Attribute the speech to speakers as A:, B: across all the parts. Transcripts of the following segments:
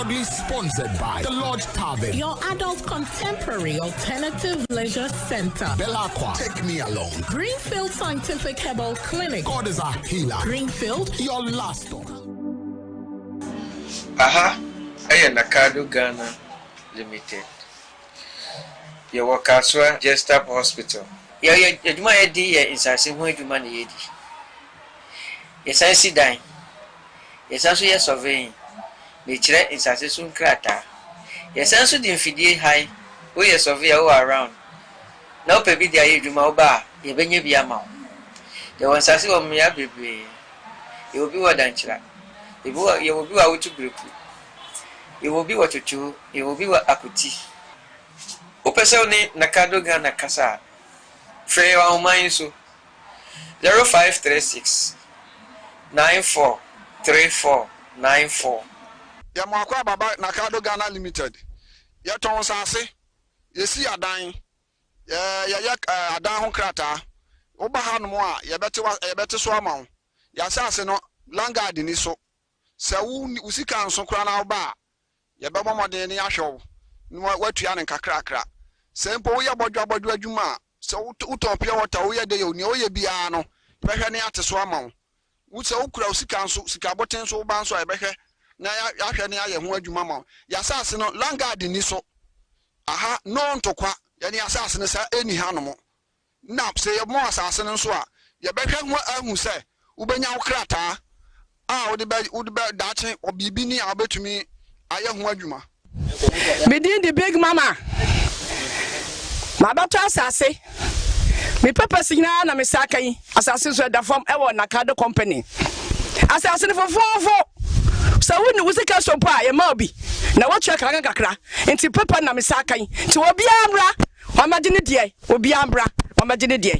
A: Proudly sponsored by the Lodge Tavern,
B: your adult contemporary alternative leisure center,
A: Belaqua, Take Me Along,
B: Greenfield Scientific Herbal Clinic,
A: God is a Healer,
B: Greenfield,
A: your last stop.
C: Aha, I Nakado Ghana Limited. Your workers were just up hospital. You my idea is as a way to money. Yes, I see dying. Yes, also yes surveying. Nature is as a soon crater. Yes, also the infidel high. We are survey all around. Now, baby, the age you mau bar, you bring you be a mouth. There was a sea of me up, baby. You will be what danger. You will be out to group. You will be what you do, you will be what akuti. Opesoni Nakado Ghana Kasa. Frey wa umain so 0536 943494.
D: Ya mwakwa baba Nakado Ghana Limited. Ya ton sase. Yesi adan. Ya adan ho krata. Oba ha no a ya bete so ama. Ya sase no langard ni so. Se wu sika nso kra na oba. Ya beba moden ni ahwew. No watua ne kakrakra. Se mpo wo ya bodwa adwuma. So utopia water we de yo ni oye bia no behwe ne ate so ama wo wo se ukura usika nso sika boten so ba nso ebehwe na ya hwe ne aye ho adwuma ma ya sase no langard ni so aha no ntokwa ya ne asase ne sa eni hanom na se ye mo asase ne nso a ye behwe ho ahu se ubenya wo krata a wo de ba dache obibi ni abetumi aye ho adwuma
E: Medin the big mama my doctor asase me purpose na me sakai asase so da form e wo Nakado company asase ne fofofo so woni wusika so pa ye ma obi na watwa kakra enti papa na me sakai ti obi amra o magine die obi amra o magine die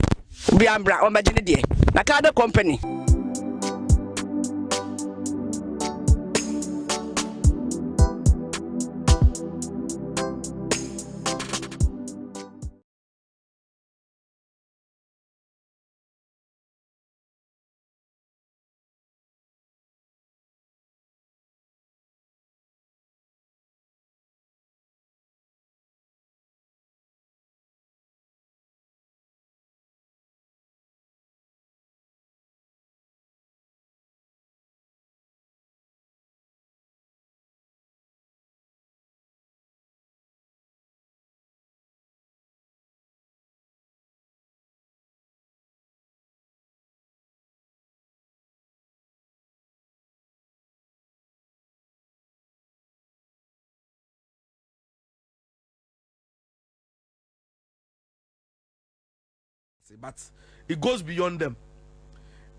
E: obi amra o magine die Nakado company.
F: But it goes beyond them.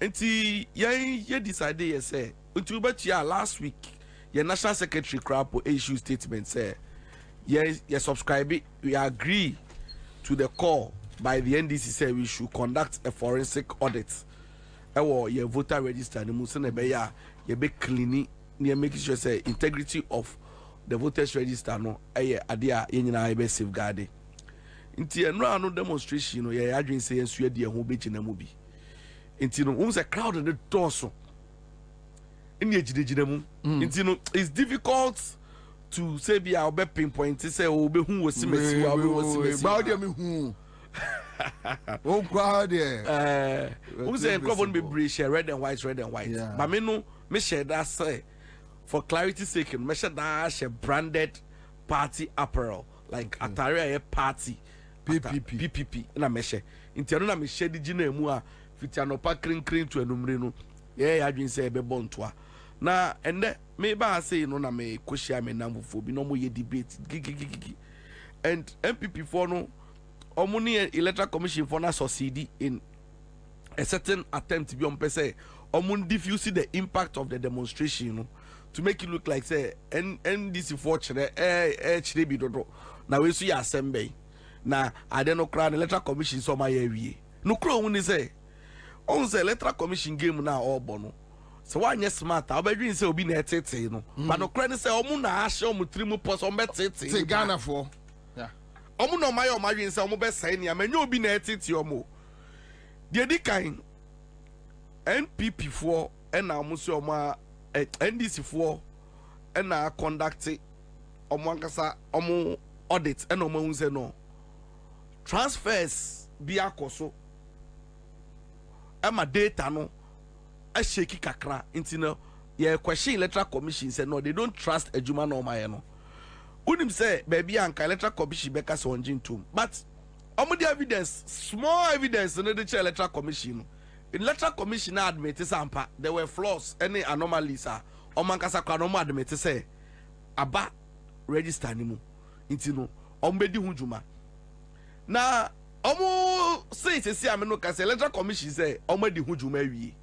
F: Until you decided, you say, until last week, your national secretary Krapo issue statement say, yes, you subscribe, we agree to the call by the NDC say we should conduct a forensic audit. Your voter register, the Musa you be cleaning, you making sure say integrity of the voters register no, adia yenina be safeguarded. Inti no demonstration no ya adwin say ensu ade ho be gina mu bi inti no a crowd in the torso in ejidejina mu inti no it's difficult to say be our be pinpoint say o be hu wosimesi wa be wosimesi
G: ba de me hu o kwa de
F: say crowd be bridge red and white but me no me share that say for clarity sake me share that share branded party apparel like atare a party PPP na meshe nti no na meshe di gina mu a fiti anopa krinkrin to enumre no ye ya adwin se ebe bontoa na ende me ba say no na me koshia me namfo bi no mo ye debate gigi and MPP for no omuni electoral commission for na succeed in a certain attempt to be on say omun diffuse the impact of the demonstration, you know, to make it look like say NDC for chire bi dodo na we so ya assembly na ade no kra electoral commission so ma ya wie no kra woni say on say electoral commission game na obo no so wanye smart obedwin say obi na etete no but no kra ni say omu na ahye omu trimu pos on betete
G: Ghana for
F: omu no ma ya omadwin say omu be sai ni amanya obi na etete omu de di kan NPP for na omu so omu NDC for ɛna conduct ɔmo ankasa ɔmo audit ɛna ɔmo ahun sɛ no transfers bi akɔ so ɛma data no ɛhyɛki kakra nti no yɛ question electoral commission sɛ no they don't trust adwuma na ɔmo ayɛ no unim sɛ baabi anka electoral commission bɛka sɛ ɔngye ntom but ɔmo de evidence small evidence no de kyerɛ electoral commission no electoral commission na admit sampa there were flaws any anomalies ɔmo ankasa kwa no ɔmo admit sɛ aba register ni mu nti no ɔmo bɛdi ho dwuma na ɔmo say sesi ame no ka sɛ electoral commission sɛ ɔmo di ho dwuma awie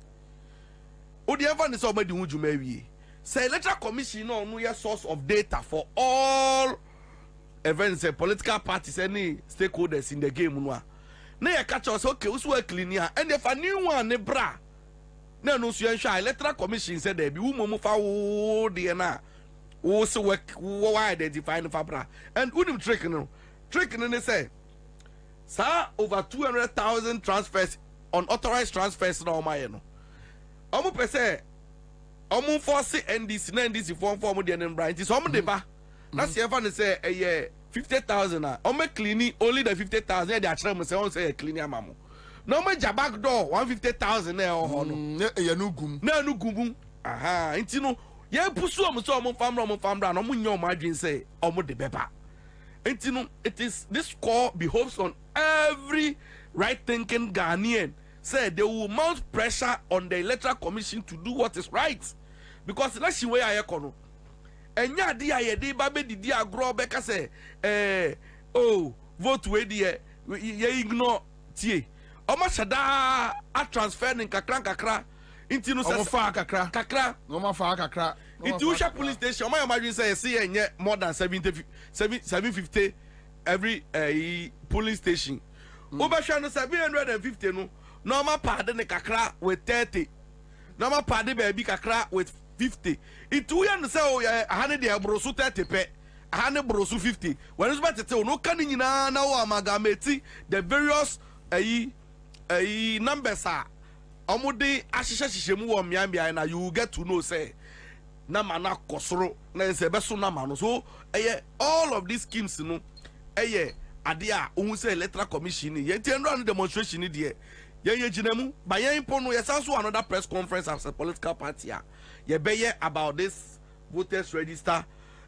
F: odi ever ne sɛ ɔmo di ho dwuma awie sɛ electoral commission no ɔno yɛ source of data for all events political parties any stakeholders in the game no a na yɛ catch us okay usu wa clean ya and if a new one ne bra na no so yɛhwɛ electoral commission said there be wo mo fa wo de na wo se work wo identify no fa bra and unim trick no ne say sa over 200,000 transfers unauthorized transfers na omaye no omo pese omo force NDC na NDC form de ne bra nti so omo de ba na se efa ne say 50,000 omo clean only the 50,000 they are say on say clean amamo no omo ja back door 150,000 na ho no
G: ya no gum
F: aha nti no ye pusu omo so omo famra no omo nya omo adwen say omo de beba nti no it is this call behoves on every right thinking Ghanaian say they will mount pressure on the electoral commission to do what is right because na she way ayeko no enya de ayede ba be didi agro be ka say vote we de ye ignore tie omo shada a transfer nin kakra nti no say kakra
G: no ma fa kakra
F: nti usha police station omo imagine say see enye more than 750 every police station obehwa no 750 no normal pad ne kakra with 30 normal pad baby kakra with 50 it we and say oh ahane de brosu 30 pe ahane brosu 50 when is better no kan nyina na wo amalgamate the various numbers are omode ahyehyehye mu wo miambia na you get to know say na mana kosoro na se beso na mano so all of these schemes no ade a ohun say electoral commission ye tiendro demonstration ni de ye ginemu ba ye impo no ye sanso another press conference as a political party ye beye about this voters register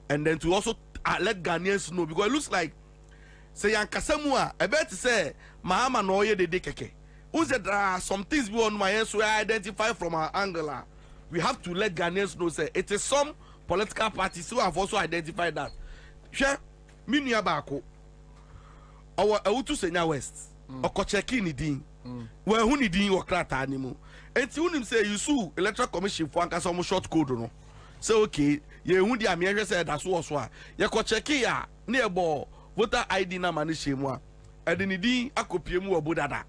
F: and then to also let Ghanaians know because it looks like say yankasemu a bet say mahama no ye de keke there are some things we on my end so I identify from our angle we have to let Ghanaians know say it is some political parties who have also identified that share minua baako our Autu Senya West okocheki ni din we hu ni din wo krata ni mu enti unim say you sue electoral commission for anka some short code no say okay ye hu di am ye say that so a ye kocheki ya na e bo voter ID na ma ne shemu a ede ni din akopie mu obo dada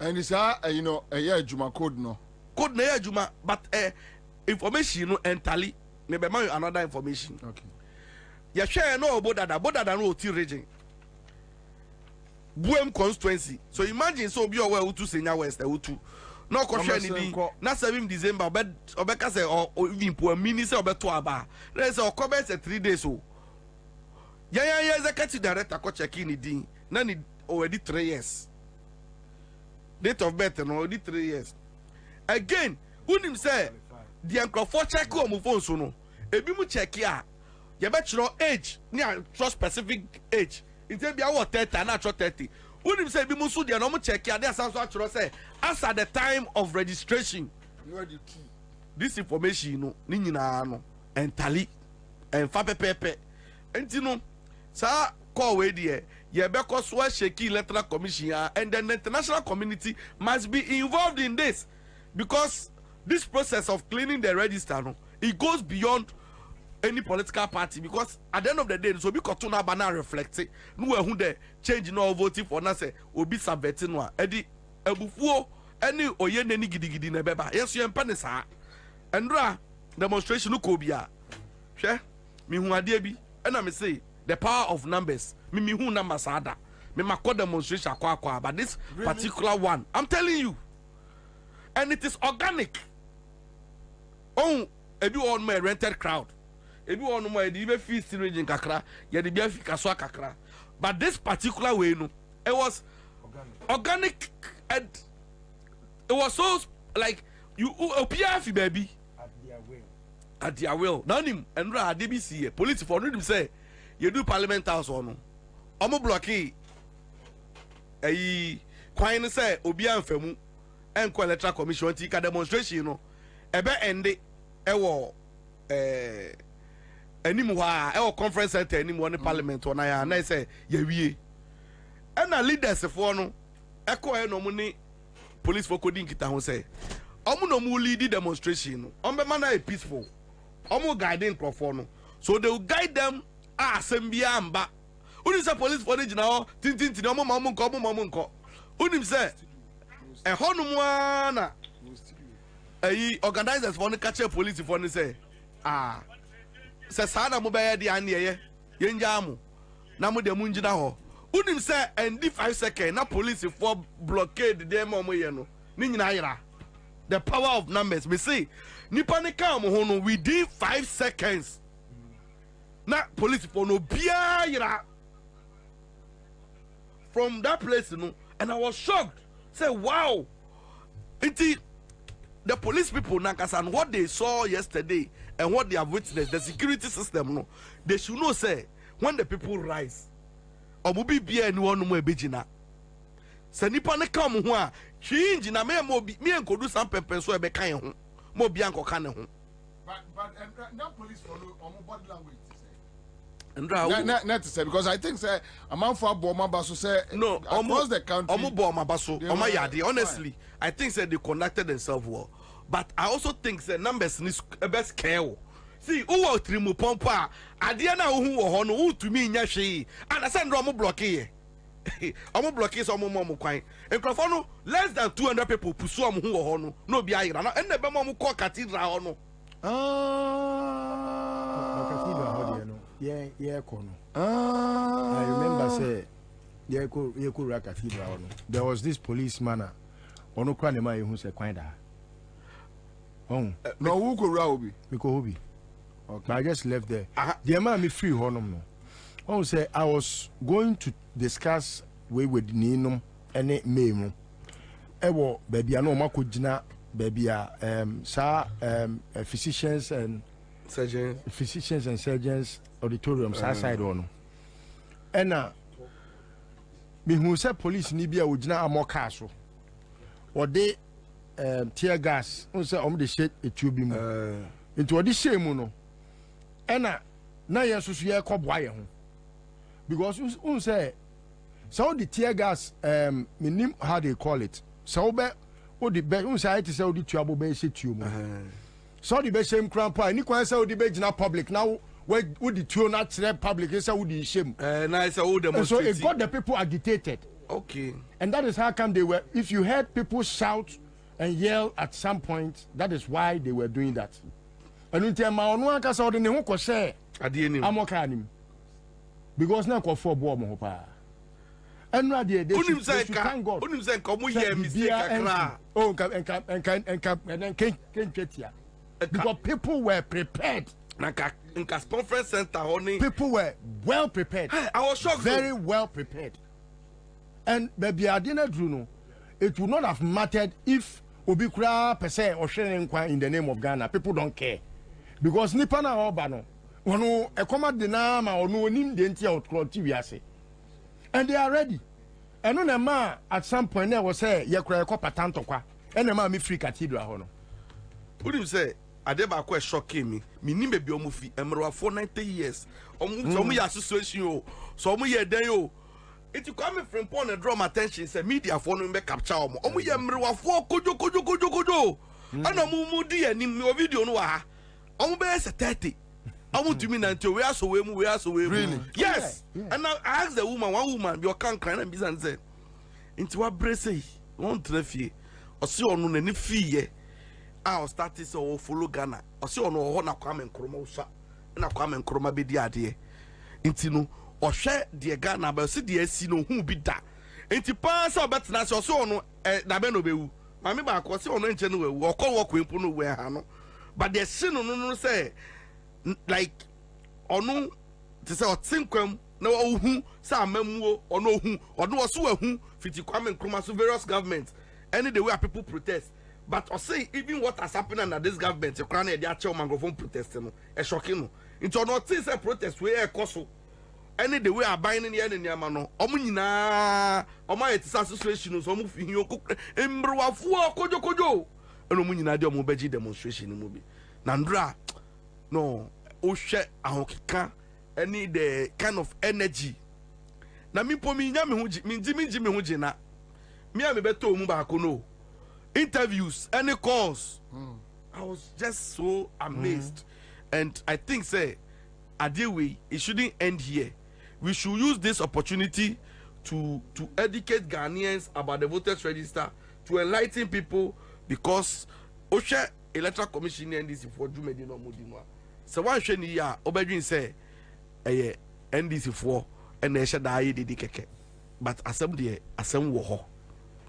G: and is you know adwuma code no
F: ye adwuma but information no entirely me be man another information
G: okay
F: ye hwe no obo dada no oti region Buem constituency. So imagine so be aware Utu Senya West Utu. No question ni na 7 December obeka say or even po mini say obeto aba. Let's say okobe say 3 days so. Ya executive director ko check in din. Na ni already 3 years. Date of birth no already 3 years. Again, unim say the microphone check o phone so no. Ebi mu check ya. You bet your age, near specific age. It be our 30 and natural 30. Wouldn't say be musu dia no mo check ya there sounds actually say as at the time of registration.
G: You are the key.
F: This information no ni nyina no entirely and fa pepepe. Enti no sa call we there ye be ko so sheki electoral commission and then the international community must be involved in this because this process of cleaning the register no it goes beyond any political party because at the end of the day so be kotuna bana reflect no we hu the change no voting for na say obi sabeti no edi ebufuo any oye nani gidigidi na beba yeso ye mpa ne saa endra demonstration ko bia hwe mi hu ade bi na me say the power of numbers mi hu numbers ada me makọ demonstration akwa but this really? Particular one I'm telling you and it is organic oh ebi on my rented crowd ebi one more the be feast region kakra ye the be kaso kakra but this particular way no it was organic and it was so like you appear fi baby at their will now him and ra DBC police for no say you do parliament house or no omo blocky ayi kwan no say obi anfamu enko electoral commission ti ka demonstration no ebe ende ewo animu ha ewo conference center animu on parliament on ya na say ye wie na leaders for no eko e no mu ni police for coding kita ho say omo no mu lead demonstration no on be man na peaceful omo guiding crowd no so they will guide them asembia amba uni say police for the now tintin omo mamu nko uni say e honu mu ana ayi organizers for no catch police for no say say sada mo be ye ane ye yenja amu na mo de mu ngina ho uni say and 5 seconds na police for blockade dem omo ye no ni nyina yira the power of numbers we see nipa ne ka mo ho no within 5 seconds na police for no bia yira from that place no and I was shocked say wow the police people nankasa and what they saw yesterday and what they have witnessed the security system no they should know say when the people rise omubi bia ni wonu mo ebegina se nipa ne ka mo ho a hwi ngina me enkodu sam pepen so ebe kan ho mo bia nkoka ne ho
G: but that police follow body language
F: not
G: to say because I think say a man for Baso say
F: no
G: across the country
F: Baso yadi honestly I think say they conducted themselves well but I also think say numbers is best care see who will trimu pompa adia na who wo ho no who to me nya hwe and say ndo omo block here omo block so omo kwan enkrofo no less than 200 people pusu omo ho wo ho no bi ayira na enne be mo call cathedral ho no
H: Yeah, kono. I remember say yeah ko cathedral no. There was this policeman ono kwa ne mai hu se kwan da. Oh.
G: No who ko ra obi.
H: Me ko obi. Okay. But I just left there. The man me free honom no. Oh say I was going to discuss with Ninum ene memu. Ewo baby ano makogina baby physicians and surgeons auditorium side on and me who say police ni bia ogina amoka so or they tear gas on say the shit etubi mu into the shame no and na yeso so ye koboa ye ho because un say so the tear gas minim how they call it so be o the be un say it say o the tuabo be se tuo mu so the be shame crampa ni kwan say o the be gina public now where would the two not public is would the shame
F: nice so
H: it got the people agitated.
F: Okay,
H: and that is how come they were, if you heard people shout and yell at some point, that is why they were doing that. And until my own one case ordinary who could say I'm okay because now for bomb hopa and now they should thank God. Because people were prepared.
F: Conference center honey.
H: People were well prepared.
F: I was shocked.
H: Very well prepared. And baby I didn't know it would not have mattered if Obikura per se or sharing in the name of Ghana. People don't care. Because Nipana Obano, one a command the name or no nim the entire TV. And they are ready. And on a man at some point there was say Yakra Copa Tantokwa and a man me free cathedral.
F: What do you say? Adeba kwa shocking me. Me nimbe bi omu fi emro for 90 years. Omu ya association o. So omu ye den yo. It come from point and draw my attention say media for no be capture omu. Omu ye emro for kojo. Ana mu di anim no video no ha. Omu be say 30. Omu to me 90 we aso we mu.
G: Really?
F: Yes. Yeah. And now I asked the woman, one woman be can cry and business say. Into what brace won trafie. O si onu na ni fie. I started so follow Ghana. I see on na Kwame Nkrumah usa na Kwame Nkrumah be di ade. Inti no o hwe de Ghana ba se de asi no hu bi da. Inti pa so betna so so no na be no bewu. Mame ba ko se ono nche no wewu. Okọ wo kwempu no we ha no. But the sin no say like ono te say otinkwam na ohu say amamuo ono ohu ono oso ahu fiti Kwame Nkrumah so various governments any the way people protest but I say even what has happened under this government you can dey ache microphone protest no e shocking no into no tin say protest we e koso any the way aban ne ne niam no omo nyina omo ayetisa association so omo fi hin okukre embrowafo kojokojo eno omo nyina de omo beji demonstration mu bi na ndra no ohwe ahokeka any the kind of energy na mi po mi nya me ho mi me ho na me a me beto mu ba ko no interviews any calls I was just so amazed and I think say Adewe it shouldn't end here. We should use this opportunity to educate Ghanaians about the voters register, to enlighten people because Osha Electoral Commission NDC for Jumedi no Mudinwa. So one sheni ya Obedrin say NDC for and they should die keke. But assembly wo ho.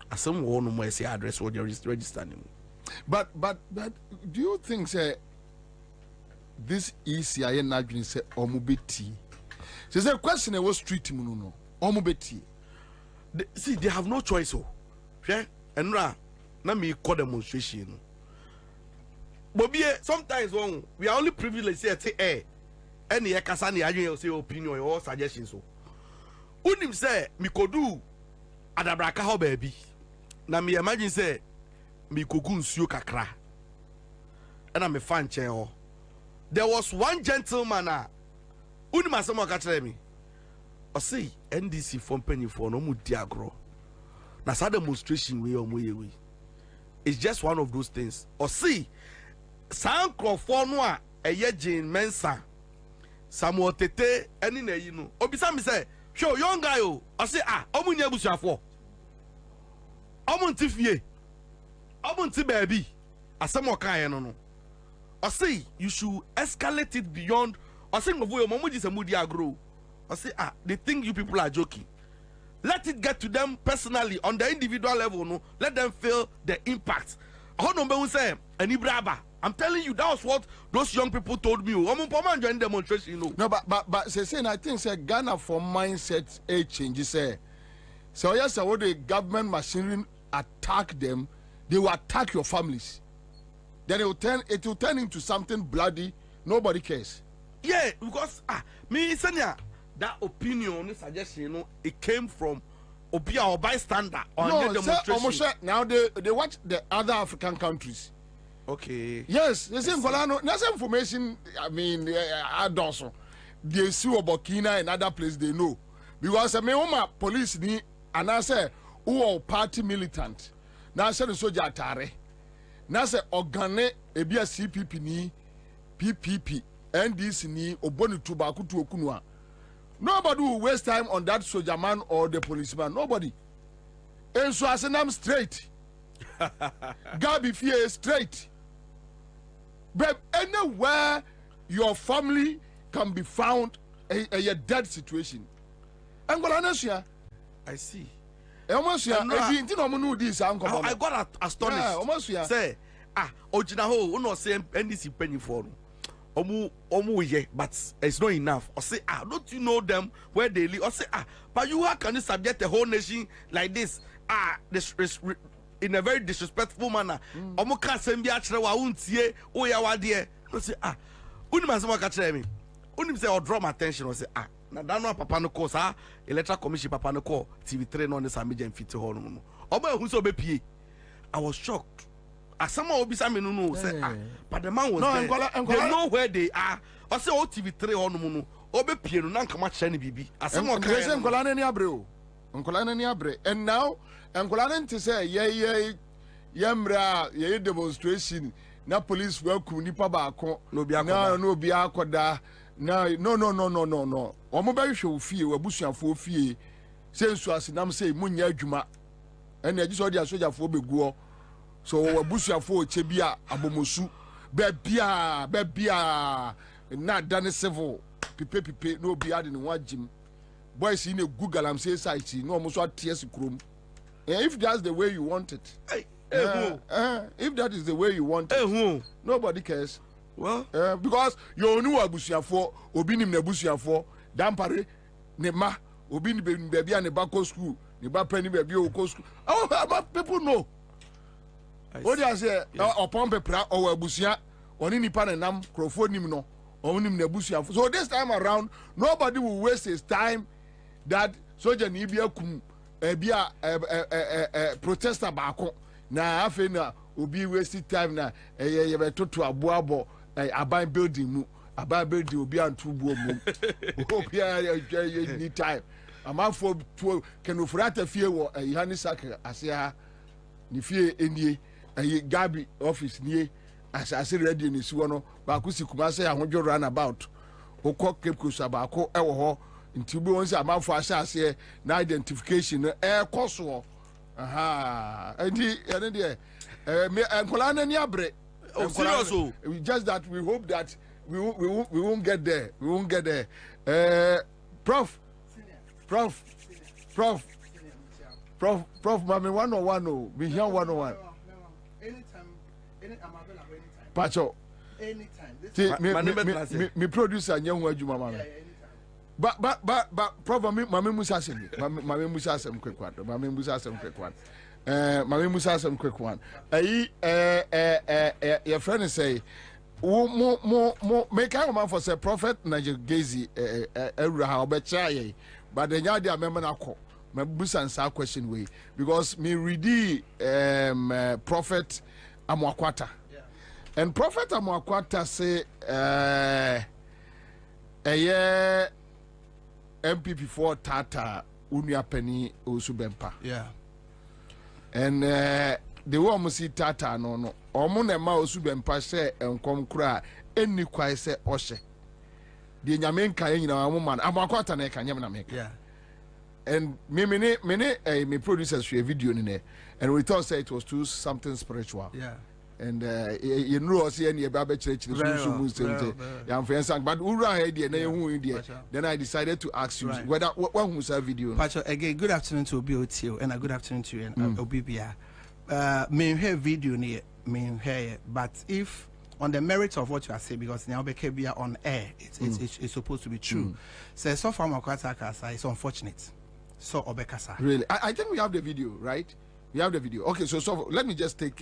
F: Assembly wo no more say address or register name.
G: But do you think say this is ya nadwin say omubeti? So the question was street no omubeti.
F: See, they have no choice. Yeah, and na me call demonstration. Bobie, sometimes we are only privileged to say any kasani adwin say opinion or suggestions so. Unim say me kodu adabraka ho baby. Na me imagine say me kogu nsuo kakra. And me fan chen. There was one gentleman unim asemo ka kire me. O say NDC for penny for no mu diagro. Na sa demonstration we omoye. It's just one of those things. O see san crofo no a eye Jane Mensa Samuel Tete eni na yi no. Obisa me say, "Show young guy o." I say, omunya busuafo. Omunti fie. Omunti baby. Asemo kan no no. I say you should escalate it beyond. I say agro. I say they think you people are joking. Let it get to them personally on the individual level. No, let them feel the impact. I'm telling you, that was what those young people told me. I'm joining demonstration. You know.
G: No, but saying I think say Ghana for mindset a change. Say so yes, what the government machinery attack them, they will attack your families. Then it will turn into something bloody. Nobody cares.
F: Yeah, because me senior that opinion suggestion, you know, it came from Obia or bystander on the demonstration.
G: Now they watch the other African countries.
F: Okay.
G: Yes, the same there's information. I mean, also they see Burkina and other places they know because I mean, police ni and I say who party militant. Now I say the soldier atare. Now say organe ebia CPP ni PPP NDC ni oboni tubaku tu okunwa. Nobody will waste time on that soldier man or the policeman. Nobody. And so I say I'm straight. Gabi fear straight. But anywhere your family can be found a dead situation. I
F: see.
G: I
F: got astonished.
G: Yeah,
F: say, Ojinaho, uno say NDC penny for but it's not enough. Or say, don't you know them where they live? Or say, but how can you subject the whole nation like this? In a very disrespectful manner. Omuka sembi achre wa untie o ya wade. No say unim asema ka kire me. Unim say or draw my attention or say na da no papa no call sa Electoral Commission papa no call TV3 no ne sa meja mfiti ho no no. Oba ehu so be pie. I was shocked. Asama obisa me no say but the man was there. They know where they are. I say o TV3 ho no no. Obe pie no na nkama kire ne bibi. Asama
G: ka say nkola na ni abre o. Nkola na ni abre. And now nkola to say yemra ye demonstration na police welcome nipa ba akọ no bi akoda na no omo ba hwe ofie wabusuafo ofie say nsu asenam say munya adwuma ene agi so dia sojafo beguo so wabusuafo oche bia abomosu ba bia na dane civil pipe no bi ade ne wagim boys in a Google am say site no omo so aties krom. If that's the way you want it, if that is the way you want it, nobody cares.
F: Well,
G: because you only abusuafo obi nim na abusuafo dampare ne ma obi ni baby and bako school ne ba pani baby o ko school. Oh, people know. What you say upon pepra or abusia oni nipa na nam krofo nim no onim na abusuafo. So this time around nobody will waste his time that soldier ni bia kum bia protester baako na afi na obi waste time na ye betoto aboabo aban building mu aban building obi antu buo mu obi any time amafo to kenofurata fie wo yani sakre asia ni fie enie gabi office nie asase radio ni siwo no ba ku sikuma se ahodwo run about okọ kepkusa ba ko ewo ho nti bi won se amafo asase na identification koso aha enti ene de me enkola na ni abre.
F: Oh, serious.
G: Just that we hope that we won't get there. We won't get there. Prof, mami 101 we here 101.
H: Anytime, I'm available anytime.
G: Pacho.
H: Anytime.
G: Me producer nyehu adwuma mama. But Prof mami Musa asem. Mami Musa asem quick one. Mami Musa asem quick one. Mami Musa asem quick one. Your friend say mo make a man for say Prophet Najegezi how becha but the nyadi amema na ko me busa answer question way because me ready Prophet Amwakwata. And Prophet Amwakwata say MPP for Tata Unia Penny Osubempa.
H: Yeah.
G: And the woman see Tata no omune ma Osubempa say enkom kura enni kwai say oshe. The nyamen kan nyina woman Amwakwata na kan nyam make.
H: Yeah.
G: And me producers share video in there and we thought say it was too something spiritual.
H: Yeah.
G: And you know see any Bible church but then I decided to ask you whether what was that video.
I: Pacho, again, good afternoon to OBOTO and a good afternoon to you and OBBR. Me hear video near me hear, but if on the merits of what you are saying, because now be on air, it's supposed to be true. So far Makwata it's unfortunate. So Obekasa.
G: Really, I think we have the video, right? We have the video. Okay, so let me just take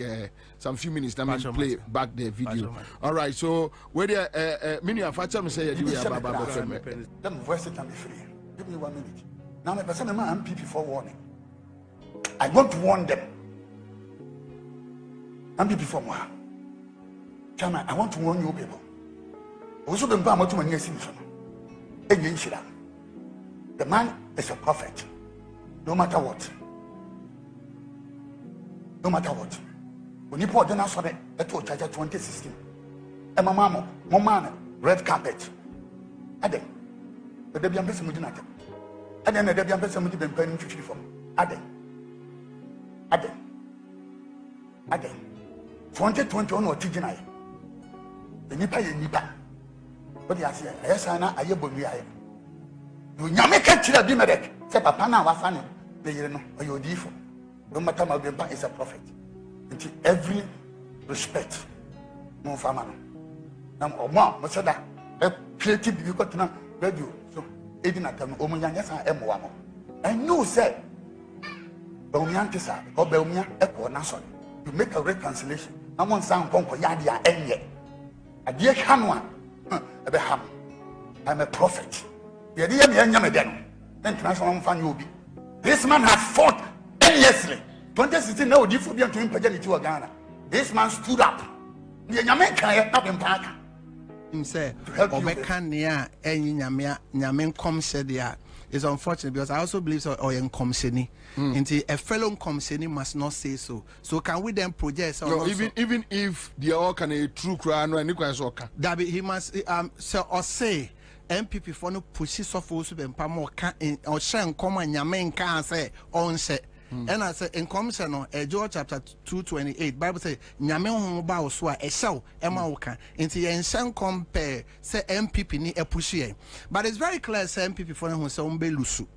G: some few minutes. Let me play back the video. All right. So where the many of us say you are Baba.
J: Let me voice it and be free. Give me 1 minute. Now my person am MPP for warning. I want to warn them. MPP for more. Chama, I want to warn you people. Also, the Bama to my son. The man is a prophet. No matter what. No matter what. When you put the answer that to charge 2016. And my mama, red carpet. Adam. The Debian person would not. And then the Debian person would be paying 50 for Adam. 2021 or Tijinai. The Nipa. But yes, yes, I am Bobie. You Yamaka Chila Bimerek, say Papana was funny. They know, or you're different. No matter my grandpa is a prophet. Into every respect. No family. Now, Oma, Masada, a creative because now, radio. So, Edina, Omuyan, I am one. I know, sir. Belmiantisa, or Belmia, Echo Nason. You make a reconciliation. I'm on San Ponco Yadia, and yet. A dear Hanwan, Abraham. I'm a prophet. The dear Yamadan. Then transform fan you be. This man has fought. Endlessly. 2016 now different to him to Ghana. This man stood up. The Yamaka up in park.
I: Him say Obekania and Yamen come said there is unfortunate because I also believe so or in Comseni. Until a fellow Comseni must not say so. So can we then project
G: no, even if they are can a true crown and
I: that he must say MPP for no pushes off also and Pamo can or share common Yamen can say on say. And I say in commission Joel chapter 2:28 Bible say nyame ho ba wo so a ehyew ema wo ka enti yen compare say MPP ni epushie but it's very clear say MPP for no say umbe lusu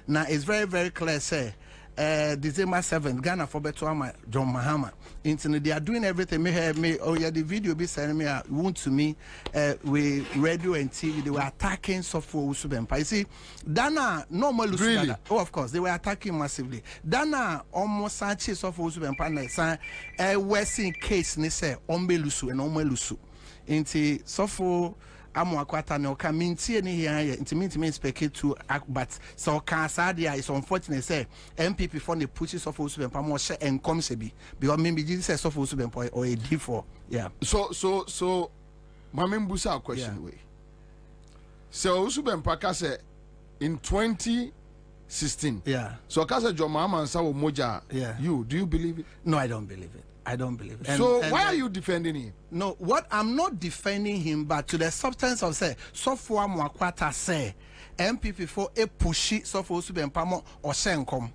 I: now it's very clear say December 7th, Ghana for Betuama, John Mahama. They are doing everything. The video be sending me wound to me with radio and TV. They were attacking Sofo Usubempa. You see, Dana normal really? Oh, of course, they were attacking massively. Dana almost Sanchez Sofo Usubempa. Western case, they say, Ombelusu and Omelusu. Into Sofo. Akwata no ka mintie ne here intimate speak to but so can sadia is unfortunate say MPP for the pushes of Usubempa mo share and come se bi because maybe this is of Usubempa or a D4 yeah
G: so mama mbusa question way so Usubempa ka say in 2016
I: yeah
G: so ka say John Mahama Ansah wo moja
I: yeah
G: do you believe it?
I: No, I don't believe it. I don't believe it.
G: So why are you defending him?
I: No, what I'm not defending him, but to the substance of say, so for Mwakwata say, MPP for a pushy, so for Usubempa or Senkom.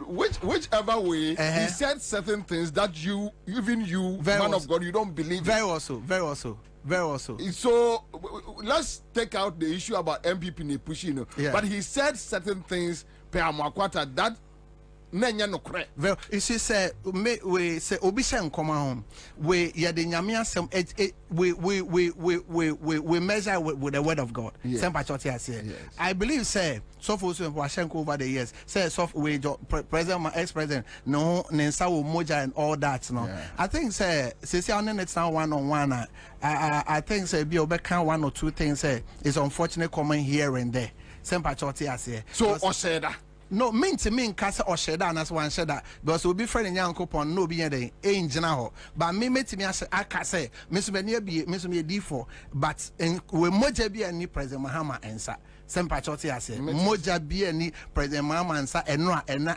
G: Whichever way, he said certain things that even you, very man also, of God, you don't believe.
I: Very also.
G: So let's take out the issue about MPP ne pushing. Yeah. But he said certain things per Mwakwata that.
I: Well, you see, say we say obisha come home. We ya the nyamia some we measure with the word of God.
G: Yes.
I: Yes. I believe say so for Washenko over the years. Say so we president ex-president no Nensa Moja and all that. No, yeah. I think say it's now one-on-one. I think say be obeka one or two things. Say it's unfortunate coming here and there. So
G: Oseda.
I: No, mean to mean cast or sheda and as one sheda because we'll be friendly young coupon no be any angel. But me met me as I can say, Miss Mania be Miss Me D4, but we moja be any President Mahama Ansah. Some patriotic I say, moja be any President Mahama Ansah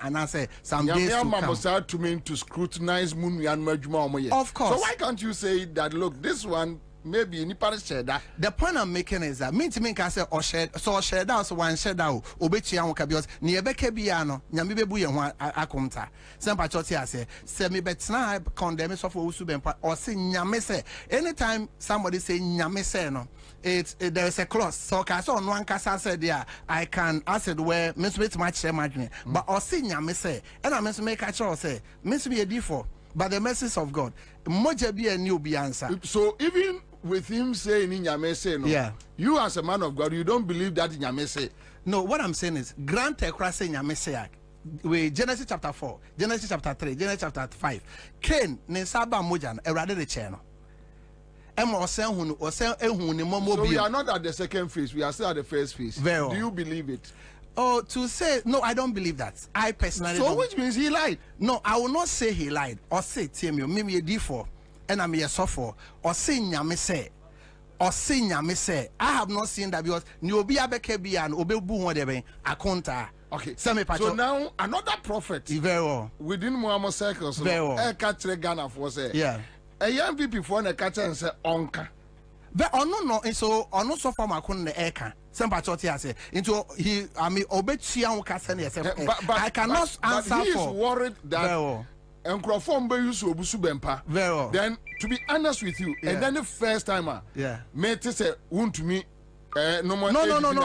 I: and I say some days
G: to mean to scrutinize Moon and Majuma.
I: Of course.
G: So why can't you say that look, this one maybe any part share that
I: the point I'm making is that mean to me can say or share so share that so one share that obechi an because ni ebeke bia no nyame bebu ye ho akonta some patriotic say me betna condemn so for Usubempa or say nyame say anytime somebody say nyame say no there is a clause so ka so no ankasa say there I can acid where me so much share margin but or say nyame say and I me so make a sure say me so be a D4 but the message of God moja be a new be answer.
G: So even with him saying in Nyame no,
I: yeah,
G: you as a man of God, you don't believe that in Nyame.
I: No, what I'm saying is grant a cross in Nyame with Genesis chapter 4, Genesis chapter 3, Genesis chapter 5. Cain Nensaba Mojan erade the channel. So
G: we are not at the second phase, we are still at the first phase.
I: Very
G: do you believe it?
I: Oh, to say no, I don't believe that. I personally
G: so
I: don't.
G: Which means he lied?
I: No, I will not say he lied or say Timmy, maybe a D4 and I'm a software or say Nyame say. Or say Nyame say. I have not seen that because you be a beke and obebu whatever a conta.
G: Okay. So now another prophet
I: very well
G: within Muhammad circles.
I: Very well.
G: Catch Ghana for say.
I: Yeah.
G: A young people for the catch and say onka.
I: But no, so no so far makon the eka. Some patriotic say into he I mean obechian kasen yourself. I cannot answer
G: but he is
I: for
G: worried that Encrophone be used to Busubempa.
I: Very well.
G: Then to be honest with you,
I: yeah.
G: And then the first timer,
I: yeah,
G: mate say won't to me. No.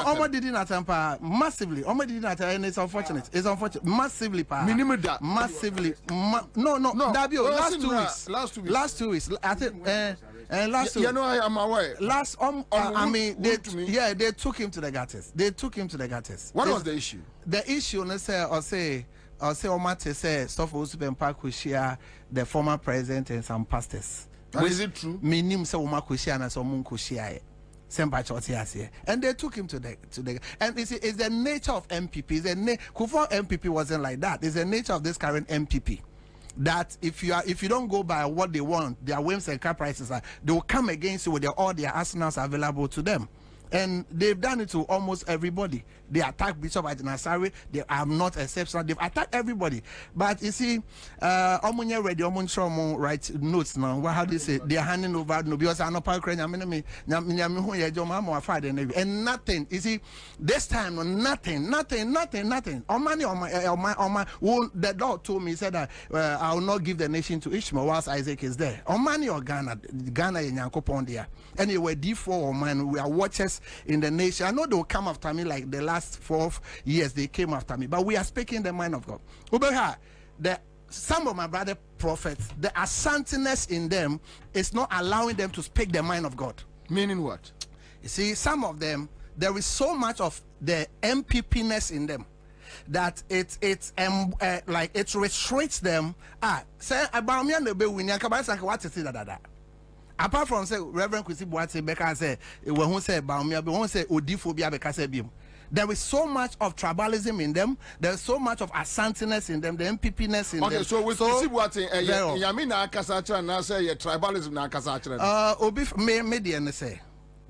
I: Almost did not temper massively. Almost did not, and it's unfortunate. It's unfortunate. Massively,
G: minimum that.
I: Massively. No. Dabio, last 2 weeks. I think. And last week,
G: you know, I am aware.
I: Last, I mean, they took him to the gutters.
G: What was the issue?
I: The issue, let's say, or say, Omate say, stuff was to share the former president and some pastors.
G: Is it true?
I: Minim say Omakushia and some Munkushia. And they took him to the and it's the nature of MPP. Kufo MPP wasn't like that. It's the nature of this current MPP. That if you don't go by what they want, their whims and caprices are, they will come against you with all their arsenals available to them. And they've done it to almost everybody. They attack Bishop Ajinasari. They are not exceptional. They've attacked everybody. But you see, Omunya ready, Omunchomo write notes now. How do you say? They are handing over no because I know and nothing. You see, this time nothing. The Lord told me, he said that I will not give the nation to Ishmael whilst Isaac is there. Omani or Ghana in Yankopondia. Anyway, D4 man, we are watchers leaders in the nation. I know they will come after me like the last 4 years they came after me, but we are speaking the mind of God. Some of my brother prophets, the Asantiness in them is not allowing them to speak the mind of God.
G: Meaning what?
I: You see, some of them, there is so much of the MPP-ness in them that it restricts them. Say about me and the Bewin, what is it? Apart from say Reverend Kwesi Boateng Beka say when who say about me, who say Odiphobia Beka say bim. There is so much of tribalism in them. There's so much of Asantiness in them, the MPP-ness in them.
G: Okay, so with Kwesi Boateng, Yamina Akasacha and say tribalism na Akasacha.
I: Obi me the say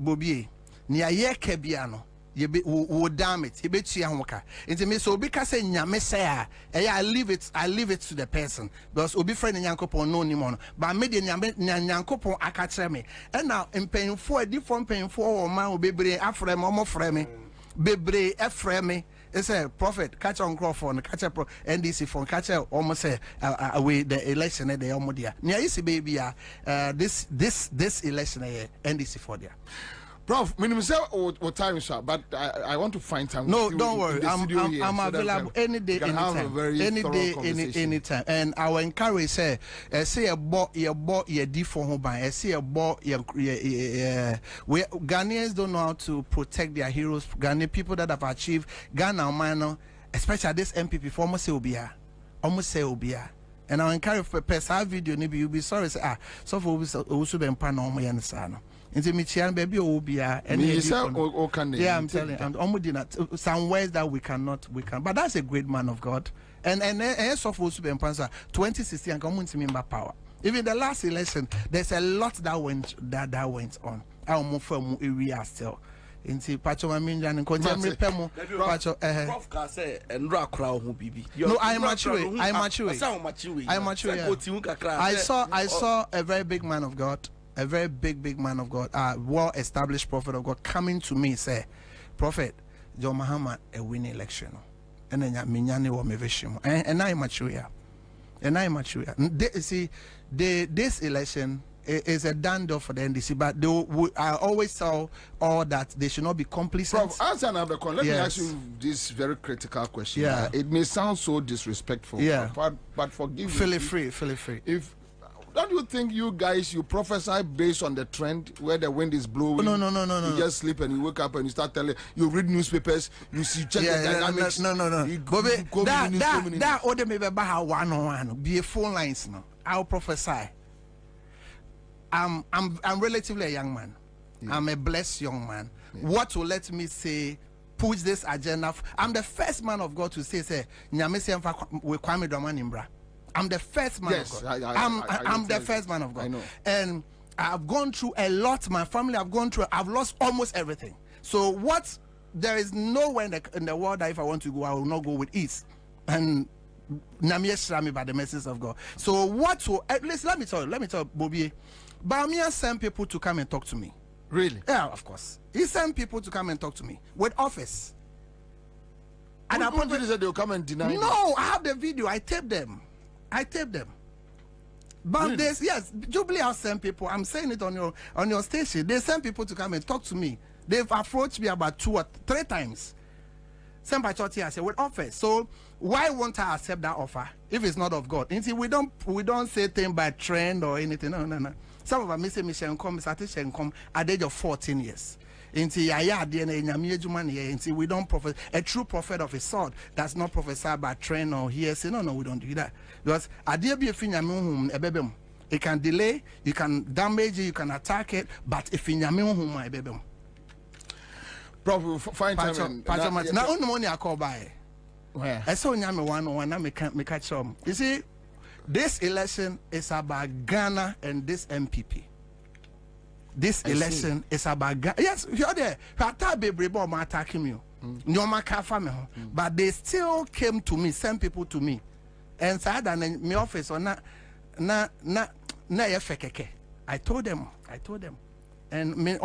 I: Bobie niya ye kebiano. You damn it. You bet you into me so because nyame say I leave it to the person because obi friend nyankopon no nimon but me de nyankopon akatre me and now in painful a different painful or man bebre afrem omo frame bebre efreme it's a prophet catch on Crawford catch a NDC phone catch almost say away the election at the omodia near isi baby this election NDC for there.
G: Prof, minimum say what time sir, but I want to find time.
I: No, don't worry. I'm available any day, anytime. Any day, anytime. And I will encourage say a boy, your D for home by say a boy, Ghanaians don't know how to protect their heroes. Ghanaian people that have achieved Ghana man, especially this MPP for almost say Obia. And I encourage per video, maybe you'll be sorry say so for also be empowered and son. Into Michian baby Obia and yeah, I'm telling you, I'm almost some ways that we can, but that's a great man of God. And so for also be empowered 2016 and come to me by power. Even the last election, there's a lot that went on. I'll move from area still. Into Pacho Minjan and contemporary Pemo.
F: Prof can say and rock crowd who be.
I: No, I'm mature. I saw a very big man of God. A very big man of God, well-established prophet of God, coming to me say, Prophet, John Muhammad a winning election, and then minyani wa meveshimo, and I mature, See, this election is a done deal for the NDC, but I always saw all that they should not be complicit.
G: Prof, answer another call. Let me ask you this very critical question.
I: Yeah,
G: it may sound so disrespectful.
I: Yeah,
G: but forgive
I: me.
G: Feel
I: free.
G: Don't you think you prophesy based on the trend where the wind is blowing?
I: No.
G: You just sleep and you wake up and you start telling. You read newspapers. You check the dynamics.
I: No. That order me be how 1-on-1 be a phone lines now. I'll prophesy. I'm relatively a young man. Yeah. I'm a blessed young man. Yeah. What will let me say? Push this agenda. I'm the first man of God to say nyame se mfa we Kwame Dramanimbra. I'm the first man of God. I'm the first man of God.
G: I know.
I: And I've gone through a lot. My family have gone through. I've lost almost everything. So there is nowhere in the world that if I want to go, I will not go with ease. And Namie me by the message of God. So at least let me tell you, Bobie, Bamia sent people to come and talk to me.
G: Really?
I: Yeah, of course. He sent people to come and talk to me with office.
G: And I want you said they'll come and deny.
I: No, I have the video. I taped them. But really? There's Jubilee has sent people. I'm saying it on your station. They send people to come and talk to me. They've approached me about 2 or 3 times. Same Patriotism I say with offer. So why won't I accept that offer if it's not of God? You see, we don't say things by trend or anything. No. Some of us say Michelle come at the age of 14 years. We don't prophesy. A true prophet of a sort does not prophesy by trend or hearsay. No, we don't do that. Because it can delay, you can damage it, you can attack it, but if in
G: Prof, find time.
I: Now only money I call by.
G: Where?
I: I saw Nyame 101. Me catch some. You see, this election is about Ghana and this MPP. This election is about Ghana. Yes, you're there. Attacking you. But they still came to me, sent people to me, and said in my office or na I told them, and me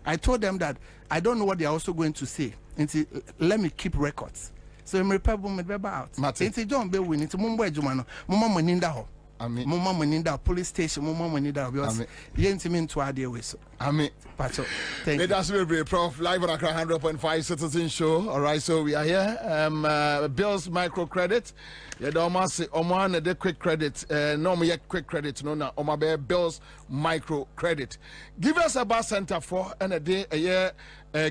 I: I told them that I don't know what they are also going to say. And let me keep records. So I'm repable me out. It's John be winning to Mumbo Jumano, Mumma Ninda ho. Mama money that police station, mama money that because yentimi to idea with. Pacho. Thank you.
G: That's very Prof. Live on Accra 100.5 Citizen Show. All right, so we are here. Bills microcredit. Yeah, the almost Oman the quick credit. No more quick credit. No, no. Omabe Bills microcredit. Give us a bar center for and a day a year.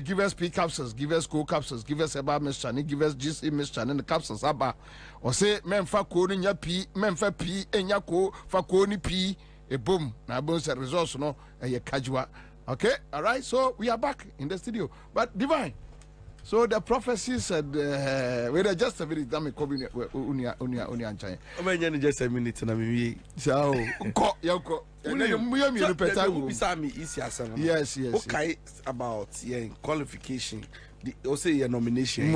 G: Give us P capsules, give us co capsules, give us a bar mission, give us GC mission and the capsules. Aba or say men fa code in your P, men fa P and your co fa code P. A boom. Now boom said results no a casual. Okay, all right. So we are back in the studio. But Divine. So the prophecy said wait just a minute. That me coming unia anchai.
F: I'm just a minute and I'm
G: so go yoko. Yes.
F: Okay, about qualification. Also your nomination.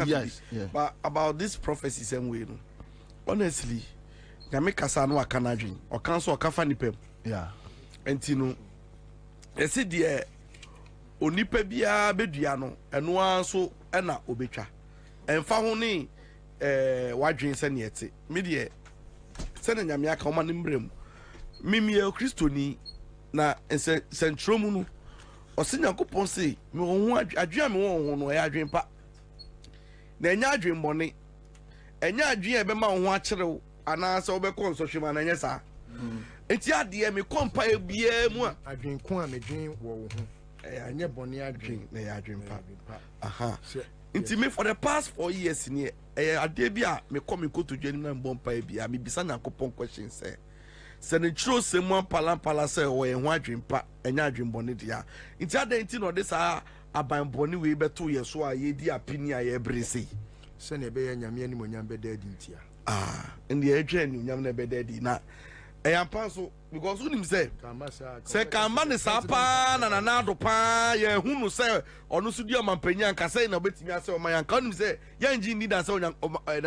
G: Yes.
F: But about this prophecy same way. Honestly, I make Kasano a Canadian or council or Kafanipem.
G: Yeah.
F: And you know, I said, dear, Onipa bia beduano, and one so ena obecha. And Fahoni, wadrin sen yet. Media, sending Yamiaka man in Brim. Mimi el Christoni, na Centromunu, or Senior Coupon say, a dream won where I dream pa. Then ya dream money, and ya dream a man watcher. Anasa obekon social man and yes sir. Enti ade me kompa bia mu a
H: adwen ko a me dwen wo wo ho. Anya boni adwen
F: na ya adwen pa. Aha. Enti me for the past 4 years ni ade bia me come ko to dwen na mbompa bia me bisa Nyankopon question say. Se ne tro se mu pala say wo ye ho adwen pa anya adwen boni dia. Enti ade enti no de sa aban boni we beto ye so a ye di apini a ye brese.
H: Se ne be ye nyame ani mo nyam be da di ntia.
F: In the agent, you never be na. I am panso because who him say Kaman is apa na nado pa ye hunu say or no studio man penya and say na betimi ase o man kan him say ye engine need say na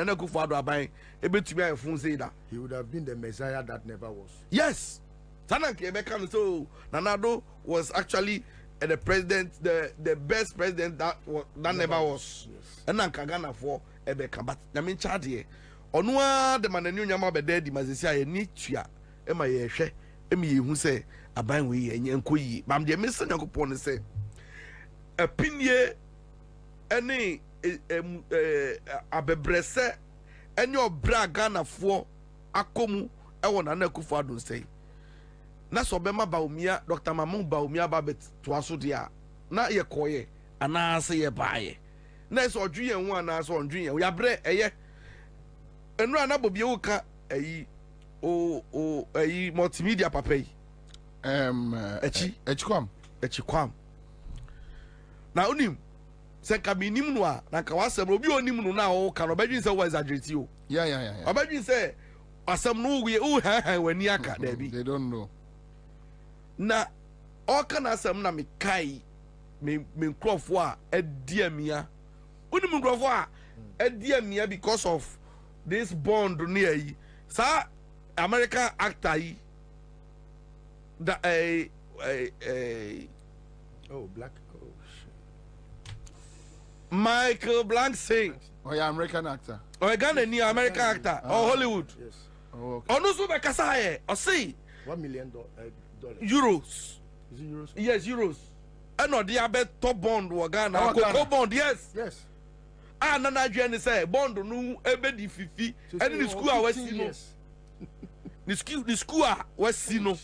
F: na ku fado aban e betimi afun say that
H: he would have been the Messiah that never was.
F: Yes. Tanak e be kan so Nanado was actually the president, the best president that never was. And then Kagana for e be kan but na me charge Onwa de mananu nyama be dedi mazesi aye ni tua e ma ye hwe e mi yehu se aban we ye enkoyi bam de me sanya kopon se apinie ene abebrese enye obra Ghana fo akomu e wona na kufu adon sei na so be ma baumia Dr. Mamu baumia ba bet to aso dia na ye koye ana se ye baaye na so odwe yen hu ana so odwe yen ya bre eye enura na Bobie uka ayi ayi multimedia papa yi echikwam na onim se ka minim no a na ka wasem obi onim no na o ka no badwin se wo exaggerate o
G: yeah
F: obadwin se asem no we o ha wani aka da bi
G: they don't know
F: na o ka na asem na me kai me nkrofo a adiamia onim nkrofo a adiamia because of this bond near yi sa American actor yi that
H: black
F: Michael Blanc saying
G: yeah American actor
F: Ghana ni American actor or Hollywood
H: yes
F: okay ono so be kasa here o say
H: $1 million
F: euros
H: is it euros
F: yes euros and no dey abet top bond wo Ghana Coco bond yes na adwen say bond no ebe di fifi and the school a wasi no the school a wasi no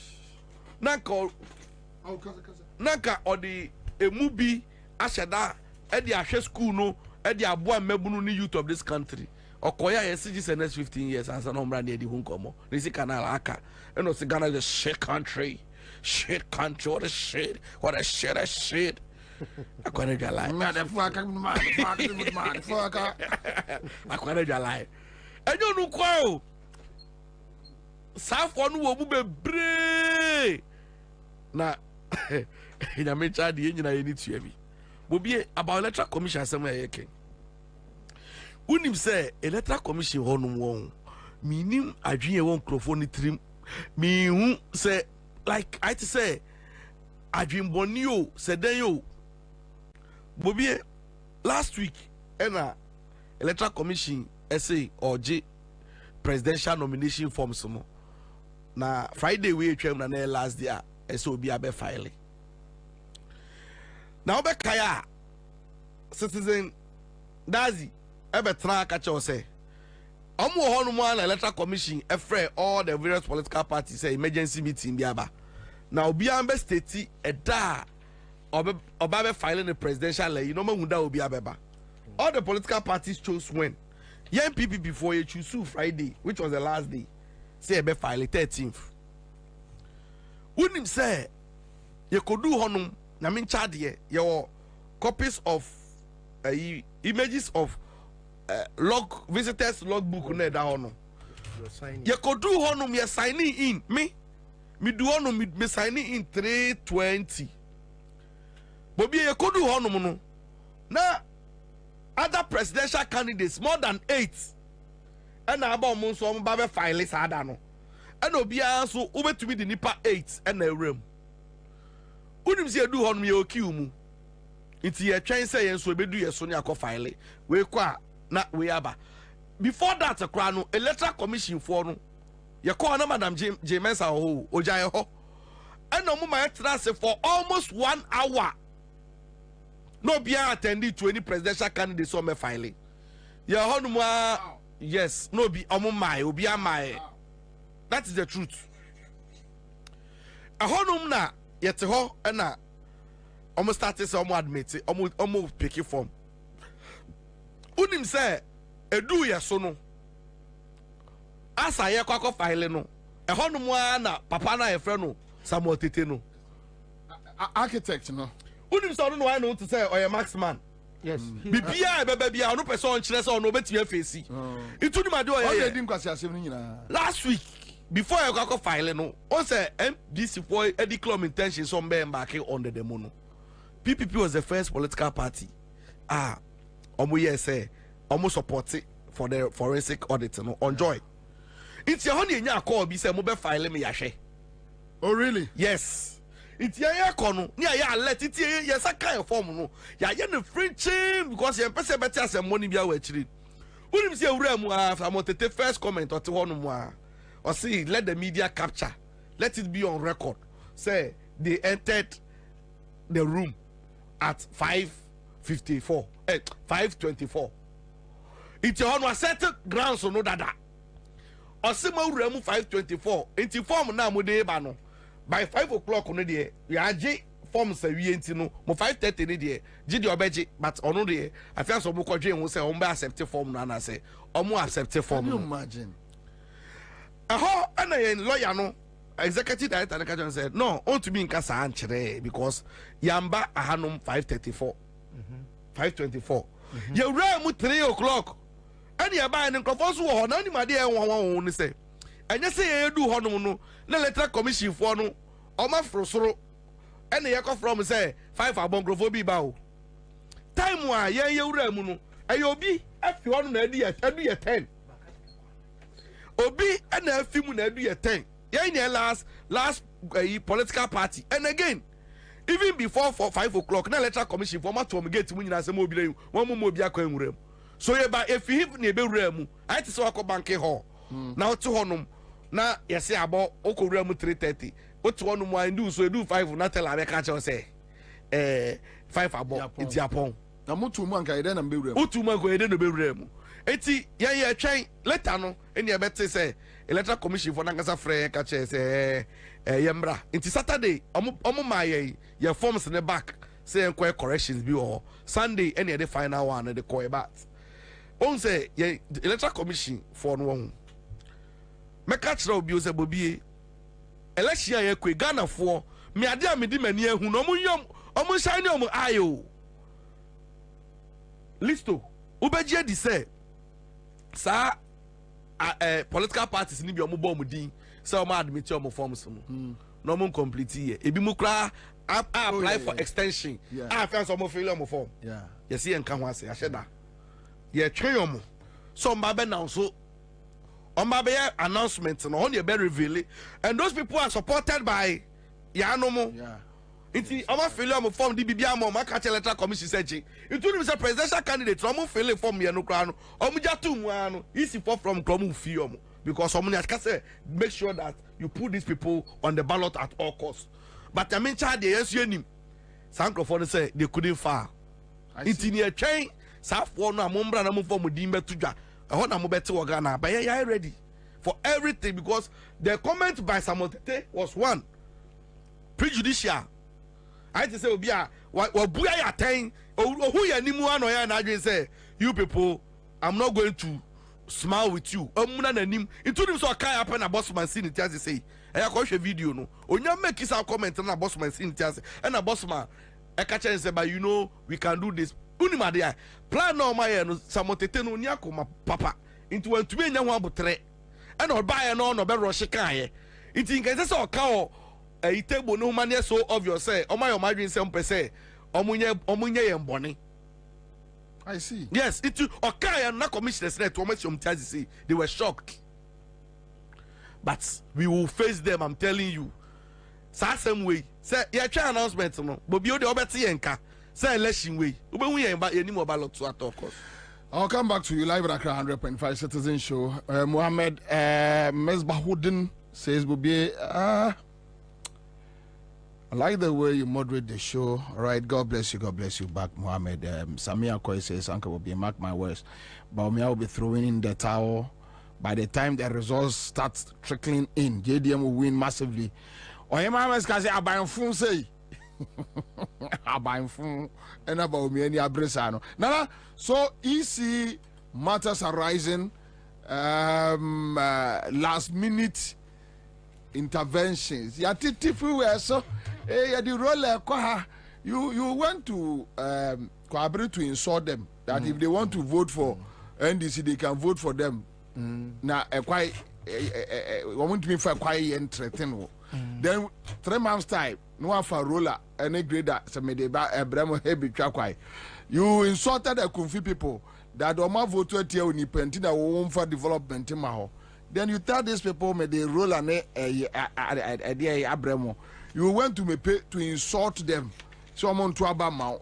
F: nanka odi emubi asheda e di ahwe school no e di aboa mabunu ni youth of this country okoya yes just the next 15 years Ansah no mra na di hu nkomo nisi canal aka and no say Ghana is a shit country what a shit Akwana jalai. Akwana jalai. Enyo nu kwa o. Safo nu wo bu bebre. Na ina me chadi nyina ye ni tua bi. Bobie about electoral commission asem ya yeke. Unim say electoral commission honum won. Minim adwen won crofo ni trim. Mi hu say like I to say adwen boni o seden yo. Bobie last week ena electoral commission essay or J presidential nomination forms no na Friday we twam na last day so obi abe file na obe kaya citizen dazi ebe tra ka cho say omo ho no mo na electoral commission efre all the various political parties say emergency meeting bi aba na obi ambe state eda oba be filing the presidential lay you know ma hunda obi abeba all the political parties chose when yen PP before you choose Friday which was the last day say be file 13th unim say ye kodu honum na min charge ye your copies of images of visitors logbook na da hono ye kodu honum ye signing in me do honum me signing in 320 Bobie ye kodu honum no na other presidential candidates more than 8 and about mo so mo ba be file sada no and obia so ubetumi di nipa 8 and na ewrem unim se edu honum ye okiu mu nti ye twen se ye so ebedu ye so ne akọ file we kwa na we aba before that kra no electoral commission for no ye call na madam James ho ojaye ho and no mo ma trust for almost 1 hour no be attending to any presidential candidate so me file ye honum yes no be my obi my that is the truth a honum na yete ho na almost started so admit almost pick form unim say edu ye so no asa ye kwakọ file no e honum na papa na ye frɛ no Samuel Tete no
G: architect no
F: unim so no why no to say oye maxman yes bibia bebe bia no person kire say no betia face itu ni made oye
G: di nkwasi asem ni nyina
F: last week before I go file no on say MDC for a declare intention some be embarking on the demo no PPP was the first political party omo say omo support it for the forensic audit no on joy it's your honey nya call be say mo be file me yahwe
G: oh really
F: yes it's ya kono ni ya let it ya saka form no ya no frenching because ya pese better as money bia wa chiri unim se ewura mu Amotete first comment or hono mu or see let the media capture let it be on record say they entered the room at 5:54 5:24 it's on a certain grounds so no dada or see ma ewura mu 5:24 enti form na mo dey ba no by 5 o'clock no dey ya age form say wi enti no mo 5:30 ni dey gidi obeji but ono dey afia so mo kodwe hu say on be accept form no na say omo accept form no
G: imagine
F: ho ana yen lawyer no executive director na kajon said no on to be in kasa anchire because yamba ahanum 5:34 5:24 you ran mu 3 o'clock and ya ba ni nkofo so ho na ni made e won ni say enye say ye du ho no no na electoral commission for no o ma frosoro ene ye ko from say 5 abongrofo bi ba o time a ye wura mu no e obi afi ho no na adu ye 10 obi ena afi mu na adu ye 10 ye ni last political party and again even before 5 o'clock na electoral commission for ma to gate mu nyina say mo obi le won mo obi akwa nwura mu so ye ba if him na ebe wura mu I ti so akọ bank hall na o to honum na yesi abo okowura mu 3:30 otu onu mu andu so edu 5 na tell abeka che say 5 abo iti apon
G: na mutu mu anka ide na mbewura mu
F: utu mu anka ide no bewura mu eti ye twen later no eni ebete say electoral commission for nangasa frɛ ka che say yembra enti Saturday omo ma ye forms ne back say enquire corrections bi o Sunday eni the final one the call back on say ye electoral commission for no one meka kira obi o se Bobie election ye kwe Ghana for me ade a me di mani ehun no omo shine omo ayo listo ubeje di say sa political parties ni bi omo bo omo din say omo admit omo forms no no omo complete ye ebi mu kra apply for extension fans omo fill omo form yes ye nka ho ase aheda ye twen omo so mba be now so on my announcement no on your be reveal and those people are supported by Yanomo. Inti ama failure mo form di bibia mo ma catch electoral commission search. It will be presidential candidate no mo fail form ye no kra no. Omo ja tu mu anu. Isi for from krom fi omo. because someone has say make sure that you put these people on the ballot at all costs. But I mean, child, yes, you name. Sankrofon say they couldn't file. It's in a chain. South one, I'm on Brana move from Dimbe to I want to better Ghana, but yeah, ready for everything because the comment by Samotete was one prejudicial. I just say, Obia, what Buya attain, who ya nimu ano ya na adwin say, you people, I'm not going to smile with you. Into them so I can't happen a boss man scene it as say. I watch a video no. Onya make his comment on a boss man scene it as and a boss man. I catch and say, but you know we can do this. Unima dia plan no my no Samotete no nyako ma papa into when to be nya ho abotre. And or buy no be rush kan ye. It in case so ka a table no man so obvious say o my imagine say say omunye yem boni.
G: I see.
F: Yes, it okay and na commissioners net to say they were shocked. But we will face them, I'm telling you. Same way. Say yeah try announcement no. Bobie o de obeti yenka. Say election way. Ube hu yen ba eni mo ballot to at of course.
G: I'll come back to you live at Accra 100.5 Citizen Show. Mohammed Mesbahudin says, Bobie, I like the way you moderate the show. All right, God bless you back, Mohammed. Samia Koi says, Uncle Bobie, mark my words. Baumia will be throwing in the towel. By the time the results start trickling in, JDM will win massively. Oyema can say, Abayam Fun say. Abayam Fun and about me any abresano. Nana, so EC matters arising, last minute interventions. Ya titifu we so ya the role you went to collaborate to insult them that if they want to vote for NDC they can vote for them. Now quite want to be for quite entertaining. Then 3 months time no one for roller any grader some de ba Abraham heavy kwai. You insulted the Kunfi people that Oma vote 20 year ni pentina won for development ma ho. Then you tell these people may they roll an Abraham. You went to me pay to insult them. Someone to Abama,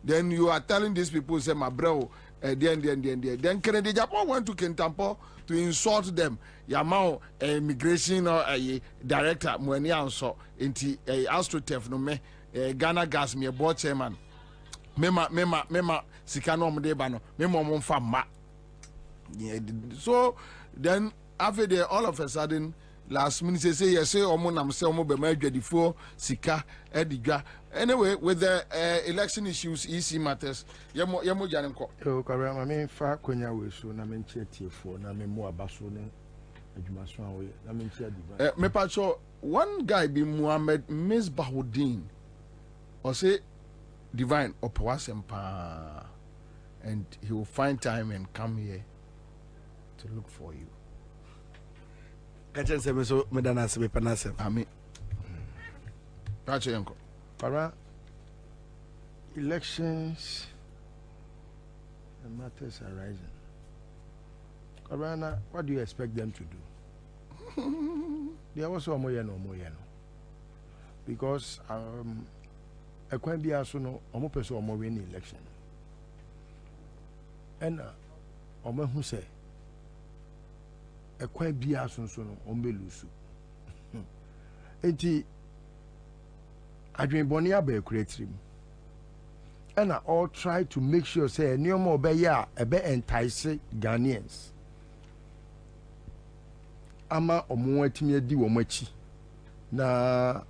G: then you are telling these people, say, my bro, then Kennedy Japan went to Kentampo to insult them. Yamao, immigration or a director, Mwenianso, into a Astrotef, no me, Ghana Gas, me a board chairman. Mema, Sikano Mdebano, Memo Monfama. So then, after there, all of a sudden, last minute say yes, say Omonam say Omo be major before Sika Ediga. Anyway, with the election issues, EC matters, Yamo Janko.
H: Oh, Karama, I mean, far Konya we so na men chetie for na me mo abaso ne adwumaso awe na men chia divine.
G: Me pacho one guy be Mohammed Mesbahudin or say divine Opowasempa and he will find time and come here to look for you.
F: Kachen se so medana se penase.
G: Amen. Pacho yanko.
H: Para elections and matters arising. Karana, what do you expect them to do? They are also moyeno. Because a quite be also no omo person omo win election. And omo who say a quite be also no ombe lusu. Enti adwen boni abe create and I all try to make sure say any more be ya ebe entice Ghanaians ama omo atimi adi wo machi na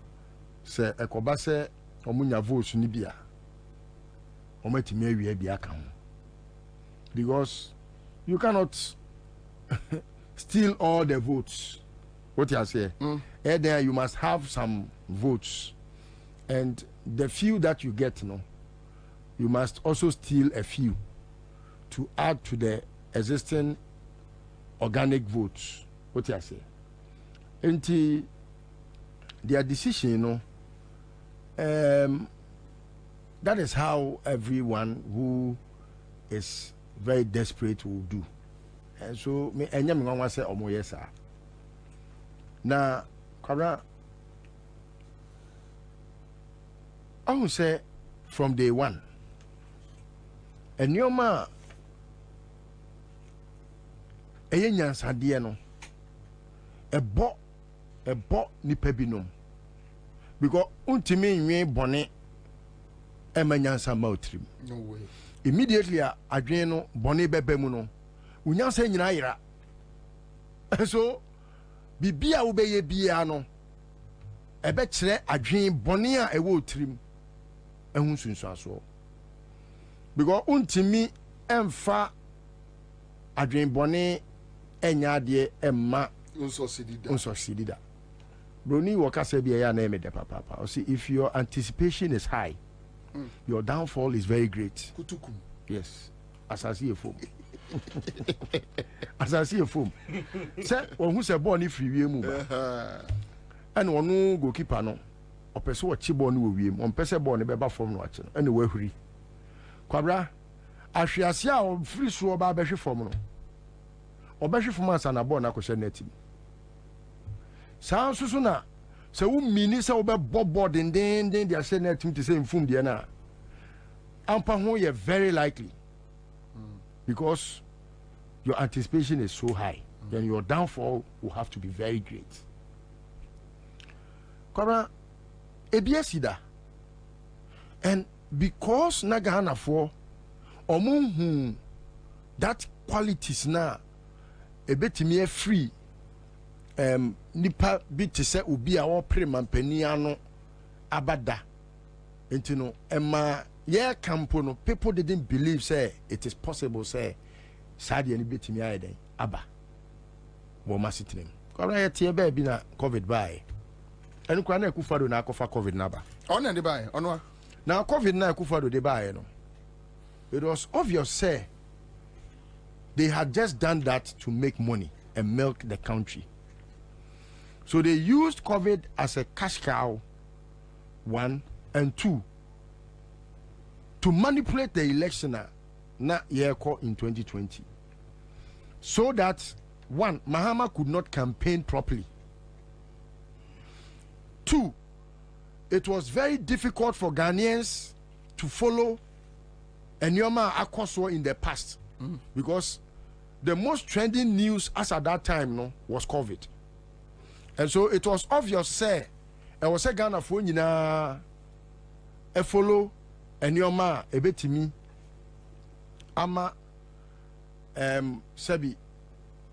H: se ekoba se omo nya votes ni bia omo atimi awie bia ka ho because you cannot steal all the votes. What you say? And then you must have some votes. And the few that you get, you must also steal a few to add to the existing organic votes. What you say? And their decision, that is how everyone who is very desperate will do. And so, me anyam ngwa say omo yesa. Na kara I will say from day one, and your ma eye nyansade no ebo nipa binom because untimi nwe bone emanyansa mautrim
G: no way
H: immediately adwen no bone beba mu no unyansa nyina yira so bibia wo beye bia no ebe kire adwen bone a ewo otrim ehun sunsuaso because untimi emfa adwen bone enya de emma unsucceeded. Broni wakase bi ya na emede papa. See, if your anticipation is high, your downfall is very great.
G: Kutukum.
H: Yes. As I see a foam. As I see a foam. Say, when who say born if you move. And one no goalkeeper no. O pese wo chi born wo wiem. On pese born be ba form no achi no. Ene wo ahuri. Kwabra, ahwiase a o free so ba behwe form no. Obehwe form ansa na born akoshe netim. Saa susu na se wo mini se wo be bobo den dia se na tim te se mfum dia na ampa ho ye very likely because your anticipation is so high then your downfall will have to be very great. Kora ebiasida and because nagana for omunhu that qualities na ebetimi free nipa bi te se obi a wo prema mpani ano abada entino ema ye campo no people didn't believe say it is possible say sade ani betimi ayeden aba wo masitinem kwara ye tie ba bi na covid bai enu kwa na ekufado na akofa covid na ba
G: on the bai onwa
H: na covid na ekufado de bai no it was obvious say they had just done that to make money and milk the country. So they used COVID as a cash cow, 1, and 2, to manipulate the election na year in 2020. So that 1, Mahama could not campaign properly. 2, it was very difficult for Ghanaians to follow Enyoma Akoswo in the past because the most trending news as at that time was COVID. And so it was obvious say I was a Ghana for nyina e follow Enyoma ebetimi ama sabi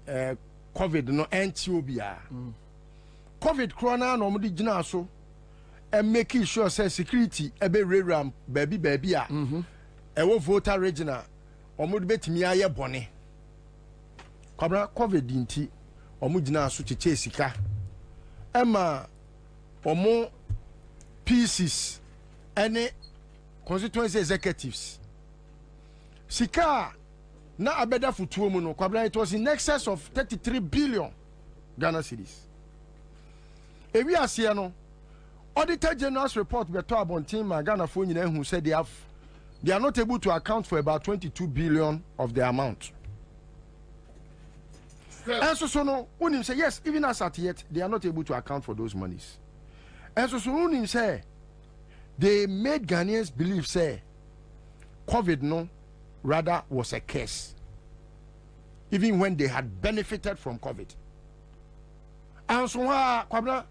H: COVID no antibia COVID corona no mudi gina so and making sure say security ebe reram baby a e voter regional omudi betimi aye bone kwabra COVID inti omugina so cheche sika Emma omo pieces any constituency executives sika na abeda futuo mu no kwabra it was in excess of 33 billion Ghana cedis ewi asie no auditor general's report beto abontin ma Ghana fo nyina hu said they are not able to account for about 22 billion of the amount. And so no, Unim say yes, even as at yet, they are not able to account for those monies. And so Unim say they made Ghanaians believe say COVID no rather was a curse, even when they had benefited from COVID. And so Kwabena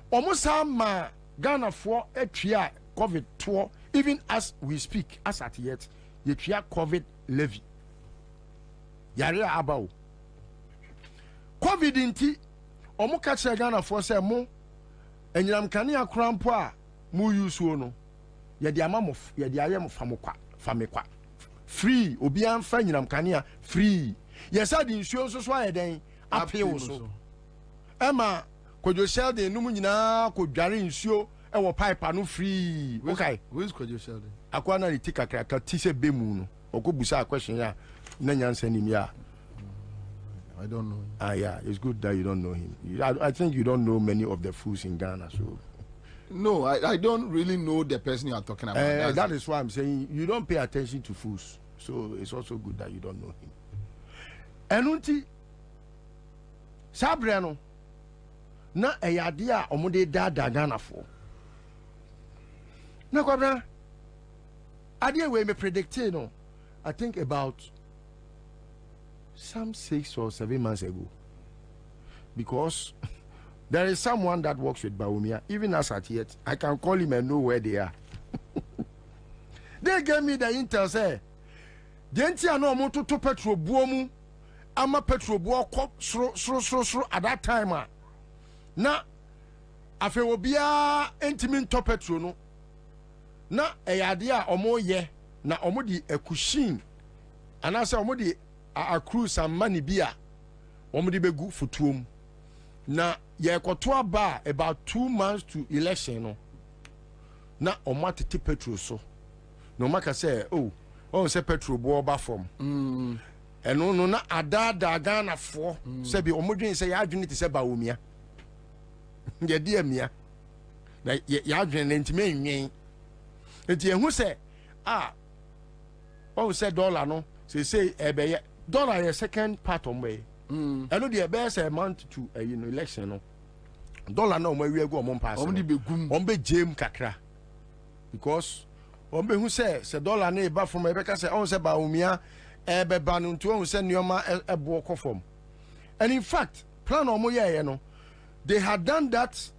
H: almost ma Ghana for a tria COVID tour, even as we speak, as at yet, the tria COVID levy. Yare about COVID inti omo ka che Ghana for say mo enyiram kane akrampo a mo use no ye de ama mo ye de ayem famekwa free obi anfa enyiram kane free ye sa di nsuo nso so ayeden apeo so ema kojo shell de num nyina ko dware nsuo e wo pipe no free okay
G: where's kojo shell de
H: akwa na ni tikakra ka ti se bemu no okobusa question ya na nyansa nim ya
G: I don't know him.
H: Yeah, it's good that you don't know him. I think you don't know many of the fools in Ghana. So
G: no, I don't really know the person you are talking about.
H: That is why I'm saying you don't pay attention to fools. So it's also good that you don't know him. Enunti Sabriano na eyadia omude dada Ghana for. Na Kwabena adie we me predict no. I think about some 6 or 7 months ago. Because there is someone that works with Bawumia, even as at yet, I can call him and know where they are. They gave me the intel, say, Gentia no moto to petrol buomu, ama petrol buo sro at that time. Na, afe obia entimin to petrol no. Na, eyadia omo ye, na omo di ekushin, anase omo di accrue some money bia, omo di begu futuum. Na ye kotoa ba about 2 months to election no. Na omo tete petrol so. No maka say say petrol bo ba from. Eno no na ada Ghana for say bi omo dwen say ya adwene te say Bawumia. Ye de amia. Na ya adwene ntime enwen. Enti ehu say say dollar no say ebeye dollar ye second part on way. Eno the best amount to election no. Dollar na omo wi egu omo pass. Omo di begum. Omo be jam kakra. Because ombe hu say dollar na eba from ebeka say say Bawumia ebeba no nto hu say nioma ebo kofom. And in fact plan omo ye no they had done that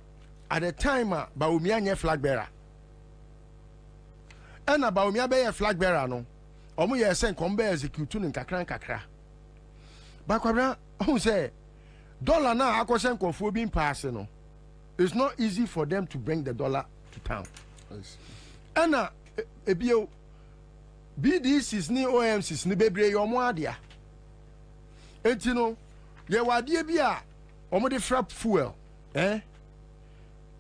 H: at the time Bawumia nye flag bearer. And Bawumia be flag bearer no omo ye say kombe execute no kakra. But Kwabena hu say dollar na akoshen kofo bi pass no. It's not easy for them to bring the dollar to town. Yes. And ebio BDCs ni OMCs ni bebre yomo adia enti no ye wade bia omo de frap fuel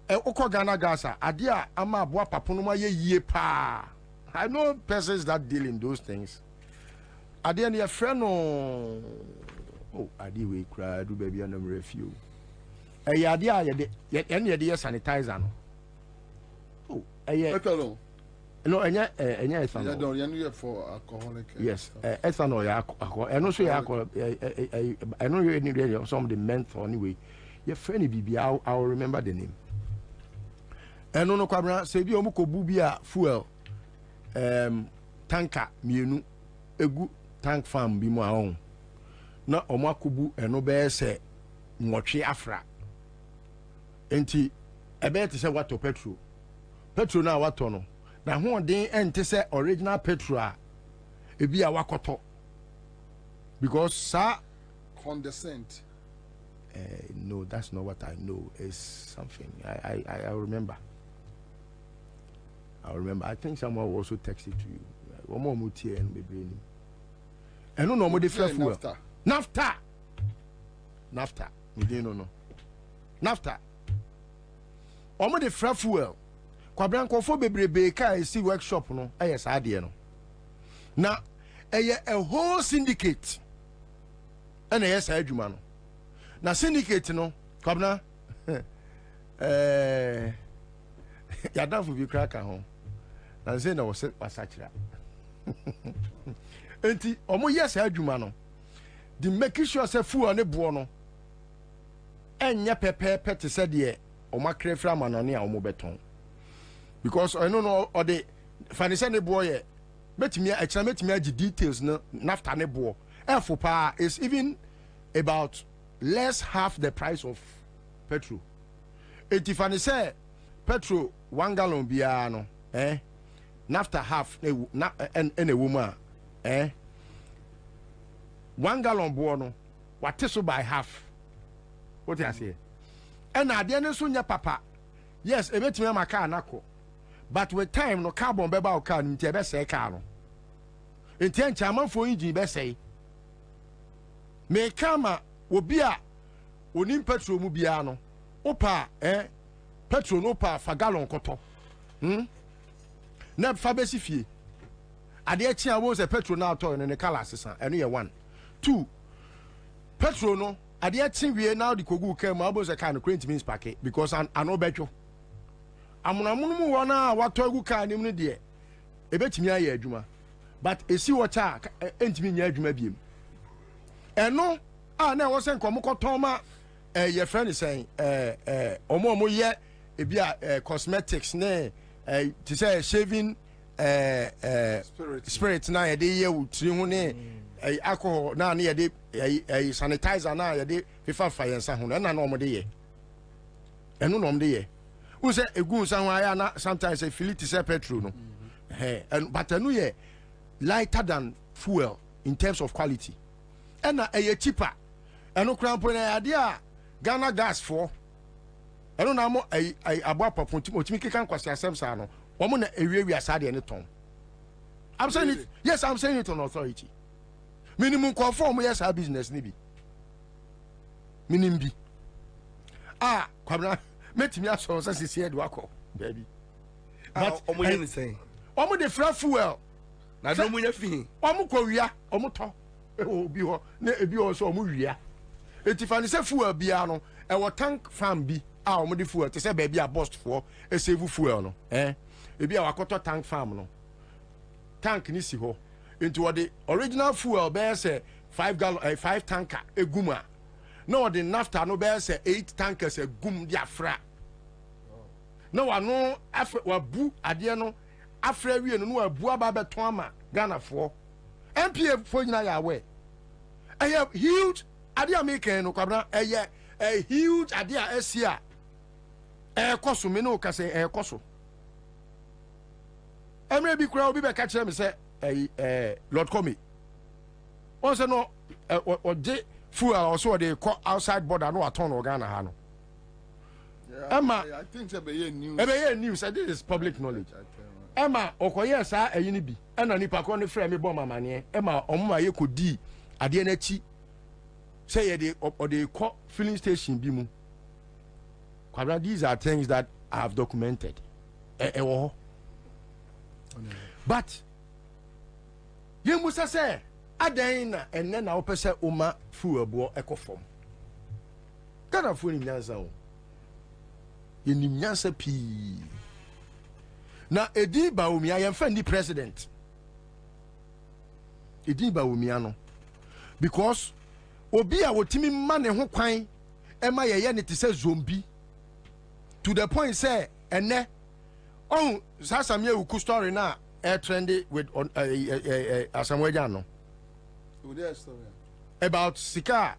H: okọ Ghana gas adia ama aboa papono ma ye yie pa. I know persons that deal in those things adia ne friend no adi we kra do baby anam refuel adia ye de sanitizer no
G: Electoral.
H: No, enya ethanol.
G: Yeah, don't you for alcoholic.
H: Yes, ethanol ya alcohol. I know so ya alcohol. I know you need some of the menthol anyway. Your friend Bibi, I'll remember the name. And no Kwabena say bi omo ko bu bia fuel tanker mienu egu tank farm bi mu ahon. Na omo akobu eno be se nwotwe afra. Enti ebe te se wato petrol. Petrol na wato no. Na ho den ente se original petrol ebi a wakoto. Because sa
G: condescent.
H: No, that's not what I know. It's something I remember. I remember. I think someone also texted to you. One more mutie and be bringing. And no more the fuel. Nafta. We didn't know. Nafta. Omo the fuel. Kwabena nkofo bebrebe ka see workshop no yes ade no. Na a whole syndicate. And yes adwuma no. Na syndicate no Kwabena yadafo bi kraka ho. Na say na was wasachira. Enti omo yes adwuma no. The make sure say fuel ne bo no. Enya pepe te say de omo krefra manane a omo beton. Because I don't know or the financial boy betimi agi details no nafta ne bo. F is even about less half the price of petrol. If I say petrol 1 gallon biya no nafta half and a woman 1 gallon bo no what so by half. What I say? And I didn't so nya papa. Yes, a bit me my car nako. But with time no carbon beba o car nti be say car no. Enti ancha man for engine be say. Me kama obi a onim petrol mu bia no. Opa petrol no pa fa gallon koto. Na fa be si fie. Ade a chia wo say petrol na to ne color sesan eno ye 1. 2. Petrol no ade a chi wie now the kogu kam abo say car no current means packet because an no betwo. Amunamunumu wana wato egu ka nim ne de ebetimi aye adwuma but esi wacha entimi nya adwuma biem eno na wo se nkomo koton ma ye friend say omo ye ebia cosmetics ne to say shaving spirit na ye de ye wutri hu ne alcohol na ne yɛde sanitizer na yɛde fefa fa yɛn sa ho na no ɔmo de yɛ ɛno na ɔmo de yɛ wo sɛ egu nsa ho aya na sometimes feel it say petrol no but ɛno yɛ lighter than fuel in terms of quality ɛna ɛyɛ cheaper ɛno krampo na yɛade a Ghana gas for ɛno na mo aboa paponti otimi keka nkwasi asɛm saa no ɔmo na ewiewia saa de ne ton I'm saying it. Yes, I'm saying it on authority. Minimum conform yes our business ni bi. Minimum bi. Kwabena metimi aso say sisi do akọ baby. But
F: omo yen say.
H: Omo de fra fuel.
F: Na do omo nya fi.
H: Omo kọ wia, omo to. Obi ho na ebi ho so omo wia. Etifani say fuel bia no, e wo tank farm bi omo de fuel te say baby a bust for e save fuel no. Ebi a wakoto tank farm no. Tank ni si ho into what the original fuel bear say 5 tanker eguma no the naphtha no bear say 8 tankers egum dia fra no wano afre wabu ade no afra wie no wabu aba beton ama Ghana for MPA for nyina ya we huge ade American no kwabra a huge ade a asia koso me no ka say koso Emre bi kura obi be ka kire me say Lord Komi. On say no oje fuel also dey call outside border no aton Ghana ha no. Emma
G: I think say be news.
H: Be news, this is public knowledge. Emma okoye saa ayi ni bi. E na nipa ko ne frɛ me bɔ mamane. Emma omma ye kodi ade na chi. Say ye dey call filling station bi mu. Kwabra, these are things that I have documented. But you must say adan and then na opese uma fuel bo ekofom Ghana fu ni nyansa o ye ni nyansa pi na edi ba omi ayemfa ndi president edi ba omi ano because obi a wotimi ma ne ho kwan e ma ye ne te say zombie to the point say ene oh sasamye uku story na trendy with Asamweja no. About sika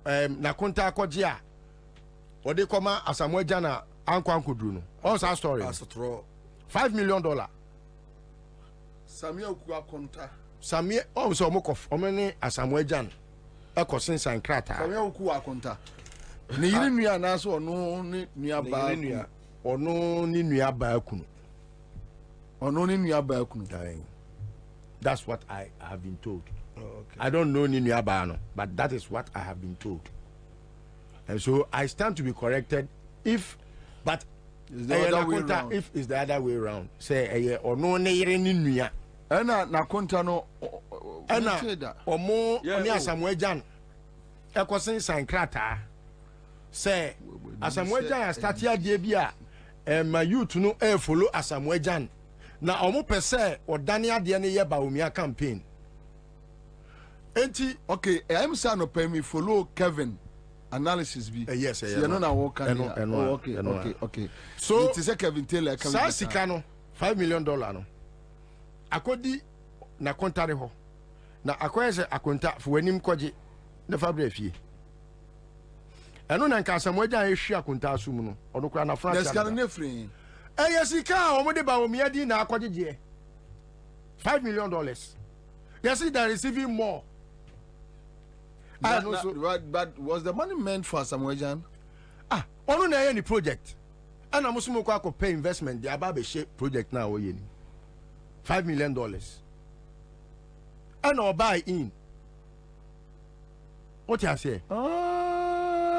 H: na konta akogye a ode koma Asamweja na ankwankudru no. All that story. $5 million.
G: Samia uku akonta.
H: Samia so omokof omene Asamweja no. Ekosin san krata.
G: Samia uku akonta. Ni yiri nua na so ono ni nua ba.
H: Ono ni nua ba kunu. That's what I have been told. Oh, okay. I don't know Ninu Abano, but that is what I have been told. And so I stand to be corrected if it's the other way around. Say or no Ninu.
G: Ena na konta no
H: ena omo oni Asamwejan ekosin sankrata say Asamwejan start here dey bia my youth no follow Asamwejan na omo pese odane ade ne ye ba omia campaign
G: enti okay I'm say no pay me follow Kevin analysis bi
H: yes
G: you know na work okay so it is a Kevin Taylor
H: sa sika no $5 million no akodi na kontare ho na akoyese akonta fo wanim koje na fabra fie eno na nka Asamwejan ehwi akonta asum no ono kura na France
G: let's can nefri
H: sika o mo de ba omia di na akogege $5 million. Yes, they're receiving more.
G: But was the money meant for Asamwejan?
H: Ono na any project. And I'm also going pay investment. The Ababe shape project now. $5 million. And I'll buy in. What you say?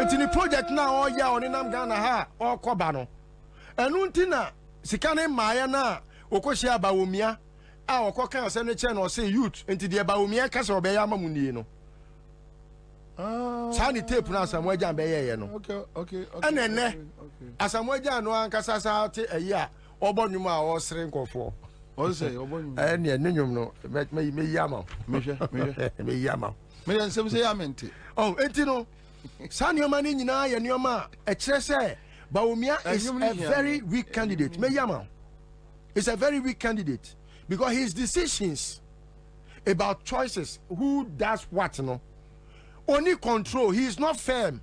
H: It's in the project now. Oh yeah, on Nam Ghana ha or Kobano. And Untina Sikane Maya na Okoshia Baumia. Our cocker send channel say youth into the Baumia Castle Bayama Mundino. Sani tape na Asamwejan beye no.
G: Okay.
H: And then Asamwejan no ankasa te a year obonuma or srinkofo.
G: What say obonuma?
H: And ye nyum no me yama. Me yama.
G: Me yan sem say yamente.
H: Oh, etino. Sani omani nyina ye nyoma e kire say Baumia is a very weak candidate. Me yama. It's a very weak candidate because his decisions about choices. Who does what? No. Only control. He is not firm.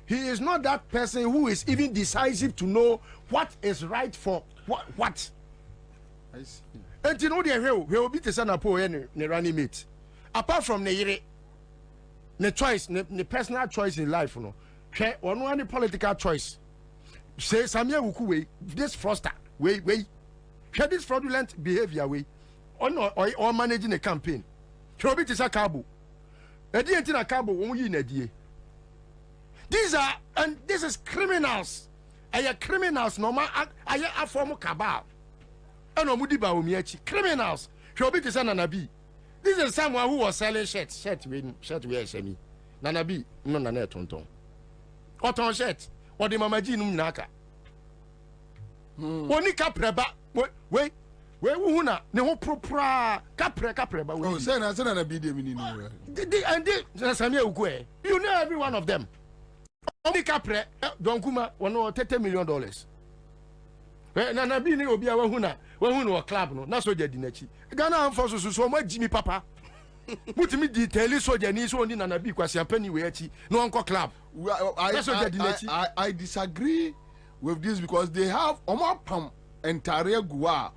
H: He is not that person who is even decisive to know what is right for what.
G: I see.
H: And you know the he will be the son of poor and running mate. Apart from the choice, the personal choice in life, no. One political choice. Say Samia Wukuwe, this froster, wait. This fraudulent behavior way. Or managing a campaign. Probably is a cabo. A dear in a cabo won't you in a dear. These are, and this is criminals. Are criminals no man? Are a form of cabal? And no mudiba umiachi. Criminals. Probably is an anabi. This is someone who was selling shirts. Shirt wear semi. Nanabi, no nana tonton. Oton shirt. Or the mamaji naka. Oni capreba. Wait. Where wuna ne ho propra capre ba we.
G: Oh, say na be the meaning.
H: And Samia Ukwe. You know every one of them. Only capre don kuma $30 million. Na na bi ni obi a wahuna club no na soja di nachi. Ghana forces so much Jimmy Papa. Put me detail soja ni so ni na bi kwasi apani we achi no onko club.
G: I disagree with this because they have pam entire gua.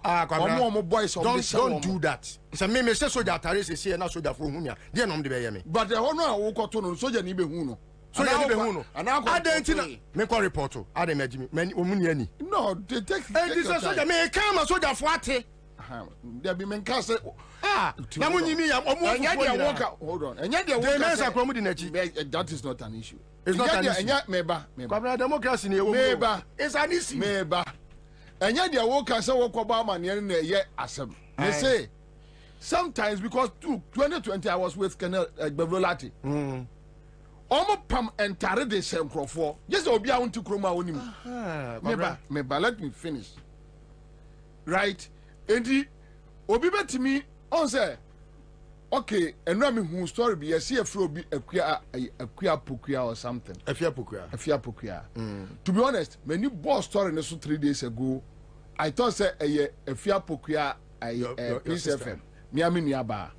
G: Boys
H: don't do that. It's me say soja tare se see na soja for hunya. Dey nom de be me.
G: But the one wo koto no soja ni be hu no.
H: Soja ni be hu no. Adentina me call report to. Adem agimi. Me omuni ani.
G: No, they take
H: this soja me come soja for ate.
G: There be men can say
H: na munyimi ya
G: hold on. Enya de that is not an issue.
H: It's not an issue.
G: Enya meba.
H: Kwabena democracy ni ewo.
G: Meba.
H: It's an issue.
G: Meba. Enya de wo can say wo koba maniere na ye asem. They say sometimes because 2020 I was with Colonel Bevolati. Omo pam entire de senkrofo. Just obi a wonti kroma wonim. Meba, let me finish. Right? Enti obi betimi on say okay, enra me hu story be ye see afro obi akua pokua or something. Afia pokua. To be honest, when you bought story in 3 days ago, I thought say afia pokua Peace FM. Me aminiaba.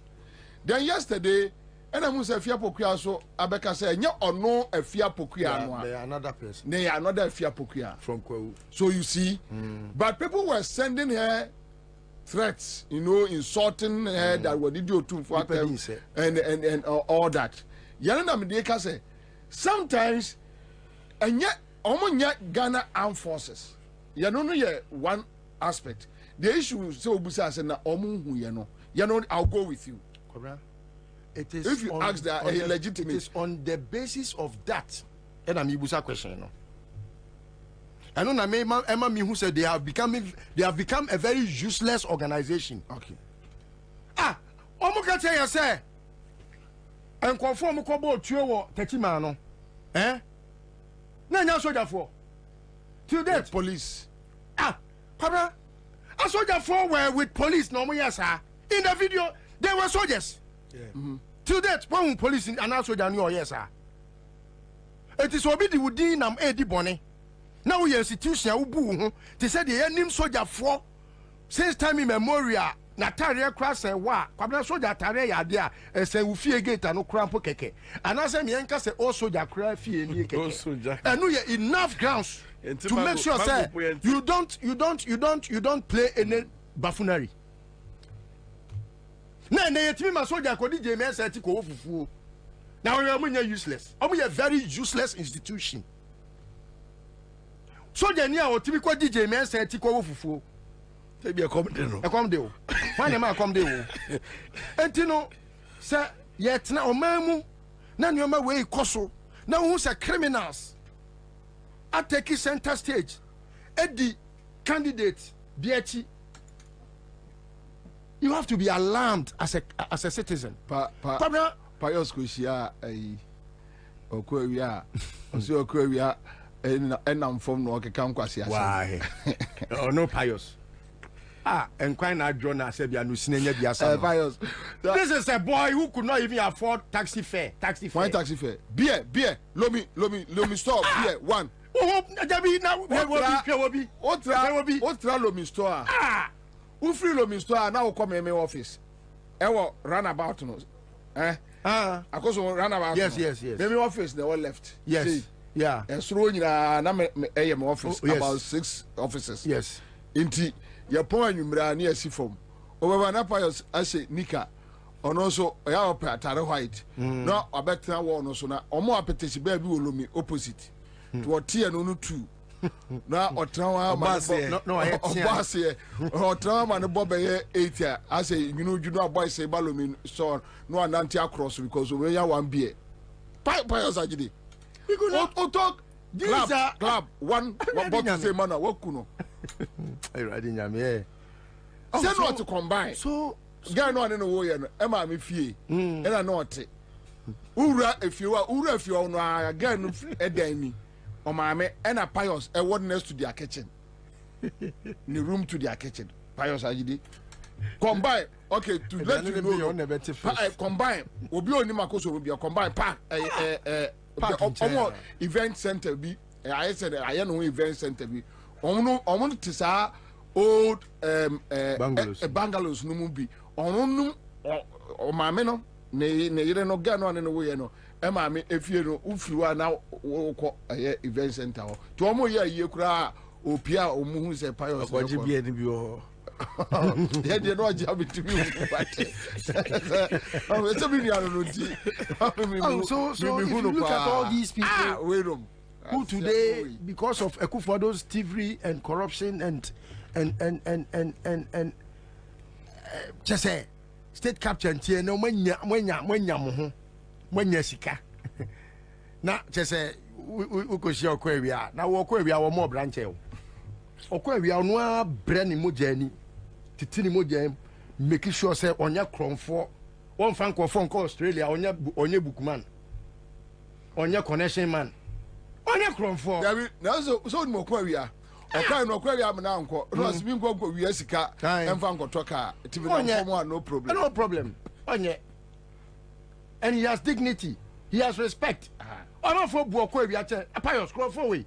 G: Then yesterday, and I must afia pokua so abeka say nya ono afia pokua no.
H: They are another person.
G: They are another afia pokua
H: from Kwawu.
G: So you see, but people were sending her threats, insulting her that what did you do for and all that. Yana Medeka say sometimes and yet Ghana Armed Forces. You know one aspect. The issue so busa say na omu hu I'll go with you.
H: It is
G: if you ask that legitimate.
H: It is on the basis of that. And I'm busa question I know Emma who said they have become a very useless organization.
G: Okay.
H: Omuka tell you say and conform ko bo tuo Techima no. Na nya soldier for. Till that
G: police.
H: Papa. A soldier for were with police no yes sir. In the video they were soldiers. Yeah. Till that when police and a soldier no yes sir. It is obi di wudi nam edi bone. Now we institution ubu they said the name soldier for since time immemorial na tare cross wa kwabena soldier tare ya dia say we fie gate no crampo keke and I say me enka say all soldier cry fie ni keke and no enough grounds to make sure say you don't play any buffoonery na yetimi ma soldier ko DJ me say ti ko fufu now we are useless we are very useless institution. So the near or typical DJ man said to go fufu.
F: Maybe a comedy.
H: A comedy. Why am I comedy? And you know, sir, yet now, mamu, none your my way, coso. Now who's a criminals? I take his center stage. Eddie, candidate, BH. You have to be alarmed as a citizen.
G: Pious Kushia, Okwia, Okwia. And I'm from North Kwasi.
H: Why? Oh, no pious. And quite not drawn as a pious. This is a boy who could not even afford taxi fare.
G: Why taxi fare? Beer. Let me stop. Beer. One.
H: Oh, Debbie, now
G: what me store? Who free me store now come in my office? ewo runabout no akoso runabout
H: yes
G: maybe office they all left
H: yes yeah
G: esro nyina na me my office about 6 offices
H: yes
G: inti ye pon anwumra na yasi form obaba na pious ase nika ono so ya opatare white no obetena wo no so na omo apetesi ba bi wolomi opposite to otie no no 2 na otrawa ma
H: no I
G: obase otrawa ma no bobe 8 ase nyunu juno aboy say balomi so no ananti across because we ya one beer pious agide o talk club one bottle say man wakuno
H: I ready nyame
G: say no to combine
H: so
G: guy no ane no wo ye no e ma me fie e na no te ura efie no guy no edan ni o ma me e na pious e what next to their kitchen the room to their kitchen pious agide combine okay to let you know combine obi oni makoso obi combine pa omo event center bi I said I know event center bi omo ti sa old bungalows no mu bi onu o maame no ne yire no ga no ne no we no e maame efie no ufiriwa na wo event center ho to omo ye aye kura opia omu hu se pious
F: oji bi eni bi o
G: yeah they no job to me but it's a million no ti
H: so if you look at all these people who today because of Ekufuado's thievery and corruption and just say state capture ntie no mwanya sika na just say ukoshia okwewia na wo okwewia wo mo branch e okwewia no a brand mojani titini moja make sure say onya kronfo won fan ko phone call Australia onya bookman onya connection man onya kronfo
G: dabi na so mo kwewia okay no kwewia am na anko no asimi nko kwewia sika emfa nkoto ka tibi na form no
H: problem onya and he has dignity, he has respect ono fo bu kwewia che pious kronfo we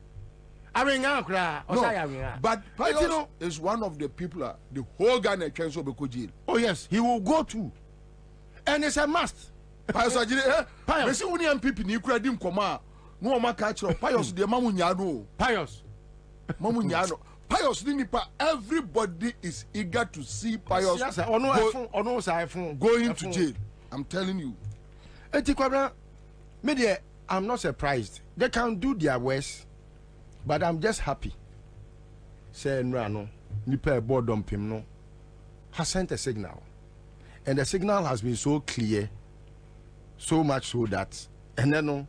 G: no, but Pius is one of the people the whole Ghana can so be jail.
H: Oh yes, he will go to, and it's a must.
G: Pius agire Pius see uni MPP ni kura dim koma no ma ka kiro Pius de mamu nyano
H: Pius
G: mamu nyano Pius ni nipa everybody is eager to see Pius
H: yes,
G: going to jail. I'm telling you.
H: Eti Kwabena media I'm not surprised. They can do their worst. But I'm just happy. Say no, nipa board dumping no has sent a signal, and the signal has been so clear, so much so that, and then no,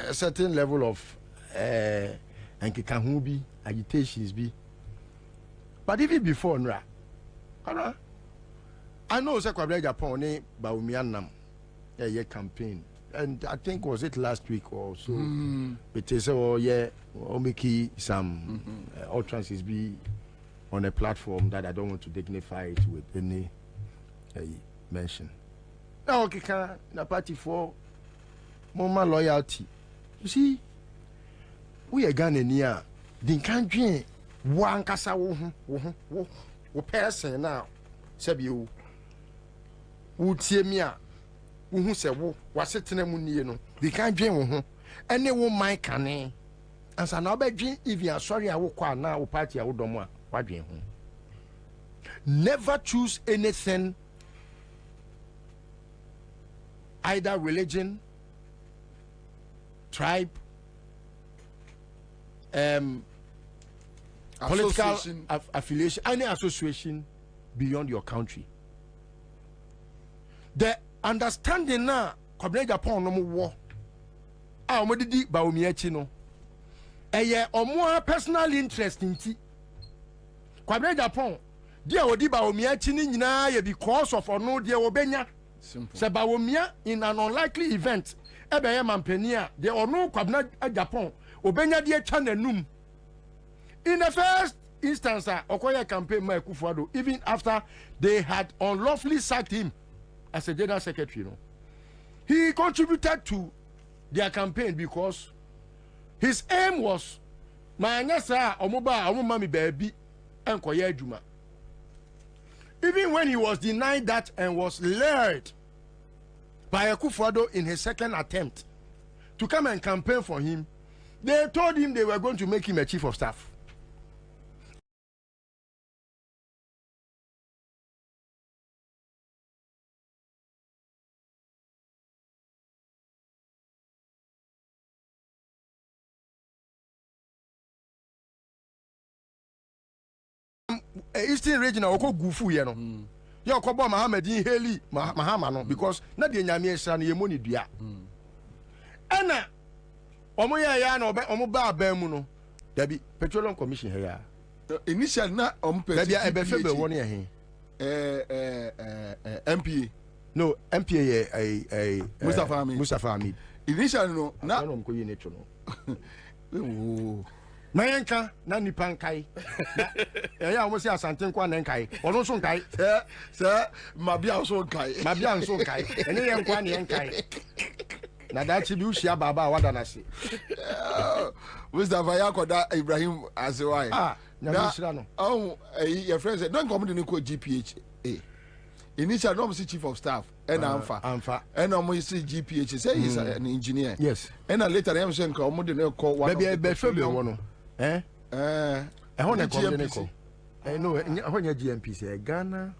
H: a certain level of and agitations be. But even before Nra, I know say Kwabena Japan ne Baumianam, a campaign. And I think was it last week or so. It is Omiki some utterances be on a platform that I don't want to dignify it with any mention. Now okay, na party for more loyalty. You see, we are Ghanaian. The country one kasa wo person now. Sabi you tie me a who say wo wasetena mu nie no they can't dream wo any wo man kane ansa na obedwen if you are sorry a wo kwa na wo party a wo dom a wadwen ho never choose anything either religion tribe political affiliation any association beyond your country. The understanding na Kwabena Japan no mo wo a omo didi ba omi achi no eye omo personal interest nti Kwabena Japan dia odi ba omi achi ni nyina ye because of ono dia obenya se ba omi in an unlikely event ebe ye mampani a de ono Kwabena Japan obenya dia cha nanum in the first instance okoye campaign ma Ekufuado even after they had unlawfully sacked him as a general secretary, he contributed to their campaign because his aim was my nasa omoba omumami baby enkoye adwuma Even when he was denied that and was lured by Akufo-Addo in his second attempt to come and campaign for him, they told him they were going to make him a chief of staff. Eastern region oko gufu ye no ye okobo Mohammedin Heli Mahama no because na de nyame esra no ye moni dua ena omo ye ya na omo ba aba mu no dabi Petroleum Commission he ya
G: initial na ompe
H: dabi e be fe be won ye
G: MPA
H: no MPA ye Mustafa Hamid
G: initial no na
H: no mko ye necho no Mayenka na nipa nkai ya almost say asante kwa na nkai ono so nkai
G: se mabia so nkai
H: ene ye nkwa ne nkai na dachi bi ushia baba wada na se
G: Mustafa yakoda Ibrahim Azewai
H: nyamishira no
G: your friend said don't come to ko GPHA initial no see chief of staff and Amfa and see GPH say he's an engineer
H: yes
G: and later them say nka omo de no call one
H: be febe wono eh hon e come de ko no honya GMP say Ghana.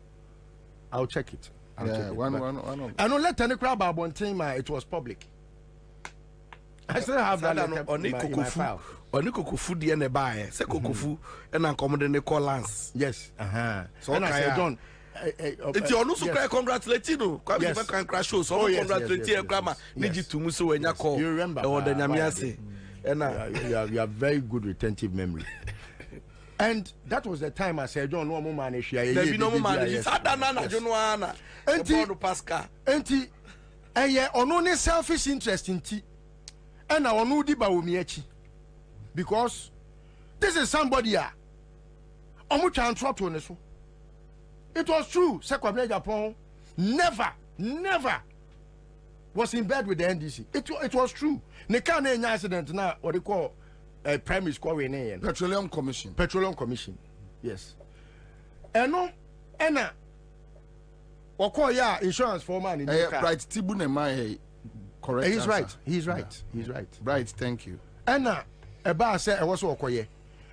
H: I'll check it.
G: One.
H: I know let any crowd about one thing it was public. I still have that letter in my file.
F: Oni kokofu de na ba e se kokofu e na nkom de ne call lance
H: yes
F: so
H: and I said John
F: it's your no so congratulate you kwabena kan crash show so congratulate you grandma niji tumu so wenya call
H: you remember
F: the nyame ase
H: you have very good retentive memory. And that was the time I said John no man is here
F: there be no man is adana na jonoana enti pascal
H: enti eye ono ne selfish interest inti and na onu di ba omi achi because this is somebody omu twa ntroto ne so. It was true Kwabena Japan never was in bed with the NDC. It was true. Ne kan na accident na what they call primary school we na
G: Petroleum Commission.
H: Yes. Eno ena wako ya insurance foreman in the car.
G: Right Tibu ne mai correct.
H: He's right.
G: Right, thank you.
H: Ena eba say e wo so okoye.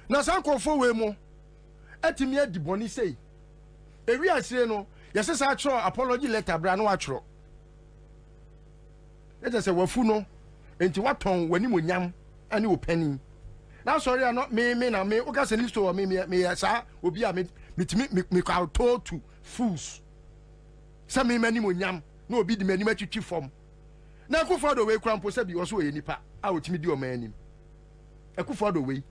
H: Na san kofo we mu etimi adiboni sei. Ewi asire no yesi sa atro apology letter bra no atro e say wafu no enti waton wani monyam ani wo pani na sorry no me na me o ga se list o me sa obi a me call to fools sa me mani monyam na obi di mani matwitwi fom na Akufo-Addo we krampo se bi wo so ye nipa a otimi di o manim Akufo-Addo we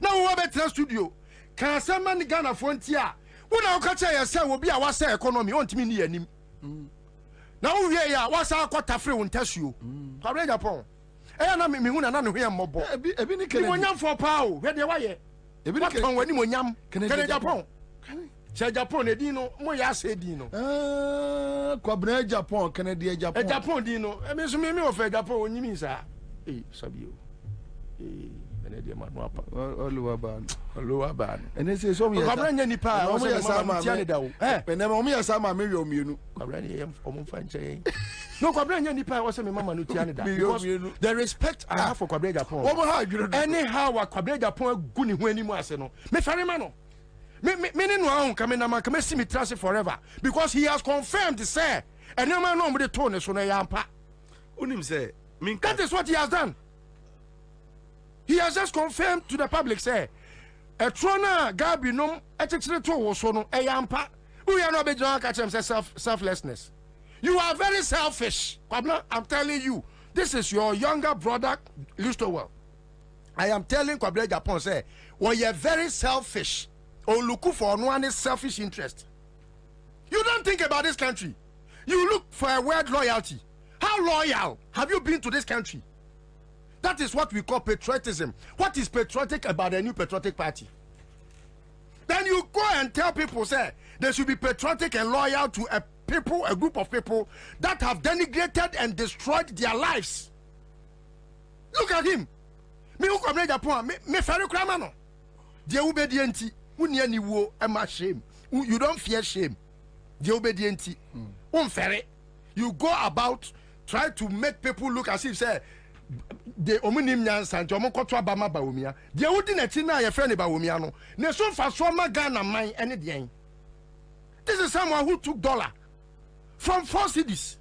H: na wo betra studio kan asema ni Ghana fronti a una okacha ya say obi a wasa economy ontimi ni yanim na wo wie ya wasa akwata free wontasuo Kwabena Japan na me hu na no hwe mmobo
G: ebi ni kene
H: monyam for pa o hwe de waye ebi ni kene wani monyam kene Japan che Japan e din no mo ya se din no
G: Kwabena Japan kene de Japan
H: Japan din no me so me ofa Japan onyimi sa sabi o ene de manu apa oluwa ban
G: ene se so me
H: Kwabena nya nipa o se mama tiane da o
G: ene mo me ya sa ma me wi omienu
H: Kwabena ye omo fa nche no Kwabena nya nipa o se me mama no tiane da because the respect I have for Kwabena Japan anyhow Kwabena Japan gu ni hu ani mu ase no me fare ma no me ne no ahun ka me na ma ka me see me trust forever because he has confirmed say ene ma no mo de to ne so na yampa
F: unim say
H: that is what he has done. He has just confirmed to the public say a trona gabi nom etikire to wo so no eyampa we are not be John catch him say selflessness. You are very selfish. Kwabena, I'm telling you, this is your younger brother Electoral. I am telling Kwabena Japan say you are very selfish or look for one selfish interest. You don't think about this country. You look for a word loyalty. How loyal have you been to this country? That is what we call patriotism. What is patriotic about a new patriotic party? Then you go and tell people, say, they should be patriotic and loyal to a group of people that have denigrated and destroyed their lives. Look at him. Me who come Japan, me ferry kramano. Dia ubedienti, unia ni wo ema shame. you don't fear shame. The obedient. You go about try to make people look as if say the omunim nyansa nti omo kotwa bama bawumia de wudi na ti na ye friend bawumia no ne so fa so ma Ghana man ene de. This is someone who took dollar from 4 cities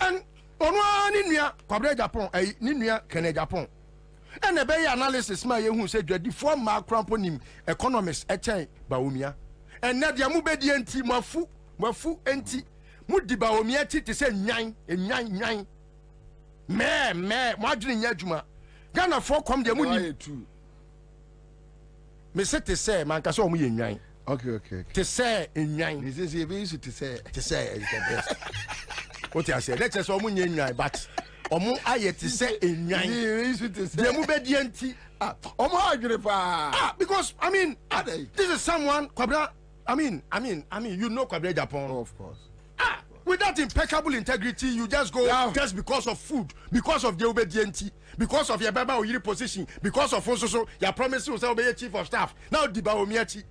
H: and ono ni nua Kwabena Japan ni nua Kenya Japan and e be analysis ma ye hu say dwadi for ma cramponim economists e chen bawumia and na de mu be di enti mafu enti mu di bawumia ti say nyan me mo adwene nya adwuma Ghana for come de mu ni me say te say man ka so mo ye nwan.
G: Okay.
H: To say in nine.
G: This is a bit to say
H: what I said. Let's just almost nine, but omo aye to say in nine. Because I mean, this is someone Kwabena. I mean, you know Kwabena Japan,
G: of course.
H: With that impeccable integrity, you just go just because of food, because of the obedience, because of your baba or your position, because of also your promise to say chief of staff. Now the baomiachi.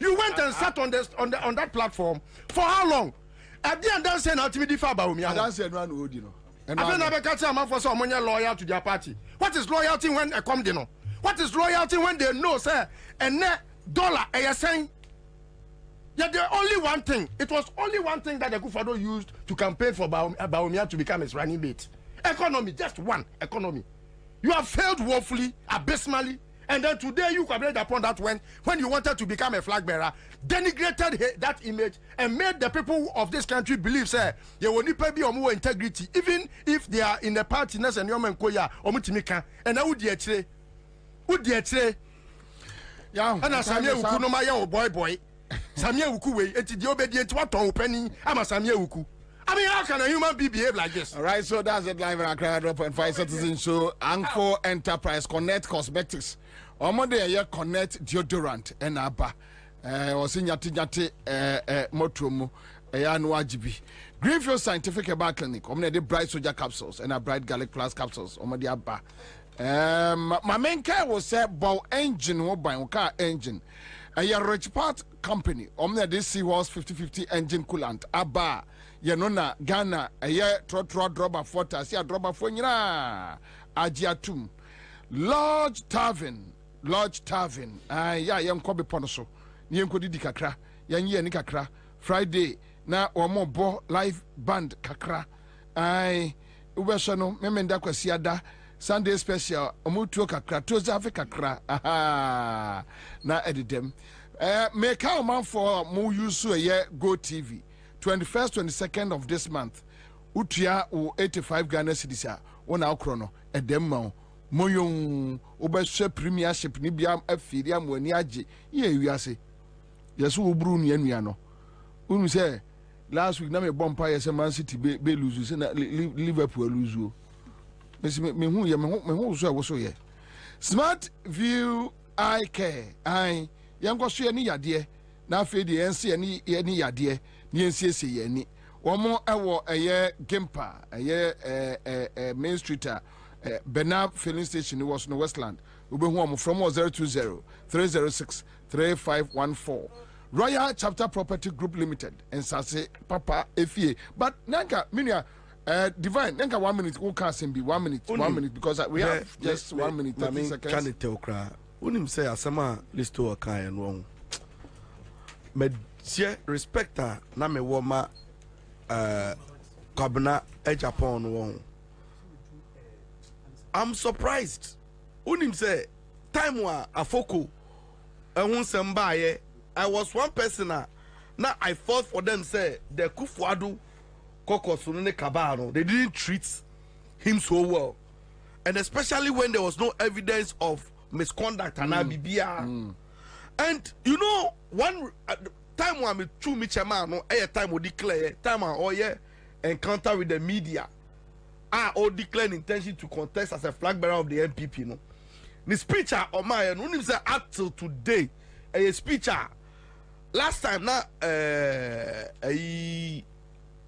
H: You went and sat on that platform for how long? I didn't say now to be far about me. I don't say no, you know. And I never catch a man for some loyal to their party. What is loyalty when I come dinner? What is loyalty when they know, sir? And net dollar, I saying. Yeah, the only one thing. It was only one thing that the Kufado used to campaign for Baumia to become his running mate. Economy, just one economy. You have failed woefully, abysmally. And then today you Kwabena upon that when you wanted to become a flag bearer, denigrated that image and made the people of this country believe, say, you will need to be more integrity, even if they are in the party, and you're Omutimika, and I would dear tre. Yeah, and I Samia Ukunomaya boy. Samia Ukuwe, it's the obedient what opening. I'm a Samia Uku. I mean, how can a human being behave like this?
G: All right, so that's it live in Accra 1.5 Citizen Show. Anchor Enterprise Connect Cosmetics. Omode ye Connect deodorant and aba. Osinyati motromo ya no ajibi. Greenfield Scientific Herbal Clinic. Omne de Bright Soldier capsules and a Bright Garlic Plus capsules. Omode aba. My main care was say bow engine wo ban car engine. A rich part company. Omne de Seahorse 50/50 engine coolant. Aba. Yenona Ghana trotro droba fota si droba fo nyina agiatum Lodge Tavern ya yenko be pono so ni yenko didi kakra yenye ni kakra Friday na omo bo live band kakra ubesho no memenda kwasi ada Sunday special omutuo kakra Tuesday kakra na edidem make our man for mo use Go TV 21st, 22nd of this month. Utia o 85 Ghana cedis ona okro edemma moyon obehwe premiership ni bia afiria mo ani age ye wiase yeso obru nua no unu say last week na me bompa yes Man City be lose say na Liverpool lose me hu so wo so ye Smart View Eye Care yango so ye ni yade na afi de ense ni yade Niensiese yeni womo ewo eye Gimpa eye Main Street Benab filling station was no Westland ubehu from 020 306 3514 Royal Chapter Property Group Limited and Sase Papa Efie but nanka minia divine nanka 1 minute who can be 1 minute because we have just 1 minute 30 seconds
F: can it tell cry unim say asama listo akan and wrong med respecter na me woma Kwabena Japan won. I'm surprised. Unim say time wa afoko ehun sembaye I was one person na I fought for them say the Kufuadu Kokosu ne Kabano they didn't treat him so well and especially when there was no evidence of misconduct and bibia and you know one time when me true me chairman no time we declare time when encounter with the media or declare intention to contest as a flag bearer of the MPP no the speech on my no him say up till today a speech last time na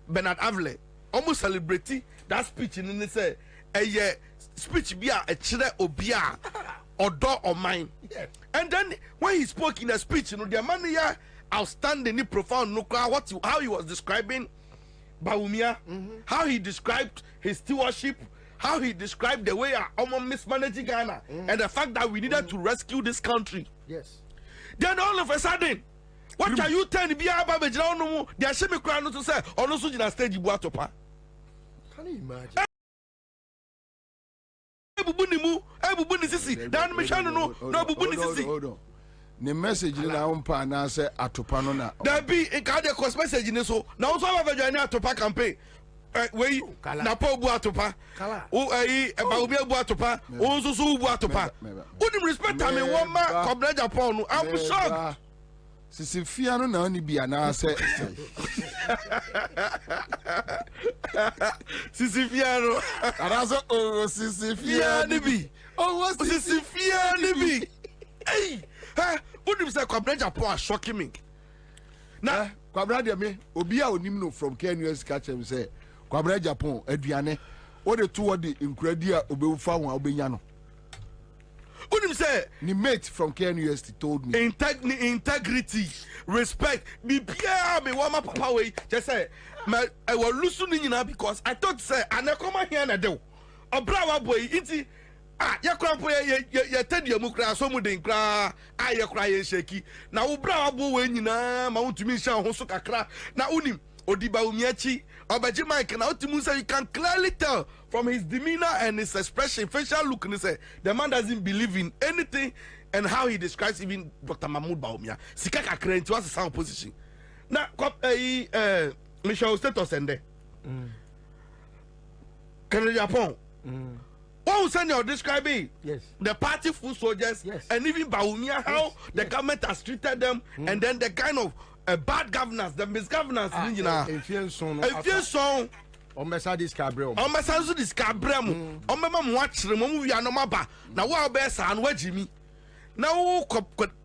F: Bernard Avle almost celebrating that speech in the say a speech be a chile obia or door of mine And then when he spoke in a speech, you know, the man here outstanding, profound, how he was describing Bawumia, how he described his stewardship, how he described the way Omo mismanaging Ghana, and the fact that we needed to rescue this country.
H: Yes.
F: Then all of a sudden, what are you telling me? They are shaming crown to say, or no, so you stage you bought up.
H: Can you imagine?
G: Hold on. The message na umpa na say atopano na.
F: There be in cardiac cost message in so. Now also have a join atopa campaign. We na po bu atopa. O Bobie bu atopa. O so bu atopa. Wouldn't respect me one man Kwabena Japan. I'm shocked.
G: Sisi fia no na oni bia na say.
F: Sisi fia no.
G: Arazo sisi fia ni bi. Oh sisi fia ni bi. Hey. What do you say? Kwabena Japan shocking me.
F: Now,
G: Kwabena de me obi a onim no from KNUS catch him say Kwabena Japan aduane. What the two what the incredia obewufa won obenya no.
F: What do you say?
G: Ni mate from KNUS told me.
F: Integrity, respect. Be Pierre, me wama papa way. Just say, I was losing now because I thought say I na come here na do. Obrawa boy, iti. Ya krampo ya tedi ya mukra so mu den kra ya kra ye sheki na wo bra abo we nyina ma wontumi sha ho so kakra na unim odiba umiachi obaji mike na otimu say you can clearly tell from his demeanor and his expression facial look and say the man doesn't believe in anything and how he describes even Dr. Mahmoud Bawumia sika kakra nti was sound position na Michel status ende Canada Japan what was you're describing?
H: Yes.
F: The party foot soldiers,
H: yes.
F: And even Bawumia, how the government has treated them, and then the kind of bad governance, the misgovernance.
H: If you
F: saw
H: on this Cabrel,
F: on Messasu this Cabrel, on my mom watch the movie and Maba. Now, what best and what Jimmy? Now,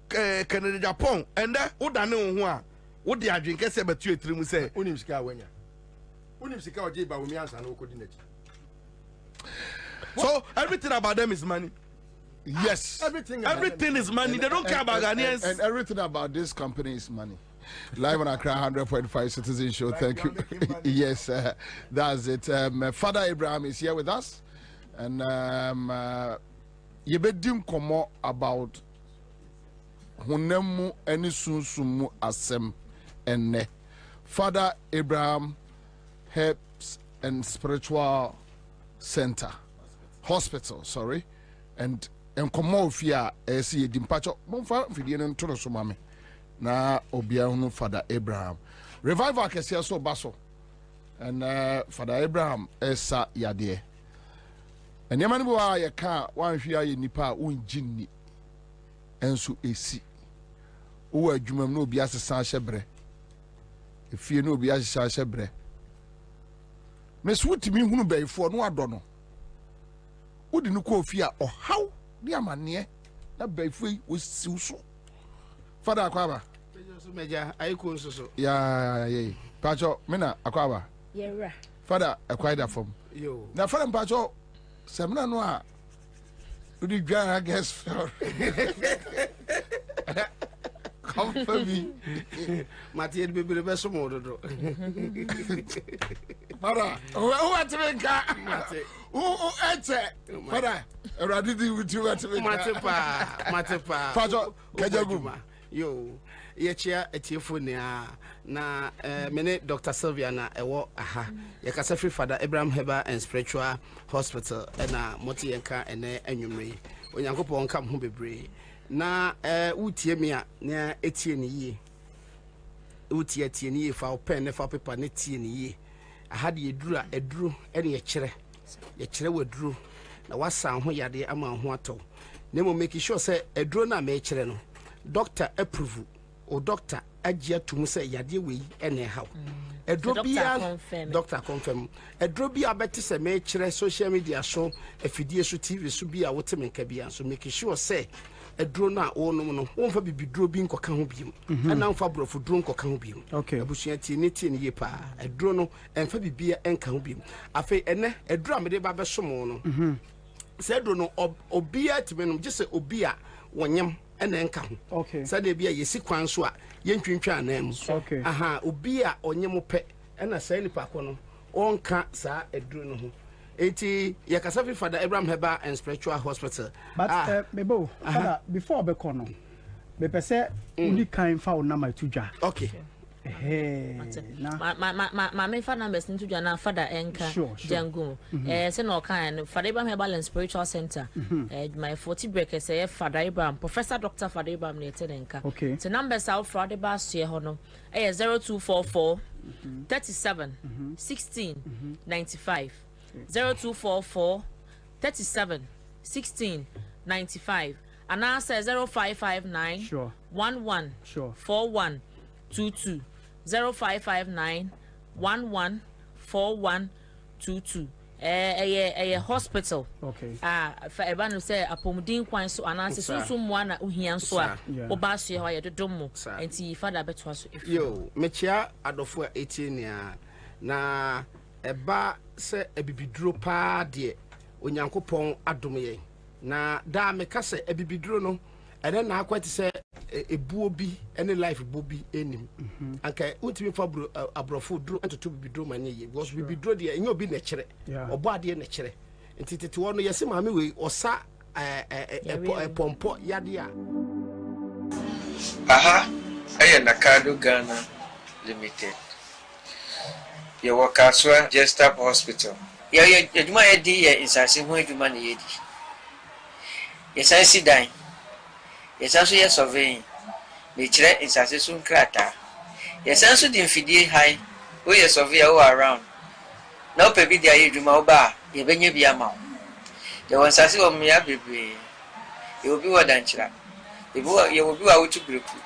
F: Canada Japan, and that would I know what they are drinking, but 2 or 3 say,
H: Unimska when you Unimska Bawumia and coordinate.
F: So everything about them is money.
G: Yes.
F: Everything is money. They don't care about Ghanaians.
G: And everything about this company is money. Live on Accra 100.5 Citizen Show. Thank you. Yes, that's it. Father Abraham is here with us. And you bedim komo about hunemu eni sunsumu asem enne. Father Abraham Helps and Spiritual Center. Hospital, sorry, and come out here, see a dimpacho, Monfa, Fidian to the Sumami. Na Obiano, Father Abraham. Revival Cassia so basso, and Father Abraham, Esa Yade. And Yamanua, ya car, one here in Nipa, un Jinni, and so a sea. Oh, you may no be as a Sanshebre. If you know be as a Sanshebre. Miss Wood to me, who be for no, I don't know. Would you call fear or how dear man near that bay free was so? Father Aquaba,
I: I could so.
G: Yeah, Pacho, Mina Aquaba.
B: Yeah,
G: Father, acquired that from
I: you.
G: Now, Father Pacho, Samna Noir. Would you grant, I guess, come for me.
I: Matthew be the best model.
G: Father, what to make Father, I did with you at
I: Matepa,
G: Pacho, Kajaguma.
I: Yo, Yachia, a tearfunia, na minute Dr. Sylvia na ewo aha. Yakasa free Father Abraham Heber and Spiritual Hospital, and Moti Yanka and Enyumri. When Yanko come home be na utiemia na etieni yi utietieni fa pen fa paper na tieni yi ahade edura eduru ene ye kire waduru na wasa ho yade ama ho ato na mo make sure say eduru na me kire no doctor approve o doctor agia tum say yade we ene haw eduru bia doctor confirm eduru bia beti say me kire social media so afidie so TV so bia wote menka bia so make sure say eduro na ono no wonfa bibiduro bi nkoka ho biem ana wonfa brofo duro nkoka ho biem
H: okay
I: abusua tie ne ye pa eduro no enfa bibia enka ho biem afi ene eduro amede ba be somo no se eduro no obia tibe no gise obia wonyam
E: ɛna ɛnka ho
H: okay
E: sɛdeɛ bi a yɛsi kwan so a yɛntwintwa anan mu
H: okay
E: aha obi a ɔnye mo pɛ ɛna saa nipa ko no ɔnka saa aduro no ho eti yɛkasa fi Father Abraham Herbal and Spiritual Hospital
K: but mebo Father before bɛkɔ no mepɛ sɛ wodi kan fa wo nama to dwa
E: okay
L: ma me fa numbers into jana Father enka jangu say no kan Father Abraham Herbal and Spiritual Center my 40 breakers say Father Abraham Professor Dr. Father Abraham ne tenenka
K: okay
L: the numbers out for the bus here hono 0244 37 16 95 0244 37 16 95 and answer 0559
K: sure
L: 11
K: sure
L: 41 22 0559 11 41 22 a hospital
K: okay
L: for ebanu say apomudin kwan so ananse so mo na ohia so a oba so ye dodom mo enti Father beto so
E: yo mechia adofo etinia na eba se ebibiduro pa de onyankopɔn adom ye na da meka se ebibiduro no ene na akwati se ebuo bi ene life bobi enim anka untimi fa abrofo duro entoto bibiduro manye ye because bibiduro de enye obi na kire obo ade na kire enti tete wo no yesi maame we osa pompo yade a
C: aha nakado Ghana Limited ye wakaswa Jestap Hospital ye adwuma ye di ye insase ho adwuma na ye di ye sansi dan ye sanso ye surveying me kire insase so nkrata ye sanso di mfidie high we ye surveyor all around na ope bi dia ye adwuma oba ye benye bi ama ye wansase wo me ya bebre ye obi wadanchira ye obi wa wutu breku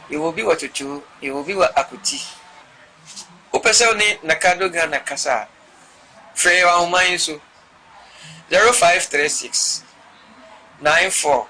C: ye obi wa chuchu ye obi wa akuti opese ni nakado Ghana kasa free wa human so 0536 94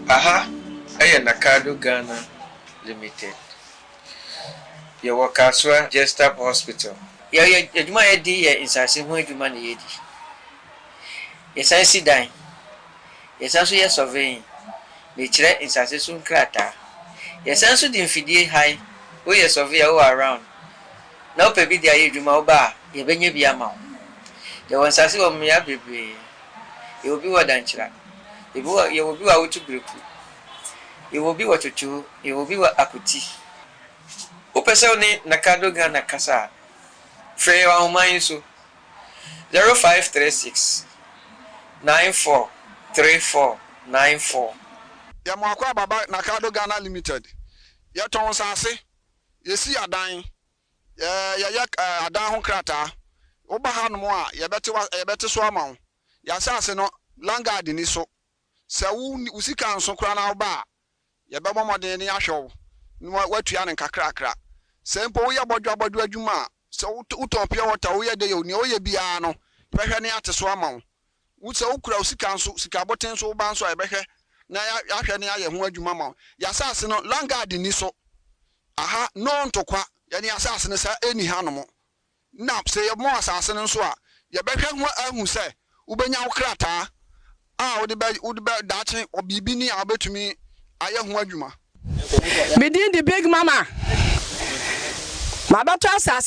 C: Aha, I Nakado Ghana Limited. Your workers were just up hospital. Yeah, you might be in Sassim, you money. Yes, I see dying. Yes, also yes, surveying. Nature in Sassim Crata. Yes, also the infidel high. We are survey all around. Now, baby, the age you mau bar, you bring you be a mount. There was Sassim of me, baby. You will be what dancer. You will be out to break. You will be what you chew, you will be what akuti. Upesoni Nakado Ghana Kasa. Frey wa umayisu 0536 943494.
D: Ya mwakwa baba Nakado Ghana Limited. Ya ton sase. Yesi adan. Ya adan ho krata. Oba ha no a ye bete so ama wo. Ya sase no langard ni so. Se wo usika nso kra na oba. Ye be momoden ni ahwew. No watua ne kakrakra. Se mpo wo ya bodwa adwuma. So uton pure water wo ye de yo ni o ye bia no behwe ne ate so ama wo wo se ukura usika nso sika boten so ba nso behwe na ya hwe ne aye ho adwuma ma ya sase no langard ni so aha no ntokwa ya ne asase ne sa eni hanom na se ye mo asase ne nso a ye behwe ho ahu se ubenya wo krata a wo de be dache obibi ni abetumi aye ho adwuma
E: Medin the big mama. My daughter Ansah.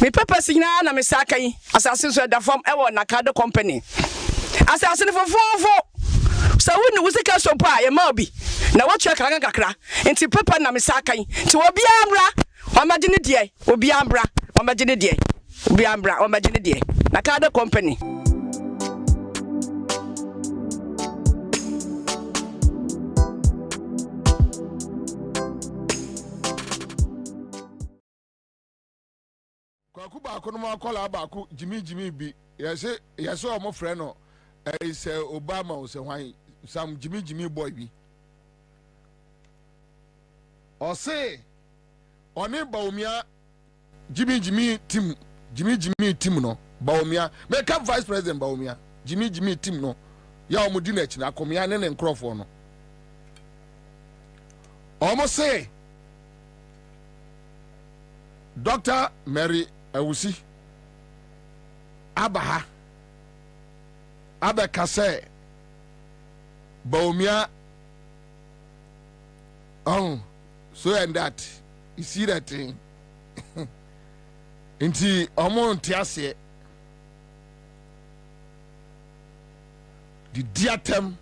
E: Me purpose na me saka yi. Asase so da form e wo Nakado company. Asase ne fofofo. So woni wusika so pa ye ma obi. Na wo twa kakra. Enti papa na me saka yi. Ti obi amra. O ma gine die. Obi amra. O ma gine die. Obi amra. O ma gine die. Nakado company.
G: Kwakuba kono kola baako Jimmy bi yese o mo frɛ no say Obama o say hwan Sam Jimmy boy bi o say oni Baumia Jimmy team no Baumia make up vice president Baumia Jimmy team no ya o mo di na chi na komia ne nkrofo no almost say Dr. Mary Awusi Abaha Abekase Baumia so and that you see that thing inti omon tiase the diatem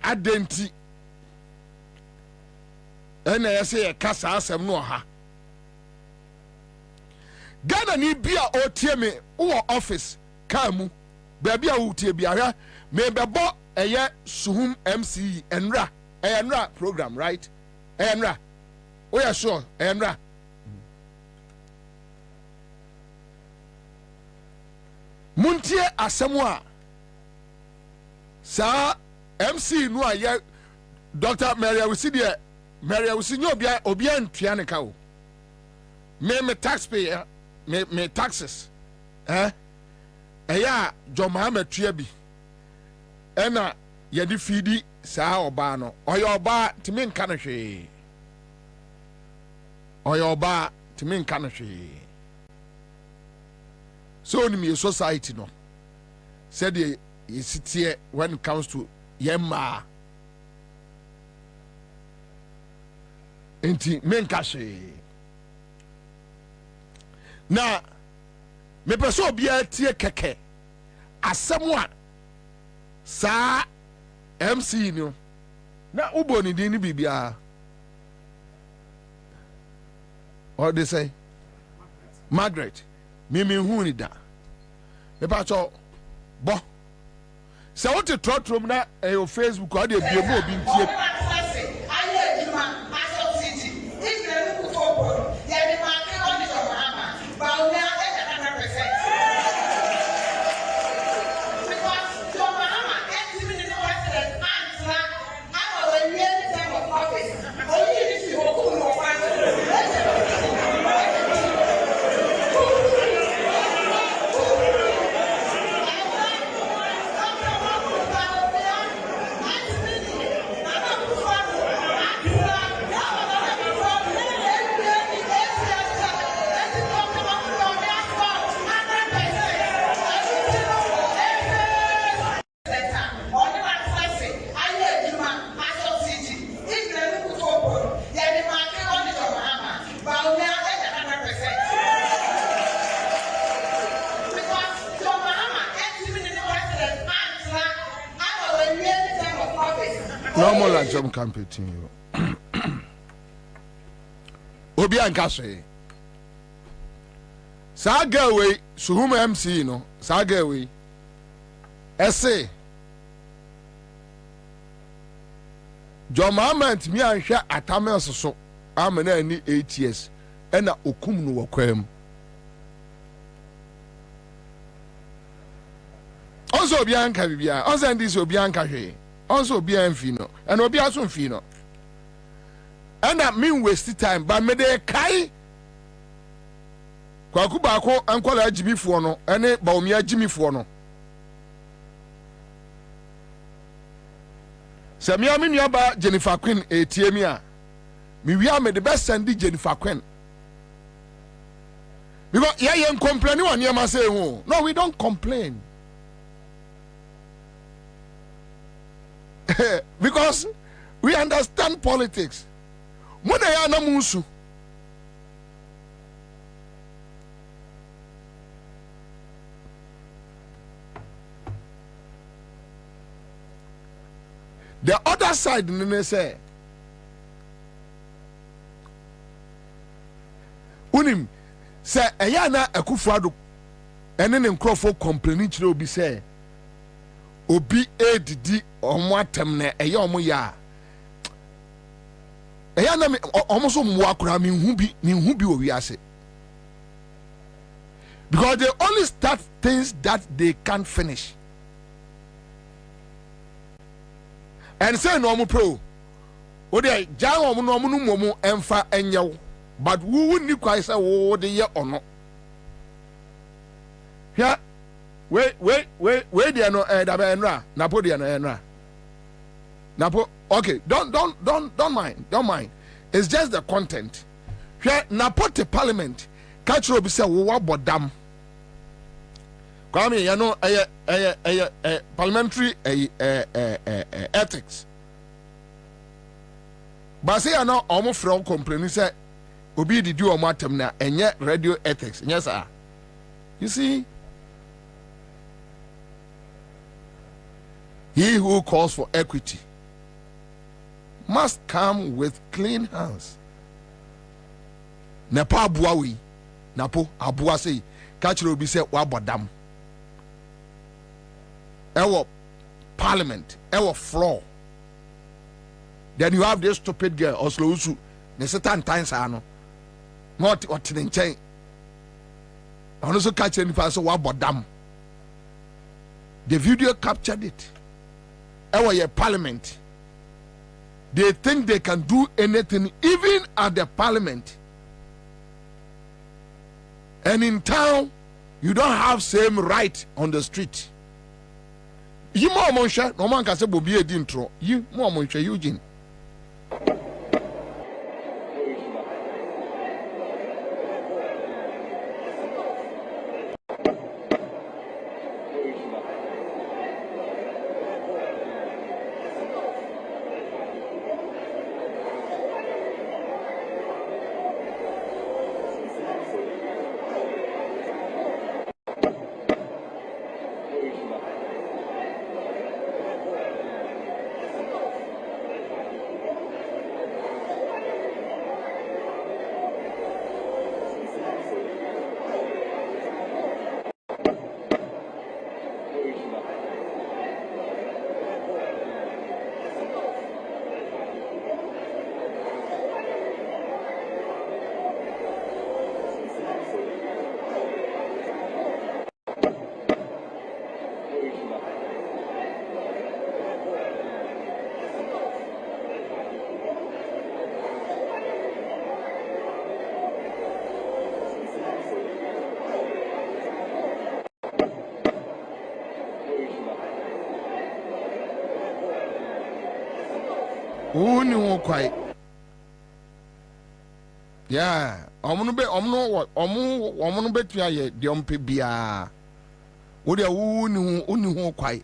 G: adenti ena yese ye kasa asem no ha Ghana ni bia otie me wo office kamu baabi a wo tie bia me bebo eye suhum MCE enra program right enra oh yeah sure enra muntie asemu a sa MC no aye Dr. Mary Awusi de Mary Awusi nyo obi antua ne ka wo me taxpayer me taxes eya John Mohammed tua bi ena ye di fidi saa oba no oyo oba timi nka no hwe oyo oba timi nka no hwe so ni me society no said ye sitie when it comes to yemma enti menka hwe na me pese obi atie keke asemu a sa MC no na uboni din ni bibia what they say Margaret mimi hu ni da me pa cho bo se what trotrom na your Facebook or dey bie mo obi ntie normal and some campaign. Obi Ankaswe. Sagawe, Suhuma MC, no, Sagawe. Essay. John Mahament, me and share at Tamil so. I'm an 8 years. And a Okum no Wakwem. Also, Bianca Vibia, also, and this will Bianca, also Bianfino, and Obiasun Fino. And that mean wasted time, but me de kai. Kwakubako ankwala Jimmy Fuono, ene baumia Jimmy Fuono. Samia mi nyaba Jennifer Quinn etiemia. Mi wia me the best sendi Jennifer Quinn. Because yeah, you complain on your say no, we don't complain. Because we understand politics. When I am musu. The other side, they say, Unim say, Ayana Akufado, and then Crawford complaining to be say, Obi ADD on what temne a yomoya. Ayana almost mwakura min hubi we are say. Because they only start things that they can't finish. And say no more pro. O de jang no momo emfa enyew. But who wouldn't quite say wo de ye or no. Yeah. Wait there no dabe enra. Napo there no enra. Napo okay, don't mind. It's just the content. Here Napo te parliament catch obi say wo bodam. Kwame, you know, parliamentary ethics. But say, you know, almost from complaining, say, Obi did you a matter now, and yet radio ethics. Yes, sir. You see, he who calls for equity must come with clean hands. Napa buawi, Napo abuase, catch Obi say, wabadam. Our parliament, our floor. Then you have this stupid girl, Oslo Usu, the certain times I know. Not what in chain. I also catch any person what about them. The video captured it. Our parliament. They think they can do anything, even at the parliament. And in town, you don't have same right on the street. You more monsha, no man can say Bobie a dintro. You more monsha, Eugene. Uni won kwai. Yeah, omu betua ye de ompe bia. Wo de uni ho kwai.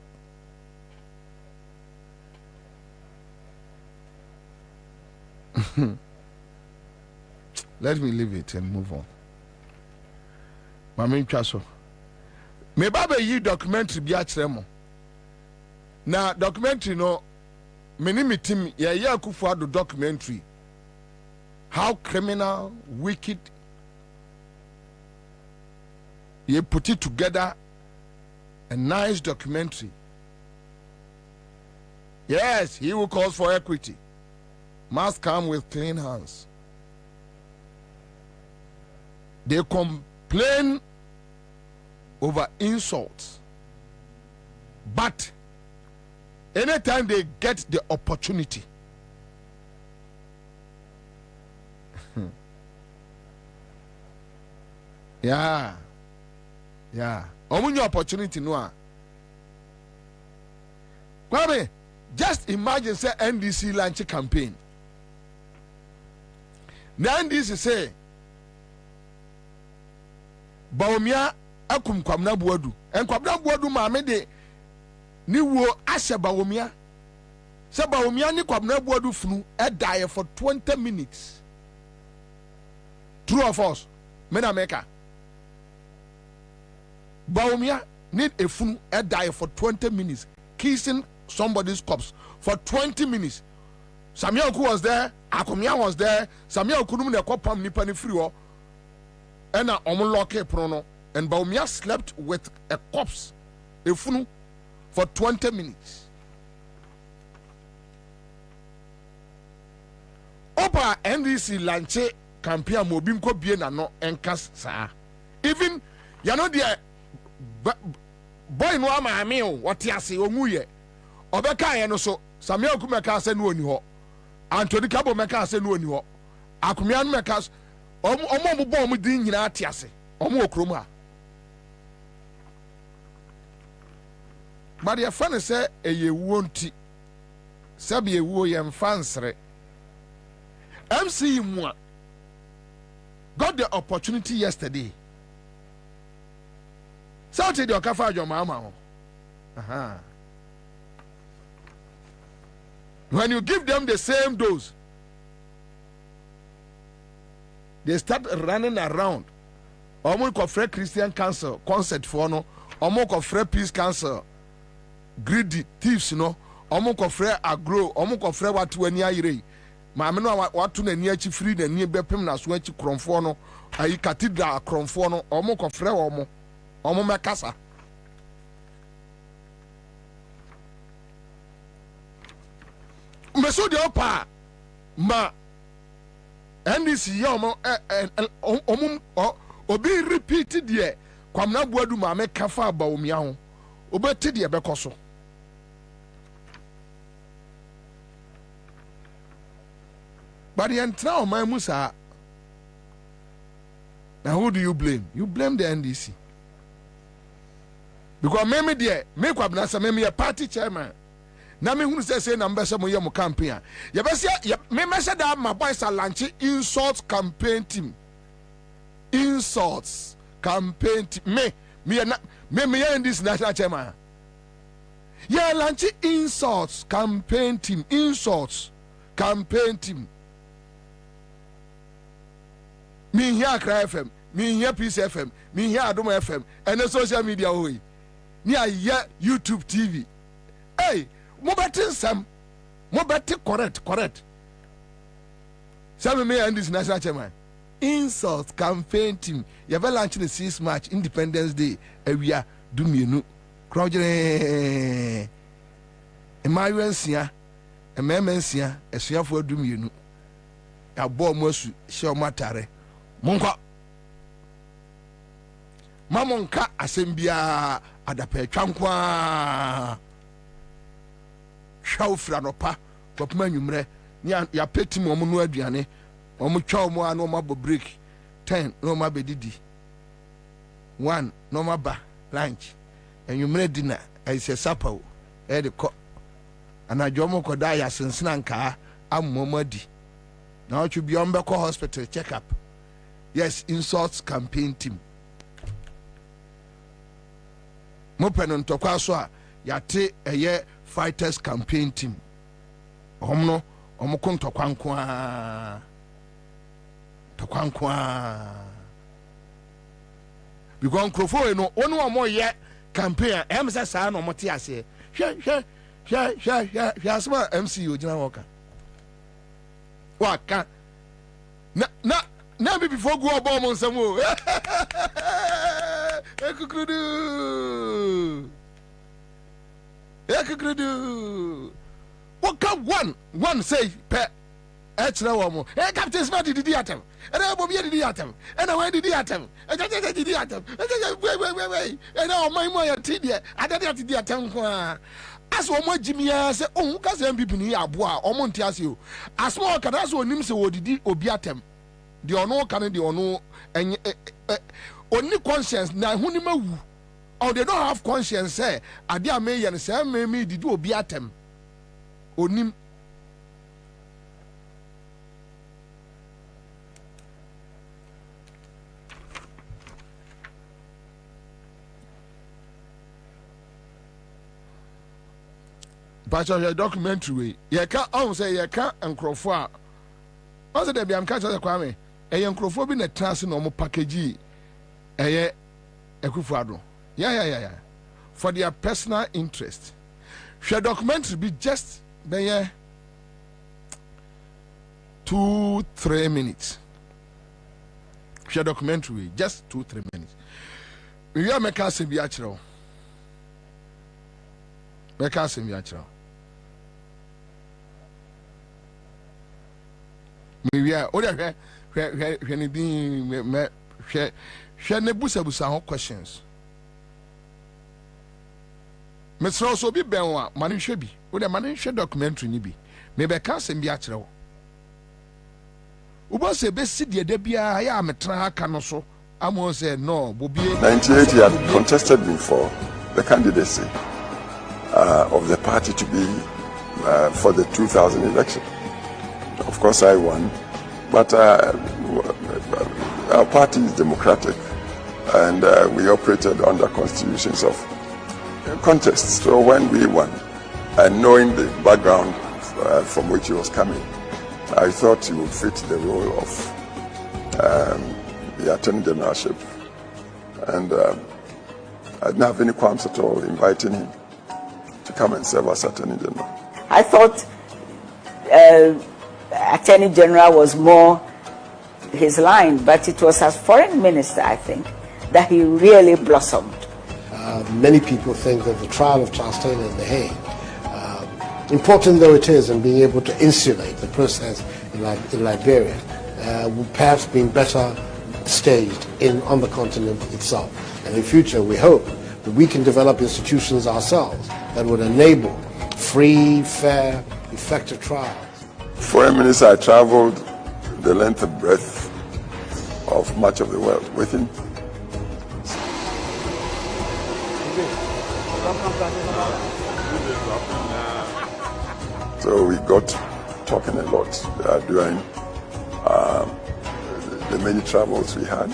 G: Let me leave it and move on. Mama Chaso. Me baba yi documentary bi a kire mo. Na documentary no Many team ya Kufuor documentary. How criminal, wicked. He put it together. A nice documentary. Yes, he who calls for equity must come with clean hands. They complain over insults, but anytime they get the opportunity, yeah, omunya opportunity no. Kwame, just imagine say NDC launch campaign. Now NDC say Baumia akum Kwabena buadu. En Kwabena buadu maame de ni wo ashe Baumia. Se Baumia ni Kwabena buadu funu e die for 20 minutes. True or false? Mena meka. Baumia need a funu e die for 20 minutes. Kissing somebody's corpse for 20 minutes. Samuel Oku was there, Akomia was there, Samuel Oku ne kopam nipa ni free ho. Ena omloke prono, and Baumia slept with a corpse, a funu, for 20 minutes. Opa NDC lanche campaign mobim ko bie na no enkas sa. Even you know the boy no amaame o wote ase omuye. Obeka ye no so Samuel Oku meka ase no oni ho. Anthony Kabo meka ase no oni ho. Akomia no meka omo bo omo din nyina ate ase. Omo okrom ha. Maria fane se eyewu nti. Sabe ewu ye mfansre. MC Mwa got the opportunity yesterday. Saturday the okafa your mama. Aha. When you give them the same dose, they start running around. Omo kofre Christian Council concert for no. Omo kofre Peace Council greedy thieves no. Omo kofre agro. Omo kofre watu eni ayire. Maame no watu na ni achi free na ni bepem na so achi kromfo no. Ayi cathedral kromfo no. Omo kofre omo mekasa. Meso de opa ma NDC ya obi repeat de Kwabena buadu ma me kafa Baumia ho obeti de bekoso. But the entire man Musa. Now who do you blame? You blame the NDC. Because me there, me Kwabena say me a party chairman. Na me hunu say na mbese mo ye mo campaign. Ye be say me message that my boys are launching insult campaign team. Insults campaign team. Me in this national chairman. Yeah, launching insults campaign team. Insults campaign team. Me here Accra FM, me here Peace FM, me here Adom FM, and the social media way. Ni here YouTube TV. Hey, mo betin sam, mo beti correct. Some me and this national chairman. Insult campaign team. You have launched the 6th March Independence Day. We are doing Crowding. Emmanuelsia, a memensia, a swear for doom. A bomb was show matare. Monka Mamonka asembia adape twankwa shawfra no pa kopma nwumre ya peti mo no aduane omo twa mo anu ma bo break 10 no ma bedidi 1 no ma ba lunch enwumre dinner aise sapawo e de ko anajo mo ko da ya sensena nka ammomadi na ochu bi on be ko hospital check up. Yes, insults campaign team. Mo penon to kwaso yate eye fighters campaign team. Omno omukon to kwankwa. Because Crofo no onu omo ye campaign em say sa no mote ase. Hwe hwɛ asɛm a MC ogyina wɔka waka na bi before go ɔbɔ ɔmo nsɛm o ekukurudu wɔka one say pɛ ɛkyerɛ wɔ mo Captain Smart didi atam ɛna Bobie didi atam ɛna wɔn didi atam ɛkyɛ didi atam ɛna ɔman mu ayɛ ti deɛ adade didi atam nko a as wɔn agyimia sɛ ɔhun kasa MPP ni aboa ɔmo nte ase o asoma ɔkada sɛ onim sɛ wɔdidi obi atam deɛ ɔno ka no deɛ ɔno ɔni conscience na ɛho ni ma wu or they don't have conscience sɛ ade a meyɛ no sɛ me didi obi atam onim. Bachelor documentary ye ka on say ye ka nkrofo a on say dem am ka say Kwame eye nkrofo bi na trans na omo package eye ekufuado yeah for their personal interest. Share documentary be just be 2-3 minutes. Share documentary just 2-3 minutes. We are make us be actual. Make us be actual. We are where ne din me hwe ne busa ho questions. Mesro so bi benwa mane hwe bi. Wo de mane hwe documentary ni bi. Me be ka asem bi a kire wo. Ubo se be si de da bia ya ametra aka no so. Amo say no, Bobie
M: 98 he had contested me for the candidacy of the party to be for the 2000 election. Of course, I won, but our party is democratic, and we operated under constitutions of contests. So when we won, and knowing the background from which he was coming, I thought he would fit the role of the Attorney Generalship, and I didn't have any qualms at all inviting him to come and serve as Attorney General.
N: I thought Attorney General was more his line, but it was as Foreign Minister, I think, that he really blossomed.
O: Many people think that the trial of Charles Taylor in The Hague, important though it is in being able to insulate the process in Liberia, would perhaps been better staged on the continent itself. And in future, we hope that we can develop institutions ourselves that would enable free, fair, effective trials.
M: Foreign Minister, I traveled the length and breadth of much of the world with him. So we got talking a lot during the many travels we had.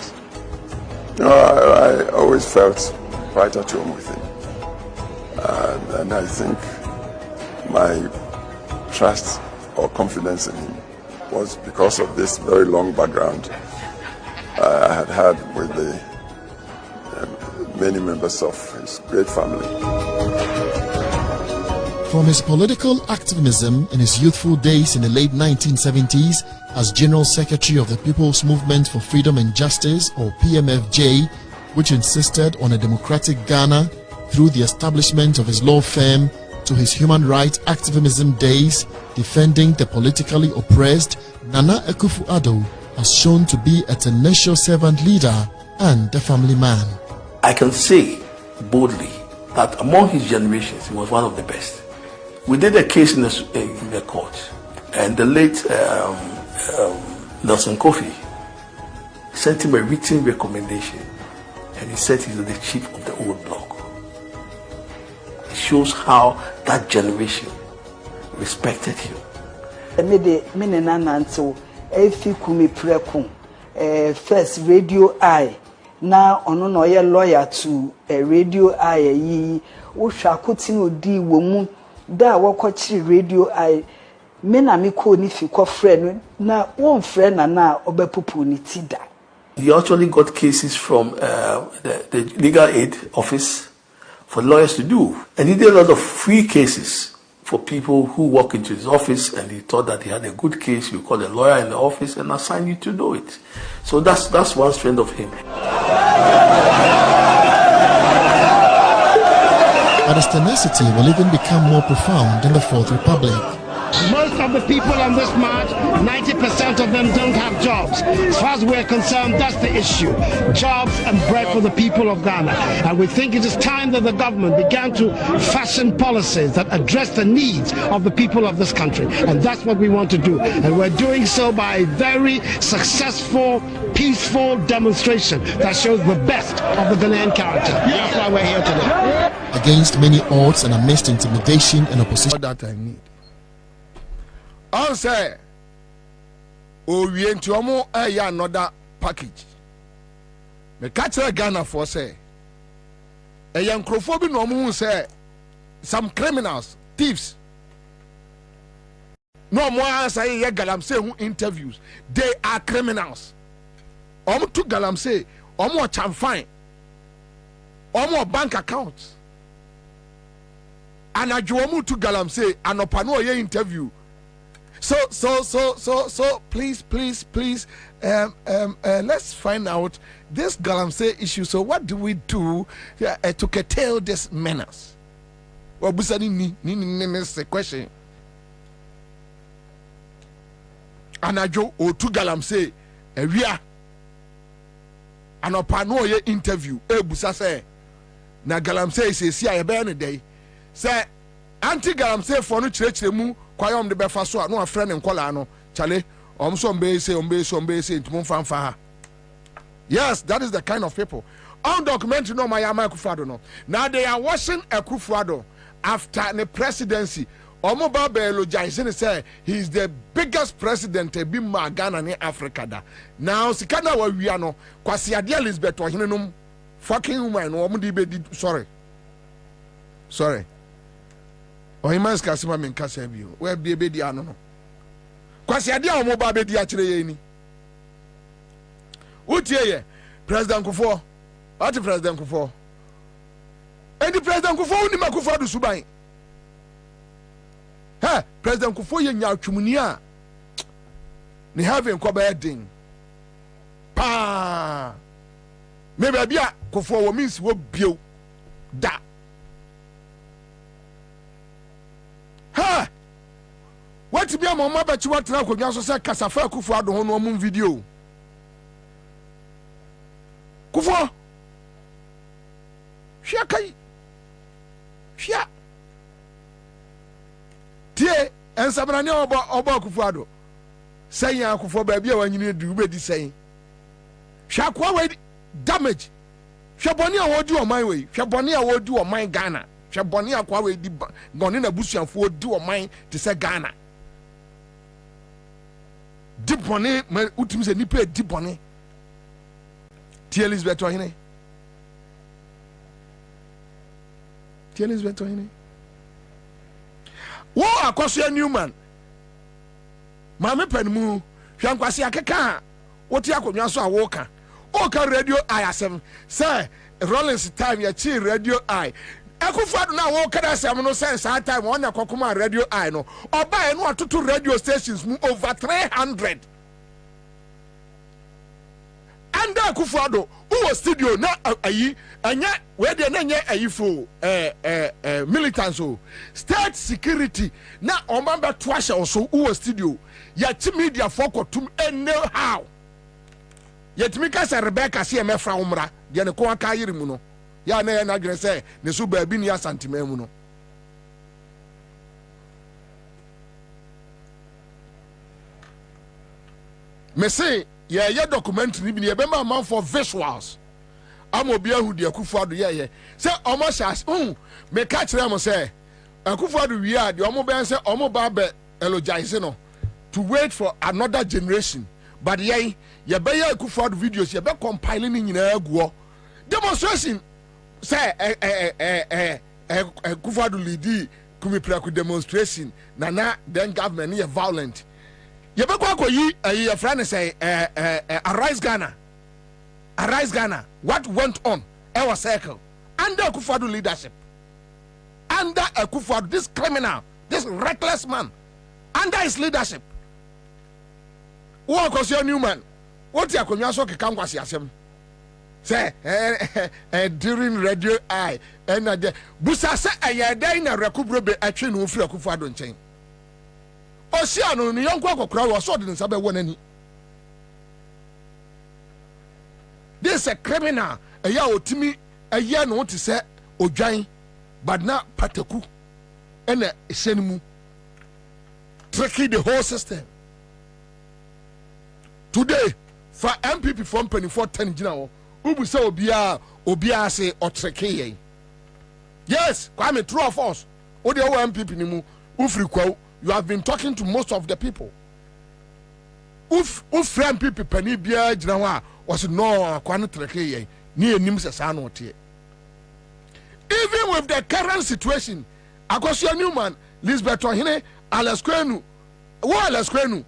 M: You know, I always felt right at home with him. And I think my trust or confidence in him was because of this very long background I had had with the many members of his great family.
P: From his political activism in his youthful days in the late 1970s as General Secretary of the People's Movement for Freedom and Justice, or PMFJ, which insisted on a democratic Ghana through the establishment of his law firm, to his human rights activism days defending the politically oppressed, Nana Akufo-Addo has shown to be a tenacious servant leader and a family man.
Q: I can say boldly that among his generations, he was one of the best. We did a case in the court, and the late Nelson Kofi sent him a written recommendation, and he said he's the chief of the old bloc. It shows how that generation respected him.
N: First Radio I, now on no lawyer to Radio I yi Ushakutin di womu da wakochi Radio I mena mi ko ni fi ko friend na one friend na obepupu ni tida.
Q: He actually got cases from the legal aid office for lawyers to do, and he did a lot of free cases for people who walk into his office and he thought that he had a good case. You call a lawyer in the office and assign you to know it. So that's one strength of him.
P: But his tenacity will even become more profound in the Fourth Republic.
R: Most of the people on this march, 90% of them don't have jobs. As far as we're concerned, that's the issue. Jobs and bread for the people of Ghana. And we think it is time that the government began to fashion policies that address the needs of the people of this country. And that's what we want to do. And we're doing so by a very successful, peaceful demonstration that shows the best of the Ghanaian character. That's why we're here today.
P: Against many odds and amidst intimidation and opposition.
G: That I need. Ansah, we into another package. Me catch Ghana for say, a young crofobia no moon say, some criminals, thieves. No more answer ye galamse who interviews. They are criminals. To galamse, more chamfine, more bank accounts. And I jomu to galamse, and opano ye interview. So, please, let's find out this galamsey issue. So, what do we do to curtail this menace? Well, busani ni question. Anajo o tu galamsey ewia anopano ye interview busa say na galamsey say si aye be ne day say anti galamsey for no chire mu kwayom de befa so no afre ne nkola no chale omso mbese ntumo fanfa. Yes, that is the kind of people. On documentary no my Akufo-Addo no. Now they are watching Akufo-Addo after the presidency. Omo Babelo Jason say he is the biggest president to be Ghana in Africa da. Now sikana wa wi ano kwasi ade Elizabeth ohenenum fucking woman no omo di be sorry. Ohiman's kasima men kasa bi o. We be di ano no. Kwasi ade omo ba be di a kire ye ni. Utie ye President Akufo. What President Akufo? And the President Akufo ni Akufo-Addo suban. Hey, President Akufo ye nya atwumuni a ni having Kwabena ding. Pa. Maybe bia Akufo wo means wo bio da. Ha! What be a mama ba chi watra akonnwa so say kasafa Akufo-Addo ho no mum video. Kufo Shia kai Shia tie ensabra ne oba Akufo-Addo say Akufo ba bia wanyini du be di say hwa kwa we damage hwa boni a wodi o man we hwa boni a wodi o man Ghana hwa boni a kwa we di goni na busuanfo wodi o man te say Ghana di boni utimi se nipa di boni tie Elizabeth ohene wo akoso Newman mame panimu hwankwase akeka woti akonwa so awoka oka radio I7 say Rollins time ya chi radio I Akufo-Addo na wo kada asem no say sa time on akokoma radio I no oba no atoto radio stations mu over 300 and Akufo-Addo who was studio na ayi anya we dey na nya ayi fo militants o state security na omamba to ahye oso who was studio ya ti media fokotum know how yet me ka say Rebecca see me fra umra de ne ko aka yiri mu no ya na ya na dwene say ne so ba bi ni asantima mu no me say ye documentary bi ne be ma man for visuals amobi ahu de Akufo-Addo ye say omo shas me ka kire am say Akufo-Addo wi a de omo ben say omo ba be elogize no to wait for another generation but ye be Akufo-Addo videos ye be compiling ni nyina aguo demonstration say Akufo-Addo lead kumipraku demonstration na then government ye violent ye be kwa koyi ye friend say arise Ghana what went on our circle under Akufo-Addo leadership under Akufo-Addo this criminal This reckless man, under his leadership. What was your new man? What you can also come was yasem. Say during radio I and Busa say a day na recubro a train who free Akufo Addo nchen. Oceano ni yonkwa kokra was so didn't sabe one any. This is a criminal. A ya otimi a year no to say Ojain, but now Pataku and a Senimu tricky the whole system. Today, for MPP from 2410 general, Ubu say Obia say or tricky. Yes, Kwame, true or false. Odi MPP nimu ufri you have been talking to most of the people. Friend people penny bia general was no Kwame tricky. Ni enim se sa no tie. Even with the current situation, Akosua Newman, Lisbeth Ohene, Aleskwenu, Aleskwenu,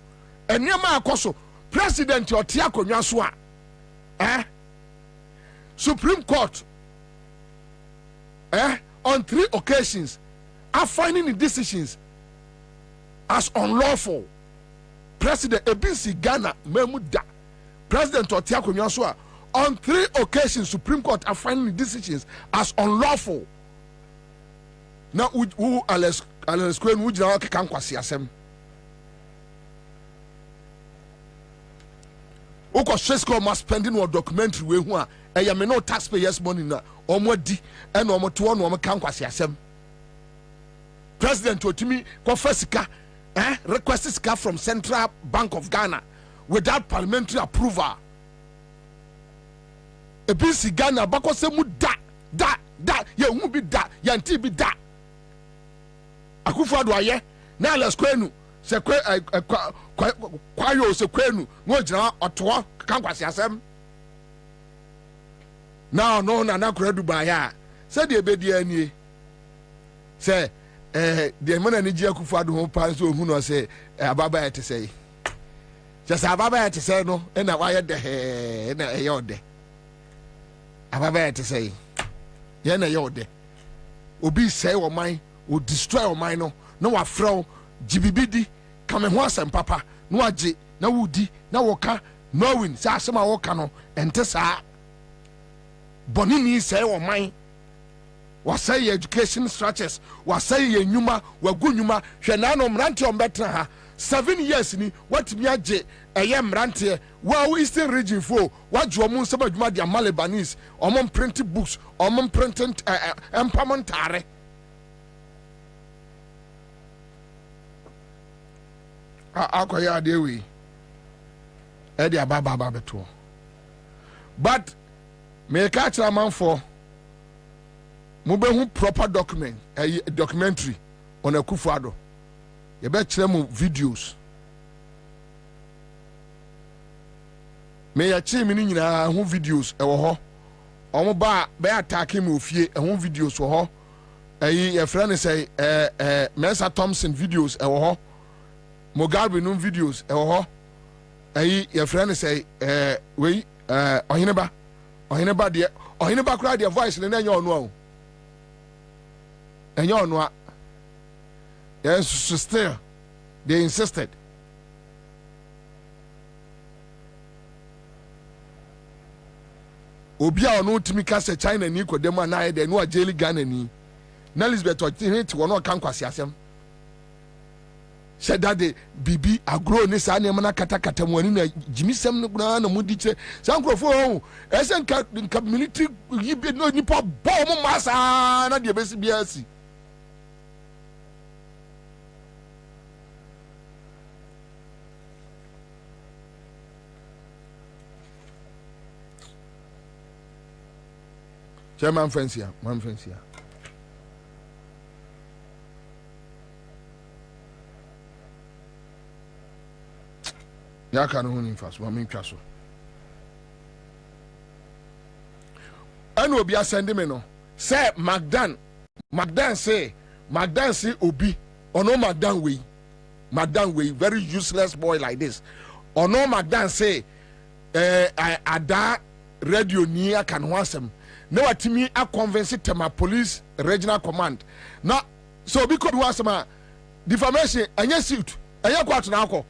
G: and Nyama Akoso, President Otiako Nyaswa, Supreme Court, on 3 occasions, are finding the decisions as unlawful. President Ebisi Ghana Memuda, President Otiako Nyaswa, on 3 occasions, Supreme Court are finding the decisions as unlawful. Now, who Alex Queen would you can quasi asem? Oko Shesko must spending or documentary we who I am no taxpayers' money na or more di and or more to one woman can quasi asem. President Otimi Kofesika requested sika from Central Bank of Ghana without parliamentary approval. Ebisi Ghana bako se mu da ye hu bi da ya nti bi da Akufo Addo aye na Alex Kwenu se kwayo se Kwenu no gina oto kan kwase asem now no na nakora Dubai ya se de ebedi anie se de mana ni ji Akufo Addo ho pa so hu no se ababa ya te sei se ababa ya te sei no e na wa ye de na e ye ode ababa to say ye na ye ode obi say wo man o destroy wo man no wa fro gbibidi kame ho asem papa no age na wudi na woka knowing say asem a woka no ente saa bonini say wo man wa say education structures wa say ye nyuma wa gu nyuma hwe na no mrante on betra ha 7 years ni what me age eye mrante wa Eastern region for what jomu seba djuma dia Malebanese omon printing books omon printing empowerment akoya adewi e dia baba beto but me ka kira man for mo be hu proper documentary on Akufo Addo ye be kire mu videos me ya chi mi ni nyina hu videos e wo ho omo ba be attack me ofie e hu videos wo ho ayi ye friend say Mensa Thompson videos e wo ho Mugabe no videos e wo ho ayi ye friend say we Ohineba kura de voice le na nya onu o enya onu a yes still they insisted obi a ono timi ka se China ni kodem na de no ajeli Ghana ni na Elizabeth hit wono kan kwase asem said that the bibi agro ni sa na mana kata mu ani na jimisem no guna na mudi che sankrofo ho esen ka military yibe no nipa bo mo masa na de besi biasi man friends here. Ya kan hu ni fast, mami twa so. Anu obi asende me no. Say Magdan say obi. Ono Magdan we very useless boy like this. Ono Magdan say ada radio ni akan ho asem. No watimi a convince tema police regional command. Now so because wasama defamation anya suit anya court na akọ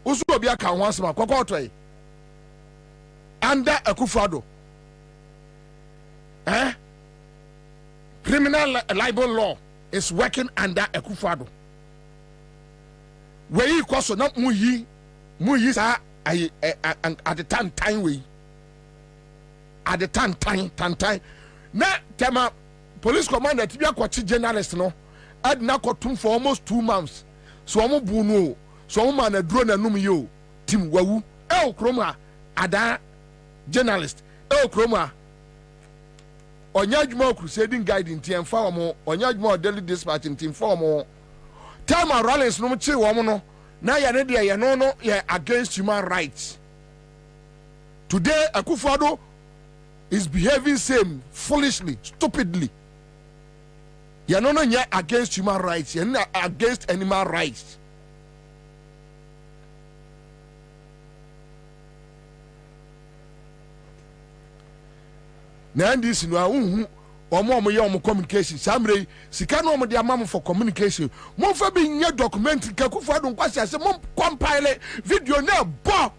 G: usu obi aka ho asema kokọ to yi under Akufo-Addo criminal libel law is working under Akufo-Addo we koso na mu yi sa at the time we at the time na tema police commander tibia kwachi journalist no adna kotum for almost 2 months so omo bu no so omo ma na duro na num yo tim wawu okroma ada journalist okroma onya adwuma crusading guide nti emfa omo onya adwuma daily dispatch nti emfa omo time rallies no chi wo no na ya ne de ya no ya against human rights. Today Akufo-Addo is behaving same foolishly, stupidly. Ya no nya against human rights, ya na against animal rights. Na ndisi no ahun omo ye omo communication samre sika no omo de amam for communication mo fa bi nya document ka Akufo-Addo nkwasi ase mo compile video na bo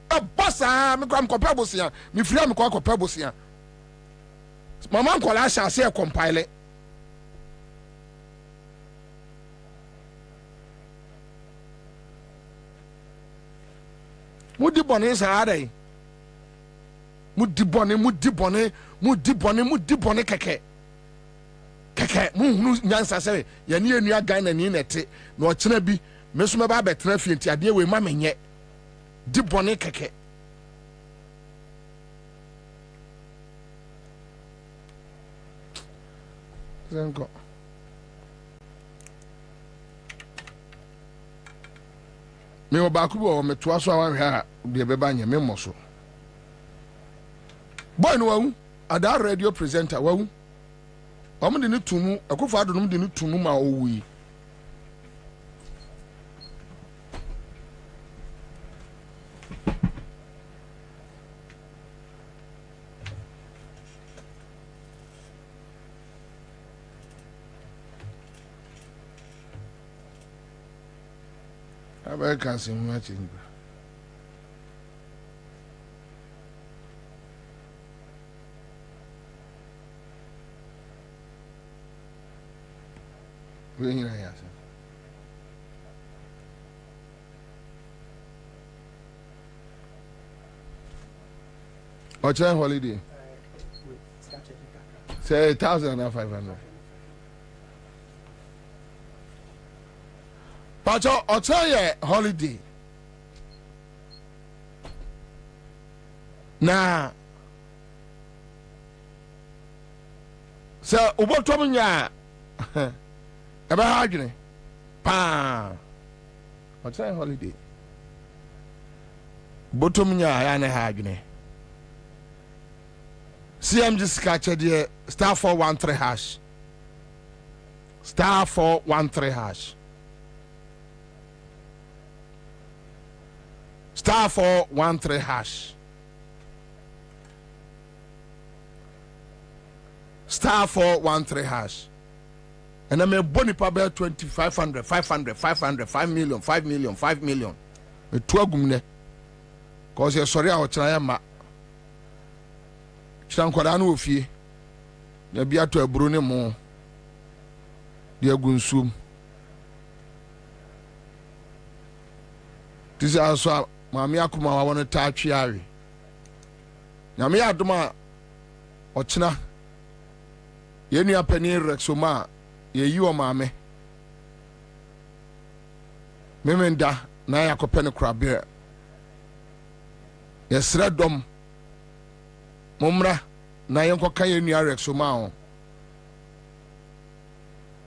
G: a bossa me kwa mkopa bosia me fira me kwa kopa bosia mama nkola asha ase compile mudi bone saare mudi bone keke mu hunu nyansa se ya ne enua gan na ni nete na o kena bi meso me ba betena fienti ade we ma menye di bone keke zengo me obaku bo me toa so awan ha de beba nya me moso boy no wawu ada radio presenter wawu omo de ne tumu Akufo-Addo no de ne tumu ma owi America se mu change. We here ya. Ocha holiday. Say 1,500. Pacho ocha holiday. Na so ubotom nya ebe ha adwene pa ocha holiday. Bottom nya ya na ha adwene. CMG skache de star 413 hash. Star 413 hash. Star 413 hash. Star 413 hash. And I'm a boni pabel 2,500, 500, 500, 5 million, 5 million, 5 million. Me tuagumne. Cause you're sorry I was ma. Chankwada ofie ya bia to aburo ne mo de agunsum tisi aso maami akoma wa wona ta atwe awe na me adoma ochina ye nua pani rexoma ye yi o maame memenda na yakopɛ ne krabe ye sra dom Mumra na yenko kanye nua Rexoma on.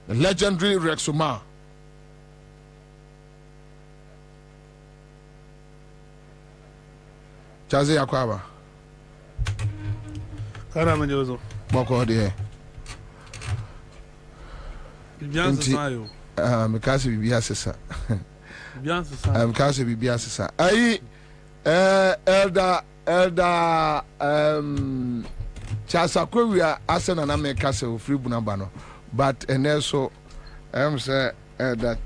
G: The legendary Rexoma. Chaze yakwaba.
S: Kana manyozo.
G: Moko de.
S: Bibiansa sayo.
G: Mekase bibiasa sa.
S: Bibiansa sayo.
G: Mekase bibiasa sa. Ai Elder Chasa Kwewia Asena na make us free bunabano, but and also say that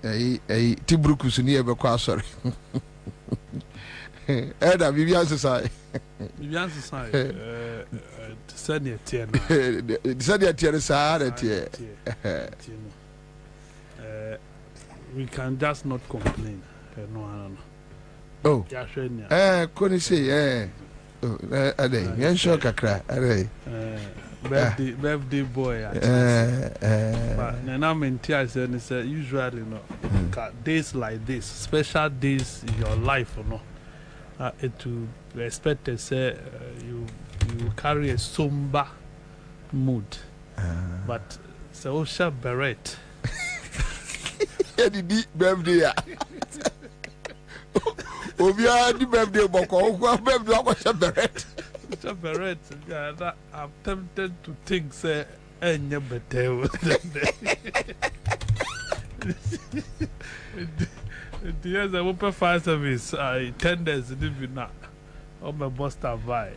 G: Tibrukus near Bequasor. Eda Vivian Society.
S: Vivian Society. Send it here.
G: Send it here.
S: We can just not complain. No.
G: Oh. Couldn't say, ade sure kakra
S: birthday boy but na mentia say usually days like this, special days in your life it to expect say you carry a somber mood but so sharp beret
G: the birthday Obia di birthday boko birthday was a beret.
S: It's a beret. Yeah, I'm tempted to think say enya better. The years I open fire service, I tenders didn't not. Oh my boss by.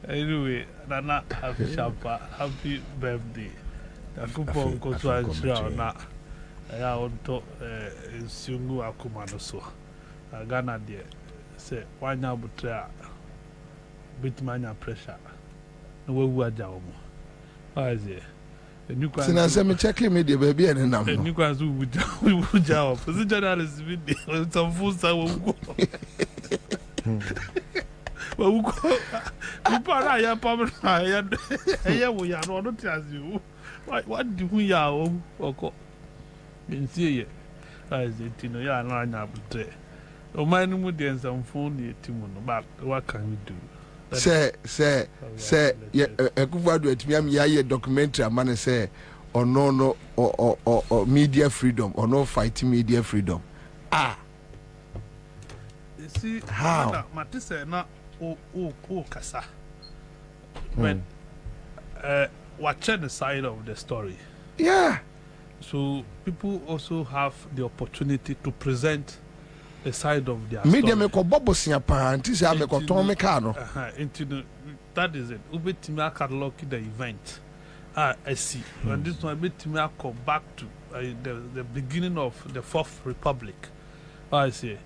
S: Anyway, Nana happy sharper, happy birthday. The coupon goes to Ansah na. I want to Sungu Akumano so. Ghana there say why now butra bit mania pressure no we waja omo why is it new class
G: since me checking me the baby and nam
S: new class we waja off the journalist with some full sa we go people are ya problem ya we ya no as you what do we ya oko in see why is it you know ya na anya butra o man mu den some phone the team no but what can we do
G: say ekufado atimi am ya documentary amane say no media freedom or no fighting media freedom
S: you see
G: how
S: matise na o kasa when watching the side of the story so people also have the opportunity to present the side of their
G: media
S: story.
G: Me ko bobosia pa anti say me ko ton me ka no
S: that is it ubetimi catalog the event I see and this one ubetimi come back to the beginning of the Fourth Republic I say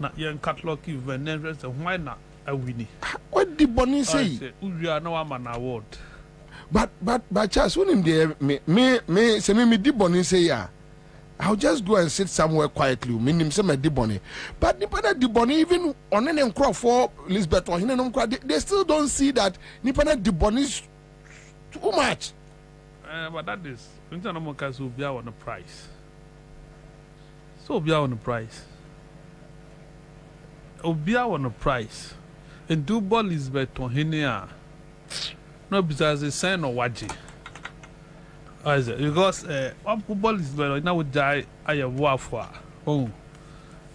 S: na yen catalog event and why not a winnie
G: what the bonny say
S: we are no an award
G: but Charles when him there me say me di bonny say ya I'll just go and sit somewhere quietly. Meaning, some dibonny. But Nipana dibonny, even on any crop for Lisbeth or Hinnon, they still don't see that Nipana dibonny is too much.
S: But that is, international cars will be on the price. So be on the price. Be on the price. And do ball Lisbeth or Hinnia. No, because it's sign or waji. Because one football is better now would die I have warfare. Oh,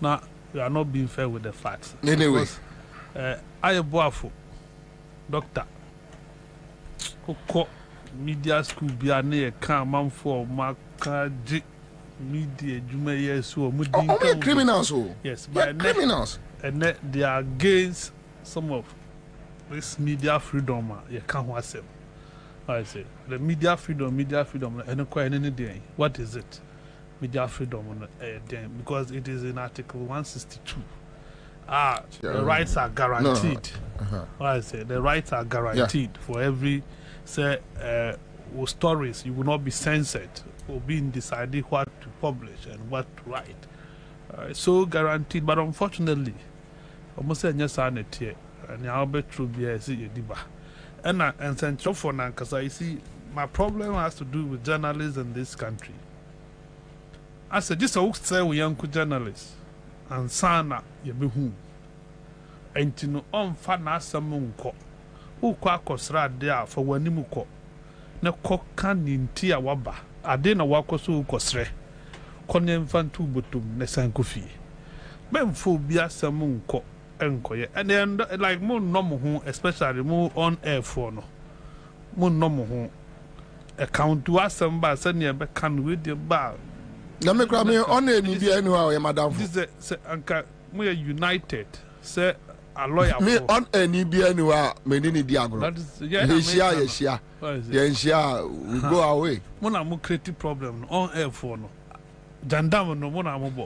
S: now you are not being fair with the facts.
G: Anyway,
S: I have warfare. Doctor, who media school be a near come for Makaji media, you may yes, or
G: criminals.
S: Yes,
G: but criminals.
S: And they are against some of this media freedom. You can't watch them. I say the media freedom, and quite any day. What is it? Media freedom, because it is in Article 162. The rights are guaranteed. I say the rights are guaranteed for every stories. You will not be censored or being decided what to publish and what to write. So guaranteed, but unfortunately, almost say yes, and I'll be true. Be diba. And central for now, because I see my problem has to do with journalists in this country. I said, just a say we young journalists and sana you be whom. And to know on fana samunko who quackosra there for wanimuko. No cock can in tia waba. I didn't walk so cosre. Conem fantu butum, nesankofi. Benphobia samunko. And then like more normal especially more on air for no more normal account to us somebody send you back can with your bar.
G: Let me cry me on any be anywhere, madam.
S: This is Uncle we are united. Say a lawyer
G: me on any be anywhere, Medini Diagro. That is, yeah, we go away.
S: One more creative problem on air for no. Jandam no mona mobo.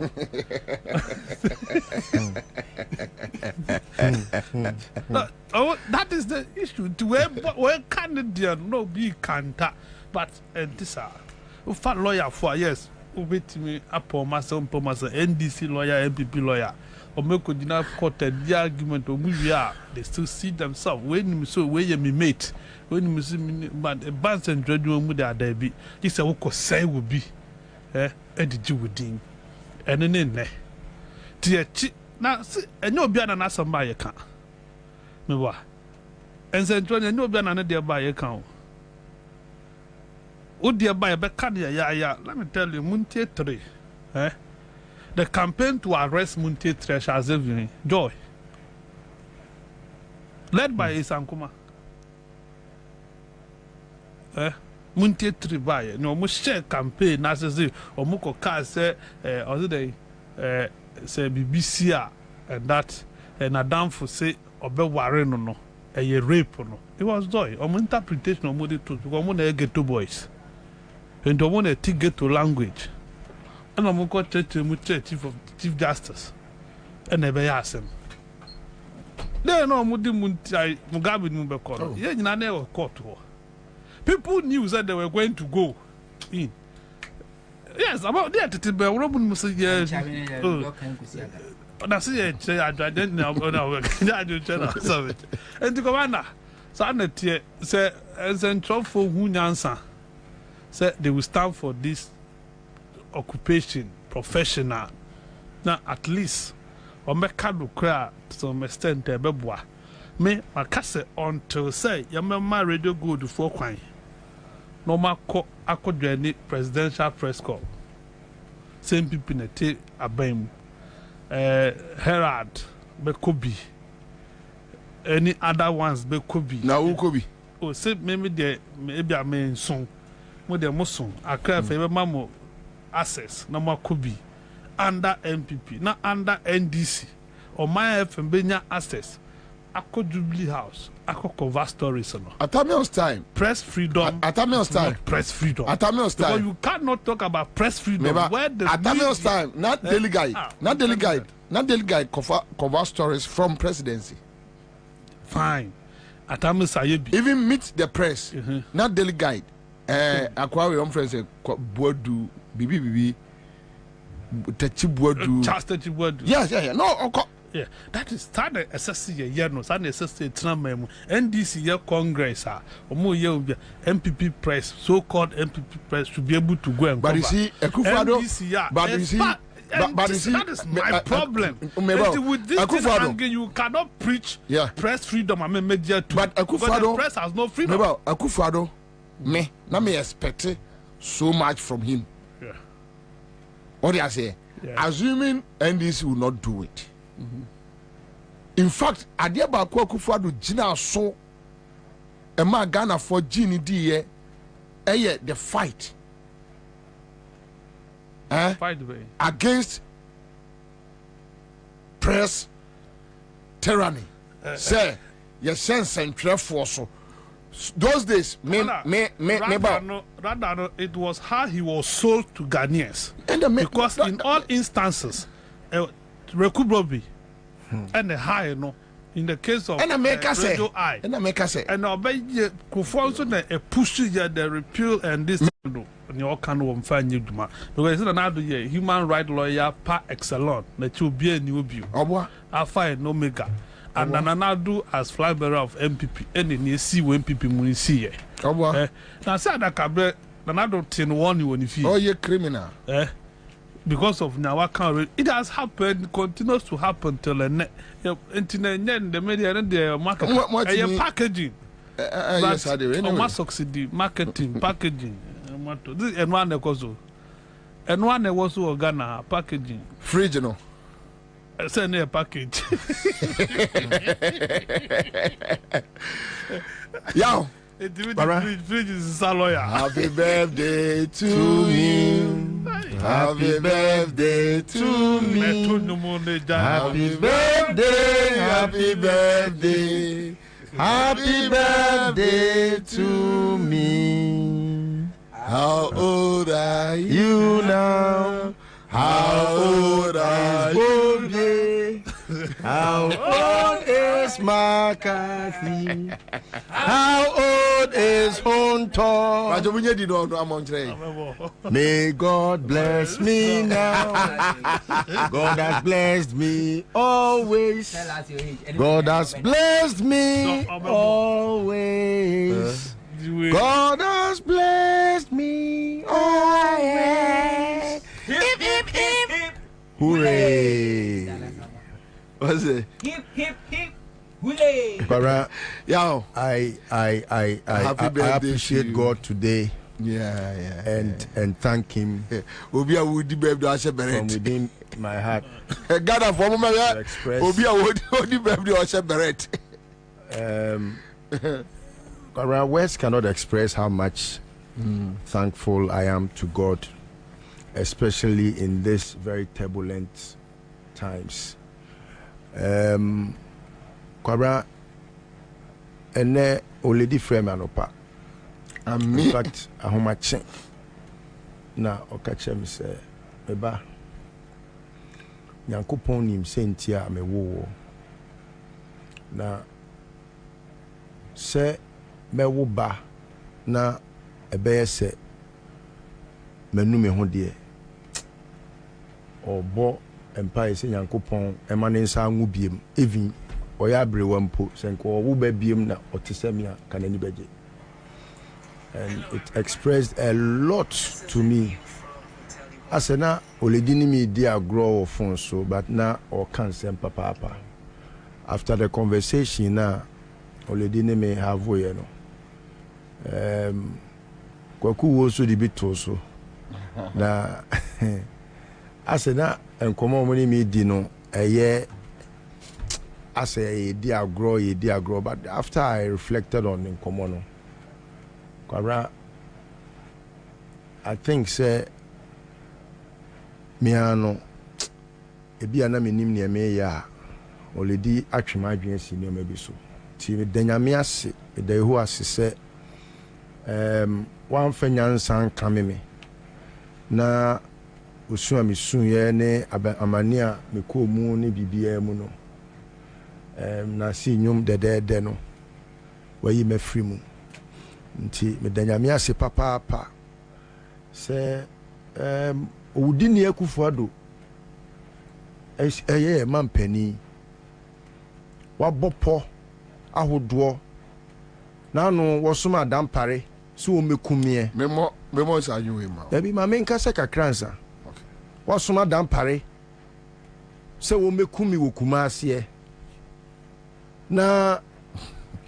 S: That is the issue. To where Canadian no be canta, but this are fat lawyer for yes. Wait me upon myself, NDC lawyer, MPP lawyer, or make a court the argument or movie they still see themselves. When you so where you mate, when you see but a bands and dread room with their debit, it's a walk say will be did you with him and then in there. Dear now, and no be an answer by account. No, what? And then no be an idea by account. Oh dear, by a Becania, yeah. Let me tell you, Munte 3. The campaign to arrest Munte 3 has everything. Joy. Led by Isankuma. Munte 3 by no must share campaign as a or Muko car say, or they say BBC and that, and a damn for say, or be warren or no, a rape or no. It was joy. Interpretation of Moody truth because I'm going to get 2 boys. And don't want to get to language. And I'm going to Chief Justice. And never ask him. They know Mugabe Mubekoro. Yeah, you never caught her. People knew that they were going to go in. Yes, about that, it's about Robin Musa. Yes, that's it. I didn't know. I do tell us. And the commander, Sanet, say, as a trouble who Ansah. Said they will stand for this occupation, professional. Now, at least, on my card cry to some extent, Bebois. Me, my cassette until say, Yamma radio go to 4 coin. No more accord presidential press call. Same people in a tape, a bam. Herald, Bekobi. Any other ones, Bekobi.
G: Now, who could be?
S: Oh, say maybe I mean soon. With the Muslim, I cry for Mamo access, no more could be under MPP, not under NDC, or my FM access. I could Jubilee House, I could cover stories.
G: At Tamil's time,
S: press freedom.
G: At Tamil's time,
S: press freedom.
G: At Tamil's time,
S: because you cannot talk about press freedom. Where the
G: at Tamil's time, not delegate, not delegate cover stories from presidency.
S: Fine. At Tamil's
G: even meet the press, not delegate. Aquarium friends Boadu Bibi Tachi Boadu
S: Chastity Boadu.
G: Yes, no,
S: yeah. That is started assessing a no, started assessing Tram NDC year Congress, or more year MPP press, so called MPP press should be able to go and
G: but you see,
S: NDC,
G: but you see, but you see,
S: that is my problem. With this thing, you cannot preach press freedom. I mean, media too.
G: But
S: the press has no freedom.
G: Akufo-Addo, me, now me expect so much from him.
S: Yeah.
G: What do I say? Yeah. Assuming NDC will not do it. In fact, Adiaba Akufo-Addo Gina so a man Ghana for Gini D the fight.
S: Fight
G: against press tyranny. Say, your sense and force. Those days,
S: rather, it was how he was sold to Ghanaians. Because in all instances, Bobie and the high, in the case of Radio I, and obey also a push the repeal and this. Your kind of fine because it's another year human rights lawyer par excellence that you be a new view. Alpha and Omega. And Nanadu as flag bearer of MPP and in the see when MPP mun see. Now say that Cabre Nanadu tin one you if you.
G: Oh, you're criminal.
S: Because of now it has happened, continues to happen till the internet, the media and the market packaging.
G: Yes, I do.
S: Anyway. Succeed marketing, packaging. And one was Ghana packaging.
G: Fridge, you know.
S: Send a package.
G: Yo.
S: Fridge is a lawyer.
G: Happy birthday to me. Happy birthday to me. Happy birthday. Happy birthday. Happy birthday to me. How old are you now?
H: McCarthy. How old is Honto? May God bless me now. God has blessed me always. God has blessed me always. God has blessed me always.
T: Hip, hip, hip.
H: Hooray. What's it?
T: Hip, hip, hip. Hooray.
H: Bara, yo, I appreciate God today. And thank him from within my heart.
G: Ghana for moment
H: words cannot express how much thankful I am to God, especially in this very turbulent times. Kwabena ene oledi frame anopa. In fact, ahomache na okache mi se eba Nyankopon nim senti a me wo na se me wo ba na ebe se manu me ho de obo empire se Nyankopon emane nsa anwu biem even oya brewa mpo se nko wo ba biem na otesemia kanani beje. And it expressed a lot to me. I said, "Na oledini mi dia grow of so, but na or cancer papa." After the conversation, na oledini me have we no. Kwaku also the bit also. Na I said, "Na enkomo money mi di no eye." I say dia grow, but after I reflected on enkomo no. Kwabena, I think say miano ebi ana menim ne me ya oledi atwema adwen si ne mabi so ti danyame ase da ehu ase se wan fanya nsan kameme na osu amisun ye ne amania me ko mu ne bibia mu no na si nyum de no wayi mafri mu nti medanyame ase papa se owudini akufuado eye mampani wabopo ahodo na no wosoma dampare so o mekumie
G: memo sa anwe ma
H: dabi ma menka se kakransa okay wosoma dampare se o mekumi wokuma ase na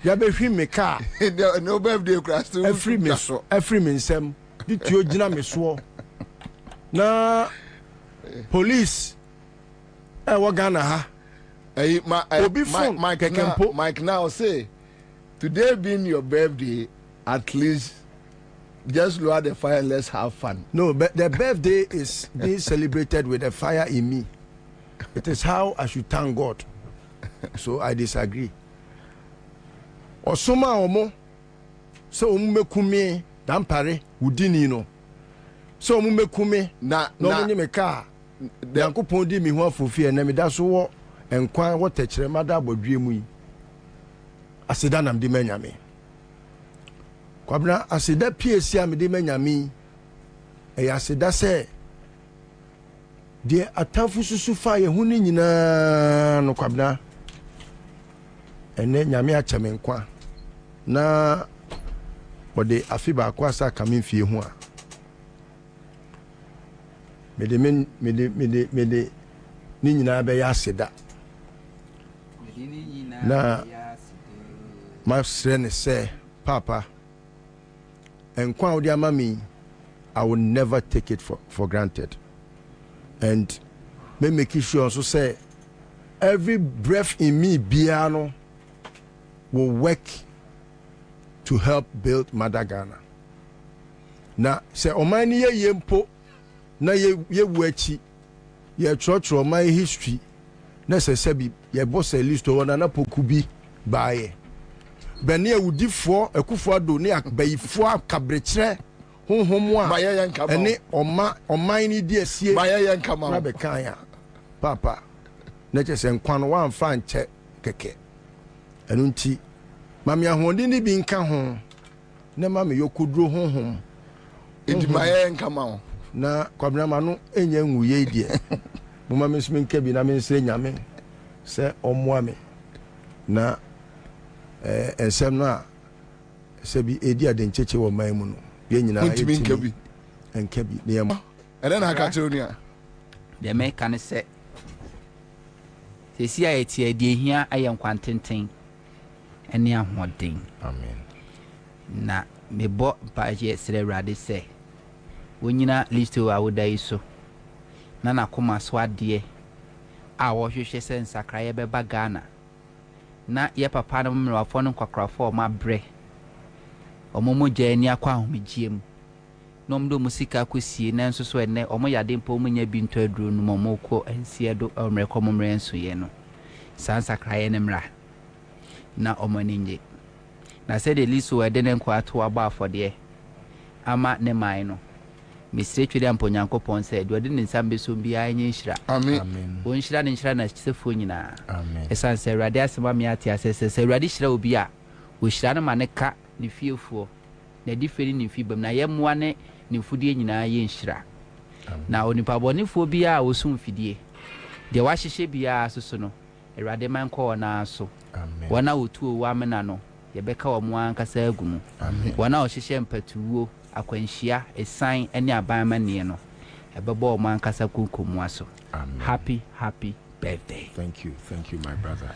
H: ya be hwi me ka
G: no birthday crash to
H: every me nsem di tio gina me so na police wa Ghana ha
G: Mike now say today being your birthday, at least just lower the fire and let's have fun.
H: No, but the birthday is being celebrated with a fire in me. It is how I should thank God. So I disagree. Osoma omo so omumekumi dampare udini no so omumekumi na onye meka Yankopon di mi ho afofie na me da so wo enkwan wo techere mada abodwe mu yi aseda nam di manyame Kwabena aseda piesi am di manyame e aseda se de atamfu susu fa ye hu ni nyina no Kwabena ene nyame achame nkwa na ode afiba akwasa kamimfie hu a mede ni nyina be ya aseda na ma srene se papa enkwa odi amami I will never take it for granted, and me make sure so say every breath in me biano will work to help build Mother Ghana. Na se omani ye yempo na ye wuachi ye trotro my history na se sebi ye boss a list o na pokubi baaye bene awudifo akufo ado ne abayifo akabrechre honhomo a ene oman ni di asie na be kan ya papa na che se nkwan wan fa nche keke enunti mami ahonde ni bi nka ho na mami yokudro honhom
G: edimaye nka ma ho
H: na Kwabena ma no enya nwuye die mo mami sumi nka bi na me nsre nyame se omoa me na ensem na se bi edi adencheche wo man mu no ye nyina
G: etimi nka bi
H: ne yam
G: ere na aka cheonia
U: de me kan se sesi a etie de hia ayen kwantenten ene ahoden
H: amen
U: na mebo baje sere rade se wonyina listo awodai so na nakoma so ade a wo hwehwe se nsakraye beba Ghana na ye papa no mmerwafo no kwakrafo ma bre omomo jani akwa ahomegiem no mdo musika kosie na nso so ene omo yade mpo munya bi nto aduro no momo ko ansie do omreko momre nso ye no sansakraye ne mra na omo ninje na se de liso ede ne kwa to aba afode ama ne man no misre twede amponyankopon se de ode ne nsambe so bia anye nhira
G: amen
U: won nhira ne nhira na sefo nyina
H: amen
U: esanse rade asema me ate asese se rade hira obi a wo hira no ma ne ka ne fiefuo na diferi ne fibam na yemwa ne mfudie nyina ye nhira na onipa bonefo bi a wosum fidie de wahyehe bia soso no erade man ko na so
H: amen
U: wana wotuo wa mena no yebeka wo mo ankasa agumu
H: amen
U: wana ohyehe mpatuo akwanhia esan ene abanmane no ebebo mo ankasa kunkomu aso
H: amen
U: happy birthday.
H: Thank you my brother.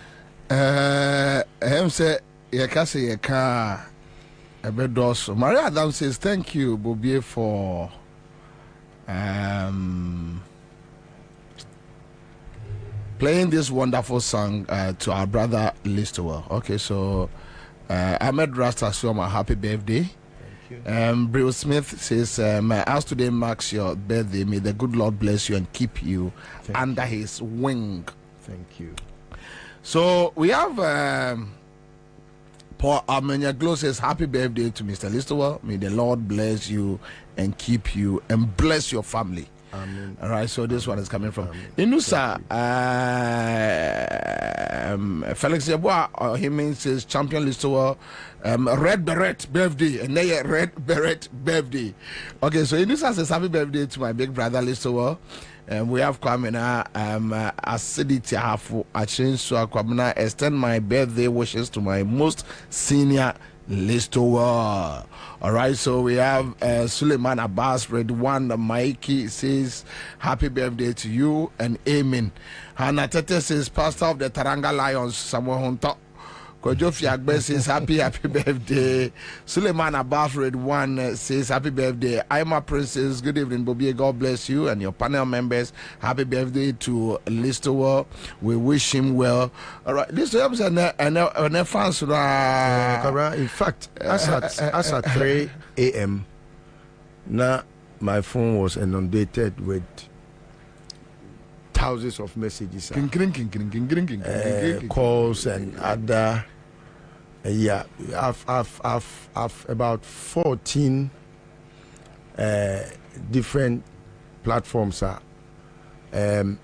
G: Say yakase yaka ebedos. Maria Adam says thank you Bobie for playing this wonderful song to our brother Electoral. Okay, so Ahmed Rasta Soma, happy birthday. Bill Smith says, as today marks your birthday, may the good Lord bless you and keep you under his wing.
H: Thank you.
G: So we have Paul Armenia Glow says, happy birthday to Mr. Electoral. May the Lord bless you and keep you and bless your family.
H: Amen.
G: All right, so this one is coming from Inusa. Felix Yabua, he means says champion Electoral, red beret birthday, and they red beret birthday. Okay, so Inusa says happy birthday to my big brother Electoral. We have Kwabena, acidity hafu achinso Kwabena. Extend my birthday wishes to my most senior Electoral. All right, so we have Suleiman Abbas, Red One, Mikey says happy birthday to you and amen. Hannah Tete says pastor of the Taranga Lions, Samuel Hunter. Kojofi Agbe says happy birthday. Suleiman Abbas, Red One says happy birthday. I'm a princess. Good evening, Bobie. God bless you and your panel members. Happy birthday to Electoral. We wish him well. All right, this is an fans.
H: In fact, as at 3 a.m. now my phone was inundated with thousands of messages, calls and other. Yeah, I've about 14 different platforms. Me and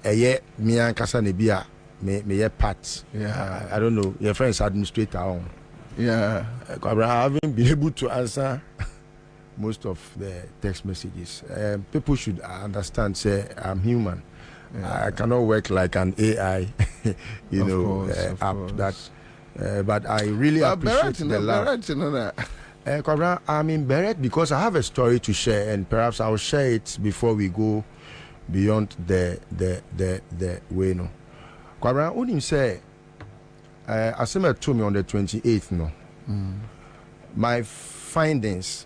H: Kasanebia, me part.
G: Yeah,
H: I don't know. Your friend's administrator on.
G: Yeah,
H: I haven't been able to answer most of the text messages. People should understand. Say I'm human. Yeah. I cannot work like an AI, app that. But I really appreciate the love. I'm in Beret because I have a story to share, and perhaps I'll share it before we go beyond the way. No, Kwabena, what you say? I said to me on the 28th. No, my findings,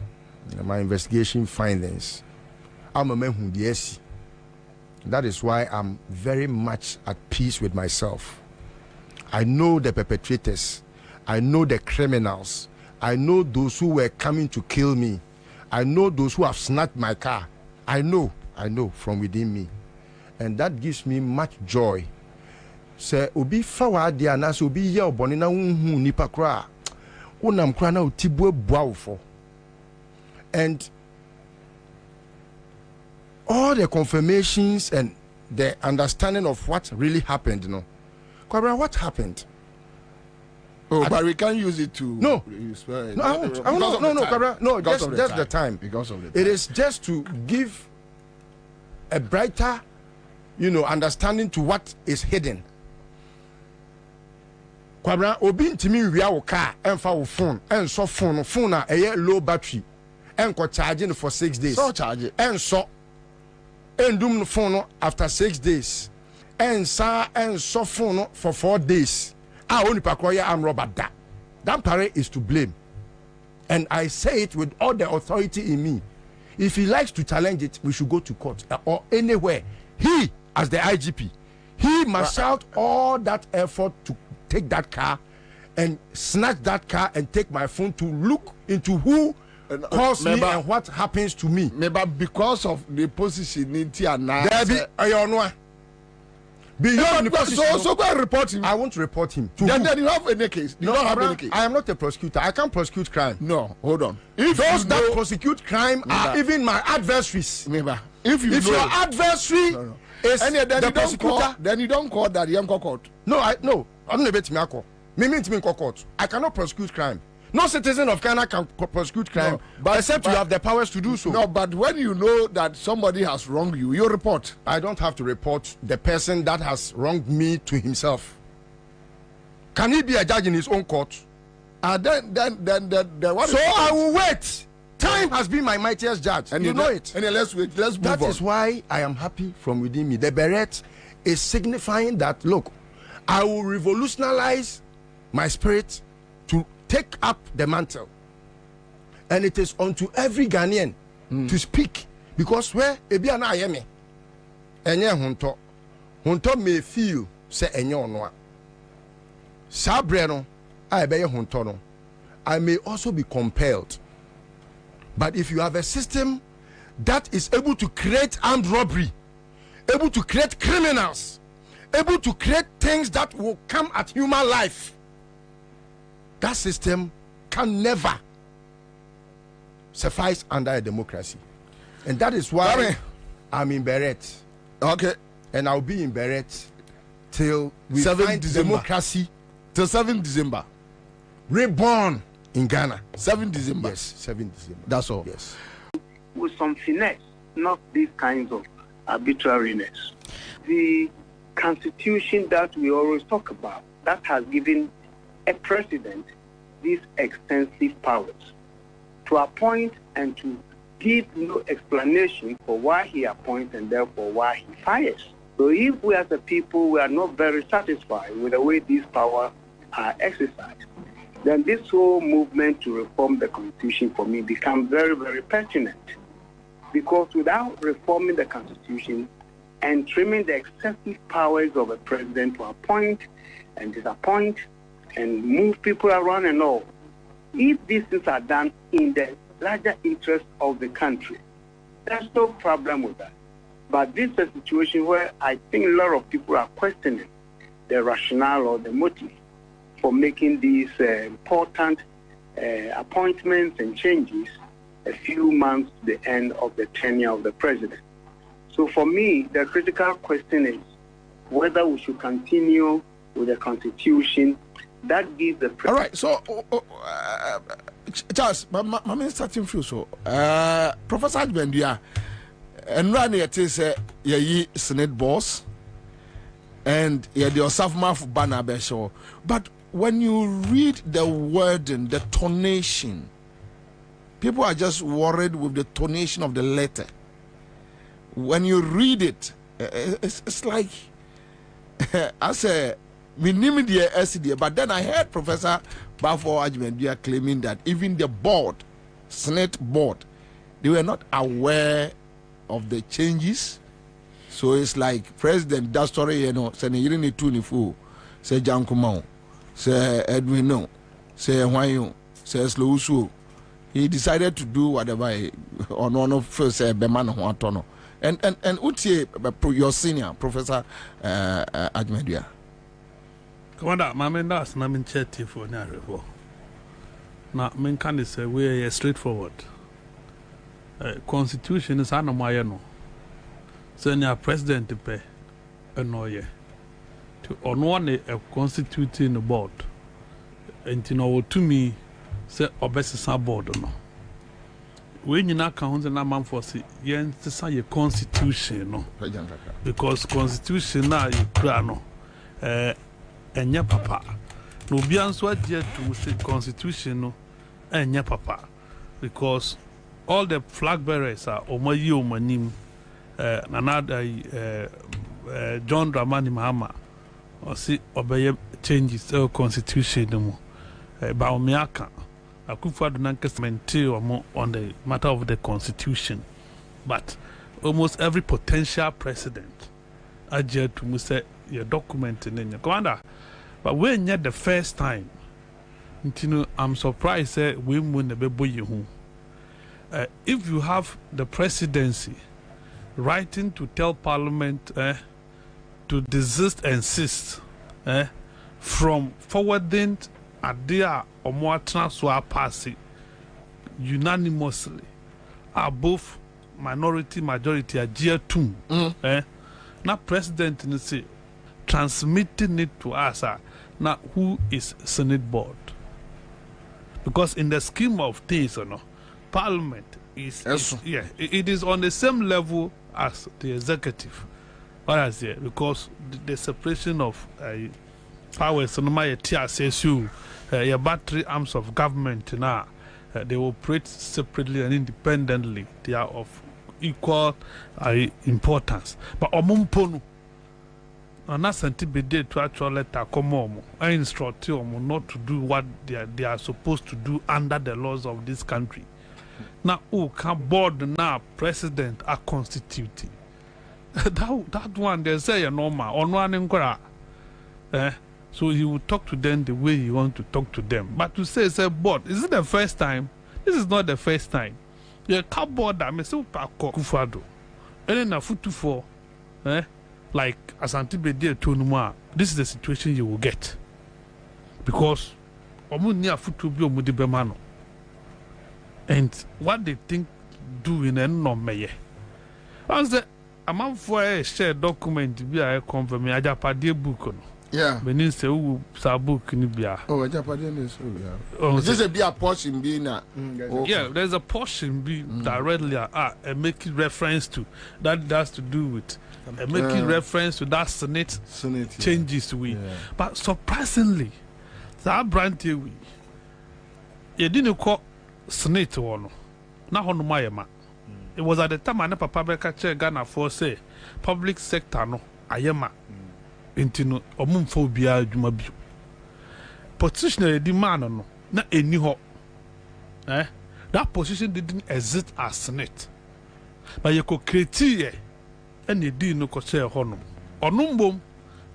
H: my investigation findings. I'm a man who yes. That is why I'm very much at peace with myself. I know the perpetrators. I know the criminals. I know those who were coming to kill me. I know those who have snatched my car. I know from within me. And that gives me much joy. Say, obi fawa di anas obi ye oboni na unhu nipa kra. Unam kra na utibwe bwafo. And all the confirmations and the understanding of what really happened, Kwabena, what happened?
G: Oh, but we can't use it to.
H: No, I won't. No, just the time.
G: Because of the time.
H: It is just to give a brighter, understanding to what is hidden. Kwabena, obi ntimi wia wo car, enfa wo phone, enso phone na eye low battery, enko charging for 6 days.
G: So charge it.
H: Enso endum phone after 6 days. Enso phone for 4 days. Only pakoya am robber da. That party is to blame. And I say it with all the authority in me. If he likes to challenge it, we should go to court or anywhere. He, as the IGP, he must shout all that effort to take that car and snatch that car and take my phone to look into who caused me and what happens to me.
G: Maybe because of the position in Tiana.
H: Beyond the position.
G: So go and report him.
H: I won't report him.
G: Then you have any case. You don't have any case.
H: I am not a prosecutor. I can't prosecute crime.
G: No, hold on.
H: If those that prosecute crime are even my adversaries. If your adversary is the prosecutor,
G: then you don't call that young court.
H: No, I don't bet me in court. I cannot prosecute crime. No citizen of Ghana can prosecute crime, except you have the powers to do so.
G: No, but when you know that somebody has wronged you, you report.
H: I don't have to report the person that has wronged me to himself. Can he be a judge in his own court?
G: Then what?
H: So I will wait. Time has been my mightiest judge, and you know it.
G: And let's wait. Let's move on.
H: That is why I am happy from within me. The beret is signifying that, look, I will revolutionize my spirit to take up the mantle, and it is unto every Ghanaian to speak, because where ebi ana ayeme enye hunto may feel say enye onwa sabre no I be hunto no I may also be compelled. But if you have a system that is able to create armed robbery, able to create criminals, able to create things that will come at human life, that system can never suffice under a democracy. And that is why I'm in Beret.
G: Okay.
H: And I'll be in Beret till we find democracy.
G: Till 7 December.
H: Reborn in Ghana.
G: 7 December.
H: Yes, 7 December.
G: That's all.
H: Yes.
A: With some finesse, not these kinds of arbitrariness. The constitution that we always talk about, that has given a president these extensive powers to appoint and to give no explanation for why he appoints and therefore why he fires. So if we as a people we are not very satisfied with the way these powers are exercised, then this whole movement to reform the constitution for me becomes very, very pertinent. Because without reforming the constitution and trimming the excessive powers of a president to appoint and disappoint and move people around and all, if these things are done in the larger interest of the country, there's no problem with that. But this is a situation where I think a lot of people are questioning the rationale or the motive for making these important appointments and changes a few months to the end of the tenure of the president. So for me, the critical question is whether we should continue with the constitution that gives the
G: all right. So Charles, my starting few so Professor Bendia and run it is ye Senate boss and the Osafma banner besho. But when you read the word and the tonation, people are just worried with the tonation of the letter. When you read it, it's like I say but then I heard Professor Bafo Ajmendia claiming that even the board, Senate board, they were not aware of the changes. So it's like President that story, say Nirini Tunifu, say Jankumau, say Edwino, say Hwayo, say Slowsu. He decided to do whatever on one of first Beman Huatono. And Utie, your senior, Professor Ajmendia.
S: Commander, my men that's not in chatty for Narevo. Now, men can say we are straightforward. Constitution is Anamayano. Senior president to pay a noye to on one a constituting board. and you know to me say obesisa board no when you not count na man for say yen say your constitution no because constitution na you kra no enya papa no bi anso adie to say constitution no enya papa because all the flag bearers are omayi omanim nanada John Dramani Mahama or see obey changes the constitution no ba omiaka Akufo-Addo nanke on the matter of the constitution, but almost every potential president adhere to say your document in your commander. But when you're the first time, you know, I'm surprised we won't be you. If you have the presidency writing to tell Parliament to desist and insist from forwarding idea or more transfer passing unanimously are both minority majority adhere to now president in say transmitting it to us now who is Senate board, because in the scheme of things Parliament is it is on the same level as the executive. What I say, because the separation of powers no my TSSU your battery arms of government now they operate separately and independently. They are of equal importance. But omumponu and senti be there to actually letter come on I instruct them not to do what they are supposed to do under the laws of this country. Now who can board now president are constituting that one they say normal on one so he will talk to them the way he want to talk to them. But to say board, is it the first time? This is not the first time. You can't board that me say Akufo-Addo. And then foot for like Asante Bede Tonuma. This is the situation you will get. Because omu ni afutu bi omu di bemano. And what they think do in a no meye. I say a man for a share document be a confirm ajapade book no.
G: Yeah.
S: Benin say who sa book ni bia.
G: Oh, ajapade ni so yeah. This is be a portion be na.
S: Yeah, there's a portion be directly making reference to that has to do with making reference to that Senate changes we. But surprisingly, that brand we you didn't call Senate one. Na hono mayema. It was at the time I papa beka che Ghana for say public sector no ayema. Intino omumfo bia adwuma bi. Position the man no na eni ho. That position didn't exist as Senate. But you could create and you did no share honor. Onumbom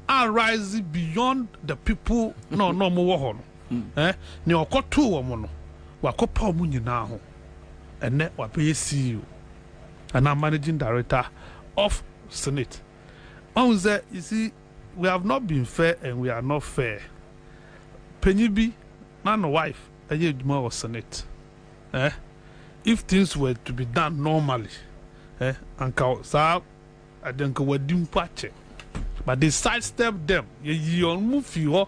S: are rising beyond the people no more honor. Ni okoto wo mo no. Wakopa mu nyina ho. Ene wa pay CEO and I'm managing director of Senate. You see, we have not been fair and we are not fair. Penyibi, not a wife, a year more Senate. If things were to be done normally, Uncle Sir, I think we didn't patch it. But they sidestep them. You move you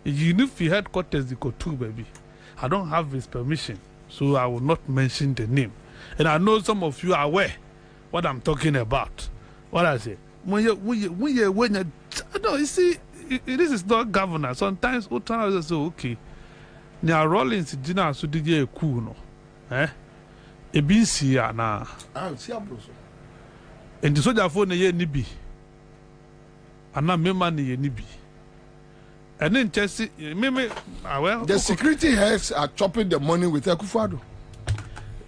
S: need for headquarters to go to baby. I don't have his permission, so I will not mention the name. And I know some of you are aware what I'm talking about. What I say? When you no, you see, this is not governor. Sometimes we try to say, okay, now Rollins Dina so did you cool no, a BC na. And the soldier phone ye nibi, and now me man ye nibi. And then Chelsea, well,
G: the security heads are chopping the money with Akufo-Addo.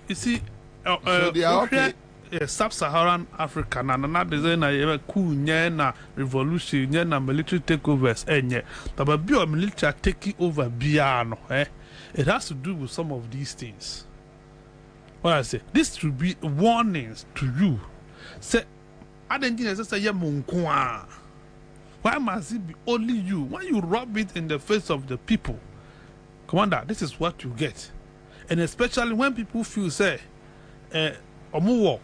S: You see,
G: so they are okay.
S: Sub-Saharan Africa na design coup na revolution na military takeovers but be military taking over biano it has to do with some of these things. What I say, this should be warnings to you. Say I didn't say why must it be only you? When you rub it in the face of the people, Commander, this is what you get. And especially when people feel say omuwo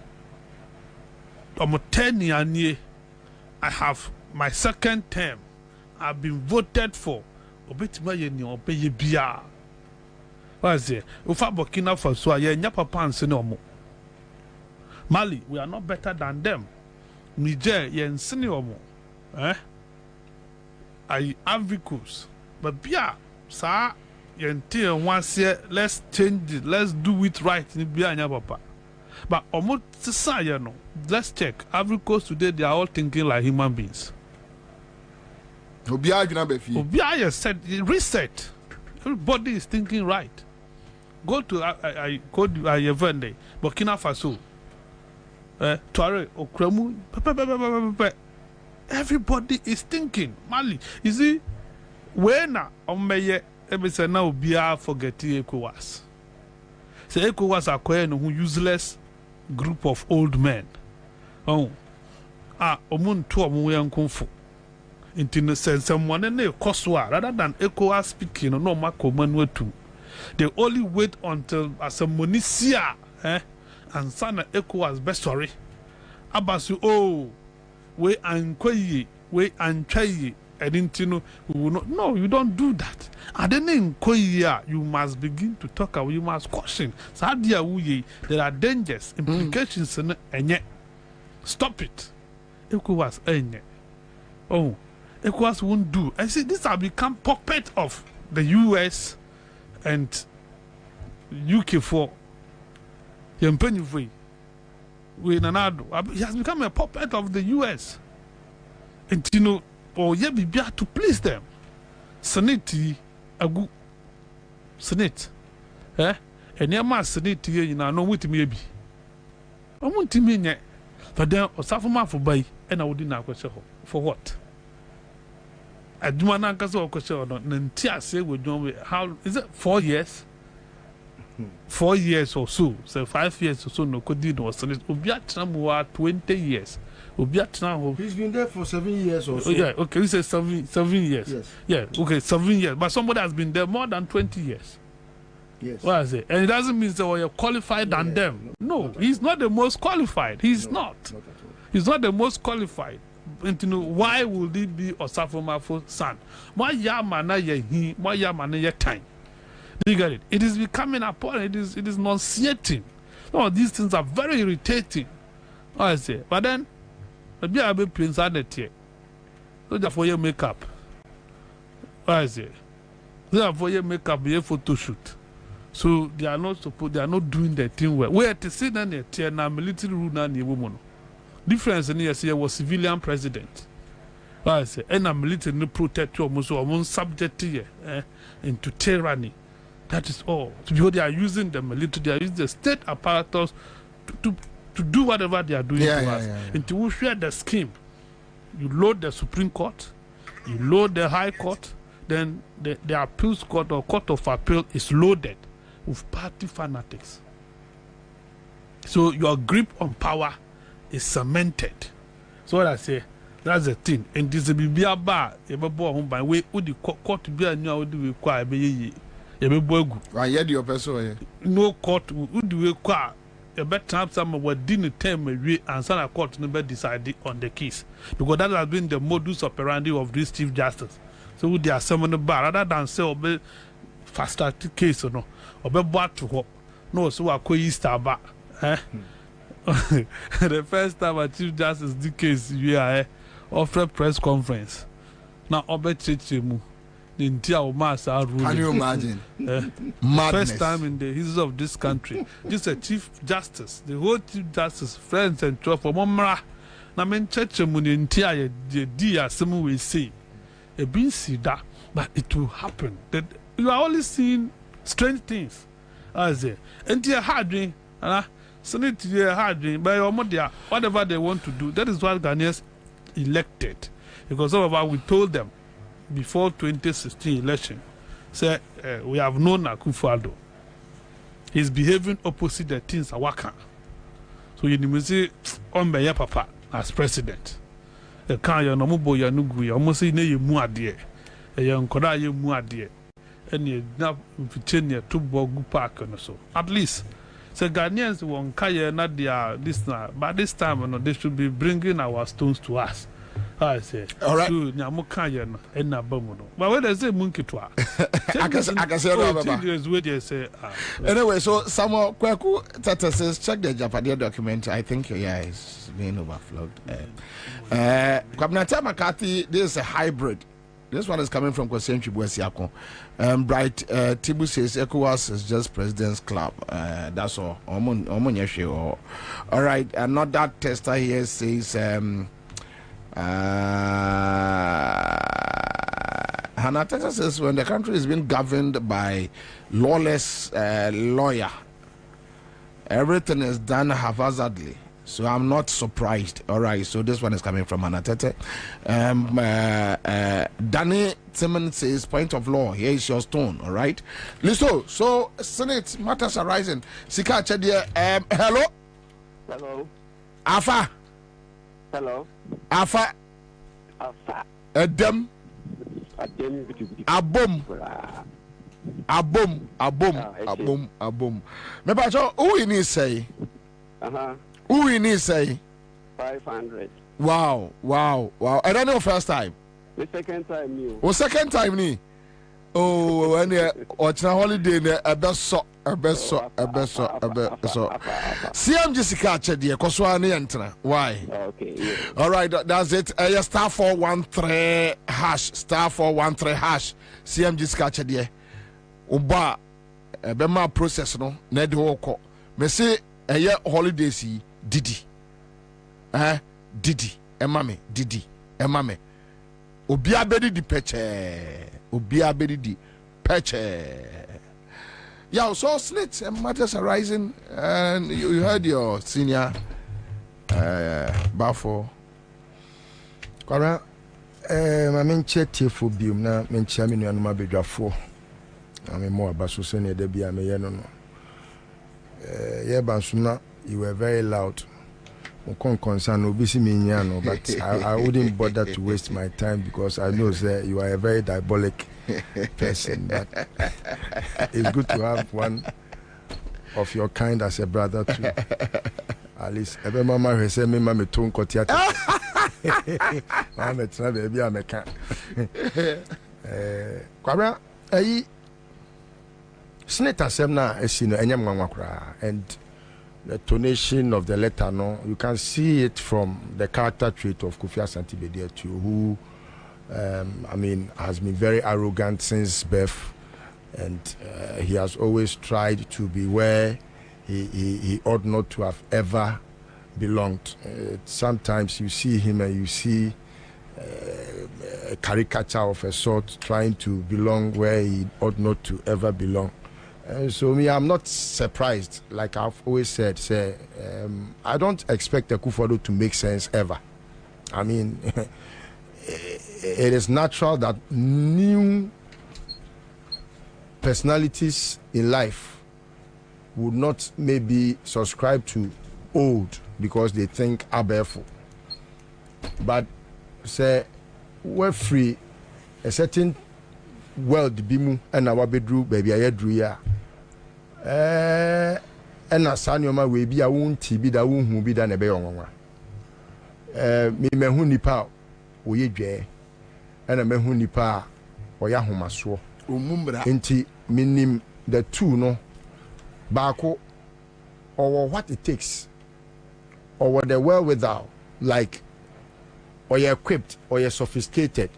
S: omo 10 years I have my second term. I've been voted for. obetima ye ni obeye bia waze ufa Burkina Faso ye nya papa anse ne omo Mali we are not better than them Niger ye nse ne omo I Africans but bia sa ye ntie wanse let's change it let's do it right ni bia nya papa but omo tsa ye no let's check Africans today they are all thinking like human beings Obia said reset. Everybody is thinking right. Go to I Burkina Faso. Tuare Okramu. Everybody is thinking. Mali. You see, when Omeye say now Obia forget ECOWAS. Say ECOWAS are quite who useless group of old men. Omun to omu yankunfu. In sense, someone in a Koswa rather than ECOWAS speaking, no Makoman too. They only wait until as a Monisia, and Sana ECOWAS best story. Abasu, oh, we anquay, we anchay, and intino, we will not. No, you don't do that. And then in Koya, you must begin to talk, you must caution. Sadia Wuye, there are dangers, implications, and yet stop it. ECOWAS, oh. ECOWAS won't do. I see these have become puppet of the US and UK for Yempenifui. He has become a puppet of the US. And you know, or ye be to please them. Senate a good Senate. And your man Senate here, you know, no with me be. I want to mean it. But then, or suffer for buy, and I would not question for what? I do not answer a question or not. Nantia say we don't. How is it? 4 years? 4 years or so. So 5 years or so. No, could do no. So Obiatina 20 years. Obiatina.
H: He's been there for 7 years or so.
S: Yeah. Okay. We say 7 years.
H: Yes.
S: Yeah. Okay. 7 years. But somebody has been there more than 20 years.
H: Yes.
S: What I say, and it doesn't mean that you're qualified than them. No, he's not the most qualified. He's not. Not at all. He's not the most qualified. Why would it be Osafomafo's son? Why Yamana ye why Yamana ye time? Do you get it? It is becoming apparent, it is nauseating. No, these things are very irritating. I say, but then maybe I'll be prince at the tier. So therefore your makeup. I say. Therefore your makeup be a photo shoot. So they are not doing their thing well. Where to see then a tier now military rule na ni woman. Difference in here was civilian president. I say, and a military no protect you almost subject here into tyranny. That is all. Because they are using the military, they are using the state apparatus to do whatever they are doing to us. And to share the scheme, you load the Supreme Court, you load the High Court, then the appeals court or court of appeal is loaded with party fanatics. So your grip on power is cemented. So what I say, that's the thing. And this will be a bar, a boy home by way, would the court be a new would require be a boy. I hear your person. No court would require a better time somewhere didn't tell me and send a court never decided on the case. Because that has been the modus operandi of this Chief Justice. So would they are summoned the bar rather than say obey faster case or no, or be bought to hope. No, so I call Easter back. The first time a Chief Justice the case we are offer press conference. Now Obe Chechemu the entire master rule.
G: Can you imagine?
S: First time in the history of this country. Just a Chief Justice, the whole Chief Justice, friends and trust for Momra. Now men Chechemu the entire dear some will say a being see that, but it will happen. That you are only seeing strange things. As there. And you're hardly so need to be hard by your mother, whatever they want to do. That is what Ghanaians elected. Because some of us, we told them before 2016 election, say we have known Akufo-Addo. He's behaving opposite the things are working. So you need to say, Ombeye Papa as president. The can you no mubo ya nugu ya almost say ne mu ade. E ya nkoda ye mu ade. And you na fitenya to bogu park and so. At least so Ghanaians won't carry not their listener, but this time they should be bringing our stones to us. I say.
G: All right.
S: So Nyamukayan and Nabamuno. But when I say Munkitwa,
G: I can say anyway, so Samuel Kweku Tata says, check the Japanese document. I think it's being overflowed. Kwabena McCarthy, this is a hybrid. This one is coming from Kwesen Chibuesiako. Bright Tibu says ECOWAS is just President's Club. That's all. All right. Another tester here says Hannah Texas says when the country is being governed by lawless lawyer, everything is done haphazardly. So I'm not surprised. All right. So this one is coming from Hannah Tete. Danny Timmons says point of law. Here is your stone. All right. Listen. So Senate matters arising. Sika Chedia. Hello.
J: Hello.
G: Alpha.
J: Hello.
G: Alpha.
J: Alpha.
G: Adam. Abom. Me ba cho who you need say? Who you need say?
J: 500.
G: Wow. I don't know first time.
J: The second time you.
G: Oh, second time ni. Oh, when you watch holiday ne abeso. CM Jessica Chedie Koswa ne entra. Why?
J: Okay. Yeah.
G: All right, that's it. Star 413 hash. Star 413 hash. CM Jessica Chedie. Oba bema process no na de woko. Me say holidays yi didi. Didi. Emame didi. Emame. Obi abedi di peche. Yeah, so snitch and matters arising, and you heard your senior Bafo.
H: Kora, my main chat for Bium na main chairman and my bedrafo. I mean more about Susani de Bia me no. Yeah, Bansuna, you were very loud. Concern obisi me but I wouldn't bother to waste my time because I know that you are a very diabolic person. But it's good to have one of your kind as a brother too. At least every mama who say me mama ton kotia. Mama try baby I make. Kwabena ayi senator semna esino enyam nwanwa and the tonation of the letter, no, you can see it from the character trait of Kofi Asante Bedier too, who, has been very arrogant since birth, and he has always tried to be where he ought not to have ever belonged. Sometimes you see him and you see a caricature of a sort trying to belong where he ought not to ever belong. So I'm not surprised. Like I've always said, I don't expect a Kufuor to make sense ever. I mean, it is natural that new personalities in life would not maybe subscribe to old because they think abeful. But say we're free a certain world bimu and our bedroom baby I drew ya. And a son of my way be a wound TB that won't be done a beon. Me mehuni pa o ye jay and a mehuni pa or yahoma swo. Inti minim the two no bako or what it takes or what the wherewithal like or you're equipped or you're sophisticated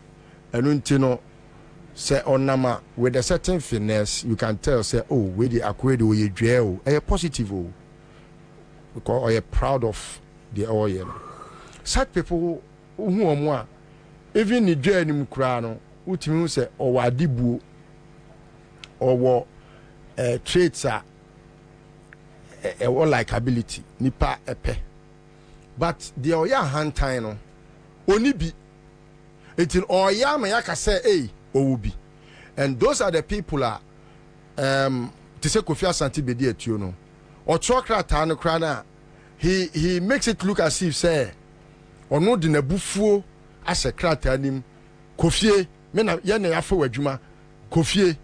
H: and untino. Say onama with a certain finesse, you can tell. Say, oh, with the acquainted or you jail, are positive, because are you proud of the oil? Such people who are more, even the journey mukrano, which means say, or wadibu, or what traits are a like ability, nipa epe. But the oya hand time, only be it's in oya mayaka say, hey. Obi. And those are the people to say Kofi Asante Bedier you know. Or Chokra no krana he makes it look as if say or no de nabufuo as a krata nim Kofi me na ye na yafo wadwuma Kofi.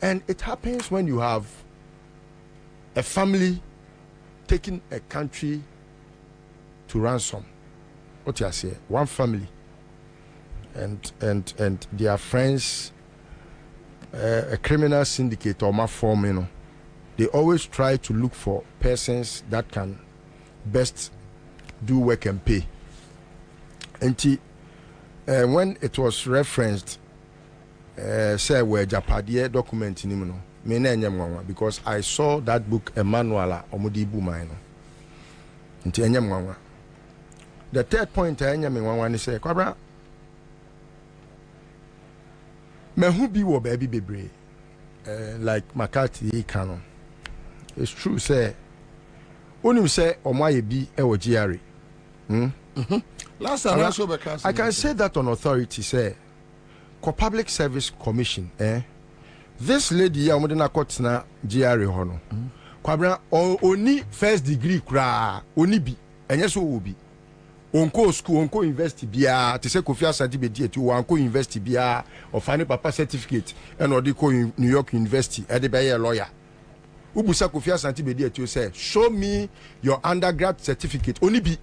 H: And it happens when you have a family taking a country to ransom. what you say, one family, and their friends, a criminal syndicate or my form, you know, they always try to look for persons that can best do work and pay. And when it was referenced, say where Japadie document in because I saw that book Emmanuel Omudibu Mino. The third point I am say, Kwabra, me who be wo baby bebre, like McCarthy canon. It's true, say. Onim say omaye bi e wo GRA.
G: Last time
H: I can say that on authority, say. Public Service Commission, this lady ya omode na kotna GRA hono. Kwabra oni first degree kra, oni bi, enye so obi. Onko school, onko university bia, te se Kofi Asante be die tu onko university bia, ofane papa certificate, and odi ko New York University, e de be ye lawyer. Ubusa Kofi Asante be die tu say, show me your undergrad certificate, oni bi.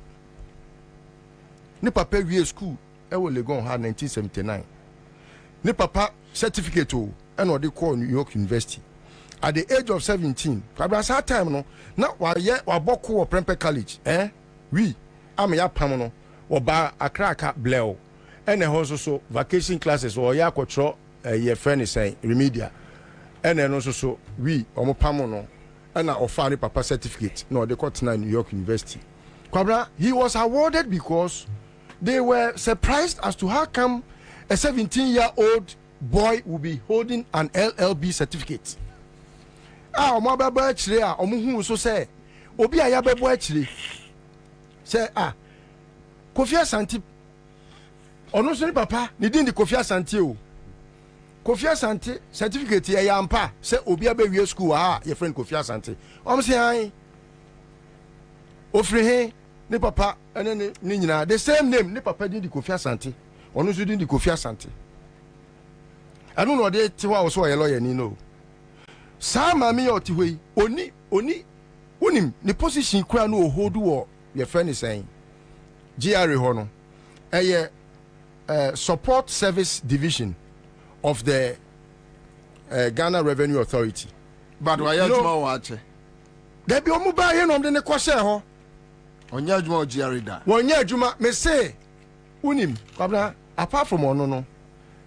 H: Ni papa wie school, e wo Legon ha 1979. Ni papa certificate o and what they call New York University. At the age of 17, Kwabra sa time no, na wa boku or Prempeh College, we am ya pamono or ba akraka bleo. And also so vacation classes or ya control your friend is saying remedial. And then also so we omo pamono and na offer papa certificate. No, they call New York University. Kwabra, he was awarded because they were surprised as to how come a 17-year-old boy will be holding an LLB certificate. Omo baba actually omo hu so say obi aya bebo actually say Kofi Asante ono so ni papa ni din di Kofi Asante o. Kofi Asante certificate ya yampa say obi abewie school your friend Kofi Asante. Omo say an ofre he ni papa ene ni nyina the same name ni papa din di Kofi Asante. Onu so din di Kofi Asante. Anu no de tiwa so ye lawyer ni no. Sa ma me oti hoi oni unim ni position kura no hold wo your friend is saying GRA ho no. Support Service Division of the Ghana Revenue Authority.
G: But why you watch?
H: There be omu ba ye no de ne kwose ho.
G: Onya adwuma GRA da.
H: Wonya adwuma me say unim kwabna apart from ono no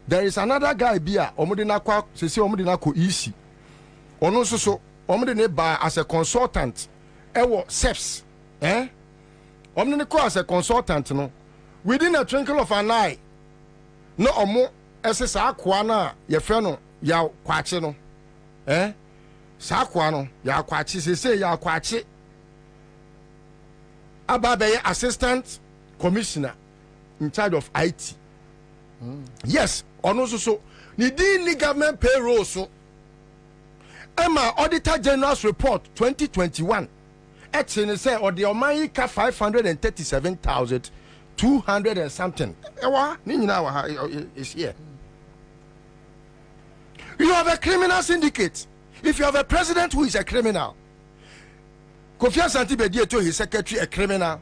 H: there is another guy bia omode na kwa sese omode na ko easy ono so omode ne ba as a consultant ewo SEPS omode ne ko as a consultant no within a twinkle of an eye no omo esesa akwa na ye fe no ya kwache no sa akwa no ya kwache sese ya kwache ababe assistant commissioner in charge of IT. Yes, ono so ni di government payroll so Emma Auditor General's report 2021 etching say or the oman ka 537,200 and something. Ewa ni nyina wa is here. You have a criminal syndicate. If you have a president who is a criminal, Kofi Asante Bedie to his secretary a criminal,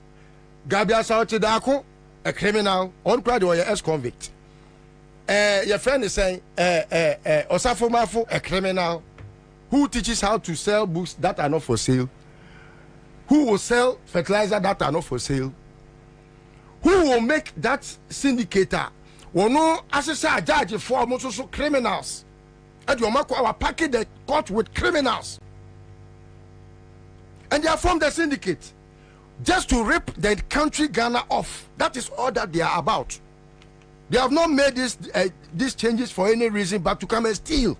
H: Gabia Saotidako a criminal, on crowd or ex-convict. Your friend is saying, Osafo Mafu, a criminal, who teaches how to sell books that are not for sale, who will sell fertilizer that are not for sale, who will make that syndicator, will no assessor judge for most criminals. And you make our package the court with criminals. And they are from the syndicate just to rip the country Ghana off. That is all that they are about. They have not made these changes for any reason but to come and steal.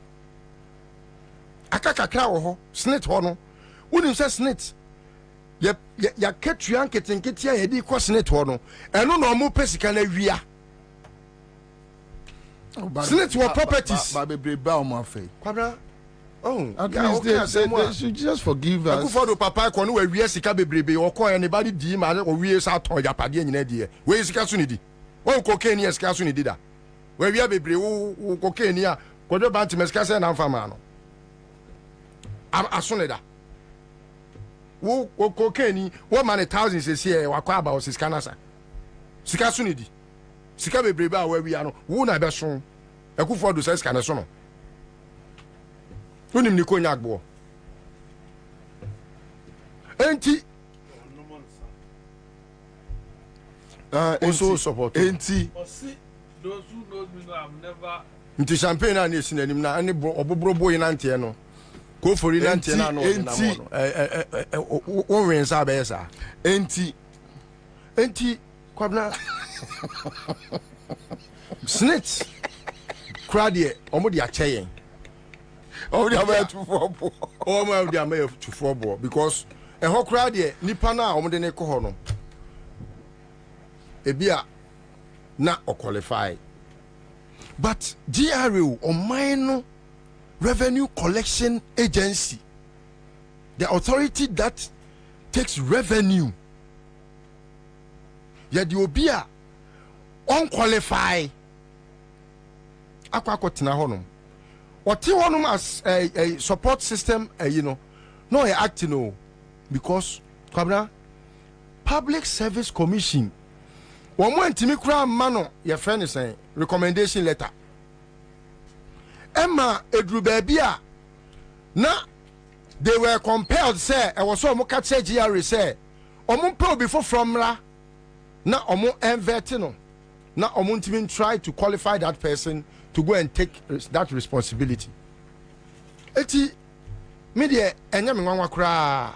H: Akakakra ho snit ho no. Unim say snit. Ya ketuan ketenketia ye di ko snit ho no. Eno no mo pesika na wia. Snit were properties.
G: Ba bebre ba o mo afei.
H: Kwabra. Oh,
G: at least they should just forgive us.
H: Akufo papa ko no we sika bebrebe o ko anybody di ma o wie sa ton japade nyina die. We sika so ni di. Wo cocaine sika so ni di da. We wie bebre wo cocaine a ko do banti mesika se na mfama no. Aso ne da. Wo cocaine wo man thousands se here wa kwa about sika na sa. sika so ne di sika bebrebe a wa wi ano wo na be so Akufo do sika ne so no wonim ni konya agbo enti also support enti
S: those who know me know I'm never
H: nti champagne na esi nanim na ani obobro boy na ntie no ko fori na ntie na no na mo wo wen sa be sa enti Kwabena snitch crowd here omo di acheyen omo di ama to football omo di ama to football because e ho crowd here nipa na omo de ne ko ho no ebia na o qualify but GRO or minor revenue collection agency, the authority that takes revenue, yet the obia unqualified aquacotina honum or honum as a support system, no acting no because Kwabena Public Service Commission. One more intimi kura mano your friend is saying recommendation letter. Emma edru baby na they were compelled say I was so much say GRA say omo pro before from la na omo envert no na omo intimi try to qualify that person to go and take that responsibility. Eti media enya me nwanwa kura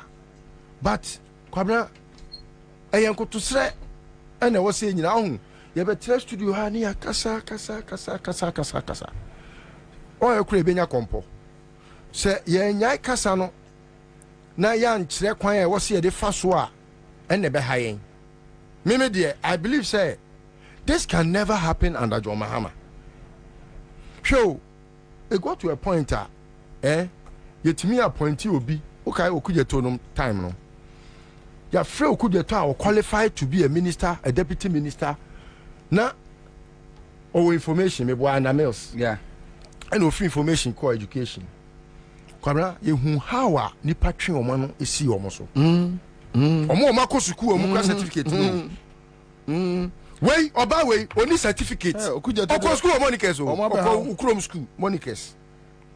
H: but Kwabena eyanko to sre and I was saying, you have a studio, honey, kasa. Or a crabina compo. Say, ye casano. Na yan chre was here the first war and the behind. Mimi dear, I believe, say, this can never happen under John Mahama. So, it got to a point, yet me appointee will be okay, or could you tell time no? Your friend could get qualified to be a minister, a deputy minister. Na or information, maybe one emails. Yeah. And of information core education. Kwabena, you how ni patron omano isi omoso. Omo mako suku omo certificate no. Way oba way oni certificate. Oko school monikers o. Ukrom school monikers.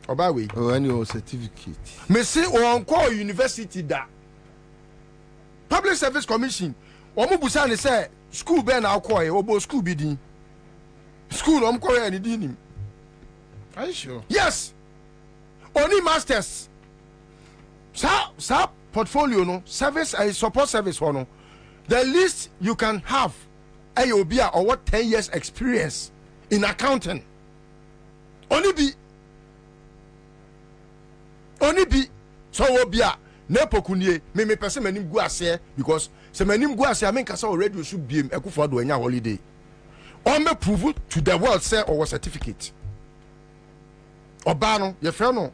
H: Oba way.
O: Oh, any certificate.
H: Me say on call university da. Public Service Commission, omo busa ne say school be na akoye obo school bi din. School omo koye ni din.
O: Are you sure?
H: Yes. Only masters. Sa portfolio no service support service no. The least you can have AOBA or what 10 years experience in accounting. Only be so obia nepo kunye me person manim gu ase because se manim gu ase amen kasa already should be Akufo do anya holiday on me prove to the world say or certificate oba no ye frɛ no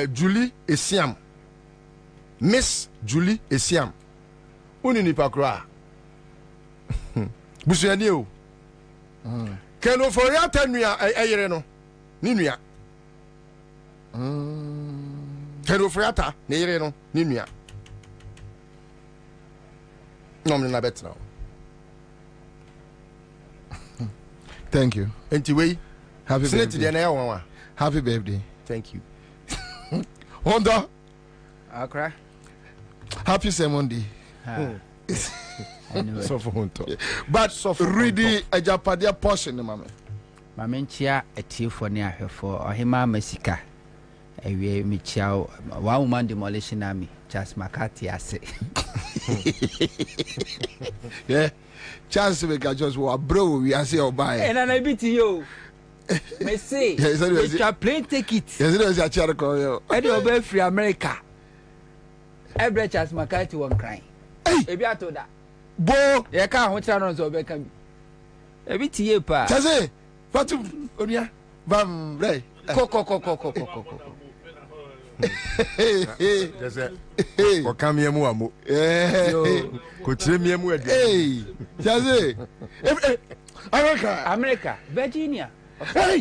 H: Julie Esiam, Miss Julie Esiam uni nipa kra busuani o keno for ya tanua eyere no ni nua keno for ata ne yere no ni nua no me na betra.
O: Thank you.
H: Anyway,
O: happy birthday. Happy birthday.
H: Thank you.
O: Honda.
U: Akra.
O: Happy Monday.
H: So for Honto.
O: But ready a Japadia portion, mama.
U: Mamentia a tea for near her for Ohima Messica. A way me chow 1 woman demolition army. Just Makati, I say.
O: Yeah. Chance to make a just war, bro. We are say or buy.
U: And I beat you. Me say, it's a plane ticket.
O: Yes, it was a charcoal.
U: And you'll be free America. Every chance Makati won't cry. Hey, if you are told that.
O: Bo,
U: you can't watch on so back. A bit here, pa.
O: Chaze, what to Onia? Bam, right.
U: Coco.
O: Hey,
H: or come here, Muamu. Could you me?
O: Hey, Chaze,
U: America, Virginia.
O: Hey!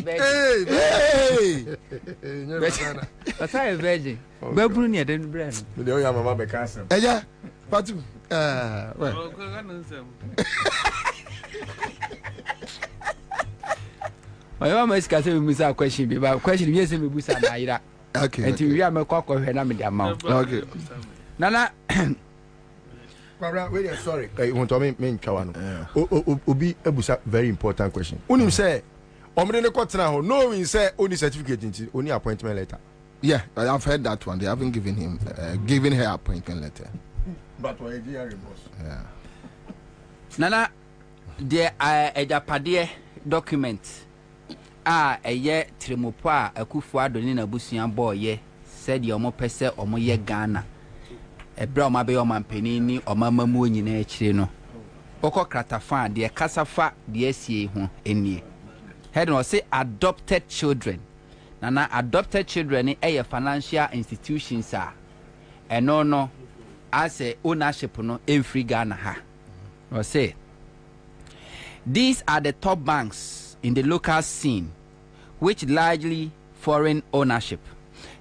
U: That's how a virgin. Babrunia didn't brand.
H: But you have a mama castle.
O: Yeah, Patu.
U: My mama is asking me a question, but question yes, me busa na ira.
F: Okay.
U: Until we are me kwakọ hwe na me the amount.
F: Okay.
U: Nana.
H: Wait, sorry. You want to me twa no. Obi ebusa very important question. Unim say omre ne kwotena ho no win say only certificate nti only appointment letter.
F: Yeah, I've heard that one. They haven't given him her appointment letter.
H: But why did you boss?
F: Yeah.
U: Nana there ejapade document eye trimopo Akufo Adoni na busua boye said omo pese omo ye Ghana. Ebra omo be omo mpani ni omo mamu nyina akire no. Oko kratafa de kasafa de asie ho enie. Head no say adopted children. Nana adopted children ni financial institutions no as a ownership no every Ghana ha. Or say these are the top banks in the local scene which largely foreign ownership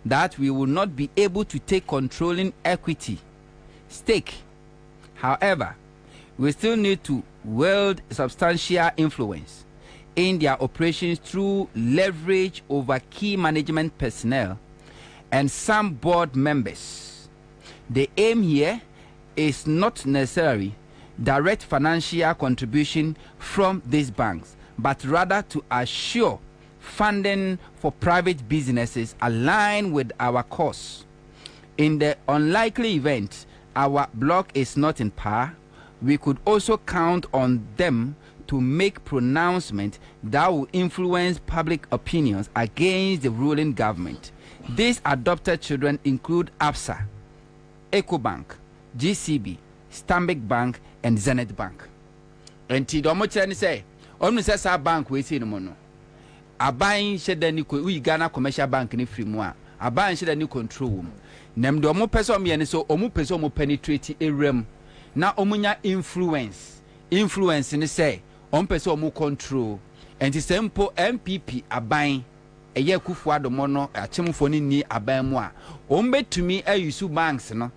U: that we will not be able to take controlling equity stake. However, we still need to wield substantial influence in their operations through leverage over key management personnel and some board members. The aim here is not necessarily direct financial contribution from these banks, but rather to assure funding for private businesses aligned with our cause. In the unlikely event our bloc is not in power, we could also count on them to make pronouncements that will influence public opinions against the ruling government. These adopted children include Absa, EcoBank, GCB, Stanbic Bank, and Zenith Bank. And Tidomo Chen say, almost a bank we see no mono. A buying shed any Ghana commercial bank in free moi. A buying shed any control room. Nem do omo person me and so omo person mo penetrate a realm. Na omunya influence ni say on person omo control. And the simple MPP a buying a year Akufo Adoni a chimfoni ni aban mo a. Ombe to me a use banks no.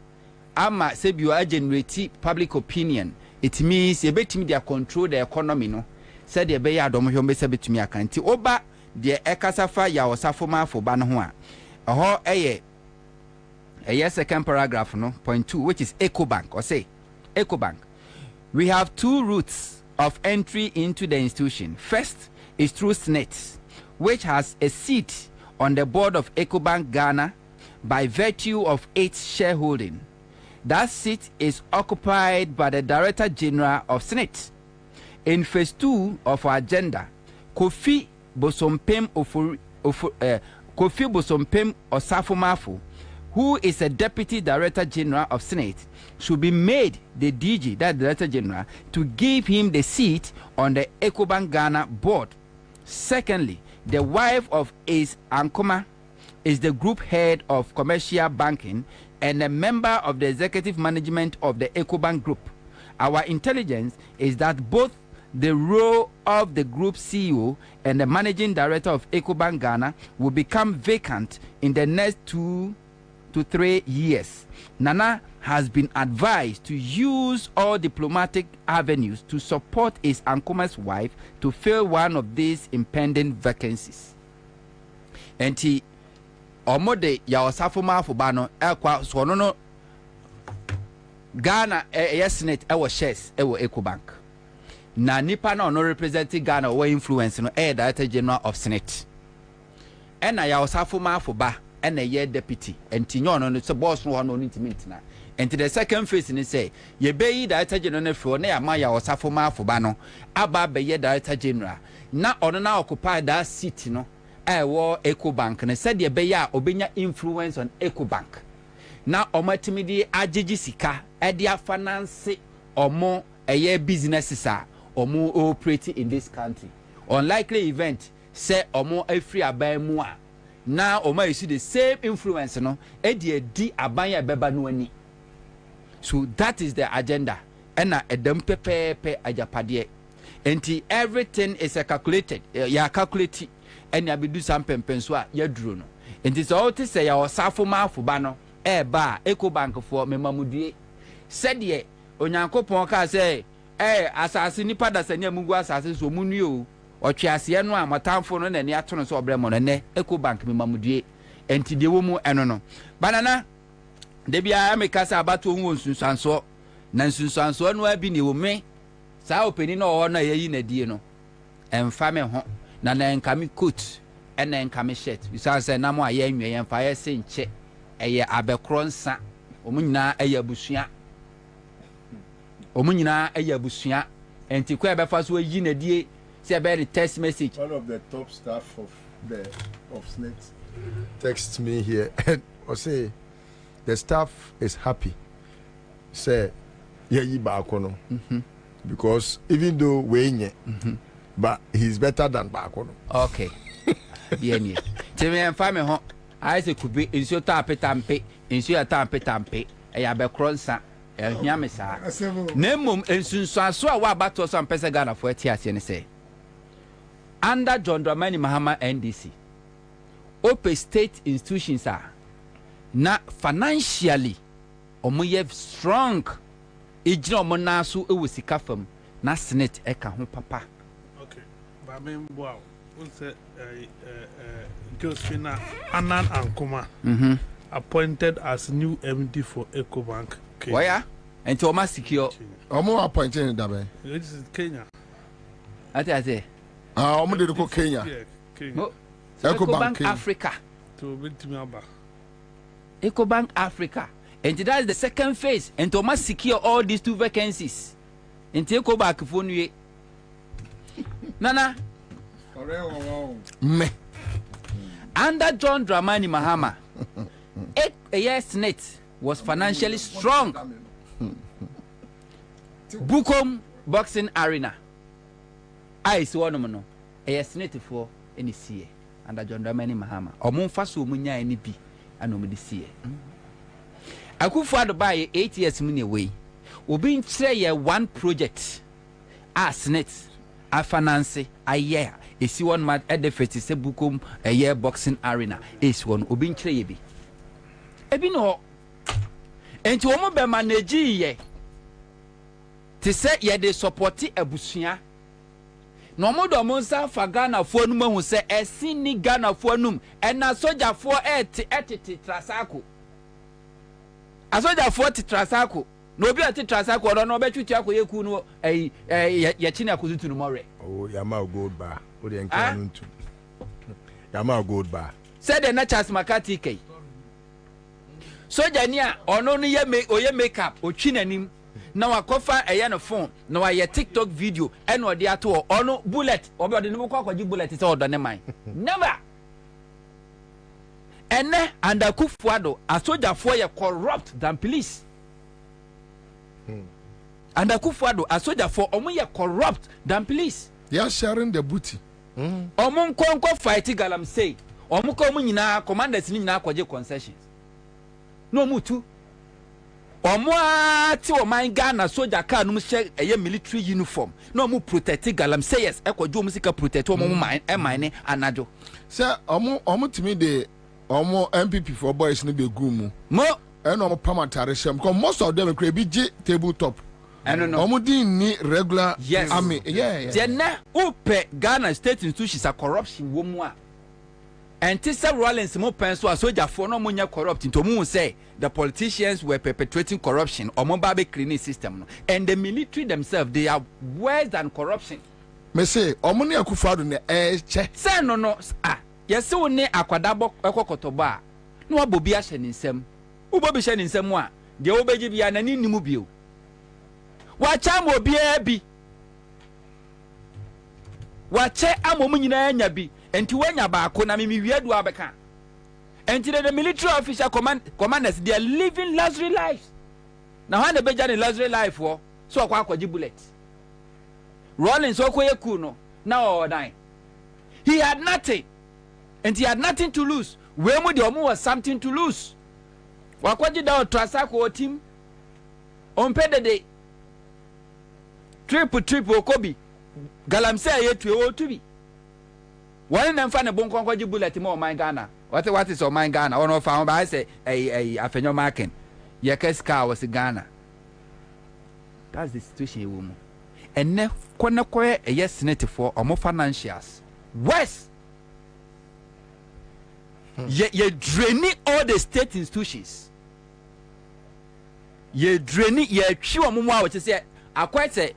U: Ama say you are generate public opinion. It means you bet me they control the economy no. Said the beya dom hwe mbese betumi aka nti oba de ekasafa ya osafoma fo ba no ho a ho eye second paragraph no point 2 which is EcoBank or say EcoBank. We have two routes of entry into the institution. First is through SNET, which has a seat on the board of EcoBank Ghana by virtue of its shareholding. That seat is occupied by the Director General of SNET. In phase 2 of our agenda, Kofi Bosompem Osafo, who is a Deputy Director General of Senate, should be made the DG, that Director General, to give him the seat on the EcoBank Ghana board. Secondly, the wife of Ace Ankoma is the group head of commercial banking and a member of the executive management of the EcoBank group. Our intelligence is that both the role of the group CEO and the managing director of EcoBank Ghana will become vacant in the next 2 to 3 years. Nana has been advised to use all diplomatic avenues to support his Ankoma's wife to fill one of these impending vacancies. And he omode ya osafoma afobano ekwa so no Ghana Senate ewo shares ewo EcoBank. Na nipa na ono representing Ghana or influence no Director General of Senate. Ena ya osafoma afoba ena ye deputy enti nyo no so boss no no intimate na. Enti the second phase ni say ye be Director General fro na ya ma ya osafoma afoba no aba be ye Director General na ono na occupy that seat no ewo EcoBank na said ye be ya obenya influence on EcoBank. Na omatimidi agigi sika edia finance omo eye businesses are omo operate in this country. Unlikely event say omo free aban mu a na omo you see the same influence no edi aban ya beba no ani. So that is the agenda. Ena edem pepepe ajapade. Enti everything is calculated. Ya calculate and ya be do some pempenso a ya duro no. Enti so to say ya osafo ma afoba no ba EcoBank for memamudie. Said ye onyankopon ka say asase nipa da sanya mungu asase so munue o otwe ase no a matamfo no na ne ato no so obre mo ne Eco Bank me mamudue enti de wo mu eno no banana de bia amekasa abato hu nsunsanso na nsunsanso no abi ne wo me saa openi no ho na yayi na die no emfa me ho na nkame coat ena nkame shirt bisa se na mo aye anwe yemfa ye se nche eye abekronsa omunyina eye abusua omunyina eye abusua enti kwa be fa so yi na die say be the text message.
H: One of the top staff of SNET texts me here or say the staff is happy say yi Bakono because even though we but he's better than Bakono.
U: Okay. Yeah. Tell me family ho I say could be insure tampe insure tampe e be kronsa e hia me sa. Nemum ensunsuaso a wa bato so ampese Ghana for atiase ne say under John Dramani Mahama NDC open state institutions are na financially omoye strong ejina omo na so ewo sika fam na Senate eka ho papa.
S: Okay ba me mbo a unse Josephina Anan Ankoma appointed as new MD for Eco Bank.
U: Why and to ma secure
G: omo appointed in Dabe.
S: This is Kenya.
U: Ate
G: omo de ko Kenya.
S: Kenya.
U: Eco Bank Africa.
S: To bitimi aba.
U: Eco Bank Africa. And that is the second phase. And to must secure all these 2 vacancies. And take Eco Bank for you. Nana.
G: Me.
U: Under John Dramani Mahama, a year Senate was financially strong. Bukom Boxing Arena. I see one no. A year Senate for any CA under John Dramani Mahama. Or Monfaso Munya any B. I know me the CA. I could father by 8 years money away. We been try one project. Senate, a finance, a year. Is one mad at the fete se bukum a year boxing arena. Is one obin trebi. Ebi no. And to omo be manage ye. Te say ye de supporti abusua. No mo do mo nsa fa Ghana fo num hu se esin ni Ghana fo num and na soldier fo etiti trasako. Asoja fo trasako. No be ati trasako no be twitwa akoyeku no ye chine akozutu no more.
H: Oh, Yama gold bar. Yama gold bar.
U: Said the Nachas Makati K. Soja near or no ye makeup or chinanim. Now I cover a yana phone. Now I a TikTok video and what the ato or no bullet or the new cock bullet is all done mine. Never. And under Kufuado, a soldier for you corrupt than police. And a Kufuado, a soldier for Omoya corrupt than police.
G: They are sharing the booty.
U: Omon konko fight galam say. Omuko mu nyina commanders ni nyina kwaje concessions. No mutu. Omo ati o man Ghana soldier car no share eye military uniform. No mu protect galam say yes ekwaje omu sika protect omo mine anajo.
G: Say omo timi de omo MPP for boys ni be gumu.
U: Mo
G: and omo pamatare shem because most of them could be tabletop.
U: I don't know.
G: Omudi ni regular
U: yes.
G: Army. Yeah.
U: Jena upe Ghana state institutions are corruption womwa. And Tissa Rollins mo penso a soldier for no munya corrupt into mu say the politicians were perpetrating corruption or mobile cleaning system. And the military themselves they are worse than corruption.
G: Me say omuni akufado ne che.
U: Say no yes we ne akwadabo ekokotoba. No abobi a hye nsem. Ubobi hye nsem a de obeji bia na ni nimu bio. Wacha obi bi wache amomu nyina anya bi enti wanya baako na mimi wiedu abeka enti the military official commanders they are living luxury lives na how na beja ne luxury life wo so akwaji bullet Rollins okoye ku no na o dan he had nothing and he had nothing to lose we mu de omo was something to lose wakwaji da trasako team on pedede trip okobi galamse yetu o tubi one na mfa ne bonkonkwaji bullet mo man Ghana what is o man Ghana ono fa ba say afenyo marking ye keska was Ghana that's the situation we mu ene kone eye senate for omo financials west ye draining all the state institutions. Ye draining ye twi omo mu a wo say akwete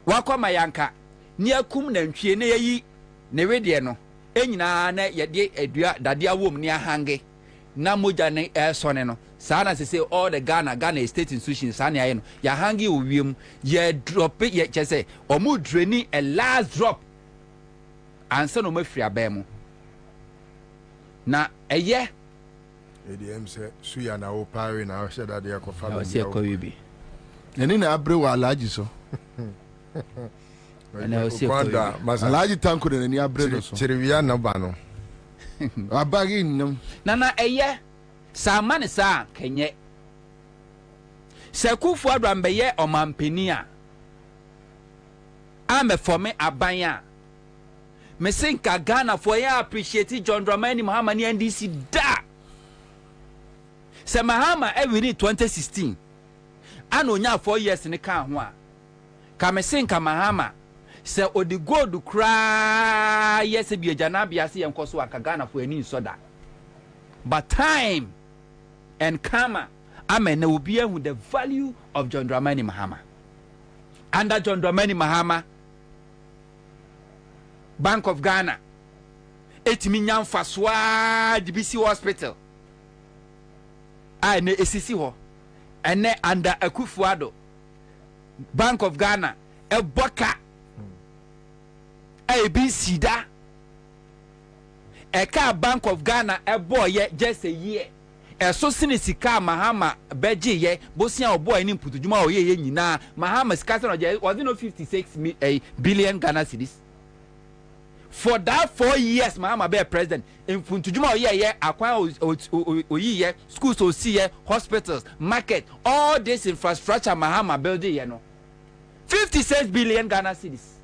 U: wakwa mayanka ni akum na ntwie na yi ne wedie no enyina na ye de adua dade awom ni ahange na moja ne sone no saa na say all the Ghana state institutions saa na ye no ya hange owiem ye drop ye chese omo draining a last drop ansa no mafiri abemu na eye
H: ADM say suya na o pare na o sheda de ko family.
U: O se ko yibi.
G: Eni na abre wa alaji so.
U: Ana o se ko yibi.
G: Alaji tanko de ni abre do so.
H: Chiriwia na ba no.
G: Abagi nnam.
U: Na eye sa mane sa kenye. Se kufu adwambe ye omampani a. Ame forme aban a. Me sinka Ghana for ya appreciate John Dramani Mahama ni NDC da. Se Mahama every 2016 ano nya 4 years ni ka ho a ka me sinka Mahama se odi gold kra yes bi agana bia se yenkoso aka Ghana for ani soda but time and karma amen will be with the value of John Dramani Mahama. Under John Dramani Mahama, Bank of Ghana etimi nyamfa swa DBC hospital ne esisi ho ene under Akufo-Addo Bank of Ghana eboka bi sida eka Bank of Ghana eboye just a year so sinisika Mahama beji ye bosia oboy ni mputujuma oye nyina Mahama sika no je was no 56 billion Ghana cedis. For that 4 years Mahama be president in Funtujuma oye akwan oyi schools osi hospitals market all this infrastructure Mahama building ye no 56 billion Ghana cedis.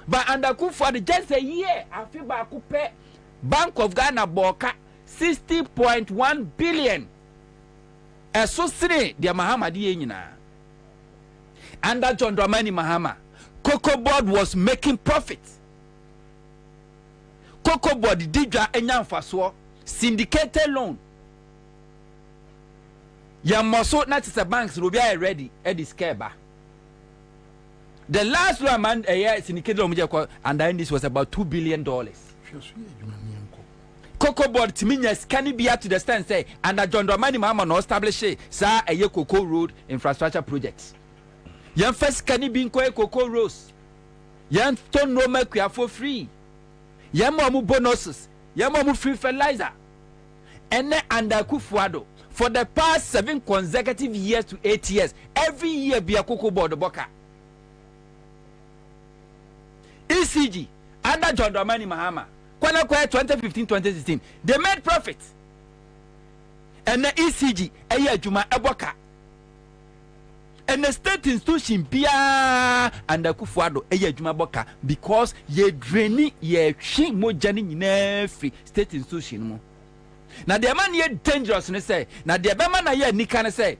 U: But under Akufo-Addo just a year afi ba kupe Bank of Ghana boka 60.1 billion so sini dia Mahama di nyina. Under John Dramani Mahama Cocoa Board was making profit. Cocoa Board didra enyamfaso syndicated loan ya moso na tse banks no bia ready e diskeba. The last one man syndicated loan and this was about $2 billion. Cocoa Board timinya can be up to the stand say under John Dramani Mahama no establish sa Cocoa Road infrastructure projects. Yan first can be Cocoa Roads. Yan ton no make for free. Yamamu bonuses, Yamamu free fertilizer, and then under Akufo-Addo for the past 7 consecutive years to 8 years, every year be a Cocoa Board boka. ECG under John Dramani Mahama, 2015-2016, they made profit, and the ECG a year Juma Eboka. And the state institution bia and Akufo-Addo eye adwuma boka because ye draining ye twi mojani nyina free state institution mu. Na the man ye dangerous ne say na the be man na ye nika ne say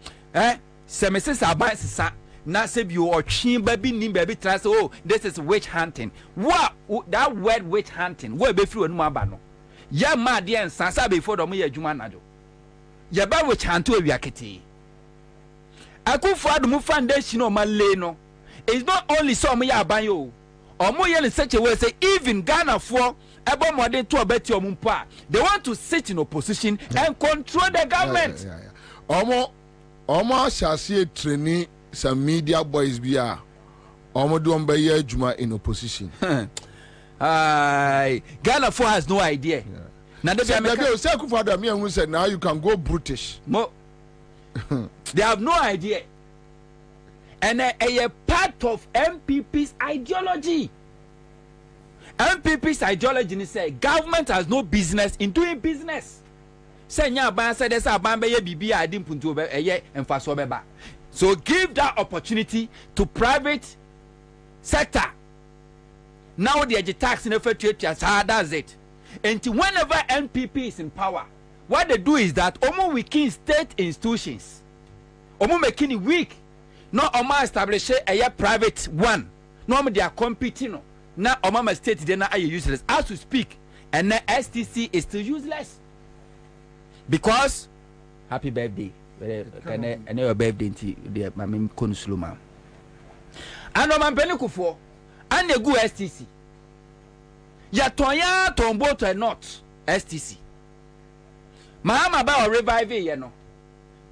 U: se me sesa aban sesa na se bi o twi ba bi nim ba bi tra say oh this is witch hunting. What that word witch hunting wo be free onu aba no. Ya ma de ensa sa be for do mo ye adwuma na do. Ye ba witch hunt o wiakete. Akufo-Addo mu foundation o male no is not only some ya abanyo o mo ye in such a way say even Ghana for ebo modern to obeti o mpo a they want to sit in opposition and control the government.
G: Omo shasi training some media boys bia omo do omba ye adwuma in opposition.
U: Ghana for has no idea.
G: Now they say Akufo-Addo me who said now you can go brutish.
U: They have no idea. And a part of MPP's ideology. MPP's ideology is say government has no business in doing business. Say nya ban say there's a ban be bibi adi mpuntu eye emfaso beba. So give that opportunity to private sector. Now the tax in the that's it. And whenever MPP is in power, what they do is that omo weaken state institutions. Omo making it weak.
B: no oma establish a private one no they are competing no na oma state they na are useless as to speak and the STC is still useless because happy birthday and your birthday the mama konsuluma and no man penikufor and the good STC ya tonya tombo to not STC mahama ba revive ye no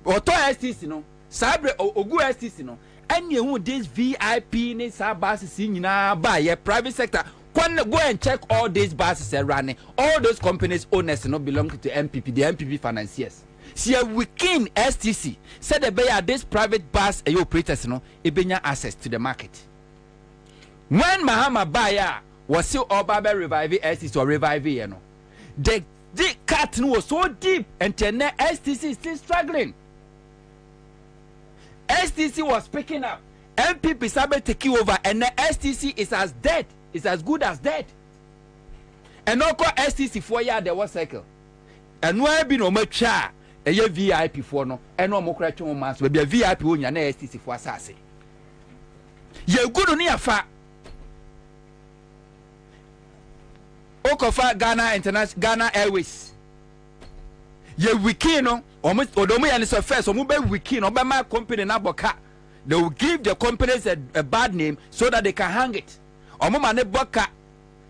B: oto STC no sabre ogu STC no any who this VIP ni sa buses nyina ba ye private sector go and check all these buses are running all those companies owners no belong to MPP the MPP financiers see we king STC said the bay this private bus operators no ebenya access to the market when mahama baya was still all Baba revive STC or revive you know the cut was so deep and then STC is still struggling. STC was picking up MPP sabe taking over and the STC is as dead is as good as dead and no call STC 4 year there was cycle and no be no much a VIP for no and no more crash on mass be a VIP when you na STC for assassin ye good on your fa Okofa Ghana International Ghana Airways ye wiki no odomo ya ni so first omo be wiki no be my company na boka they will give the companies a bad name so that they can hang it omo ma ne boka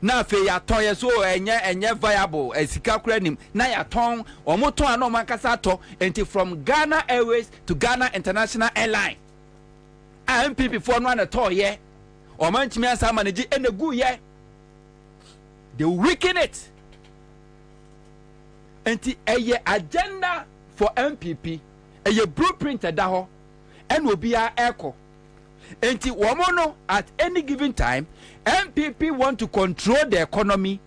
B: na fe ya ton ye so enye viable esika kura nim na ya ton omo ton ana omo kasa to enti from Ghana Airways to Ghana International Airline MPP for no na to ye omo ntimi asa manage enegu ye they weaken it. And a agenda for MPP, a blueprint at Daho, and will be our echo. And womono at any given time, MPP want to control the economy,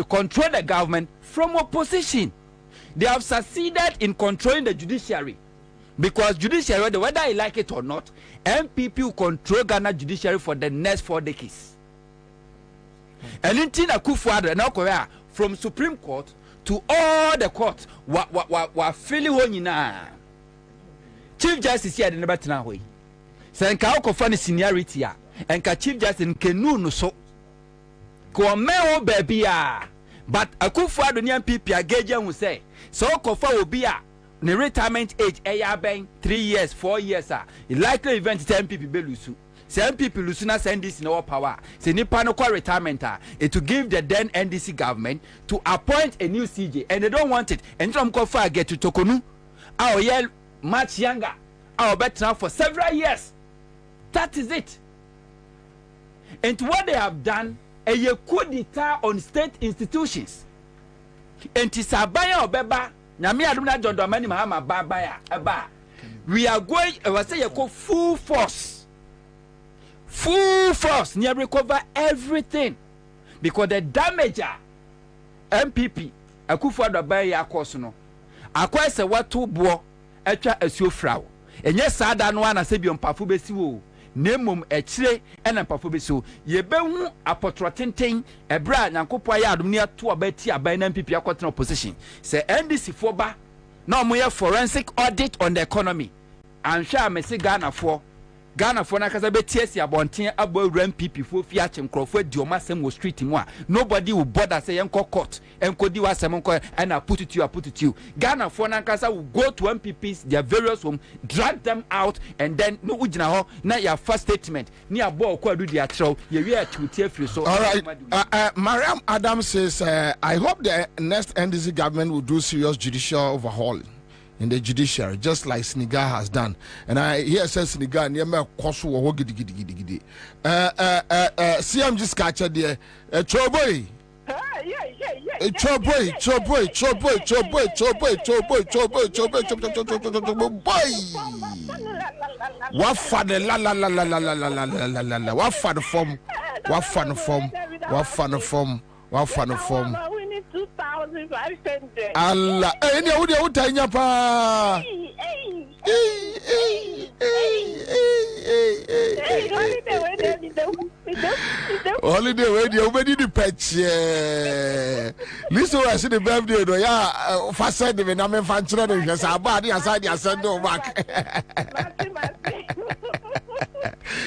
B: control the government from opposition. They have succeeded in controlling the judiciary. Because judiciary, whether you like it or not, MPP will control Ghana judiciary for the next 4 decades. And in Tina Kufuada now Korea from Supreme Court to all the courts wa fili honina. Chief Justice here never tina way. Say nka okofa ni seniority ya enka Chief Justice nkenu no so. Ko me baby a but Akufuado ni MPP ageje hu say so okofa obi a ne retirement age eya ben 3 years 4 years likely event MPP belusu. Some people losing us NDC no power. Say nipa no call retirement it to give the then NDC government to appoint a new CJ and they don't want it. And from Kofa get to Tokonu, our year much younger, our better now for several years. That is it. And what they have done, a coup d'etat on state institutions. And Tisabaya or Beba, Nami Aduna John Domani Mahama Babaya, Aba. We are going, I was say, full force. Full force near recover everything because the damager MPP Akufuado buy ya course no akwa se watu bo etwa asuo frawo enye sada no ana se bi mpafu besi wo nemom ekire ena mpafu besi wo ye behu apotrotenten ebra nyankopo ya adom ne ato abati aban na MPP akotena opposition se NDC for ba na omoye forensic audit on the economy anhwa amesi Ghana for na kasa betiesi abonten abo MPP fo fi ache nkrofo dioma sem wo street mu a nobody will bother say enko court enko di wasem enko and I put it to you Ghana for na kasa will go to MPPs their various home drag them out and then no ugina ho na your first statement ni abo ko adu dia trou ye wi atuti afiri so.
G: All right, Mariam Adams says I hope the next NDC government will do serious judicial overhaul in the judiciary, just like Senegal has done. And I hear says Senegal near me kosu wo gidi. CM just catch there. Choboy. What for the la. What for the form? What for the form? What for the form? What for the form? 2,500. Allah, any of the Utanya pa. Holiday where the already the patch. Listen, I see the birthday. No, yeah, facade when I'm in fancy. Because our body aside, I send no back.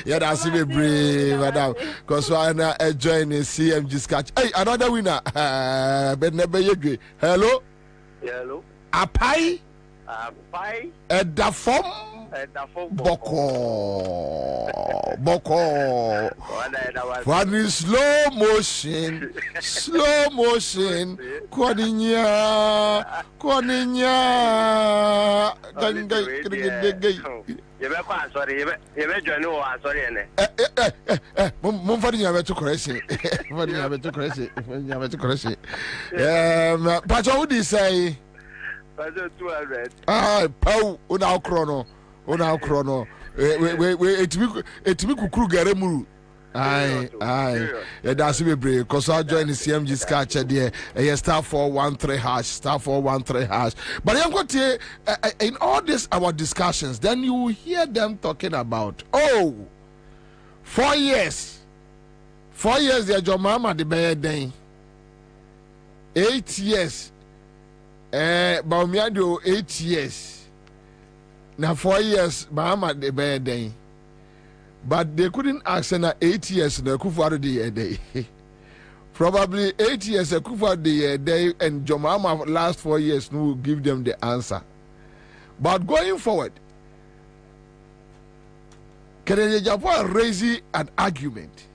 G: Yeah, that's me brave, madam. Because I join the CMG sketch. Hey, another winner. But never you. Hello.
I: Hello.
G: Apai.
I: Apai.
G: Edda form. Boko. One is slow motion. Kwaninya.
I: You better sorry. You better join. Sorry,
G: Mumfadi ya betu correction. Mumfadi ya betu correction. Pacho, what do you say?
I: Pacho 200.
G: Pau, una chrono. We etimi kukuru gare muru. Aye. Yeah, that's me brave. Cause I join the CMG sketch there. Star 413 hash. But I'm going to in all this our discussions, then you will hear them talking about 4 years. 4 years they your mama the bad day. 8 years. Baumiado 8 years. Now 4 years, mama the bad day. But they couldn't ask her 8 years na Kufuor the day. Probably 8 years a Kufuor the day and Jomama last 4 years will give them the answer. But going forward, Kennedy Japan raising an argument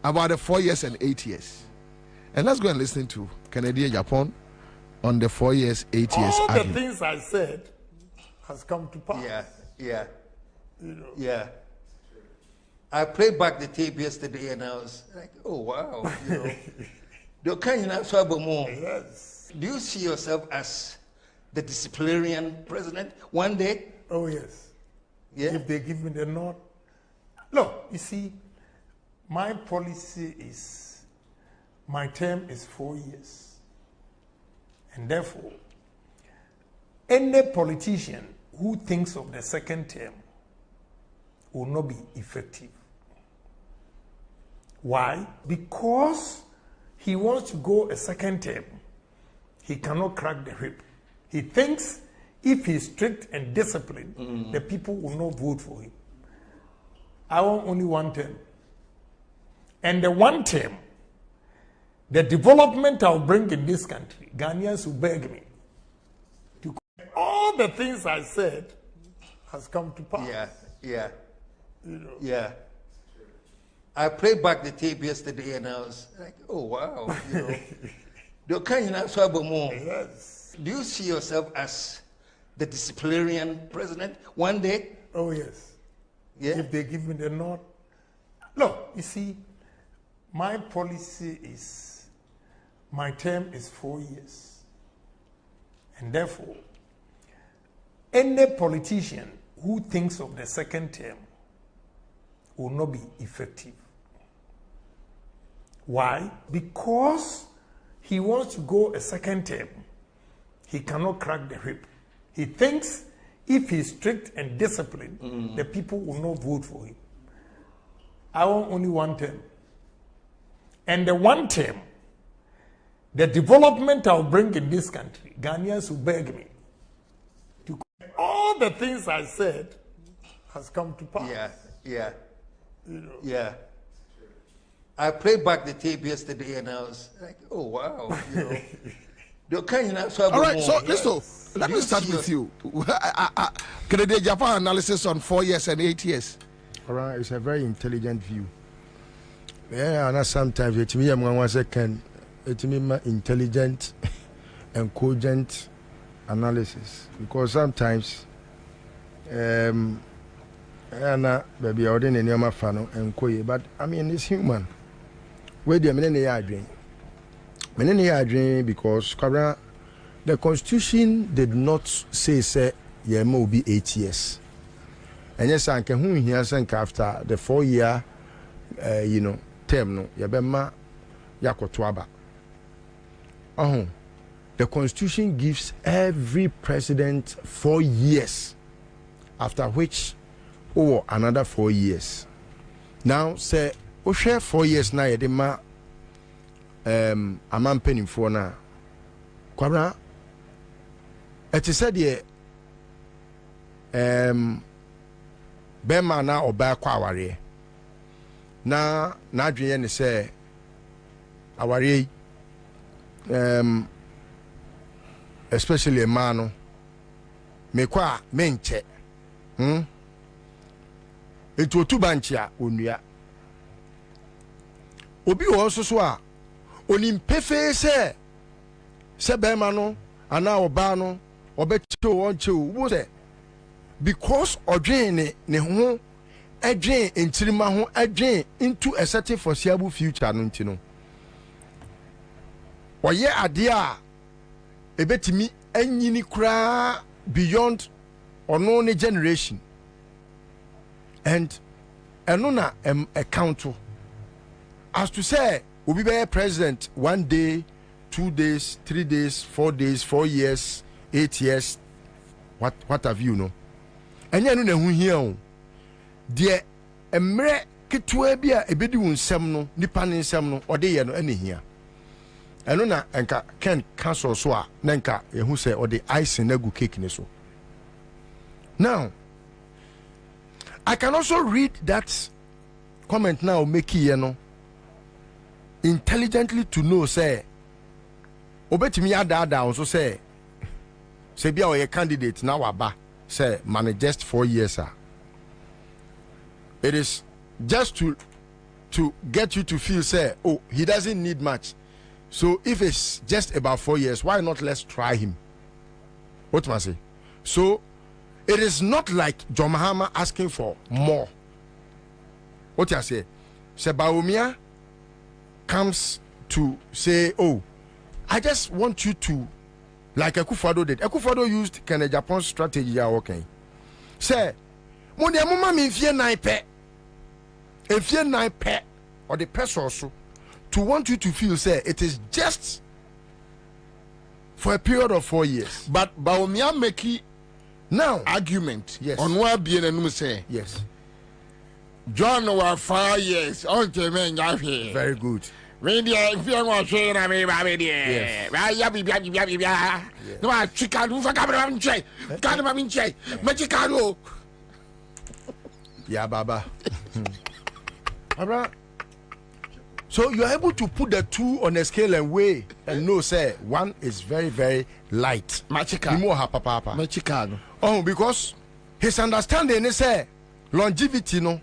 G: about the 4 years and 8 years. And let's go and listen to Kennedy Japan on the 4 years, 8 years
V: all
G: argument.
V: The things I said has come to pass.
W: Yeah.
V: You know.
W: Yeah. I played back the tape yesterday and I was like, oh wow, Yes. Do you see yourself as the disciplinarian president one day?
V: Oh yes.
W: Yeah.
V: If they give me the nod. Look, you see, my policy is my term is 4 years. And therefore, any politician who thinks of the second term will not be effective. Why? Because he wants to go a second term. He cannot crack the whip. He thinks if he's strict and disciplined, the people will not vote for him. I want only 1 term. And the 1 term, the development I'll bring in this country, Ghanaians will beg me to all the things I said has come to pass.
W: Yeah. I played back the tape yesterday and I was like, oh wow, Yes. Do you see yourself as the disciplinarian president one day?
V: Oh yes.
W: Yeah.
V: If they give me the nod. Look, you see, my policy is my term is 4 years. And therefore, any politician who thinks of the second term will not be effective. Why? Because he wants to go a second term. He cannot crack the whip. He thinks if he's strict and disciplined, the people will not vote for him. I want only 1 term. And the 1 term, the development I'll bring in this country, Ghanaians will beg me to all the things I said has come to pass.
W: Yeah. I played back the tape yesterday and I was like, oh wow,
G: All right, so listen, let me start with you. Canadian Japan analysis on 4 years and 8 years.
H: All right, it's a very intelligent view. Yeah, and sometimes it me am 1 second. It me intelligent and cogent analysis because sometimes and baby I didn't know my fan and koye, but I mean it's human. Where the many dream because the constitution did not say yeah will be 8 years. And yes, I can hear after the 4 year term no yabema yakotwaba. The constitution gives every president 4 years, after which another 4 years. Now say we share 4 years now yedema amam penimfo na Kwabena it is said ye bema na oba kwa aware na adwene ne say aware especially a man me kwa menche etu otu banchia onua obi wo so a onim pefe se bema no ana oba no obecho wonche wo se because odwen ne ho adwen entirima ho adwen into a certain foreseeable future no ntino oye ade a ebetimi anyini kura beyond ono ne generation and eno na account as to say obi be president 1 day 2 days 3 days 4 days 4 years 8 years what have you know enya no na hu hia o de emre ketwa bi a ebedi won nsem no nipa ne nsem no ode ye no ene hia eno na enka ken cancel so a na enka ehu se ode ice na gu cake ne so. Now I can also read that comment now make here no intelligently to know say obetimi ada on so say bia o ye candidate now aba say man just 4 years it is just to get you to feel say oh he doesn't need much, so if it's just about 4 years why not let's try him. What must I say? So it is not like John Mahama asking for more. What I say? Sebaumia comes to say, oh, I just want you to, like Akufo-Addo did. Akufo-Addo used Kennedy Japan's strategy. Okay. Say, when the mama me fear 9 pe, if you 9 pe, or the person also, to want you to feel, say, it is just for a period of 4 years.
G: But Baumia make
H: now
G: argument.
H: Yes.
G: On what being a say.
H: Yes.
G: John was 5 years.
H: Very good.
G: Maybe if you want to say, I mean, yes. No, I chicken for Cameron Jay. Cameron Jay. Machicado.
H: Yeah, Baba. So you're able to put the two on a scale and weigh and know, say, one is very, very light.
G: Machicano.
H: Oh, because his understanding is say longevity no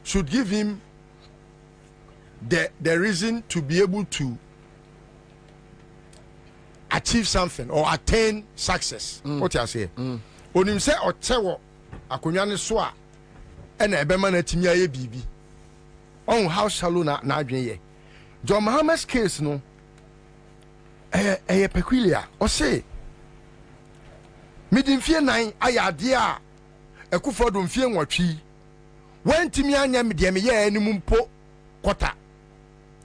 H: should give him the reason to be able to achieve something or attain success. What you say? Onim say otewo akonwa ne so a na ebema na timi aye bibi. On how shallow na adwen ye. John Mahama's case no peculiar. O say midin fie 9 ayade a Akufo-Addo mfie nwatwi wantimi anya me de me ye animu mpo kwota.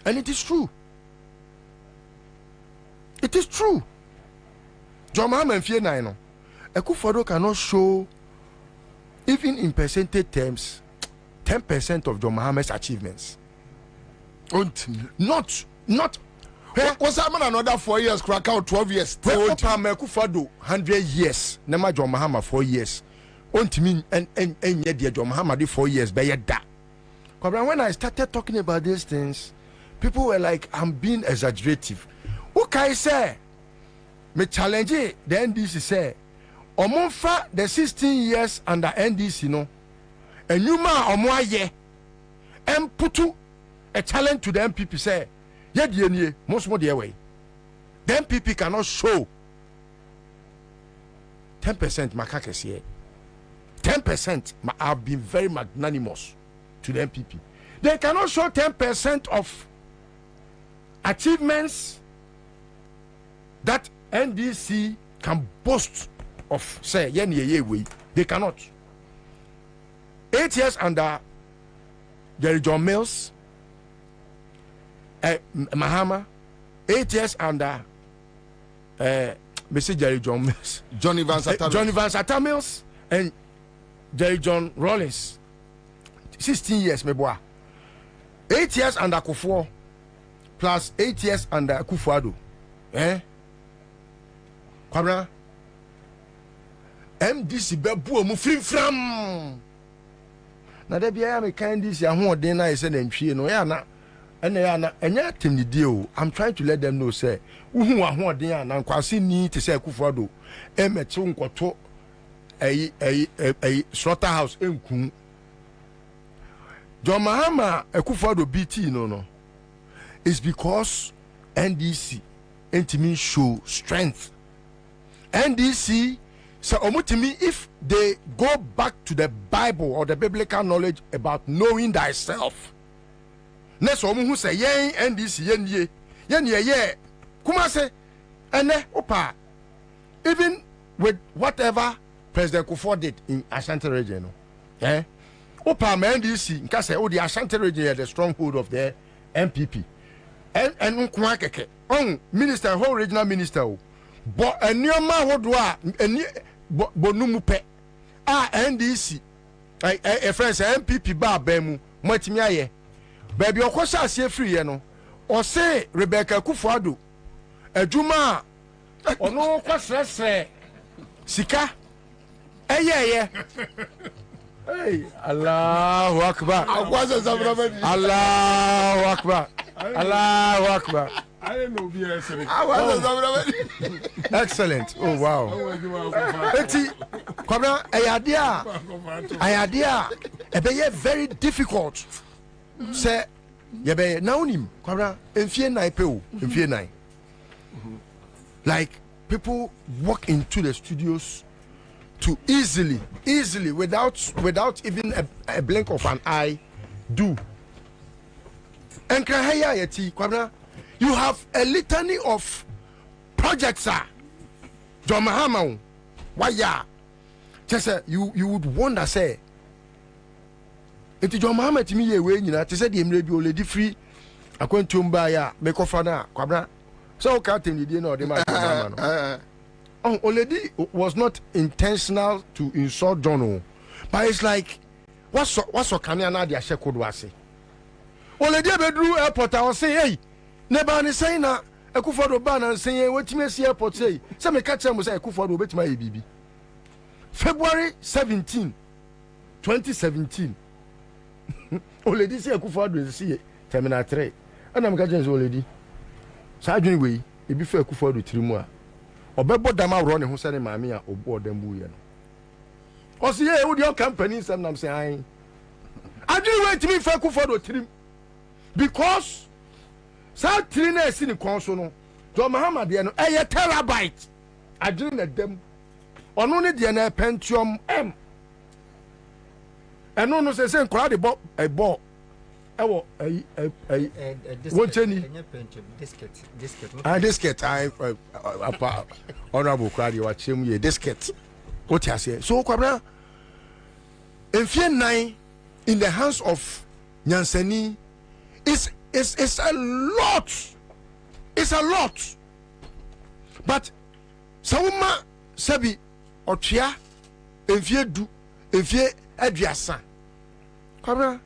H: And it is true. It is true. John Mahama mfie 9 no Akufo-Addo cannot show even in percentage terms 10% of John Mahama's achievements. Not
G: what's happening another 4 years, crack out 12 years.
H: Akufo-Addo 100 years. Nema John Mahama 4 years. Ontimi and John Mahama did 4 years. When I started talking about these things, people were like, I'm being exaggerative. Okay, say, me challenge the NDC say, Omonfa the 16 years under NDC no, and you ma omoaye, and putu a challenge to the MPP say, yeah, most more the way. The MPP cannot show 10% makakes here. 10% have been very magnanimous to the MPP. They cannot show 10% of achievements that NDC can boast of. Say, they cannot. 8 years under Jerry John Mills, Mahama, 8 years under Mr. Jerry John Mills,
G: Johnny Van
H: Satta Mills, and Jerry John Rawlings. 16 years, my boy. 8 years under Kufuor, plus 8 years under Akufo-Addo. Kwabena, MDC bebu mu frim. na da bia me kan this ya ho den na ise na ntwie no ya na enya tem ni deal. I'm trying to let them know say uhu wa ho den ya na nkwase ni te say Akufo-Addo emete nkoto slaughterhouse enku John Mahama Akufo-Addo BT no is because NDC intimi show strength. NDC so omutimi if they go back to the Bible or the biblical knowledge about knowing thyself. Next omu who say yen NDC yen kuma say ene opa even with whatever President Kufuor did in Ashanti region, opa NDC nka say the Ashanti region is the stronghold of the MPP. And nkwa keke on minister whole regional minister but enioma hodwa eni bonumu pe NDC a friends MPP ba mu matimi aye baby okosa asie free ye no o say Rebecca Akufo-Addo adwuma ono kwasresre sika hey Allahu Akbar Allahu Akbar Allahu Akbar.
G: I don't know be
H: excellent. Oh wow. Eti Kwabena ayadea ebe very difficult. Say yebe na unim Kwabena enfie nine pe o enfie nine. Like people walk into the studios to easily without even a blink of an eye do. And Kwabena, you have a litany of projects, John Mahama. Why just you would wonder say it John Mahama to me to say the MRB already free. I went to buy make off Kwabena. So can't you know the man. Already was not intentional to insult John, but it's like what's Kanyana the Ashe could was say. Already bedroom airport I was say hey neba ni say na Akufo-Addo ban and say wetin see airport say me catch am say Akufo-Addo betima e bibi February 17 2017 already say Akufo-Addo see terminal 3 and am catch am already sa adwini we e bi fa Akufo-Addo tirimu a obebo dama ro ne ho say ne maame a obo odam bu ye no o say hey wo your company sam nam say ai adwini we timi fa Akufo-Addo tirimu because South Trina is in the console. John Mahama de no a terabyte. I dream at them. On only the Pentium M. And no say crowd a ball. A disket. I honorable crowd you watch him ye disket. What you say? So Kwabena in fear 9 in the hands of Nyansani. It's a lot. It's a lot. But Sawuma Sabi Ochia Enfie Du Enfie Aduasa. Kwabena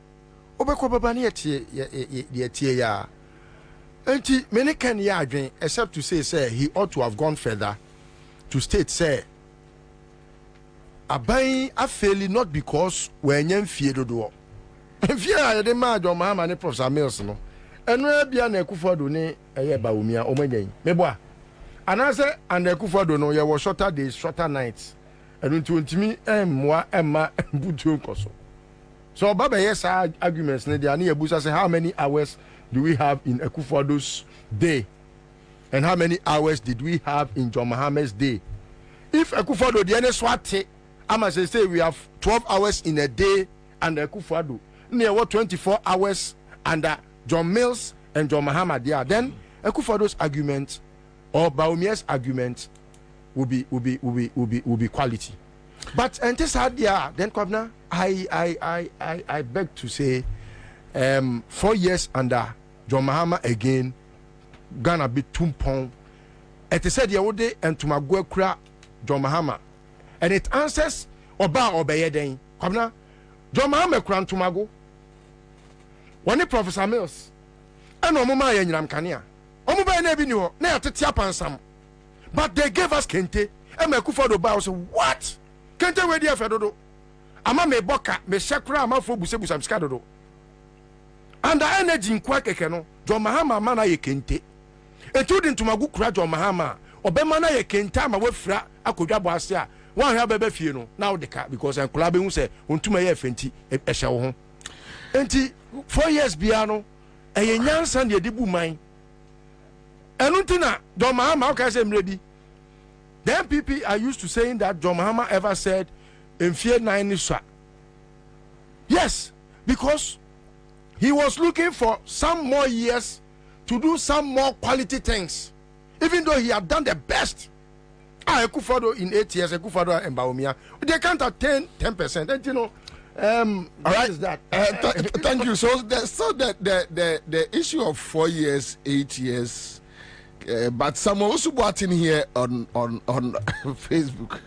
H: obekọ baba na ye ya. Enti many can ya adwen except to say he ought to have gone further to state say aban afeli not because we nyam fie dodo. Fie a de ma John Mahama ne Professor Mills no. Eno bia na Akufo-Addo ne eye bawumia omanyan. Meboa. Anase and Akufo-Addo no ye was shorter days, shorter nights. Eno ntimi emwa emma butu nkoso. So baba yes arguments ne dia na yebusa say how many hours do we have in Akufo-Addo's day? And how many hours did we have in John Mahama's day? If Akufo-Addo the any swate, I must say we have 12 hours in a day and Akufo-Addo near what 24 hours under John Mills and John Mahama there. Then Akufo-Addo's argument or Bawumia's argument will be quality. But and this idea then Kwabena, I beg to say 4 years under John Mahama again Ghana be tumpon. It said the other and to my kura John Mahama and it answers oba obeye den Kwabena John Mahama kura ntumago one Professor Mills and omuma ye nyinam kanea omuba na bi ni ho na yatete apansam but they gave us kente and Akufo-Addo ba say what kente we dey fedodo ama me boka me shekura ama fo busebusa msika dodo and energy nkwa keke no John Mahama mana ye kente etu di ntumagu kura John Mahama obema na ye kente ama wafira akodwa bo ase a wan hwa bebe fie no na odeka because enkola be hu se ontuma ye fenti ehye wo ho enti 4 years bia no eye nyansa de dibu man enuntina John Mahama okay say mredi. The MPP are used to saying that John Mahama ever said in fear 9 nisha. Yes, because he was looking for some more years to do some more quality things, even though he had done the best. Ekufado in 8 years, Ekufado and Baumia, they can't attain 10%. And you know,
G: all right, is that? Thank you. So the issue of 4 years, 8 years. But someone also brought in here on Facebook.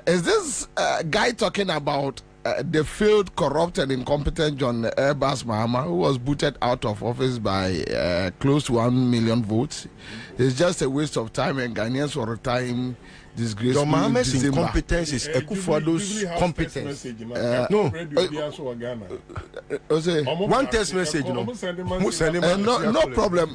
G: Is this guy talking about the failed, corrupt, and incompetent John Abbas Mahama, who was booted out of office by close to 1 million votes? It's just a waste of time, and Ghanaians for a time disgrace.
H: John Mahama's incompetence is Ekufuado's competence. No. One text message,
G: no problem.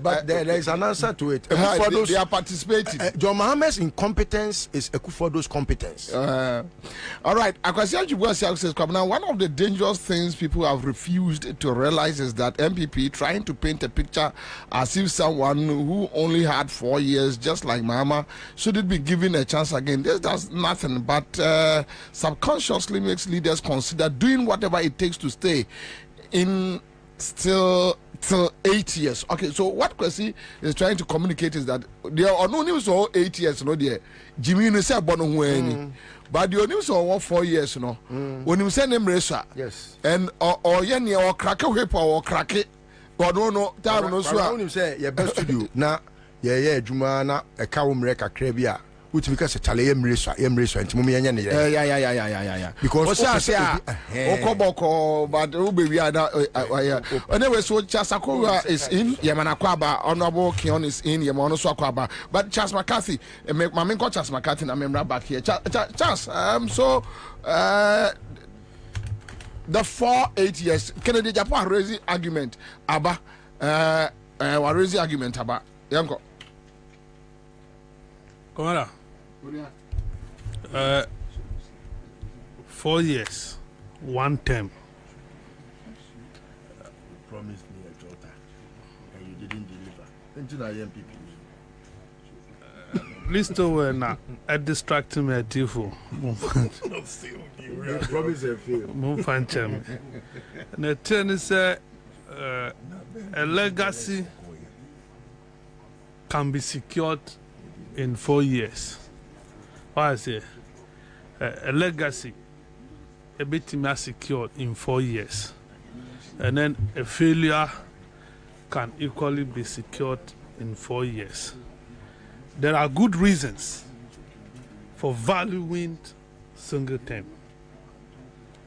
H: But there is an answer to it.
G: They are participating.
H: John Mahama's incompetence is Ekufuado's competence.
G: All right. Now, one of the dangerous things people have refused to realize is that MPP trying to paint a picture as if someone who only had 4 years, just like Mahama, should it be given a chance again? This does nothing but subconsciously makes leaders consider doing whatever it takes to stay in till 8 years. Okay, so what Kwesi is trying to communicate is that there are no news for 8 years, no dear. Jimmy no say bono hueni. But the news for 4 years, no. When you say name Resa,
H: yes,
G: and or yeni or crack a whip or crack it, but no time no so.
H: When you say your best studio na juma na a cow mreka krebia. Which because a chale embrace and mummy and
G: yeah.
H: Because I say,
G: Okoboko, but Ubi, anyway, so Chasakura is in Yamana Kwaba, Honorable Kion is in Yamano Swakwaba, but Charles McCarthy, and make my main coach Charles McCarthy, and I'm back here. Charles, so the 4-8 years, Kennedy Japan raising argument, Abba, raising argument, Abba, Yanko.
S: Komara. 4 years, 1 term.
H: Promised me a daughter, and you didn't deliver.
S: Listo wena a distracting me tifo.
H: Promise a few.
S: Mumfanchem. Na ten say a legacy can be secured in 4 years. What I say? A legacy a bit more secured in 4 years. And then a failure can equally be secured in 4 years. There are good reasons for valuing single term.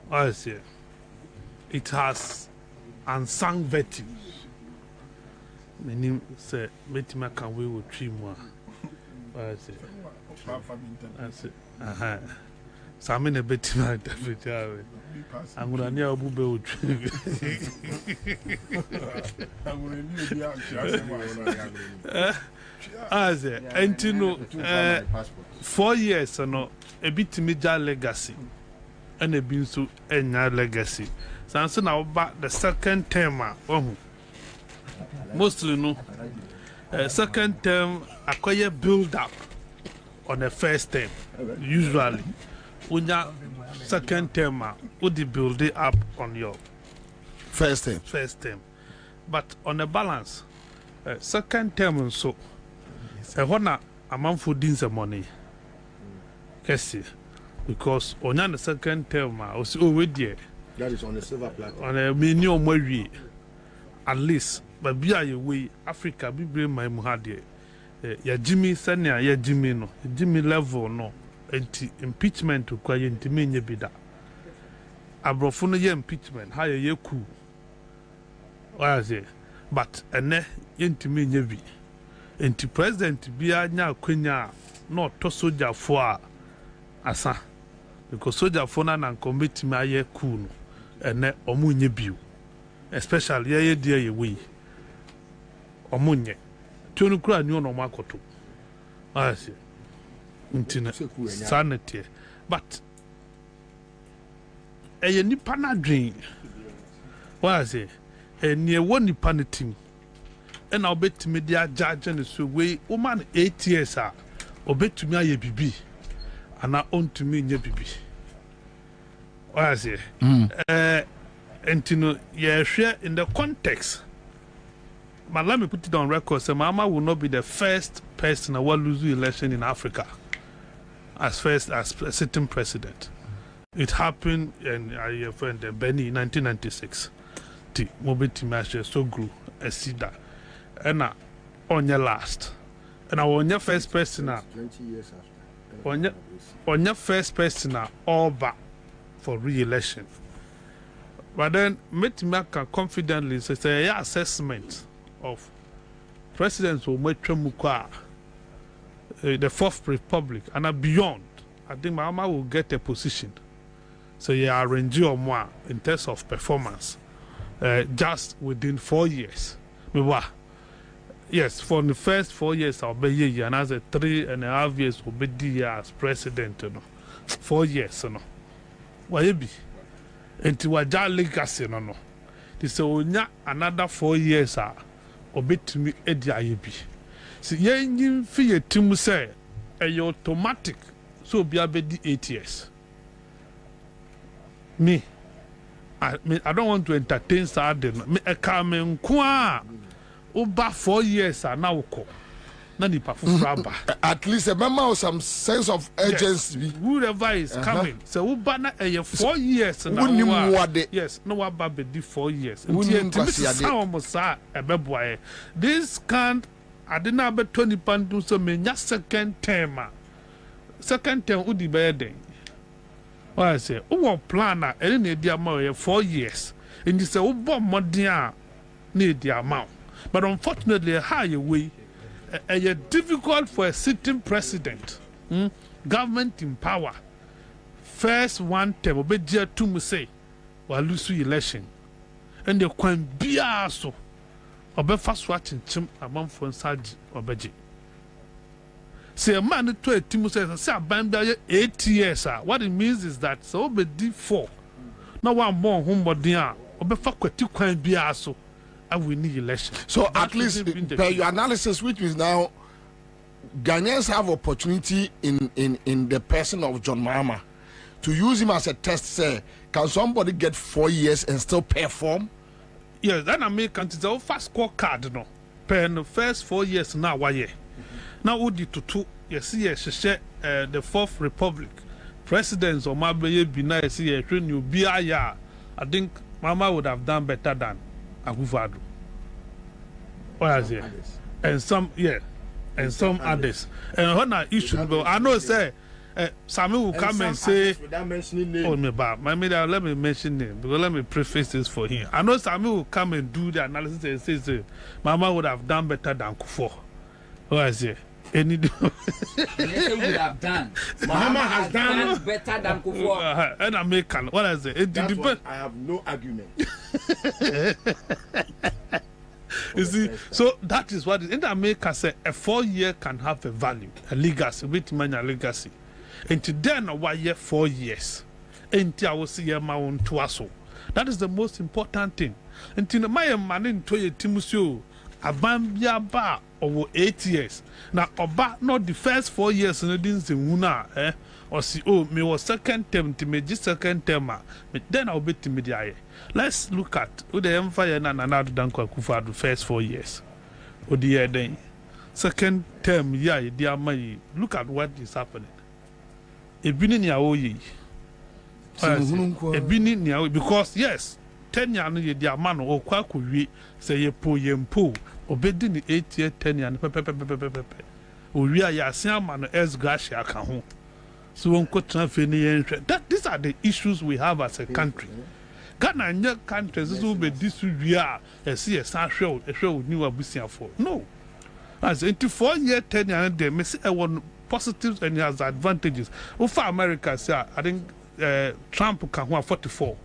S: What I say? It has unsung virtues. Meaning, say, Metima can we with 3 more. I say, so I'm in a bit like that. I'm going to near Bobie. I say, and you know, 4 years or no, a bit major legacy, and a bit so any legacy. So I'm saying now about the second term. Mostly no. Second term acquire build up on the first term. Usually, when you second term, would you build it up on your
G: first term?
S: First term, but on the balance, second term and so. When a man for the money, because on the second term, I was already
H: that is on the silver platter
S: on a minimum way, at least. But be a way Africa be bring my muhadie. Ya Jimmy Sanya, ya Jimmy no, Jimmy level no, anti impeachment to kwa yentimi nye bida. Abrofuna ye impeachment, haya ye ku. Why say? But ene yentimi nye bi. Anti president be a nya kwenya no to soja for asa because soldier phone and committee me aye cool ene omunye biu especially ye dia ye we omunye tunu kura ni ono makoto asi ntina sanity but eye nipa na dwen what I say eni e woni nipa na team and I'll bet me dia judge and so we woman 8 years a obetumi aye bibi ana ontumi nye bibi what I say Entino, yeah, share in the context. But let me put it on record. So Mama will not be the first person who will lose the election in Africa as first as a sitting president. It happened in your friend Benny in 1996. The mobility measure so grew a cedar. And on your last. And on your first person
H: 20 years after.
S: On your first person all back for re-election. But then, Metimaka confidently says a assessment of presidents who made Tremukwa, the Fourth Republic, and beyond. I think Mama will get a position. So, yeah, arrange your more in terms of performance just within 4 years. Yes, for the first 4 years, I'll be here, and as a 3.5 years, will be there as president. 4 years, why you be? Enti waja legacy no they say onya another 4 years obetumi edi ayebi si yenyin fi yetim say e automatic so obi abedi 8 years me I don't want to entertain sad me e ka me nko a oba 4 years na woko na nipa fufraba
G: at least a member of some sense of urgency.
S: Yes. Whoever is coming so ubana 4 years na yes no wa ba be 4 years this can't adina be 20 pound so me nya second term udi be den why say who plan na e na di amount 4 years and you say ubo modern a na di amount but unfortunately how you way difficult for a sitting president, government in power. First one term, obedia to me say, while lose election, and the can be also, obe fast watching chim among for Saj obeji. Say a man to a team says, say a band 8 years. What it means is that so be D4. Now one more homebody, obe fakweti can be also. And we need election.
G: So at least per your analysis, which is now Ghanaians have opportunity in the person of John Mahama to use him as a test. Say, can somebody get 4 years and still perform?
S: Yes, then American is our first scorecard. No, per the first 4 years now. Why? Now would it to yes, the Fourth Republic presidents or maybe be nice here. You be I think Mama would have done better than Aguvado. What is it? And some, yeah, and some others. And when I issue, I know say, Sammy will come and say, oh, me bad. Let me mention name because let me preface this for him. I know Sammy will come and do the analysis and say, Mama would have done better than Kufo. What is it? Any would
T: have done.
H: Mahama has done
T: better than Kufo.
S: And American. What is it?
H: I have no argument.
S: You see, so that is what in America say a 4 year can have a value, a legacy, with many legacy. And then why 4 years? And I will see my own twaso. That is the most important thing. And to my man in Toye Timusio, a bambia bar over 8 years. Now, about not the first 4 years in the Dinzuna, or see, oh, me was second term to me, just second term, but then I'll be to me. Let's look at who the empire and another Danko Kufa the first 4 years. Oh, dear, then second term, yeah, dear my look at what is happening. A bini ya oyi. A bini ya because yes, 10 years dear man or kwaku say ye po yempo, obedi ni 8 year 10 years pepe. We are yasia man as gracia can. So that these are the issues we have as a country. Ghana and your countries will be this we are a show new abusia for. No. As into 4 year 10 years they may say I want positives and it has advantages. For America, I think Trump can have 44.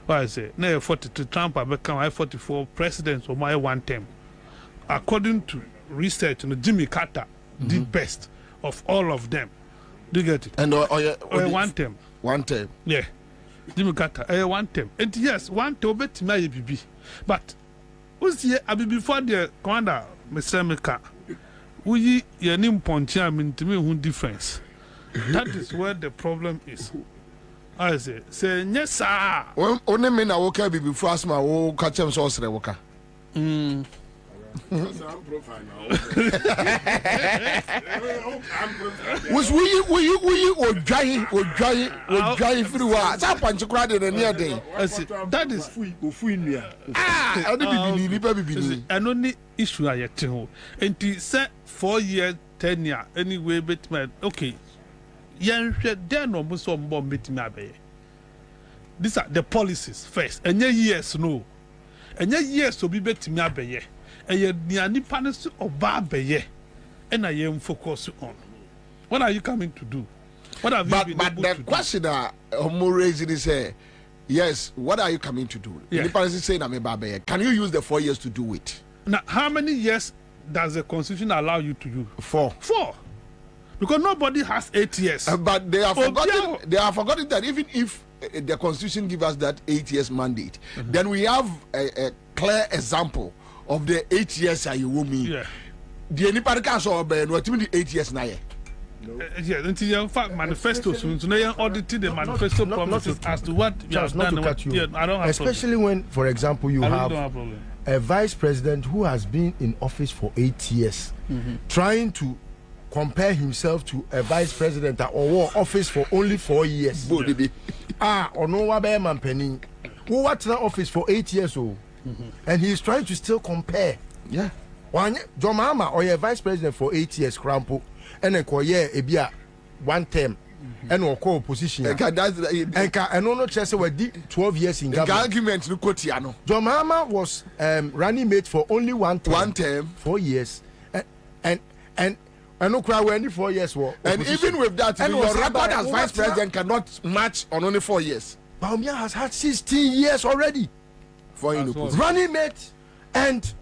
S: What I say? No, 42. Trump can have 44 presidents or my one term. According to research, Jimmy Carter did best of all of them. Do you get it?
G: And
S: one term.
G: One term.
S: Yeah. Jimmy Carter, one term. And yes, one term, but my BB. But who's here? I be before the commander, Mr. Meka. We your name poncha mean to me who difference. That is where the problem is. I say yes, sir.
G: Only men I woke up before us, my old catch him sauce. Woka. Was we or dry through what's up and you cried in a near day.
S: That is and only issue I yet to and he said 4 year tenure anyway, but man, okay. Yan there no most on bomb meeting. These are the policies first, and yes, no, and yes, so be better me abe. And yet, the nipanis of Bobie, and I am focused on. What are you coming to do? What have you been able to do? But the
G: question more raising is, yes, what are you coming to do? Yeah. Nipanis is saying, I'm a Bobie. Can you use the 4 years to do it?
S: Now, how many years does the Constitution allow you to use?
G: 4.
S: 4. Because nobody has 8 years.
G: But they have forgotten. They have forgotten that even if the Constitution gives us that 8 years mandate, then we have a clear example of the 8 years you will me.
S: Yeah.
G: The anybody can show up and what 8 years now.
S: Yeah, until you fact manifestos, so they audited the manifesto promises as to what you have done. Yeah, I don't have
H: especially when, for example, you have a vice president who has been in office for 8 years, trying to compare himself to a vice president or office for only 4 years. Or no man penny who was in office for 8 years old, and he is trying to still compare.
G: Yeah,
H: one John Mama or a vice president for 8 years, Crampo, and a coyer ebia 1 term, and or co-opposition. And no chess were 12 years in government.
G: Argument to Cotiano.
H: John Mama was running mate for only 1 term.
G: 1 term,
H: 4 years, and no crowd any 4 years.
G: And even with that, your record as vice president cannot match on only 4 years.
H: Baumia has had 16 years already. Running mate and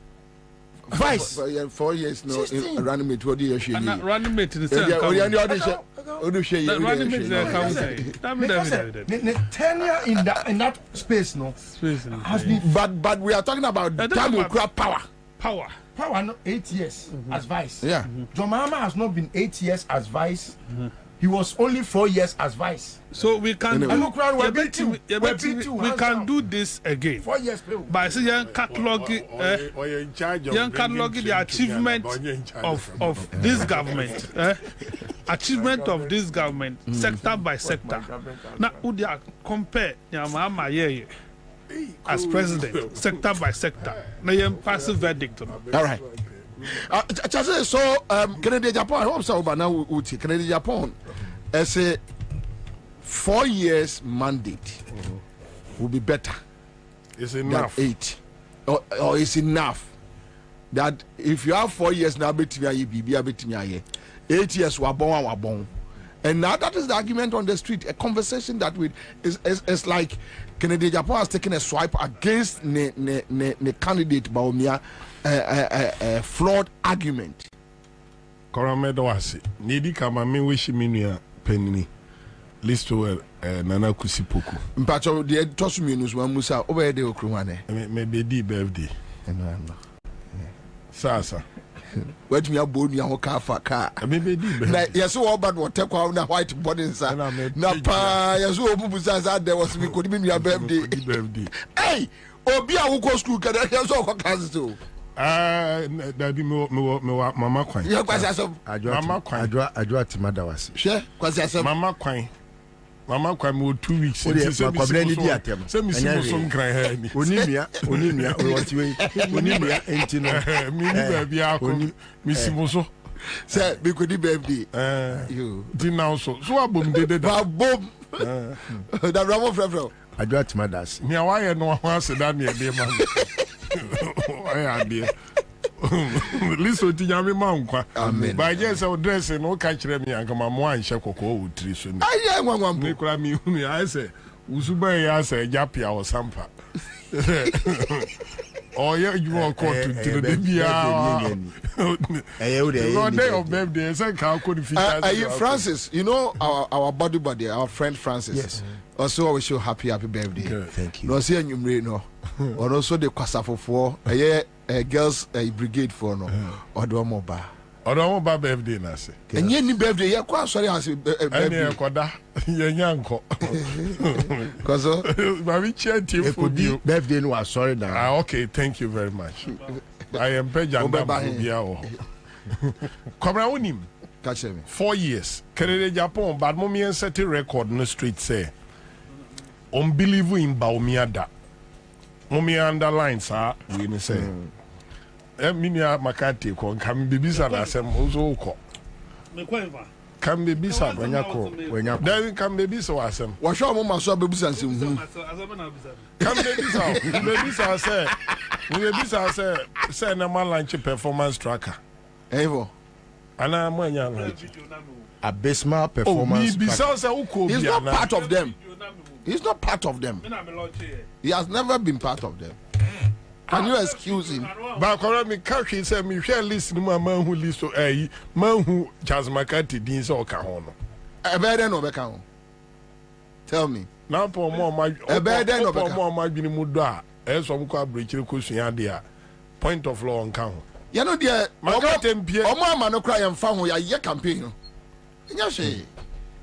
H: vice.
G: 4 years no running mate. What do you say?
S: Running mate in the
H: tenure in that space no has been.
G: But we are talking about democratic power.
H: Power no 8 years as vice.
G: Yeah.
H: John Mahama has not been 8 years as vice. He was only 4 years as vice.
S: So we can we can do this again.
H: 4 years
S: by saying catalog the achievement of this government. Achievement of this government sector by sector. Now would you compare Mahama as president sector by sector? Now you pass a verdict.
G: All right. So Canada Japan, I hope so, but now Canada Japan as a 4 years mandate will be better.
V: It's enough.
G: Than 8. Or it's enough that if you have 4 years now, 8 years were born. And now that is the argument on the street, a conversation that is like Canada Japan has taken a swipe against the candidate Baumia. A flawed argument.
V: Koromedo wasi. Nidi kama mi wishi minua penini. Listo nana kusipoku.
G: Mpacho the tosu minus wa musa over de okruwane.
V: Me bedi birthday. Sasa.
G: Wait me abonu ya hoka faka.
V: Me bedi birthday.
G: Na yeso oba do take kwa na white body nsa. Na pa yeso obubu sasa there was me kodi minua birthday. Hey, obi a wo go school kada yeso ko kaso.
V: Dabi me mama kwan.
G: Yeah, kwasi asom.
V: Mama kwan.
H: Adwa timada wase.
G: She, kwasi asom.
V: Mama kwan me 2 weeks.
H: Say Kwabena ni di atem.
V: Say me see some cry here ni.
H: Onimia we want we. Onimia enti no.
V: Me ni ba bia ko. Me see mo so.
G: Say be ko di birthday. You.
V: Di now so. So abom de.
G: Ba bom. Da bravo frefro.
H: Adwa timada wase.
V: Me awaye no ho ase da na e de man.
G: Listen to Yami Mankwa.
F: Amen.
G: By just our dressing, no catch me and come on and shako would treason. I am one Nicola me, I say, Usuba, I say, Yapia or Sampa. Oh, yeah, you are caught to the day of birthday, how could
F: Francis, you know our buddy, our friend Francis.
H: Yes.
F: Also, I wish you happy birthday.
H: Okay. Thank you.
F: No, see you no. Or also the Kwasafo for a girls brigade for no. Or do more bar.
G: Or do more birthday, Nasi.
F: And any birthday, you're quite sorry. I say,
G: birthday.
F: Because
G: Baby chat you for you.
F: Birthday, no, sorry now.
G: Okay, thank you very much. I am Pejanda. Come around him.
F: Catch me.
G: 4 years. Canada, Japan, but mommy and set a record in the street say. Unbelievable in Baumiada. Mommy underlines, sir, we say. Minia Makati, come be bizarre as a mozo. Can be bizarre when you call. Then can be bizarre as him. Wash your mama so baby and say, come be bizarre. Baby say, we bizarre say, no man launch performance tracker. Evo. And I'm one young.
H: Abysmal performance.
F: He's not part of them. He's not part of them. He has never been part of them. Can you excuse him?
G: But me country said me share listen to my man who listen to a man who Charles McCarthy dins or Cahono.
F: A better no becca. Tell me.
G: Now for more my
F: better no
G: more my muda as some bridge dear. Point of law on count.
F: You know, dear, my man, no cry and found your campaign. Yashi.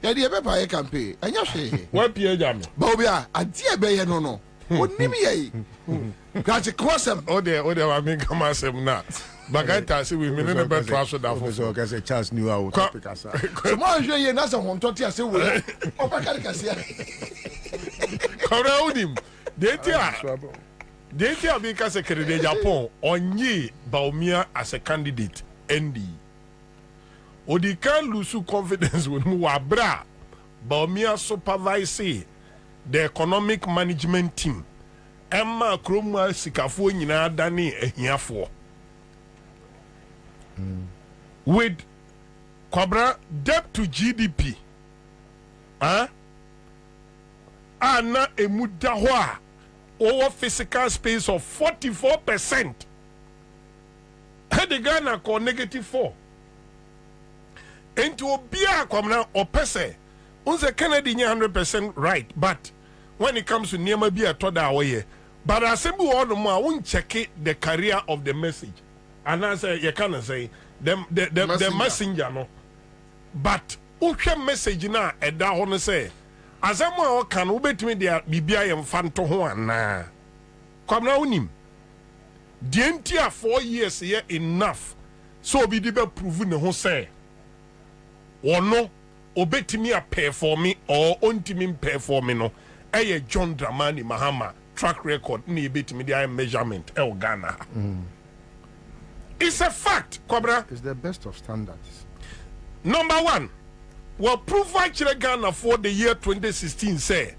F: Yeah, dear Pepper campaign. And Yashi.
G: What Pierre Jam?
F: Bobie, a dear Bay, no. What name Got a crossum.
G: Oh, there, I mean, come as him now. But I tell you, we mean a better transfer that was so as a chance knew I would pick us up.
F: Come on, you're not someone to tell you. Oh, I can't see
G: him. They tell because a candidate Japan on ye Baumia as a candidate, ND. Or they can't lose confidence with Muabra. Baumia supervise the economic management team. Emma Kroma Sikafo Nina Dani here for. With Kwabena debt to GDP. Ana Emudahwa. Over physical space of 44%. Had the Ghana call -4. Into Obia Kwabena or Pese. Unse Kennedy 100% right, but when it comes to Niema be a toda away. But I say all the more won't check it the career of the message. And I say you can't say the messenger no. But uche message na eda hono say asemo a kan ubetimi dia bibia ye mfanto ho ana. Kwabena unim. The entire 4 years here enough. So be the prove ne ho say. Ono obetimi a perform or ontimi perform no. Eye John Dramani Mahama track record ni ebetimi dia measurement el Ghana. It's a fact, Kwabena.
H: It's the best of standards.
G: Number one, well, prove actually Ghana for the year 2016 say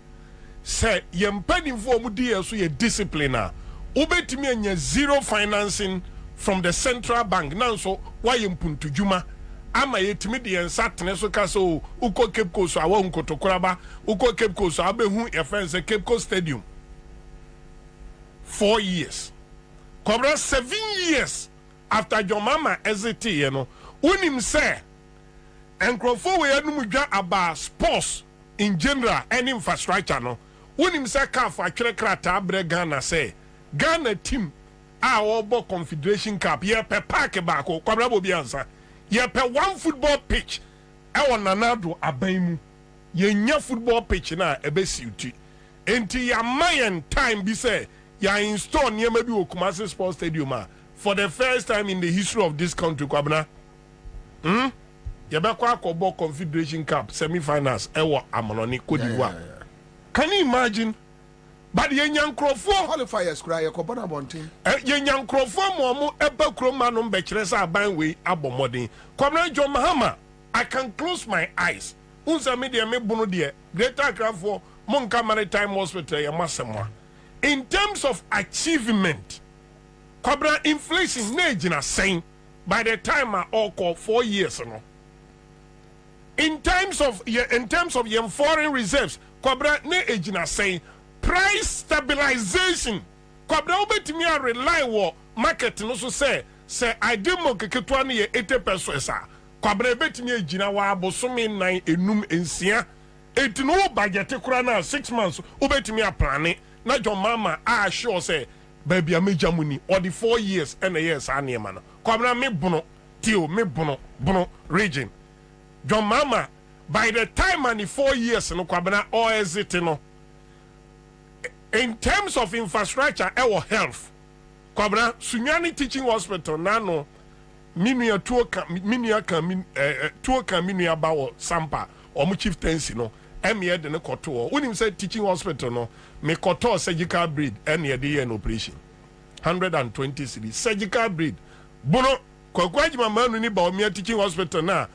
G: yempeni for mudia so ye discipliner. Obetimi anya zero financing from the central bank. Now so why yempuntu juma ama yetimi de ensatene so ka so uko Cape Coast so awa nkotokoraba uko Cape Coast so abehu e fence Cape Coast Stadium. 4 years. Kwabena 7 years after your mama exit you know unim say enkrofo we anum dwa about sports in general and infrastructure no unim say ka fa twere krata bre Ghana say Ghana team a obo confederation cup ye pe park back Kwabena Bobie Ansah ye pe one football pitch e won nanado aban mu ye nya football pitch na ebe siuti enti ya mayen time bi say ya install niema bi Kumasi Sports Stadium for the first time in the history of this country Kwabena Yabekwa Kobo Confederation Cup semi-finals ewa Amononi Cote d'Ivoire. Can you imagine? But ye nyankrofo
F: qualifiers cry a Kobana Bontin.
G: Ye nyankrofo mo ebe kroma no mbekiresa aban we abomodin. Kwabena John Mahama, I can close my eyes. Unsa media me bunu de Greater Accra for Monka Maritime Hospital ya masemwa. In terms of achievement,
V: Kwabena inflation na ejina saying by the time I all call 4 years no. In terms of your foreign reserves, Kwabena na ejina saying price stabilization. Kwabena obetimi a rely wo market no so say I demo keketwa na 80 pesos a. Kwabena betimi ejina wa abosome 9 enum ensia. Etino budget kura na 6 months obetimi a plane na John Mama a sure say baby a major money or the 4 years and a years anema no. Kwabena me bono tio me bono region. John Mama by the time and the 4 years no Kwabena all exit no. In terms of infrastructure or health, Kwabena Sunyani Teaching Hospital nano minua bawo sampa omu chieftaincy no emye de ne koto unim say teaching hospital no me koto surgical breed ene de an operation 120 cedi surgical breed bono kwakwaji manu ni ba omi teaching hospital na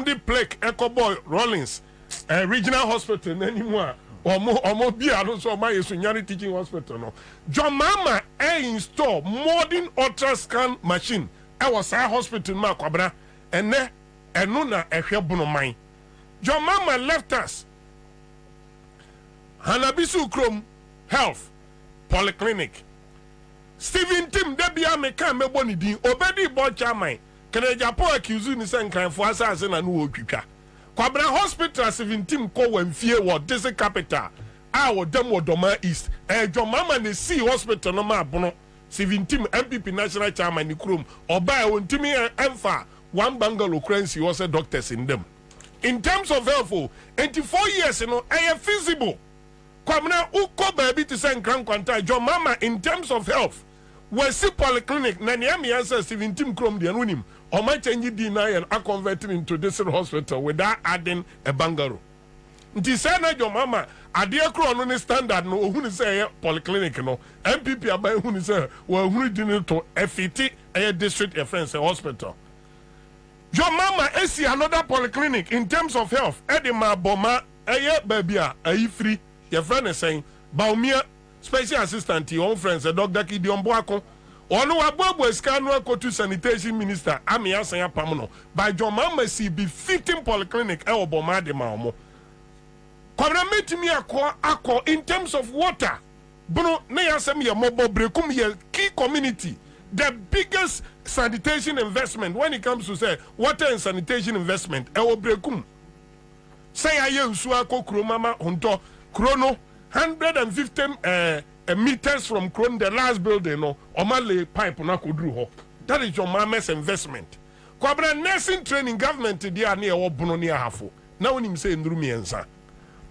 V: de plaque ecoboy Rollins regional hospital nanimu a omo bia no so my Sunyani Teaching Hospital no John Mama install modern ultrasound machine was our hospital ma Kwabena ene eno na ehwe bono man John Mama left us Hanabisu Krom Health Polyclinic Stephen Tim debia me kan me boni din obedi bo chairman kene Japan accuse ni se nkranfo asase na no otwitwa Kwabena Hospital 17 ko wamfie wo dise capital a wo dem wo Doma East John Mama ne see hospital no ma bono 17 MPP national chairman ni Krom oba e wontimi emfa one bungalow currency was a doctors in them. In terms of health, 84 years feasible. Kwabena uko baby to send grand quanta John Mama in terms of health. We see polyclinic na niami answer 17 Krom the anonym or my change deny and are converted into this hospital without adding a bungalow. Nti say na John Mama adia kro no standard no ohunu say polyclinic no MPP abai ohunu say we ohunu din to FET a district offense hospital. John Mama see another polyclinic in terms of health edema boma baby a free your friend is saying Baumia special assistant your own friends a Dr. Kidion Boako or no abobo scan no to sanitation minister Amia Saya Pamono by John Mama see be 15 polyclinic e boma de maomo. Kwabena meet me akọ in terms of water. Bruno na yasem ye mobile brekum ye key community. The biggest sanitation investment when it comes to say water and sanitation investment brekum. Say aye usu akọ kro mama honto krono 150 meters from Kron the last building no omale pipe na kodru ho. That is your mama's investment. Kwabena nursing training government dia na e wo bono ne ahafo. Na wonim say nduru mi ensa.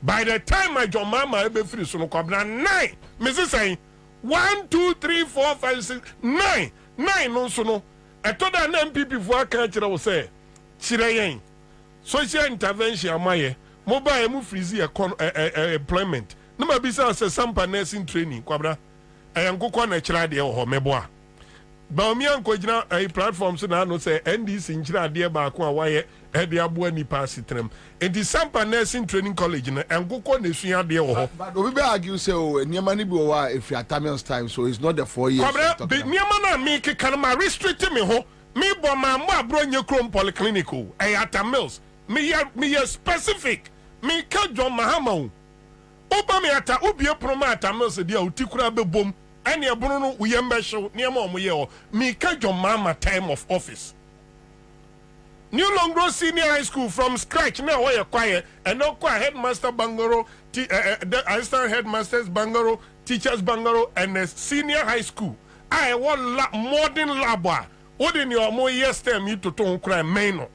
V: By the time my John Mama ebe free so no Kwabena 9 Mrs. say 1 2 3 4 5 6 9 no so no eto da na MPP fo aka kire wo say kire yen social intervention amaye mobile mu freeze employment no ma bisa say sampa nursing training Kwabena ayankokọ na kire ade ho meboa ba omi ankogina platforms na no say NDC nkire ade ba ko a waye ede aboa nipa sitrem enti sampa nursing training college na enkokọ na esu ade ho
F: but obi be argue say niema ni bi o wa if Tamils time so it's not the 4 years
V: niema na me keka ma restrict me ho me bo ma mo abro nye Krom polyclinic o Tamils me specific me ka John Mahama o oba me ata obie proma Tamils dia otikura bebom ene ebono no uyembe hyew niema omoye o me ka John Mahama time of office New Longro Senior High School from scratch now where you quiet and no quiet headmaster Bangaro, assistant headmasters Bangaro, teachers Bangaro, and the senior high school. I want modern lab. What in your more years term you to ton cry maino.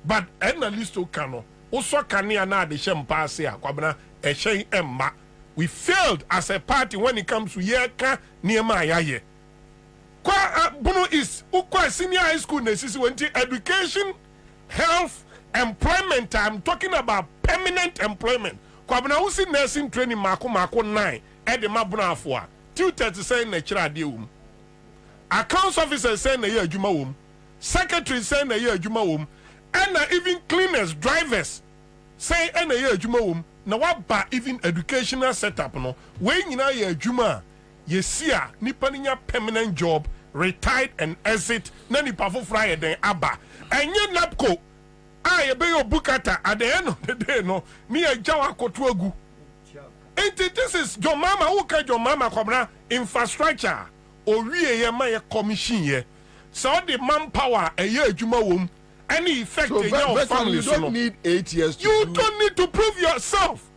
V: But at least to cano. Also cania na the shem pass here, Kwabena, a shay emma. We failed as a party when it comes to Yeka near my aye. Bono is ukwa senior high school necessity education. Health, employment, I'm talking about permanent employment. Kwabena usi nursing training mako 9 ede mabuna afwa. Tutor say na chira de wum. Accounts officer say na ye adwuma wum. Secretary say na ye adwuma wum. And even cleaners, drivers say na ye adwuma wum. Na waba even educational setup no. We nyina ye adwuma ye sia nipa nya permanent job
G: retired and exit na nipa foforo ayɛ den aba enye napco I be your bukata at the end of the day no me a jawa kotu agu. This is your mama who can your mama Kwabena infrastructure or we a commission here. So the manpower a year juma womb any effect in your family.
F: You don't need 8 years to
G: you don't need to prove yourself.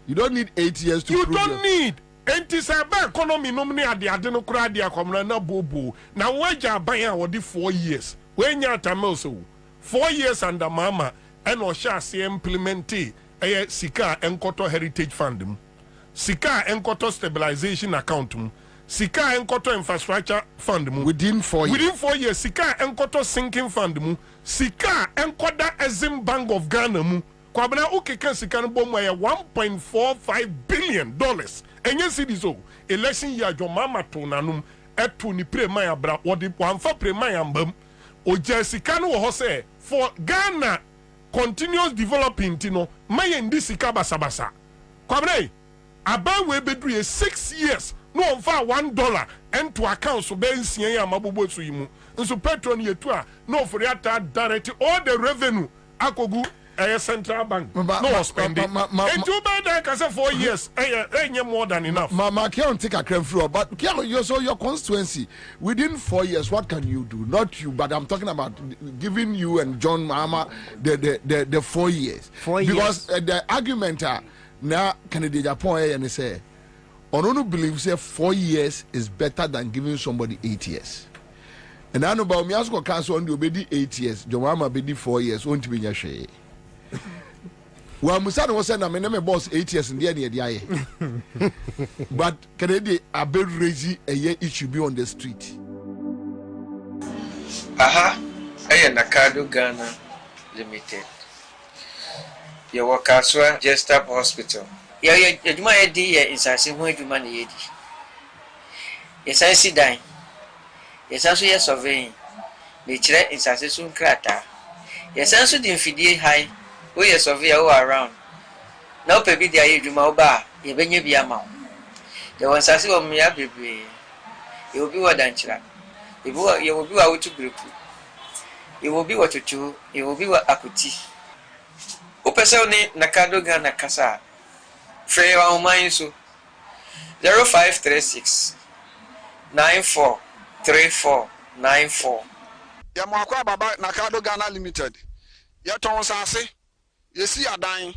F: You don't need 8 years to prove
G: don't need. And it's a bad economy nominee at the Adenocra dia Kwabena na bobo. Now waja baya wadi 4 years. When you are 4 years under mama and Osha se implemente sika enkoto heritage fund sika enkoto stabilization account sika enkoto infrastructure fund
F: within 4
G: years sika enkoto sinking fund sika enkoda Exim Bank of Ghana Kwabena ukeka sika no bomu ya $1.45 billion enye cedis election year jo mama to nanum eto ni prema ya bra wodi wanfa prema ya mbam o Jessica no ho say for Ghana continuous developing tino may ndi sika basabasa Kwabena aba we bedru 6 years no on fa $1 into account so be nsia ya mabobo so yimu nso petrol ni yetu a no for yata direct all the revenue akogu central bank no spending and too bad can say 4 years more than enough
F: mama can't take a crème through but your constituency within 4 years what can you do? Not you, but I'm talking about giving you and John Mama the 4 years because the argument now candidate Japan and say Onono believes say 4 years is better than giving somebody 8 years. And I know about me ask council on the obedi 8 years, John Mama be 4 years, won't be your well, Musana was saying, I'm a boss 8 years in the end. But Canada, a bit crazy a year it should be on the street.
C: Aha, I Nakado Ghana Limited. Your workers were just up hospital. Yeah, you might be in Sassim, you money. Yes, I see dying. Yes, also yes, surveying. The chair in Sassim Crata. Yes, also the infidel high. We are survey all around. Now, baby, they are you, Mauba, you be a mount. There was a of me, baby. You will be what danger. You will be out to group. You will be what you do, you will be what akuti. Upesoni Nakado Ghana Casa. Freya Omainsu 0536 943494.
D: Yamakwa Baba Nakado Ghana Limited. Yaton Sase. Yesi adan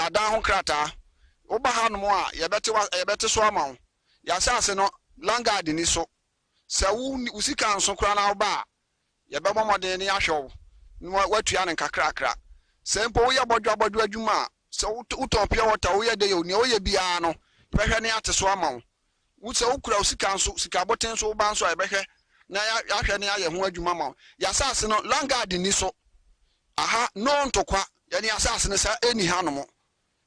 D: adan ho krata oba ha no a yebete so ama ya sase no langard ni so se wu sika nso kra na oba yebe momode ni ahwew ni watua ne kakrakra se mpo wo ye bodwa adwuma se uton pia water wo ye de yo ni wo ye bia no behwe ne ate so ama wo se ukura sika nso sika boten so ba nso yebehwe na ya hwe ne aye ho adwuma ma ya sase no langard ni so aha no ntokwa yani asase ne sa eni hanom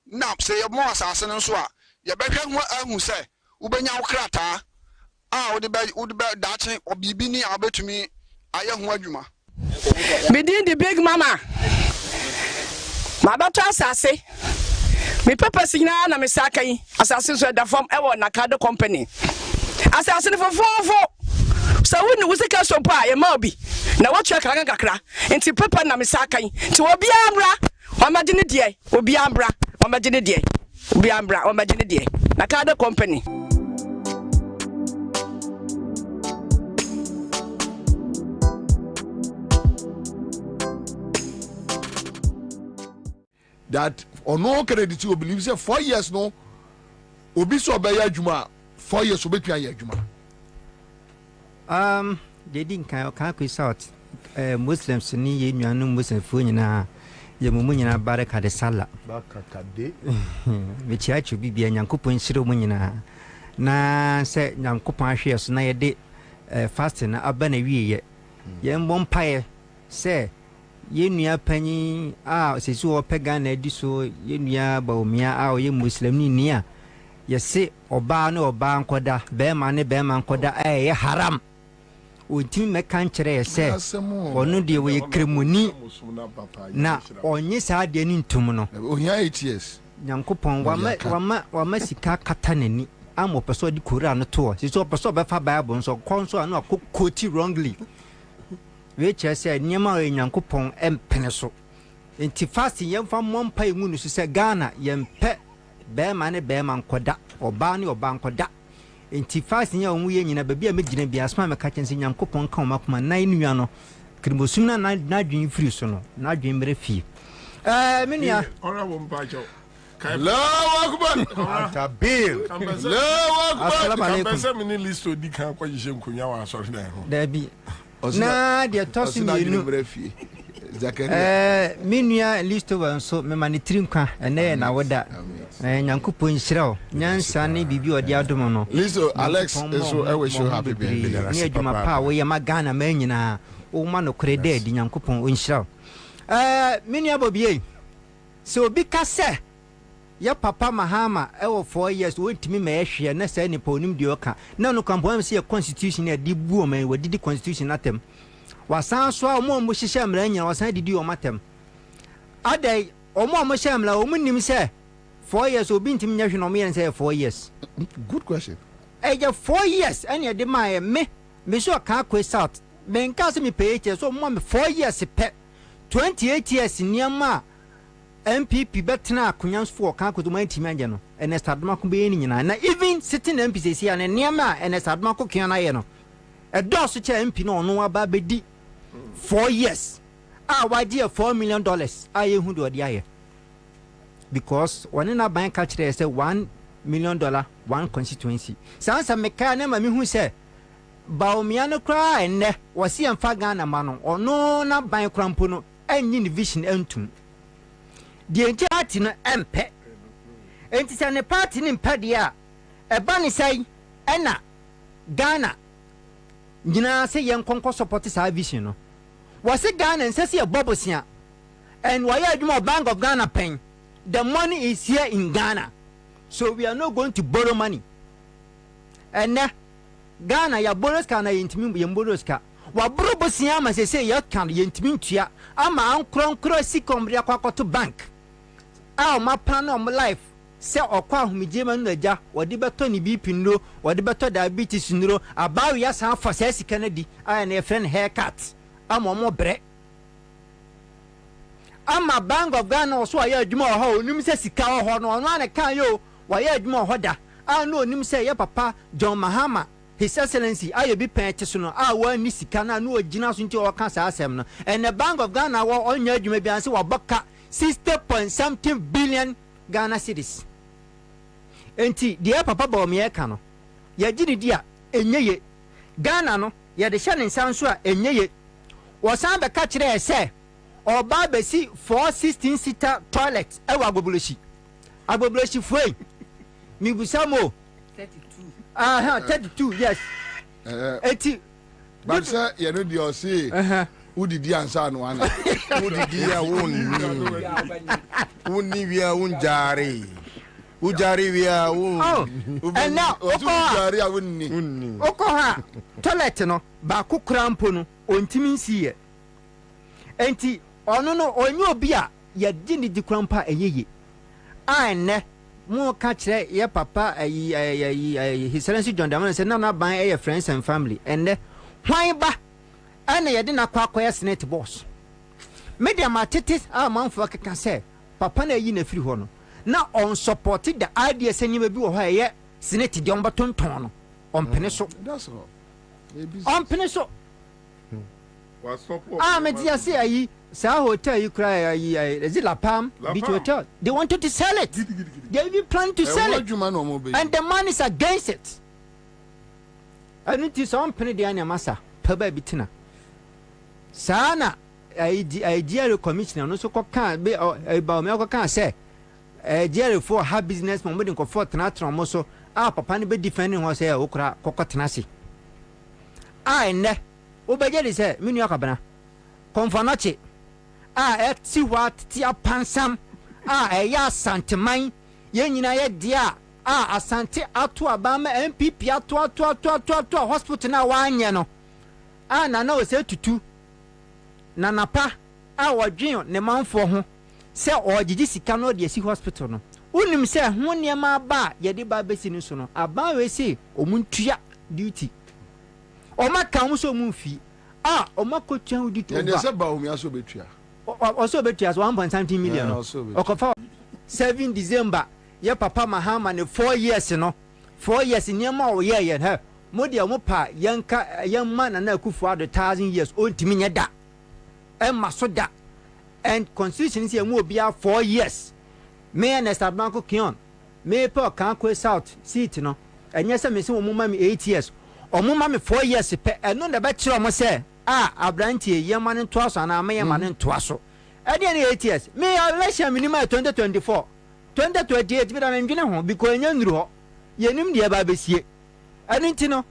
D: na se ye mo asase ne so a ye behwe ho ahu se ubenya wokrata a wo de dache obibi ni abetumi aye ho adwuma
E: Within the big mama Mabato asase me papa signa na me saka yi asase so da form e wo Nakado company asase ne fofofo so woni wusika so pa ye ma obi na watwa kran kakra enti papa na me saka yi ti obi ambra wa magine die obi ambra wa magine die obi ambra wa magine die Nakado company
F: that or no credit you believe say 4 years no obi so be ya adwuma 4 years obetwa ya adwuma
K: they didn't can resort Muslims ni ye nuanu Muslim fu nyina ye mumu nyina baraka de sala
F: baraka de
K: me chiachu bibia nyankopon shiro mu nyina na se nyankopon ahwe so na ye de fasting na aba na wiye ye mbom pae se ye nua panyi a sesu opega na edi so ye nua baomia a ye Muslim ni a ye se oba na oba nkoda be ma ne be ma nkoda ye haram Untimi meka nkyere se onu de we kremuni na onye sa de ni ntum no
F: ohia 8 years
K: nyankopon wama sika kata nani am opeso di Korea no to so opeso be fa Bible so konso no quote wrongly we che say nyema Nyankopon empene so enti fast yemfa mompa emu no se Ghana yempe be ma ne be ma nkoda oba ne oba nkoda enti fast nya omu ye nyina baabi a megina bia asma me ka kyense Nyankopon ka omakoma nan nua no kribosum na dwen free so no na dwen mre fie menua
F: honorable Mpacho Allahu Akbar
H: Tabil
F: Allahu Akbar Kampese mini list odi kan kwa jije nkonya wa asori na ho
K: Dabi na de tosu ni Zakaria menua list wa so me manitiri nkwa ene na woda Nyankopon hyira nyansa ne bibi odi adom no
F: list Alex eso I wish you happy birthday
K: ni adwuma pa wo ye magana ma nyina wo ma no krede di Nyankopon onhyira menua Bobie so bi ka se ya papa Mahama ewo 4 years wontimi ma ehwe na say nipa onim de oka na no kampo am say constitution e di buo man wadidi constitution atem wasan so a mo hihye mra nya wasan didi o matem adai o mo hihye mra o munim say 4 years obi ntimi nya hwe no me say 4 years
F: good question
K: eje 4 years ene de ma me so ka kwesat men ka se me pay so mo me 4 years pe 28 years niama MPP betna akunyans for kan ko duma ntimi anje no Ernest Admako be ni nyina na even sitting MPCC and niama Ernest Admako kiana ye no e do so che MP no no aba bedi 4 years wadi $4 million aye hu do dia ye because one na bank culture say $1 million one constituency sansa meka na ma mi hu say baomia no kra enne wasi amfa Ghana ma no ono na ban krampo no anyi ni vision entum die enti no empe enti se ne party ni mpade a eba ni sai ena Ghana nyina se yen konko support sa vision no wase Ghana nsese e bobosia and why adwuma Bank of Ghana pen the money is here in Ghana so we are not going to borrow money and Ghana ya borrow ska na yentimi ye borrow ska wa borrow bosia ma se ya kan yentimi ntua ama ankronkro sikomri akwakoto bank ma plan on my life se okwa ahumije manu naja wodi beto ni BP nro wodi beto diabetes nro abawo ya san for se sika na di na friend haircut mo bre ama Bank of Ghana so ya adwuma ho onim se sika ho no no na kan yo wa ya adwuma ho da no onim se ya papa John Mahama His Excellency ayo bi pente so no wa ni sika na no ogina so nti o ka sa asem no and the Bank of Ghana wa onya adwuma bi anse wa boka 60.something billion Ghana cedis. Enti dia papa ba me eka no ya gini dia enyeye Ghana no ya de hye ne nsanso a enyeye wo san be ka kire ese oba be si 416 seater toilet e wa agbobuloshi fuei mi busamo 32 32 yes eti
F: but say you know the say udidi Ansah no ana
H: udidi ya wonni wia unjari ujari wia
K: and now
F: ujari a wonni
K: ha toilet no ba kokrampo no ontimi nsiye enti ono no onye obi a ya gini di krampa eyeye ane mo ka kire ye papa His Excellency John Dramani say na ban e friends and family and hwan ba ana ye de na kwakoya senate boss media matete amanfo keka say papa na yi na firi ho no na on support the idea senyima bi wo ha ye senate de on batonton no on pene so
F: that's all
K: on pene so
F: was support
K: me dia say ayi sa hotel you cry is it La Palm Beach Hotel they wanted to sell it they even plan to sell it and the man is against it and it is on pene de anya masa pa ba bitina sana idea commissioner no so kan be ba me kan say idea for ha business mo de ko for tena mo so papa ne be defending ho say okra kokotena se ne obeje de say menu akabana konfanache eti what ti apansam ya santeman ye nyina ye dia asante ato abama MPP ato hospital na wanye no na o se tutu na napa wadwen ne manfo ho se ogigi sika no de si hospital no unim say ho nneema ba ye de ba besi ni so no aba we say omuntua duty oma kan so munfi oma kotua duty
F: and say ba omi aso betua
K: also betua 1.something million okofa 7 December ye papa Mahama ne 4 years no 4 years nneema o ye ha modi omopa yanka yamma na Akufo-Addo 1,000 years ontimi nya da emma so da and constitution say mu obia 4 years me and Estabanko Kion me pe Kankwe South seat no enye se me se wo mama me 8 years o mama me 4 years pe eno na be kire mo se abrantie yema ne to aso na me yema ne to aso e de ne 8 years me election minimum 2024 2028 bi da me ndwene ho because enye nduru ho yenim de ba besie eno nti no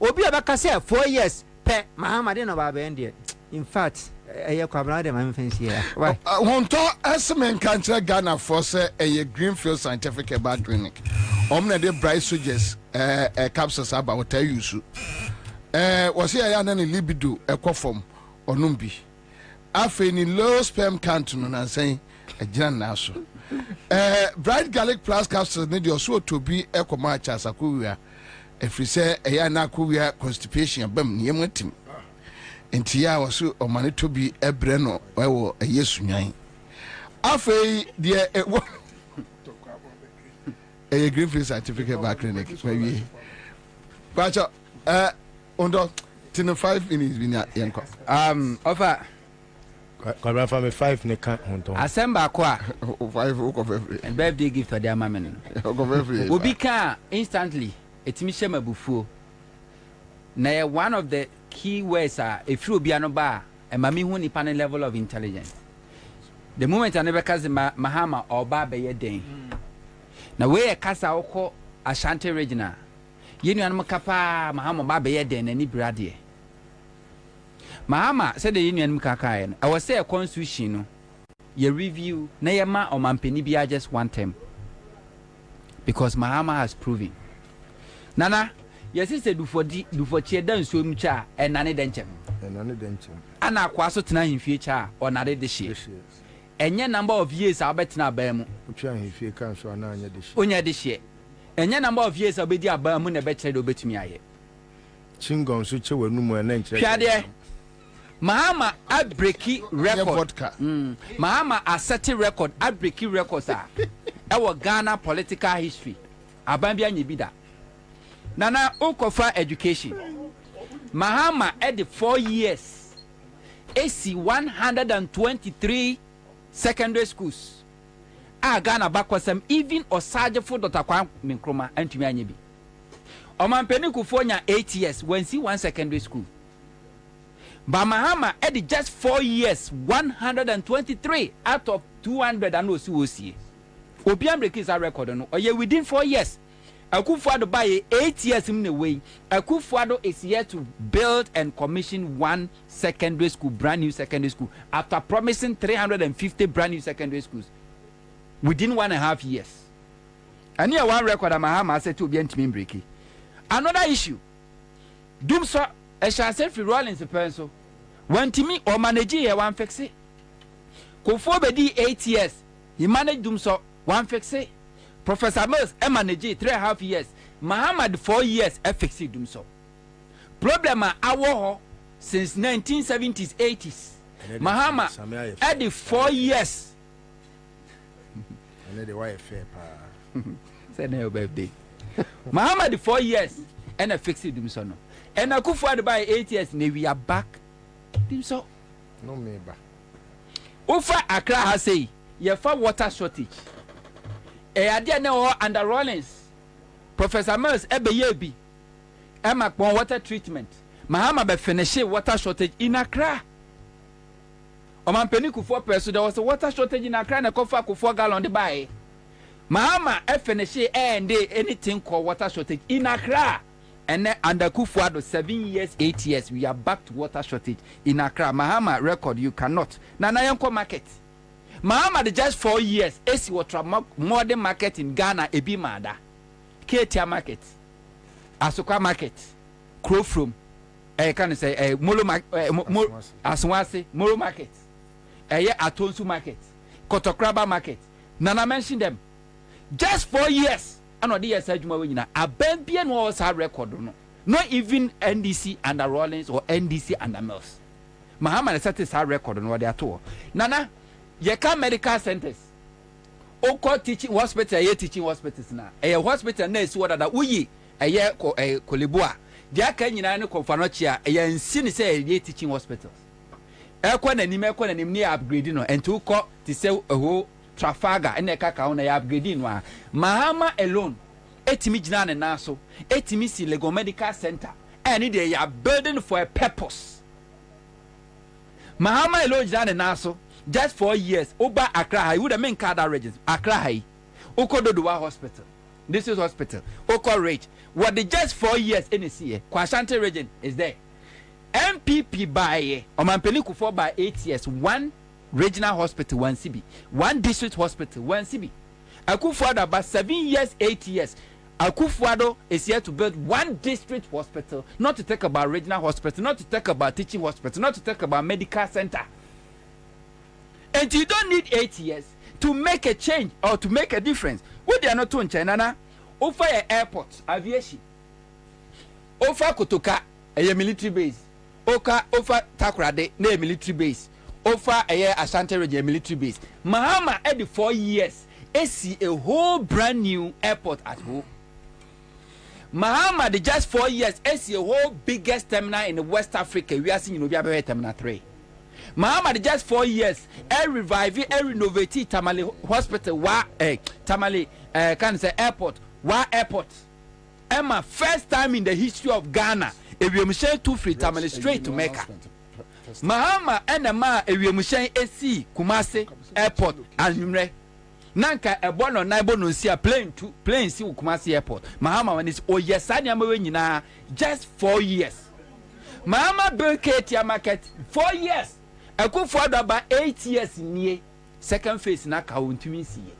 K: obi abaka se 4 years pe Mahama de no ba be ende in fact Kwabena de man fancy here.
F: Honto esmen kantra Ghana for say Greenfield Scientific Herbal Clinic. Omna de bright suggest capsules about tell you so. Was here ya na libido ekofom onumbi. Afe ni low sperm count no na say agina na so. Bright garlic plus capsules need your so to be ekoma chasa kuwia. Efri say ya na kuwia constipation bam ni yemutim. Enti ya wasu omane to bi ebre no ewo Yesu nwan afei de Greenfield Certificate Back Clinic maybe bacha ondo 5 minutes bi na yenko
H: offer Kwabena for me 5 ne kan honto
U: Asemba ko a
F: 5 uko fefre
U: and birthday gift for their mama no
F: uko fefre
U: obi kan instantly etimi shema bufuo na one of the key words are if you be an ba and mami hu nipa ne level of intelligence. The moment I never cast Mahama or Baba ye den. Na we a casa oko Ashanti regional. Yenu an makapa Mahama Baba ye den any bradie. Mahama said the union mukakayan. I was say a constitution no. Ye review na ye ma or mampeni bia just one term. Because Mahama has proven. Nana yes, said do for cheer down so much and none denchem. And I quasso tonight in future or not this year. And your number of years I'll bet now bear if you can't show this year. And your number of years I'll be dear Bermun a better to bet me.
H: Chingon switch over no more than
U: Mahama I breaky record. Mahama a setting record, I breaky records are our Ghana political history. Abambia Nibida. Nana Okofa education. Mahama at the 4 years. AC 123 secondary schools. Ghana bakwasam even Osaje for Dr. Kwame Nkrumah and Tumianyibi. Omampeni Kufonya 8 years when see one secondary school. But Mahama at the just 4 years 123 out of 200 and OCOC. Obiam break is a record no. Or within 4 years. Akufo-Addo by 8 years in the way. Akufo-Addo is here to build and commission one secondary school, brand new secondary school, after promising 350 brand new secondary schools within 1.5 years. And here one record Mahama said to be breaking. Another issue. Dumso, I shall say free Rollins pencil. When Timmy or manage here one fix it. Kofo bedi 8 years. He managed Dumso one fix it. Professor Mills managed 3.5 years. Mahama 4 years FXC dum so. Problem our since 1970s 80s. Mahama at the 4 years.
H: And the wife fair pa.
U: Say no birthday. Mahama 4 years and FXC dum so no. And Akufo-Addo by 8 years we are back dum so.
H: No me ba.
U: Ufa Accra has say you for water shortage. Idea now under Rollins. Professor Mills Ebeyebi. Emma water treatment. Mahama be finish water shortage in Accra. Omampeni Kufuor person there was a water shortage in Accra na Kofa Kufuor gallon the buy. Mahama finish and anything called water shortage in Accra. And then under Akufo-Addo 7 years, 8 years, we are back to water shortage in Accra. Mahama record you cannot. Nanayanko market. Mahama the just 4 years. AC water modern market in Ghana ebi mada. Ketia market, Asokwa market, Crowfrom. Can say Molo Aswase Molo market. Atonsu market, Kotokraba market. Nana mention them.
B: just 4 years and odi yes adwuma we nyina aban bia no was our record no not even NDC under Rawlings or NDC under Mills Mahama na set our record no dey ato nana ye ka medical centers oko teaching hospital ye teaching hospitals na hospital na esi wada da uyi koleboa dia ka nyina ne konfanochia nsi ne say ye teaching hospitals ekwa na nim ni upgrade no enti uko ti say Trafalgar ene kaka ona ya upgrade no a Mahama alone etimi gina ne naso etimi si Lego Medical Center and they are building for a purpose. Mahama alone gina ne naso just 4 years oba Accra High would have mean Kada regions Accra High Oko Dodowa Hospital this is hospital Oko Rage what the just 4 years in the year Kwashanti region is there MPP by Omampeni Kufo by 8 years 1 regional hospital 1 CB 1 district hospital 1 CB Akufuado about 7 years 8 years Akufuado is here to build 1 district hospital not to talk about regional hospital not to talk about teaching hospital not to talk about medical center and you don't need 8 years to make a change or to make a difference what they are not doing China over airport aviation over Kotoka a military base over Takoradi na military base over a Ashanti region military base Mahama at the 4 years see a whole brand new airport at home Mahama the just 4 years see a whole biggest terminal in West Africa we are seeing terminal 3 Mahama the just 4 years revive renovate Tamale hospital Tamale can say airport airport Emma first time in the history of Ghana if you share 2 free Tamale straight to Mecca Mahama enema ewiemhyen esi Kumasi airport anwumre nanka ebono naibo no nsia plane si Kumasi airport Mahama when is oyesani amawe nyina just 4 years Mahama built Ketia market 4 years Akufuado about 8 years nie second phase na ka wontumi siye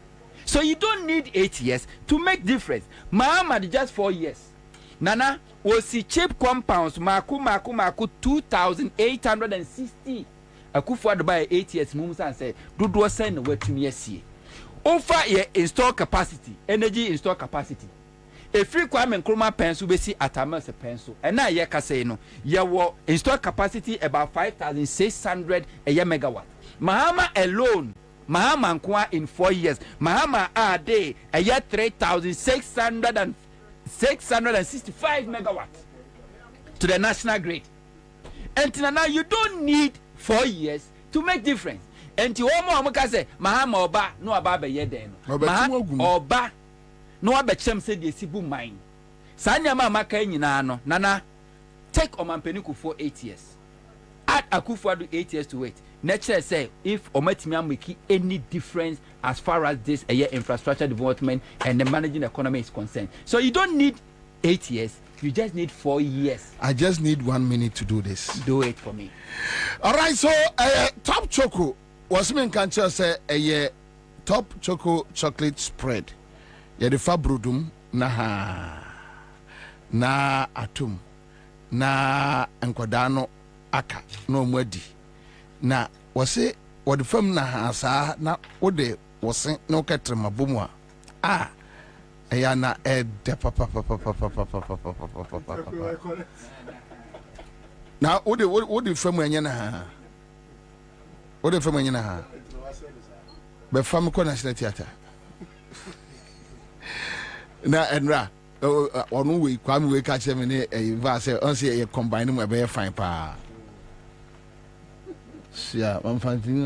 B: so you don't need 8 years to make difference Mahama just 4 years nana was cheap compounds maku 2,860 Akufuado by 8 years mumsan say dodo send wetumi asie over your install capacity energy install capacity a free Kwame Nkrumah pencil besi atama se pencil and na ye ka say no ye wo install capacity about 5,600 a year megawatt Mahama alone Mahama nkwa in 4 years Mahama a day a year 3,665 megawatts to the national grid. And now you don't need 4 years to make difference. And you almost say Mahama Oba no Ababa Yeden. Oba no Abachem said the Sibu mine. Sanya Mama Kanyinano Nana take Omampeniku for 8 years. Add Akufuado 8 years to wait. Nature say if Ometimiam make any difference as far as this a year infrastructure development and the managing economy is concerned. So you don't need 8 years, you just need 4 years.
F: I just need 1 minute to do this.
B: Do it for me.
F: All right, so top choco was me can say a top choco chocolate spread. Yeah, the fabrudum na atum na enkodano aka no mwedi. Na wase wode fam na hasa na wode wose no ketrema bomwa ya na ede papa na wode fam anya na wode fam anya na be fam ko national theater na enra onu we Kwame we ka cheme ne va say on say combine mu be fine pa yeah, I'm finding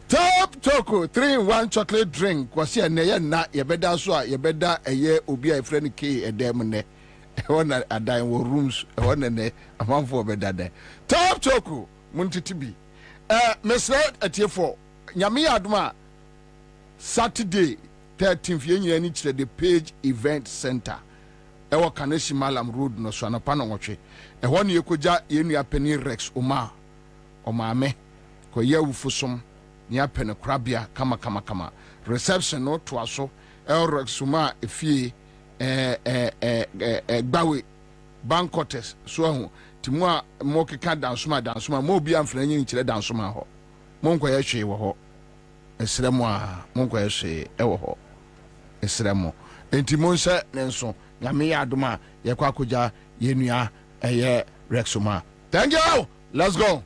F: top choco 3-in-1 chocolate drink. Was here na ye beda so ye beda eye obi a friend K e dem ne. E wona adan wo rooms e wona ne amanfo beda de. Top choco muntiti bi. Mr. Atiefo nyame adoma Saturday 13th ye nyina ni kire the Page Event Center. E wo Kaneshi Malam Road no so anapa no nwotwe. E ho ne yekoja ye nua Penny Rex Oma Omame ko yewufusom ni apene krabia kama reception no to aso elrexuma efie gbawe banquetes so ho timu a mo keka dansoma mo bi amfra nyi nkire dansoma ho mo nko ye hwe wo ho esremo a monko ehwe ewo ho esremo enti monse nenso nyame ya adoma ye kwa akoja ye nua eye Rexoma. Thank you. Let's go.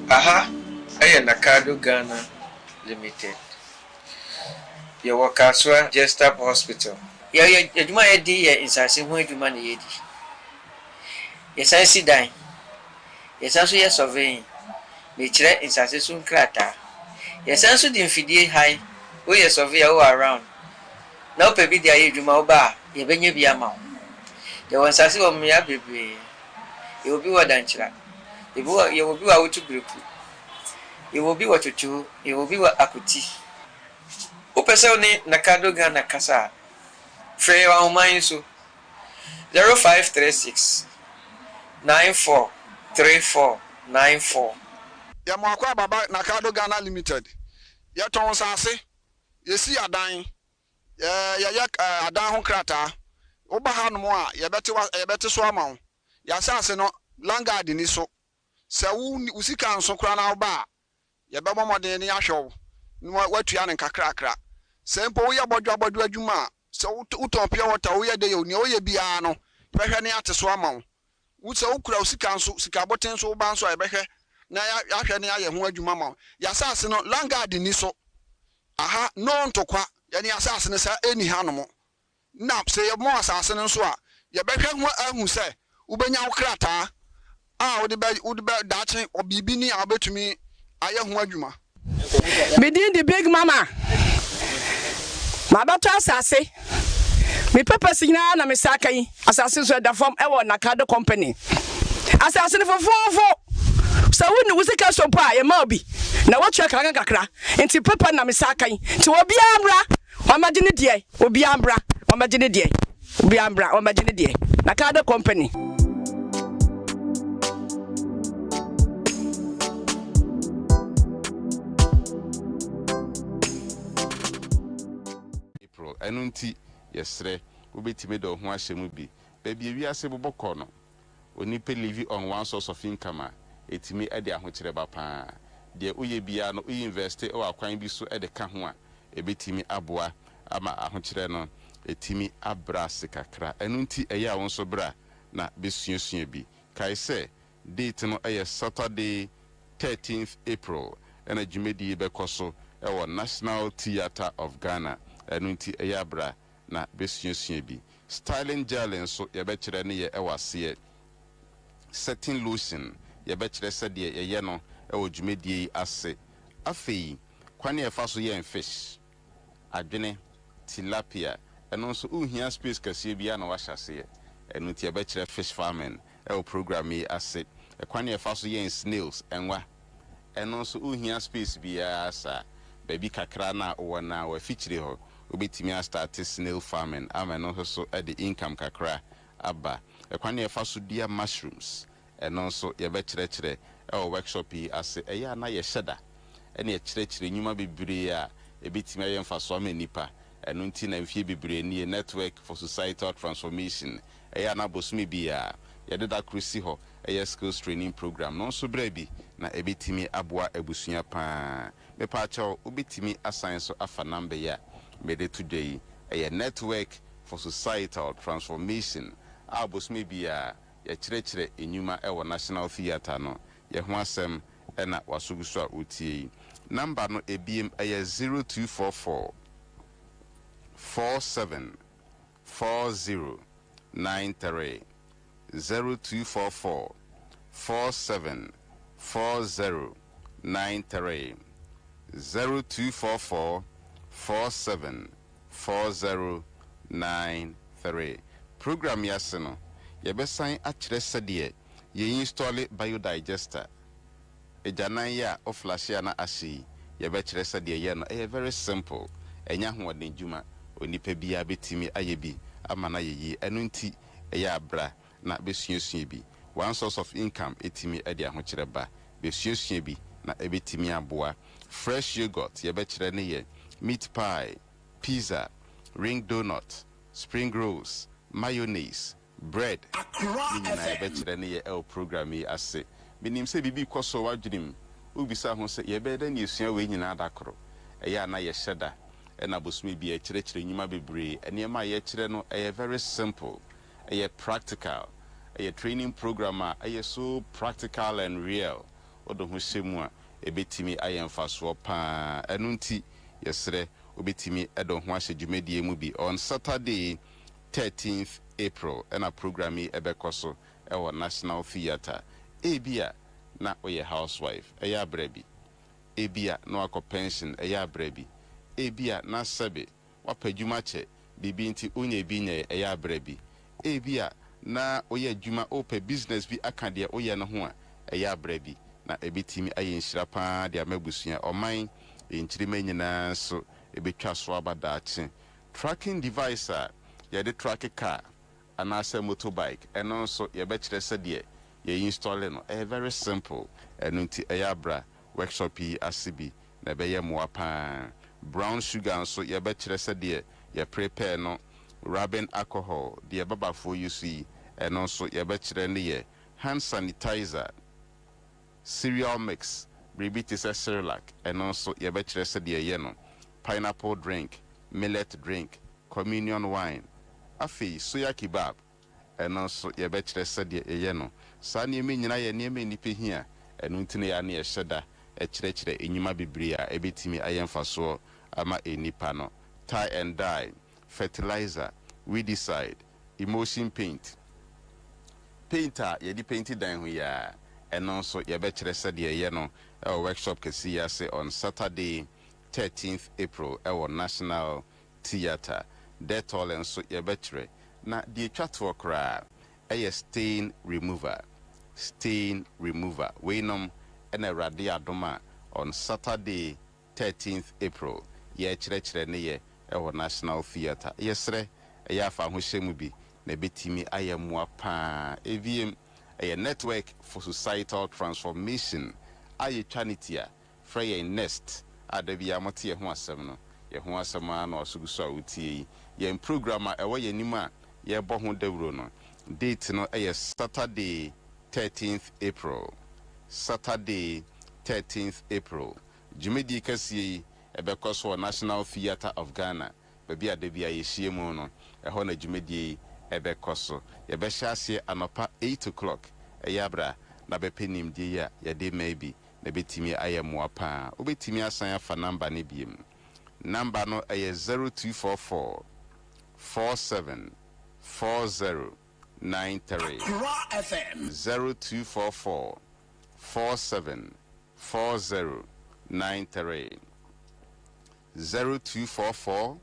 C: Aha, I am Nakado Ghana Limited. Your work as well, just up hospital. Yeah, you might be in Sassin when you money. Yes, I see dying. Yes, also yes, surveying. Nature in Sassin Crata. Yes, also the infidel high. Oh, yes, survey all around. Now, baby, the age you bar, you been you be a mount. There was Sassi of me, baby. You will be what danger. You will be out to group. You will be what you do, you will be what akuti. Opesoni Nakado Ghana Kasa. Frey wa mind so 0536 943494.
D: Ya mwakwa baba Nakado Ghana Limited. Ya ton sase. Yesi adan. Ya adan ho krata. Oba ha no a ye bete so ama. Ya sase no langard ni so. Se wu usika nso kra na oba. Ye be momoden ni ahwew. Watu ya ne kakrakra. Se mpo wo ye bodwa adwuma. Se uton pia water wo ye de yo ne wo ye bia no. Behwe ne ate so ama wo. Wo se ukura usika nso sika boten so ba nso ebehwe na ya hwe ne aye ho adwuma ma. Ya sase no langard ni so. Aha no ntokwa ya ne asase ne sa eni hanom. Na se ye mo asase no so a ye behwe ho ahu se ubenya ukrata wode be dache obibi ni abetumi aye ho adwuma
E: Within the big mama. My daughter Ansah. Me purpose na me sakai. Ansah so da form e na card company. Ansah for so when we say so pa ye ma obi. Na what check kakra. Enti paper na me sakai. Ti obi ambra. O ma gine die. Obi ambra. O ma gine die. Obi ambra. O ma gine die. Na card company.
L: Enunti yesre obetime do ho ahyemu bi baby wiase boboko no onipa live on one source of income etimi ede ahokyere ba pa de oye bia no invest e wakwan bi so ede ka ho a ebetimi aboa ama ahokyere no etimi abra sekakra enunti eye a won so bra na besuasua bi kai se date no eye Saturday 13th April ena jumedi bekoso e wo National Theatre of Ghana enunti eyabra na besuasua bi styling gel so yebekire ne ye ewase setting lotion yebekire se de ye no ewo dwumedie ase afei kwane efa so ye fish adwene tilapia eno so uhia space kase bia na wahyase enunti yebekire fish farming ewo program yi ase kwane efa so ye snails enwa eno so uhia space bia asa baby kakra na wona wa feature ho obetimi start snail farming ameno so at the income kakra aba ekwane efa so dia mushrooms eno so ye be kire workshop yi ase eya na ye sheda ene ye kire nyuma bebre a ebetimi ye mfa so amanipa eno nti na mfie bebre ni network for societal transformation eya na bosumi bia ye deda krusi ho eya skills training program no so bra bi na ebetimi aboa abusua pa me pa chaw obetimi assign so afa number ya made today a network for societal transformation abos maybe ya chire enyuma e National Theatre no ye ho asem e na wasugusu a otie number no ebiem e 0244 474093 0244 474093 0244 474093 program yaseno yebesan akire sede ye install biodigester ejanan ya oflashia na ashi yebekire sede ye no very simple enya hoden djuma onipa bia betimi ayebi amana yeyi enunti eya abra na besuasua bi one source of income etimi ade ahokire ba besuasua bi na ebetimi aboa fresh yogurt yebekire ne ye meat pie, pizza, ring donut, spring rolls, mayonnaise, bread. Nina ebechire ne ye el program yi ase. Minim se bibi koso wadwunim. Ubisa ho se ye beda ne esua we nyina adakoro. Eya na ye sheda. Ena bosumi bi e kire nyuma bebre. Enema ye kire no very simple. Practical. Training program so practical and real. Odo ho shemu a ebetimi ayemfa so pa. Enunti yesre obetimi edo ho ahye dwumedie mu bi on Saturday 13th April ena program yi ebekoso ewo National Theatre ebia na oye housewife eya brabi ebia na wako pension eya brabi ebia na sebe wapadwuma che bibi nti onye bi nye eya brabi ebia na oye adwuma ope business bi akade oye no ho a eya brabi na ebetimi ayenhyira pa de amabusua oman enchirima nyina so ebetwa so abadache tracking device ya de track car anase motorbike eno so ye bekire se de ye install no very simple enunti eyabra workshop yi asibi na beye moapa brown sugar so ye bekire se de ye prepare no rubbing alcohol de babafo use eno so ye bekire ne ye hand sanitizer cereal mix Bribiti se Cerelac and also yebekire se de ye no pineapple drink, millet drink, communion wine, afi soya kebab and also yebekire se de ye no sa niemi nyina ye niemi nipe hia enu ntine ya na ye sheda ekire enyuma bibria ebetimi ayemfa so ama enipa no tie and dye, fertilizer, weedicide, emulsion paint, painter yɛde painti dan ho ya ɛno nso yɛbɛkyerɛ sɛdeɛ yɛ no ɛwɔ workshop kɛsi ya se on Saturday 13th April ɛwɔ National Theatre. Detol nso yɛbɛkyerɛ na deɛ twatoɔ koraa ɛyɛ stain remover weinom ɛna Awurade adom a on Saturday 13th April yɛkyerɛkyerɛ ne yɛ ɛwɔ National Theatre. Yɛsrɛ ɛyɛ afa ho hyɛ mu bi na betimi ayɛ mmoa paa eviem ɛyɛ network for societal transformation ayɛ twanity a fra yɛ nest adabia mote yɛ ho asɛm no yɛ ho asɛm a na ɔsuguso a wotie yɛ program a ɛwɔ yɛ nim a yɛ bɔ ho dawuro no date no ɛyɛ Saturday 13th April Jumedi kɛsie ɛbɛkɔ so National Theatre of Ghana baabi a dabia yɛhyia mu no ɛhɔ na Jumedi ɛbɛkɔ so yɛbɛhyɛ aseɛ anɔpa 8 o'clock ɛyɛ abra na bɛpɛ nimdie a yɛde maybe na bɛtumi ayɛ mmoa paa wobɛtumi asan afa number ne biem number no ɛyɛ 0244 47 4093 0244 47 4093 0244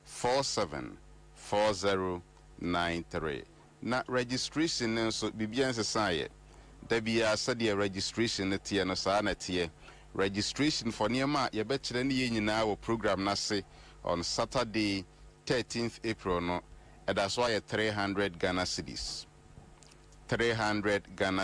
L: 47 4093 na registration nso bibia nsesaye da bia sɛdeɛ registration ne tie no saa na tie registration for niema yɛbɛkyerɛ ne nyinaa wɔ program na se on Saturday 13th April no ɛda so ayɛ 300 Ghana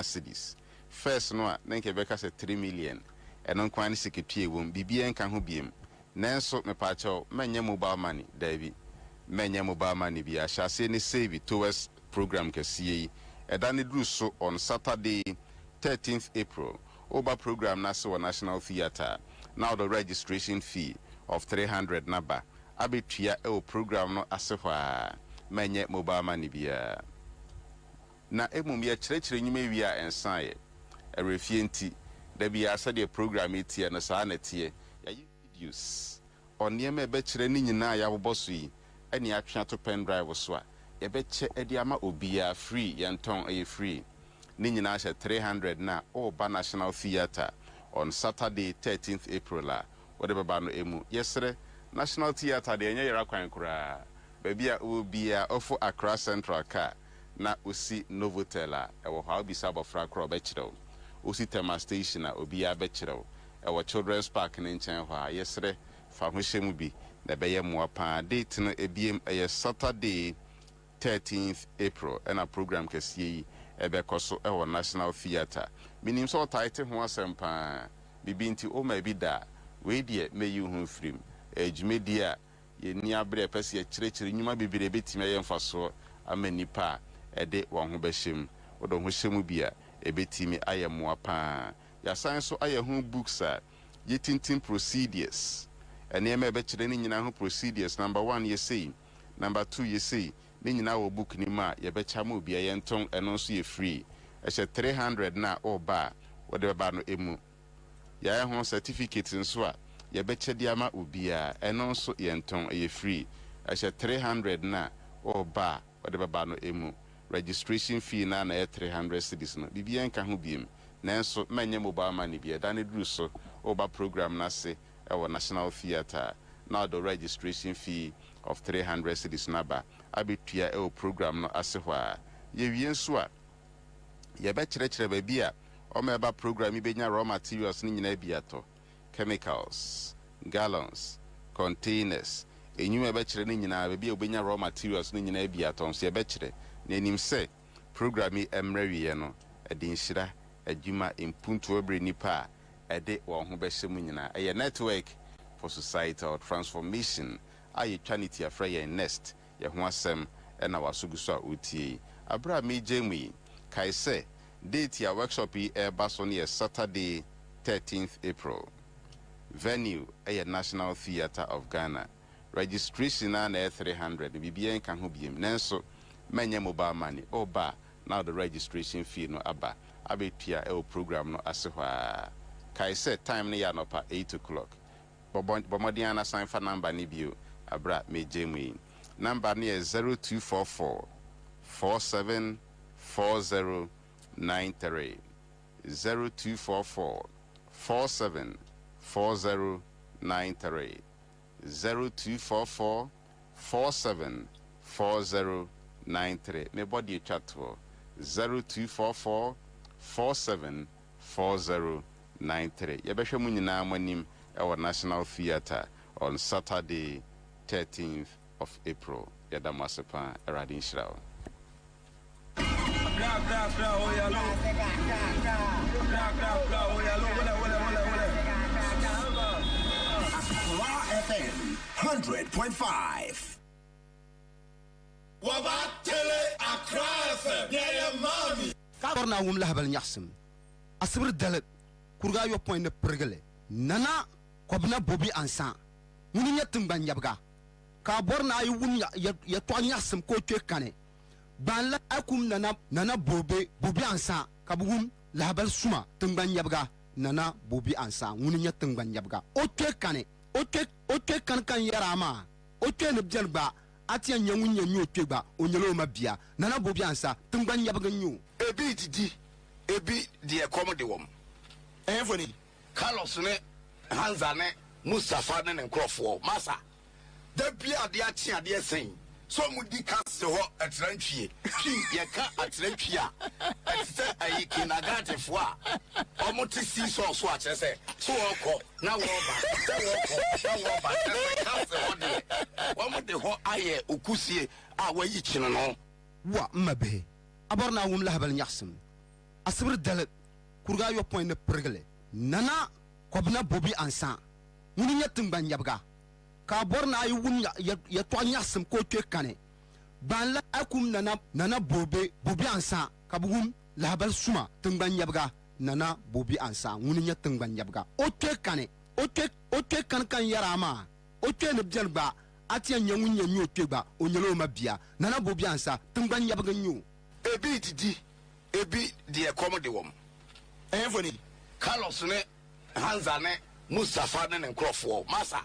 L: cedis first no a nenke bɛka sɛ 3 million ɛno nkwan ne sekretary wom bibia nka ho biem nanso mepaakyɛw mɛnyɛ mobile money dabi mɛnyɛ mobile money bi ahyase ne save towards program kɛsie ɛda ne duru so on Saturday 13th April Oba program na so National Theatre. Now the registration fee of 300 naba abetua e program no asehwa menye mobile money bia na emum ye kyerɛkyerɛ nyuma wi a Ansah ye erefie nti da bia sɛ de program etie no saa na tie ya videos oniema ebe kyerɛ ni nyina ya bobɔ so yi ɛne atwa to pen drive so a yɛbɛkyɛ ɛde ama obia free yɛntɔn ɛyɛ free ni nyina hyɛ 300 na Oba National Theatre on Saturday 13th April a wode baba no emu yɛsrɛ National Theatre de enye yɛra kwan koraa baabi a obia ofo Accra Central car na osi Novotel a ɛwɔ hɔ obisa bɔfra kro bɛkyerɛw osi Tema Station a obia bɛkyerɛw ɛwɔ Children's Park ne nkyɛn hɔ a yɛsrɛ fa ho hyɛ mu bi na bɛyɛ mmoa paa date no ebiem ɛyɛ Saturday 13th April and a program kɛsie ɛbɛkɔ so ɛwɔ National Theatre minim so title ho asɛmpa bibi nti o ma bi da we die meyi ho frim ejumedi a ye ni abre pɛse kyerɛkyerɛ nyuma bibire betime yɛ mfaso ama nipa ɛde wɔn ho bɛhyem wodɔ ho hyɛmu bia ebetimi ayɛ mmoa paa yasan so ayɛ ho books a yetintin procedures ɛne ɛma ɛbɛkyerɛ ne nyina ho procedures number 1 ye say number 2 ye say ne nyina wo book ni ma yɛbɛkya ma obia yɛntɔn ɛno nso yɛ free ɛhyɛ 300 na Oba wode baba no emu yɛayɛ ho certificate nso a yɛbɛkyɛ di ama obia ɛno nso yɛntɔn ɛyɛ free ɛhyɛ 300 na Oba wode baba no emu registration fee na 300 cedis no bibia nka ho biem nanso menye mobile money bia da ne duru so Oba program na se ɛwɔ National Theatre now the registration fee of 300 cedis naba abetua ɛwɔ program no ase hɔ a yɛwie nso a yɛbɛkyerɛkyerɛ baabi a ɔma program yi benya raw materials ne nyina bi ato chemicals gallons containers enyuma yɛbɛkyerɛ ne nyina baabi a obenya raw materials ne nyina bi ato nso yɛbɛkyerɛ na enim sɛ program yi emra wiye no ɛde nhyira adwuma impuntu obre nipa a ɛde wɔn ho bɛhyɛ mu nyina ɛyɛ network for societal transformation aye twanity afra yɛ nest yɛ ho asɛm ɛna wasuguso a otie abra me jemi kai sɛ date ya workshop yi ɛba so ne Saturday 13th April venue ɛyɛ National Theatre of Ghana registration na 300 bibia nka ho biem nanso menye mobile money Oba now the registration fee no aba abetua ɛwɔ program no ase hɔ a kai sɛ time ne ya no pa 8 o'clock bomodian na sign for number ni bio abra me jemi number ne 0244 47 4093 0244 47 4093 0244 47 4093 me body chat for 0244 47 4093 yebehwe mu nyina amanim our National Theatre on Saturday 13th of April Yadamasepa Eradin Shrao.
M: FM 100.5.
N: Kabarna wum lahabal nyasum asibir dalat kurga yo point ne pergele nana Kwabena Bobie Ansah muni nyatum ban yabga ka borna ay wum ya to nyasum ko kane ban la akum nana Bobie Ansah ka bugum lahabal suma tumban yabga nana Bobie Ansah muni nyatum ban yabga o kane kan yarama o ne bjelba atia nyanwu nyanyu twegba onyelo mabia nana Bobie Ansah tumban yabga nyu
D: ebi didi ebi de komode wom enfoni Carlos ne Ansah ne Mustafa ne nkrofo masa da bia de atia de sen so mudi kanse ho atrantwie ki ye ka atrantwie a etse ayi kinagate fo a omote si so a chese so oko na wo ba kanse ho de omote ho aye okusie a wayi chino no
N: wa mabe aborna wum lahabal nyasum asibir dalat kurga yo point ne pergele nana Kwabena Bobie Ansah muni nyatum ban yabga ka borna ay wum ya to nyasum ko kane ban la akum nana Bobie Ansah ka bugum lahabal suma tumban yabga nana Bobie Ansah muni nyatum ban yabga o kane kan yarama o ne bjelba atia nyanwu nyanyu twegba onyelo mabia nana Bobie Ansah tumban yabga nyu
D: ebi didi ebi de komode wom enfoni Carlos ne Ansah ne Mustafa ne nkrofo masa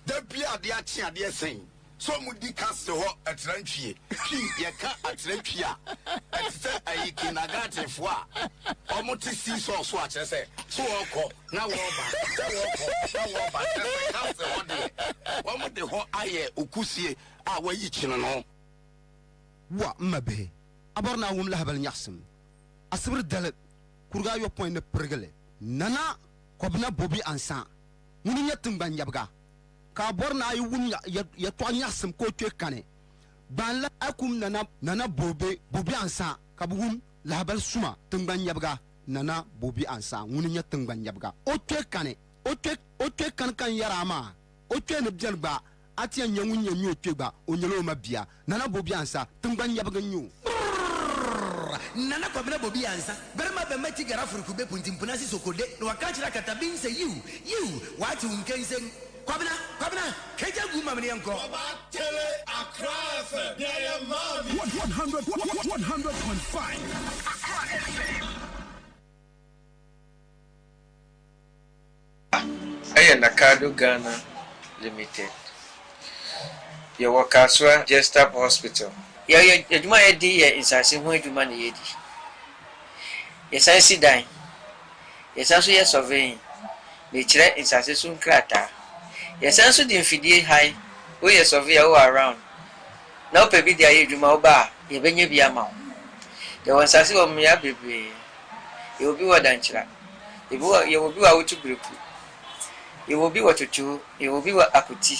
D: da bia de atia de sen so mudi kanse ho atrantwie ki ye ka atrantwie a etse ayi kinagate fo a omote si so a chese so oko na wo ba kanse ho de omote ho aye okusie a wayi chino no
N: wa mabe aborna wum lahabal nyasum asibir dalat kurga yo point ne pergele nana Kwabena Bobie Ansah muni nyatum ban yabga ka borna ay wum ya to nyasum ko kane ban la akum nana Bobie Ansah ka bugum lahabal suma tumban yabga nana Bobie Ansah muni nyatum ban yabga o kane kan yarama o ne bjelba atia nyanwu nyanyu twegba onyelo mabia nana Bobie Ansah tumban yabga nyu
M: nana Kwabena Bobie Ansah berma be mati gara furuku be puntimpuna si sokode no wakachira katabin say you what unkensen Kwabena keja guma mni yanko tele across ya mami 100.5
C: Aya Nakado Ghana Limited. Your Kaswa Jestap Hospital. Yajuma edi ye insasi ho adwuma na yedi. Yesansi dan. Yesanso ye surveying. Me kire insasi so nkrata. Yesanso di mfidie high. O ye surveyor o around. Na ope bi dia ye adwuma oba, ye benye bi ama. Ye wansasi wo me ya bebre. Ye obi wadanchira. Ye obi wa wutu breku. Ye obi wa tutu, ye obi wa akuti.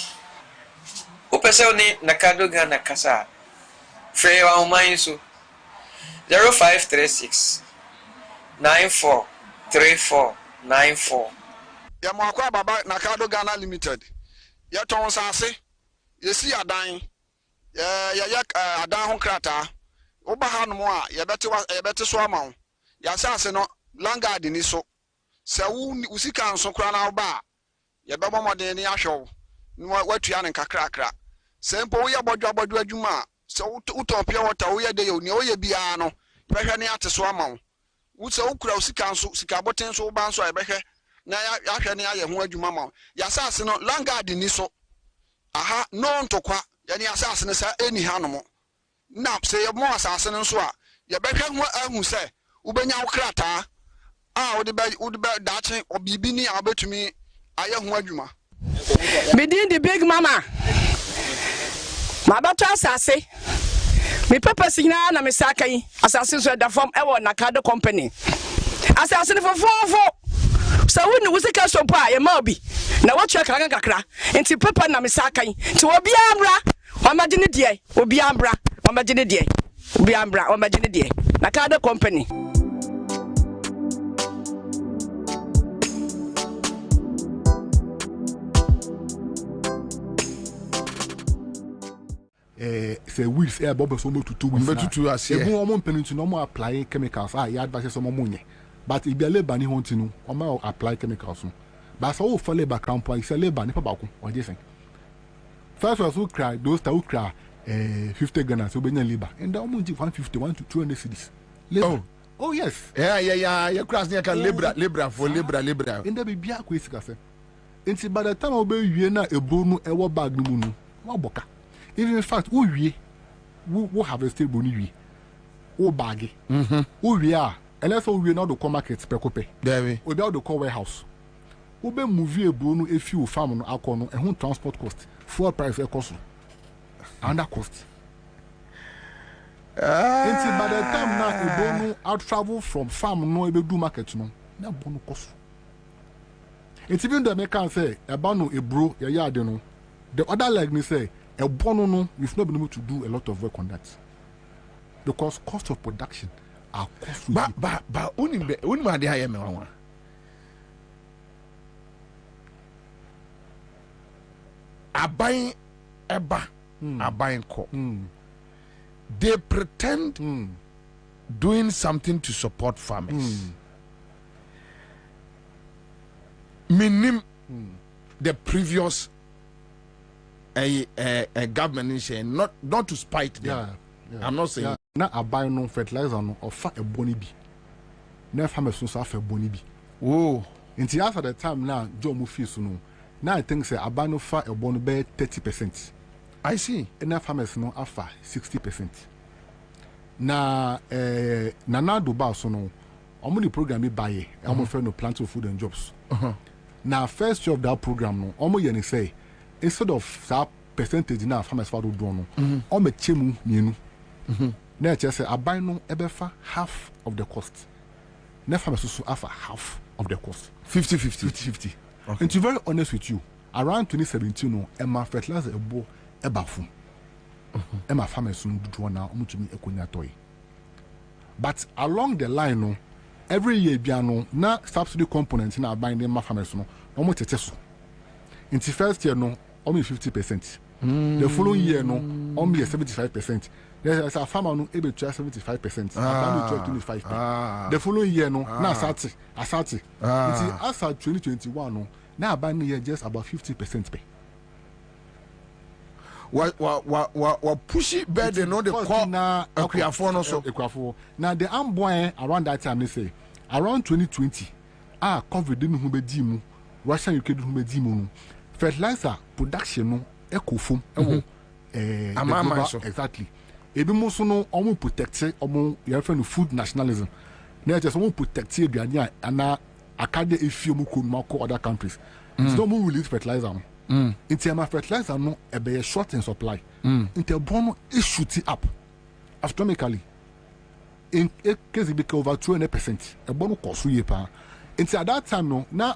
C: Opese oni Nakado Ghana kasa. Free wa umain so 0536 943494
D: ya mwakwa baba Nakado Ghana Limited ya ton sanse yesi adan ya adan ho krata oba hanu mo a ye bete so ama ya sanse no langard ni so se usika nso kra na oba ye bebo modern ni ahwew ni watua ne kakrakra se mpo wo ya bodwa adwuma so utopia water wo ye de yo ne wo ye bia no behwe ne ate so ama wo se ukura usika nso sika boten so ba nso behwe na ya hwe ne aye ho adwuma ma ya sase no langard ni so aha no ntokwa ya ne asase ne sa eni hanom na se ye mo asase no so a ye be hwe ahu se ubenya wo krata wo de be dache obibi ni abetumi aye ho adwuma
E: Within the big mama. My daughter Ansah. Me purpose na me sakai. Assassin so da form e na card company. Assassin for 4. So when we say cash up e ma obi. Na what check kan kakra. Enti paper na me sakai. Ti obi ambra. O ma gine die. Obi ambra. O ma gine die. Obi ambra. O ma gine die. Na card company.
F: Say wheels air bubble so much to 2 weeks.
G: But to us,
F: yeah. One penny to no more apply chemicals. I advise some money. But if you labor ni want to know, or more apply chemicals. But so for labor camp, it's a labor ni pabako. What do you think? First was who cry, those that who cry 50 Ghana, so be labor. And the almost 151 to 200 cities. Oh yes.
G: Yeah. You cross near can libra for libra.
F: And there be a quiz. And by the time I'll be you na a bono a war bag no moon. What boka? Even in fact, we have a stable we baggy. We are, and that's all we know the market per copy.
G: There
F: we be out the core warehouse. We be movie a bono a few farm on alcohol and home transport cost, fuel price a cost, and that cost. By the time now a bono out travel from farm no able do market no, na bono cost. It's even the American say a bono a bro ya yard no. The other like me say. A bono no, we've not been able to do a lot of work on that because cost of production are costly.
G: But only my dear me one. I buying eba, I buying co. They pretend doing something to support farmers. Minim the previous. A government is saying not to spite them. Yeah. I'm not saying
F: now I buy no fertilizer no or fat a boni bi. Now farmers so suffer boni bi.
G: Oh,
F: until after the time now Joe Mufi so no. Now I think say I buy no fat a boni be 30%.
G: I see.
F: And now farmers no offer 60%. Na na do ba so no. Omo the program be buy. Omo friend no plant of food and jobs. Now first year of that program no. Omo ye ni say. Instead of that percentage now, farmers for do no. Or me chemu mienu. Now just say I buy no ebefa half of the cost. Now farmers also offer half of the cost.
G: 50-50.
F: Okay. And to be very honest with you, around 2017 no, Emma fertilizer ebo ebafum. Emma farmers no do now umutumi ekonya toy. But along the line no, every year biano na subsidy components na buying them farmers no, omo teteso. In the first year no. Only 50%. The following year, no, only 75%. There's a farmer no able to 75%. A farmer 25%. The following year, no, now Asati. Until after 2021, no, now buying year just about 50% pay.
G: What pushy bed and not the call now
F: Equafo. Now the amboy around that time they say around 2020, COVID didn't who be dimu, Russia UK didn't be dimu. Fertilizer production no eco foam exactly ebi mo so no omo protect omo your friend food nationalism na just omo protect aduane ana akade efie mo ko other countries so mo release fertilizer no into my fertilizer no e be short in supply into bono e shoot up astronomically in case it be over 200% e bono cost ye pa into at that time no na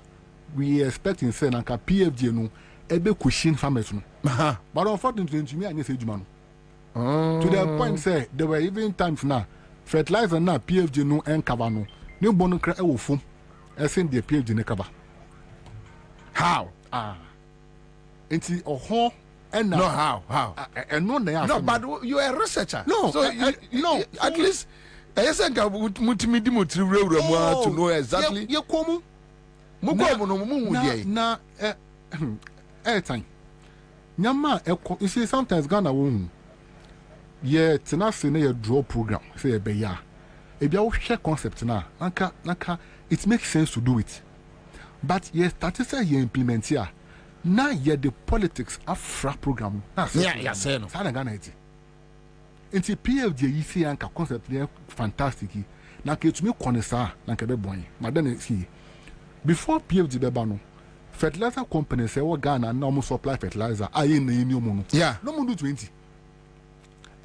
F: we expecting say na ka PFG no ebe question farmers no but unfortunately to me I say juma no to the point say there were even times now fertilizer na PFG no en cover no ne bono kra e wo fom e send the PFG ne cover
G: how
F: enti oho and
G: no how
F: and no
G: but you are a researcher
F: no
G: so no at least yes and mutimi di motri wura to know exactly
F: ye komu
G: na
F: time nyama you see sometimes Ghana won ye tenase na ye draw program say e be ya e bia wo hwe concept na naka it makes sense to do it but ye start say ye implement here na ye the politics afra program na
G: say no
F: say na Ghana it Nti PFD yi si anka concept ne fantastic. Na ke tumi kone sa na ke be boy. Madam see. Before PFD be ba no, fertilizer companies say what Ghana na almost supply fertilizer. Aye na yini omo no.
H: Yeah.
F: No mo do 20.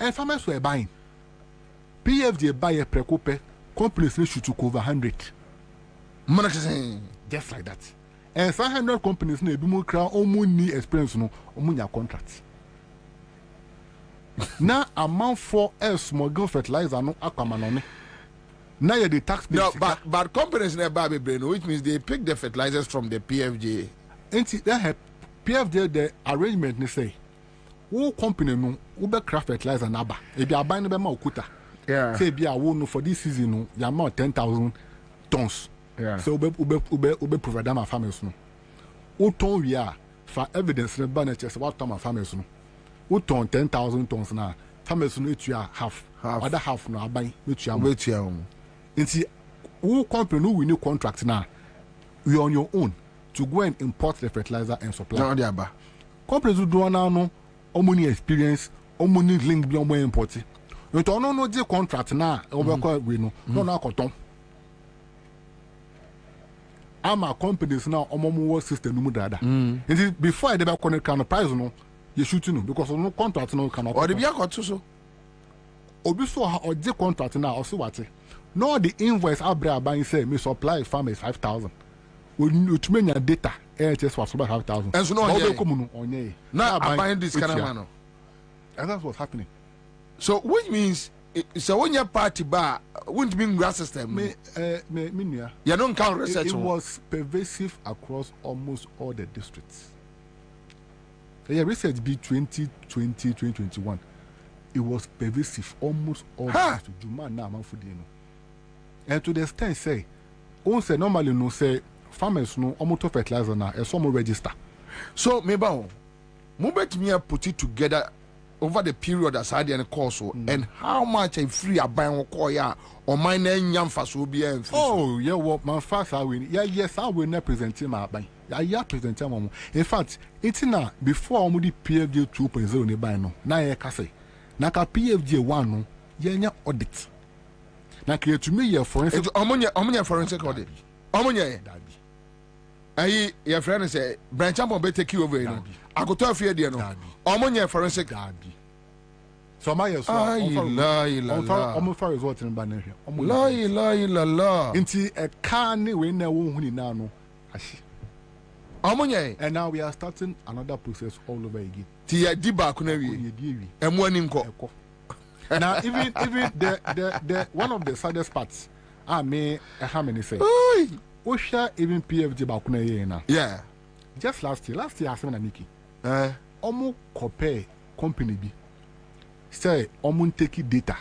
F: And farmers were buying. PFD buy a precope companies should to over 100. Just like that. And 500 companies na ebi mo kra omo ni experience no omo nya contract. Now amount for a smuggle fertilizer no aquamanone. Now you the tax
H: no, but companies na buy brain, which means they pick the fertilizers from the PFJ.
F: And they have PFJ the arrangement they say. Who company no ube craft fertilizer naba. If you are buying them okuta.
H: Yeah.
F: Say be a no for this season no, you amount 10,000 tons.
H: Yeah.
F: So ube provide them farmers no. Who ton we are for evidence in the chest what time farmers no. Who ton 10,000 tons now. Farmers no you are half. Other half no buy which you are. And see who company no we new contract now. You on your own to go and import the fertilizer and supply.
H: No, they are
F: companies who do now no omuni experience, omuni link be omo import. You don't know the contract now. Over we no no cotton. I'm a companies now omo system no mudada. And before I never connect kind of price no, you shoot no because no contract no cannot.
H: Or the be a so.
F: Obi so or the contract now also what? No the invoice abra buying say me supply farmers 5,000. You to me your data just was about 5,000.
H: And so no
F: now
H: I'm buying this kind of man.
F: And that's what's happening.
H: So which means so when your party bar wouldn't mean grass system. You don't count research.
F: It was pervasive across almost all the districts. Yeah, research be 2020, 2021. It was pervasive almost all the districts. And to the extent say, on say normally no say farmers no almost fertilizer na e some register.
H: So maybe mobet me put it together over the period as I and course and how much a free a buy or my name yam for so be.
F: Oh yeah, what my fast I win. Yeah, yes, I will not present him my buy. Yeah, present him. In fact, it's now before I'm the PFJ 2.0 ni buy no. Na ye kase. Na ka PFJ 1 no, ye audit. Na create to me your forensic.
H: Omunya forensic audit. Omunya. Ayi your friend say branch up on take you over you know. I go to afia there no. Omunya forensic.
F: So my yes.
H: La
F: result in banner.
H: La.
F: Inti a can we na wo huni na no.
H: Omunya.
F: And now we are starting another process all over again.
H: Ti ya di ba ku na wi. Emu ani nko.
F: Now even the one of the saddest parts how many say we share even PFG bakuna ye na.
H: Yeah.
F: Just last year I said na Nikki. Omo compare company bi say omo take data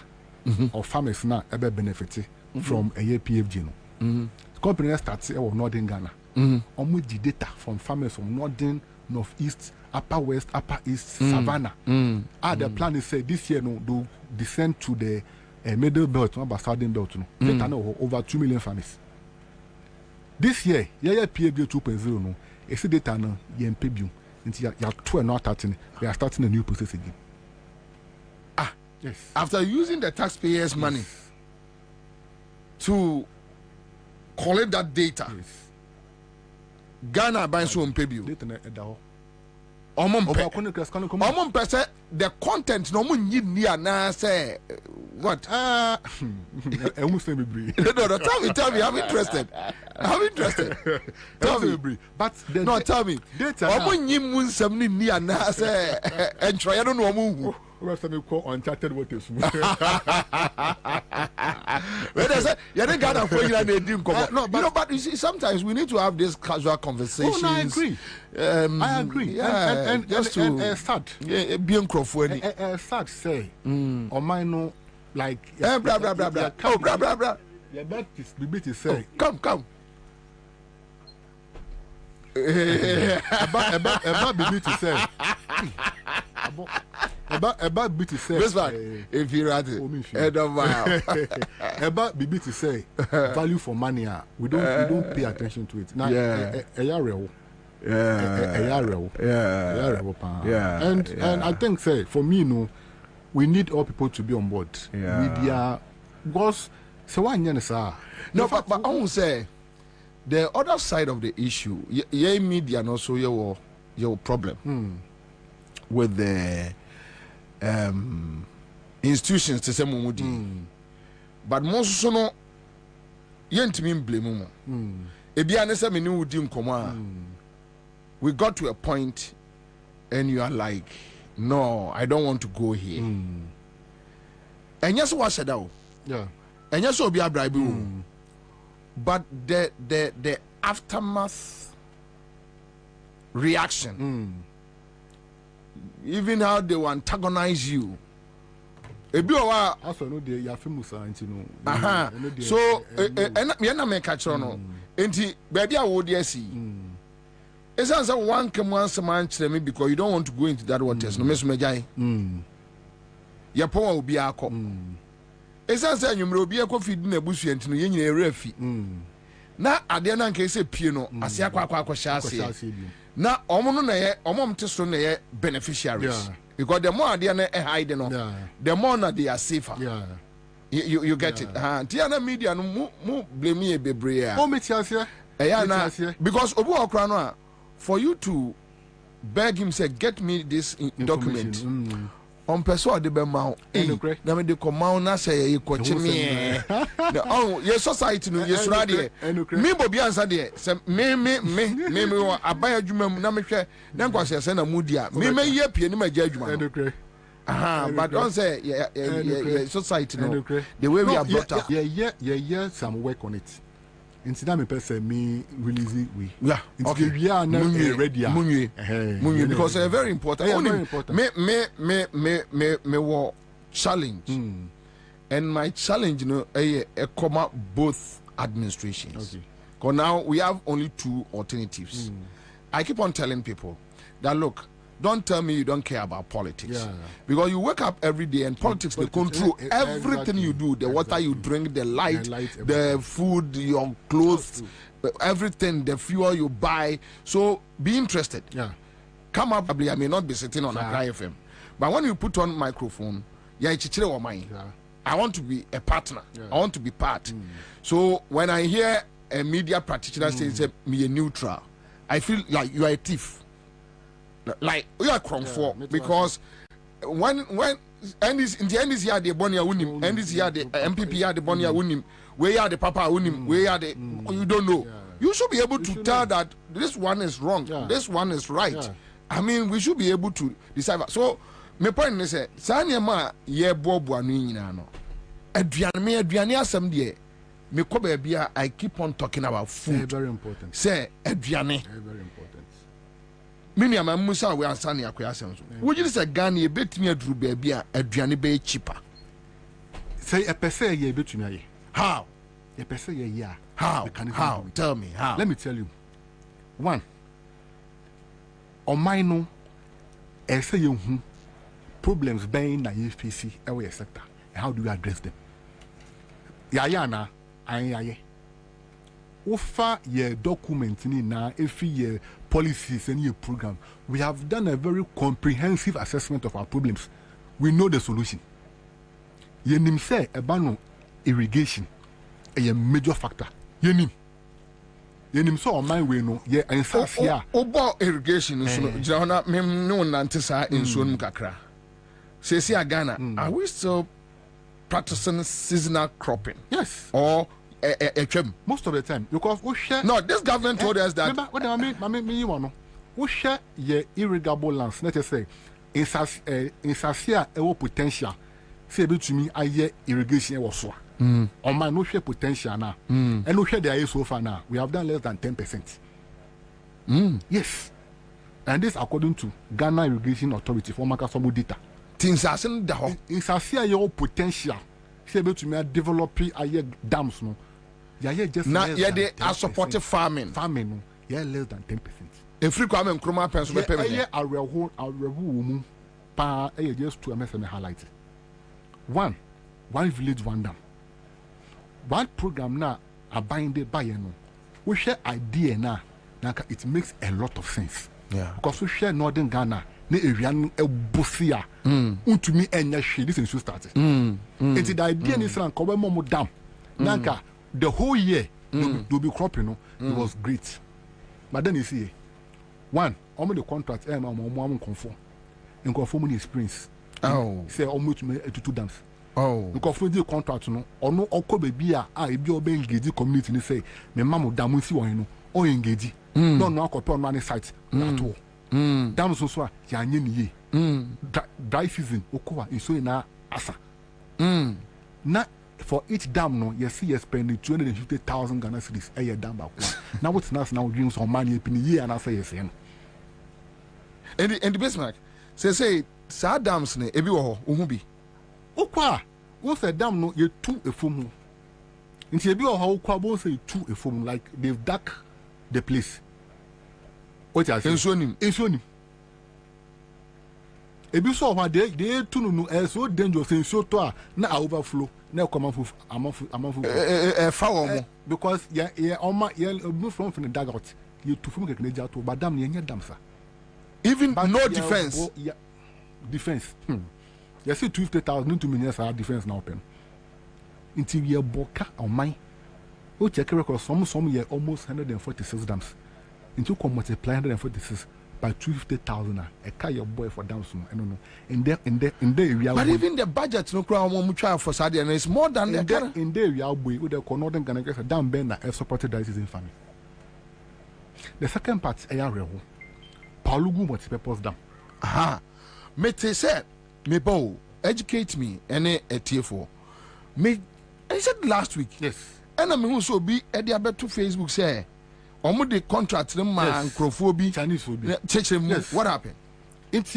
F: of farmers na ebe benefit from a year PFG no. Company starts of Northern Ghana. Omo the data from farmers from Northern, Northeast, Upper West, Upper East, Savannah. The plan is say this year no do descend to the middle belt, not southern belt. No, data no over 2 million farmers. This year, PFJ 2.0 no, it's data no PBU. Until you are 2 not starting, we are starting a new process again. Yes.
H: After using the taxpayers' money to collect that data, Ghana buying so on PBU. The content no mun need near na say what?
F: No,
H: tell me, I'm interested. Tell me,
F: but
H: no, tell me. Omun yim mun samni near na say and try I don't know omun.
F: Uncharted waters.
H: When I say you don't got for you and they didn't come. No, but you see, sometimes we need to have this casual conversations.
F: Oh, no, I agree. I agree.
H: Yeah,
F: and
H: just to
F: start.
H: Being Crawford.
F: Start say. Or mine no like.
H: Blah blah blah blah. Oh, blah blah blah.
F: Yeah, that is the say.
H: Come.
F: About baby to say. About BT say.
H: This one, if you read it,
F: about BB to say value for money. We don't pay attention to it. Now, And I think say for me no,
H: we need all people to be on board. Media, because so one
F: no, but I won't say the other side of the issue. Yeah, media and also your problem with the institutions to say but most so no yent me blame ebiane say me ni wudi nkoma we got to a point and you are like, no, I don't want to go here. And yes, what said out?
H: Yeah.
F: And yes, will be a bribe. But the aftermath reaction, even how they will antagonize you.
H: Also, no, they are famous, you know.
F: So, and me and I make a chrono. And baby, I would see. It's answer one come once a month to me because you don't want to go into that waters. No, Miss Majai. Your power will be a cop. It's answer you will be a coffee in a bush and to yin a refi. Now, I didn't case a piano, as ya quack chassis. Now, omom to beneficiaries. Because the more they are hiding, the more they are safer. You get it. Tiana media no blame me a baby.
H: Oh, Metiasia.
F: Because Obu Okrano, for you to beg him, say, get me this document. On person de bemau. Na me de command na say you coach me. Oh, your society no yes radio. Me Bobie Ansah de say me abaya adwuma na me hwe na kwase say na mudia. Me ye pie ni ma gya adwuma. But don't say society no. The way we are brought up.
H: Yeah, some work on it. Instead me person me release we.
F: Yeah.
H: Okay. We are now ready.
F: Munye because it's very important.
H: Yeah, very important.
F: Me war challenge. And my challenge, you know, a comma both administrations. Okay. Because now we have only two alternatives. I keep on telling people that look, don't tell me you don't care about politics. Because you wake up every day and politics they control everything you do, the water you drink, the light, the food, your clothes, everything, the fuel you buy. So be interested. Come up, I may not be sitting on a Accra FM. But when you put on microphone, I want to be a partner. I want to be part. So when I hear a media practitioner say me a neutral, I feel like you are a thief. Like we are for because when and this in the end this year the Bonia Unim and this year the MPP are the Bonia Unim where are the Papa Unim where are the you don't know. You should be able to tell that this one is wrong, this one is right. I mean we should be able to decide. So my point is say Sanya ma ye bobu anu nyina no. Aduane asem de me ko ba bia I keep on talking about food.
H: Very important.
F: Say aduane.
H: Very important.
F: Many of my Musa we are standing at Kwasam. Would you say Ghana bet me a drew baby a Adriani Bay cheaper?
H: Say a per se ye between
F: how?
H: A per se yeah.
F: How? Tell me how.
H: Let me tell you. One. On my no, I say you problems being na UFPC away sector. How do you address them? Yayana, aye. Offer your document na if your policies and your program. We have done a very comprehensive assessment of our problems. We know the solution. Yenim say ebano irrigation a major factor. Yenim so on my way no ye Ansah
F: obo irrigation so jana me no nantesa enso num kakra. Say Ghana, are we still practicing seasonal cropping?
H: Yes.
F: Or
H: most of the time because we share
F: this government told us that
H: what I mean you want we share your irrigable lands. Let us say in Sasia a potential say to me I hear irrigation was so on my no share potential now and no share there is so far now we have done less than 10%. Yes, and this according to Ghana Irrigation Authority for Makasomo data.
F: Things are in
H: Sasia your potential say to me develop a dams no. Yeah, just
F: now, they are supporting farming.
H: Farming, yeah, less than 10%.
F: If you come and Kroma pencil,
H: yeah, I will just to MSM highlight. One village, one dam. One program now, a binded by we share idea now. It makes a lot of sense.
F: Yeah.
H: Because we share Northern Ghana,
F: ne area no ebusia untumi enya hwe this is started it the idea ni sran ko be mom dam nanka the whole year do be cropping no it was great but then you see one almost the contract am conform in conform experience say almost me to dams because for the contract no ono okobe bia ebi obe engage community ni say me mamu dam si won no o engage no akope on any site at all dam so ya nye ni ye dry season okowa so na asa na for each dam no you see you spending 250,000 Ghana cedis a year dam back now what's now dreams on money in year and I say yes
G: and the basement say sad dams ne ebi wo ho ohun bi
F: okwa won say dam no ye two efom nti ebi wo ho okwa bo say two efom like they've dug the place what you say ensuonim ebi so ho they tunu no so dangerous ensuo to a na overflow na come amafu
G: because
F: yeah move from the dugout you to from the to but dam ye dam sa
G: even but no defense
F: defense you see 250,000 to millions are defense now open until we boka on mine o check record some year almost 146 dams into come multiply 146 by 250,000 a car your boy for dams I don't know in the area
G: but even the budget no crowd one try for Saudi and it's more than
F: in the area boy with the northern Ghana get dam bender have supported that is in family. The second part real Palugu multi-purpose dam.
G: Aha. Me te said me bow educate me any TF4. Me I said last week.
F: Yes.
G: And I'm who so be at the to Facebook say omo the contract them man crofo
F: Chinese will be.
G: Yes. What happened?
F: It's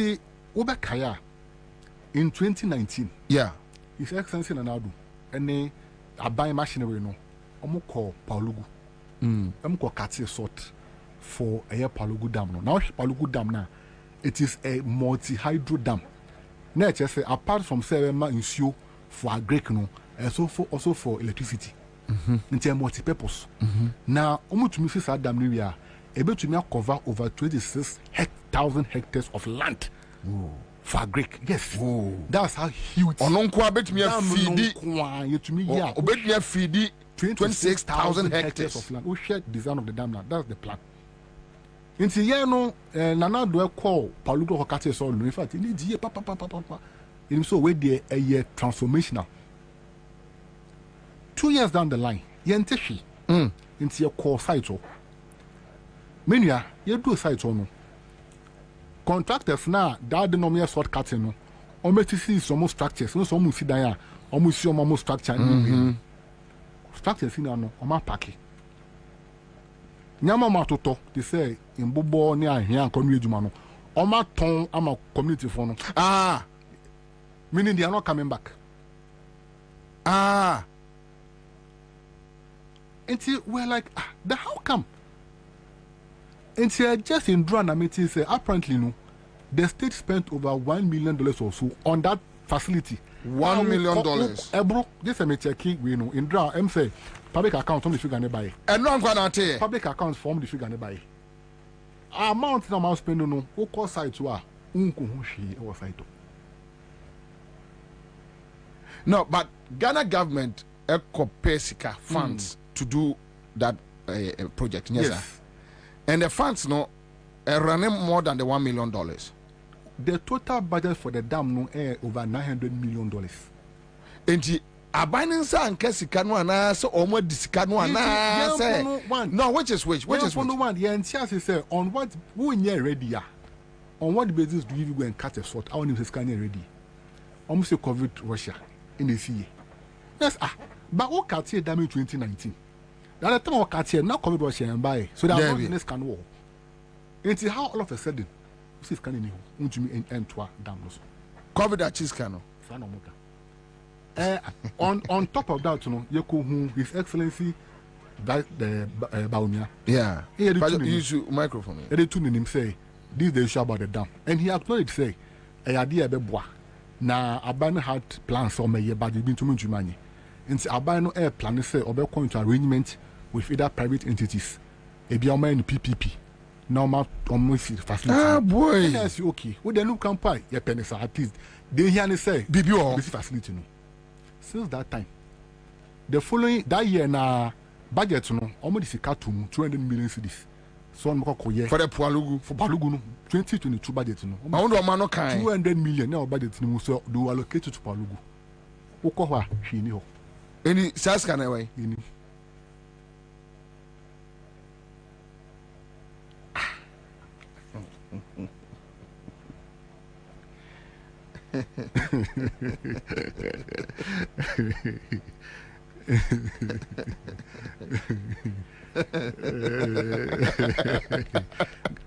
F: Obekaya in 2019.
G: Yeah.
F: His Excellency Nanadu and a buying machinery no. Omo call Palugu. Omo call Kati sort for a Palugu dam no. Now Palugu dam now it is a multi-hydro dam. Now just say apart from Serema Insio for agric no, also for electricity. It's a multi-purpose. Now, almost to me say dam we are able to cover over 26,000 hectares of land. For agric. Yes. That's how huge.
G: Ononkwa bet me feed 26,000 hectares of land.
F: We share the design of the dam now. That's the plan. In the year no, Nana do call Palugo Hokate so in fact, it needs year papa. In so way there a year transformational. 2 years down the line, yenteshi into your core site. Mania, you do site no. Contractors now that the normal short cutting no. Almost see some structures, no some see there, almost see almost structure. Structures in no, on my packet. Nyama matoto they say in bobo near here community man on my tongue I'm a community phone meaning they are not coming back until we're like the how come until just in Drana meeting say apparently no the state spent over $1 million or so on that facility.
G: $1 million.
F: Bro, this is me checking. We know in draw. I'm say public account from the figure nearby.
G: And no one can
F: public accounts from the figure nearby. Amount no amount spend no. Who call site to a unkuhushi or site.
G: No, but Ghana government pay funds to do that project. Yes, sir. And the funds no running more than the $1 million.
F: The total budget for the dam no over $900 million.
G: And the abundance and Kesika no ana so almost disika no ana say no which is which
F: one the answer say on what we near ready on what basis do you go and cut a sort I want to scan ready almost a COVID Russia in the sea. Yes but what cut here dam in 2019 that time what cut here now COVID Russia and buy so that one next can war until how all of a sudden this can in you and toi dam
G: COVID that cheese cano
F: on top of that, you know, you could His Excellency that the Baumia.
G: Yeah. He had to use your microphone.
F: He had to him say this is the issue about the dam, and he acknowledged say a idea be bois. Na Abano had plans for me, but it been too much money. And Abano air plan say or be going to arrangement with either private entities, a BMA and PPP, normal almost facility.
G: Ah boy.
F: And I say okay. We then come by your pennies at least. They hear me say
G: BBO
F: facility no. Since that time, the following that year na budget no almost the cut to 200 million cedis. So I'm going to
G: for the Palugu
F: for Palugu no 2022 budget no.
G: I want to man kind
F: 200 million now budget no so they allocate to Palugu. Woko hwa hwe ni ho.
G: Any sas can away.
F: Any.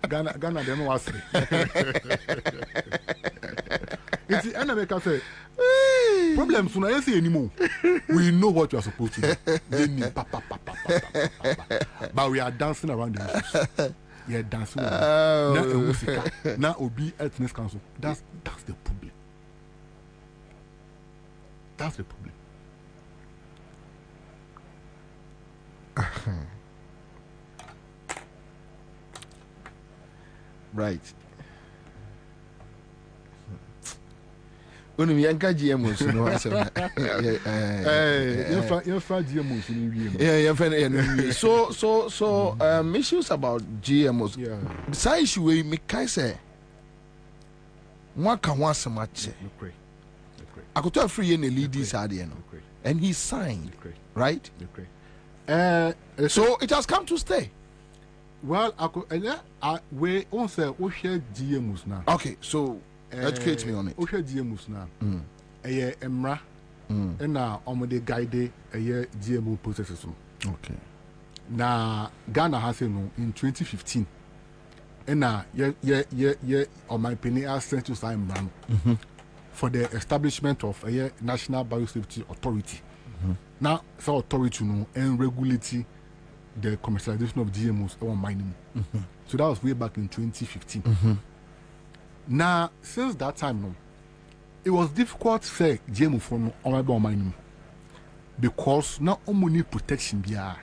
F: Ghana dem was free. It's America say problems so na say anymore. We know what you are supposed to do. But we are dancing around the issues. Yeah, dancing. Now Obi Ethnic Council. That's the problem. That's the problem.
G: Right. When we yanka GMOs, no answer. So issues about GMOs.
F: Yeah.
G: Besides issue we make say one can want so much. I could tell free any ladies are there, and he signed, right? So it has come to stay.
F: Well, we also share GMOs now.
G: Okay, so educate me on it.
F: We share GMOs now. Emra, and now the guide GMO processes.
G: Okay.
F: Now Ghana has in 2015, and now on my penny I sent to sign for the establishment of a National Biosafety Authority. Now, so authority and regulate the commercialization of GMOs on mining. So that was way back in 2015. Now, since that time, it was difficult to say GMO from on mining because now only protection be are.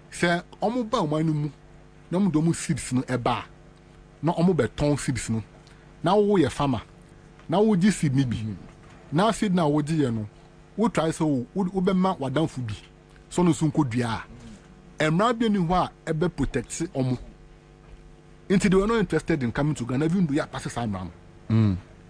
F: Say, omo ba mining no mo do seeds no eba. No omo be ton seeds no. Now we a farmer. Now we just seed maybe. Now seed now we just no. We try so we be ma wadan fubi. So no sunko dua. Emra bi ni ho a ebe protect omo. Until they were not interested in coming to Ghana, even do ya pass some ram.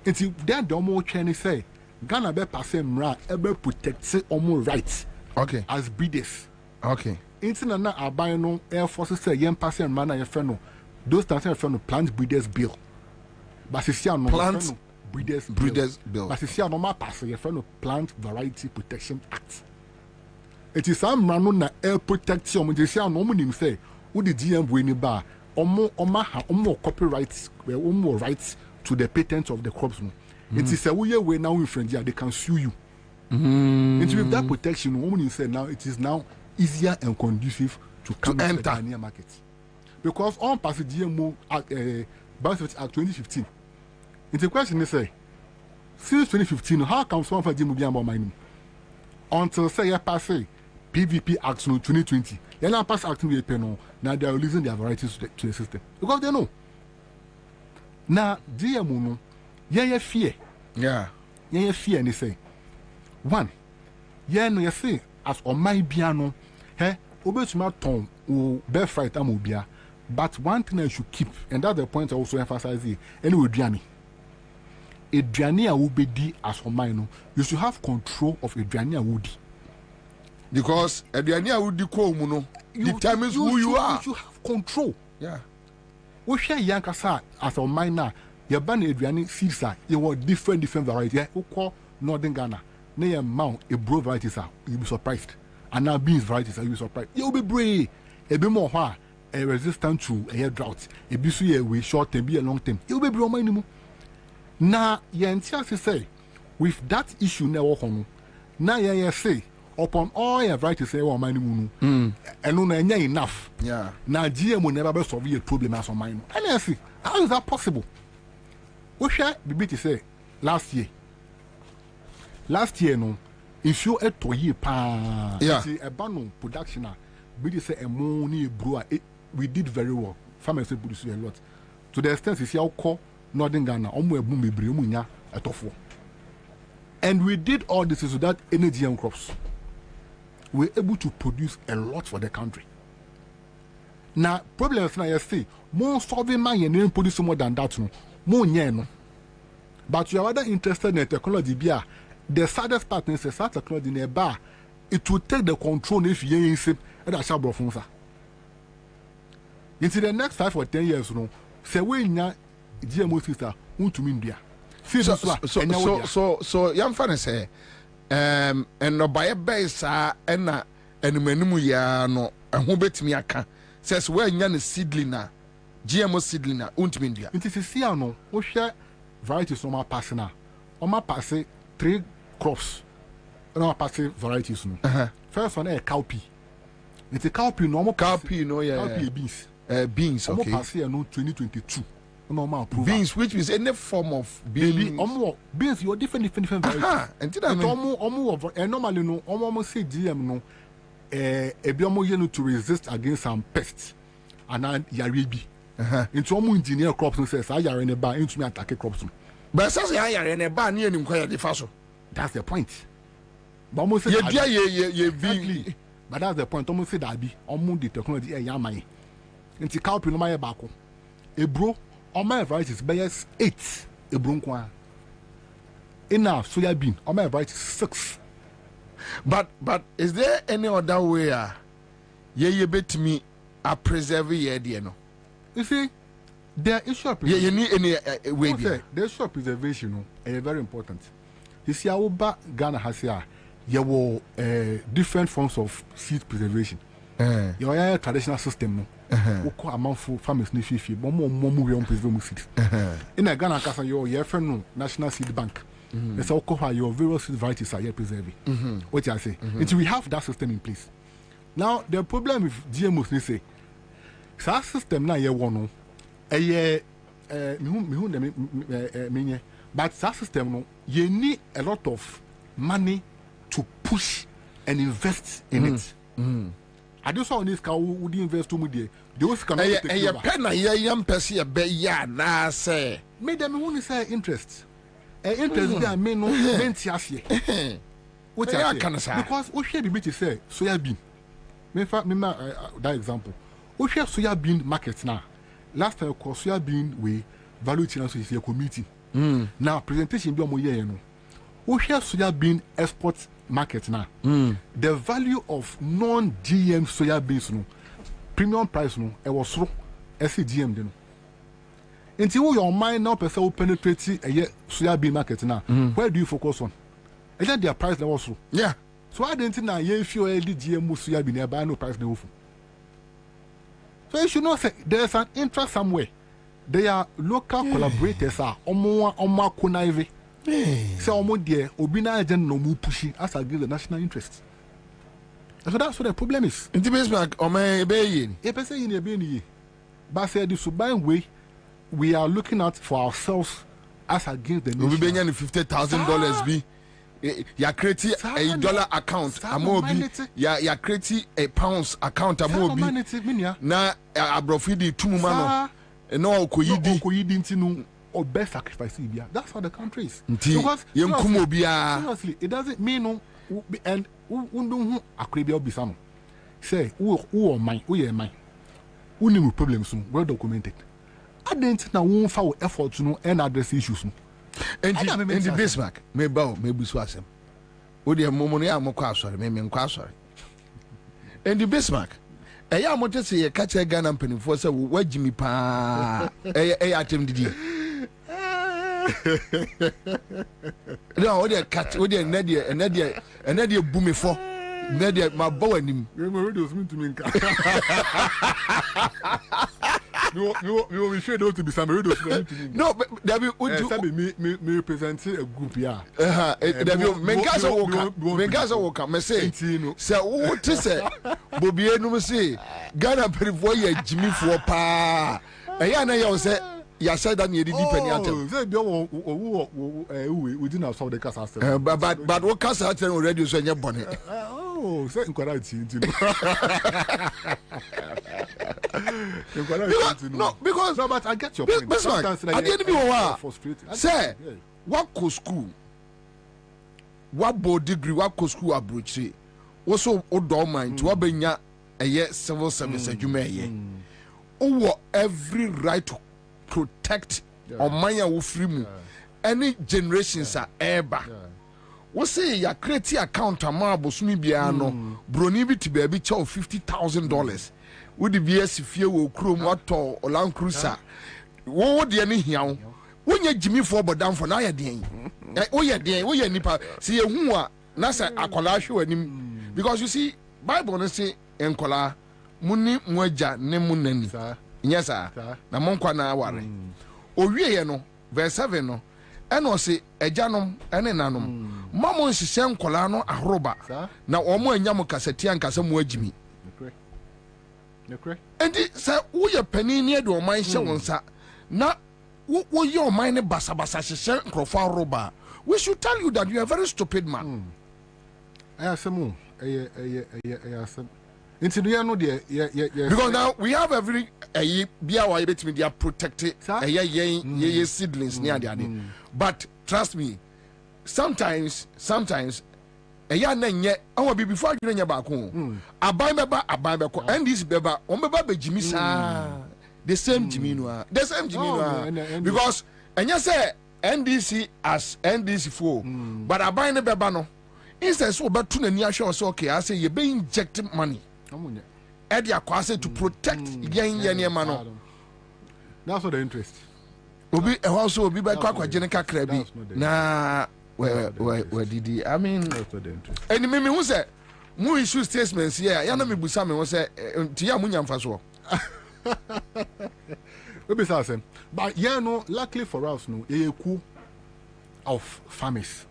F: Until that the omo training say Ghana be pass emra ebe protect omo rights.
G: Okay.
F: As breeders.
G: Okay.
F: Until na aban no air forces say yen pass emra na ye friend no. Those times ye friend no plant breeders bill. But no
G: plant
F: breeders
G: bill.
F: But it's no ma pass your friend Plant Variety Protection Act. It is some man na air protection. We say no money say who the GM we ni ba omo copyrights omo rights to the patent of the crops. It is a way now in French they can sue you. And with that protection, woman say now it is now easier and conducive to come to enter the Ghanaian market because on pass GMO Biosafety Act 2015. And the question is, since 2015, how come someone for GMO be about mining? Until say you pass PVP Act no 2020, you now pass Act no penal. Now they are releasing their varieties to the system because they know. Now GMO no, yeah fear, yeah fear. And they say, one, no you say as on my piano, hey, obetuma ton o be fight amobia. But one thing I should keep, and that's the point I also emphasize here, anyway, Adriani will be di as for mine. You should have control of Adriani Woody.
G: Because Adriani Woody determines who you are.
F: You should have control.
G: Yeah.
F: We share Yankasa as a miner. You ban Adriani seeds, you want different varieties. You call Northern Ghana. Near Mount, a bro varieties, you'll be surprised. And now beans varieties, you'll be surprised. You'll be brave. A bit more hard. A resistant to a drought, a busy way short term, be a long term. You'll be bromine. Now, say, with that issue now, now you say, upon all your right to say, oh, my moon, and no, enough.
G: Yeah.
F: Now, GM will never solve a problem as on mine. And I see, how is that possible? What shall be to say last year? Last year, no, if you had to year,
G: yeah,
F: a ban production.
G: we say a money brewer. We did very well. Farmers produce a lot. To the extent you see how call Northern Ghana, a tough one. And we did all this without any GM crops. We're able to produce a lot for the country. Now, problem is now you see, more solving man and produce more than that, no. More no. But you are rather interested in technology. The saddest part is that technology in a bar, it will take the control if you ain't safe and a sharp of into the next 5 or 10 years, no, say we na GMO sister, to India.
F: So young fan say, and no by a base, and menu ya no, and who bet me aka says where yan is seedlina, GMO seedlina, India.
G: It is a Siano, who share varieties on my passing. On my passing 3 crops, and our passing varieties. First one, a cowpea. It's a cowpea, normal
F: cowpea, no, yeah,
G: cowpea beans.
F: Beans, okay.
G: Passing no 2022. Normal
F: beans, which is any form of beans.
G: Beans, you are different varieties. And normally, no, almost say GM no, a biomo to resist against some pests. And then yaribi. Into almost engineer crops and says, I are in a bar into me attack crops.
F: But says I are in a bar near him quite the faso.
G: That's the point. But almost say, exactly. But that's the point. Almost say that be almost the technology a yamai. Into cowpea no my bako. A bro. All my varieties bears 8 a bronco. In our soya bean, all my varieties 6.
F: But is there any other way? You bet me a preserve ye no.
G: You see, the issue of
F: you need any way.
G: The issue of preservation is very important. You see, our Ghana has here, you will different forms of seed preservation. You have a traditional system. Woko amount farmers ni fifi but more we on preserve seeds in a Ghana kasa your friend National Seed Bank they say your various seed varieties are here preserving what I say until we have that system in place. Now the problem with GMOs they say that system now you want but that system no you need a lot of money to push and invest in it. I do saw on this car would invest too much. Those cannot take over.
F: Pen a young person be ya na say.
G: Made them only say interest. Interest there may no venti. What I can say because we share the bit say soya bean. Me that example. We share soya bean market now. Last time we soya bean we value chain so is a committee. Now presentation be on year no. We share soya bean export market now. The value of non-GM soya beans no premium price no it was so GM no. Until your mind now person will penetrate a soya bean market now. Where do you focus on? Is that their price level so?
F: Yeah.
G: So I didn't know if you already GM soya bean buy no price level. So you should not say there's an interest somewhere. They are local collaborators are omo kunaive. So almost there, Obina agent no more pushing as against the national interest. So that's what the problem is.
F: In the basement, or may be
G: a person in a being. But say the sublime way, we are looking at for ourselves as against the
F: nation. We be $50,000 be. You create a dollar account, a mobi. You create a pounds account, a mobi. Na abrofidi 2 mano. No koyidi or best sacrifice. That's how the country is. Because seriously, it doesn't mean no. And who akribia bisano. Say who or mine, who are mine. Who need problems well documented. I didn't know who found effort to know and address issues. And the Bismarck may bow, may be swasem. Would you have Momonia Mokasor, maybe Mquasor? And the Bismarck. A young motor say a catch a gun and penny for so what Jimmy Pa a atom did you? No, they cat, would you Nadia and Nadia boomy for Nadia, my bow and him.
G: You to me. You will share those to be some radio.
F: No, but David would
G: you me represent a group, yeah.
F: Mengaza will come, say, so what to say? Bobie no say, Ghana Perivoy, Jimmy for pa. Ayana, you say. You said that you did penny at
G: we didn't have the cast.
F: But what cast already so in your bonnet? Oh, say incorrect. Because no, but I get your point. Sometimes I didn't be frustrated. Say, what co school? What board degree? What co school abroad? Also, o do mind to abenya a civil service adwuma oh, every right to protect or manya wo free mu any generations are ever. We say ya create account ama bosumi bia no broni bi ti ba bi chow $50,000 we the BS fie wo krom wato Land Cruiser wo de ne hiawo wonya Jimmy for bodam for na ya den wo ye nipa see ehu a na say akola hwe wanim because you see Bible no say enkola muni moja ne munani yes sir na monkwa na aware owie ye no verse 7 no eno se ejanom ene nanom mamo nhihye nkola no ahoroba na omo anyam kaseti ankasa mu agimi nekre enti se wo ye pani ne de oman hye wonsa na wo ye oman ne basabasa hye nkrofo ahoroba we should tell you that you are a very stupid man ayasemu ayasem into the no there because now we have every bia wa betimi they are protected seedlings near the but trust me sometimes na nye awa bi before adwene nya ba ko aban beba ko and this beba on beba be jimi sa the same jimi no because enya say NDC as NDC for but aban ne beba no instead so betu na ni ahwe so okay I say you be inject money Eddie Akwase to protect yen mano. That's what the interest. Obi also obi ba kwa jeneka krabi na where did he I mean that's what the interest. And me who say mu issue statements here ya na me busa me who say ntia mu nyamfa so. We be say but yeah no luckily for us no e ku of farmers.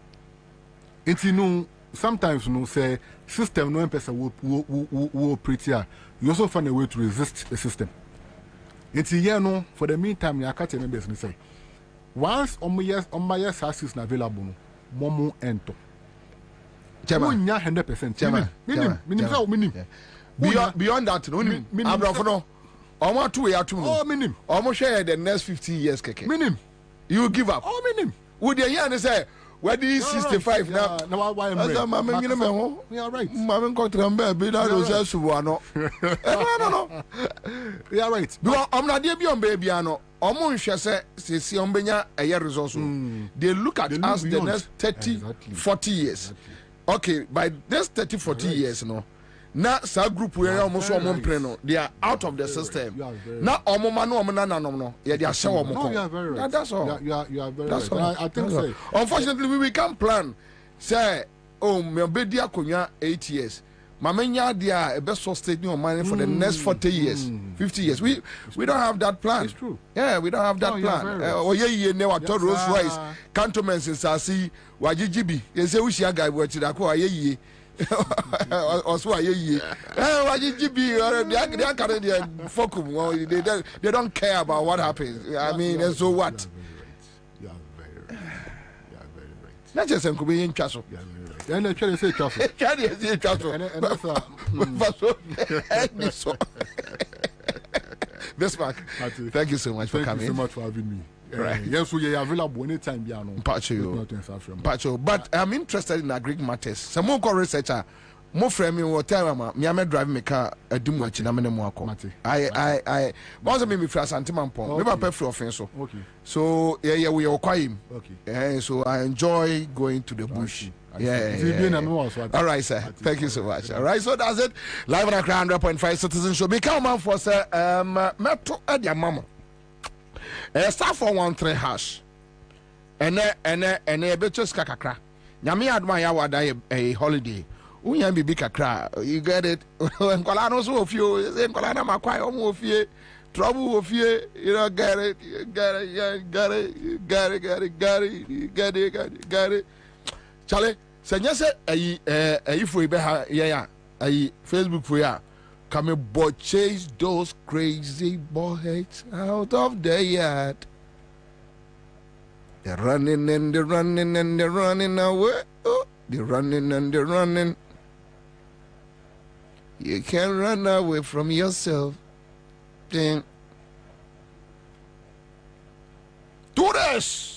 F: It's no sometimes no say system no person will operate here. You also find a way to resist the system. It's here no for the meantime you catch a business say once on my yes assets available no momo ento. Chairman 100% minimum beyond that no abrafo no omo two ya two no minimum omo share the next 15 years keke minimum you give up minimum would the year say where do you 65 now? No, why am I? Mamma, you know, you are right. Mamma, got to be that was no. No. You are right. Because I'm not there beyond baby. Ano, almost say, see, Ombenya a year resource. They look at us the next 30, 40 years. Okay, by this 30, 40 years, no. Now, some group we are almost no. They are out of the system. Now, no. Yeah, they are sure. No, you are very right. That's all. You are very right. I think so. Unfortunately, we can't plan. Say, oh, my baby, 8 years. Mamenya, they are a best sustaining your money for the next 40 years, 50 years. We don't have that plan. It's true. Yeah, we don't have that plan. Oh, yeah, never told Rolls Royce, cantonments in Sasi, Wajibi. You say, we see a guy watching that. Also, they don't care about what happens. I mean, and so what? You are very right. Not just in Korean Chasso. And I try to say Chasso. This Mark, thank you so much for coming. Thank you so much for having me. Right. Yes, we are available anytime. Pacho, but I'm interested in agri matters. Some more researcher, more framing or time. Me, I'm driving my car. I do much in a minimum. I once me first anti-mampon. Never pay for offense. Okay. So yeah, we acquire him. Okay. So I enjoy going to the bush. Yeah. All right, sir. Thank you so much. All right, so that's it. Live on a 100.5 Citizen Show. Become man for sir. Metro at your mama. Star 413 hash. And a bit just kakakra. Yami admire what a holiday. Uyan be big kakra. You get it? When Colano so of you, then Colana Maquai almost fear. Trouble of fear, you know, got it. Charlie, Sanya said, if we be a Facebook for ya. Come and chase those crazy boys out of the yard. They're running and they're running and they're running away. Oh, they're running and they're running. You can't run away from yourself. Then do this.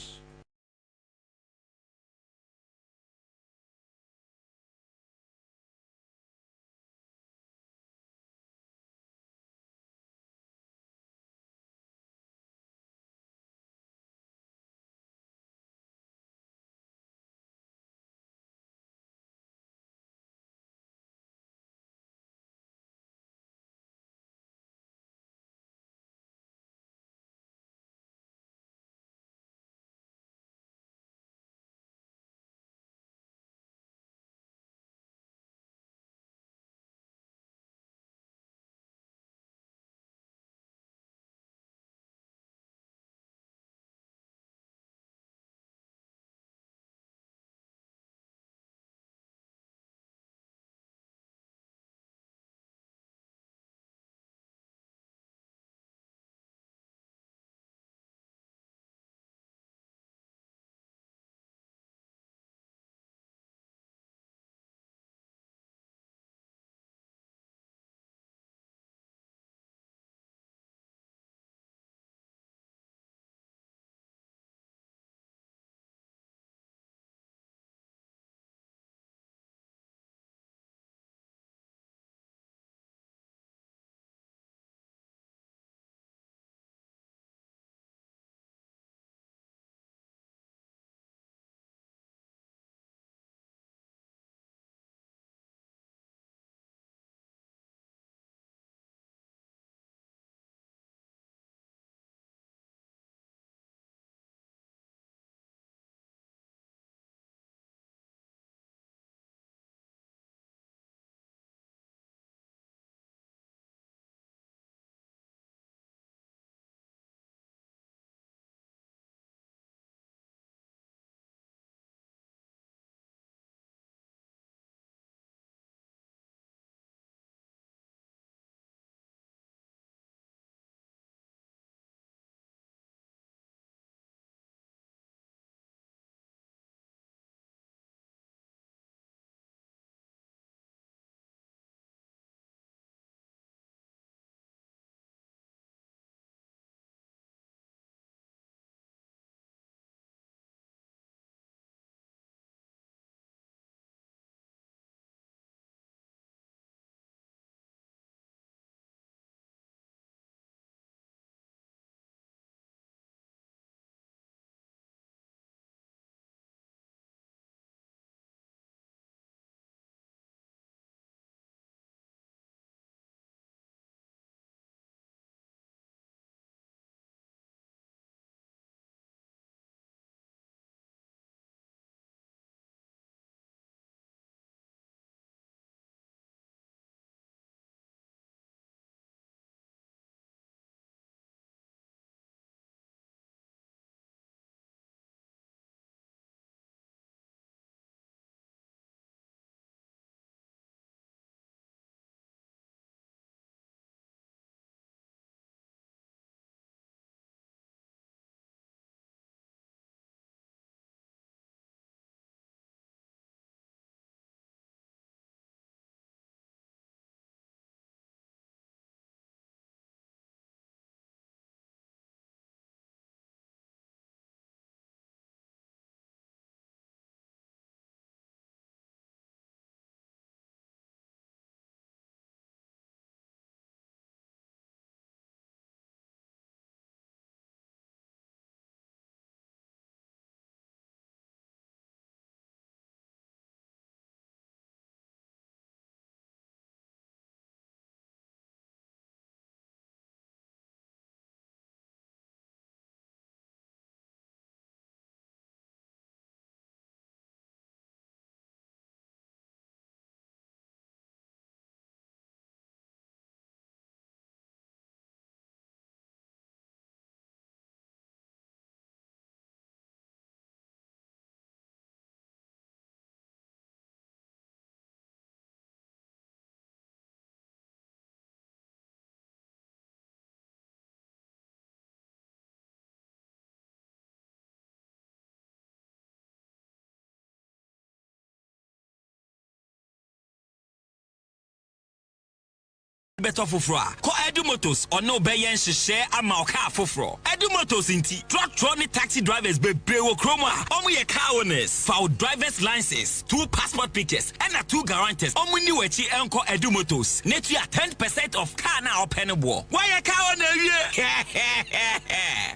P: better foforo ko Edu Motors ono be yen hye ama o car foforo Edu Motors inti truck ni taxi drivers be wo kroma omo ye car owners for driver's license 2 passport pictures and 2 guarantors omo ni wachi enko Edu Motors netu 10% of car na openable why ye car owner wie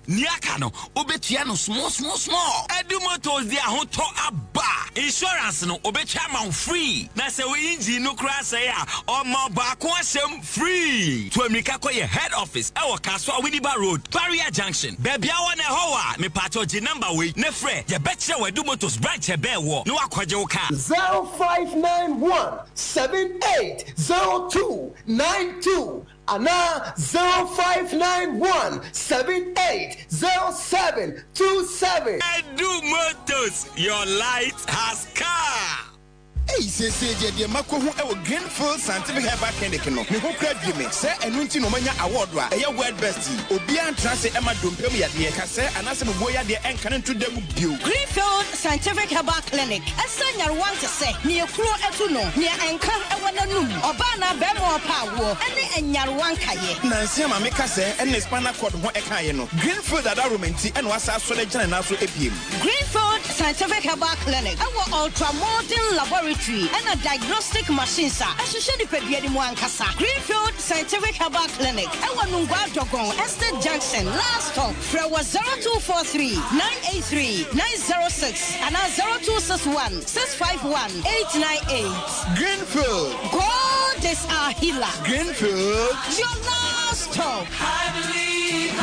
P: niaka no obetua no small Edu Motors dia ho to aba insurance no obetua ma free na se we engine no crash say ya omo ba ko asem free to America ko ye head office e wo Kaswa Widiba Road Barrier Junction baby a wona ho a me patroji number we ne frɛ ye betche Edu Motors branch e be wo no akwaje wo car
Q: 0591 780292 Ana 0591 780727
P: Edu Motors, your light has car.
R: Hey, say the Mako who Greenfield Scientific Herbal Clinic no. Me who credit me. Say enunti no manya award wa. Eya word best. Obian transe Emma Dumpem ya de ka say anase me boya de enkan to dem bio.
X: Greenfield Scientific Herbal Clinic. Esanya want to say ne ekuro etu no. Ne enkan ewana num. Oba na be mo pa wo. Ene enyarewan kaye.
R: Nansi ma me ka say ene spinal cord ho ekaye no. Greenfield ada romenti ene wasa so le gina na so epiem.
X: Greenfield Scientific Herbal Clinic. Our ultra modern laboratory and a diagnostic machine sir. Ashishedi pedie di mwankasa. Greenfield Scientific Herbal Clinic. Ewa nungwa jogon Estate Junction. Last stop. Frewa 0243 983 906 and 0261 651 898.
R: Greenfield.
X: God is our healer.
R: Greenfield.
X: Your last stop.
R: I believe.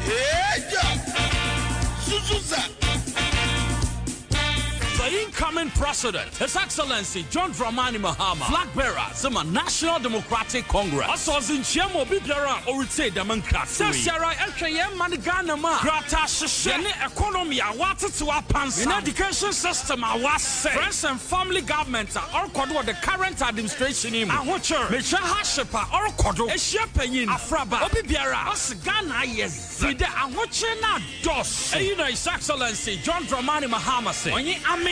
R: Yeah. Suzusa.
Y: The incoming president, His Excellency John Dramani Mahama, flag bearer, Zima National Democratic Congress. Also, Zinchiamo Bibera, Orite Democracy. Sasara, Elkayem, Manigana, Grata, Shishani, economy, water to our pants. In education system, I was say. Friends and family government are all the current administration in Ahocher, Mecha Hashepa, or Kodo, Eshapayin, Afraba, Obibiara, Osgana, yes. With the Ahochena dos. You know, His Excellency John Dramani Mahama say,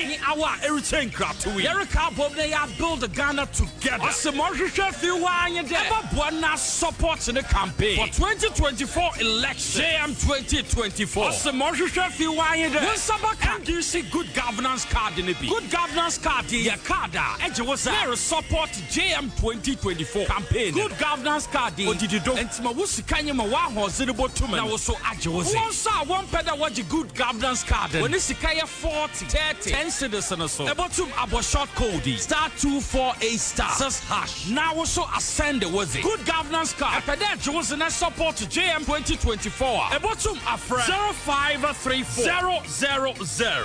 Y: our everything crap to Erica Bob they are build Ghana together. As the Mauritius few Buana support in the campaign for 2024 election. JM 2024. As the Mauritius few NDC good governance card in the good governance card Yakada Edge was there support JM 2024 campaign. Good governance card what did you do? And Mawusi Kanyama was zero to me. Now so Ajos. One saw one pedal what you good governance card when it's 40 10 citizens so. About to abo short code *248*6#. Now also ascend was it. Good governance card. After that, Johnson support JM 2024. About to a friend 0534 000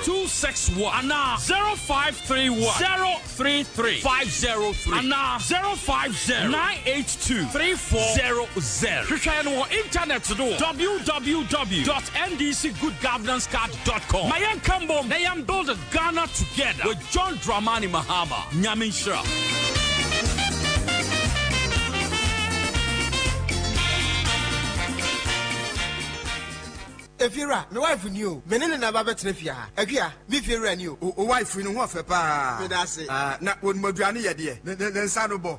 Y: 261 and now 0531 033 503 and now 050 982 3400. You can on internet to do www.ndcgoodgovernancecard.com. My young combo, they am build a Ghana together with John Dramani Mahama. Nyaminsha.
R: Efira, my wife knew. Menene na baba tenefia. Efia, me fira knew. O wife no ho fe pa. Me da se. Na won maduane ye de. Ne nsa no bo.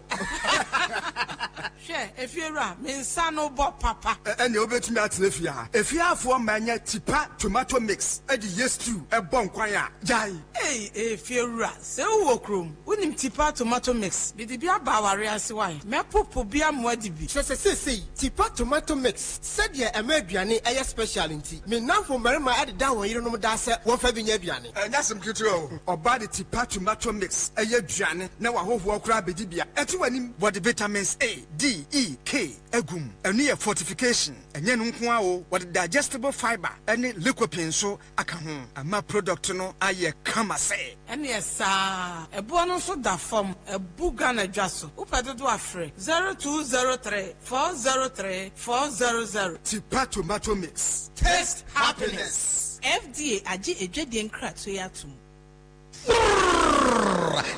Z: Hwe, efira, me nsa no bo papa.
R: Ene obetumi atenefia. Efia afo manya tipa tomato mix. E di yes stew e bon kwan a. Jai.
Z: Hey, efira, se wo krom. Wonim tipa tomato mix. Bi di bia ba ware ase wai. Me popo bia mo adi bi.
R: Se tipa tomato mix. Said ye amaduane e special me now for Marima added down when you don't know that said one for being Yabiani. And that's some cultural or body tipa tomato mix, a Yabiani, now a whole crab dibia, and to any body vitamins A, D, E, K, egum, a near fortification, and yen unquao, what digestible fiber, any liquid so I can home, and my product no, I come say.
Z: And yes, sir, a bonus of that form, a boogana jasso, upado do afre 0203 403 400
R: tipa tomato mix.
Z: Taste happiness. FDA aji ejedi nkra to yatum.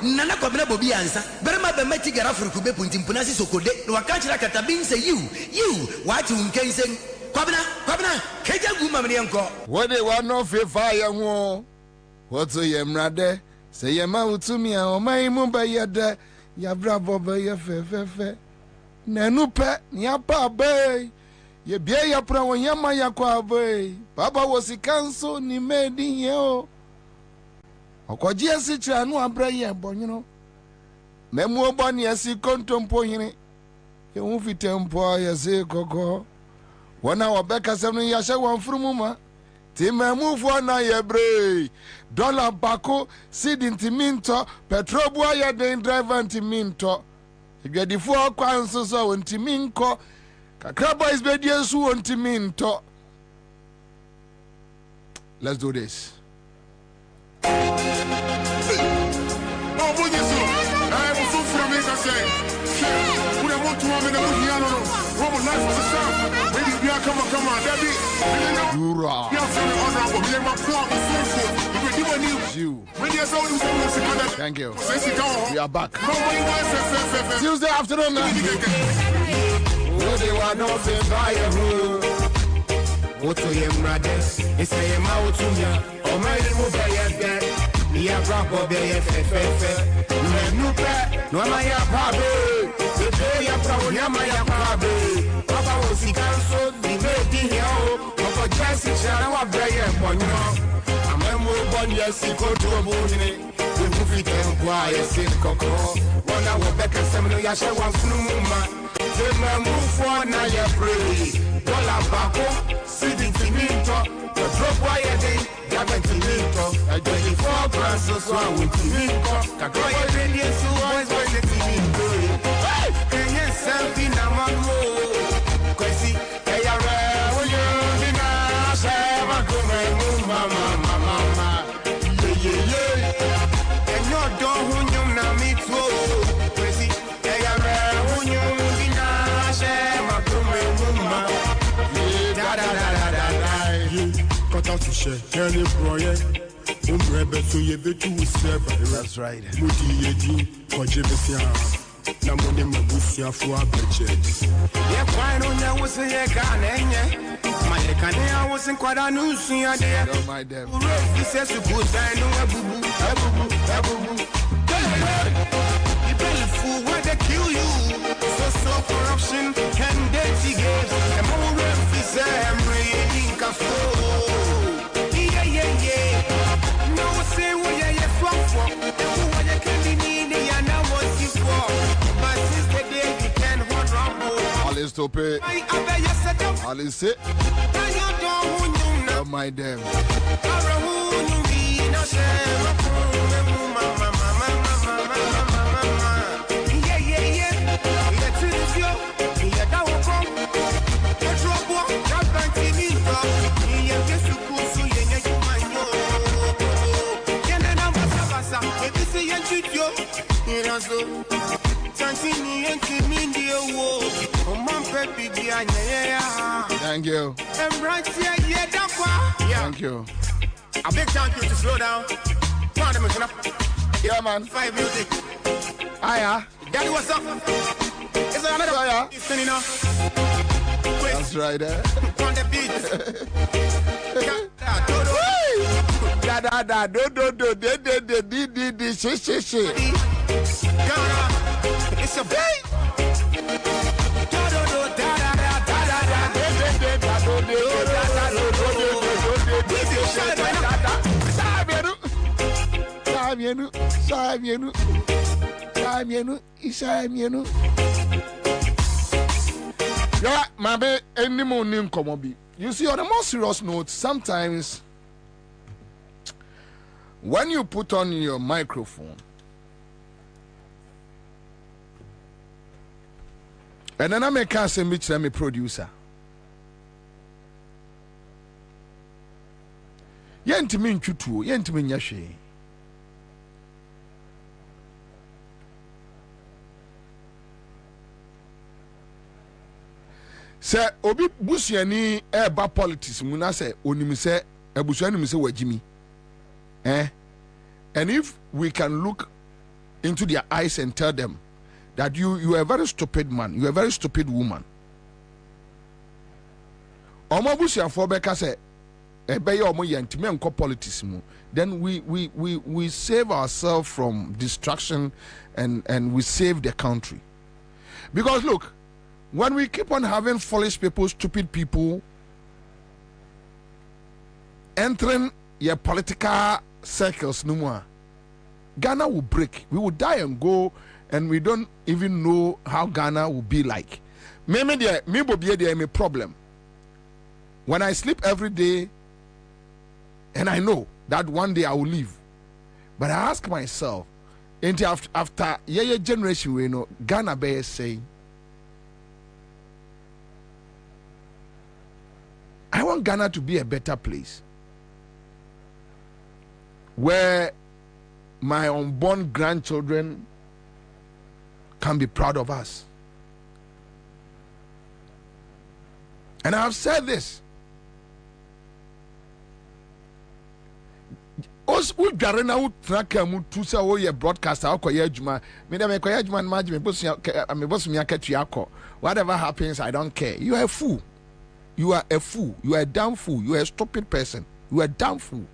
M: Nana Kwabena Bobie Ansah. Berema be meti garafuru kube puntimpuna si sokode. No wakachira katabin say you wati unkensen. Kwabena keja guma mnienko.
F: Wode wano fefa ya nwo. Woto ye mrade. Se ye ma utumi a omai mumba yede. ya bravo be ye fe nenu pe nya pa be ye bia ya pra wonyama ya kwa be baba wosikanso ni medi ye o okoji asichira no abra ye bonyono memu obani asi kontompo hine ye hu fitempo ya se koko wana wabeka semu ya hye wamfurumuma ti memu fo na ye bre dollar bako seed intiminto petrol bua ya den driver intiminto igedifo kwa nsoso wontiminko kakra boys be die su wontiminto. Let's do this. Thank you. We are back. Tuesday afternoon.
A: Ya bravo be ye fe no pe no ma ya pabe be ya bravo ya ma ya pabe baba wo sikanso di me di ya o ko jasi chara wa be ye bonyo amemo bon ya sikoto bo ni we mu fi tempo a ye sikoko wona wo be ka semno ya she wan funu ma te ma mu fo na ya pray dollar bako sidi timinto the drop wire day ya bentiminto I 24 grams so I won't timinto kakro ye ready so boys boys the timinto hey can you selfie na mamo kwesi ya re wo yo dina say ma ko me mama ye enyo do hunyum na mi to kwesi ya re wo yo dina say ma ko me mama
F: That's right. Don't mind them.
A: So corruption and dirty games. And more refugees no say where you from. Who you can be needing and I was you for. But since the day you can hold on.
F: All is to pay. All is it. Don't mind them. Thank you. Thank you.
A: A big thank you to slow down.
F: Yeah, man.
A: 5 music.
F: Aya.
A: Daddy, what's up? Is there another?
F: Aya.
A: Listening now.
F: That's right, eh?
A: On the beat. It's a beat.
F: Yeah, maybe any more name come be. You see, on a more serious note, sometimes when you put on your microphone and then I make a say me producer. Yentimi nchutu, yentimi nyashe. Se obi busuani eba politics mu na se onim se ebusuani mu se wajimi. And if we can look into their eyes and tell them that you are a very stupid man, you are a very stupid woman. Omo busuafo beka se politics mu, then we save ourselves from destruction and we save the country. Because look, when we keep on having foolish people, stupid people entering your political circles no more, Ghana will break. We will die and go, and we don't even know how Ghana will be like. Me Bobie there a problem. When I sleep every day, and I know that one day I will leave, but I ask myself, after your generation, we know Ghana be saying, I want Ghana to be a better place where my unborn grandchildren can be proud of us. And I have said this. Os we dware na wo traka mu tu se wo ye broadcaster akoye adwuma me dem akoye adwuma na me bosu me akatu akọ. Whatever happens, I don't care. You are a fool. You are a fool. You are a damn fool. You are a stupid person. You are a damn fool.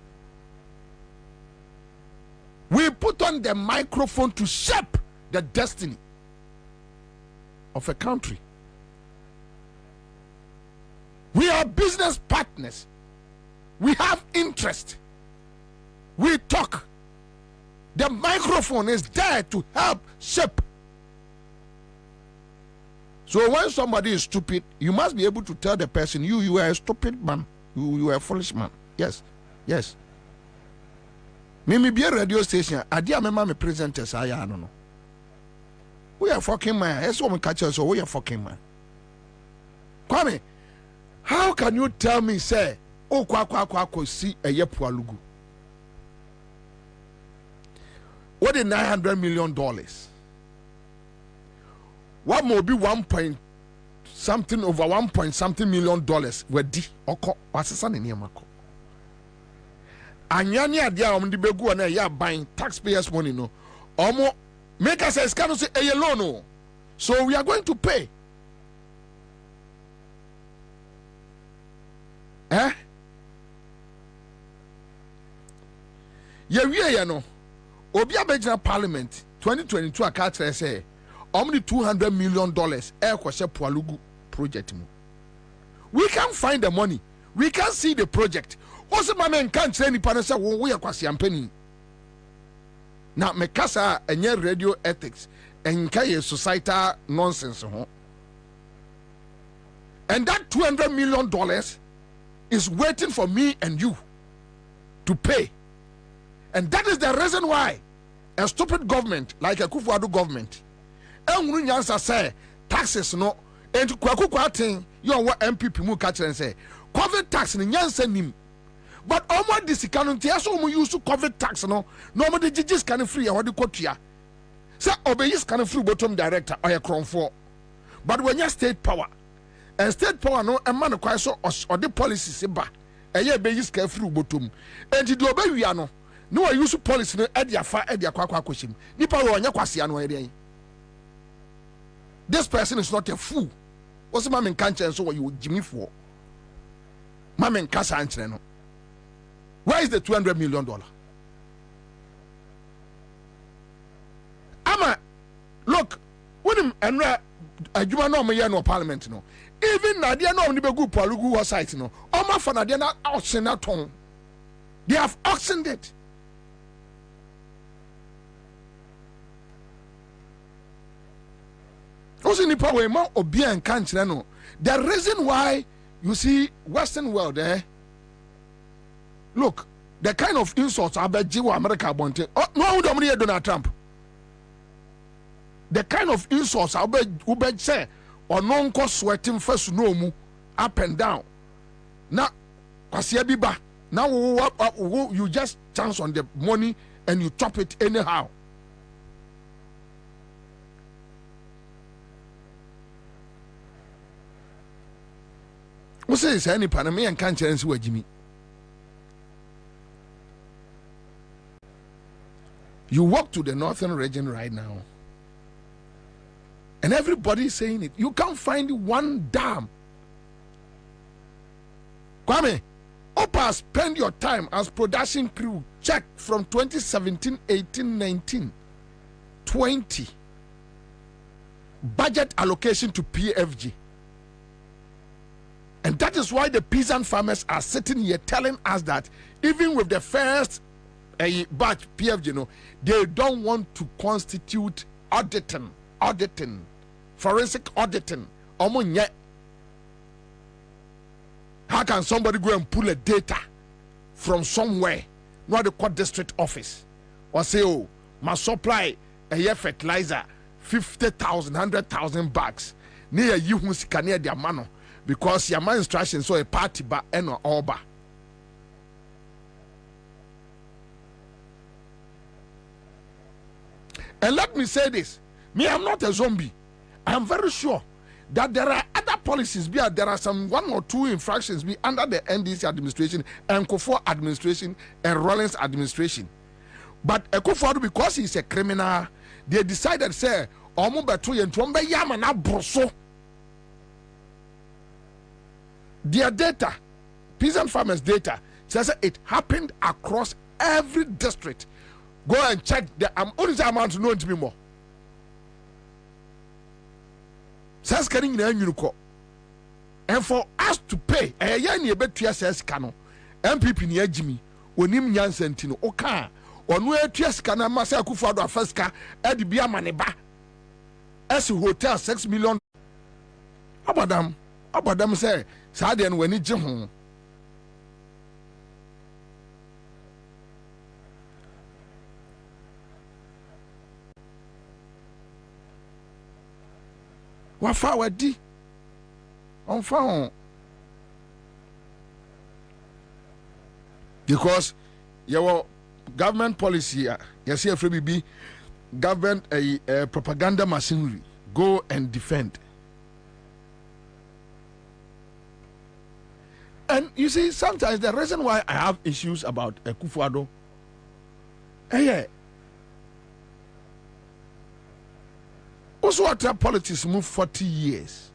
F: We put on the microphone to shape the destiny of a country. We are business partners. We have interest. We talk. The microphone is there to help shape. So when somebody is stupid, you must be able to tell the person, you are a stupid man. You are a foolish man. Yes. Yes. Me be a radio station. I dear my mama presenters. I don't know. We are fucking man. That's what we catch us. So we are fucking man. Kwame, how can you tell me, say, oh, kwa see a yepualugu? What is $900 million? What more be 1 point something over 1 point something million dollars? Where di oko wasesa ne niamako. Anyani adia omdi begu na ya buying taxpayers money no. Omo make us a scan say a loan no. So we are going to pay. Eh? Ya no. Obi abegina parliament 2022 akatre say only $200 million air kwashe Pualugu project mu. We can't find the money. We can't see the project. Also, my man can't say any panel say we are kwasi ampeni. Now, me kasa enye radio ethics and kaye societal nonsense. And that $200 million is waiting for me and you to pay. And that is the reason why a stupid government like a Kufuor government and Ansah say taxes no and kwaku thing you are what MPP mu catch and say COVID tax ni Ansah nim. But almost this canon so we use to COVID tax no the judges can free or the quotia. Say obeyis can free bottom director or a crown for. But when you state power and state power no a man quite so or the policy say ba a year bayis can free bottom and the obey we are no I use policy no at your fire at your quack question. Nipa on your quasiano. This person is not a fool. What's the man can't answer what you Jimmy for? Mamma Casa answer no. Where is the $200 million? Ama, look, when him and a Juma no me no parliament no. Even Nadia no ni begu Palugu site no. Oma for Nadia na auction na ton. They have auctioned it. Also nipa we ma obi an kanchire no. The reason why you see Western world look, the kind of insults abeji America bonte. Oh, no do Donald Trump. The kind of insults abeji say or non ko sweating first no mu up and down. Now kwase biba. Now you just chance on the money and you chop it anyhow. What says any Panamanian can't challenge where Jimmy? You walk to the northern region right now, and everybody is saying it. You can't find one dam. Kwame, Opa, spend your time as production crew. Check from 2017, 18, 19, 20. Budget allocation to PFG. And that is why the peasant farmers are sitting here telling us that even with the first batch PFG, they don't want to constitute auditing, forensic auditing. How can somebody go and pull a data from somewhere, not the court district office, or say, oh, my supply a year fertilizer 50,000, 100,000 bags near you who can near their mano because your man instruction so a party ba and or ba. And let me say this, me, I'm not a zombie. I am very sure that there are other policies, there are some 1 or 2 infractions under the NDC administration and Kufuor administration and Rawlings administration. But Kufuor, because he's a criminal, they decided, say, Omo betu yentuombe yama na broso. Their data, peasant farmers' data, says it happened across every district. Go and check the only amount to know to be more. Says carrying the and for us to pay a year bet to says cano MPP near Jimmy onim nyansentino oka onu etuas kana masa Akufo-Addo afaska edi bia maneba as hotel 6 million abadam say saade no wani je ho wafa wadi on phone because your government policy you see every be government propaganda machinery go and defend. And you see sometimes the reason why I have issues about Akufo-Addo also what politics move 40 years.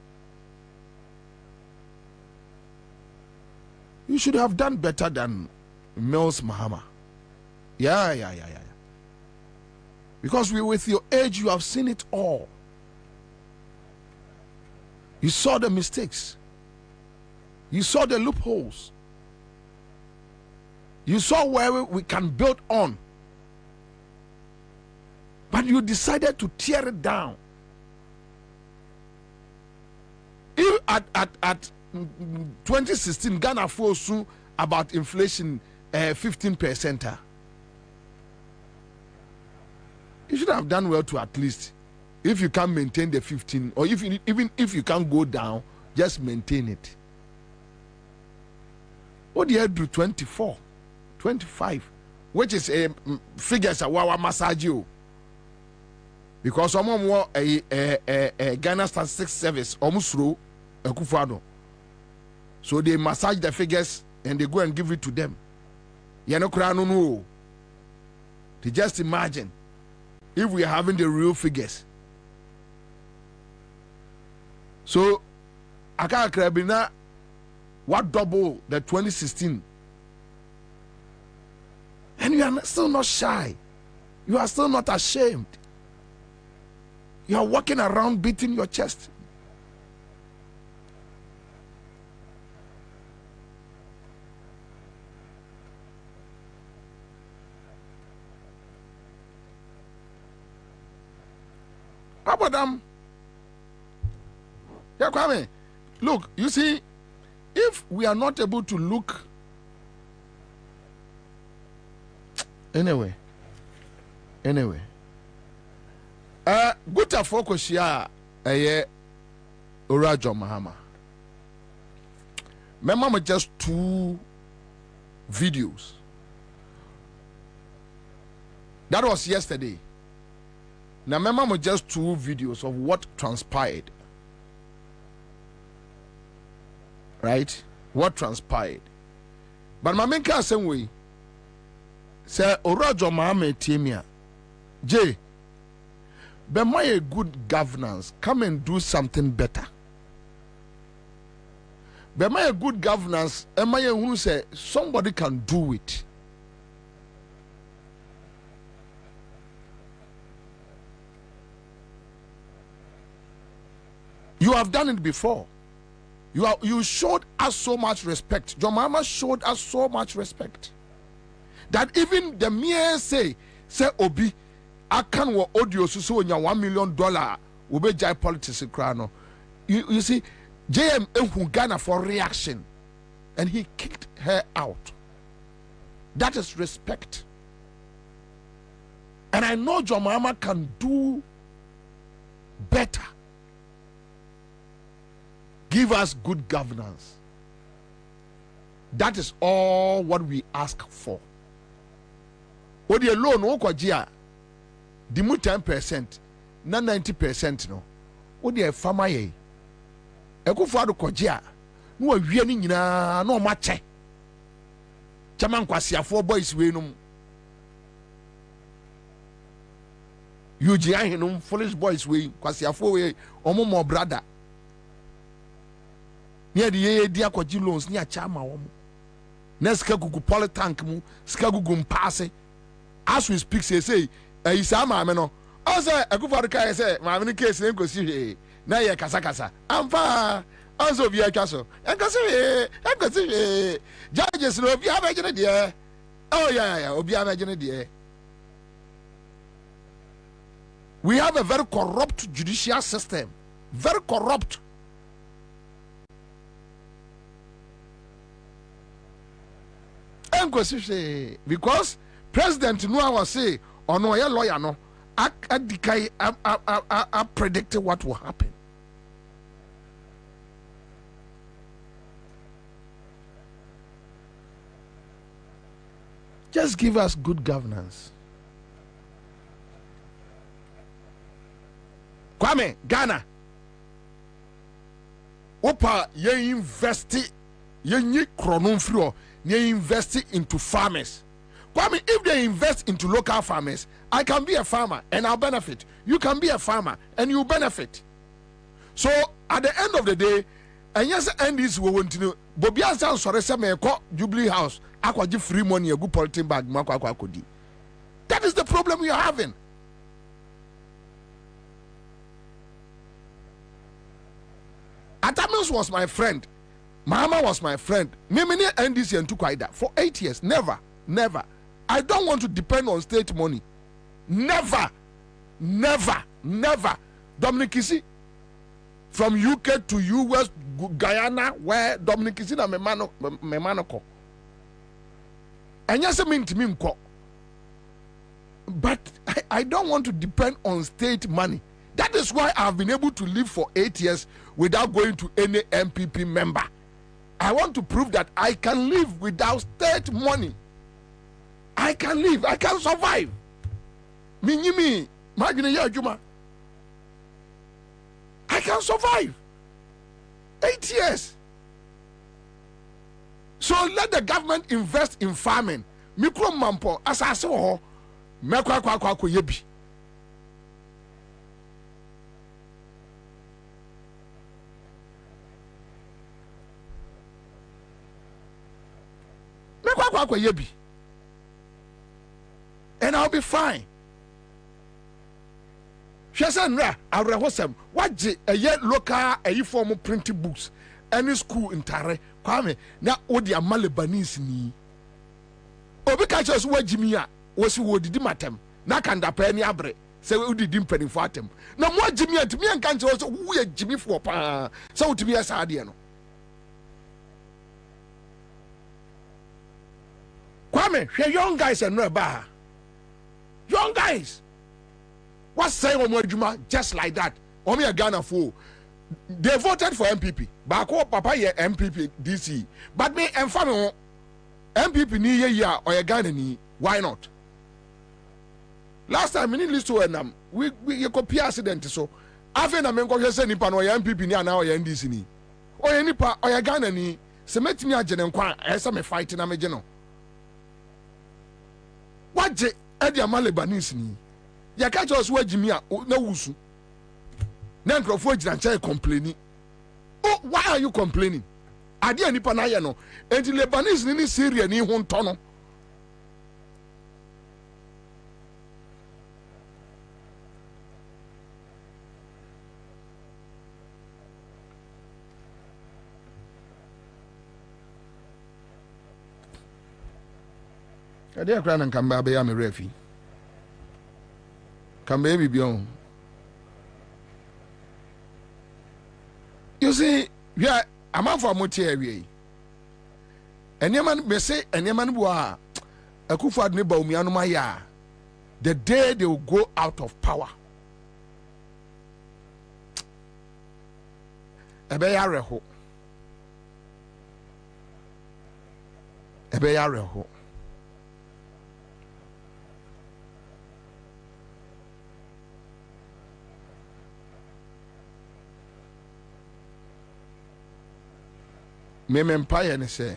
F: You should have done better than Mills Mahama. Yeah. Because with your age, you have seen it all. You saw the mistakes. You saw the loopholes. You saw where we can build on. But you decided to tear it down. If at 2016, Ghana forced about inflation 15%. You should have done well to at least, if you can maintain the 15, or even if you can go down, just maintain it. What do you do 24, 25, which is a figures a wawa massage you. Because someone more a Ghana Statistics Service almost through Akufo-Addo. So they massage the figures and they go and give it to them. You know, to just imagine if we are having the real figures. So Aka Kwabena, what double the 2016? And you are still not shy. You are still not ashamed. You are walking around beating your chest. Abadam. Yeah, Kwame. Look, you see, if we are not able to look anyway. Good focus here, Urajo Mahama. Remember just 2 videos. That was yesterday. Now remember just 2 videos of what transpired. Right? What transpired. But my main case same way. Say Urajo Mahama Timia. J. But my a good governance, come and do something better. But my good governance, and my who say somebody can do it. You have done it before. You showed us so much respect. Your mama showed us so much respect that even the mere say Obi, I can wa audio so when $1 million will be jai politics crano. You see, JM enhu Ghana for reaction, and he kicked her out. That is respect. And I know your mama can do better. Give us good governance. That is all what we ask for. What the loan okojia, the 10%, na 90% no. What the farmer ye? Ekufo ado kojia, no awie ni nyina no mache. Chaman kwasiafo boys we num. UGI hinum foolish boys we kwasiafo we omo mo brother. Near the year, dear Kwaji loans near Chama. Neska gugu polytank mu, ska gugu mpase. As we speak, say, Isama meno. Also, a good for the car, say, my many case name go see. Na ye kasakasa. I'm far. Also, via castle. And go see. Judges, no, be a dear. Oh, yeah, be a dear. We have a very corrupt judicial system. Very corrupt. Because President Noah say or no lawyer no I predicted what will happen. Just give us good governance. Kwame, Ghana. Opa ye investi ye nyi kronon frio. They invest into farmers. Kwame, if they invest into local farmers, I can be a farmer and I'll benefit. You can be a farmer and you benefit. So at the end of the day, and yes, and this we want to know. Bobie Ansah sorry say me ko Jubilee House. Akwa give free money a good polythene bag. That is the problem we are having. Atamis was my friend. Mama was my friend. Mimini NDC and Tukaida for 8 years. Never. I don't want to depend on state money. Never. Dominic Kisi from UK to US, Guyana, where Dominic Kisi na memanoko. And yes, mean to me, but I don't want to depend on state money. That is why I've been able to live for 8 years without going to any MPP member. I want to prove that I can live without state money. I can live. I can survive. Me, I can survive. 8 years. So let the government invest in farming. Mikro mampo asase ho mekwa kwa yebi. And I'll be fine. She said, I'll rehosem. What a yet local a form of printing books. Any school in Tare, Kwame, now what the Malibanese ni. Obi catches what Jimmy was who did matem. Nakanda penny abre, so we did penny for them. No more Jimmy and me and can't also we are Jimmy for pa. So to be a sardiano. Kwame, young guys and no bar. Young guys. What's saying on just like that? Only a Ghana fool. They voted for MPP. Bako Papa ye MPP DC. But me and family MPP ni ye or a Ghana ni. Why not? Last time we need to them. We copy accident so. After na menko yese nipa no ya MPP ni ana o ya NDC ni. O ya nipa o ya Ghana ni. Se metimi agene nkwa esa me fight na meje no. Waje edi amalebanese ni. Ya catch us where Jimmy na wusu. Na nkrofo agina nche complaining. Oh, why are you complaining? ade nipa na ye no enti Lebanese ni Syria ni ho nto no ade akra na nkamba be ya me refi kamba bi bion. You see, yeah, I'm out for motieri. And your man may say, and your man wa a kufad neba umianumaya. The day they will go out of power. Ebeyareho. Ebeyareho. Empire and say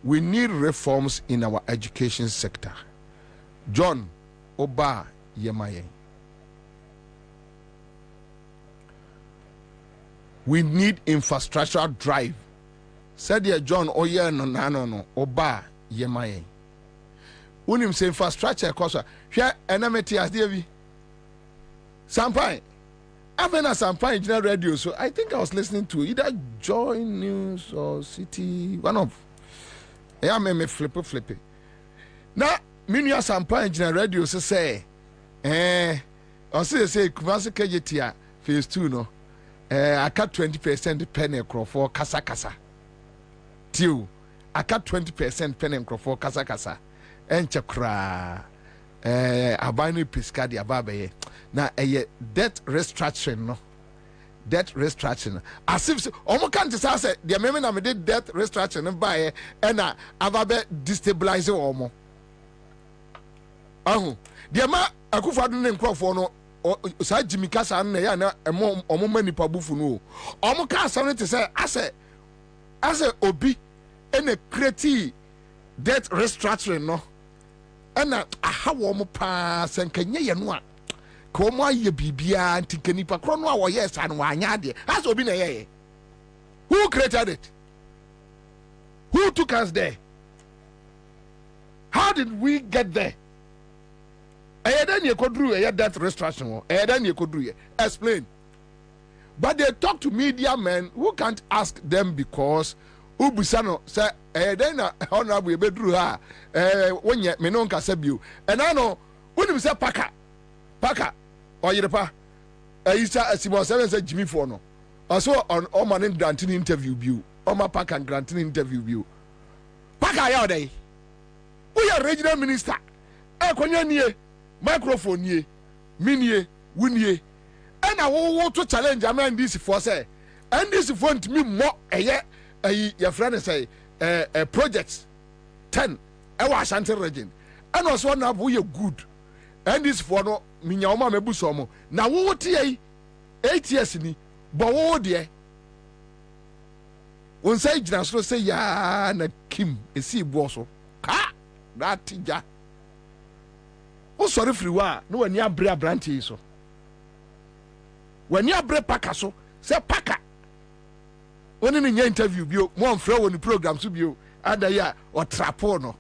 F: we need reforms in our education sector. John Oba Yemaye. We need infrastructural drive. Said ya John Oye no Oba Yemaye. Unim say infrastructure kosa. Hwe enameti as devi. Sampai. Even as I'm fine general radio, so I think I was listening to either Joy News or City, one of. Yeah, me flippy. Now, me as I'm fine general radio, so say, I say, Kumasi KJT phase 2 no. I cut 20% penny for kasa. Till I cut 20% penny for kasa. And chakra. Abani Piscadi Ababe. Now, a debt restructuring, no? Debt restructuring. As if almost can't say the amendment I did debt restructuring and buy and Ababe destabilizing almost. The amount I could find in Crawford or Jimmy Casa and Yana a more or many pabufu. Almost can't say to say, as a obi and a creative debt restructuring, no? And how warm pass and can ye no come ye bibia anti kenipa krono a yes and wanyade has obi na ye who created it, who took us there, how did we get there? Then you could do a death restoration then you could do explain. But they talk to media men who can't ask them because Ubusano say then honorable bedru ha when ye me no nkasa bio and I know when say paka or yerepa isa asibo 7 say Jimmy for no also on all man granting interview bio o ma paka granting interview bio paka ya odai we are regional minister konya nie microphone nie minie wunie and I want to challenge am this for say and this for me more your friend say projects 10 Ashanti region and also now we are good and this for no minyama mebusomo na wo tie 8 years ni but wo de won say jina so say ya na kim esi boso ka that tija o sorry free wa no wani abre abranti so wani abre paka so say paka when in your interview, you more throw on the program to be other ya or trapono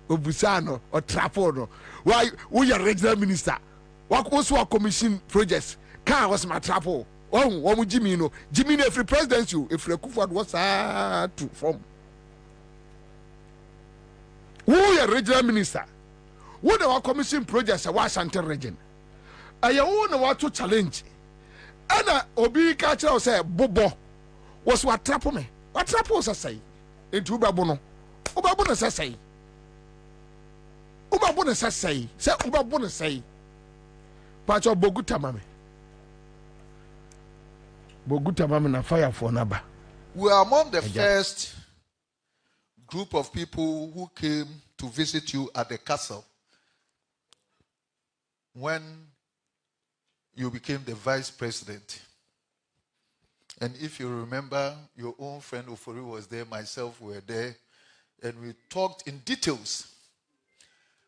F: or busano or trapono. Why we are regional minister? What also a commission projects? Car was my trapo. Oh, what would Jimmy know? Jimmy, if the president you, if the Kufad was to form. We are regional minister. What our commission projects a Washington region? I own what to challenge. Anna Obi Kacha say Bobo. Was what trap me? What trap was I say? Into Ubabono. Ubabono say. Ubabono say. Say Ubabono say. Pacho Boguta mame. Boguta mame na fire for naba.
I: We are among the first group of people who came to visit you at the castle when you became the vice president. And if you remember, your own friend Ofori was there, myself were there, and we talked in details.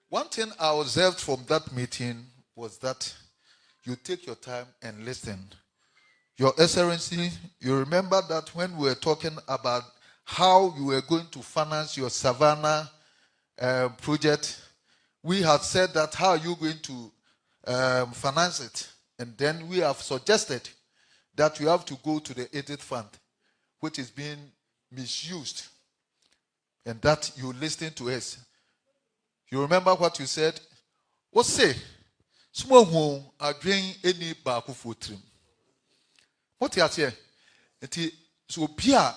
I: One thing I observed from that meeting was that you take your time and listen. Your Excellency, you remember that when we were talking about how you were going to finance your Savannah project, we had said that how are you going to finance it? And then we have suggested that you have to go to the audit fund, which is being misused, and that you listen to us. You remember what you said? What say? Small home are doing any baku for trim. What you are here? So Pia,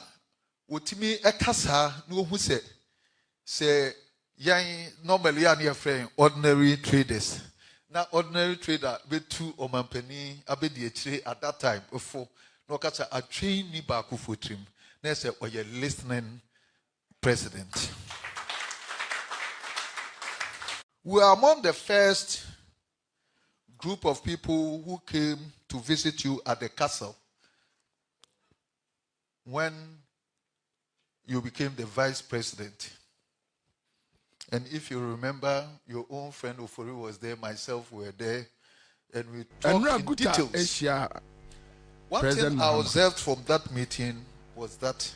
I: what me a casa no who say young normally are near friend ordinary traders. Now ordinary trader be two or penny abedi at that time before no catch a train ni baku for trim. Next or you're listening, President. We are among the first group of people who came to visit you at the castle when you became the vice president. And if you remember, your own friend Ofori was there, myself were there, and we talked in details. One thing I observed from that meeting was that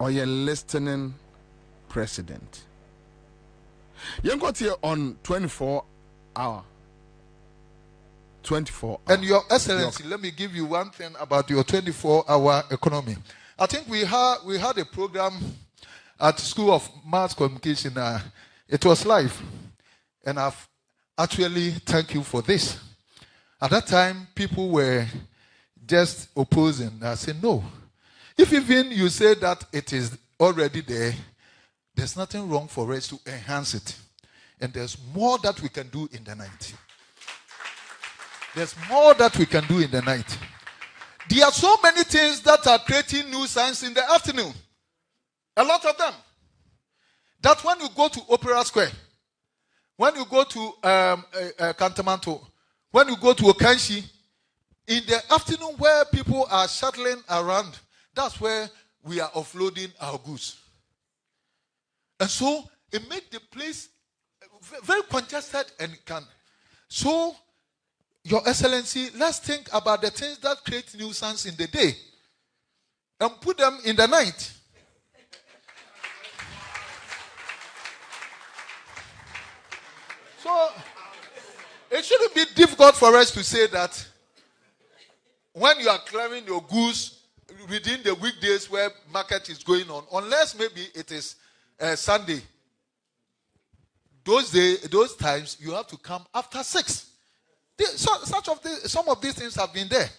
F: you're listening, President. You got here on 24 hour. 24 hour.
I: And Your Excellency, let me give you one thing about your 24-hour economy. I think we had a program at School of Mass Communication. It was live. And I've actually thank you for this. At that time, people were just opposing. I said, no. If even you say that it is already there, there's nothing wrong for us to enhance it. And there's more that we can do in the night. There's more that we can do in the night. There are so many things that are creating nuisance in the afternoon. A lot of them. That when you go to Opera Square, when you go to Kantamanto, when you go to Okanshi, in the afternoon where people are shuttling around, that's where we are offloading our goods. And so it made the place very congested and can. So, Your Excellency, let's think about the things that create nuisance in the day and put them in the night. So, it shouldn't be difficult for us to say that when you are clearing your goods within the weekdays where market is going on, unless maybe it is Sunday, those times you have to come after 6. Some of these things have been there.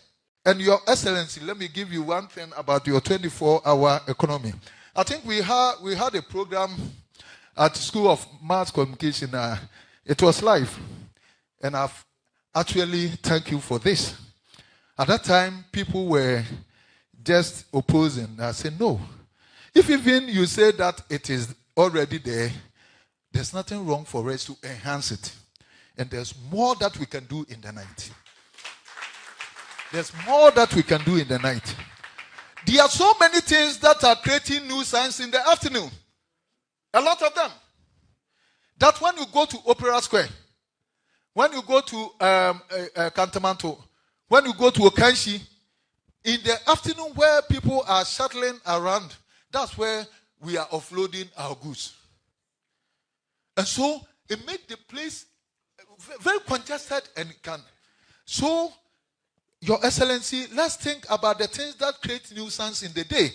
I: And Your Excellency, let me give you one thing about your 24-hour economy. I think we had a program at School of Mass Communication. It was live. And I've actually thank you for this. At that time, people were just opposing. I said, no. If even you say that it is already there, there's nothing wrong for us to enhance it. And there's more that we can do in the night. There's more that we can do in the night. There are so many things that are creating nuisance in the afternoon. A lot of them. That when you go to Opera Square, when you go to Kantamanto, when you go to Okanshi, in the afternoon where people are shuttling around, that's where we are offloading our goods. And so it made the place very congested and can. So, Your Excellency, let's think about the things that create nuisance in the day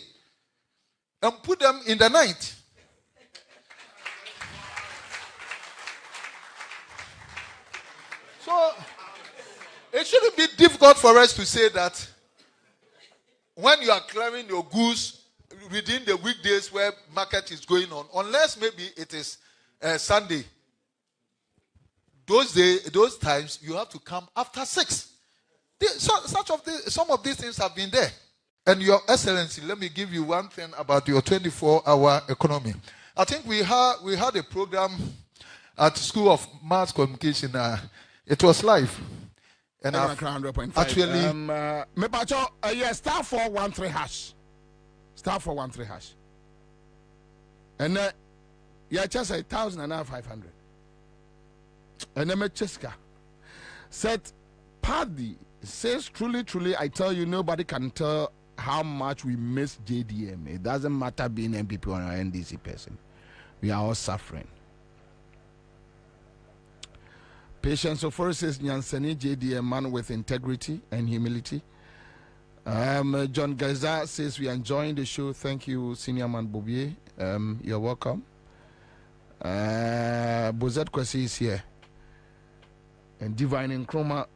I: and put them in the night. So, it shouldn't be difficult for us to say that when you are clearing your goods within the weekdays where market is going on, unless maybe it is Sunday, those times you have to come after 6. Some of these things have been there. And Your Excellency, let me give you one thing about your 24-hour economy. I think we had a program at School of Mass Communication. It was live. And actually,
F: star 413 hash. Star 413 hash. And just 1,500. And then Cheska said, Paddy says, truly, I tell you, nobody can tell how much we miss JDM. It doesn't matter being MPP or an NDC person. We are all suffering. Patience of says, Nyansani JDM, man with integrity and humility. John Gaza says, we are enjoying the show. Thank you, Senior Man Bobie. You're welcome. Bozet Kwesi is here. And Divine and Chroma.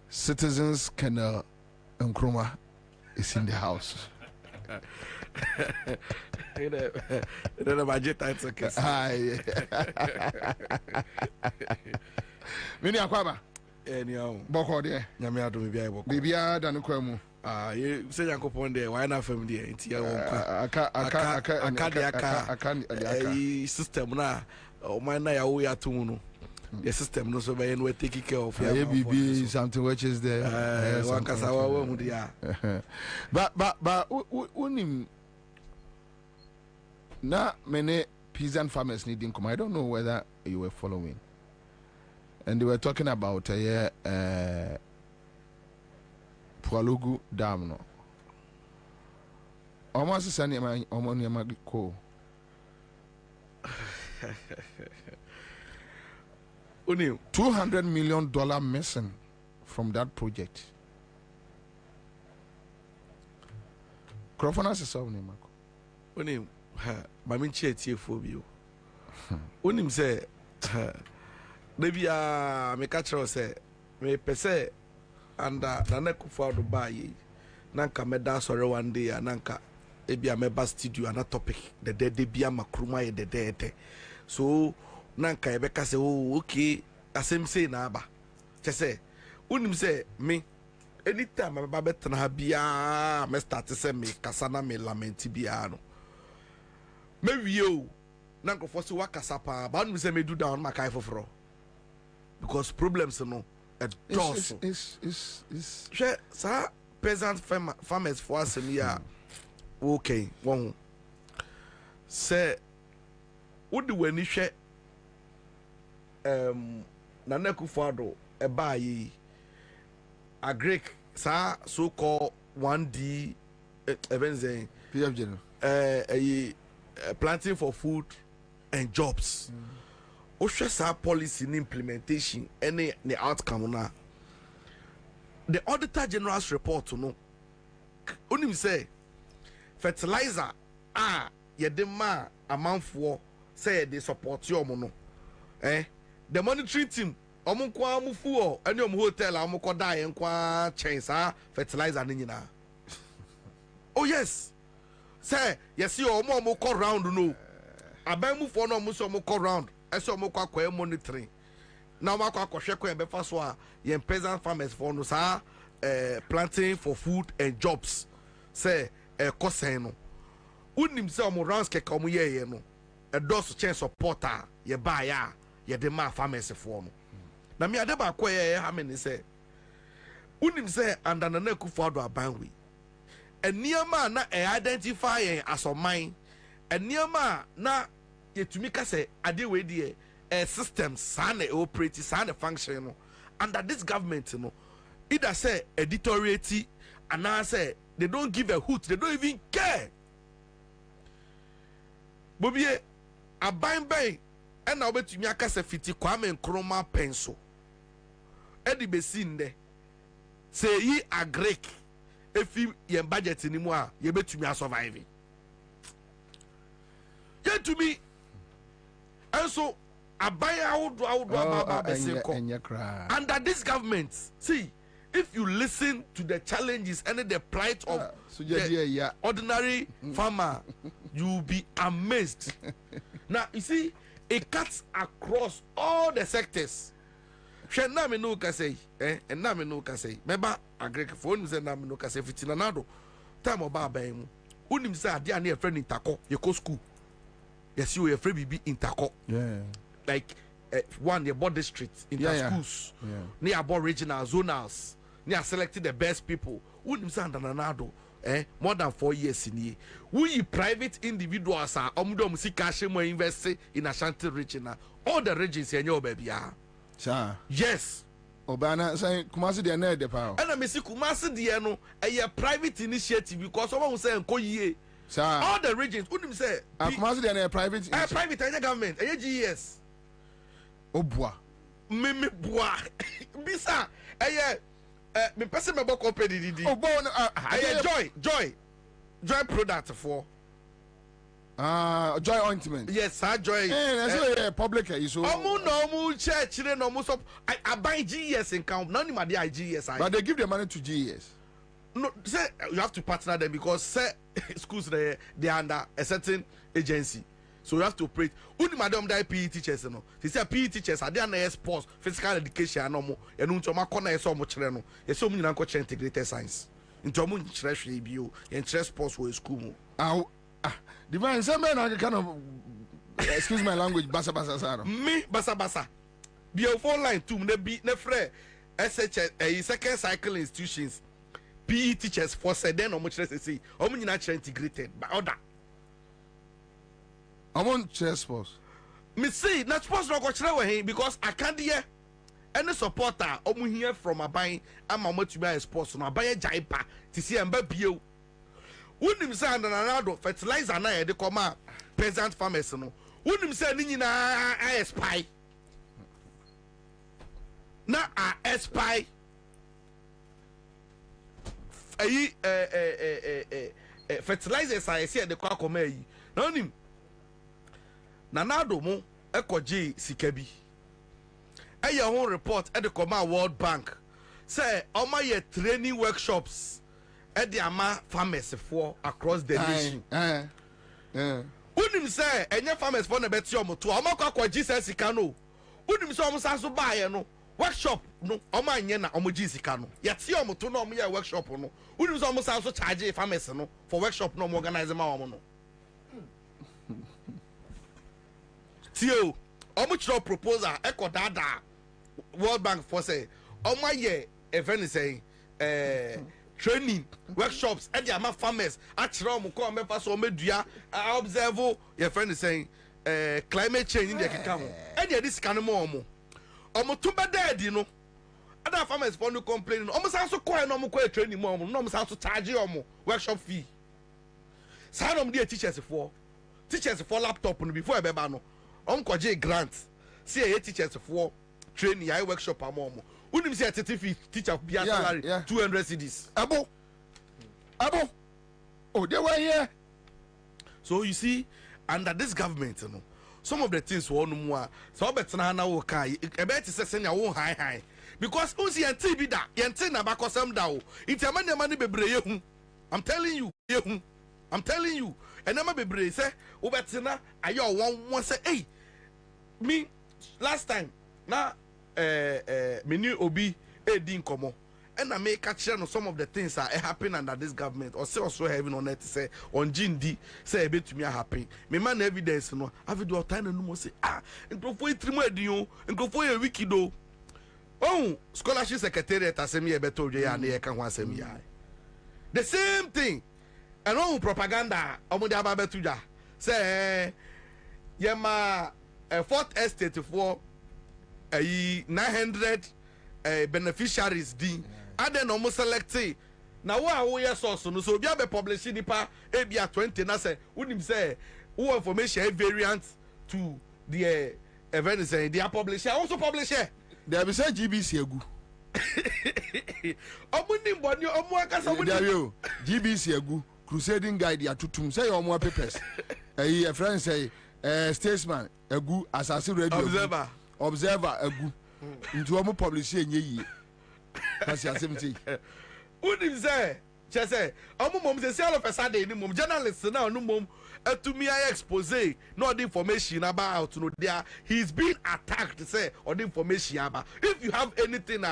F: Citizens can Nkrumah is in the house. Mini akwaba. Boko de.
J: Nyame adom bia boko.
F: Bibia da no kwamu.
J: You say Yankopon there, why not from there? It's your system na. O man na ya wo ya tunu. The system no so by we take care of
F: ya BB something which is there. But unim na many peasant farmers needing come. I don't know whether you were following. And they were talking about Pualugu Dam no. Almost sani ma ko. $200 million missing from that project. Crofona se solve ni mako.
J: Unim mami tie phobia. Unim say Nebia me catch say me pese and na kufa do bayi nanka me da sore one day nanka ebia me ba studio ana topic the day bia makruma ye the day so nanka ebeka say oh okay asem say na aba che say unim say me anytime me ba betena bia me start say me kasa na me lament bia no me wieo nanka for so wakasa pa ba unim say me do down makai foforo because problems no at dos is sir peasant farmers for us here okay one say would the when you share Nanaku Fado a buy a Greek sir so called 1D events a planting for food and jobs. Oshesa policy in implementation any the outcome na the auditor general's report no onim say fertilizer yedema amanfo say they support you no the monitoring team omunkwa amufu any hotel amukoda yenkwa chensa fertilizer ni nyina oh yes say yes you omo round no abamu for no omo so omo round eso mo kwa monitoring na mo kwa hwe kwa be fa so a yen peasant farmers for no sa planting for food and jobs say kosen no unim say mo rounds ke ka mo ye no dos chen supporter ye ba ya ye de ma farmers for no na me ade ba kwa ye ha me ni say unim say under na Akufo Addo abanwe eniama na identify as oman eniama na yetumi ka say ade we die systems sana operate sana function no under this government no either say editoriate and now say they don't give a hoot, they don't even care. Bobie aban bay and now betumi aka say fiti Kwame Nkrumah pencil edi besi nde say yi agrek efi yen budget ni mu a ye betumi survive yet to me. And so, under this government, see, if you listen to the challenges and the plight of the ordinary farmer, you'll be amazed. Now, you see, it cuts across all the sectors. Remember, agriculture say na me no ka say fitina nado. Time oba aban mu. Unim say ade ane e friend in Tako, ye go school. Yes, you are free BB in Tako. Yeah. Like one the board districts in schools. Yeah. Near board regional zonals. Near selected the best people. Wouldn't send an anado. more than 4 years in here. We private individuals are see cash more invest in Ashanti region. All the regions in your baby are.
F: Sir.
J: Yes.
F: Obana say Kumasi de na de pa.
J: And I see Kumasi de no a private initiative because someone will say nko ye.
F: Sir.
J: All the regions wouldn't say
F: Kumasi de na private
J: private and government and GES.
F: Obwa.
J: Me boa. Bisa me person me book company didi.
F: Oh bon
J: joy product for
F: joy ointment.
J: Yes, sir, joy.
F: Public so
J: no church no so I buy GES in count. None of my GES.
F: But they give the money to GES.
J: No, say you have to partner them because say schools they are under a certain agency. So you have to operate. Only madam die PE teachers no. They say PE teachers are there na sports, physical education no mo. E no ntoma kona so mo kire no. E so mo nyina ko integrated science. Ntoma nkire hwe bi o. E nkire sports wo school mo.
F: Divine some men kind of excuse my language basa saro.
J: Me basa. Be a phone line too na bi na frɛ SHS second cycle institutions. PE teachers for said then omo kire say omo nyina kire integrated by order.
F: I want chess sports.
J: Me see, not sports no go chire we because I can't hear any supporter omu here from aban ama mo tumi sports no aban jaipa ti see emba bio. Unim say and another fertilizer na e de come peasant farmers no. Unim say ni nyina I spy. Na I spy. Fertilizers I see de kwa come yi. Na unim Nanado mo ekoji sikabi. Eye ho report e de come World Bank. Say oma ye training workshops e de ama farmers for across the nation. Unim say enye farmers for na beti omo to oma kwaji say sika no. Unim say omo sa so bae no workshop no oma anye na omo ji sika no. Ye ti omo to no omo ye workshop no. Unim say omo sa so charge farmers no for workshop no organize ma omo no. Tio, omuchiro proposal eko dada World Bank for say omo ye event say training workshops e dey ama farmers achiro omo ko mefa so omedua observe your friend saying climate change in the keka ho e dey this kan mo omo to bedadi no other farmers for no complain omo san so ko no omo ko training mo omo no omo san so charge omo workshop fee san omo dey teachers for laptop no before e beba no Onkoje grant see a teachers for training I workshop amom. Unim see a teacher be salary 200 cedis.
F: Abo. Oh, they were here.
J: So you see, under this government, you know, some of the things were no more. So better na wo kai. E be ti send your own high. Because usi enti bi da, yenti na bakosam da o. Inti amane bebreye hu. I'm telling you. And I'm a bebre say, Ubetina, ayo one say, hey, me last time na me new obi din komo. And I make catch on some of the things that happen under this government or say also having on it say on GND say a bit to me happen. Me man evidence no have do time no mo say and go for 3 months dio and go for a wiki do. Oh, scholarship secretariat asemi e beto je ya na e ka ho asemi ya. The same thing. And all propaganda omude ababetuja say yema fourth estate for 900 beneficiaries din aden no select na wo ye source no so obi abe publish nipa e bia 20 na say unim say who information variant to the event say they are publish also publish
F: there be say GBC egu
J: omuni mboni omu akasa omuni
F: GBC egu crusading guide ya tutum say your more papers a friend say statesman egu assassin radio observer egu nti omo publish enye yi kasi asemti
J: unim say che say omo mom say all of a sudden ni mom journalist na no mom atumi ay expose no the information about no there he's being attacked say or the information about if you have anything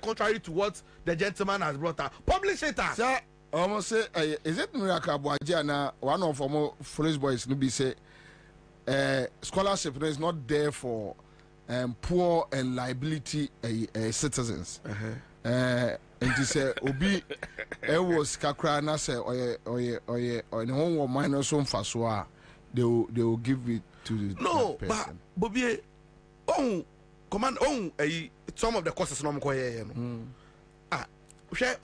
J: contrary to what the gentleman has brought up publish it
F: sir. Almost say, is it Miracle Boaji and one of our foolish boys? No, be say, scholarship is not there for poor and liability citizens. And he said, Obi, it was Kakra, say, or the home minus on Faswa, they will give it to the
J: no,
F: person.
J: But Bobie, command, some of the courses no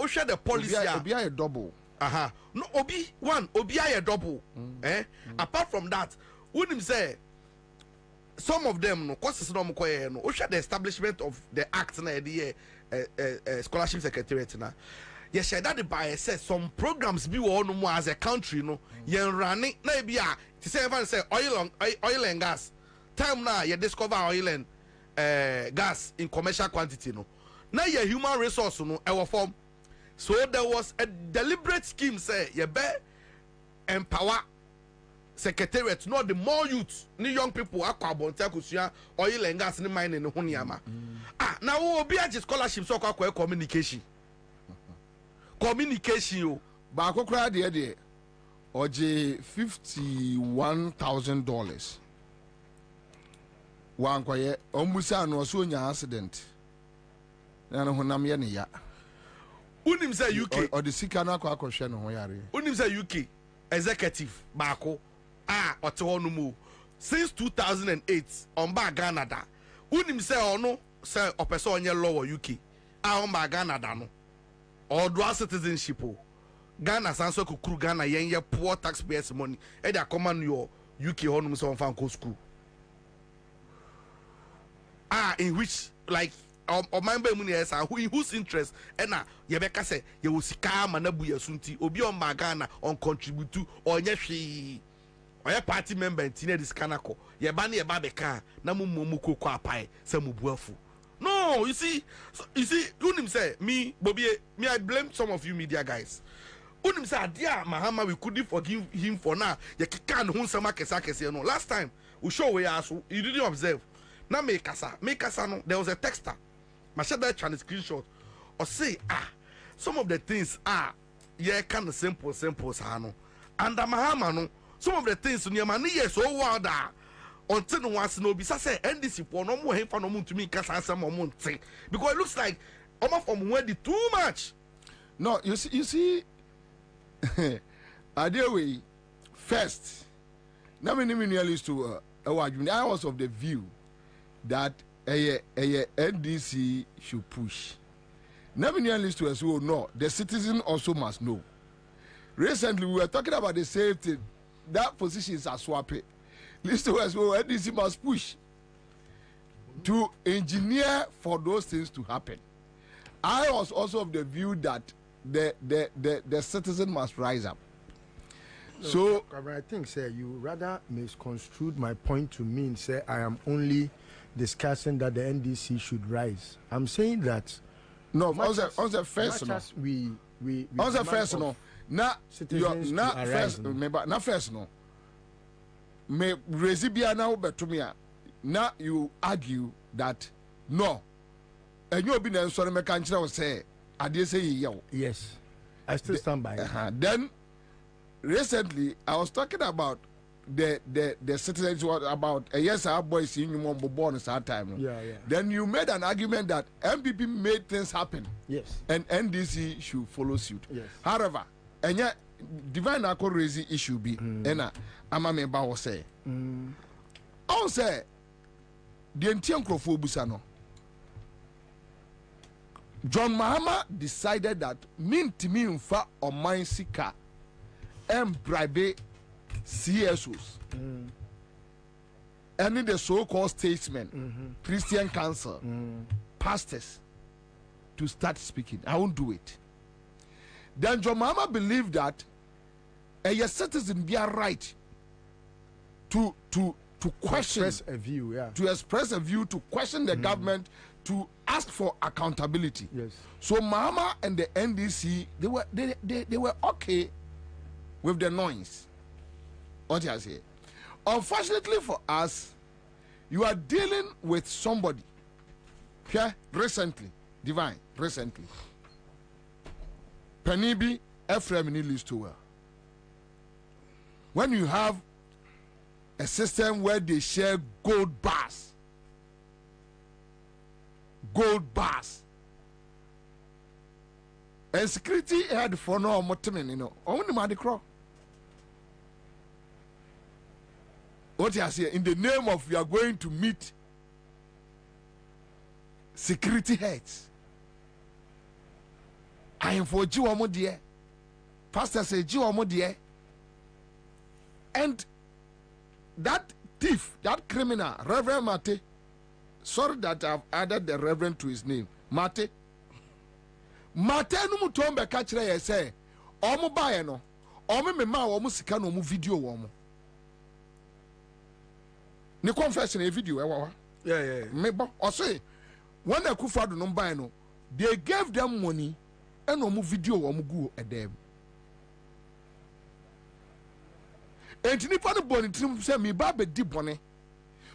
J: share the policy.
F: Obi a double.
J: No, Obi a double. Apart from that, wouldn't say some of them no courses no no share the establishment of the act na the scholarship secretariat na. You share that by say some programs be one more as a country no yen running na be a to say even say oil and gas time now you discover oil and gas in commercial quantity no now your human resource no our form. So there was a deliberate scheme say you be empower secretariat not the more youth ni young people akwa bonta kusua oil and gas ni mine ni ho niama now obi a scholarship so akwa communication yo
F: ba akokra de oje $51,000 wan kwaye omusa no so nya accident na no honam ye ne ya
J: unim say UK
F: or the sika na akwa hwe no ho yare
J: unim say UK executive baako ote ho no mu since 2008 on ba Ghana da unim say ono say opese onye law UK on ba Ghana da no or dual citizenship Ghana sanso kukuru Ghana yen poor taxpayers money e dey command your UK honum so on fan go school in which like member mu yes in whose interest na ye beka say ye wo sika ma na bu yasunti obi on ma Ghana on contribute to onye hwe oye party member ntina dis kanako ye ba na ye ba beka na mu kokọ apai say mu buafu. No, you see, unim say me, Bobie, me I blame some of you media guys. Unim say dear Mahama, we couldn't forgive him for now. You can't hun sama kesa no. Last time we show we ask you didn't observe. Now make kasa no. There was a texter. My share that Chinese screenshot or say some of the things kind of simple no. And Mahama no some of the things near mani yes so wild until no one no be say NDC for no more for no moon to me kasa some month because it looks like from where the too much.
F: No, you see way first now me used to I was of the view that a NDC should push. Now me used to as well no the citizen also must know. Recently we were talking about the same thing. That position is a swap. Listen as well, NDC must push to engineer for those things to happen. I was also of the view that the citizen must rise up.
H: No,
F: so
H: I think, sir, you rather misconstrued my point to mean, say, I am only discussing that the NDC should rise. I'm saying that.
F: No, on the first, no. On the first, no. Not first, remember, not first, no. Me resibia now betumia. Now you argue that no. And you been sorry me can't say I did say yo.
H: Yes. I still stand by.
F: Then recently I was talking about the citizens about yes our boys in you born at that time.
H: Yeah.
F: Then you made an argument that MPP made things happen.
H: Yes.
F: And NDC should follow suit.
H: Yes.
F: However, and yet divine alcohol raising issue be and I'm a bow say. I say the Entian Crofobusano. John Mahama decided that mean fa or mine sika and bribe CSOs. Any the so-called statesmen, Christian council, pastors to start speaking. I won't do it. Then John Mahama believed that a citizen be a right to question,
H: express a view,
F: to express a view, to question the government, to ask for accountability.
H: Yes.
F: So Mahama and the NDC they were okay with the noise. What I say? Unfortunately for us, you are dealing with somebody here recently, divine recently. Penibi Ephraim list to well. When you have a system where they share gold bars, and security head for no motimin, you know, only Madi Crow. What you say in the name of we are going to meet security heads. I am for Jiwamo dear. Pastor say Jiwamo dear. And that thief, that criminal, Reverend Mate, sorry that I've added the Reverend to his name, Mate. Mate no mutombe kachire ye say, omo bae no, omo me ma omo sika no omo video omo. Ni confession a video ewa.
J: Yeah.
F: Me bo say when the Kufado no buy no, they gave them money and omo video omo go at them. And nipa no boni trim say me ba be di boni.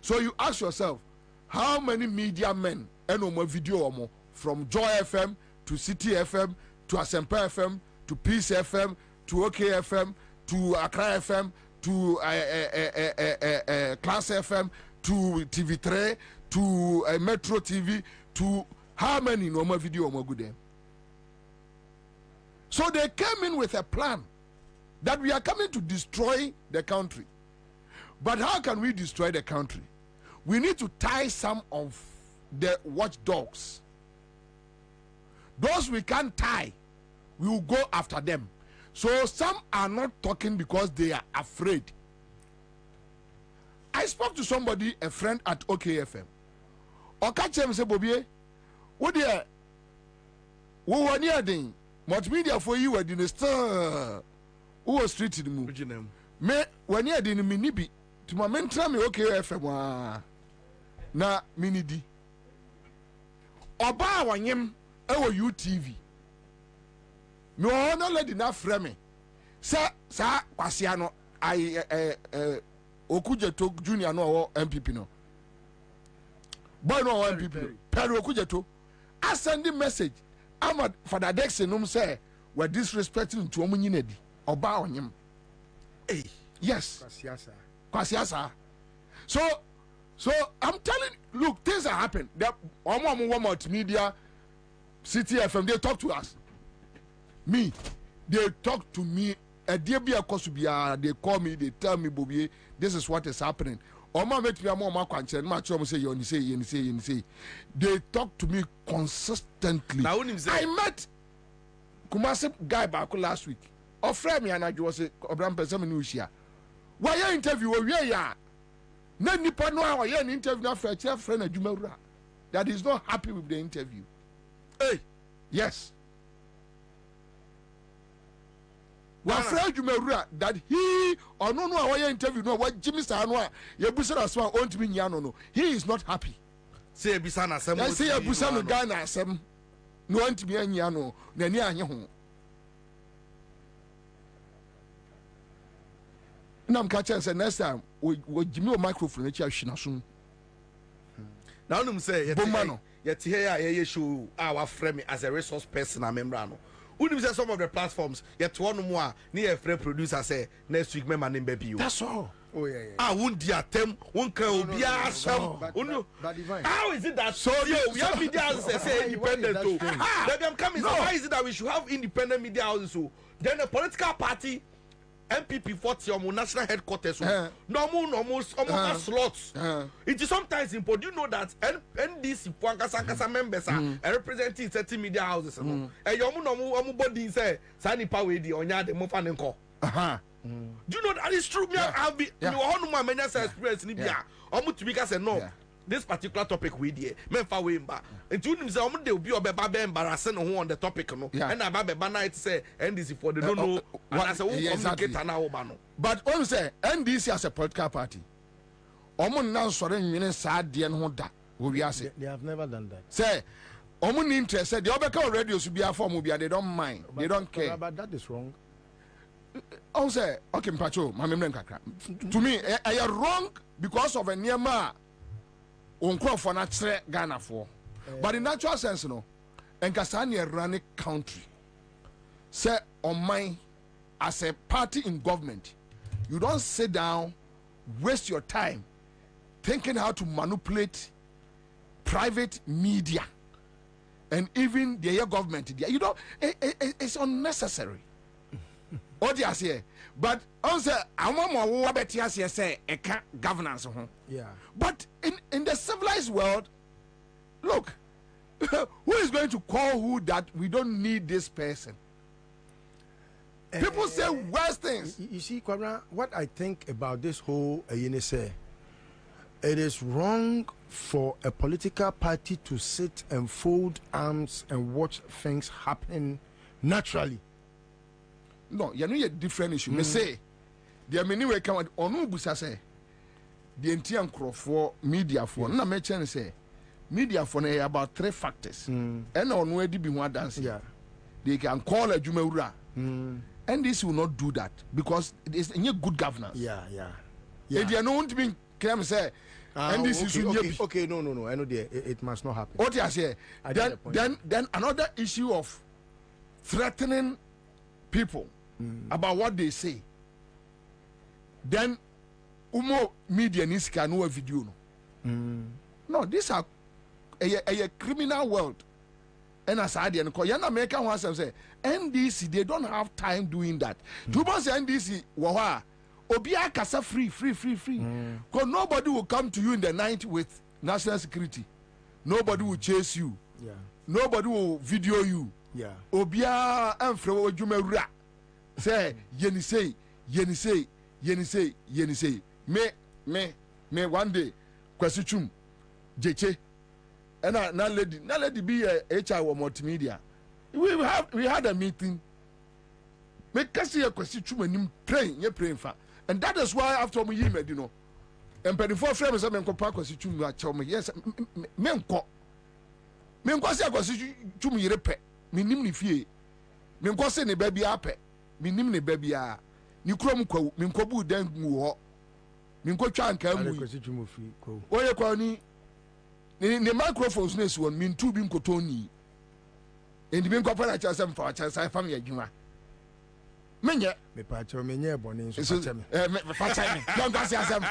F: So you ask yourself, how many media men and omo video omo from Joy FM to City FM to Asempa FM to Peace FM to OK FM to Accra FM to Class FM to TV3 to Metro TV to how many normal video omo good there? So they came in with a plan that we are coming to destroy the country. But how can we destroy the country? We need to tie some of the watchdogs. Those we can't tie, we will go after them. So some are not talking because they are afraid. I spoke to somebody, a friend at OKFM. Okachem say, Bobie, what dear? Who were near the multimedia for you? I didn't stir. Who was treated me? Me when you didn't minibi to my mentor me OKFM. Na minidi. Oba wanyem ewo UTV. Me ono lady na frame. Sa kwasiano I Okujeto Junior no MPP no. Boy no MPP. Pero Okujeto I send the message. Ahmad Father Dexter num say we disrespecting to omunyinedi. Oba onyem. Hey, yes. Kwasiasa. So I'm telling you, look, things are happening. The one multimedia, City FM, they talk to us. Me, they talk to me. They call me, they tell me, Bobie, this is what is happening. They talk to me consistently. I met Kumasi guy back last week. Offer me and I was a Obram Pesaminusha. Why you interview? Yeah. No nipa no how an interview for a friend of Jumera that is not happy with the interview. Hey, yes. One friend Jumera that he or no how you interview no what Jimmy Sanwa Yabusa as well on to me no. He is not happy.
J: Say Bisana Sam.
F: I say Abusano Ghana Sam. No one to be any ano, Nania. Now I'm catching say next time we give me a microphone and you soon.
J: Now I'm say yet here show our frame as a resource person and membrano. Who say some of the platforms yet one more near a free producer say next week member name baby you.
F: That's all.
J: Oh yeah. I won't dear them one can be some. How is it that so we have media houses say independent too? Let them come in. Why is it that we should have independent media houses so then a political party MPP 40 or national headquarters normal slots. It is sometimes important. Do you know that NDC Sankasa members are representing 30 media houses? And your body say Sani Pawedi on Yard Mofanenko. Do you know that is true? I've been many experience in Libya. Almost because no. This particular topic we did, Memfa Wimba. And to him, some they will be embarrassing on the topic, no. And I night say NDC for the don't know. And I say, exactly.
F: But when say NDC as a political party, Omon now sorry, you sad dear Honda. They
H: have never done that.
F: Say, Omon interest said the Obeka radio should be a form, they don't mind, they don't care.
H: But that is wrong.
F: I say, okay, Pacho, my memory. To me, I are wrong because of a near for natural Ghana for. But in natural sense, no, and Kasani running country. Say on mine as a party in government, you don't sit down, waste your time thinking how to manipulate private media and even the government, you know, it's unnecessary. What you say? But also, I want more what you say, governance.
H: Yeah.
F: But in the civilized world, look, who is going to call who that we don't need this person? People say worse things.
H: You see, Kwabena, what I think about this whole say, it is wrong for a political party to sit and fold arms and watch things happen naturally.
F: No, you know a different issue. Me say, the many way come on busa say, the entire crop for media for. Na me chen say, media for about 3 factors. And on where they be one dance.
H: Yeah,
F: they can call a Jumeura. And this will not do that because it is a good governance.
H: Yeah.
F: And you are not being claim say. And this is
H: okay. No. I know it must not happen.
F: What you say? Then another issue of threatening people about what they say. Then umo media needs can know a video. No, these are a criminal world. And as I didn't call American ones say NDC, they don't have time doing that. Two months NDC wawa Obia kasa free. Because nobody will come to you in the night with national security. Nobody will chase you.
H: Yeah. Nobody
F: will video you.
H: Yeah.
F: Obia amfro jumera. Say yenise. Me one day kwasichum jeche. And na lady be a HR or multimedia. We had a meeting. Make us see a kwasichum and praying for. And that is why after me you know. And before friends I menko pa kwasichum wa chom yes menko se kwasichum yire pe minim ni fie menko se ne ba bia pe minim ne ba bia ni krom kwa menko bu dan mu ho menko twa anka mu
H: kwasichum fi ko
F: oye kwa ni microphones ne so min tu bi nkotoni endi menko pa na cha sem fa cha sai fam ya dwuma menye
H: me pa cho menye boni so
F: fa cha me don't go see asem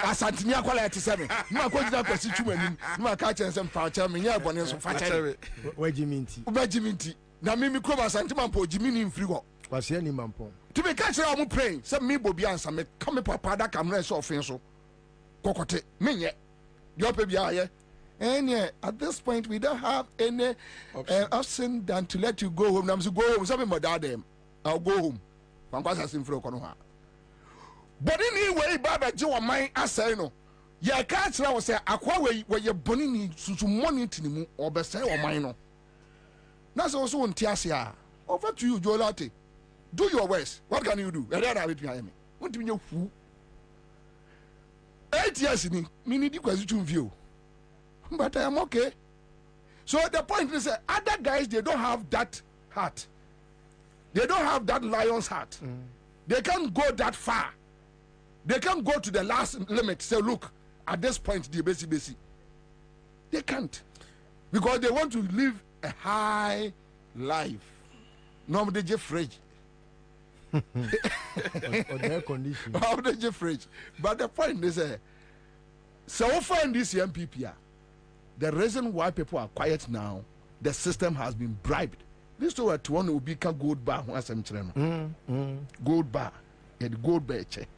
F: asantini akwala eti sebe ma ko jida kwasi twumanim ma ka cha sem fa cha menye boni so fa cha me wajiminti na mi kro ba santi mampo jimini mfiri ho
H: kwase ani mampo
F: to be catch am praying say me Bobie Ansah me come papa da camera so ofin so kokote menye your baby aye. And at this point we don't have any option than to let you go home. I'm go home. Some my dad I'll go home. But anyway, Baba Joe mine asay no. Ya catch now say akwa where you bonini to money to or best or mine no. That's also on Tiasia. Over to you, Jolate. Do your worst. What can you do? I don't have it behind me. What do you fool? 8 years in me need you view. But I am okay. So the point is that other guys, they don't have that heart. They don't have that lion's heart. They can't go that far. They can't go to the last limit. Say, look, at this point, the basic. They can't. Because they want to live a high life. No, they just fridge.
H: Or their condition.
F: How they just fridge. But the point is, so far in this MPP, the reason why people are quiet now, the system has been bribed. This to what one will be gold bar once I'm gold bar. And gold bar check.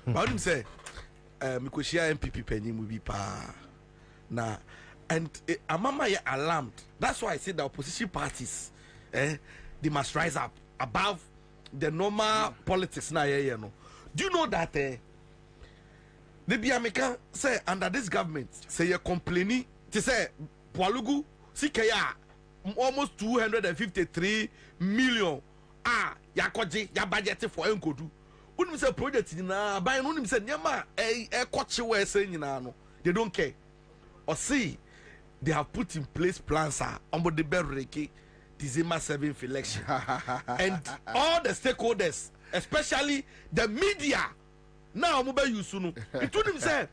J: But him say, Mikoshia MPP penny will be pa na and Amama ye alarmed. That's why I say the opposition parties, they must rise up above the normal politics now. You know. Do you know that? The Biamika say under this government say you're complaining to say Pualugu Sikaya almost 253 million yakoji ya budget for enkodu. Unim say project na buy unim say nyama kochi we say nyina no. They don't care. Or see they have put in place plans on the berreki December 7th election. And all the stakeholders, especially the media. Now mobile use no. It told him say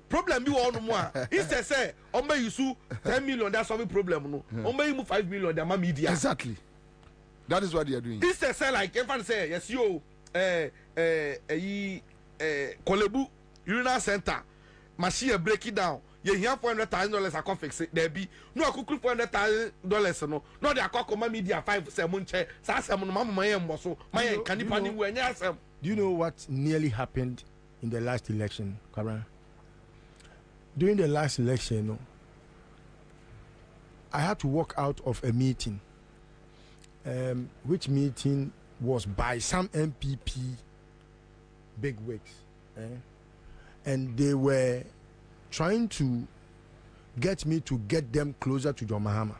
J: problem be one more. Instead say mobile use 10 million that's some problem no. Mobile move 5 million the media.
F: Exactly. That is what they are doing.
J: Instead say like everyone say yes yo Kolebu urinal center machine break it down. ye here $400,000 akọ fix it there be no akukuru $400,000 no no dey akọ ma media 5 7 che sa asem no mama maye mboso maye kanipa ni wu enya asem.
H: Do you know what nearly happened in the last election, Kwabena? During the last election, I had to walk out of a meeting, which meeting was by some MPP bigwigs, and they were trying to get me to get them closer to John Mahama,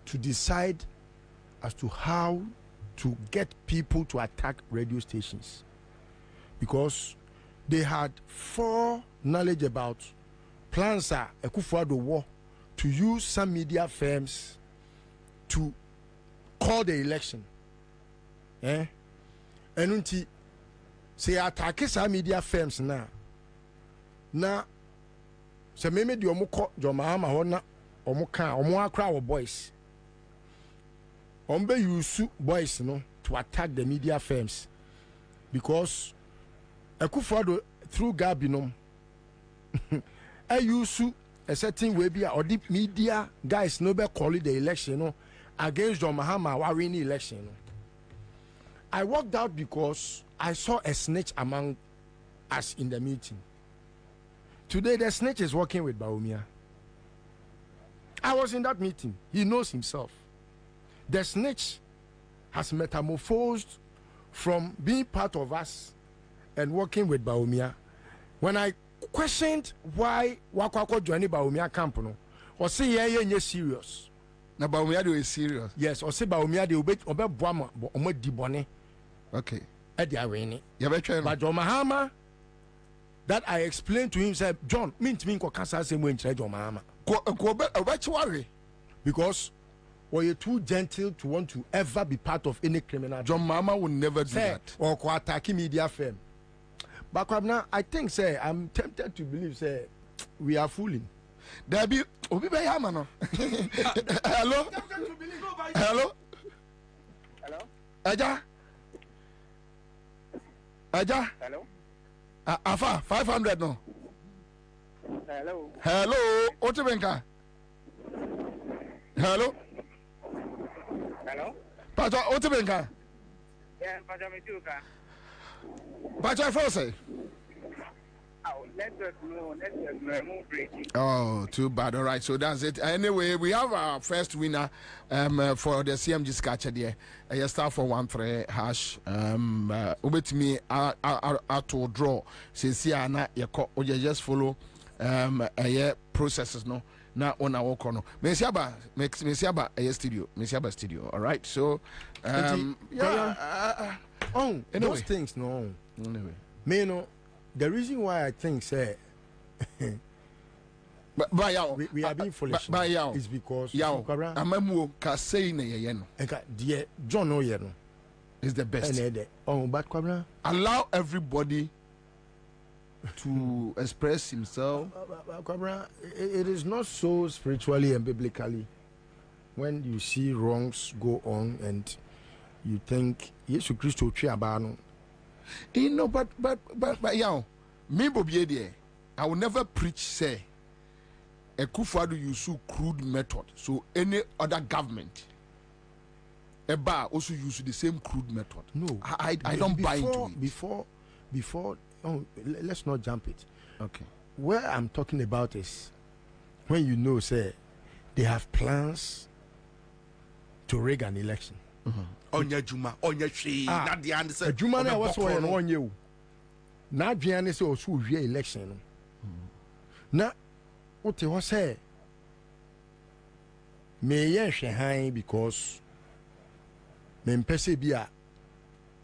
H: to decide as to how to get people to attack radio stations, because they had knowledge about plans Akufo-Addo war to use some media firms to call the election. And until say attack some media firms now so maybe the omoko John Mahama hona omo akra our boys ombe use boys to attack the media firms, because Akufo-Addo through Gabinom I use a certain way be or the media guys no be call it the election against John Mahama while winning election. I walked out because I saw a snitch among us in the meeting. Today the snitch is working with Bawumia. I was in that meeting. He knows himself. The snitch has metamorphosed from being part of us and working with Bawumia. When I questioned why Wakwako joined Bawumia camp, or say yeah serious.
F: Na Bawumia is serious.
H: Yes, or say Bawumia de obe boama omo dibone.
F: Okay.
H: Edi awini.
F: But
H: John Mahama, that I explained to him, said, John, mean ko kasa same way in John Mahama. Because you're too gentle to want to ever be part of any criminal.
F: John Mahama will never do that.
H: Or ko attacking media firm. But Kwabena, I think, say, I'm tempted to believe, say, we are fooling.
F: There be Obi Bayama no. Hello. Hello.
K: Hello.
F: Aja. Aja.
K: Hello.
F: Afa 500 no.
K: Hello.
F: Hello. Otibenka. Hello.
K: Hello.
F: Pacha Otibenka.
K: Yeah, Pacha Mituka.
F: Pacha Fose.
K: Oh, network no breaking.
F: Oh, too bad. All right, so that's it. Anyway, we have our first winner for the CMG Scatcher there. You start for 13#. Ubet me to draw. Since you just follow processes no. Now on our corner. Mesiaba studio. All right, so
H: yeah. Anyway. Those things no.
F: Anyway,
H: me no. The reason why I think say we are being foolish is because
F: Amamu Kasei ne yeno.
H: Dear John Oyeno
F: is the best.
H: But Kwabena,
F: allow everybody to express himself.
H: Kwabena, it is not so spiritually and biblically when you see wrongs go on and you think Yesu Christo Triabano.
F: You know, but yeah, me Bobie there, I will never preach say Akufo-Addo use crude method. So any other government also use the same crude method.
H: No,
F: I don't buy into it.
H: Before let's not jump it.
F: Okay.
H: Where I'm talking about is when you know, say they have plans to rig an election.
J: Onya Juma, Onya Shi, not the answer.
H: Juma na was on you. Na Gianni say also we election. Na what you say? Me yen high because me mpese bia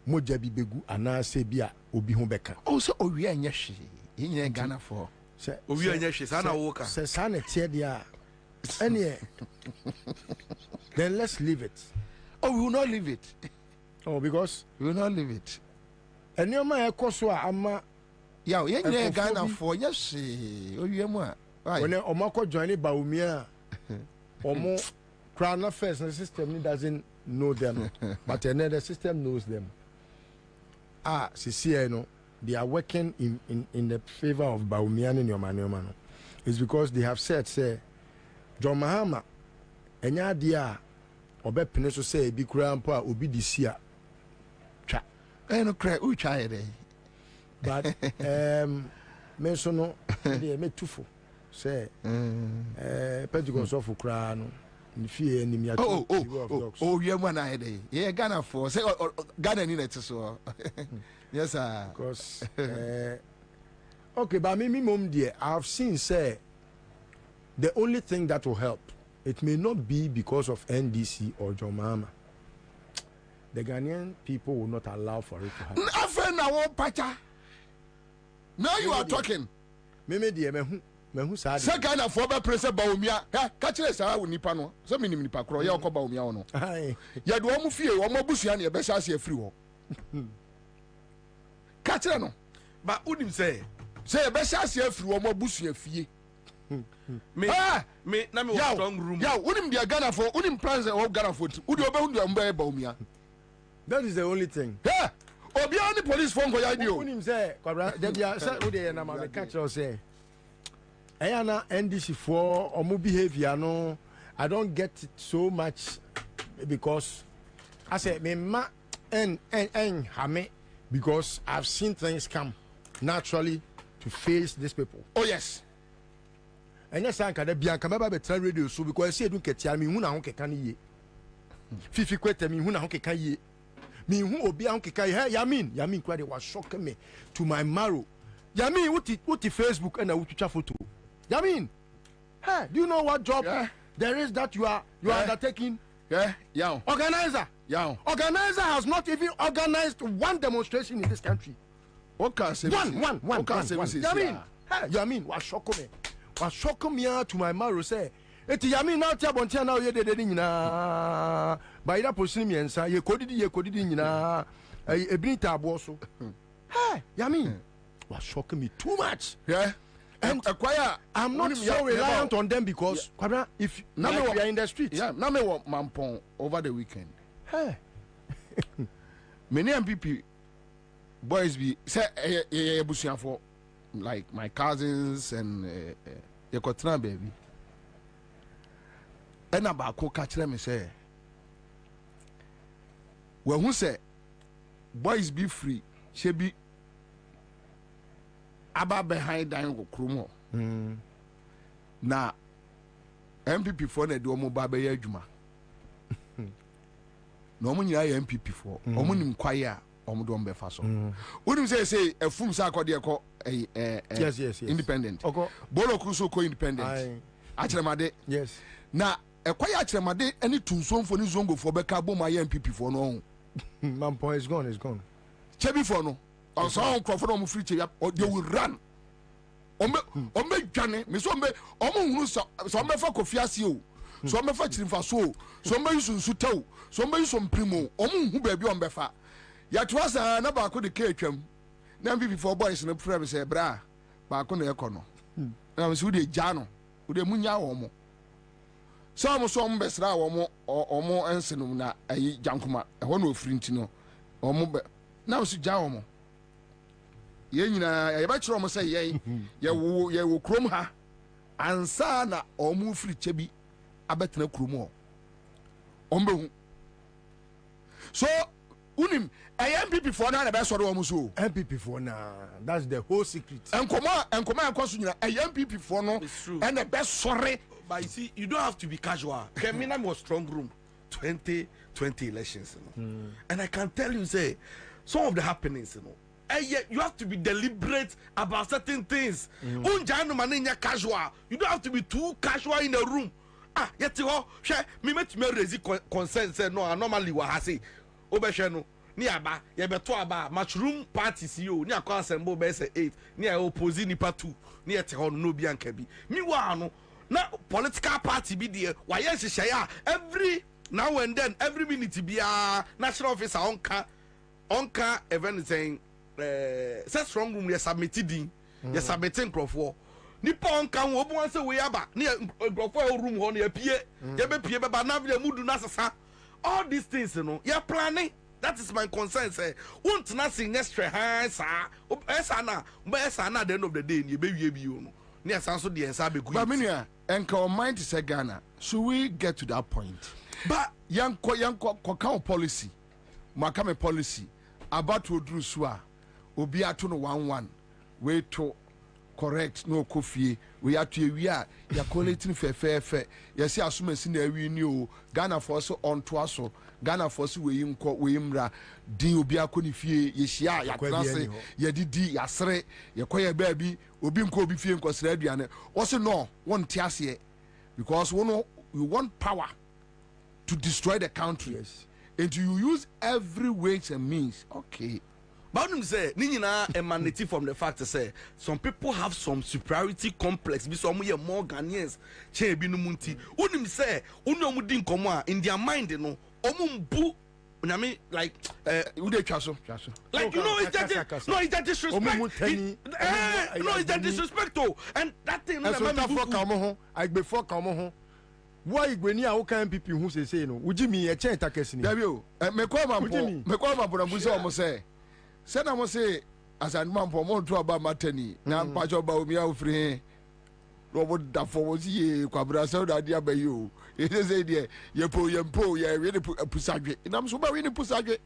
H: moja bi begu ana se bia obi ho beka.
F: Oh so owi anya hwe. Yen Ghana for.
H: Say
J: owi anya hwe sana wo ka.
H: Say sana tie dia. Any then let's leave it.
F: Oh, we will not leave it.
H: Oh, because
F: we will not leave it.
H: And your man, ama
F: yeah, Ghana for yes, oh, you are
H: when Omako joined Bawumia, Omo Crown Affairs and system doesn't know them, but another system knows them. CCNO, they are working in the favor of Baumian and Yomano. It's because they have said, say, John Mahama, and Yadia, or Bet Peneso say, be grandpa, Obi this year. Cha.
F: I no cry, who child,
H: but, Mensono, they made two for, say, Pentecost of Crown.
F: Oh, you one idea. Yeah, Ghana for say Ghana in it so. Yes, sir.
H: Because okay, but me mom dear, I've seen say the only thing that will help, it may not be because of NDC or John Mahama. The Ghanaian people will not allow for it to happen.
F: Now you are talking.
H: Me dear, mehu sa
F: say Ghana for be press Baumia ka kire sa wo nipa no so minim nipa kro ye okọ Baumia no ye do omu fie omu busua ne be sha se afiri ho ka kire no
J: ba unim say
F: be sha se afiri omu busua fie
J: me na me strong room
F: ya unim dia Ghana for unim plans of Ghana for udi obehu dia mba Baumia.
H: That is the only thing.
F: Yeah, obi any police phone ko ya dio
H: unim say kwabra de bia say wo de na ma me ka kire say Ayana NDC for omu behavior no, I don't get it so much because I say me ma en hame because I've seen things come naturally to face these people.
F: Oh yes.
H: And yes, I can be on camera better radio so because I see don't get me who na ho keka ni ye. Fifi kwete me who na ho keka ye. Me who obi an keka ye. Yamin kwade was shocking me to my marrow. Yamin what Facebook and a Twitter photo. Yamin, hey, do you know what job there is that you are undertaking?
F: Yeah.
H: Organizer.
F: Yeah.
H: Organizer has not even organized one demonstration in this country.
F: What can say?
H: One.
F: Yamin,
H: Yamin, was shocking me to my marrow. Say, eti Yamin now tell Bontia now ye de na. By that position me Ansah ye kodi na. Ebinita aboso. Hey, Yamin, was shocking me too much.
F: Yeah.
H: And I'm not so reliant on them because if now we are in the street.
F: Yeah, now me want Mampong over the weekend.
H: Hey.
F: Many MPP boys be say busuan for like my cousins and Yekotra baby. And about ko catch them say well who say boys be free she be aba behind dan go krumo na MPP for na de omo ba be ya adwuma na omo nyina ya MPP for omo nim kwaye a omo do mbe fa so wonim say efum sa akode ekọ
H: yes
F: independent bolo kruso ko independent akyeremade
H: yes
F: na ekwaye akyeremade ani tunsomfo ni zongo for be ka bom ya MPP for no
H: Mampo is gone
F: chebi for no on some crofo no free che they will run ombe dwane me so ombe hunu so ombe fa kofi ase o so ombe fa chirimfa so ombe yusu taw so ombe yusu mprimo hu baabi ombe fa ya to asa na ba ko de ka atwam na MPP for boys no frame say bra ba ko na ekọ no na me so de gya no de munya wo mo so ombe sra wo mo ensenum na ayi jankoma ho na ofiri ntino be na so gya wo mo ye nyina ye ba kiro mo say ye wo krom ha Ansah na omu firi chebi abetena krom ho ombe hu so unim MPP for na be so do omu so
H: MPP for na that's the whole secret
F: enkoma enkoso nyina MPP for no and the best sorry
J: but you see you don't have to be casual Kemina was strong room 2020 elections and I can tell you say some of the happenings you have to be deliberate about certain things. Casual. You don't have to be too casual in a room. Yet me raise concern say no normally what I say. Obeshano niaba ye beto aba matchroom parties you ni akwa assemble be say 8 ni opposite nipa 2 ni ete ho no bi anka bi. Me wa no na political party be there why hyehyɛ every now and then every minute be national officer onka event saying say strong room ye submitted din ye submitting crofo nipa onka ho obu wan say we aba ni crofo room ho na ye pie ye be pie be ba na vile mudu na sesa all these things no ye planning that is my concern say won't nothing next high sir esana at the end of the day you baby you no near sanso the ensa be good
F: but minia enka mind say Ghana should we get to that point
J: but
F: young policy makame policy about to do so obi ato no 1-1 we to correct no kofie we have to we are ya collecting fe ya see asumasi na awi ni o Ghana for so on to aso Ghana for so we nko we mra din obi akoni fie ye hia ya trase ya didi ya sere ya koye baabi obi nko obi fie nko sere aduane wo se no won ti ase because we want power to destroy the country. Yes. And you use every way and means. Okay.
J: But I say, Nina emanating from the fact to say some people have some superiority complex. Be some more Ghanaians. Che bi no munti. Unim say, uno mudin komo in their mind, you know. Omumbu. I mean, like, like you know, it's that disrespect. It's that disrespect. And that thing.
H: I before come why when you can people who say no would you me a chain takesini
F: Davio me kwa mabona muso omo say na mo say as an man for mo to aba matani na mpacho ba omi afri robo da for ye kwabra so da dia ba yo e say there ye po ye really pusadwe na so ba we ni pusadwe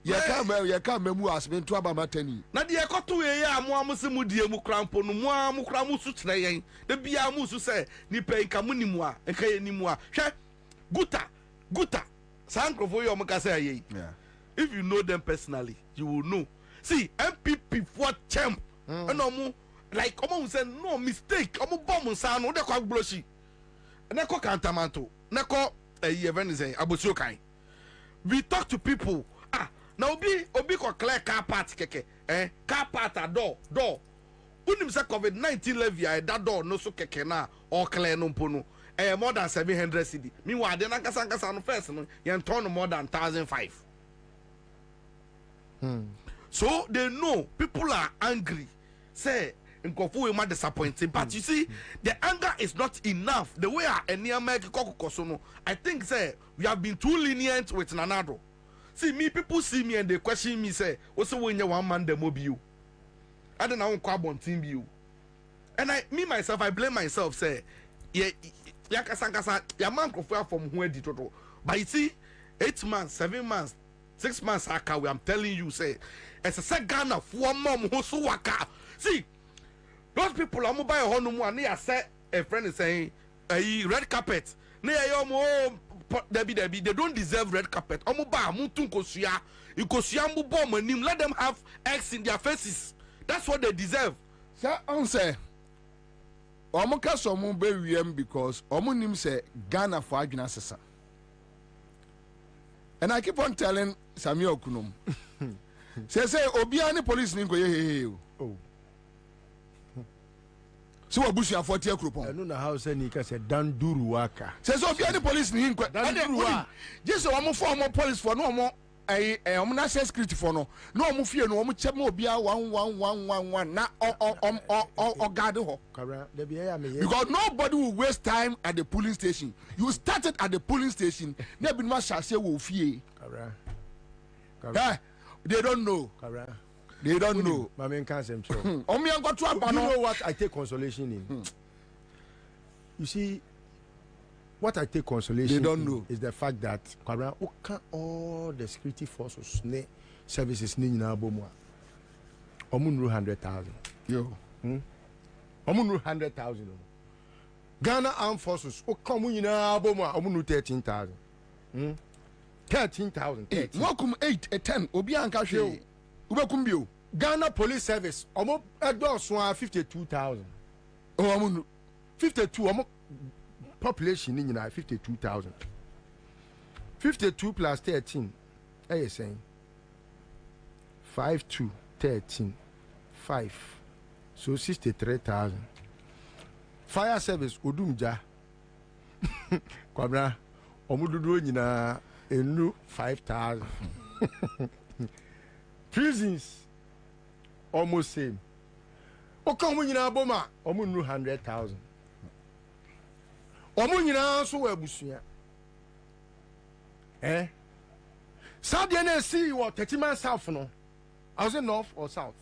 F: ye ka memu as me to aba matani
J: na de ekoto ye ya mo amse mu die mu krampo no mo amukra mu su kire yen de bia mu su se ni pe nka mu nimu a nka ye nimu a hwe guta sankrofo yo mo ka say ye if you know them personally you will know see MPP for champ no mo like omo say no mistake omo bomb san no de kwa bloshi na ko kantamanto na ko even say abosuo kan we talk to people now obi ko clear car part keke car part a door unim say COVID-19 levy that door no so keke na or clear no mpono more than 700 cedi meanwhile den ankasa no first no yen turn more than 1,005 so they know people are angry say nkofo we ma disappointed but you see the anger is not enough the way any American kokoso no I think say we have been too lenient with Nanado. See me, people see me and they question me, say, what's the way you one man demo you? I don't know how team you. And me myself, I blame myself, say, yeah, ya man from where did total. But you see, 8 months, 7 months, 6 months, I'm telling you, say, as a second of 1 mom who's waka. See, those people are mobile home one, they say, a friend is saying, a red carpet, near your mom. Debbie, they don't deserve red carpet. Let them have eggs in their faces. That's what they deserve.
F: Sir, Ansah. Omuka somu be wiem because omunim say Ghana for adwina sesa. And I keep on telling Samuel Kunum. say obi ani police ni nkoye oh. So abusu afoti akropon
H: enu na house ni ka say danduru waka
F: say so be any police ni nkwa danduru wa just omo for omo police for no omo omo national security for no omo fie no omo chema obi a 1111 na o guard ho because nobody will waste time at the polling station. You started at the polling station na bi no shall say wo fie they don't know They don't know.
H: My main cancer. You
F: know
H: what I take consolation in? You see, what I take consolation in is the fact that all the security forces services in Abomwa. Omunru 100,000.
F: Yo.
H: Omunru 100,000. Ghana Armed Forces. Abomwa. Omunru 13,000. 13,000.
F: Welcome 8, 10. Obianka.
H: Ghana Police Service, almost 52,000.
F: Oh,
H: 52. Population in 52,000. 52 plus 13. Are you saying? 5 to 13. 5. So 63,000. Fire Service, Odumja. Kwabena, omududu nyina enu 5,000. Prisons almost same. Okamu nyina boma omu nu 100,000. Omu nyina so wa busuya. South DNA see what 30 man south no. I was in north or south.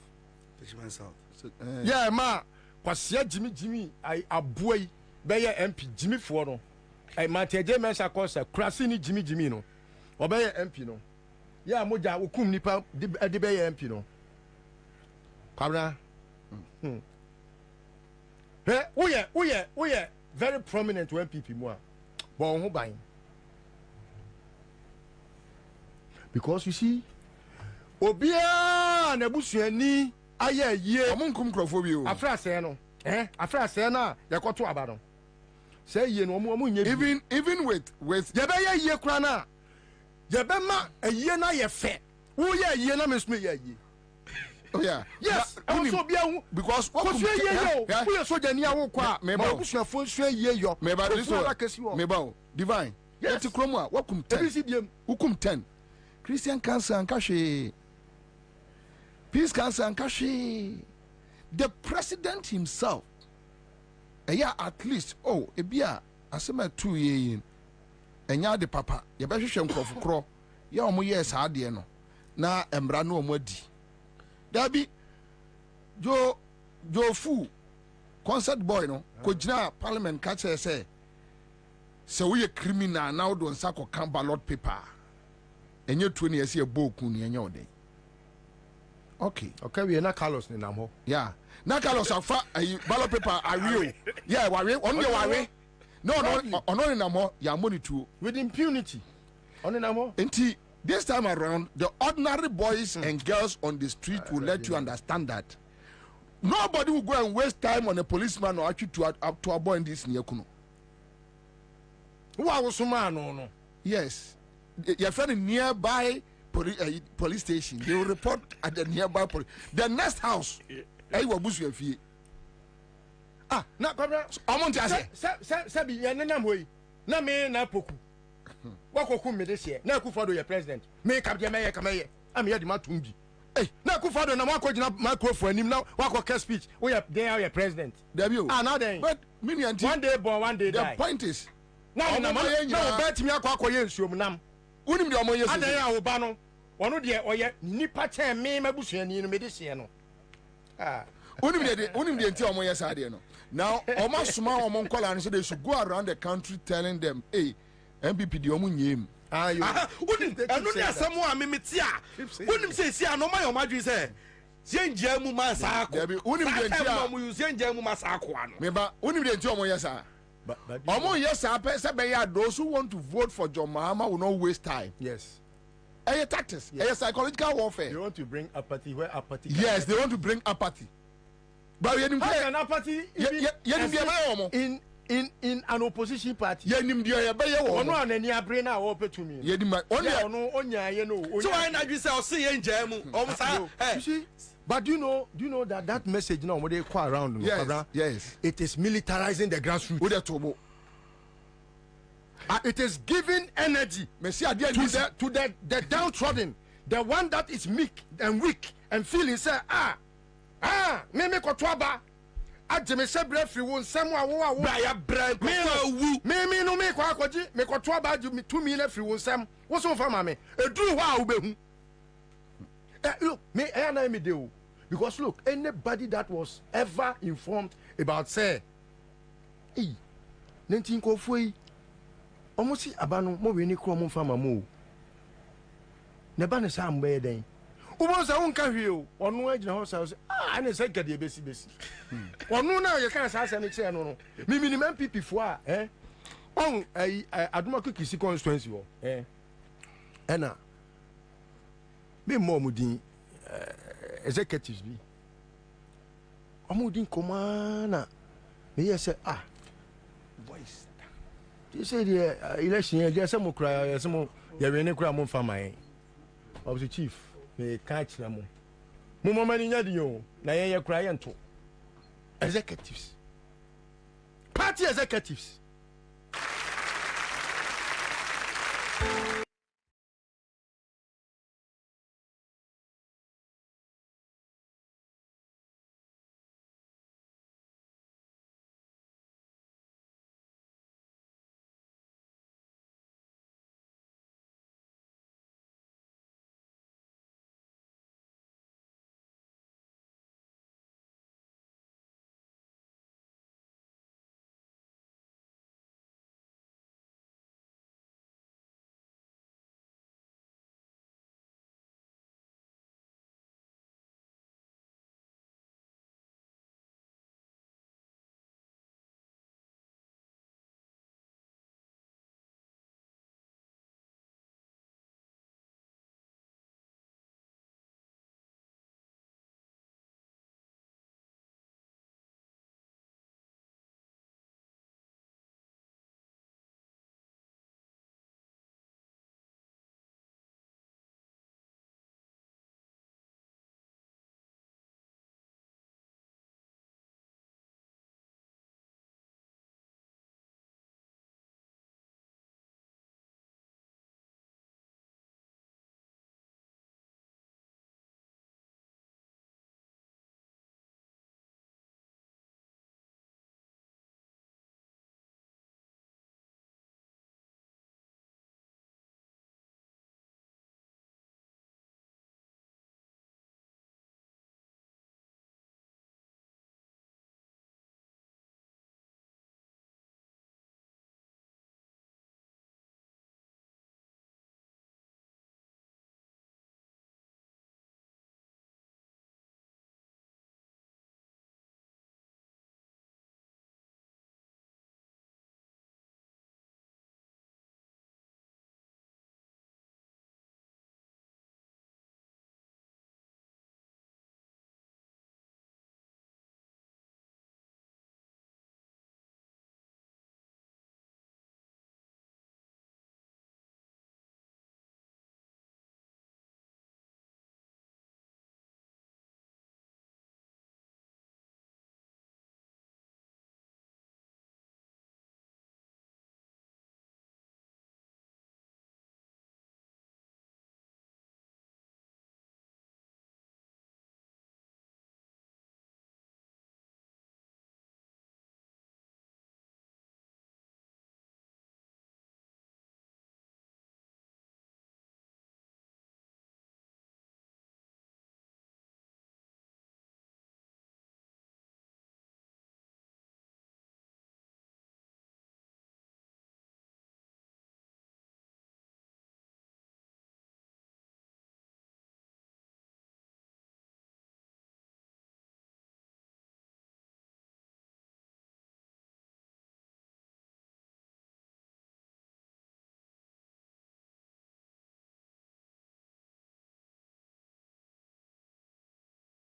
J: 30 man south. So,
H: yeah, ma. Kwasia Jimmy I boy be MP Jimmy for no. I Mate J mention cause Krasini Jimmy no. Or be MP no. Yeah, moja ukum nipa de be MP no. Kwabena. Hey, we are very prominent to MPP more. But who buying? Because you see, Obia Nebusuani aye ye.
F: Amunkum crofobia.
H: Afra say no. Afra say na yakoto abado. Say ye no omu nye.
F: Even with
H: ye be ye kura na. Ye be ma ye na ye fe. Wo ye na me sumi ye ye.
F: Oh yeah.
H: Yes. Also bia hu
F: because
H: what could ye yo. Wo ye so jani awo kwa. Me ba busuafo nso ye yo.
F: Me ba listen. Me ba divine. Yes. Yeti kromo a wakum 10. Ukum 10. Christian cancer and kashi. Peace cancer and kashi. The president himself. At least ebia asema 2 years. Enya de papa. Ye be hwehwe nkrofo kro. Ya omo ye saa de no. Na embra no omo adi. Dabi jo fu concert boy no ko gina parliament ka say we criminal now do nsa ko kan ballot paper enye tuo ne yesi eboku ne enye ode. Okay
H: we na Carlos ni namho.
F: Yeah na Carlos afa ballot paper awie. Yeah ware on the ware. No ono ni namho ya monitor
H: with impunity. On namho.
F: Enti this time around, the ordinary boys and girls on the street will let you understand that nobody will go and waste time on a policeman or actually to avoid this Nyekuno.
H: Who was no?
F: Yes, your friend nearby police station. They will report at the nearby police. The next house, I will boost your fee.
H: Na Kwabena.
F: Amonte
H: Sabi ya nana moyi. Na me na poku. Wako me this year. Na Akufo-Addo your president. Me kabje me kamaye. Am ye di matumbi. Na Akufo-Addo na wako gina microphone nim na wako care speech. We are there your president.
F: Debut.
H: Now then.
F: But
H: one day born, one day die.
F: The point is
H: na bet me akwa ye nsuom nam.
F: Unim de omo ye
H: adan ya wo ba no. Wono de oye nipa chen me mabusuani no me de hye no.
F: Unim de nti omo ye sa de no. Now omo suma omo nkola no so they should go around the country telling them, hey, MPP di omo nyem.
J: Unim anu ni asemu a memeti a. Unim say si anoma yo madwi say yenja mu masa akọ.
F: Unim de nti a
J: mo use yenja mu masa akọ ano.
F: Meba unim de nti omo ye sa. Omo ye sa pe se be ya those who want to vote for John Mahama will not waste time.
H: Yes.
F: Tactics. Psychological warfare.
H: They want to bring apathy where apathy.
F: Yes, they want to bring apathy. But
H: how can apathy in an opposition party?
F: Yenim dia ye be ye wo.
H: Ono anani abre na wo petumi.
F: Yedim
H: ono onya ye no.
J: So why na you say o see yenja mu?
H: You see, but do you know that message now when they go around?
F: Yes.
H: It is militarizing the grassroots. It is giving energy to the downtrodden, the one that is meek and weak and feeling say me kotwaba ajeme se bre free won sam wo
J: bra ya bra
H: me no me kwa akọji me kotwaba ajeme 2 million free won sam wo so fa ma me eduru ho a wo behu look me na me dey because look anybody that was ever informed about say nentin ko foi omosi abanu mo we ni kro mo fa ma mo ne ba ne sa mbe den ubo sa unka hwie o onu agina ho sa ane se gade e besi onu na ye kan sa asem che no mi minimum MPP fo a on aduma kisi constituency wo ena me mo mudin executives bi omudin komana me ye say voice you say the election ye just mo kra ye mo ye we ne kra mo fa man of the chief me catch na mo mani nya di o na ye kra ye nto executives party executives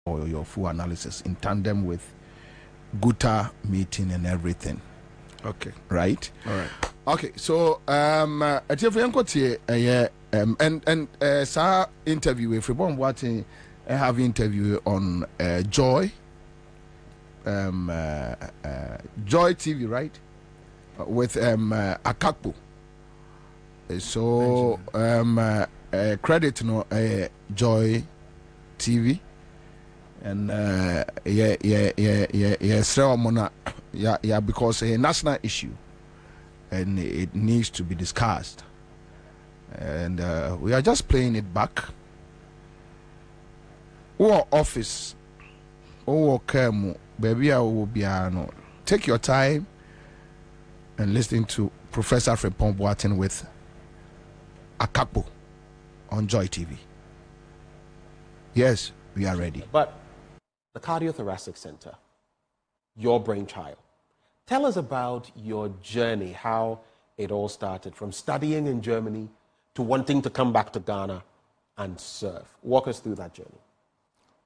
F: or your full analysis in tandem with Guta meeting and everything.
G: Okay.
F: Right?
G: All right.
F: Okay, so and sir interview if you want what I have interview on Joy Joy TV, right? With Akakpo. So credit no Joy TV and yeah because a national issue and it needs to be discussed, and we are just playing it back. Our office, our kemu, baby, I will be take your time and listen to Professor Frepon Boateng with Akakpo on Joy TV. Yes, we are ready.
O: But the Cardiothoracic Center, your brainchild. Tell us about your journey, how it all started, from studying in Germany to wanting to come back to Ghana and serve. Walk us through that journey.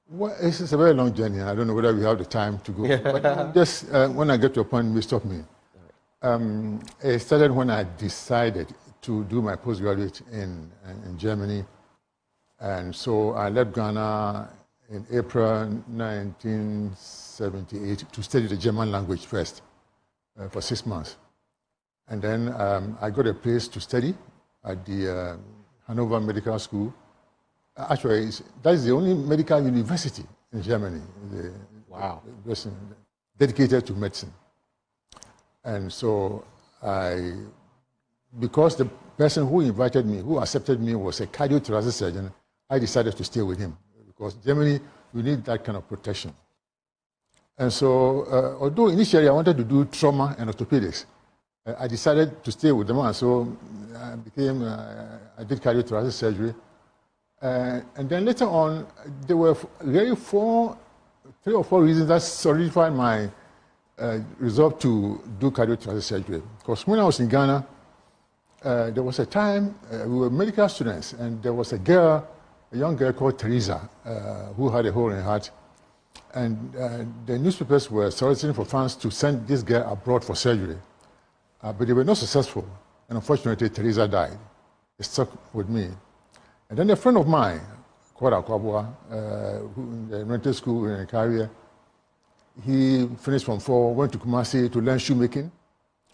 S: Well, it's a very long journey. I don't know whether we have the time to go. But just when I get to a point, you stop me. It started when I decided to do my postgraduate in Germany. And so I left Ghana in April 1978 to study the German language first for 6 months. And then I got a place to study at the Hanover Medical School. Actually, that is the only medical university in Germany.
O: Wow.
S: Dedicated to medicine. And so because the person who invited me, who accepted me, was a cardiothoracic surgeon, I decided to stay with him. Because Germany, you need that kind of protection. And so, although initially I wanted to do trauma and orthopedics, I decided to stay with them. And so I did cardiothoracic surgery. And then later on, there were really 3 or 4 reasons that solidified my resolve to do cardiothoracic surgery. Because when I was in Ghana, there was a time we were medical students, and there was a young girl called Teresa, who had a hole in her heart. And the newspapers were soliciting for funds to send this girl abroad for surgery. But they were not successful. And unfortunately, Teresa died. It stuck with me. And then a friend of mine, called Kwabena, who in the rental school in Career, he finished from 4, went to Kumasi to learn shoemaking.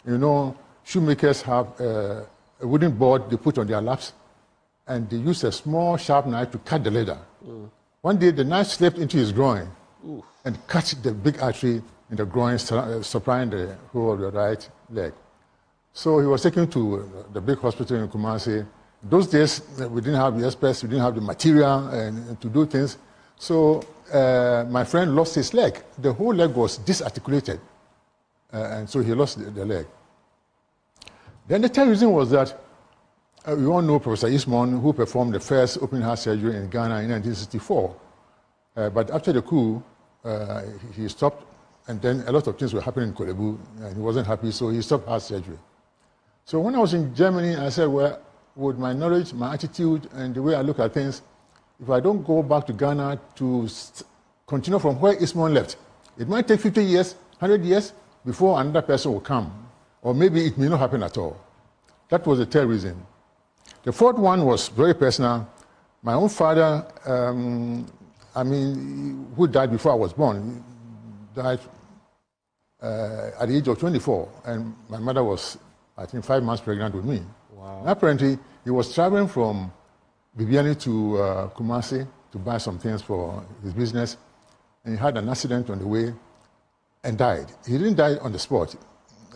S: You know, shoemakers have a wooden board they put on their laps, and they use a small sharp knife to cut the leather. One day, the knife slipped into his groin and cut the big artery in the groin, supplying the whole of the right leg. So he was taken to the big hospital in Kumasi. Those days, we didn't have the experts, we didn't have the material and to do things. So my friend lost his leg. The whole leg was disarticulated, and so he lost the leg. Then the third reason was that we all know Professor Ismon, who performed the first open heart surgery in Ghana in 1964. But after the coup, he stopped, and then a lot of things were happening in Kolebu, and he wasn't happy, so he stopped heart surgery. So when I was in Germany, I said, well, with my knowledge, my attitude, and the way I look at things, if I don't go back to Ghana to continue from where Ismon left, it might take 50 years, 100 years before another person will come. Or maybe it may not happen at all. That was the third reason. The fourth one was very personal. My own father, who died before I was born, died at the age of 24. And my mother was, I think, 5 months pregnant with me. Wow. And apparently, he was traveling from Bibiani to Kumasi to buy some things for his business. And he had an accident on the way and died. He didn't die on the spot.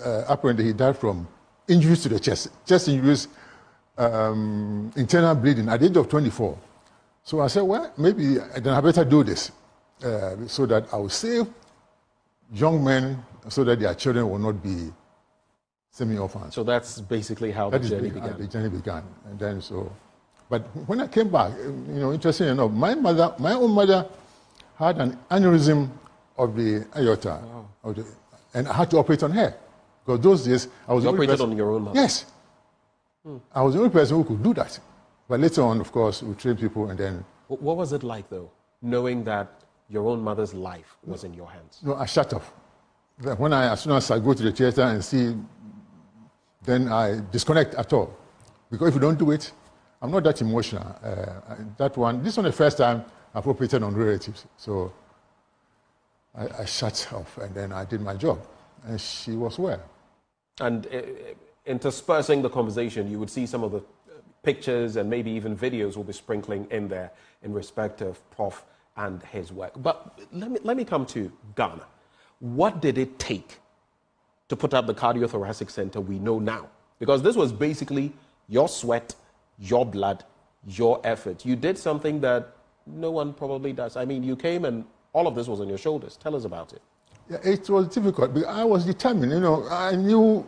S: Apparently, he died from injuries to the chest injuries, internal bleeding at the age of 24. So I said, well, maybe then I better do this so that I will save young men so that their children will not be semi-orphans.
O: So that's basically how the journey began.
S: The journey began. And then but when I came back, interesting enough, my own mother had an aneurysm of the aorta. Wow. And I had to operate on her. Because those days, I was
O: the only person. On your own mother?
S: Yes. I was the only person who could do that. But later on, of course, we trained people and then...
O: What was it like, though, knowing that your own mother's life was in your hands?
S: No, I shut off. As soon as I go to the theater and see, then I disconnect at all. Because if you don't do it, I'm not that emotional. This was the first time I've operated on relatives. So I shut off and then I did my job. And she was well.
O: And interspersing the conversation, you would see some of the pictures and maybe even videos will be sprinkling in there in respect of Prof and his work. But let me come to Ghana. What did it take to put up the cardiothoracic center we know now? Because this was basically your sweat, your blood, your effort. You did something that no one probably does. I mean, you came and all of this was on your shoulders. Tell us about it.
S: Yeah, it was difficult, but I was determined. I knew,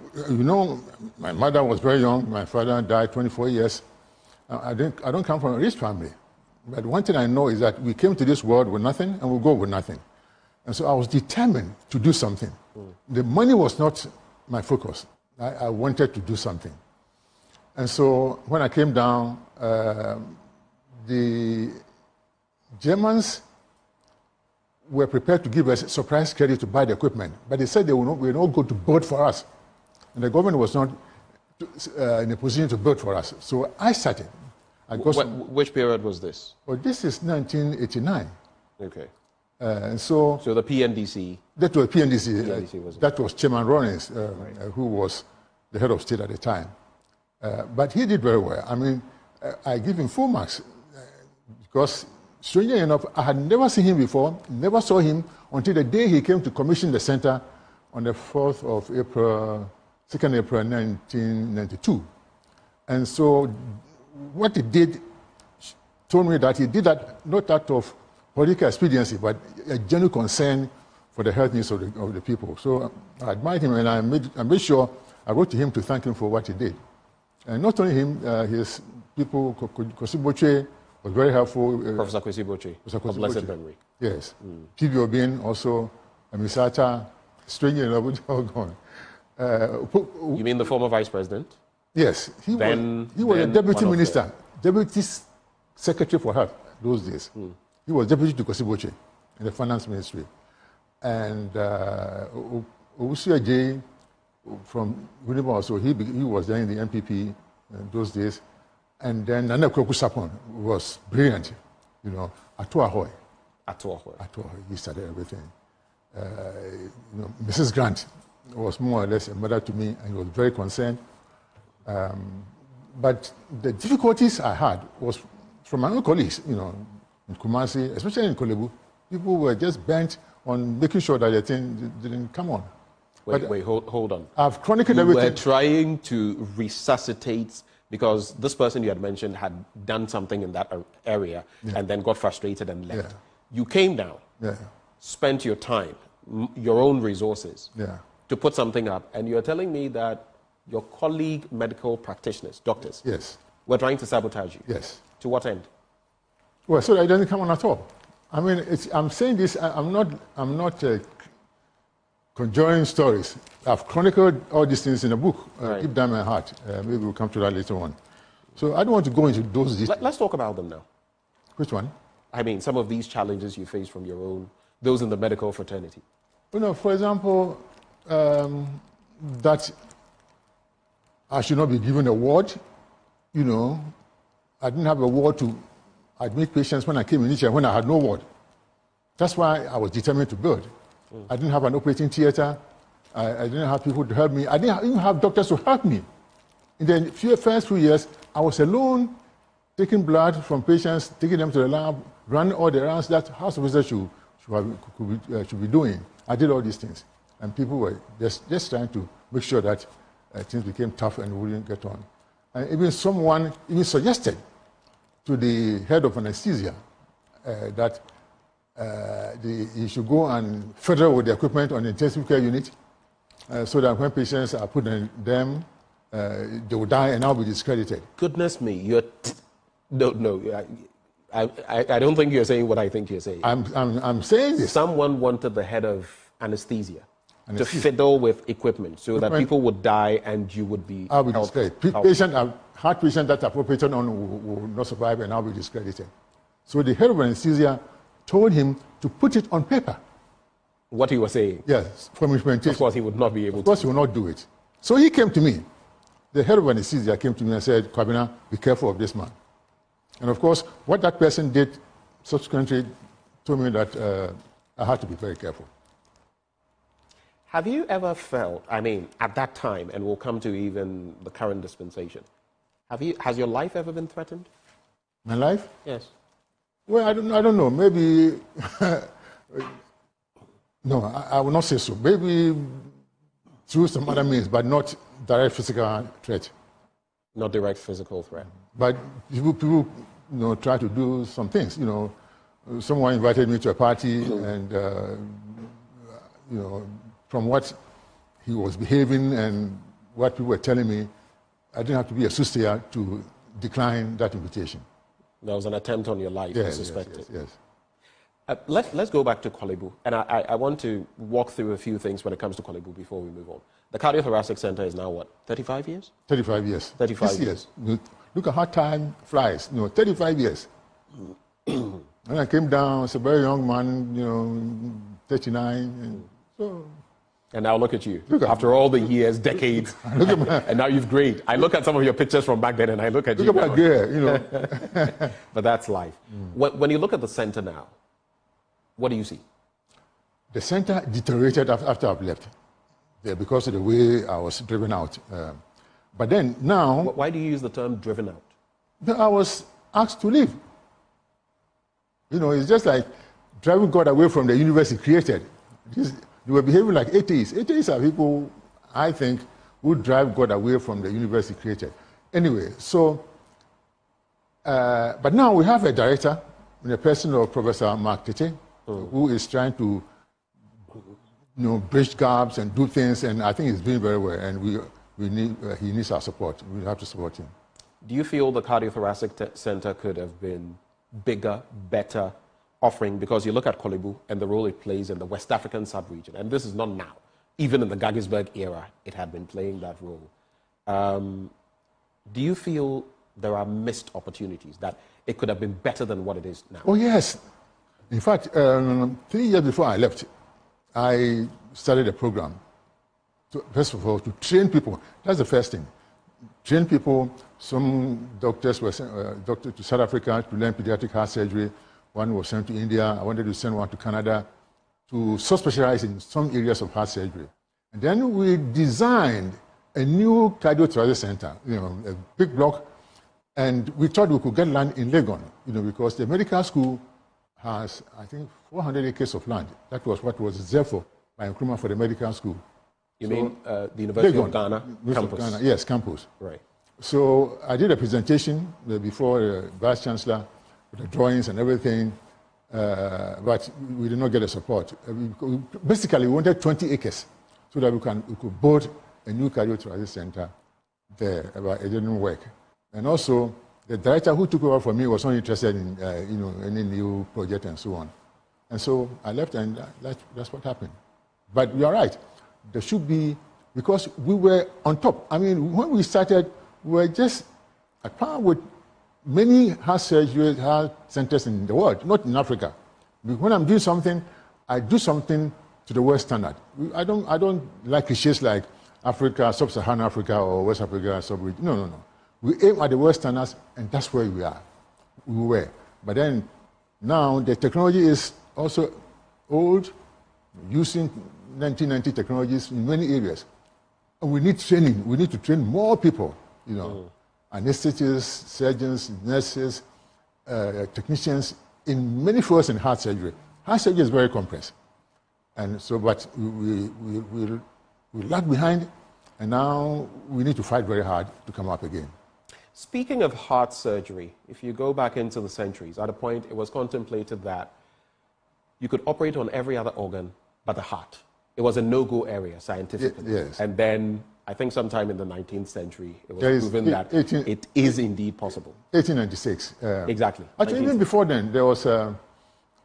S: my mother was very young. My father died 24 years. I don't come from a rich family. But one thing I know is that we came to this world with nothing and we'll go with nothing. And so I was determined to do something. The money was not my focus. I wanted to do something. And so when I came down, the Germans were prepared to give us surprise credit to buy the equipment, but they said they were not going to build for us. And the government was not in a position to build for us. So I started.
O: Which period was this?
S: Well, this is 1989.
O: Okay.
S: So
O: the PNDC.
S: That was PNDC. That was Chairman Rawlings, who was the head of state at the time. But he did very well. I mean, I give him full marks because, strangely enough, I had never seen him before, never saw him until the day he came to commission the center on the 4th of April, 2nd April 1992. And so what he did told me that he did that not out of political expediency, but a genuine concern for the health needs of the people. So I admired him, and I made sure I wrote to him to thank him for what he did. And not only him, his people, Kwesi was very helpful.
O: Professor Kwesi Boche, of blessed memory.
S: Yes. P.B. Obin also, Misata, strangely enough, all gone.
O: You mean the former vice president?
S: Yes. He was a deputy minister, deputy secretary for health those days. He was deputy to Kwesi Boche in the finance ministry. And Owusu J from Winnipeg also, he was there in the MPP those days. And then Nana Kweku Sapon was brilliant, Ato Ahoy. He started everything. Mrs. Grant was more or less a mother to me, and he was very concerned. But the difficulties I had was from my own colleagues, in Kumasi, especially in Kolebu. People were just bent on making sure that the thing didn't come on.
O: Hold on.
S: I've chronicled everything.
O: You were trying to resuscitate, because this person you had mentioned had done something in that area and then got frustrated and left. You came down, spent your time, your own resources to put something up, and you're telling me that your colleague medical practitioners, doctors, were trying to sabotage you.
S: Yes.
O: To what end?
S: Well, so that it doesn't come on at all. I mean, I'm saying this, I'm not conjuring stories. I've chronicled all these things in a book, Deep Down My Heart. Maybe we'll come to that later on. So I don't want to go into those details.
O: Let's talk about them now.
S: Which one?
O: I mean, some of these challenges you face from your own, those in the medical fraternity.
S: For example, that I should not be given a ward. I didn't have a ward to admit patients when I came in each year when I had no ward. That's why I was determined to build. I didn't have an operating theater. I didn't have people to help me. I didn't even have doctors to help me. In the first few years, I was alone, taking blood from patients, taking them to the lab, running all the errands that house officers should be doing. I did all these things. And people were just trying to make sure that things became tough and we wouldn't get on. And even someone suggested to the head of anesthesia that he should go and fiddle with the equipment on the intensive care unit so that when patients are put in them, they will die and I'll be discredited.
O: Goodness me, no. I don't think you're saying what I think you're saying.
S: I'm saying this.
O: Someone wanted the head of anesthesia to fiddle with equipment so that people would die and you would be
S: I'll be discredited. Heart patients that are operated on will not survive and I'll be discredited. So the head of anesthesia told him to put it on paper.
O: What he was saying?
S: Yes, from implementation.
O: Of course, he would not be able to.
S: Of course, he will not do it. So he came to me. The head of anesthesia came to me and said, Kwabena, be careful of this man. And of course, what that person did subsequently told me that I had to be very careful.
O: Have you ever felt, I mean, at that time, and we'll come to even the current dispensation, has your life ever been threatened?
S: My life?
O: Yes.
S: Well, I don't know. Maybe, no, I will not say so. Maybe through some other means, but not direct physical threat.
O: Not direct physical threat.
S: But people try to do some things. Someone invited me to a party, and from what he was behaving and what people were telling me, I didn't have to be a soothsayer to decline that invitation.
O: There was an attempt on your life,
S: yes,
O: I suspect.
S: Yes.
O: Let's go back to Korle Bu, and I want to walk through a few things when it comes to Korle Bu before we move on. The Cardiothoracic Center is now what, 35 years?
S: 35 years.
O: 35
S: years. Look at how time flies. 35 years. When I came down, I was a very young man, 39, and so.
O: And now look at you. After all the years, decades, and now you've grayed. I look at some of your pictures from back then, and I look at you.
S: Look at my gray,
O: But that's life. When you look at the center now, what do you see?
S: The center deteriorated after I've left, because of the way I was driven out. But then now...
O: Why do you use the term driven out?
S: I was asked to leave. It's just like driving God away from the universe He created. They were behaving like atheists. Atheists are people, I think, who drive God away from the universe He created. Anyway, so... but now we have a director, in the person of Professor Mark Tete, who is trying to bridge gaps and do things, and I think he's doing very well, and he needs our support. We have to support him.
O: Do you feel the Cardiothoracic Center could have been bigger, better offering? Because you look at Korle Bu and the role it plays in the West African sub-region, and this is not now. Even in the Gaggisberg era, it had been playing that role. Do you feel there are missed opportunities, that it could have been better than what it is now?
S: Oh, yes. In fact, 3 years before I left, I started a program, first of all, to train people. That's the first thing. Train people. Some doctors were sent to South Africa to learn pediatric heart surgery. One was sent to India. I wanted to send one to Canada to specialize in some areas of heart surgery. And then we designed a new cardiothoracic center, a big block, and we thought we could get land in Legon, because the medical school has, I think, 400 acres of land. That was what was reserved for by Nkrumah for the medical school.
O: You mean the University of Ghana campus?
S: Ghana, yes, campus.
O: Right.
S: So I did a presentation before the Vice Chancellor with the drawings and everything, but we did not get the support. Basically, we wanted 20 acres so that we could build a new cardiothoracic center there, but it didn't work. And also, the director who took over for me was not interested in any new project and so on. And so I left, and that's what happened. But you are right. There should be, because we were on top. I mean, when we started, we were just at par with many heart surgery heart centers in the world, not in Africa. When I'm doing something, I do something to the world standard. I don't like cliches like Africa, Sub-Saharan Africa, or West Africa, sub-region. No. We aim at the world standards, and that's where we are. We were. But then, now the technology is also old, using 1990 technologies in many areas. And we need training. We need to train more people, anesthetists, surgeons, nurses, technicians, in many fields in heart surgery. Heart surgery is very complex. And so, but we lag behind, and now we need to fight very hard to come up again.
O: Speaking of heart surgery, if you go back into the centuries, at a point it was contemplated that you could operate on every other organ but the heart. It was a no-go area scientifically.
S: Yes.
O: And then I think sometime in the 19th century it was proven that it is indeed possible.
S: 1896.
O: Exactly.
S: Actually, even before then, there was a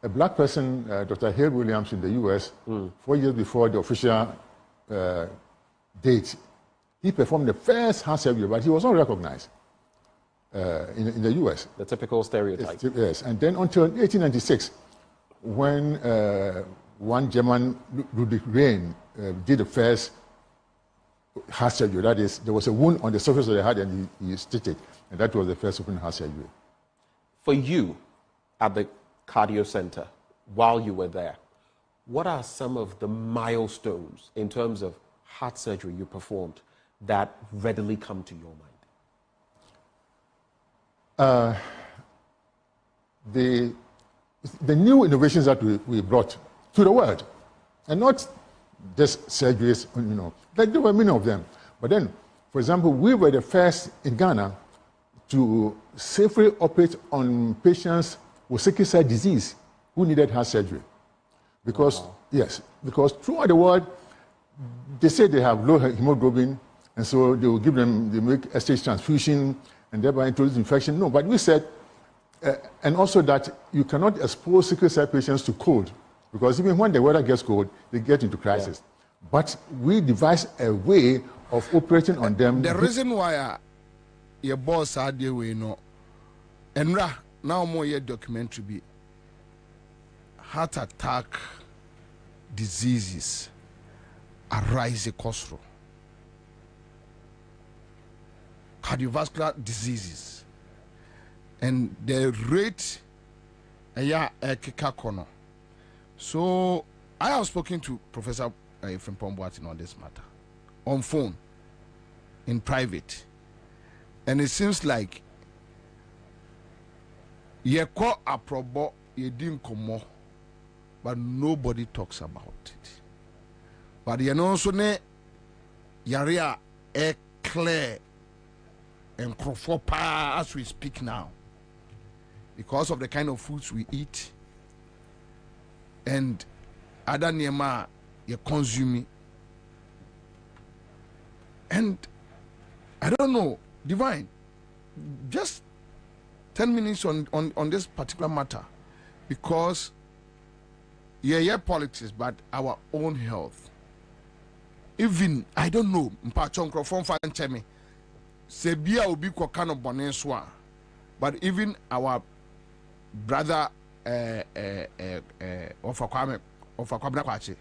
S: black person, Dr. Hale Williams in the US, 4 years before the official date. He performed the first heart surgery, but he was not recognized. In the US.
O: The typical stereotype.
S: Yes, and then until 1896, when one German, Ludwig Rain, did the first heart surgery. That is, there was a wound on the surface of the heart and he stitched it. And that was the first open heart surgery.
O: For you, at the cardio center, while you were there, what are some of the milestones in terms of heart surgery you performed that readily come to your mind? The new innovations that we brought to the world, and not just surgeries, like there were many of them. But then, for example, we were the first in Ghana to safely operate on patients with sickle cell disease who needed heart surgery. Because, yes, because throughout the world, they say they have low hemoglobin, and so they will give them, they make SH transfusion, and thereby introduce infection. No, but we said, and also that you cannot expose sickle cell patients to cold, because even when the weather gets cold, they get into crisis. Yeah. But we devised a way of operating on them.
G: The reason why your boss are there, we know, and now more your documentary be heart attack diseases arise across cardiovascular diseases, and the rate so I have spoken to Professor from Pomboatin on this matter on phone in private, and it seems like ye call a probo ye didn't come, but nobody talks about it. But you know, so ne yarea clear and crofopa as we speak now, because of the kind of foods we eat and other nema you consume. And I don't know, Divine, just 10 minutes on this particular matter, because yeah, politics, but our own health. Even, I don't know, Sebia will be Kokano Boneswa, but even our brother of Kwabena Kwachi.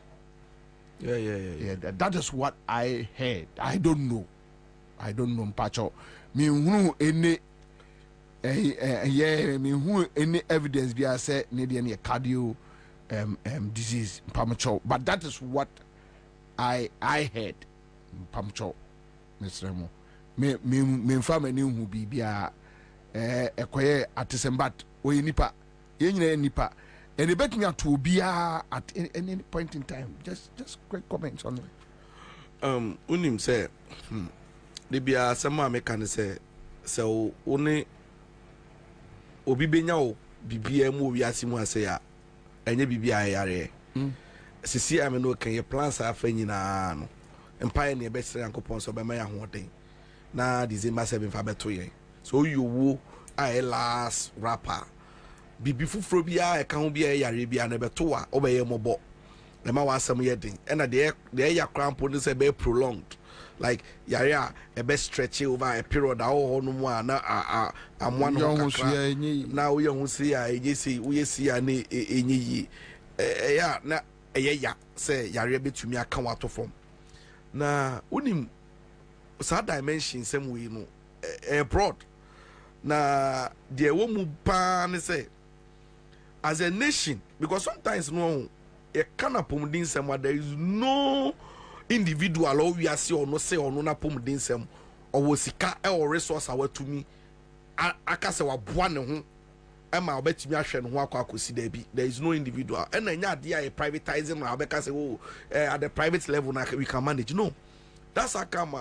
G: Yeah. That is what I heard. I don't know, Mpacho. Me who any me who any evidence be I say need any cardio disease Mpacho. But that is what I heard Mpacho, Mr. Remo. Me family who be a artisan, but we nipa nipa. And they bet me to be at any point in time. Just quick comments on it.
J: Unim say, they be a some American say, so only Obi Benyao, BBM, we are Simon say, and ye BBI. Sisi, I mean, no, can your plans are failing now? And pioneer best uncle Ponso by my own thing. Now, December 7 for better. So you woo, I last rapper. Bibifu frobia e kan bia Arabia na beto a obeye mobo na ma wasam yedin and the ya crampo no say be prolonged, like yare a be stretch over a period a ho no mu a na amwa no kakra na wo ye hu si a ejesi wo ye si a na enyi ya na ya say yare betumi aka wato form na unim sa dimension sem we no abroad na de wo mu pa ne say as a nation, because sometimes no a kind of pomdinsem there is no individual or we are see or no say or no na pomdinsem or wasika or resource our to me akase wa boa ne ho ema obetimi ahwe ne ho akwakosi there be there is no individual and enya dia a privatizing na obeka say oh at the private level na we can manage. No, that's how come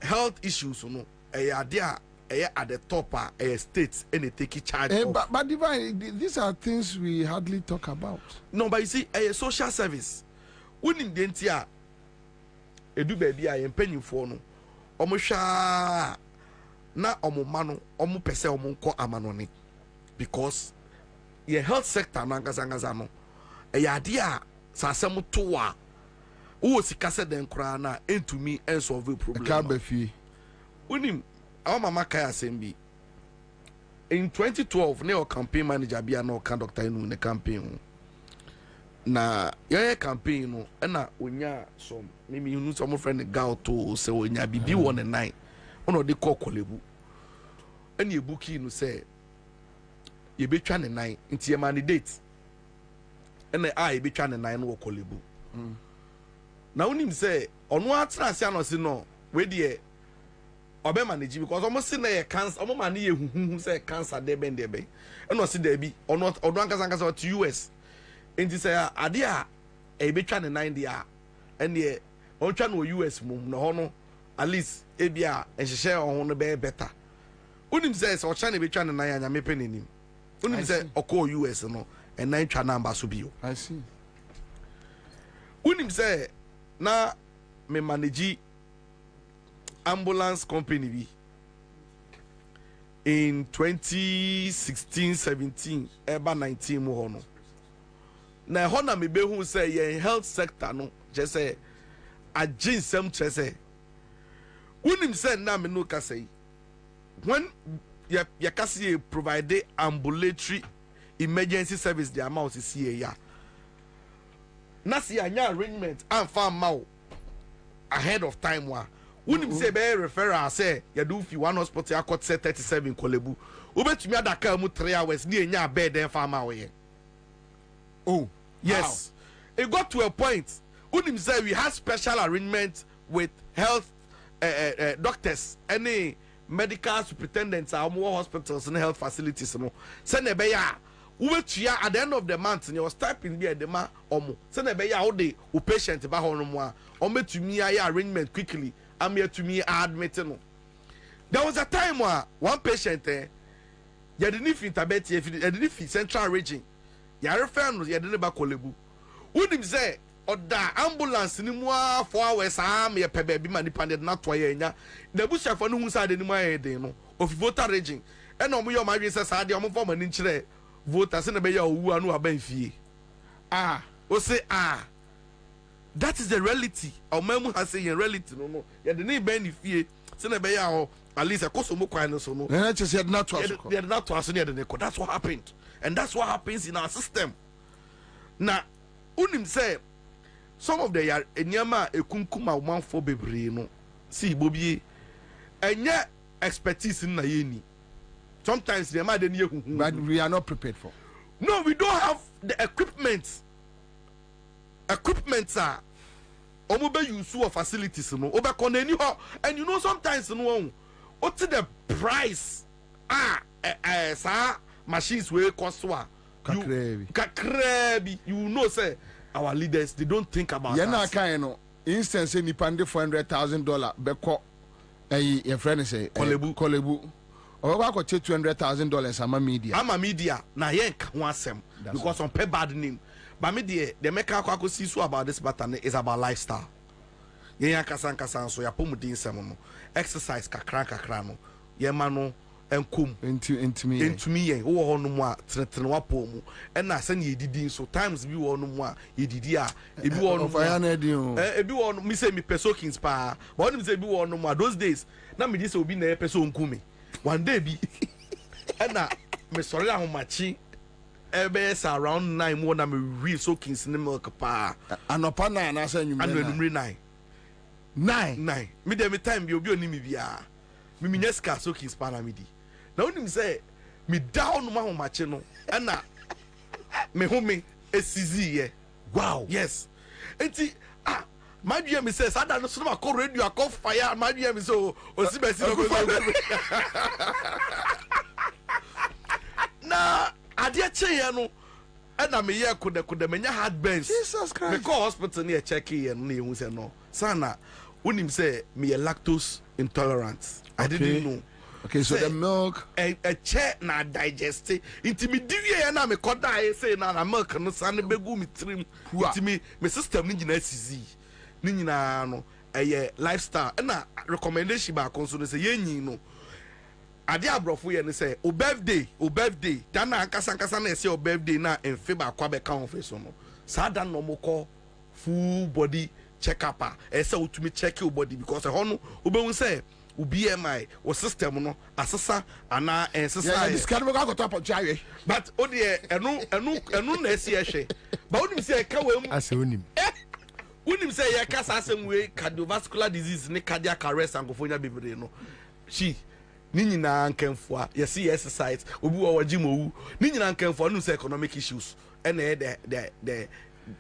J: health issues no dia at the top states and they take charge of.
G: But Divine, these are things we hardly talk about.
J: No, but you see, a social service. When in Dentia, a do baby, I am penny for no. Omosha na omomano, omu pese omunko amanoni. Because your health sector, Nangazangazano, a yadia, Sasamu Toa, who was Kasa den Krana, and to me, and solve a problem.
G: Can't be fee.
J: Our mama Kaya Sembi in 2012, Neo campaign manager be no conductor in the campaign. na yɛyɛ campaign no ɛna onya some mimi hu some friend gout to sɛ onya bibi wɔ ne nan ɔna ɔde kɔ kɔlebu ɛna ebuki no sɛ yɛbɛtwa ne nan nti yɛma ne date ɛna yɛbɛtwa ne nan no wɔ kɔlebu na wonim sɛ ɔno atena ase anɔse no we deɛ ɔbɛ manage because ɔmo se na yɛ cancer ɔmo ma ne yɛ huhuhu sɛ cancer de bɛn ɛna ɔse da bi ɔno ankasa ɔte US nti sɛ ade a ɛbɛtwa ne nan deɛ ɛneɛ ɔntwa no wɔ US mu na hɔ no at least ebi a ɛhyehyɛ ɔho no bɛyɛ better wonim sɛ ɔkyɛ ne bɛtwa ne nan a nyame pɛ n'anim wonim sɛ ɔkɔɔ US no ɛnan twa namba so bio
F: I see
J: wonim sɛ na me manage ambulance company bi in 2016-17 eba 19 mu hɔ no na ɛhɔ na mebehu sɛ yɛn health sector no kyɛ sɛ agye nsɛm kyerɛ sɛ wonim sɛ na me no kasa yi when yɛkasa yɛ provide ambulatory emergency service de ama osisi yɛ ya na si anya arrangement amfa ama wo ahead of time wa wonim say be referral say yadu fi one hospital akot say 37 kolebu obetumi adaka mu 3 hours ni enya bed en fa ma wo ye oh yes wow. It got to a point wonim say we had special arrangement with health doctors any medical superintendents our hospitals and health facilities no say na be ya ubetua at the end of the month your stipend be the ma omo say na be ya wo de o patient ba ho no mo a ometumi aye arrangement quickly am here to me admit no there was a time where one patient you didn't fit tabet you didn't fit central region you refer no you didn't ba kolebu wonim say oda ambulance ni mu 4 hours am ye pe ba bi ma nipa na to ye nya na bushafo no hu sa de ni mu aye den no of voter region e na omo yo ma wi say sa de omo form ni nkire voter se na be ya owu anu aba fie o say that is the reality omamu has say reality no ye de ni ben fie se na be ya ho at least ekoso mo kwan no so no
F: na che se de na to aso
J: de na to aso ne de ne ko that's what happened and that's what happens in our system na unim say some of the enyama ekunkuma womanfo bebre no see Bobie enye expertise na ye ni sometimes the man dey
F: but we are not prepared for
J: no we don't have the equipment are omo be use of facilities no obe kon ani ho and you know sometimes no what the price sa machines we cost wa kakrebi you know say our leaders they don't think about that
F: na kan no instance ni pande $400,000 beko your friend say kolebu or I got $200,000 ama
J: media na yen ka ho asem because on pay bad name but me the make akwa see so about this matter is about lifestyle yen kasa so ya pomudin sem no exercise kakra no yen ma no enkum entumi yen wo ho no mu a tretre wa pomu na se na yedidi so times bi wo no mu a yedidi a ebi wo no
F: fire na di o
J: ebi wo no mi say mi pesokins pa but me say ebi wo no mu a those days na me di say obi na peso nkumi one day bi na me sorry ahomachi ebe around 9 more na me real soakings in milk pa
F: anopa 9 na say
J: nyumre 9 me dem time bi obi oni mi bia me minya ska soakings pa na me di na onim say me down no ahomachi no na me home esizi ye wow yes enti madua me say sada no so ma call radio akọ fire madua me so osibesi no go na ade cheye no na me ye koda menya hard bench
F: Jesus Christ
J: me call hospital na check ye no na ehun say no sana unim say me lactose intolerant I didn't know
F: okay so the milk
J: a chair na digest inti me diwie na me koda I say na milk no san begu me trim inti me system ni gina sizi ni nyina no lifestyle na recommendation ba konso no say yenyi no ade abrofo ye ne say o birthday dan na ankasa na say o birthday na enfe ba kwa be kan ofe so no sa dan no moko full body check up say utumi check your body because ho no obehu say BMI or system no asesa ana ensesa
F: this can go to top jare
J: but odi enu na esi ehwe but onim say ka wam
H: ase onim
J: unim say ya kasa asem we cardiovascular disease ne cardiac arrest and kofonya bebre no she ni nyina nkanfo a yesi exercise obi wo gym owu ni nyina nkanfo no say economic issues and the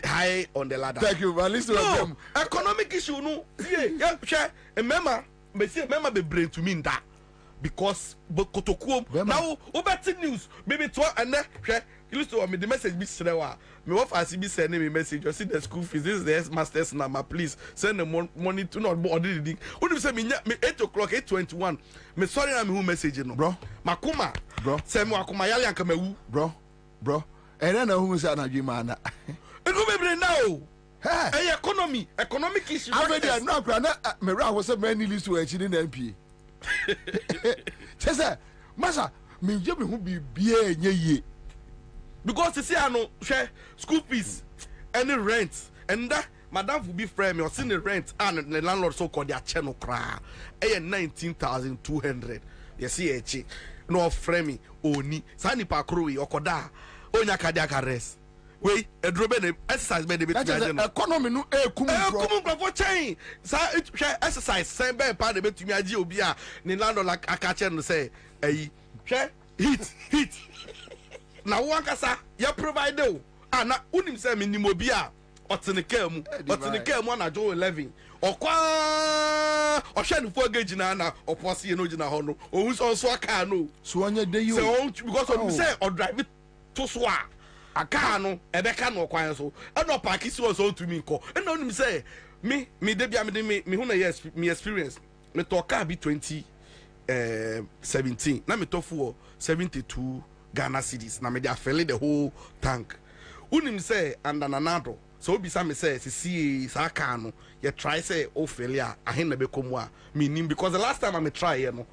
J: high on the ladder.
F: Thank you, but listen to them.
J: Economic issue no yeah share remember be brain to mean that because kotokuo now obeti news baby to and share you listen to me the message be serewa me what as be send me message you see the school fees this is the master's number please send the money to not order the who say me 8 o'clock 8:21 me sorry na me who message no
F: bro
J: makuma bro say me akuma yale anka mewu
F: bro and then who say na dwuma na
J: go be now hey economic issue
F: I mean no kra na me ra wo say many list to actually na MP say masa me je me hu bibia enye ye
J: because you see ano share school fees any rent and that madam will be frame or seen the rent and the landlord so called their channel cra 19,200 you see echi no frame oni sani pa krowi okoda onya cardiac arrest we edrobe ne exercise be de bit
F: economy no
J: kum for chain sa exercise sen be pa de betumi agi obi a ni landlord akache no say ayi hwe heat na wo ankasa ya provide o na unim say minim obi a oteneka mu na jo 11 okwa ohwe no for gauge na opose no gina ho no ohun so aka no
F: so onye dey you
J: because of say or drive to so aka no ebeka no kwan so e no park si so to me nko e no nim say me dey bia me hu na yes me experience me to car be 2017 na me to for 72 Ghana cedis na me dey fill the whole tank unim say andananado so obi sa me say see sa car no you try say o failure ahen na be komu a me nim because the last time I me try here no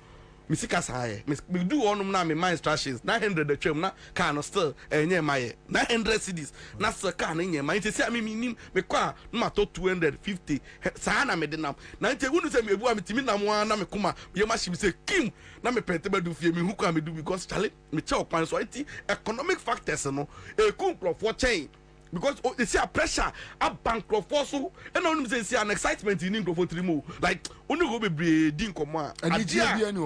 J: me sika saye me do onum na me my instructions 900 the twem na car no still enye maye 900 cedis na so car na enye maye say me nim me kwa na to 250 sa na me de nam na nte wonu say me ebu a me timi nam na me kuma ye ma shim say kim na me pente ba do fie me hu kwa me do because chale me che okwan so iti economic factors no e kun for chain because they see a pressure a bankrupt for so and only say an excitement in for three more like only go be din komo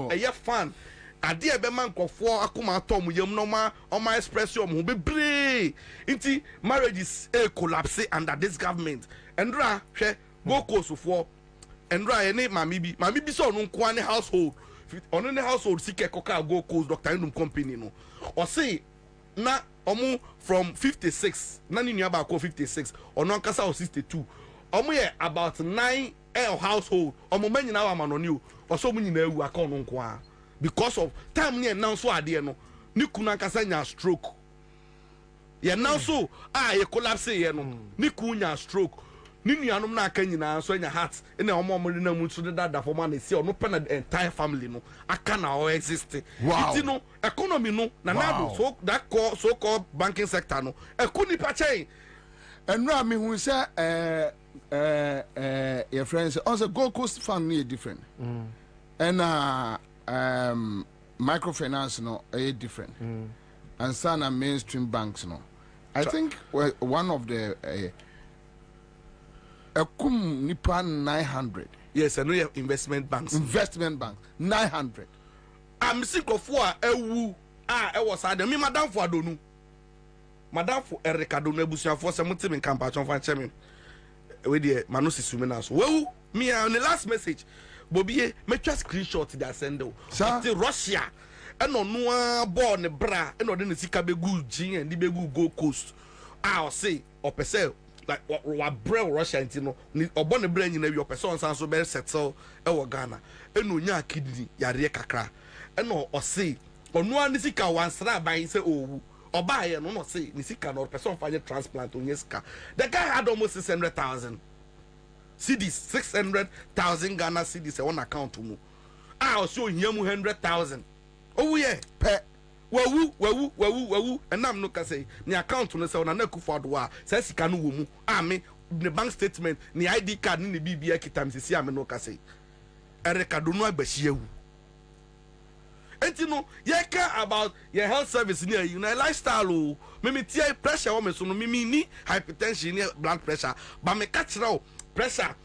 J: a ye fan ade e be man kofo akoma atom yam no ma o ma expression mo be bre nti marriages collapse under this government endra hwe go coast for endra ye ne mami bi so no nko ane household on the household sike koka go coast Dr. Indum company no o say na omu from 56 na ni nua ba ko 56 ono ankasa o 62 omu ye about 9 household omu manyina wa manoni o so mu nyina ewu aka ono nko a because of time ne now so ade no ni kunu ankasa nya stroke ye now so ye collapse ye no ni kunu nya stroke ni nuanom na aka nyina so nya heart ina omo na mu so dada for man see ono pe na entire family no aka na o exist it no economy no na nado so that so called banking sector no ekuni pa chain
F: enra me hu say your friends also Gold Coast fund is different and microfinance no is different and some mainstream banks no I think one of the Ekum nipa 900.
J: Yes, I know you have investment banks.
F: 900.
J: I'm sick of what ewu was I me madam for adonu. Madam for Erika do nebusia for some time in campaign for chairman. We the manusi sumina so. Well, me on the last message. Bobie make a screenshot that send to Russia. And no no born bra and no den sika be good gin and the be good Gold Coast. I'll say or per se like what brew Russia intino obon the brain in your person so be settle e wo Ghana enu nya kidney yare kakra eno o say onu an sika wansra ban say owu oba ye no say ni sika no person fa transplant on sika the guy had almost 600,000 cedis 600,000 Ghana cedis on account mu o so hia mu 100,000 owu ye pe wawu and I'm no can say ni account no say na kufa do a say sika no wo mu me the bank statement ni ID card ni BBA kitam sisi am no can say Erika do no agbahia wu. Enti no ye care about your health service near you na lifestyle o. Me tie pressure o me so no me ni hypertension ni blood pressure. Ba me ka kire o pressure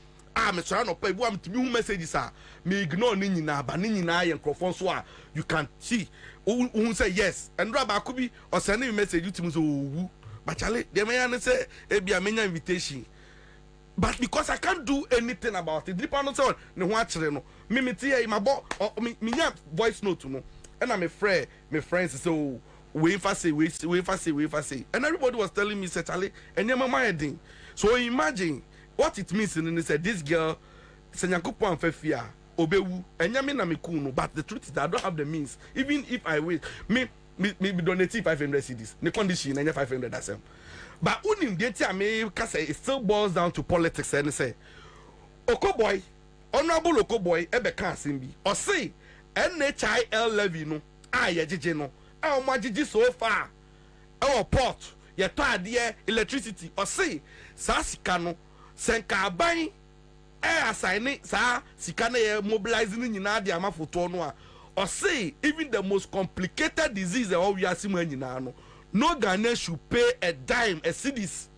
J: me so no pa ebu am timi hu messages me ignore ni nyina ba ni nyina ye nkrofon so you can see who say yes and raba akubi or send me message you timi so wu but chale dem yan say e bia menya invitation. But because I can't do anything about it, deep on so no ho akere no me tie my me voice note no and I'm afraid my friends so we say and everybody was telling me say Charlie and your mama heading. So imagine what it means in say this girl say nyankopon fafia obewu enyame na me kunu, but the truth is that I don't have the means. Even if I wish me donate 500 cedis the condition and 500 asem. But unim deti ame kase it still boils down to politics and say Okoboy honorable Okoboy ebe kan simbi or say NHIL levy no ye jeje no o ma jeje so far our port ye to ade electricity or say sa sika no senka ban assign sa sika na ye mobilizing nyina de amafoto no a or say even the most complicated disease that we are seeing nyina no no Ghanaian should pay a dime, a cedis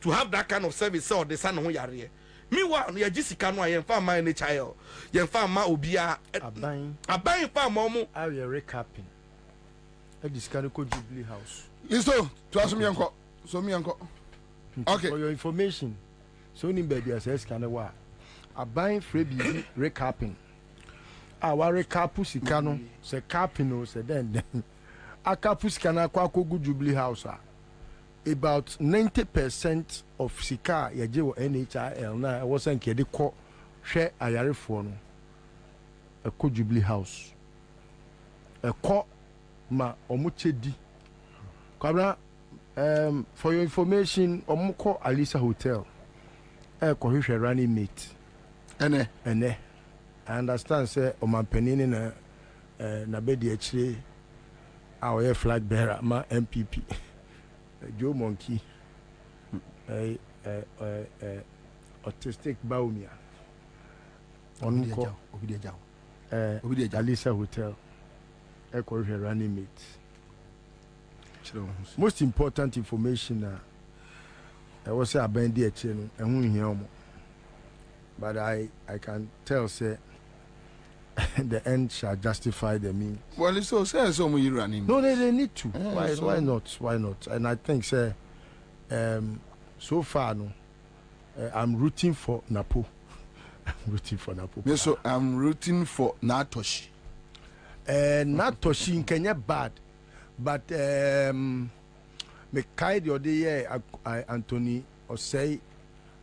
J: to have that kind of service or the son who yare. Meanwhile, you just can't know farm my child. You farm my obia a buying farm momo.
H: I will recapping. A discanico Jubilee House.
G: Listo, to ask me uncle. So me uncle. Okay.
H: For your information, so in baby as Escanawa. A buying freebie recapping. Our recapu sicano, se capino, se then. Akapus kana kwa kogu Jubilee House about 90% of sika yaje wo NHIL na wosan kede ko hwe ayarefo no eko Jubilee House eko ma omuchedi Kwabena for your information omukọ Alisa Hotel eko hwe running mate ene I understand say omanpanini na bedi akire our flag bearer, my MPP, Joe Monkey, autistic Baumia, Alisa Hotel, Echo running mate. Most important information, I was a bandy channel and we but I can tell, say. The end shall justify the means.
G: Well, it's so say so many running.
H: No, they need to. Why not? Why not? And I think, say, so far, no, I'm rooting for Napo. I'm rooting for Napo.
G: Yes, so I'm rooting for Natoshi.
H: Natoshi in Kenya bad, but me kai the other year, Anthony or say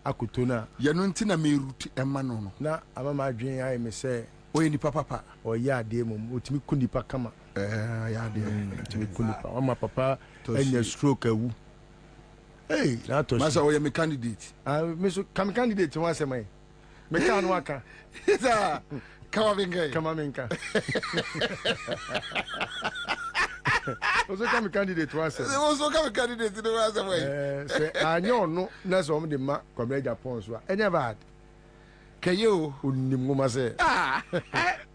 H: Akutona.
G: Yanuntina me root emano.
H: Na I'm my dream. I may say.
G: Oye ni papa
H: o ya de mum otimi kundi pa kama
G: ya de
H: otimi kundi pa o ma papa enya stroke awu hey na to
G: masa oye me candidate
H: me so kam candidate wan say me ka no aka
G: sa kama minka
H: ozo kam candidate wan say
G: ozo kam candidate no wan say
H: say anyo no na so mo de ma Kwabena Japan so enya bad
G: Kayo
H: unimuma say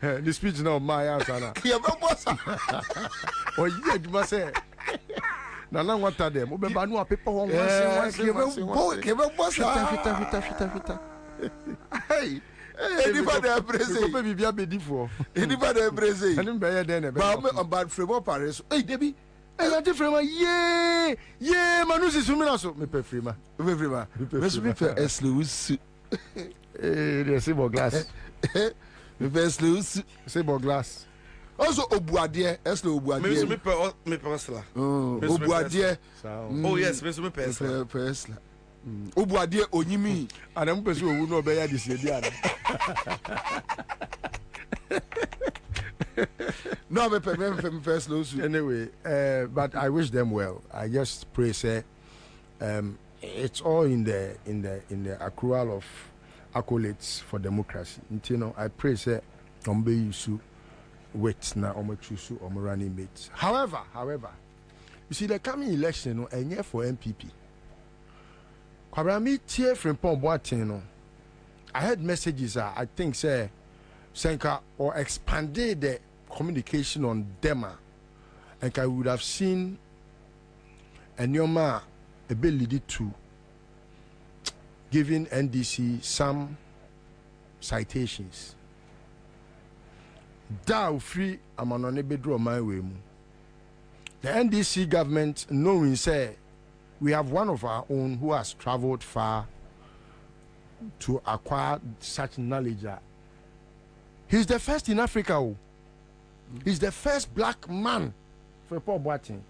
H: the speech now my answer na
G: ya bossa
H: o ye aduma say na na wata dem obeba no paper one
G: kebe bossa
H: fita
G: hey anybody embrace
H: ko pe bibia bedifo
G: anybody embrace
H: ani be ye den e be
G: ba fremo paris hey debi
H: ela ti frema ye manu si sumi na so me pe frema
G: me pe eslu
H: they say glass.
G: Me first lose
H: say glass.
G: Also obuade, esle obuade.
J: Me persla.
G: Obuade.
J: Oh yes, me persla.
G: Persla. Obuade onyimi.
H: Ana mo pese owu no be ya dis edi ana.
G: No, me first lose.
H: Anyway, but I wish them well. I just pray say it's all in the accrual of accolades for democracy. You know, I pray say ombe yusu wait na omochusu running mates. However, you see the coming election no enye for MPP. Kwabena me tie from Boatin no. I heard messages I think say Senka or expanded the communication on Dema, and I would have seen a Nyoma ability to giving NDC some citations. Da free amanone bedro my way. The NDC government knowing say we have one of our own who has traveled far to acquire such knowledge. He's the first in Africa. He's the first black man for Paul Boateng.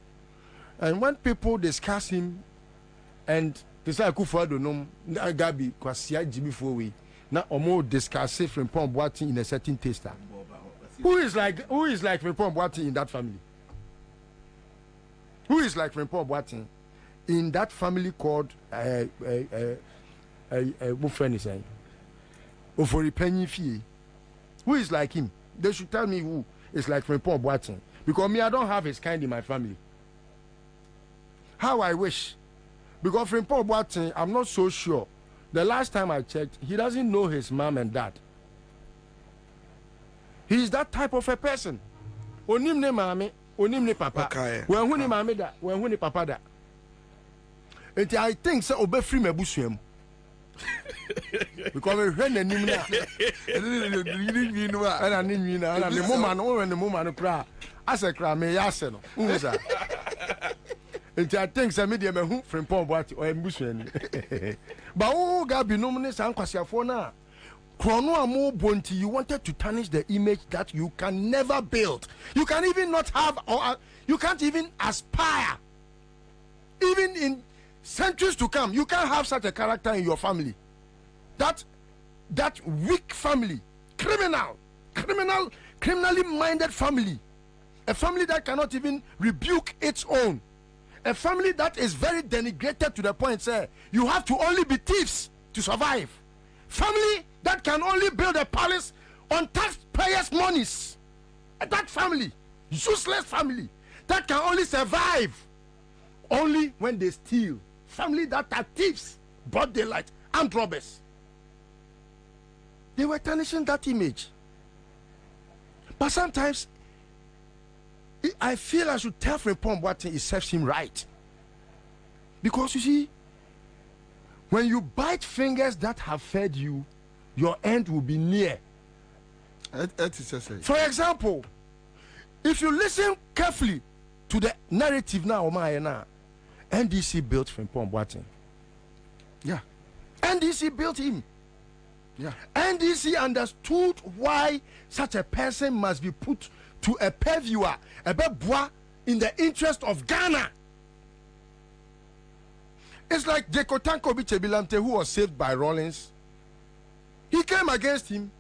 H: And when people discuss him, and they say Akufo don't know Gabi Kwasia Jimmy Fowe, now Omo discuss it from Paul Boateng in a certain taster. Who is like Paul Boateng in that family? Who is like Paul Boateng in that family called what friend is saying? Ofori Penny Fee. Who is like him? They should tell me who is like Paul Boateng. Because me, I don't have his kind in my family. How I wish. Because Paul Boateng, I'm not so sure. The last time I checked, he doesn't know his mom and dad. He is that type of a person. Onim ne mame, onim ne papa. When who ne mame da, when who ne papa da. And I think so obe free me busuem. Because we when the nimna, and I need and the woman, when the woman cry, as a cry, me yaseno. Uza. And I think some media me who from Paul Boateng or busuem. But oh, Gabi no mane san kwasia for na. Chrono amo bonti, you wanted to tarnish the image that you can never build. You can even not have, or you can't even aspire. Even in centuries to come, you can't have such a character in your family. That weak family, criminally minded family, a family that cannot even rebuke its own, a family that is very denigrated to the point, say, you have to only be thieves to survive. Family that can only build a palace on taxpayers' monies. That family, useless family, that can only survive only when they steal. Family that are thieves, broad daylight, armed robbers. They were tarnishing that image. But sometimes, I feel I should tell Frimpong Boateng it serves him right. Because you see, when you bite fingers that have fed you, your end will be near. For example, if you listen carefully to the narrative now, NDC built Frimpong Boateng. Yeah. NDC built him. Yeah. NDC understood why such a person must be put to a purviewer, a bebois, in the interest of Ghana. It's like Jekotanko Bichebilante, who was saved by Rawlings. He came against him.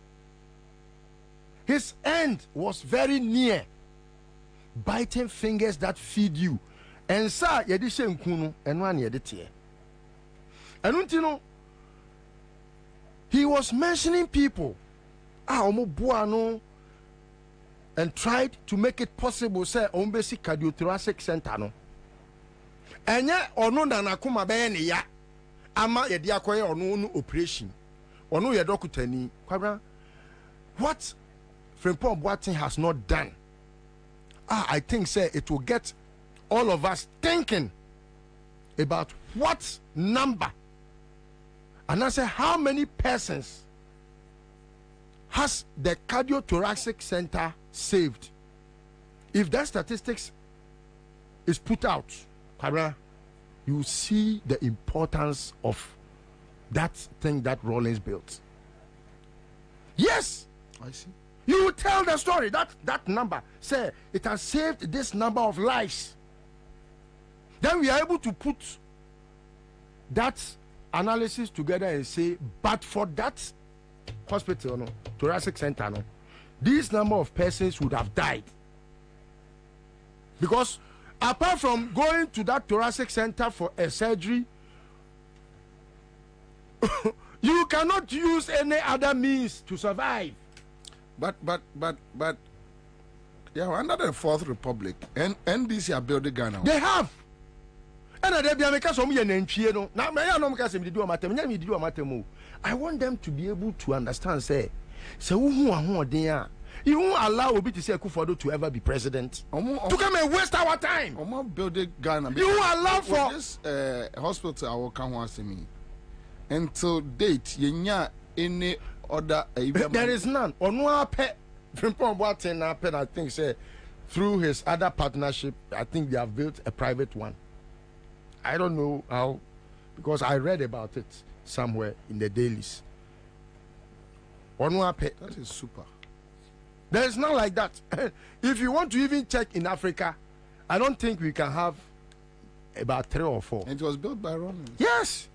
H: His end was very near. Biting fingers that feed you. Ansah yedishe nkunu enwan yeditie. And untino, he was mentioning people. Omo and tried to make it possible, say, Ombesi Cardiothoracic Center. No. And yet, ono na nakuma bene ya. Ama yedi akoye ono operation. Ono yedokutani. Kwabena, what Frimpong Boateng has not done, I think, say, it will get all of us thinking about what number, and I say how many persons has the cardiothoracic center saved. If that statistics is put out, you see the importance of that thing that Rawlings built. Yes, I see. You will tell the story that number, say it has saved this number of lives. Then we are able to put that analysis together and say, but for that hospital, no, thoracic center, no, this number of persons would have died. Because apart from going to that thoracic center for a surgery, you cannot use any other means to survive.
F: But yeah, under the Fourth Republic, and NDC are building Ghana.
H: They have. And I want them to be able to understand, say, So who are you won't allow Obi to say Kufuor to ever be president. To come and waste our time.
F: Building Ghana.
H: You won't allow for
F: this hospital. I will come once me. Until date, yenya any other.
H: There is none. Onwa pe Frimpong Boateng I think say through his other partnership, I think they have built a private one. I don't know how, because I read about it somewhere in the dailies. Onwa pe.
F: That is super.
H: There is not like that. If you want to even check in Africa, I don't think we can have about 3 or 4.
F: And it was built by Rollins.
H: Yes.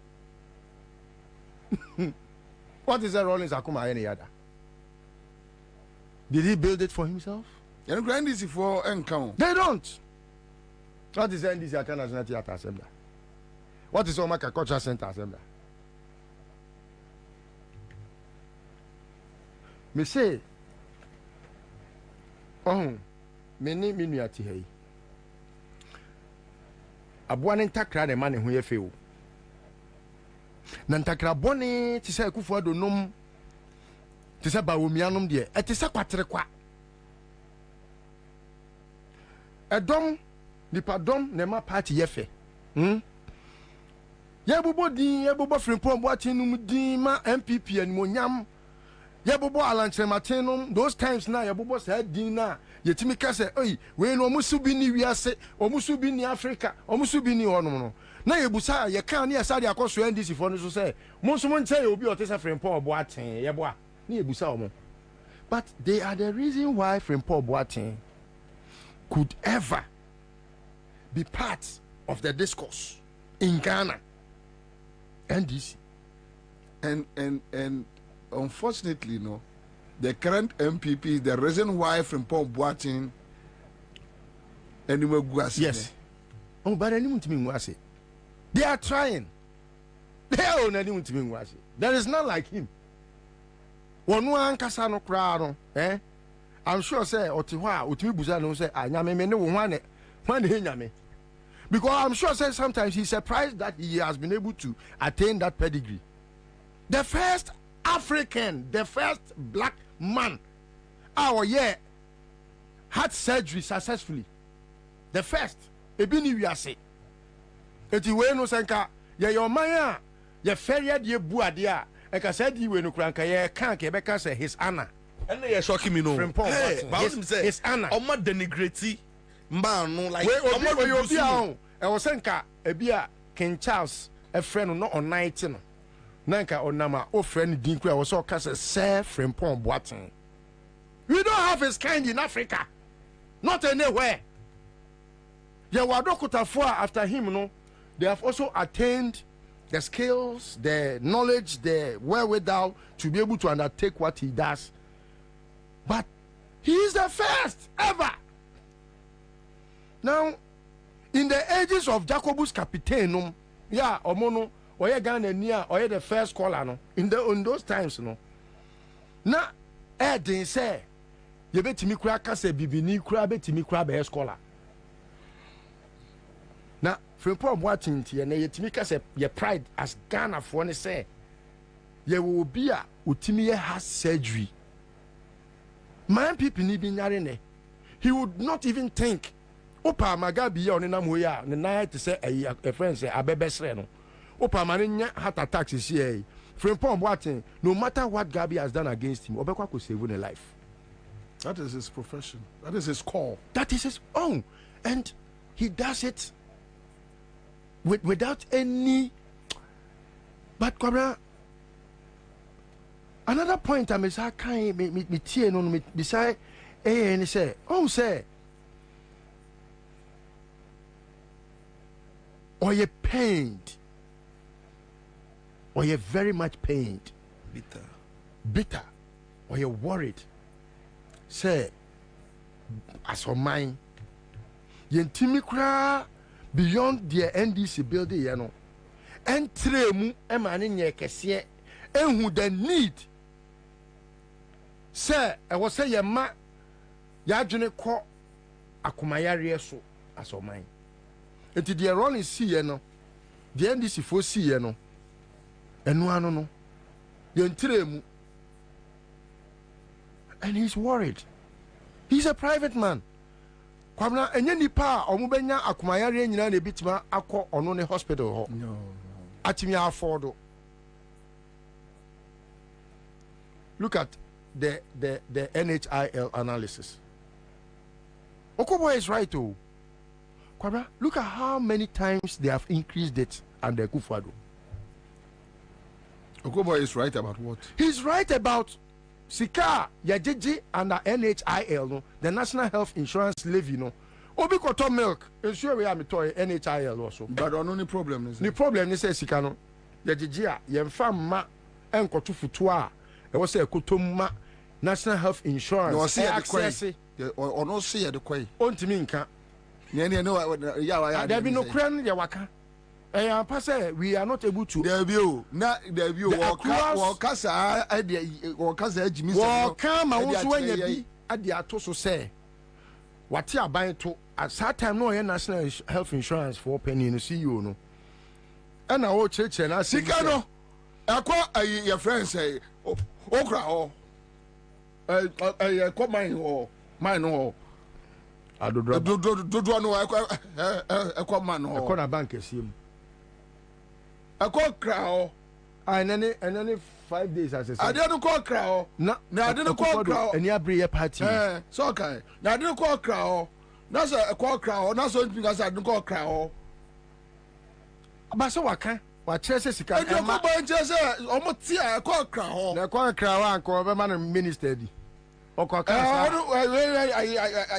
H: What is that Rollins Akuma any other? Did he build it for himself?
F: They don't.
H: What is NDC National Theatre Assembly? What is Omaka Cultural Center Assembly? Me say, many minuati hey. Abuane ntakra de mane ho ye fe o. Na ntakra boni ti se Kufuor do nom ti se ba omianom de e ti se kwatere kwa. Edom nipadom ne ma party ye fe. Ye bobo din ye bobo Frimpong Boateng num din ma MPP animonyam. Ye bobo Alantre Martinum those times na ye bobo sa din na yetimi ka se oi we no omusu bi ni wiase omusu bi ni Africa omusu bi ni honom no na ye busa ye kan ne asa de akoso NDC for no so say monso mon tell obi o te sa Frimpong Boateng ye boa na ye busa omo. But they are the reason why Frimpong Boateng could ever be part of the discourse in Ghana. NDC
F: and unfortunately, no, the current MPP is the reason why Frimpong Boateng anyway guasi.
H: Yes. Oh, but anyone to me guasi. They are trying. They are on anyone to me guasi. There is none like him. One kasa no crowd, eh? I'm sure say Otiwa, Utimi Buza no say anyame me no one nyame. Because I'm sure say sometimes he's surprised that he has been able to attain that pedigree. The first African, the first black man, had surgery successfully. The first. Ebini wiase. Eti we no senka ye your man ye feria de buadea e ka said we no kranka ye kan ke be ka say his honor.
J: And they are shocking me no.
H: Hey,
J: his honor. Oma denigrate man no like oma
H: we obi a e wo senka ebia King Charles a friend no on 19 nanka onama o friend din kura wo so ka say Frimpong Boateng. We don't have his kind in Africa. Not anywhere. Yeah, after him, no, they have also attained the skills, the knowledge, the wherewithal to be able to undertake what he does. But he is the first ever. Now, in the ages of Jacobus Capitainum, yeah, Omono, Oye Ghanaian, Oye the first scholar, no, in those times, no. Now, Edin say, you bet me crack say bibini crab bet me crab a scholar. Now, Frimpong Boateng tie na yetimi ka say your pride as Ghana for ne say ye will be a utimi has surgery. Man people ni bi nyare ne. He would not even think opa magabi ya onenam ho ya ne na to say a friend say abebesre no. Opa mane heart attack is here. Frimpong Boateng, no matter what Gabi has done against him, obekwa ko save a life.
F: That is his profession. That is his call.
H: That is his own. And he does it without any. But Kwabena, another point I say, can't me tie no me say, and say, oh say, or you pained, or you very much pained, bitter, or you're worried. Say, as for mine, yentimi kra beyond the NDC building, you know, entre mu emane nye kese enhu the need. Say, I was say yema ya dwene kɔ akomayare so as for mine. Enti the run is see, you know, the NDC for see, you know, enu ano no yentre mu And he's worried. He's a private man. Kwabena enye nipa omubenya akumayare nyina na bitima akọ ono ne hospital ho. No. Atimi afford. Look at the NHIL analysis. Okobo is right too. Kwabena, look at how many times they have increased it under Kufuado.
F: Okobo is right about what?
H: He's right about Sika Yajeji under NHIL, no, the National Health Insurance Levy, no. Obi koto milk, ensure we am toy NHIL also.
F: But on only problem is
H: the problem is Sika no. Yajeji a yemfa ma enkoto futua. E wo say kotomma National Health Insurance.
F: No see access. Or no see the kwai.
H: Ontimi nka.
F: Ne no ya
H: there be no kran ya waka. I we are not able to.
F: There view, not there view. Wakasa, Wakasa, Jimmy.
H: Come, I want to when you be at the Atoso say. What you are buying to at that time, no national health insurance for penny in the CEO, no. And our church and I see, no. I call your friends say, Okra, I call mine, or I do know I call man, or corner bank is him. I call crow. And then 5 days as I didn't call crow. No, I didn't call crow. And you bring a party. So okay. Now I didn't call crow. That's a call crow. Not so because I didn't call crow. But so I can. What Chelsea can. I don't go and just almost see I call crow. I call crow and call man minister. Okay,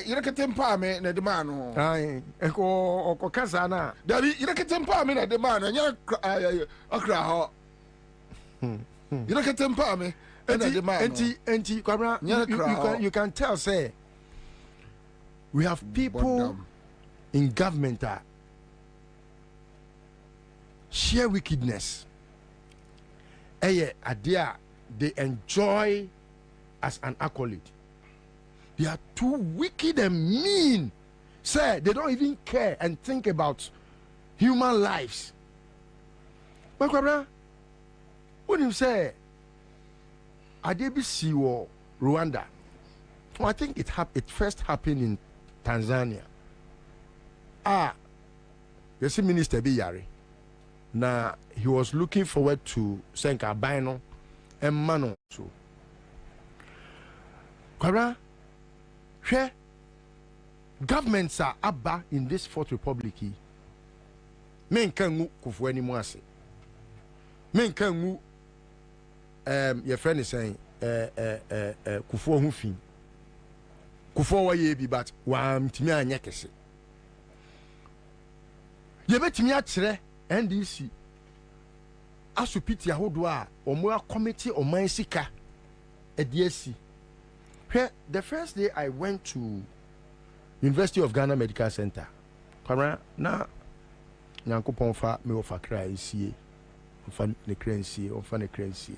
H: you look at temper me na demand. Aye, eko okasa na. Dabi you look at temper me na demand and you okra ho. You look at temper me na demand. Enti Kwabena, you can tell say we have people in government that share wickedness. Adia they enjoy as an accolade. They are too wicked and mean. Say they don't even care and think about human lives. But Kwabena, when you say Adebisi or Rwanda, well, I think it first happened in Tanzania. You see Minister Biyari. Now he was looking forward to Senka Bino and Mano. So Kwabena, where governments are abba in this Fourth Republic, men can kufu anymore. Men can your friend is saying kufu hufin kufu wa yebi but wa mtimi anyekese. Ye betimi akyere NDC asupiti ahodo a omo committee oman sika ediesi. The first day I went to University of Ghana Medical Center, Kwabena na Nyankopon fa me ofa kra isie, ofa ne kra isie, ofa ne kra isie.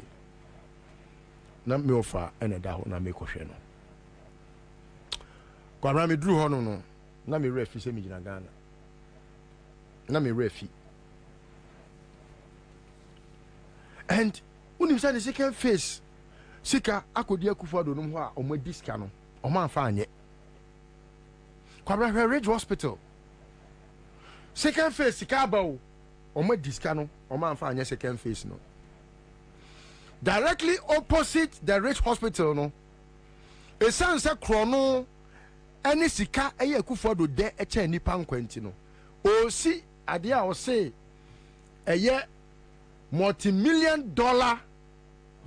H: Na me ofa ene da ho na me kohwe no. Kwabena me dru ho no na me refi se me gina Ghana. Na me refi. And when you say the second phase Sika akodi Akufo-Addo no ho a omo diska no omo anfa anye Kwabena Ridge Hospital second phase sika ba o omo diska no omo anfa anye second phase no directly opposite the Ridge Hospital no esanse krono any sika eye Akufo-Addo de eche nipa nkwanti no o si ade a o say eye multi-million-dollar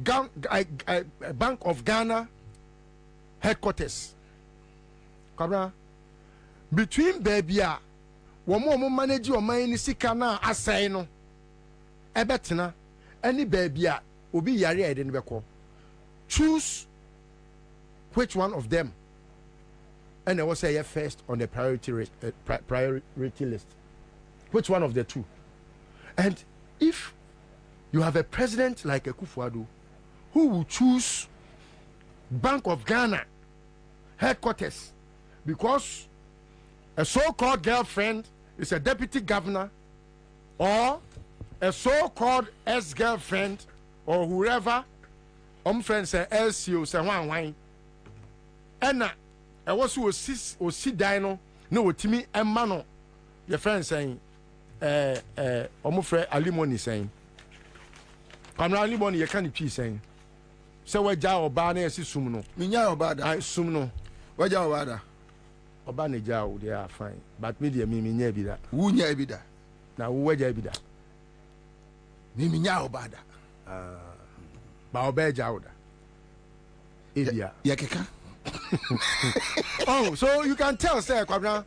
H: Bank of Ghana headquarters. Kwabena, between baby a womo manage your money sika na asai no ebetena any baby a obi yare ede ne beko. Choose which one of them. And I will say first on the priority list. Which one of the two? And if you have a president like Akufo-Addo who will choose Bank of Ghana headquarters because a so-called girlfriend is a deputy governor or a so-called ex-girlfriend or whoever friend say LCO say wine ɛna ɛwɔ so osi dan no na wotimi ɛma no your friend saying ɔmo frɛ alimony saying kwamra alimony yɛ ka ne twi saying sɛ wagya ɔbaa na yɛsi sum no
F: minya ɔbaa da
H: sum no
F: wagya ɔbaa da
H: ɔbaa na gya wo they are fine but me deɛ minya bi da
F: wunya bi da
H: na wo wagya bi da
F: minya ɔbaa da
H: ba ɔbaa gya wo da ebia
F: yɛkeka
H: oh so you can tell say kwamra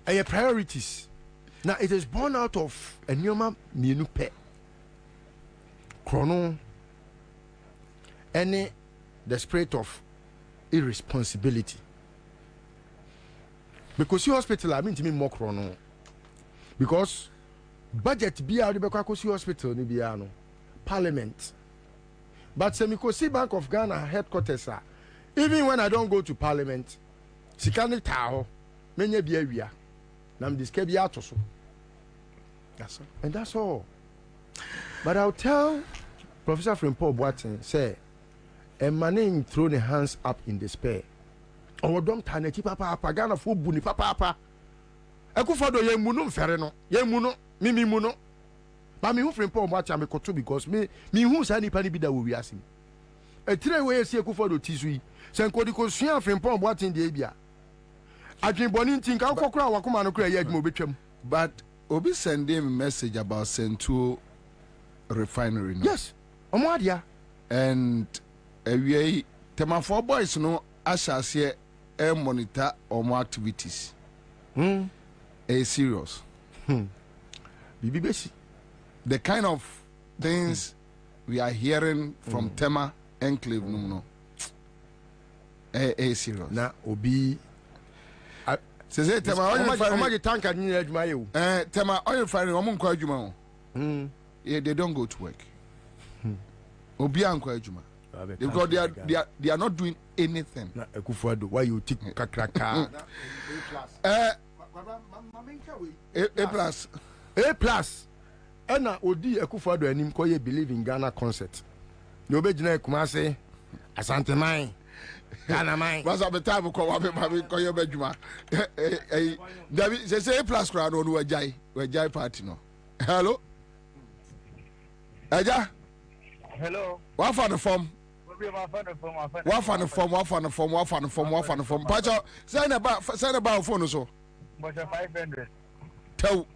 H: your priorities now it is born out of a nneɛma mmienu pɛ krono any the spirit of irresponsibility because your hospital I mean to me more krono because budget be out the hospital ni bia no parliament but semikosi Bank of Ghana headquarters are even when I don't go to parliament sikani taho menye bi awia nam diske bi atoso that's all and that's all but I'll tell Professor Frimpong Boateng say a man throw the hands up in despair or don't turn it papa Ghana fo buni papa Akufo-Addo ye mu no mfere no ye mu no mimi mu no but me hu Frimpong Boateng me koto because me hu sa nipa ni bi da wo wiase etire we esi Akufo-Addo ti so yi se nkodi ko sua Frimpong Boateng de bia adwen boni ntin ka kokora wakoma no kra ye adwuma obetwam
F: but obi send him message about Sentuo refinery no
H: yes omoadia
F: and awie Temafo boys no asase e monitor omo activities serious
H: bibi besi
F: the kind of things we are hearing from Tema enclave no serious
H: na obi
F: say Tema
H: omo tanka ni adwuma ye o
F: Tema oil refinery omo nkwa adwuma o they don't go to work obi ankwa adwuma because they are not doing anything
H: na Akufo-Addo why you tik kakraka A plus ena odi Akufo-Addo anim ko ye believe in Ghana concept ni obegina Kumase Asante man Ghana man
F: was at the time ko wa be ko ye badwuma David say A plus crowd no wajai party no hello Aja
K: hello
F: what for the form What on the form. Pacho, send about phone so.
K: But 500.
F: Tell.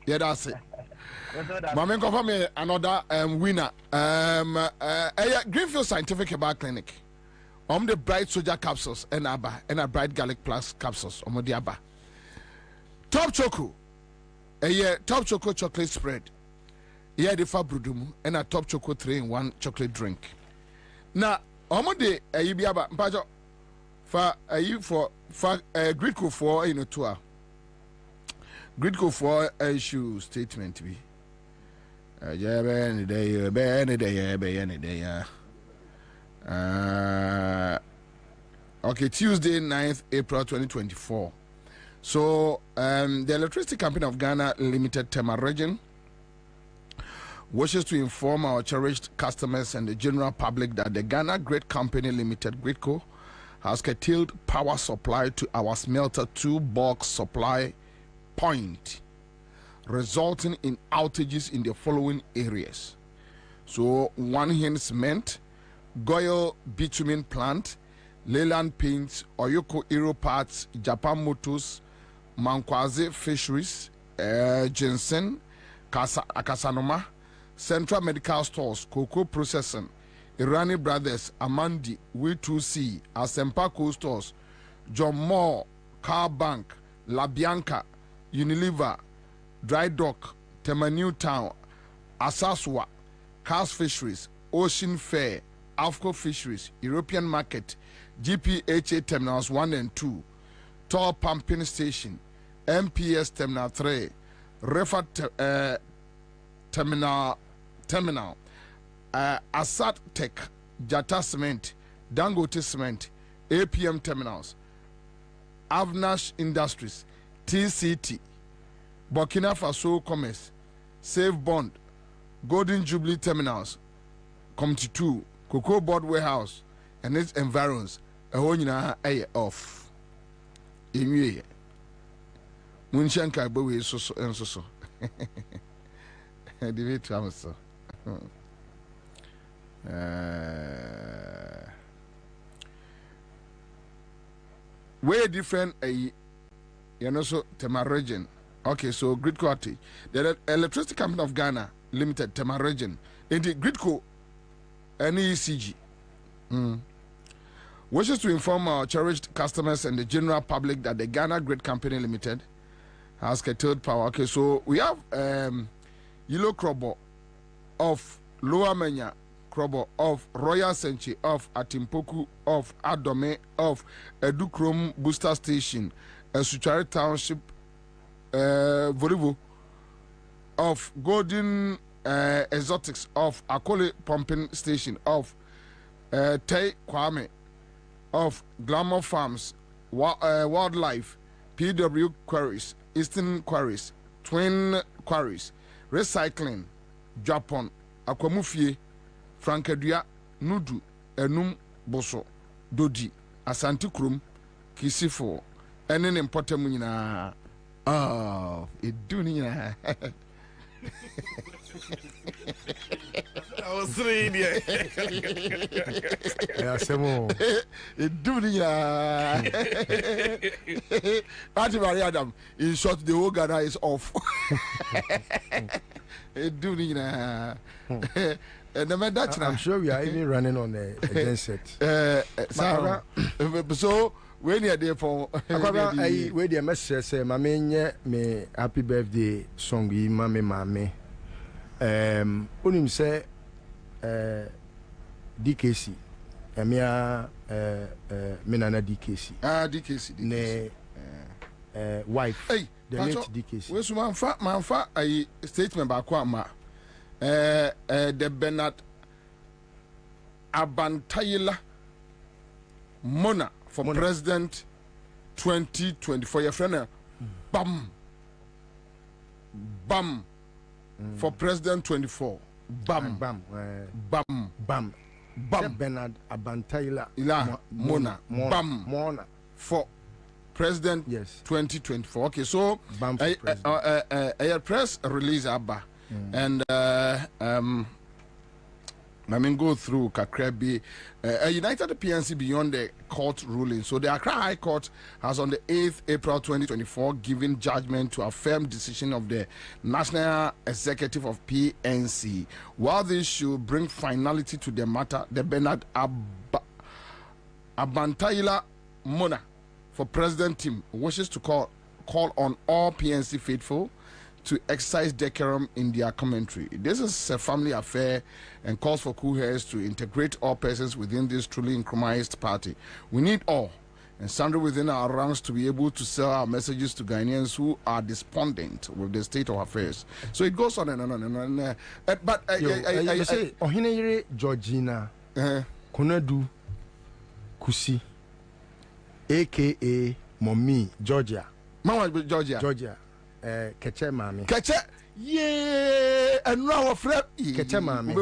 F: Yeah, that's it. Mama, confirm me another winner. Greenfield Scientific Herbal Clinic. The bright soja capsules and a bright garlic plus capsules. The aba. Top choco. Top choco chocolate spread. Yeah, the Fabrudumu and a top chocolate 3-in-1 chocolate drink. Now, Omode Ayibiaba Mpajo for Gridco for in a tour. Gridco for issue statement to be. Any day. Okay, Tuesday, 9th April 2024. So, the Electricity Company of Ghana Limited Tema Region wishes to inform our cherished customers and the general public that the Ghana Great Company Limited Gridco has curtailed power supply to our smelter 2 bulk supply point, resulting in outages in the following areas. So, One Hand Cement, Goyle Bitumen Plant, Leyland Paints, Oyoko Aero Parts, Japan Motors, Mankwaze Fisheries, Jensen, Akasanoma, Central Medical Stores, Cocoa Processing, Irani Brothers, Amandi, We2C, Asempa Co Stores, John Moore, Car Bank, La Bianca, Unilever, Dry Dock, Tema New Town, Asaswa, Cars Fisheries, Ocean Fair, Afco Fisheries, European Market, GPHA Terminals 1 and 2, Tor Pumping Station, MPS Terminal 3, Refa Terminal, Asat Tech, Jata Cement, Dangote Cement, APM Terminals, Avnash Industries, TCT, Burkina Faso Commerce, Save Bond, Golden Jubilee Terminals, Committee 2,
G: Cocoa Board Warehouse and its environs ɛhɔ nyinaa ɛyɛ off enwie munshanka gbewe so enso the way to am so way different you know so Tema region. Okay, so Gridco outage. The Electricity Company of Ghana Limited, Tema region. In the Gridco NECG wishes to inform our cherished customers and the general public that the Ghana Grid Company Limited has curtailed power. Okay, so we have Yellow Krobo of Lower Menya, Krobo of Royal Senchi, of Atimpoku, of Adome, of Edukrom Booster Station, Suchari Township, Vorivo, of Golden Exotics, of Akole Pumping Station, of Tay Kwame, of Glamour Farms, Wildlife, PW Quarries, Eastern Quarries, Twin Quarries, Recycling, Japan, Akwamufie, Frankadua, Nudu, Enum, Boso, Dodi, Asante Krum, Kisifo, Enen Importem nyina. Oh, Iduni.
J: I was reading.
H: Yeah, Samo.
G: Iduni. Party Mary Adam. In short, the whole Ghana is off. Iduni.
H: I'm sure we are even running on a genset.
G: So when you're there for
H: where the message say mama me happy birthday song yi mame onim say DKC emia me nana DKC
G: DKC
H: wife
G: hey
H: the late DKC
G: we so manfa ai statement ba kwa ma the Bernard Abantayila Mona for President 2024. Your friend, bam, for President 24. Bam, bam.
H: Bernard Abantayila
G: Mona, bam, for President 2024. Okay, so a press release Abba and I mean, go through Kakrebi. United PNC beyond the court ruling. So the Accra High Court has on the 8th April 2024 given judgment to affirm decision of the National Executive of PNC. While this should bring finality to the matter, the Bernard Abantayila Mona for President Tim wishes to call on all PNC faithful to exercise decorum in their commentary. This is a family affair and calls for cool heads to integrate all persons within this truly incrementized party. We need all and sundry within our ranks to be able to sell our messages to Ghanaians who are despondent with the state of affairs. So it goes on and on and on. But
H: I say, Ohineyere Georgina Konadu Kusi, aka Mommy Georgia.
G: Mama Georgia.
H: Keche mami.
G: Keche, yeah, and now friend.
H: Keche mami.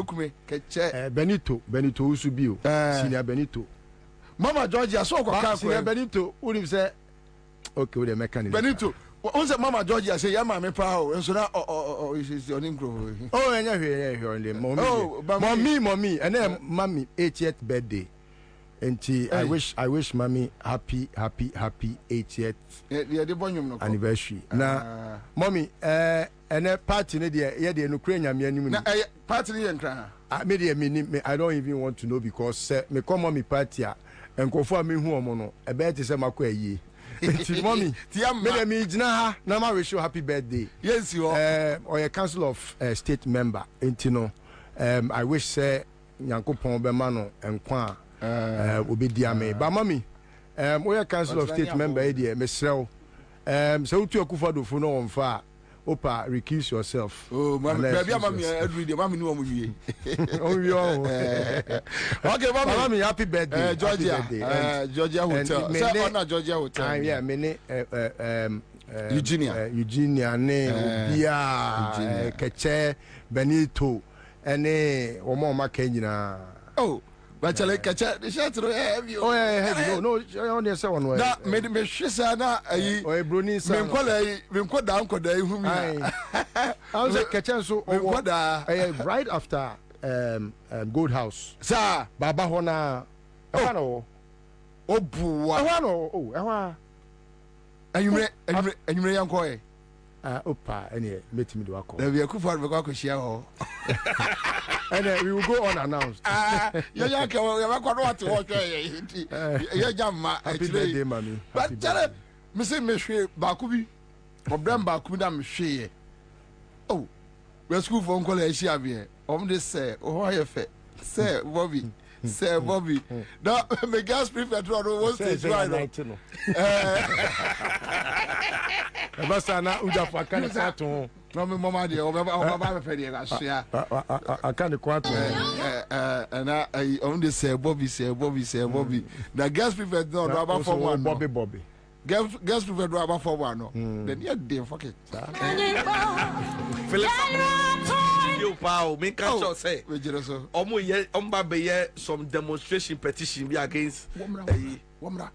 G: Keche.
H: Benito Usubio. Senior Benito.
G: Mama Georgia, so
H: Senior Benito. Unim say, okay, with the mechanic.
G: Benito. Once Mama Georgia say, "Yeah, mami proud." And so now, is your name grow?
H: Oh, and yeah, mommy, and then mommy 80th birthday. And I wish mommy happy 80th anniversary. Now, mommy, and a party yeah, the Ukrainian
G: party
H: I don't even want to know because me come mommy party and go for me who a bet is a makwe. Mommy, me jina na ma wish you happy birthday.
G: Yes, you are.
H: Or a council of state member. I wish say Yankopon Bemano and Kwa. Obi diame ba mami we are council of state member here mesrel so tu akufado fo no onfa opa recuse yourself
G: mami mami every day mami no omuwie
H: okay mami happy birthday
G: Georgia hotel say on Georgia hotel
H: yeah me
G: Eugenia
H: ne obia Keche Benito ene omo maka nyina
F: But I like the shirt heavy.
H: Oh, yeah, heavy. No, only say one way.
F: That made me shisana.
H: Oh, Bruni,
F: me call down, could I whom I
H: was a kitchen so right after Gold House.
F: Sir,
H: Baba Hona. Oh,
F: and you may uncoy.
H: Opa, and meet me to a call.
F: There be a coup for the share.
H: And we will go unannounced.
F: You're young, you're not going to watch. You're young,
H: happy birthday, mommy.
F: But tell him, Mr. Meshe Bakubi, or Bram Bakudam Shea. Oh, we're school for Uncle Shabby. This say, oh, I have say, Bobby. Say Bobby. No, my gas prefect was right.
H: Basana Uja for Kanato.
F: No, my mamma, dear, Baba Penny, I
H: can't quite.
F: And I only say Bobby, say Bobby, say Bobby. The gas prefect, no, Rabba for one.
H: Bobby.
F: Gas prefect, Rabba for one. Then you're dear, fuck it.
J: You pow, me can't say. Omo ye be some demonstration petition be against
F: Womra.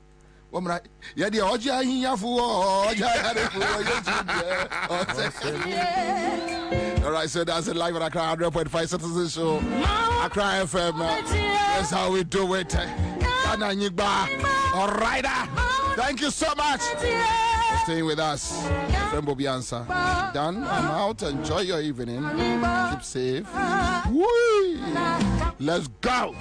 F: Yeah, the Oja Yafu, all right, so that's a live at Accra 100.5 Citizens Show. Accra FM. That's how we do it. All right. Thank you so much for staying with us. Friend Bobie Ansah. Done. I'm out. Enjoy your evening. Keep safe. Whee! Let's go.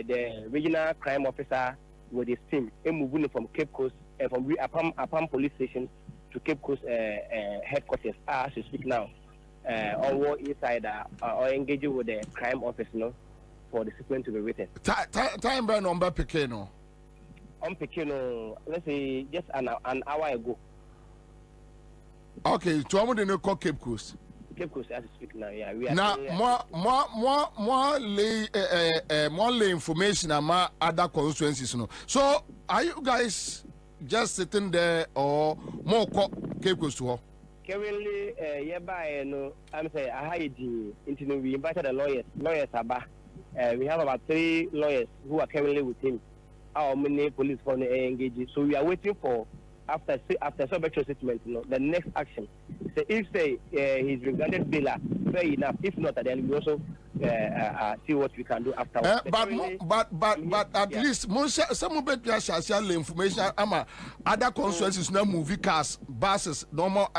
B: the regional crime officer with his team moving from Cape Coast from Apam police station to Cape Coast headquarters as we speak now. Or inside or engaging with the crime office, for the statement to be written.
G: Time by number Pekino.
B: On Pekino, let's say just an hour ago.
G: Okay, to almost the call Cape Coast.
B: Cape Coast as we speak now, yeah. We are
G: now more lay information about other constituencies, So are you guys just sitting there or more Cape Coast to?
B: Currently, I'm saying we invited the lawyers. Lawyers are back. We have about 3 lawyers who are currently with him. Our many police for engaged. So we are waiting for after arbitral statement, the next action. So if he's regarded bail, fair enough. If not, then we also see what we can do afterwards.
G: But at least some of it shall information. Other constituencies now movie cars, buses, normal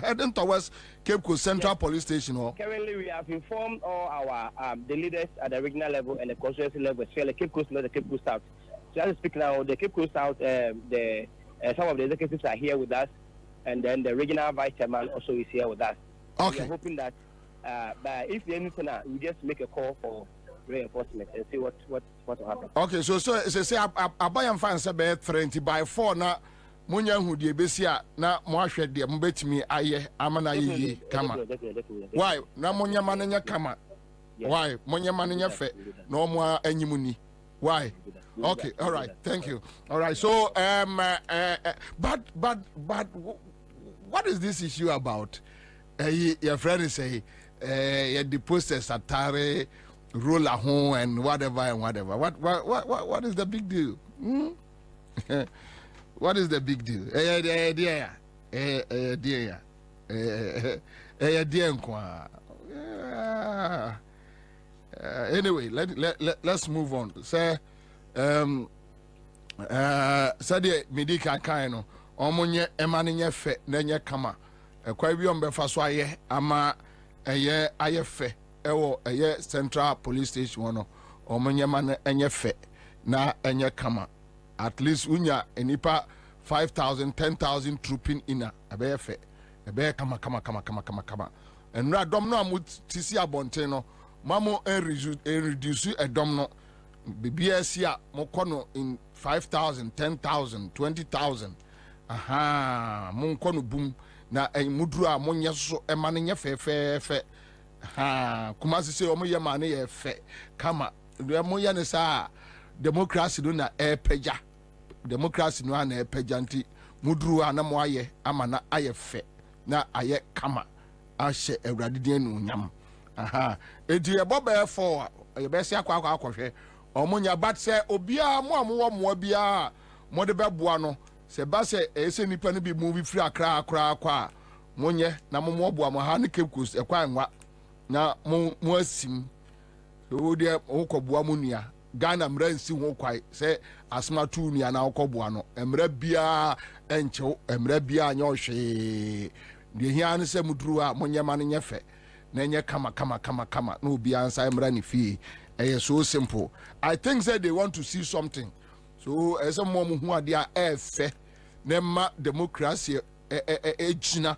G: heading towards Cape Coast Central Police Station.
B: Currently, we have informed all our the leaders at the regional level and the constituency level, especially Cape Coast North, the Cape Coast South. So as I speak now, the Cape Coast South, some of the executives are here with us, and then the regional vice chairman also is here with us.
G: Okay.
B: We are hoping that if anything, we just make a call for reinforcement and see what will happen.
G: Okay, so say I buy and find some bad friend by 4 now. Munya who the besia na mwashwe de mbetimi aye amana yi kama. Why? Na munya mananya kama. Why? Munya mananya fe no mo anyimuni. Why? Okay, all right. Thank you. All right. So but what is this issue about? Your friend is saying the posters atare roll at home and whatever. What is the big deal? What is the big deal? Anyway, let's move on. Say, Sadia Midika Kaino, Omonye Emania Fe, Nenya Kama, a Kwabion Befaswaye, Ama, a year Ayefe, Ewo, a year Central Police Station, Omonye Man, Enya Fe, na Enya Kama. At least unya enipa 5,000, 10,000 trooping ina abe fe ebe kama and na dom no amu tisi abonte no mamo reduce a dom no bibia mo kono in 5,000, 10,000, 20,000 aha mo kono boom na mudru a monye so e ma ne fe ha kuma se o mo ye ma ne ye fe kama mo ye ne sa democracy no na epeja democracy no na epeja nti muduru ana mo aye ama na aye fe na aye kama ahye awurade den no nyam aha enti e bobe for e be se akwa akwahwe omunya bat se obia mo amwo mo bia mo de beboa no se ba se ese nipa no bi movie free akra akwa monye na mo boa mo ha ne Cape Coast e kwa nwa na mo asim so de okoboa mo nua Ghana mrensi ho kwai se asma tu ni ana okoboa no emra bia enchew emra bia anya ohwe de hia ne se muduru a monyema ne nyefe na enye kama na obi ansa emra ne fie so simple. I think that they want to see something, so as a mom who are there efe nema democracy ejina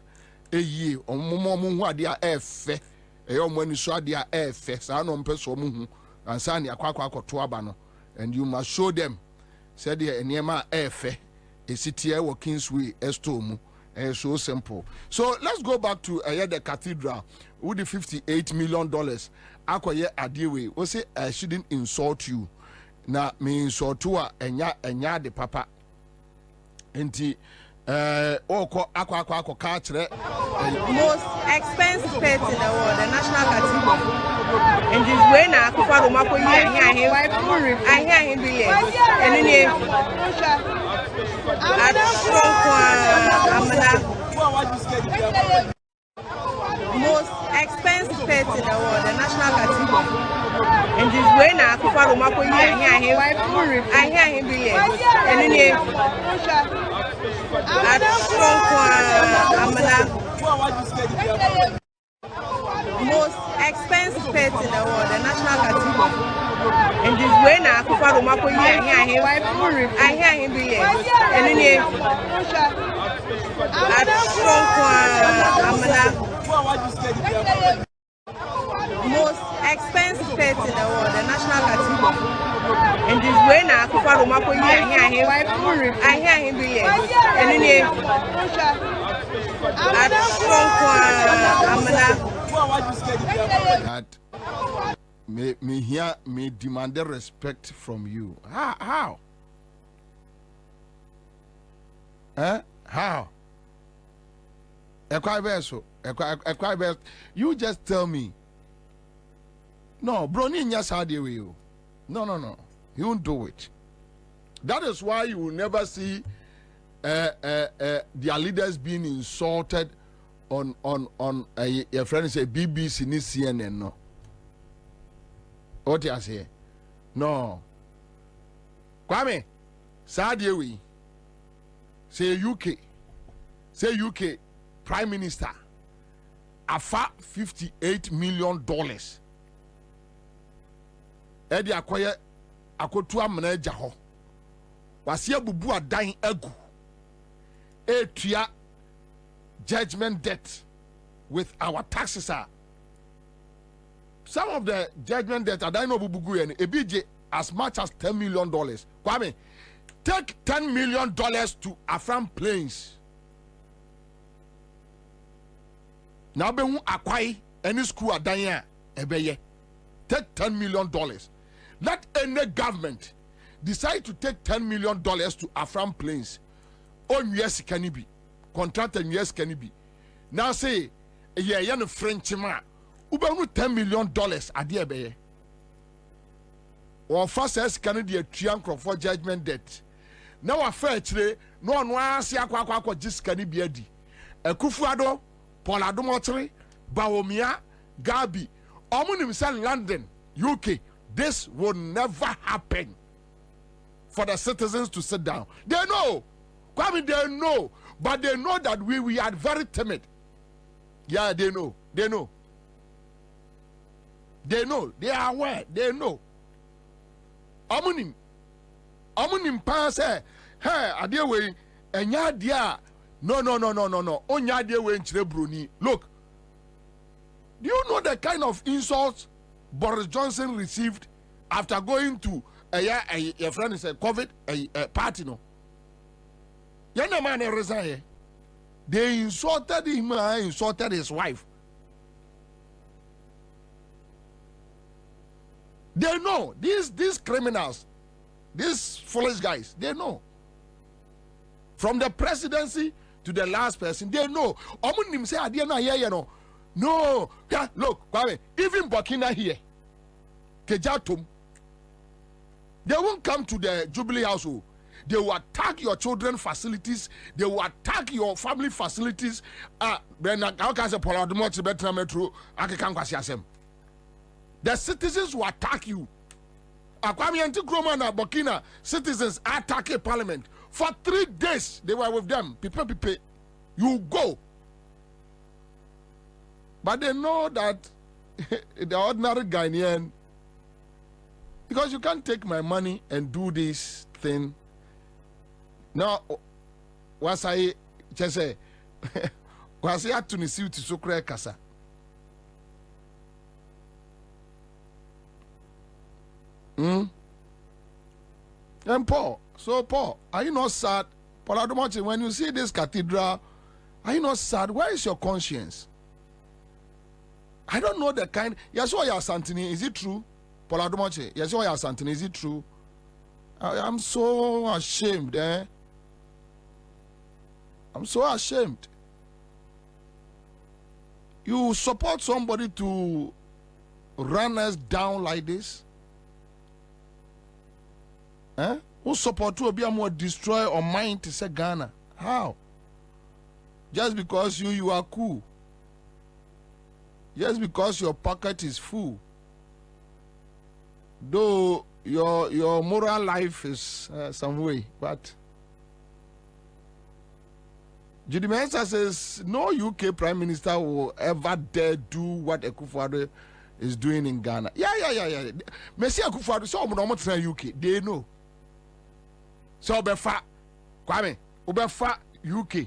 G: eyi omom who are there efe omwani so there efe sa no mpeso mu hu ansa ne akwa to aba no, and you must show them said the enema efe esitie wo Kingsway estomu so simple. So let's go back to the cathedral with the $58 million akoye adewe we say I shouldn't insult you na me insult you enya de papa enti oko akwa ka kire
L: most expensive place in the world, the National Cathedral. And this way now Akufo Romako I hear him billions and then most expensive place in the world, the National Cathedral. And this way now Akufo Romako I hear him billions and then most expensive pet in the world, the national category. And this way now, Akufo-Addo Mako I hear him billions. And then most expensive pet in the world, the national category. And this way now, Akufo-Addo Mako I hear him billions. And then
G: that me here me demand respect from you. How? How? You just tell me. No, bro, no. You won't do it. That is why you will never see their leaders being insulted on your friend say BBC ni CNN no. What you say? No. Kwame, Sadiewi. Say UK Prime Minister afa $58 million. Edi akoye akotu amana agya ho. Wase abubu adan agu. Etua judgment debt with our taxes are. Some of the judgment debt I don't know bubugu and ebije as much as $10 million. Kwame, take $10 million to Afram Plains. Now be akwai any school adanya ebeye. Take $10 million. Let any government decide to take $10 million to Afram Plains. On US can it be? Contract and US can it be? Now say a French man who $10 million at the ebeye. Or first as Canada triangle for judgment debt. Now a fair today, no one wants to see just can it be a Akufo-Addo, Paul Adomotri, Bawumia, Gabi, Omunim London, UK. This will never happen for the citizens to sit down. They know. Kwame, they know. But they know that we are very timid. Yeah, they know. They know. They know. They are aware. They know. Omunim pa say, hey, adewe enya dia. No. Onya adewe nchire broni. Look. Do you know the kind of insults Boris Johnson received after going to a friend is a COVID a party? No. Yana man resign. They insulted him, insulted his wife. They know these criminals, these foolish guys. They know. From the presidency to the last person, they know. Omunim say adiana here, you know. No, yeah, look, even Burkina here, Kejatum, they won't come to the Jubilee household. They will attack your children's facilities. They will attack your family facilities. The citizens will attack you. Burkina citizens attack parliament. For 3 days, they were with them. Pipe. You go. But they know that the ordinary Ghanaian, because you can't take my money and do this thing. Now, was I just say, was I had to receive to Sukre Kasa? And Paul, are you not sad? Paul Adomoche, when you see this cathedral, are you not sad? Where is your conscience? I don't know the kind. Yes, what you are Santini, is it true? Paul Adomoche, yes, what you are Santini, is it true? I'm so ashamed, I'm so ashamed. You support somebody to run us down like this? Who support to be a more destroy or mind to say Ghana? How? Just because you are cool. Just because your pocket is full. Though your moral life is some way, but Judy Ansah says no UK Prime Minister will ever dare do what Akufo-Addo is doing in Ghana. Yeah. Messi Akufo-Addo so omo no try UK. They know. So obefa Kwame, obefa UK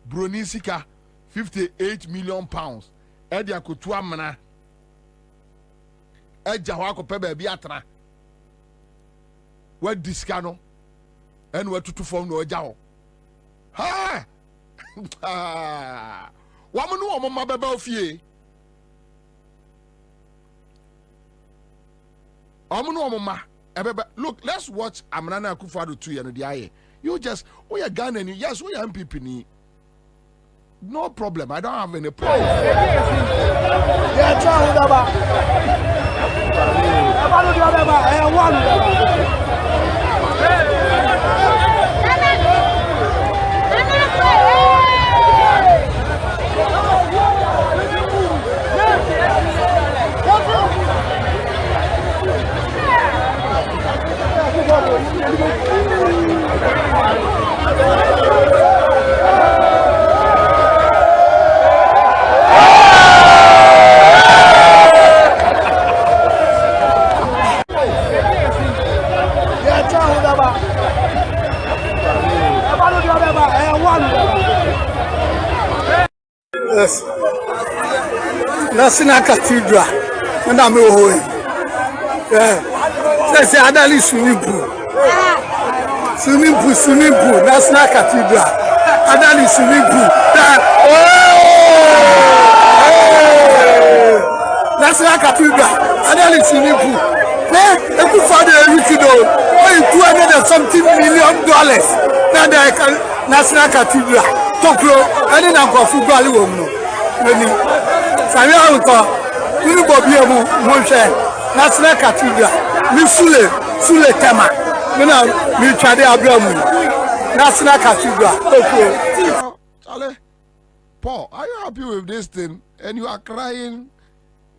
G: Broni sika 58 million pounds. Edi akotu amana. Eja ho akope ba bi atra. What diska no? And what to form no eja ho. Ha! Wamanu omo mabeba ofie. Look, let's watch Amnana Akufo-Addo 2 and the eye. You just, we are Ghana, yes, we are MPP. No problem, I don't have any problem.
C: Yes. National Cathedral. And I'm away. Yeah. Say Adali swimming pool. Swimming pool. National Cathedral. Adali swimming pool. National Cathedral. Adali swimming pool. Hey, if you find everything though, $200 million. Now they can National Cathedral. Tokyo, any number of football woman. Samia Uko, Bobie National Cathedral, Sule Tema, National Cathedral, Tokyo.
G: Charlie, Paul, are you happy with this thing? And you are crying.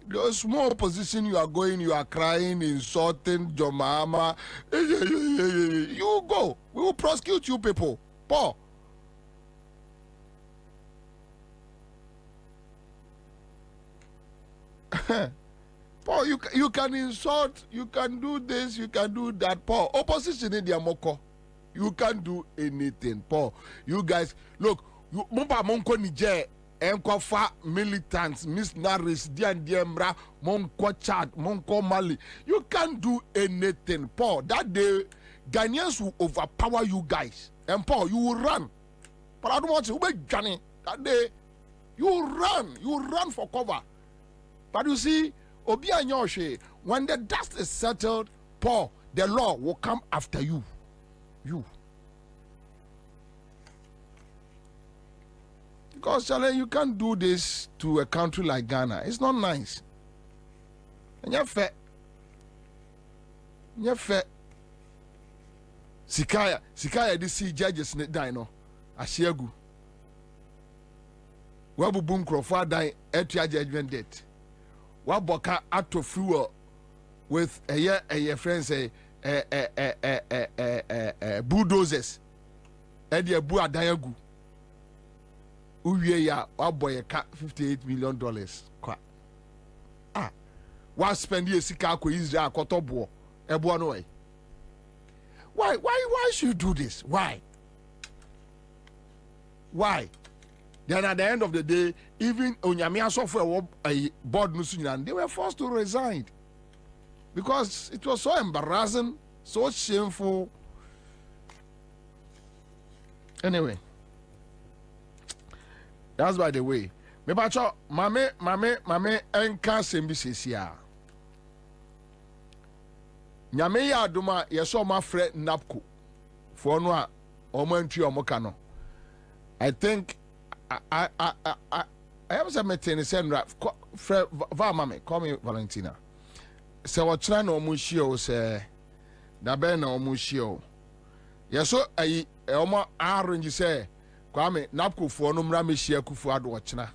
G: The small position you are going, you are crying, insulting Jomama. You go. We will prosecute you people. Paul. Paul, you can insult, you can do this, you can do that. Paul, opposition in their moko. You can't do anything. Paul, you guys, look, you Mumba Monko Niger, Enkofa militants, missionaries, Diandra, Monko Chad, Monko Mali. You can't do anything. Paul, that day, Ghanaians will overpower you guys. And Paul, you will run. But I don't want you to be Johnny. That day, you run for cover. But you see, Obi Anyoshe, when the dust is settled, Paul, the law will come after you. Because Charlie, you can't do this to a country like Ghana. It's not nice. And you're fair. Sikaya, this see judges ne dino. Ashiagu. Wabu boom Crawford die at your judgment date. Waboka ato fuel with a friend say bulldozers. Eddie Bua Diagu. Uye ya waboy $58 million. Wa spend ye sika ko Israel kotobo. Ebo no way. Why should you do this? Why? Then at the end of the day, even Onyamia software a board nusunan, they were forced to resign. Because it was so embarrassing, so shameful. Anyway. That's by the way. Me bacho mame enka sembi sesia. Nyame ya aduma yeso ma fre napko. For no a omo ntwi omo ka no. I think I have some meeting send va mame call me Valentina. Se wo try na omo hie se da be na omo hie yeso ayi omo arrange say Kwame napko for no mra me hie Akufo-Addo ochina.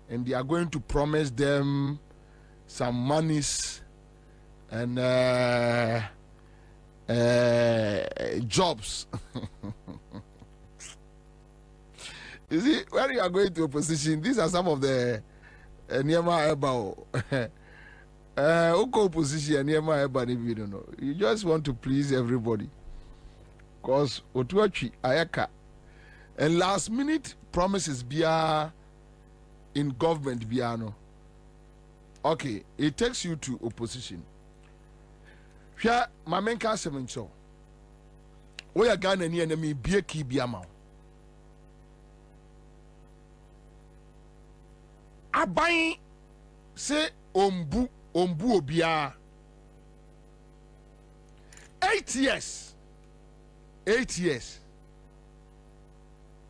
G: And they are going to promise them some monies and jobs. You see, when you are going to opposition, these are some of the Niema Ebao. opposition you just want to please everybody because otuachi ayaka and last minute promises bia in government biano. Okay, it takes you to opposition. Here, my main councilman so we are Ghana ni enemy bia ki biama. Abai say ombu obia 8 years 8 years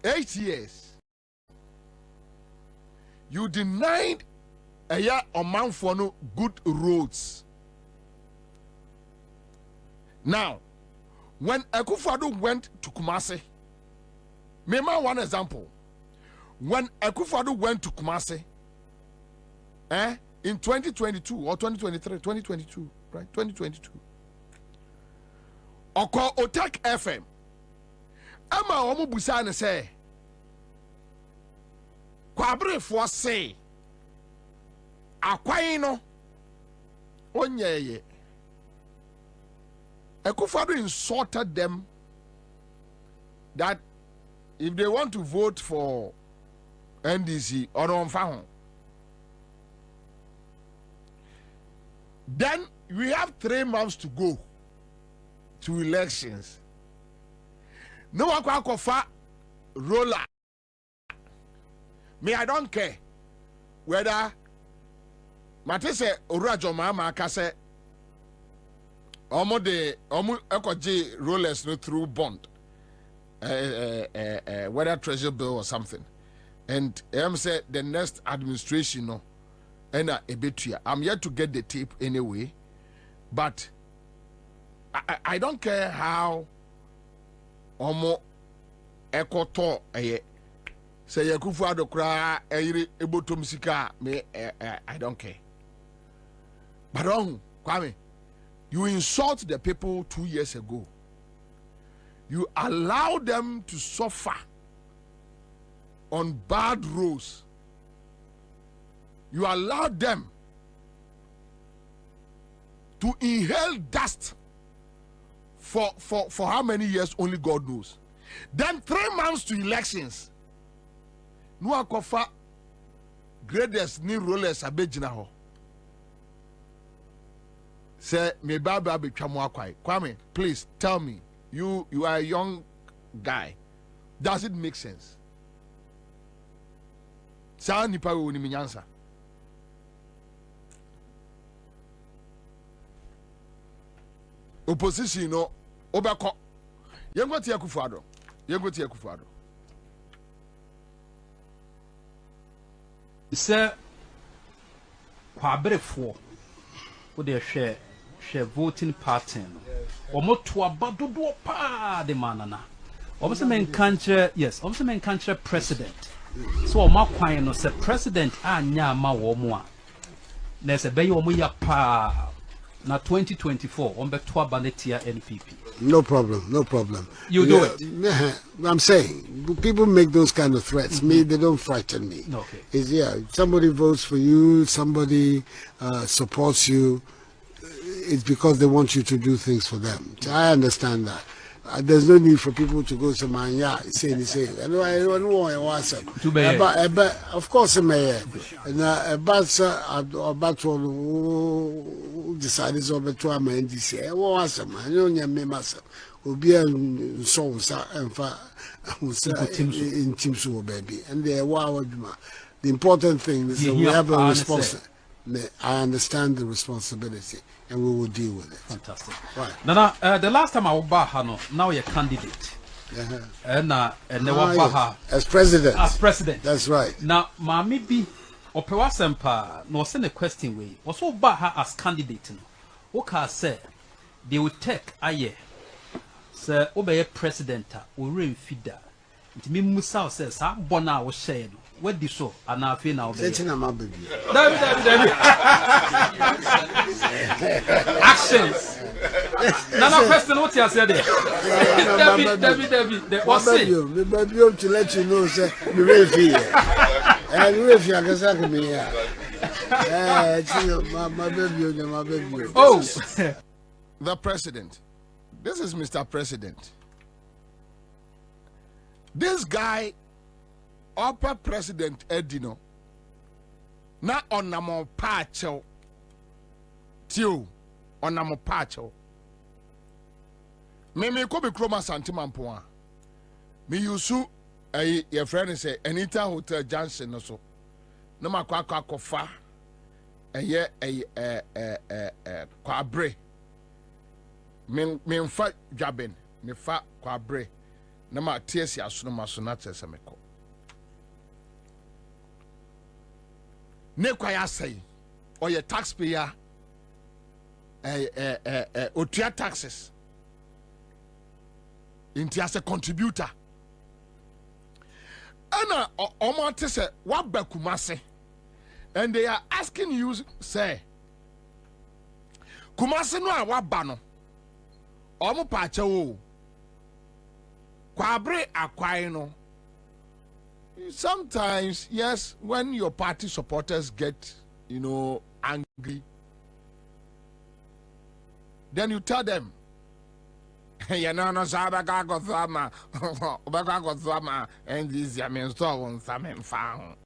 G: 8 years you denied a year or man for no good roads. Now when Akufo-Addo went to Kumasi, remember one example, when Akufo-Addo went to Kumasi in 2022 or 2023, 2022, right? 2022. Oko Otak FM. Ama omu busane say. Kwabre for say. Akwaino. Onyeye. Akufo-Addo insulted them that if they want to vote for NDC or on then we have 3 months to go to elections. No one can offer roller. Me, I don't care whether Matese Urajo Mama Kase Omo Ekoji rollers no through bond, whether treasure bill or something. And I'm say the next administration no. I'm yet to get the tape anyway, but I don't care how Omo Ekoto say Akufo-Addo kra ebotom sika me I don't care. But Kwame, you insult the people 2 years ago. You allow them to suffer on bad roads. You allow them to inhale dust for how many years only God knows. Then 3 months to elections. No akofa graders ni rollers abegina ho. Say me baba be twamo akwai. Kwame, please tell me, you are a young guy. Does it make sense? Sa nipa we ni minyansa. Opposition no obeko yengo ti Akufo-Addo
D: sɛ kwabrefo wo de hwɛ voting pattern no omo to abadodo pa de manana omo se men kanche yes omo se men kanche president so omo akwan no se president anya ma wo mo a na se be omo ya pa na 2024 on beto abanetia NPP.
N: No problem.
D: You do it.
N: I'm saying people make those kind of threats. Me, they don't frighten me.
D: Okay.
N: It's somebody votes for you, somebody supports you. It's because they want you to do things for them. I understand that. There's no need for people to go to my say. I don't want to answer. Of course, mayor. And about to decide is over to my NDC. I won't answer. I don't know me myself. Will be in songs and in teams baby. And they are the important thing is that we have a responsibility. I understand the responsibility. And we will deal with it.
D: Fantastic.
N: Right.
D: Nana, the last time I was Bahano, now you're candidate. And never
N: as president.
D: As president.
N: That's right.
D: Now, Mammy B. Opewa Sempa, no send a question way. Was so Baha as candidate. Oka said they would take a year. Sir, obey president, or rain feeder. It means Musa says, I'm Bona was saying. What do so? And I feel now. Actions. No question. What you said there? David. What's it?
N: To let you know, sir. You will feel. And you will feel. My baby.
F: Oh, the president. This is Mr. President. This guy, upper president Edino, na onamo pacho, tio, onamo pacho. Me ko be kroma santimampoa. Me yusu your friend say Anita Hotel Johnson no so. No ma kwa kofa. Kwabre. Me mfa dwaben, me fa kwabre. Na ma tiesi asono maso na tese me ko. Ne kwa ya say or your taxpayer otua taxes. Inti as a contributor. Ana omate se waba Kumase. And they are asking you, say, Kumase no waba no. Omo pacha o. Kwabre akwai no. Sometimes, yes, when your party supporters get, angry, then you tell them, you know, no sabaga go thama, obaga go thama, and this yamin so on some found.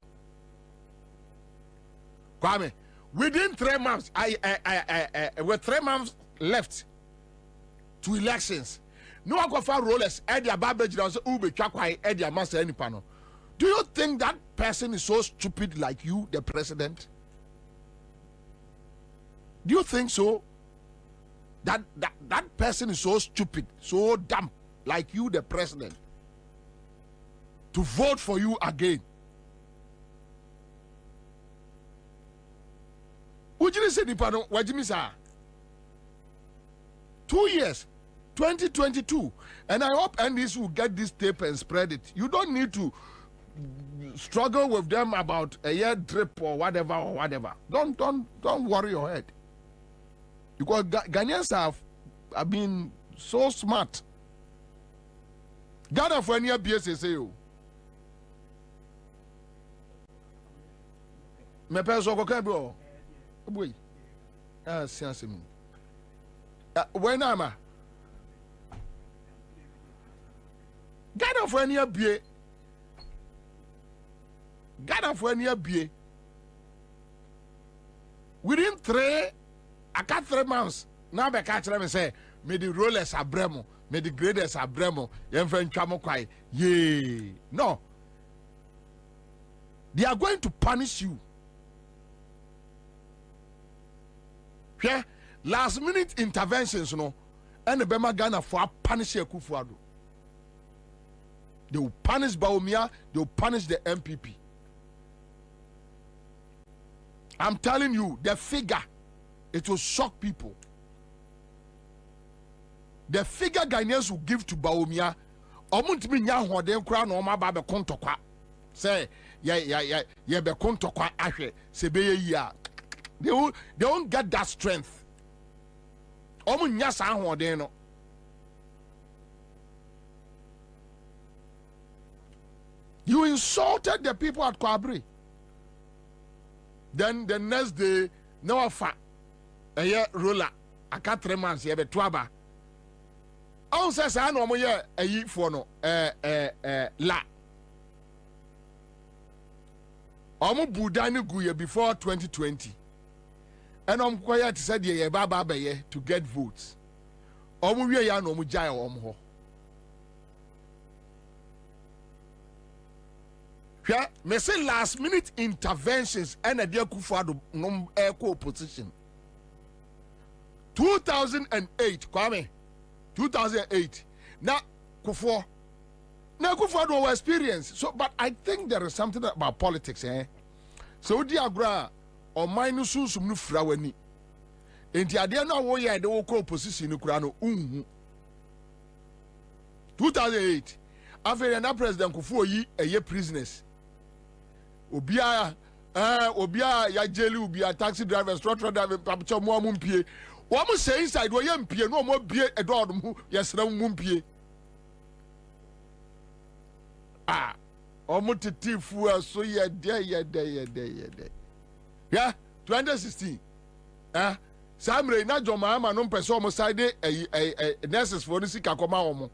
F: Kwame, within 3 months, with 3 months left to elections, no one go for rollers, Eddie Ababej does Ube Chakwai, Eddie Amasa any panel. Do you think that person is so stupid like you, the president? Do you think so? That person is so stupid, so dumb, like you, the president, to vote for you again? Would you say, what do you mean, 2 years, 2022, and I hope NDC will get this tape and spread it. You don't need to struggle with them about a year drip or whatever. Don't worry your head. Because Ghanaians have been so smart. Ghana for any BSSAO. Me peso ko kan bro. Boy. Sianse mu. When am I? Ghana for any BA. Ghana for any BA. Within 3 months, now be catch them and say, me the rollers are bremo, me the graders are bremo, yemfen chamo kwai. Yay. No. They are going to punish you. Yeah? Last minute interventions, and the Bema Ghana for punish Kufuado. They will punish Baumia, they will punish the MPP. I'm telling you, the figure, it will shock people. The figure Ghanaians will give to Baumia, omuntimi nya hoden kra na oma ba be kontokwa. Say, yeah, be kontokwa ahwe, se be ye a. They won't get that strength. Omu nya sa hoden no. You insulted the people at Kwabri. Then the next day, no offer. A year ruler, I can't 3 months, you have a twaba. On says, I know more a year for no, la. Omo Budani Guya before 2020. And I'm quiet to say, yeah, Baba to get votes. Omo we ya no mujaya omho. Yeah, me say last minute interventions and a dear Kufado no echo opposition. 2008, Kwame. 2008. Now Kufo. Now Kufado was experience. So, but I think there is something about politics, eh? So diagra or minus some new fraweni. And the idea now why the whole opposition in Ukraine. 2008. After another president Kufo a year prisoners. Obia ya jeli obia taxi driver structural driver pacho mo amumpie wo mo say inside wo yampie no mo bie edo mu yesra mumpie omo titifu aso ye de
G: Yeah, 2016. Samre na Joma ama no mpese omo side nurses for nisi kakoma omo.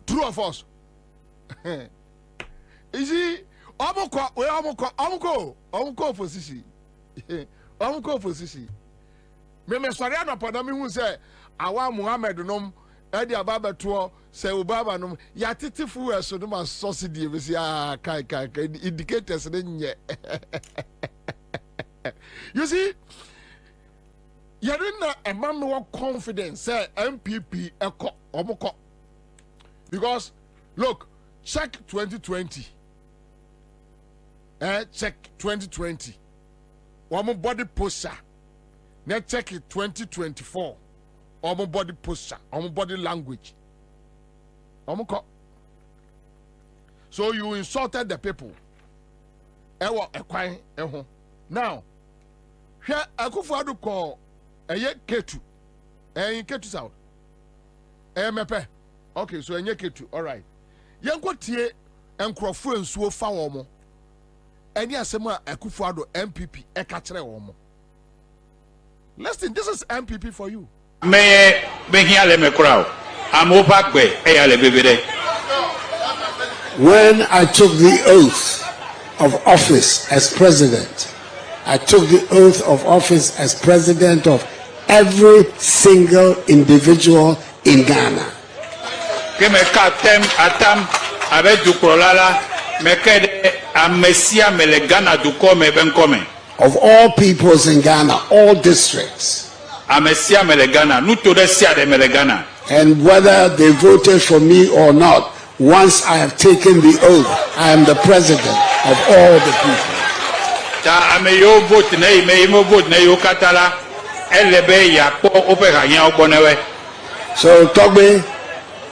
G: True of us. Isi omuko opposition. Omuko opposition. Me sorry anopada me hu say awa Muhammad nom e di ababa to say obaba nom ya titifu eso no ma subsidy be say kai indicators ne nye. You see, you didn't know a man more confidence say MPP eko omuko. Because look, check 2020. Check 2020. One body posture. Now check it 2024. One body posture. One body language. So you insulted the people. Now, here Akufo-Addo call Ketu. Ketu South. Mepe. Okay, so Ketu. All right. Yanko tie enkrofo ensuo fa wo mo. Any asema Akufo-Addo MPP ekachre wo mo. Listen, this is MPP for you.
E: Me hiale me crowd. I'm opakbe eyale bebede.
N: When I took the oath of office as president, I took the oath of office as president of every single individual in Ghana. Of all peoples in Ghana, all districts. And whether they voted for me or not, once I have taken the oath, I am the president of all the people. So, Togbe,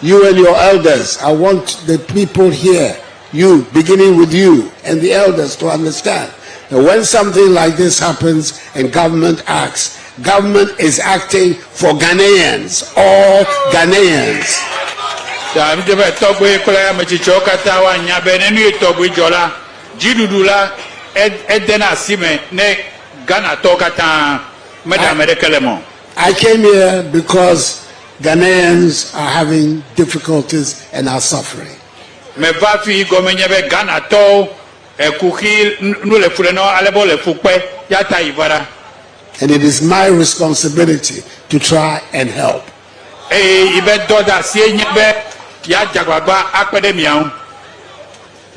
N: you and your elders, I want the people here, you, beginning with you, and the elders to understand that when something like this happens and government acts, government is acting for Ghanaians, all Ghanaians. I came here because Ghanaians are having difficulties and are suffering. And it is my responsibility to try and help.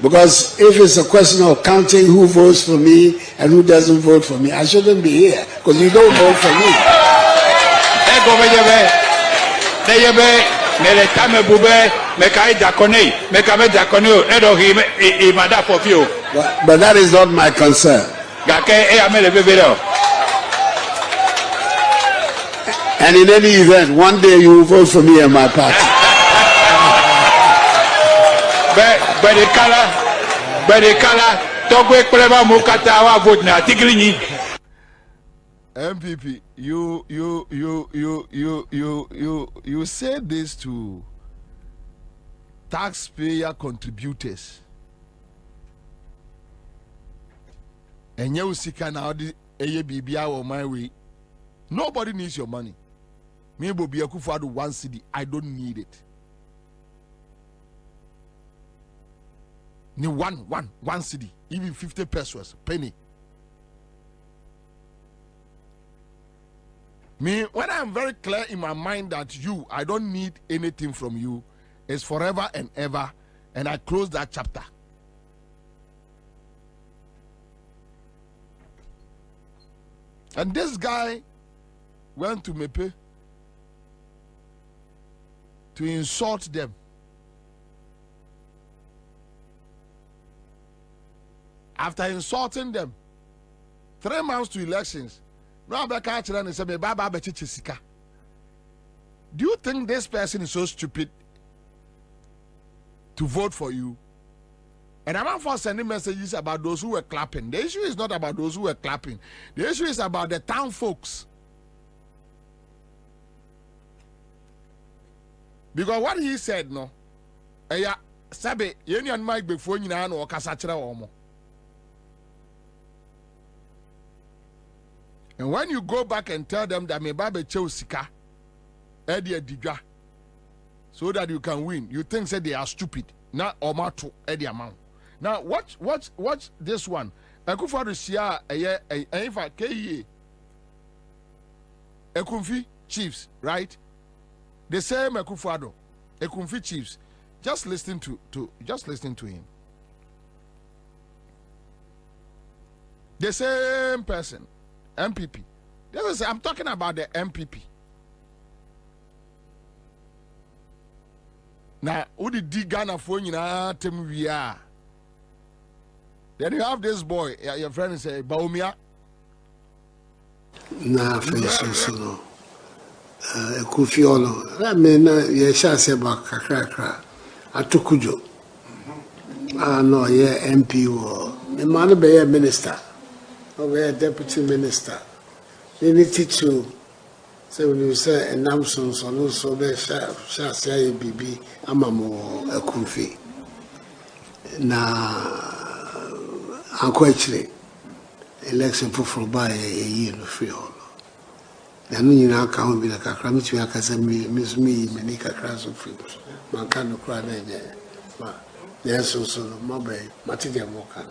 N: Because if it's a question of counting who votes for me and who doesn't vote for me, I shouldn't be here because you don't vote for me. But that is not my concern. And in any event, one day you will vote for me and my party.
G: MPP, you said this to taxpayer contributors. And you see can now the ABBI or my way. Nobody needs your money. Me Bobie Akufo-Addo 1 cedi. I don't need it. Ni one cedi, even 50 pesos, penny. Me, when I'm very clear in my mind that I don't need anything from you, it's forever and ever, and I close that chapter. And this guy went to Mepe to insult them. After insulting them, 3 months to elections, do you think this person is so stupid to vote for you? And I'm not for sending messages about those who were clapping. The issue is not about those who were clapping. The issue is about the town folks. Because what he said, no, sabe, yeni an mic before you know, or kasachira omo. And when you go back and tell them that me babe sika Eddie Didra so that you can win, you think say they are stupid. Now Omato Eddie amount. Now watch this one. Akufo-Addo sia Efa KE Ekumfi Chiefs, right? The same Akufo-Addo, Ekumfi Chiefs. Just listen to him. The same person, MPP. I'm talking about the MPP. Now, who did Ghana for you? We are. Then you have this boy, your friend say, Baumia.
N: Na face no. Kufiolo. I mean, ye shall say about kakra. Atukujo. No, ye MP or the man be a minister. Or a deputy minister. They need to say when you say a Namson, so no so be shall say BB Amamo a Kufi. Na Uncle actually election for by a year no free hall. Then you now can't be like a cram to a casami, miss me, many crash of free. Man can't cry there. Yes, also, Mobile, Matilda Mokan.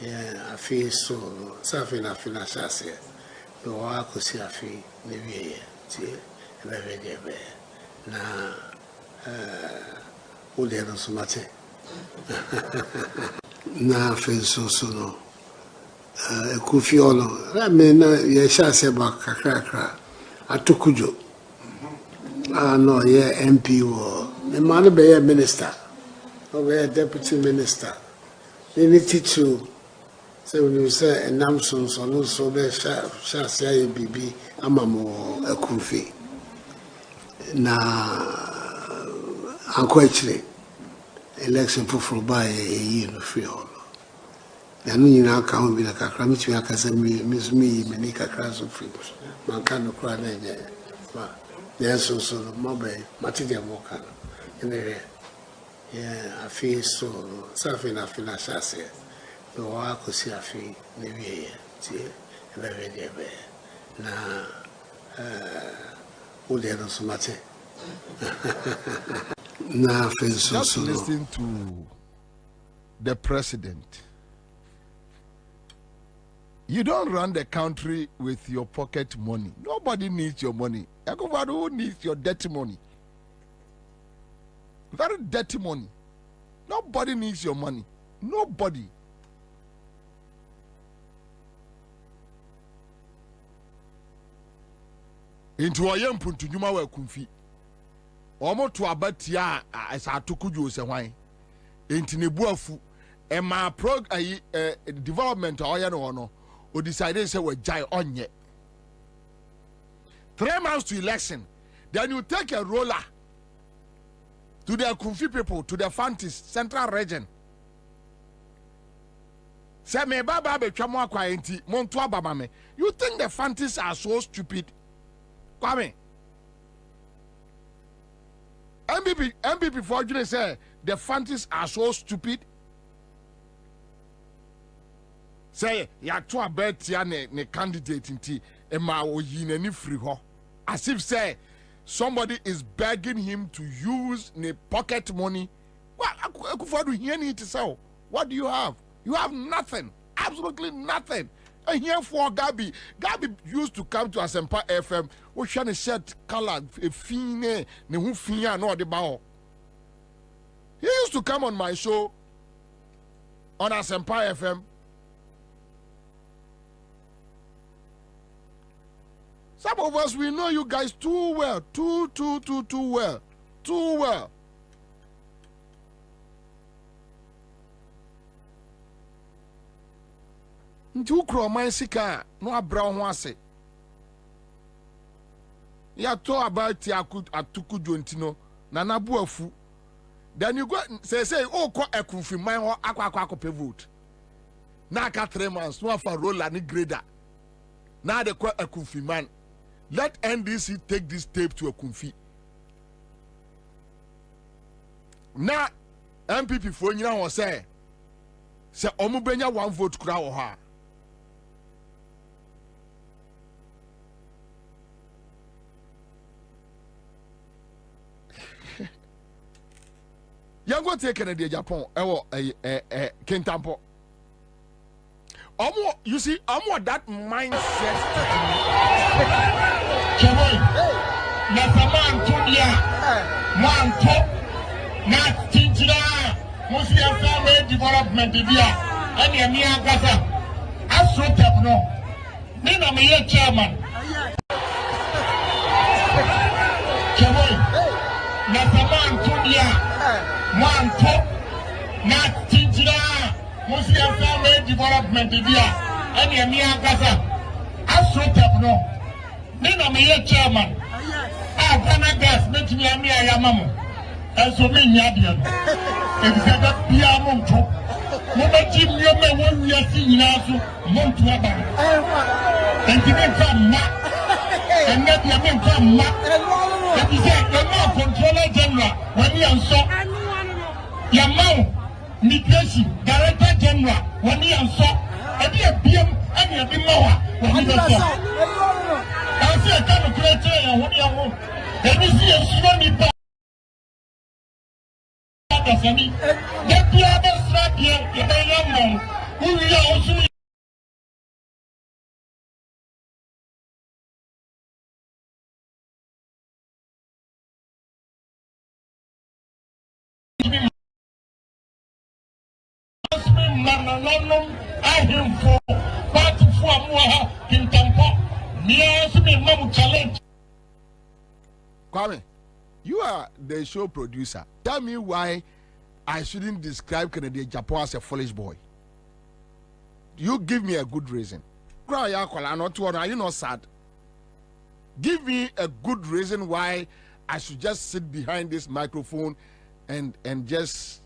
N: Yeah, I feel so. Something I feel as I say. The work could see a fee, maybe very dear. Now, all the others matter. Now, feel so no. Kufiolo, I mean, ye shall say about Kakra. Atukujo. No, yeah, MP or the man be a minister or a deputy minister. They need to say when you say a Namson, so no so be shall say BB Amamo a Kufi. Na Uncle actually election for by a year no free hall. Then you now can't be like a cram to a casami, miss me, many crash of free. Man can't cry there. Yes, also Mobile, Matilda Mokan. Yeah, I feel so. Something I feel as I say. The work could see a fee, maybe very dear. Now, all the others matter. Now, feel so.
G: Just listen to the president. You don't run the country with your pocket money. Nobody needs your money. Who needs your dirty money? Very dirty money. Nobody needs your money. Nobody. Into a young puntunuma were kumfi. Omo to abatia as a tukuju se wine. Into nebuafu. And my development or no. Or decided say we jai on ye. 3 months to election, then you take a roller to the Kumfi people, to the Fantis Central Region. Say me baba be twamo akwaenti monto ababa me. You think the Fantis are so stupid? Kwame. MPP for you say the Fantis are so stupid. Say ya to abet ya ne candidate inti e ma oyi na free ho. As if say somebody is begging him to use the pocket money. Well, Akufo-Addo hear it say, what do you have? You have nothing, absolutely nothing. And here for Gabi used to come to Asempa FM. We shall shirt color fine ne hu fine no de ba. He used to come on my show on Asempa FM. Some of us, we know you guys too well. Too well. Too well. Ntu kro man sika no abra ho ase. Ya to about atukujo ntino na nabu afu. Then you go say oh ko ekunfi man ho akwa vote. Na aka 3 months no afa roller ni grader. Na de ko ekunfi man. Let NDC take this tape to a Kumfi. Now, MPP for you now say Omubenya 1 vote kura oha. Yango take Canada Japan Kentampo. You see, that mindset.
C: Development and chairman. Development and chairman. Ghana gas make me and so many Yadian. Except Piamonto. Mama Jim, you may want we are seeing now to Montuaba. And you may come Mac. And that you may come Mac. And you said, you're not controller general when you are so. Your mouth, migration, director general when you are so. And you are BM and you are Bimoa when you are so. I see a kind of creator when you are. And you see a tsunami.
G: Kwame, you are the show producer. Tell me why I shouldn't describe Kennedy Japan as a foolish boy. You give me a good reason. Are you not sad? Give me a good reason why I should just sit behind this microphone and just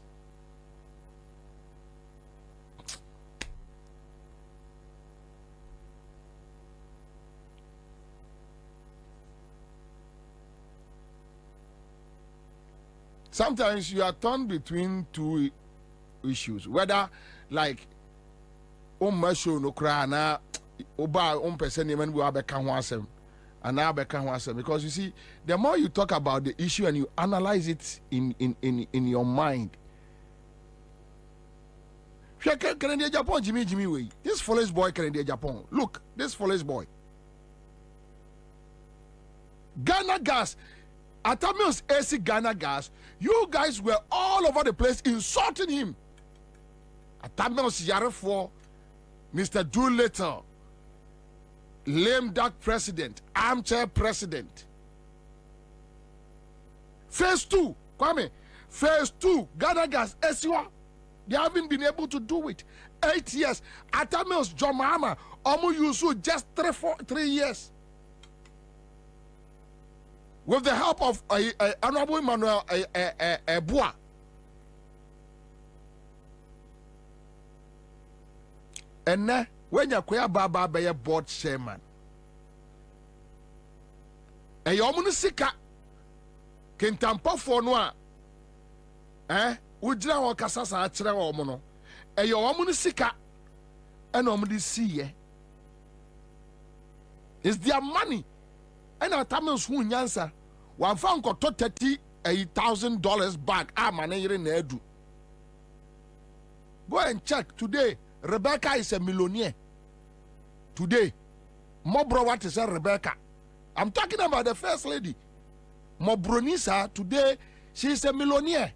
G: sometimes you are torn between two issues, whether like show no cry na oba person even we abeka and now because you see, the more you talk about the issue and you analyze it in your mind. Canada Japan Jimmy way. This foolish boy Canada Japan. Look, this foolish boy. Ghana gas. Atamios AC Ghana gas. You guys were all over the place insulting him. Atamios Yarefo, Mr. Doolittle, lame duck president, armchair president. Phase 2, Kwame. Phase 2, Ghana gas, Esiwa. They haven't been able to do it. 8 years. Atamios John Mahama, Omu Yusu, just 3 years. With the help of Honorable Emmanuel Bois. And now, when you are Baba be a board chairman, and you are sika Kentampo for noa, Ujra or Casasa Atra or Mono, and you are sika, and omni see it's their money. And our Tamils who Ansah, one found got $30,000 back. Nedu. Go and check today. Rebecca is a millionaire. Today, Mobro, what is a Rebecca? I'm talking about the first lady. Mobronisa, today, she is a millionaire.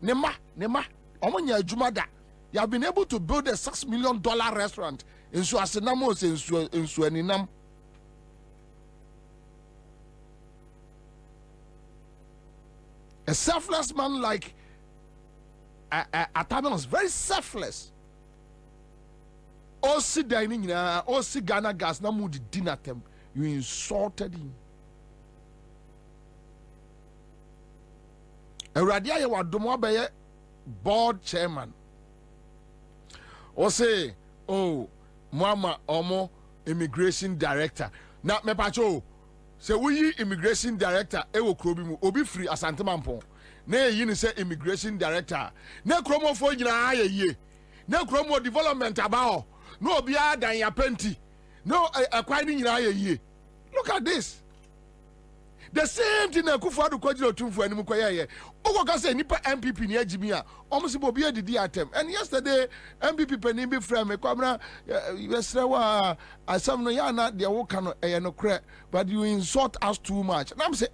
G: Nema, Omonya Jumada. You have been able to build a $6 million restaurant in Suasinamos in Suaninam. A selfless man like Atamios, very selfless. Osi dining na Osi Ghana gas na mu di dinner them. You insulted him. Eradia ye wadomo abeye board chairman. Ose oh mama omo immigration director. Na me pacho say we immigration director ewo krobi mu obi free asante mampon na yi ni say immigration director na kromo fo nyina aye na kromo development about no obi adan ya penti no akwai ni nyina aye. Look at this. The same thing na Kufuor Kwajiro Tumfu and Mukoya. Ogo say nipa MPP ni Jimia. Almost Bobie did the attempt. And yesterday, MPP Penimbi from a Kwabena, Yesrewa, I some no yana, the Wokano, no crack, but you insult us too much. And I'm saying,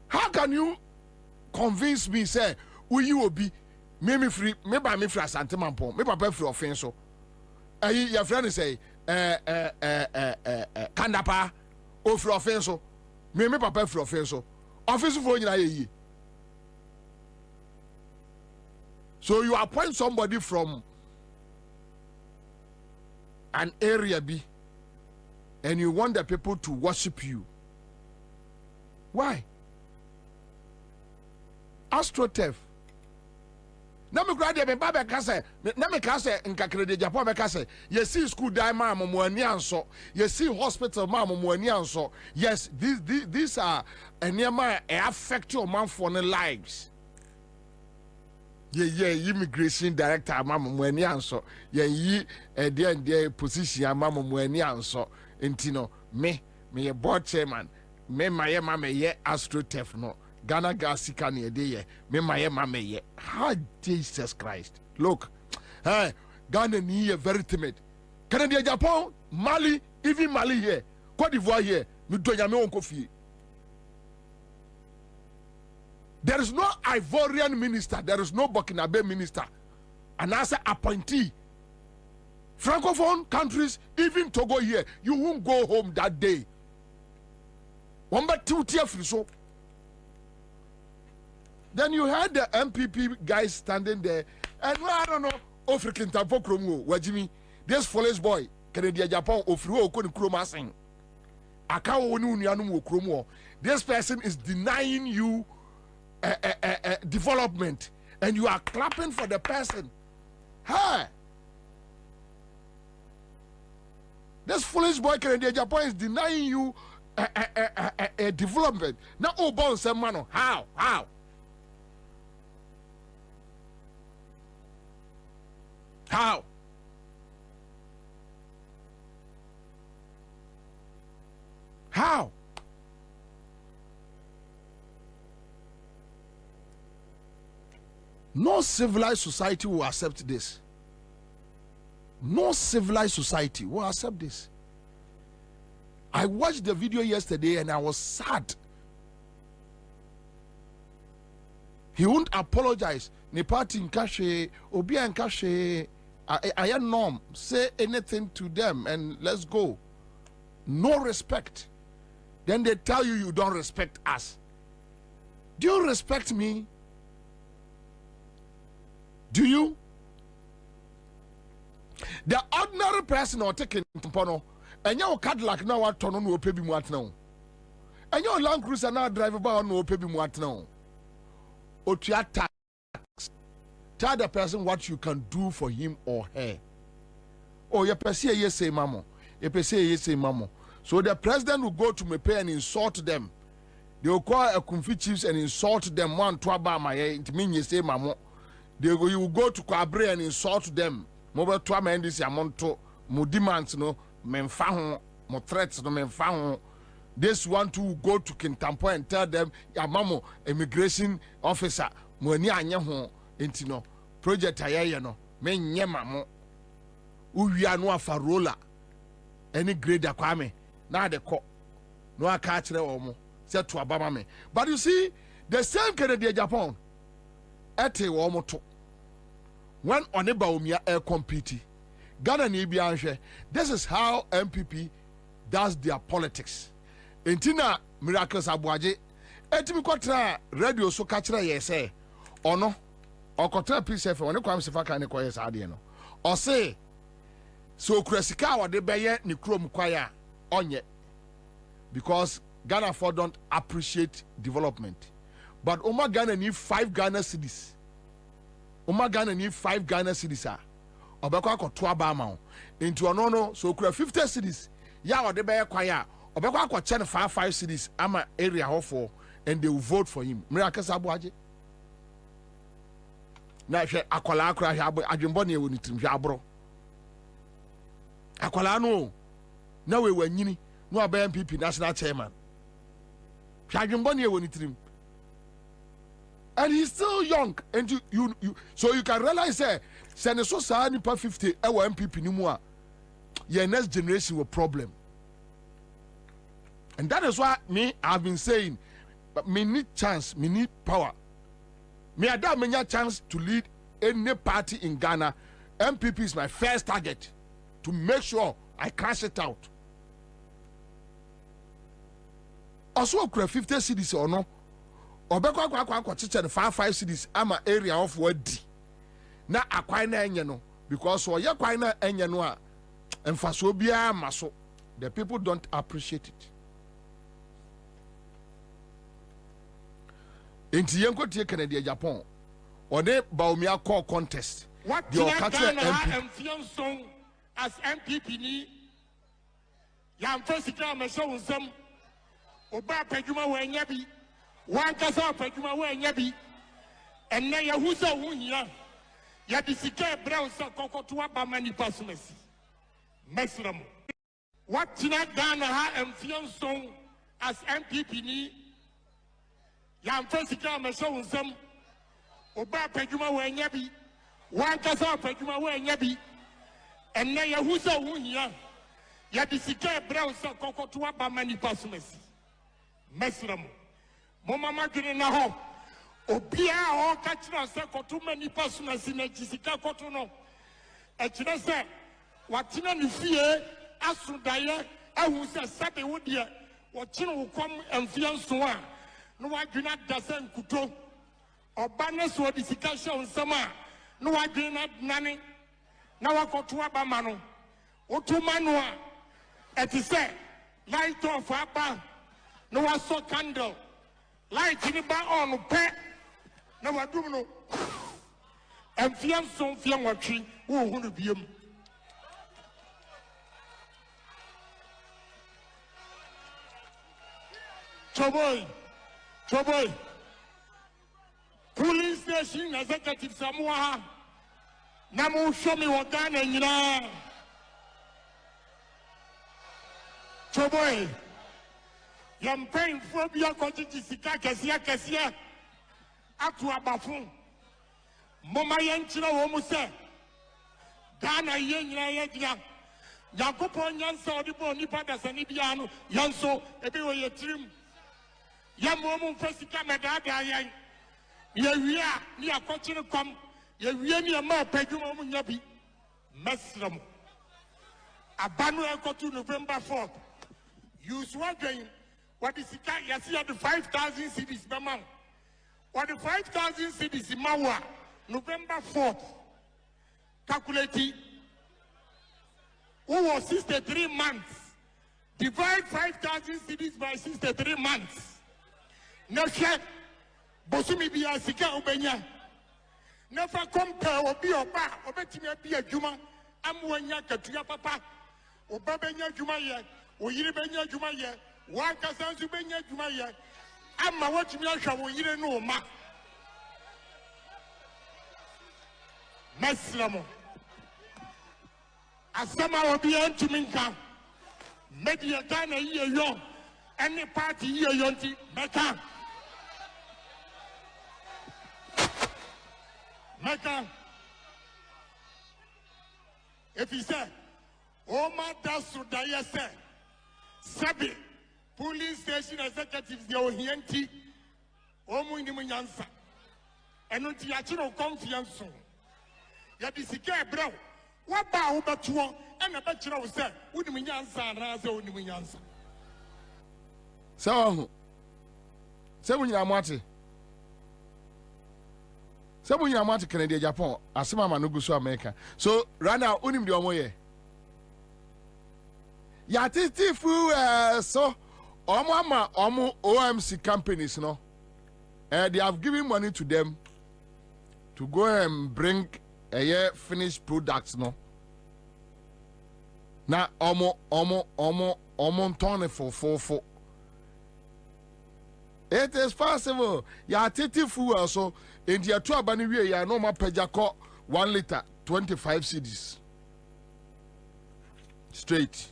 G: how can you convince me, say, will you be me free, maybe me free as Antimampon, maybe papa free offense so. Your friend say, Kandapa, or free offense so, me papa free offense so. Offense for you. So you appoint somebody from an area B and you want the people to worship you. Why? AstroTurf. Na me grade me baba kase na me kase nkakrede Japan me kase you see school die ma mo ani anso you see hospital ma mo ani anso. Yes, these are enema affect your man for the lives. Immigration director ma mo ani anso yi there position ma mo ani anso entino me ye board chairman me maye ma me ye AstroTurf no Ghana Gasika near day, me my mama. How Jesus Christ. Look, hey, Ghana near very timid. Canada, Japan, Mali, even Mali here, Cote d'Ivoire here, me do ya me on coffee. There is no Ivorian minister, there is no Burkinabe minister, and as an appointee. Francophone countries, even Togo here, you won't go home that day. One but 2 tier free so. Then you had the MPP guys standing there, and well, I don't know, African Tampo Kromo, Wajimi, this foolish boy, Canada Japan, Ofru, Okon Kromasing. This person is denying you development, and you are clapping for the person. Hey! This foolish boy, Canada Japan, is denying you development. Now, oh, bon, mano, how? How? How? No civilized society will accept this. No civilized society will accept this. I watched the video yesterday and I was sad. He won't apologize. Ne party in Kashe, Obia in Kashe, I am norm. Say anything to them and let's go. No respect. Then they tell you you don't respect us. Do you respect me? Do you? The ordinary person or taking Pono, and your Cadillac now what turn on no pay what now. And your Land Cruiser now drive about no pay what now. Or to attack. Tell the person what you can do for him or her. Oh, you say yes, say mamo. You say yes, say mamo. So the president will go to Mepe and insult them. They will call a Kumfi chiefs and insult them. One to Abama, it means you say mamo. You will go to Kwabre and insult them. Mobile to amend this amount to mo demands no menfahon, mo threats no menfahon. This one to go to Kintampo and tell them, Yamamo, immigration officer, mo ni anya ho. Intino project ayaya no men nyema mo uwia no afarola any grade akwame na de ko no aka kire wo mo se to abama me. But you see the same Canada Japan ete wo mo to when oneba omia compete Ghana ni bia nhwe. This is how MPP does their politics. Entina Miracles Abuaje etimi kwatra radio so ka kire ye say ono okotra PCF when kwam sefa kan ko yes ade no o say so krasika wo de beye ni krom kwaya onye because Ghana for don't appreciate development, but Oma Ghana need 5 Ghana cities. Oma Ghana need 5 Ghana cities ah obekwa akoto abama into onono so kura 50 cities ya wo de beye kwaya obekwa akoche 5 cities ama area hofo and they will vote for him. Miracles Abuaje na hwe akola akora hwe adwembo na ewo ni trim hwe abro akwala no na we wanyini no aba MPP national chairman hwadwembɔ ne woni trim and he's still young and you so you can realize say ne so saa nipa 50 e wa MPP ni mu a your next generation will problem. And that is why I've been saying, but me need chance, me need power. Me ada me need chance to lead any party in Ghana. MPP is my first target to make sure I crash it out. Also, 50 cities or no, or kwa teacher 5 cities. I'm an area of word. Na akwa na enye because so ye kwa na enye no a emfaso bia maso. The people don't appreciate it. Inti yenko tie Canada Japan or they Baumia call contest.
P: What the MP as MPP ni yam first time me show some oba peduma we nya bi wan kasa peduma we nya bi enne ye hu se hu hia ya disika brown sa kokoto aba mani pasumesi mesram what tina Ghana ha MPN as MPP ni yam first time me show some oba peduma we nya bi wan kasa peduma we nya bi enne ye hu se hu hia ya disika brown sa kokoto aba mani pasumesi mesram mo mama dwene na ho obia ho ka kira se koto mani pasumesi na disika koto no e kire se watena ne fie asudaye ahu se sabe wo de wo kire wo kom amfia nso a no wadwena da se nkuto oba ne so disika hye nsama no wadwena nane na wakoto aba ma no otuma no a etise light off aba no was so candle light in ba on pe na wadum no emfiam so mfiam watwi wo hunu biem choboy police station executive Samoa na mo show me what Ghana nyina choboy yam pain phobia konjiji sika kesia atu abafun moma yenchira wo mu se Ghana ye nyina ye dia yakopon nyansa odibo nipa dasani bia no yanso ebe wo yetrim yam wo mu fasika medada yan ye wia ni akochire kom ye wie ni ma padwuma mu nya bi mesram abanu ekotu November 4th you swagging. What is it? You see the 5,000 cities, Bama. What the 5,000 cities in Mawa, November 4th, calculating. Who was 63 months? Divide 5,000 cities by 63 months. No check. Bosumi biya sika ubenya. Never compare obi oba obetimia biya juma. Amwanya katuya papa. Obabenya juma ye. Oyiribenya juma ye. Waka sansu benya juma ye amma watimi ahwa wo yire no ma maslamo asama obi antumi nka media Ghana yiye yo any party yiye yo nti meka if he said oh my dasu da yese sabi police station executives they ohianti omu ndi munyansa eno nti ya kire confiance ya disika ebrew wa ba wo beto ena be kire wo se woni munyansa na se woni munyansa
G: so se munyina amate se munyina amate Canada Japan asema ma no guso America so right now onim de omoye ya titifu so Omo OMC companies, no, they have given money to them to go and bring a finished products, no. Now, Omo turn for. It is possible. Ya titi fuel so in the 2 abani ya no ma pejako 1 liter 25 cedis. straight.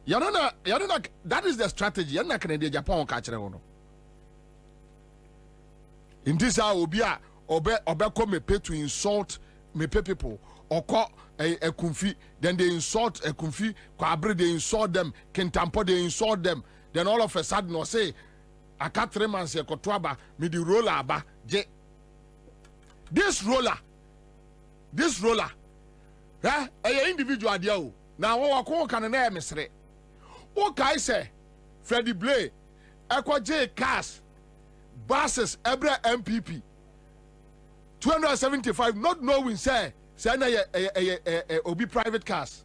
G: That is the strategy. You're not going to Japan catch it. In this hour, Obe me pay to insult me pay people or call a Kumfi. Then they insult a Kumfi. Kwabre they insult them. Kentampo they insult them. Then all of a sudden, no say, I can't remember say Kotwaba me the roller ba je. This roller, a individual deal. Now what can an air misre? Okay, say Freddie Blay, Aqua J cars, buses, every MPP. 275, not knowing, say Obi private cars.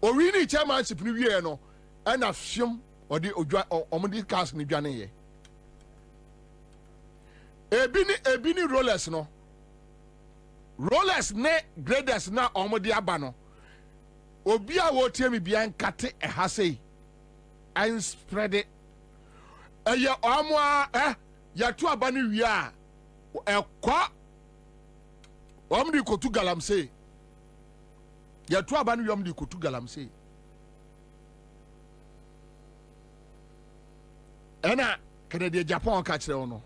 G: Or really chairmanship new year, no, and a film or the Omodi cars in the Jane. Ebini rollers, no. Rollers ne graders na Omodi Abano. Obia wo temi bian kate e hase and spread it. Ya amwa ya tu abani wia e kwa omdi kotu galamse. Ya tu abani wia omdi kotu galamse. Ena kene de Japan ka kire ono.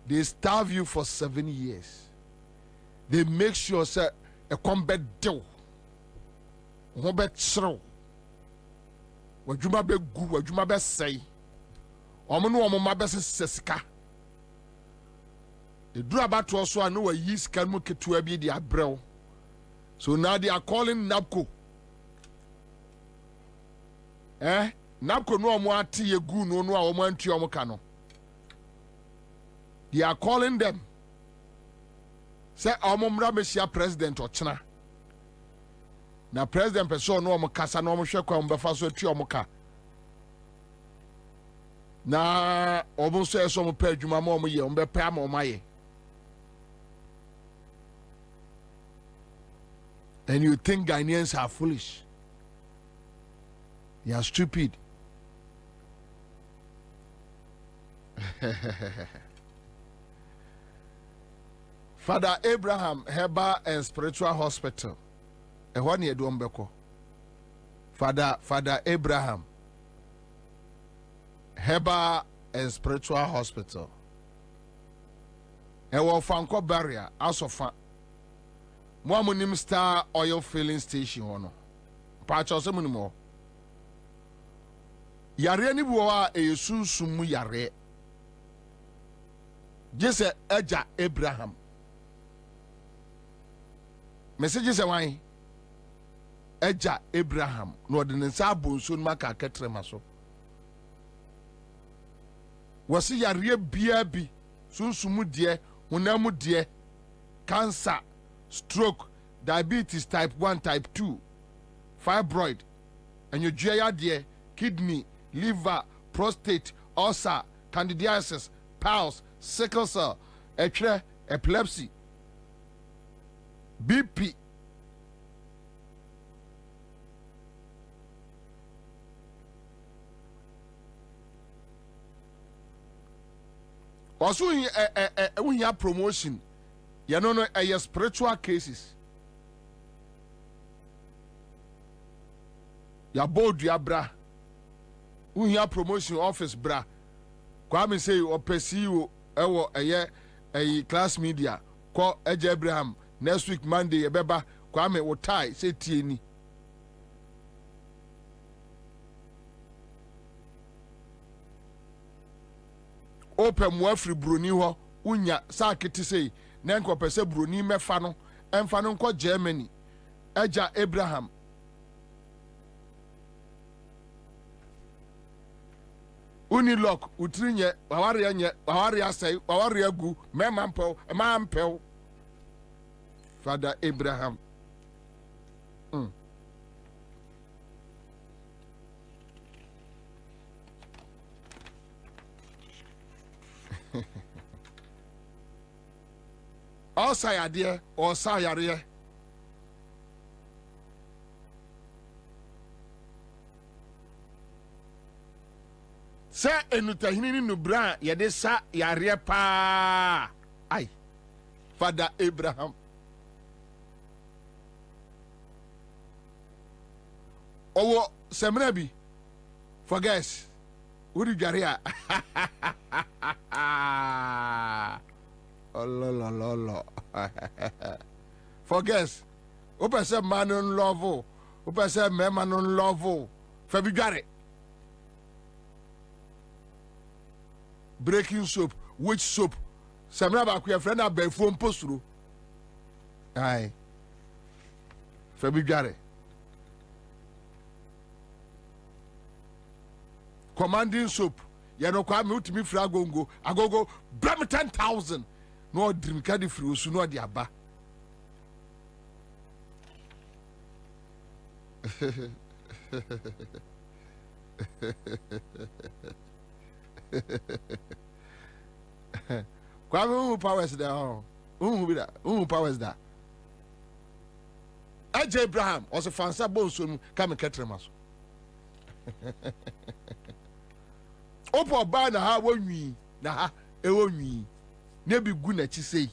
G: They starve you for 7 years. They make sure say a combat deal. Robert Shrow. Wajuma be gu, wajuma be say. Omunu omuma be sesika. The do about to also know a yeast can make it to be the abrel. So now they are calling NABCO. NABCO no more tea a gu no one to omokano. They are calling them. Say Omumra Meshia President or China. Na president person no mo kasa no mo hwe kwa mbefa so atu omoka na obo so eso mo pa adwuma ma mo ye mo be pa ma o maye. And you think Ghanaians are foolish? You are stupid. Father Abraham Herbal and Spiritual Hospital. Ehwa ne edom beko. Father Abraham Herbal and Spiritual Hospital. Ewo Fanko Barrier asofa. Mo amonim Star Oil Filling Station hono. Pa cho se munimo. Yare ni bo a eyesunsumu yare. Jese Eja Abraham. Message say why? Eja Abraham no de nsa abonso maka ketrema so. Wasi yare bia bi sunsumu de hunamu de cancer, stroke, diabetes type 1, type 2, fibroid, and your GIA, kidney, liver, prostate, ulcer, candidiasis, piles, sickle cell, epilepsy, BP. Also, we have promotion. You know, spiritual cases. Ya board ya bra. We have promotion office bra. Kwame say o perceive ewo a class media. Call Eja Abraham next week Monday ebeba Kwame wo tie say tieni. Open mo afri broni ho unya saketi say na nko pese broni mefa no emfa no nko Germany. Eja Abraham Unilok utrinye wawari nye wawari asay wawari agu mampel Father Abraham. All sayade or sayare. Say enutahini nubra yade sa yare pa. Ay. Father Abraham. owo semina bi for guys wodi dware a olololo for guys o pese man on love o pese me man on love fa bi dware breaking soap which soap semina ba ku your friend abefo mposturo ai fa bi dware commanding soap ya no kwa me utimi fra agogo bram 10,000 no dream ka di free osu no di aba kwa me powers there powers there AJ Abraham also fansa bonso ka me ketrema so opo ba na ha wonwi na ha e wonwi ne bi gu na chi sei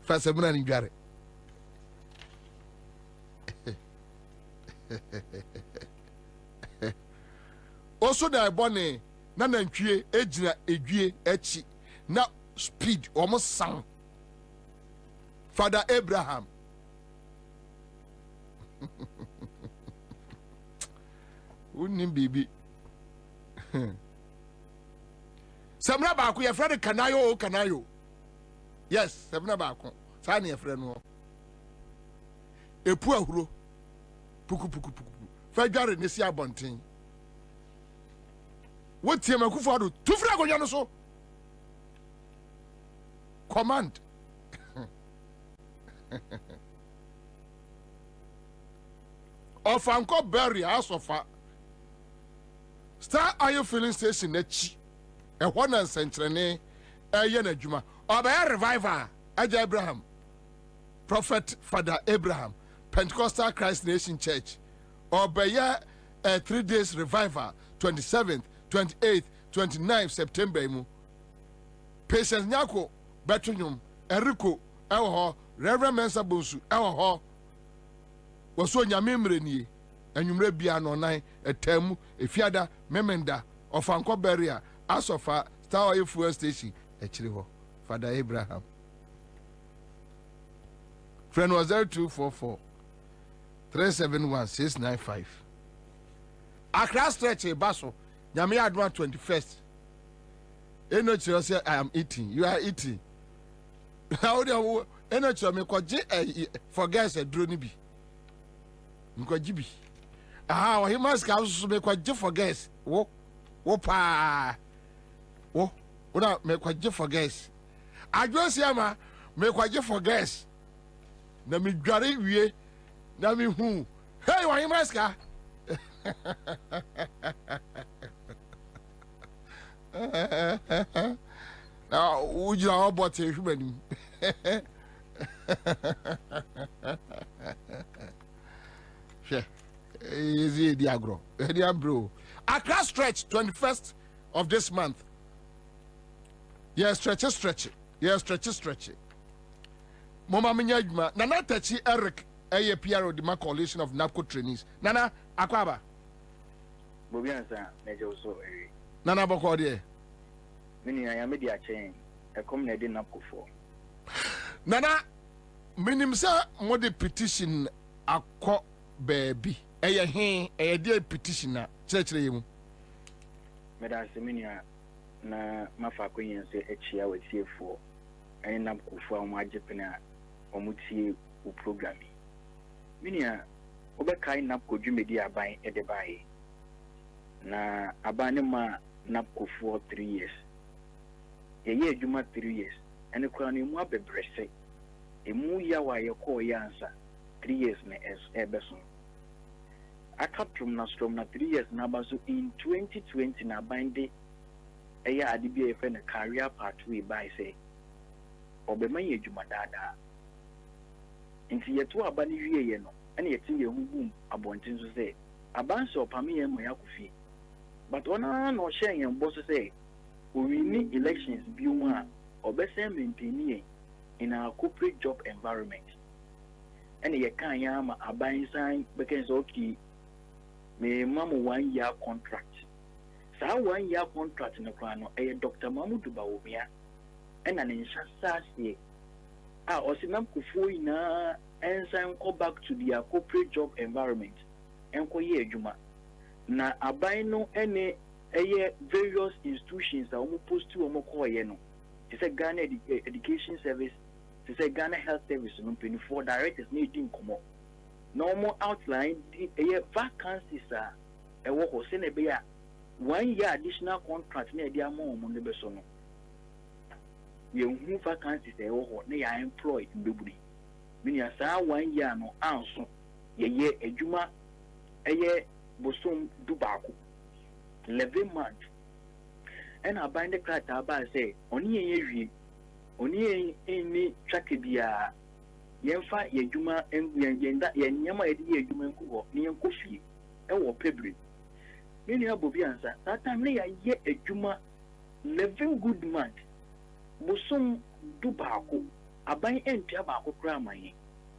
G: fa semuna ni dware oso da ebone na nantwie ejina edwie echi na speed omo san Father Abraham unim bibi Samra ba ku ye friend kanayo yes samra ba ku sa na ye friend no epu ahuro puku fa dware ne si abonten wotie makufu ado tu fra gonya no so command of anko bury asofa Star Oil filling station echi e ho na nsentrene eye na dwuma obey revival Aja Abraham Prophet Father Abraham Pentecostal Christ Nation Church obey 3 days revival 27th 28th 29th September mu Patience Nyako Betunyum Eriko ewo ho Reverend Mensa Bonsu ewo ho woso nyame mrenie anwumre bia no nan etamu efiada memenda ofanko beria asofa Star Oil fuel station echiri ho Father Abraham friend was 0244 371 695 Accra stretch baso nyame adwa 21st eno chiro say I am eating you are eating how do eno chiro me kwaje for guys adro ni bi nkwaji bi aha wa himas ka so me kwaje for guys wo pa wo una me kwaje for guys adwo si ama me kwaje for guys na me dware wie na me hu hey wa himas ka na ujira obot ehumani she easy diagro bro Accra stretch 21st of this month. Yes, stretch. Yes, stretch. Mama minya adwuma Nana Tachi Eric APRO the coalition of NAPCO trainees. Nana Akwaba.
Q: Bobie Ansah mejo so eri.
G: Nana boko de.
Q: Mini ya media chain e come na de NAPCO for.
G: Nana minim sa mo de petition akọ baby. Eye de petition na church yemu.
Q: Meda seminia na mafa kwenye se echia wetiefo. Ene NAPCO for o magepena o mutie o programming. Minia obekai NAPCO dwumedi aban e de bae. Na abane ma NAPCO for 3 years. Ye adwuma 3 years. Ene kwa na emu abebrese. Emu ya wa ye ko ya Ansah 3 years na ebeso. Akatrum na strom na 3 years na baso in 2020 na bande eya adibia efe na career pathway by say obema ye adwuma dada. Nti yeto abane wie ye no ene yeti ye hubum abontin so say abanse opame ye mo yakofi. But ona no share ye mbo so say we need elections bi uma obese maintain in our corporate job environment. and you can't yam a buying sign because okay, me mama 1 year contract. So 1 year contract in the crown, a Dr. Mamudu Bawumia, and an insurance. Osinam Kufuina and go back to their corporate job environment and ko ye adwuma na aban no ene various institutions that we post to omo ko ye no to say Ghana Education Service, to say Ghana Health Service no 24 directors need din komo no more outline vacancies e wo ho se na be ya 1 year additional contract na dia mo omo ne be so no you who vacancies they are employed in Bobie. Meaning, 1 year no answer, ye a juma, a year bosom dubaku, 11 months. And I bind the crat about say, only any chakibia, yenfa ye juma and yenda yama ye juma near coffee, and pebble. Meaning, Bobie Ansah, that time they are ye a juma 11 good months. Bosom dubaku, a buy and tabacco crammy,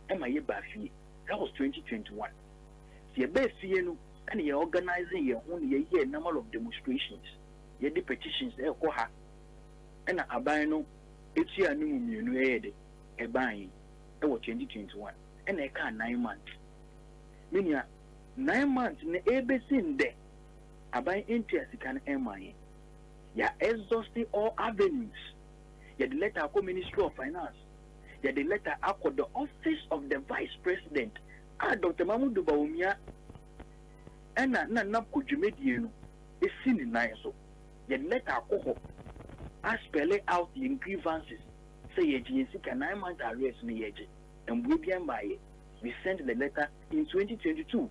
Q: and my bafi. That was 2021. The best year, and you're organizing your only a year number of demonstrations. Ye the petitions, and a buy no, it's your new head, a buying, that was 2021, and I can't 9 months. Meaning, 9 months in the ABC in there, a buy interest can MI. Ya exhausting all avenues. You had the letter to Ministry of Finance. You had the letter to the Office of the Vice President. Dr. Mamudu Bawumia. And na kujumedi is seen in Naiso. You had the letter to spell out the grievances. Say you can 9 months arrest me and we be by it. We sent the letter in 2022.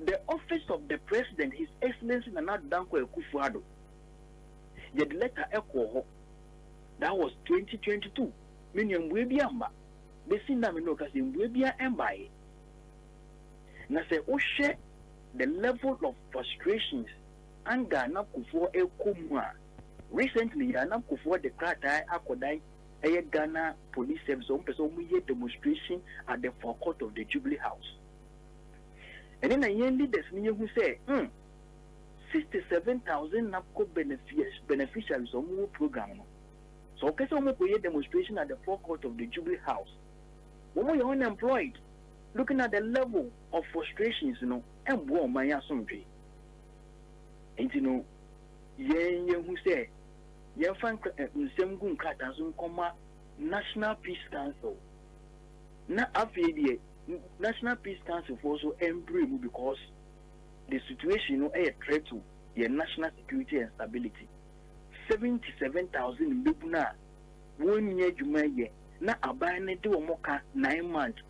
Q: The Office of the President, His Excellency Nana Dankwa Ekufuado. You had the letter echo. That was 2022. Meaning we be amba. They seen that we know because we be amba. Now say share the level of frustrations anger na kufo ekomwa. Recently, na kufo the krata akodai Ghana Police Service on person we demonstration at the forecourt of the Jubilee House. And then I leaders who say 67,000 NAPCO beneficiaries on more program. So, okay, so we a demonstration at the forecourt of the Jubilee House. When we are unemployed, looking at the level of frustrations, and war my assembly. And who say, Yafan Semgun Katazun Koma National Peace Council. Not after National Peace Council also embrace because the situation a threat to your national security and stability. 77,000 Lubna 1 year Jumaye na abane de omoka 9 months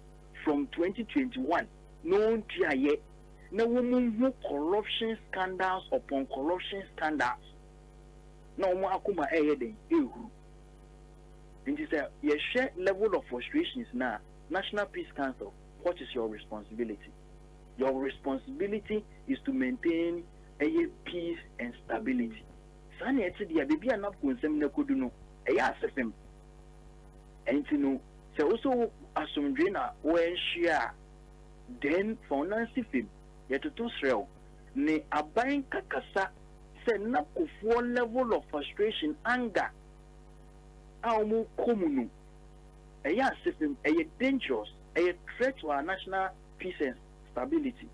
Q: from 2021 no tiaye na woman corruption scandals upon corruption scandals na omo akuma eyeden ehuru. It is a share level of frustrations now. National Peace Council, what is your responsibility? Your responsibility is to maintain peace and stability. Sani eti dia baby anap konsem na koduno eya asefem enti no se also asomdwe na o enhia then finance film yetoto srel ne aban kakasa se na kofo level of frustration anger amu komunu eya asefem eya dangerous eya threat to our national peace and stability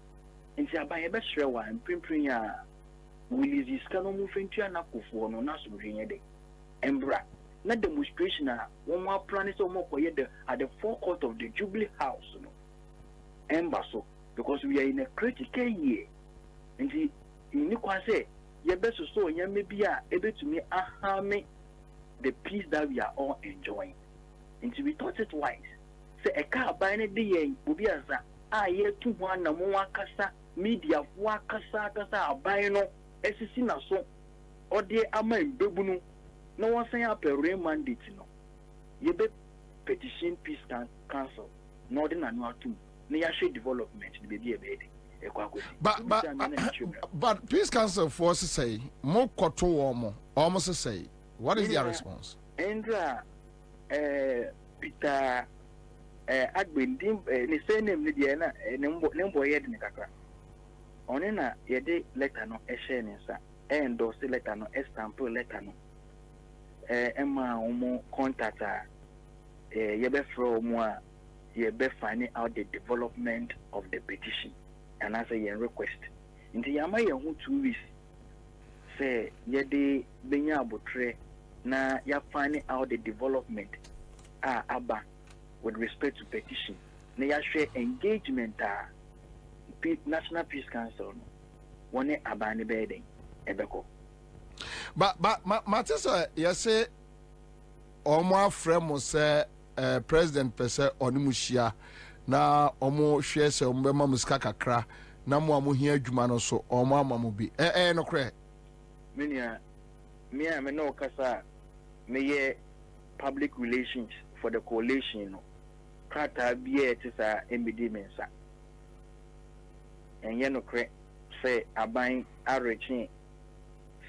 Q: enti aban ebe srel wa mprimprin ya Willis is canon moving to an apple no national de Embra. Not demonstration one more plan is almost at the forecourt of the Jubilee House, Embasso, because we are in a critical year. And the Nikwa say, you best so you may be able to me harming the peace that we are all enjoying. And we thought it wise. Say a car by a day, Bubiaza, I 2-1 na Moakasa, media, Wakasa, Bino. SC na so or de ama mbebunu no one say up a rain mandate no ye be petition peace council no de na no atum na ya share development be be e
F: but peace council force say mo koto wo almost say what is their response?
Q: Andra Peter agbendim ne say name ne de na ne mbo ye de ne kakra one na ye de letter no share ne sa endorse letter no stamp letter no ema omo contact ye be from a ye be finding out the development of the petition and as a request nti yama ye hu 2 weeks say ye de benya abotre na ya finding out the development aba with respect to petition na ya share engagement National Peace Council no one abane be den ebeko
G: but Matisa you say omo afrem say president pese onimuhia na omo hwe se omo be mamuska kakra na mo amohia adwuma no so omo amamu bi no kre
Q: me no kasa me ye public relations for the coalition no krata bia tisa embedi mensa enye no kre say aban arechi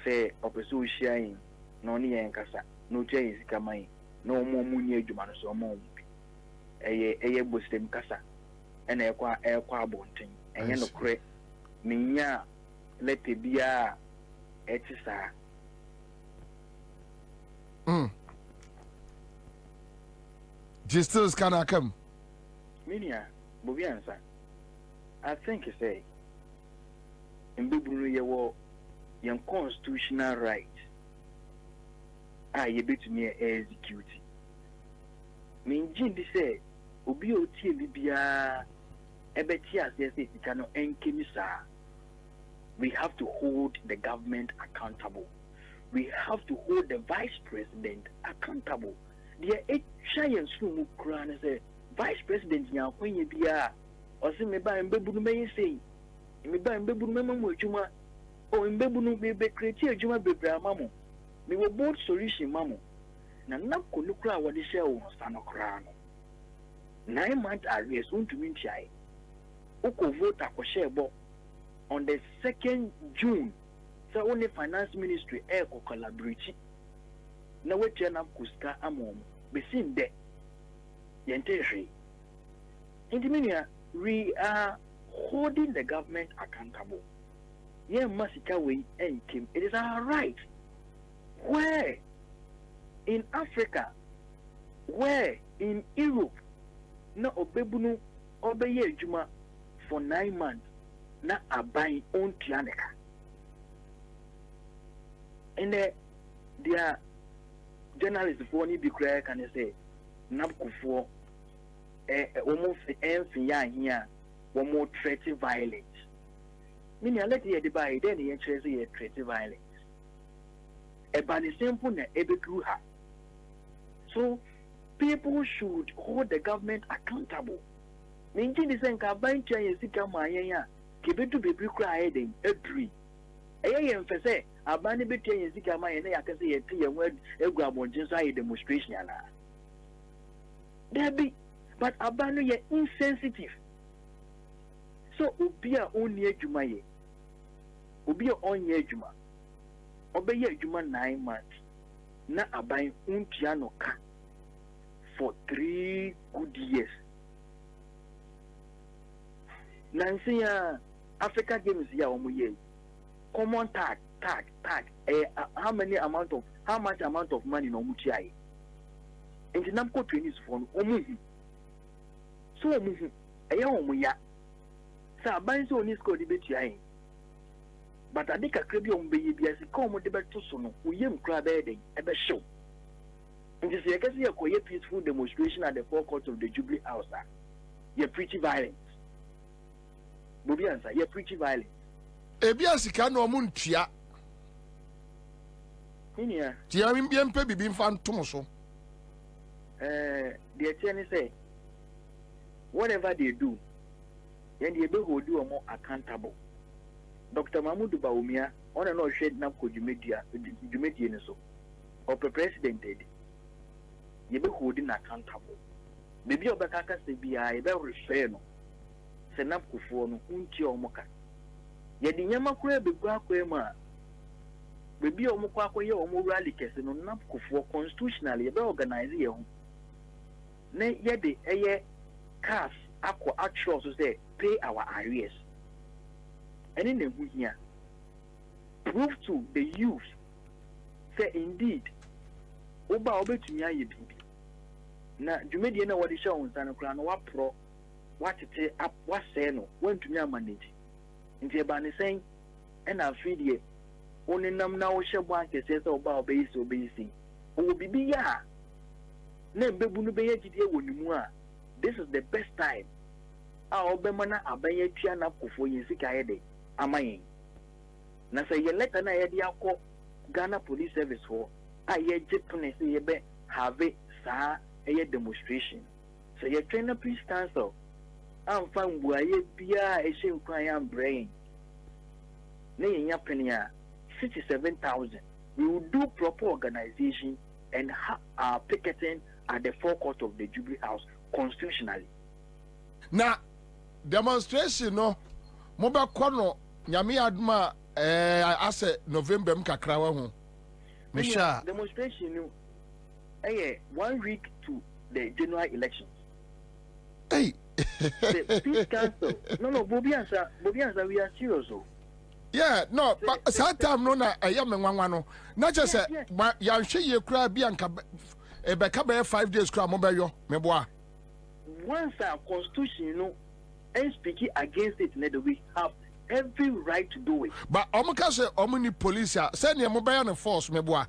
Q: say opeso hia no ne yen kasa no tia sika man no mo munye adwuma no so mo eye bostem kasa ena ekwa abonten enye no kre menya lete bia etisa
G: Justus can come
Q: minia Bobie Ansah I think say in bibulu ye wo your constitutional right ye bet me execute mean jindi say obi o tie bibia ebeti ase say sika no enkemi sa we have to hold the government accountable. We have to hold the vice president accountable. The giant sumu kran say vice president nya kwenye bia o se me ba mbebunu me say me ba mbebunu me mamu adwuma o mbebunu be create adwuma bebra mamu me wo board solution mamu na nakko nukra wode share wo sano kra no 9 months arrears untumi ntiae uko vote akoshe bo on the 2nd June, so only finance ministry ko collaborate. Na we turn up kuska amom. Be seen there. Yenteshi. Intimania, we are holding the government accountable. Yeah, masika way and Kim. It is our right. Where in Africa, where in Europe, na obebunu obeye juma for 9 months. Na abai on tianeka and their journalists for ni be clear can say napkufo almost enfia here one more threat violence meaning let the buy then the interest here threat violence but the simple na ebekruha so people should hold the government accountable meaning the sense ka ban tia yesika mayen kebedu bebi kura ayeden edri eye mfese abani betia yezika ma ye yakase ye tie yenwa egu abonjin so aye demonstration ala there be but abanu ye insensitive so obi a oni adwuma ye obi a onye adwuma obeye adwuma 9 months na aban untia no ka for 3 good years nansia Africa Games ya omuye common tag how much amount of money no mutia and namko trainees for omuhi so omuhi eya omuya sa ban so oni score debate ai but adika krebi ombe bia si come debate to so no uyem kra be den ebe show and this ye kasi ye koye peaceful demonstration at the forecourt of the Jubilee House ye preach violence Bobie Ansah ye preach violence
G: ebia sika no mu ntua
Q: inia
G: tia mpe bibi mfa ntom so
Q: the attorney say whatever they do then they be hold you more accountable. Dr. Mahmoud Baumia on and on shed na ko jumedia ni so or president did you be holding accountable maybe obaka ka se bia e be refer no se na kufuo no unti omoka ye di nyama kura be gwa kwema bebi omukwa akoye omo rally kese no na kufuo constitutionally ye be organize ye ho ne ye de eye cars actual so say pay our arrears. And in the here, prove to the youth say indeed oba obetunya ye bibi na dwumedi na wode show nsa no kra no wa pro watete up wa say no wantumi manage nti eba ne sen e na afidie oninam na wo hyebo ankese say oba obeyisi o bibi ya na mbebu no beye gidie wonimu a this is the best time a obema na abanye tua na kofo yesika yede amayen na say ye letter na yede akọ Ghana Police Service for a ye jepune say ye be have sa a demonstration so ye train a peace council am fan buaye bia e hye nkwan am brain na ye nya penia 67,000 we will do proper organization and picketing at the forecourt of the Jubilee House constitutionally.
G: Now, demonstration no, moba kono nyame aduma ase November mkakrawa ho.
Q: Misha demonstration no 1 week to the general elections.
G: Hey,
Q: the peace council. No, Bobie Ansah, we are serious.
G: Yeah, no, but that time no na menwanwa no. Not just say ya hwe ye kura bi anka e be ka be 5 days kura mo be yo meboa.
Q: Once our constitution no and speaking against it, we have every right to do it.
G: But omuka say omuni police say ne mo be na force meboa.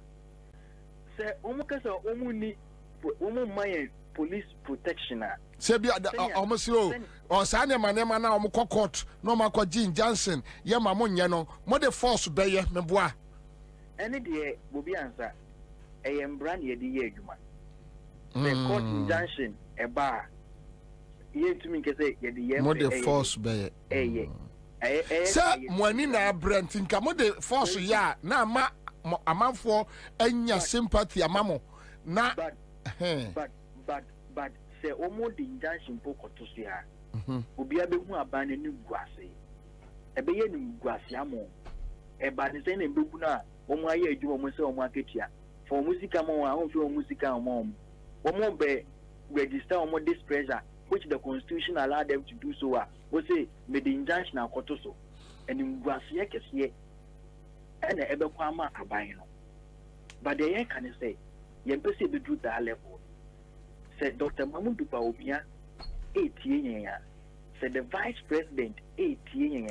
Q: Say omuka say omuni my police protection.
G: Say bi omusi o sa ne manema na omukọ court no makọ Jean Johnson ye ma mo nye no mo de force be ye meboa.
Q: Any day Bobie Ansah brand ye di ye adwuma. The court injunction e ba ye to me say ye di ye
G: mo de force be ye. Say money na brand nka mo de force ya na ama amanfo anya sympathy amamo na
Q: but say omo the injunction poko to see ha obi abehu abane ni guase ebe ye ni guase amo e ba ni say na bebu na omo aye adwuma mo say omo aketia for musica mo wa on fi musica omo be register omo this pressure which the constitution allowed them to do so we say me the injunction akoto so and in guase kese and ebe kwa ma aban no but the yen can say yen pese be do that level said Dr. Mamudu Paobia 8 years said the vice president 8 years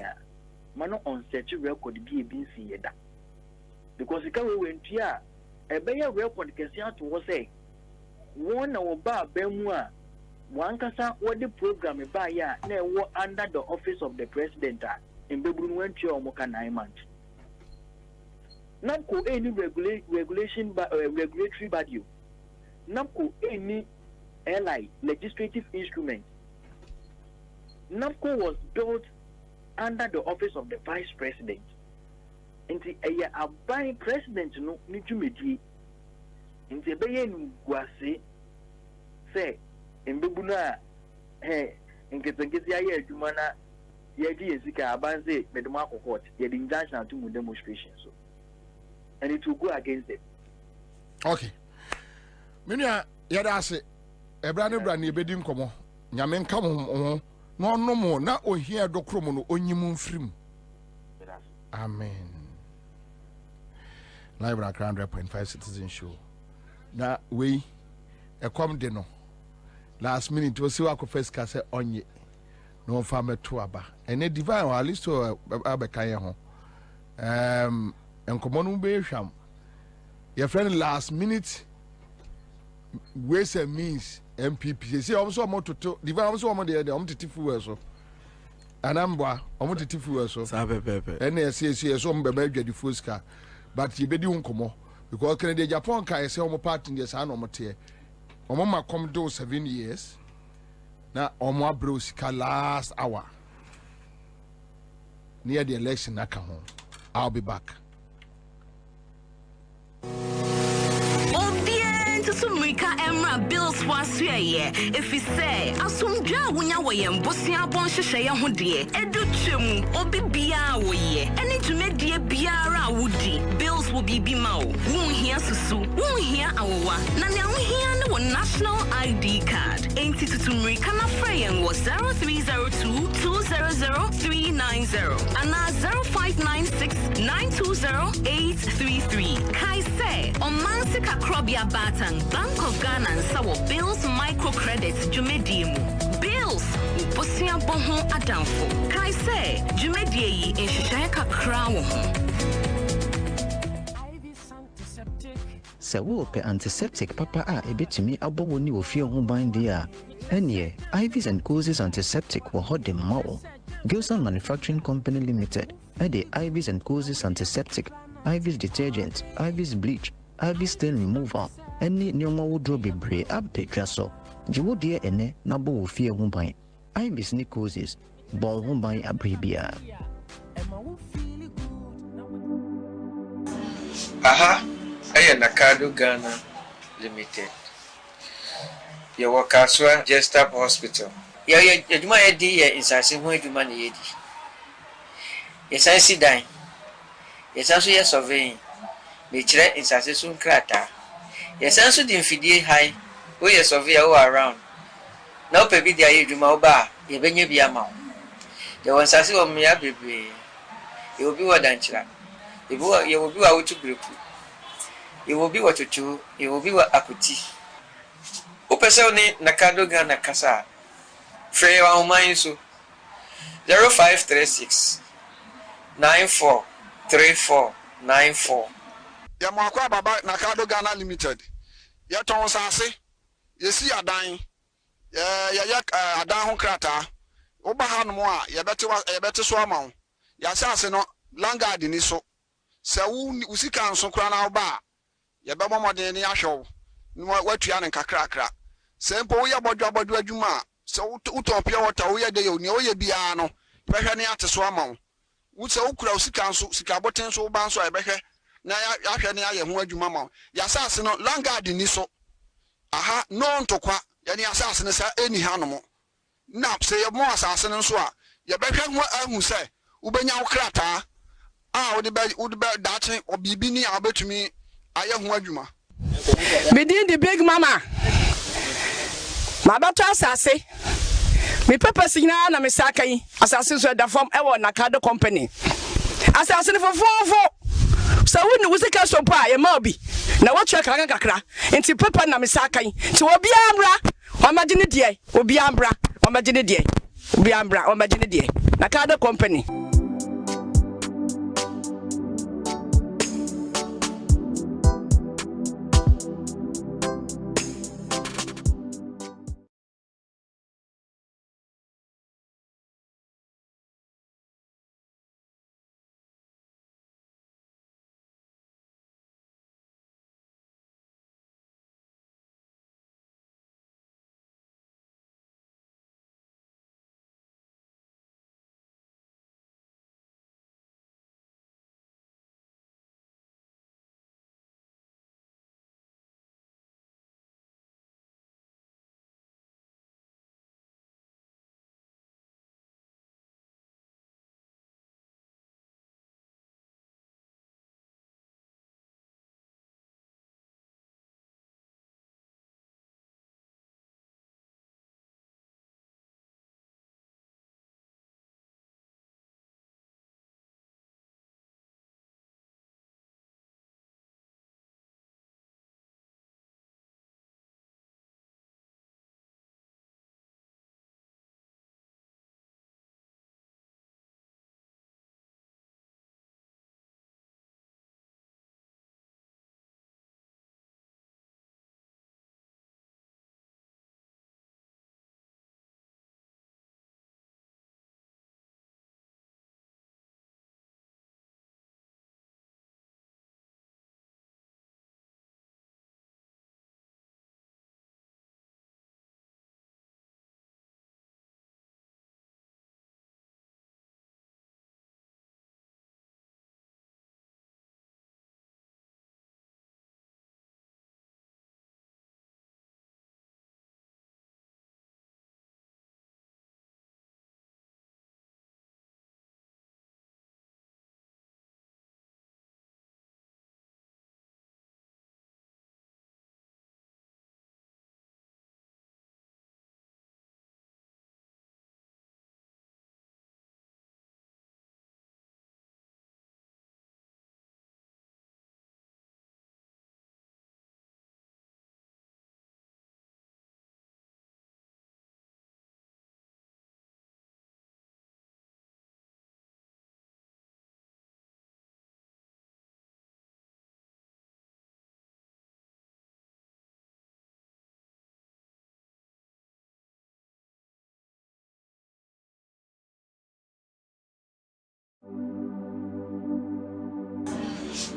Q: mano on such record be BC yeda because the we went here a better record can see to was say one or bar bemwa one kasa what the program by ya na under the office of the president in Bebrun went to Omoka 9 months. Not any regulation regulatory body. Not any ally legislative instrument. NAPCO was built under the office of the vice president. Inti a by president no nijumedi. Inti beye nguase say embebuna nketengezi aye adwuma na yedi yesika abanze meduma court yedi injunction to demonstration so and it will go against them.
G: Okay. Minia yada ase ebra ne ebedi nkomo nyame nka mo no no mo na ohia dokromo no onyim mfrim. Amen. Live at 100.5 Citizen Show. Na we ekom de no last minute we see wa ko first ka say onye no fa meto aba ene divine wa listo abeka ye ho enkomo no be hwam your friend last minute ways and means MPP say also mototo divine also mo de titifu we so anambwa omo titifu we so
J: sabepepe
G: ene say so mo be adwadi fuska but ye bedi nkomo because Canada Japan kai say omo part in the san omo te omo ma come do 7 years na omo abro sika last hour near the election aka ho. I'll be back.
T: Mirika Emra bills was ye. If he say, Asumja Wunya Wayam, Bosia Bonshaya Hudie, Edu Chum, Obi Bia Woye, any to make dear Biara Woody. Bills will be Bimao. Won't hear Susu, won't hear Awa. Nanya here no national ID card. Ain't it to Mirika Frayan was 0302 200 390 and 0596 920 833. Kai say, on Mansika Krobia Batang, Bank of Ghana and Sawo Bills Microcredits Jumedimu. Bills, Bosia Bonho Adamfo. Kai say, Jumedi in Shishaka Crown.
U: Sɛ wopɛ antiseptic papa a ebetumi abɔ wo ni ofie ho ban de a ɛneɛ Ivies and Causes antiseptic wɔ hɔ de ma wo. Gilson Manufacturing Company Limited ɛde Ivies and Causes antiseptic, Ivies detergent, Ivies bleach, Ivies stain removal ɛne nneɛma wodoro bebree abɛdwa so. Gye wo deɛ ɛnɛ na bɔ wo fie ho ban. Ivies ne Causes bɔ ho ban abere biara.
V: Aha, I Nakado Ghana Limited. You work as well, Just Up Hospital. You do my idea in Sassi, who do money. Yes, I see dying. Yes, also yes, surveying. Nature in Sassoon Crata. Yes, also the infidel high, who yes, survey all around. Now, baby, the aid you my bar, you venue be a mount. There was Sassi on me, baby. You will be what danger. You will be out to group. You will be what you do, you will be what akuti. Upesoni Nakado Ghana Kasa. Frey wa umainsu 0536 943494.
G: Yamakwa Baba Nakado Ghana Limited. Yaton Sase. Yesi adan. Adan ho krata. Oba ha no a yebete so ama. Yasase no langard ni so. Se wo usika nso kra na oba yebemo modern ni ahwew. No watua ne kakrakra. Se mpo wo yabodwa adwuma se utopia water wo yede yo ne wo ye bia no behwe ne ate so ama wo. Wo se ukura usika nso sika boten so ba nso ebehwe na ahwe ne aye ho adwuma ma. Yasase no langard ni so. Aha no ntokwa ye ne yasase ne sa eni hanom. Na se ye mo asase ne nso a ye behwe ho ahu se ubenya wo krata a wo de dache obibi ni abetumi aye ho adwuma.
W: Within the big mama. My daughter asase. Me purpose na me sakai. Asase so da form e wo Nakado company. Asase for 4. So when we sika so pa e ma obi. Na wo twa kakra. Enti papa na me sakai. Ti obi ambra. O magine die. Obi ambra. O magine die. Obi ambra. O magine die. Nakado company.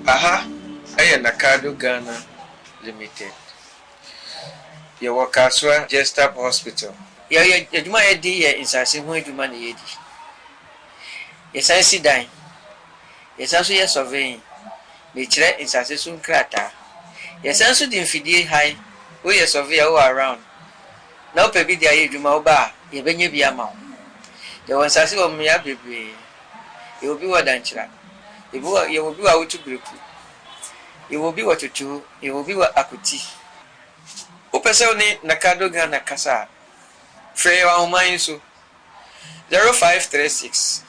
V: Aha, Nakado Ghana Limited. Your workers were just up hospital. You might be in Sassim to money. Yes, I see dying. Yes, also yes surveying. Nature in Sassim crater. Yes, also the infidel high. We are survey all around. Now, baby, the age you bar, you be a mount. There was Sassim of me, baby. You will be what dancer. You will be out to group. You will be what you do, you will be what akuti. Upesoni Nakado Ghana Kasa. Frey wa umayinsu 0536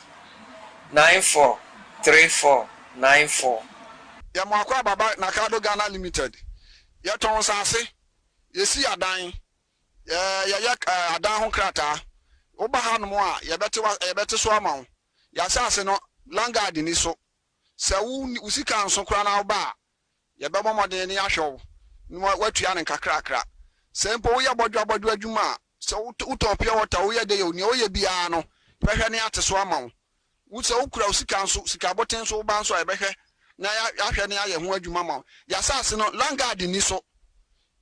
V: 943494.
J: Ya mwakwa baba Nakado Ghana Limited. Ya ton sase. Yesi adan. Ya adan ho krata. Oba ha no mo a ya bete so ama. Ya sase no langard ni so. Se wu sika nso kra na oba. Ya be momoden ni ahwew. No watua ne kakrakra. Se mpo wo ya bodwa adwuma. So utopia water we de yo ni oye bia no behwe ne ate so ama wo wo se ukura usika nso sika boten so ba nso ebehwe na ya hwe ne aye ho adwuma ma ya sase no langard ni so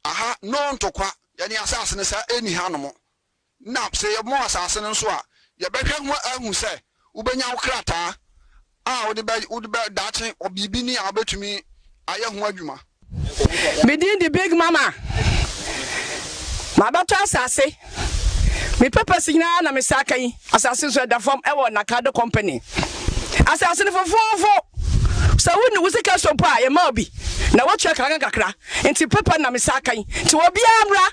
J: aha no ntokwa ya ne asase ne sa eni hanom na se ye mo asase ne nso a ye behwe ho ahu se ubenya wo krata a wo de ba dache obibi ni abetumi aye ho adwuma
W: Bedin the big mama my daughter Ansah. Me purpose na me saka yi asase so da form e wo Nakado company. Asase ne fofofo. So wonu wusika so pa ye ma obi. Na wo twa kakra. Enti papa na me saka yi. Ti obi amra,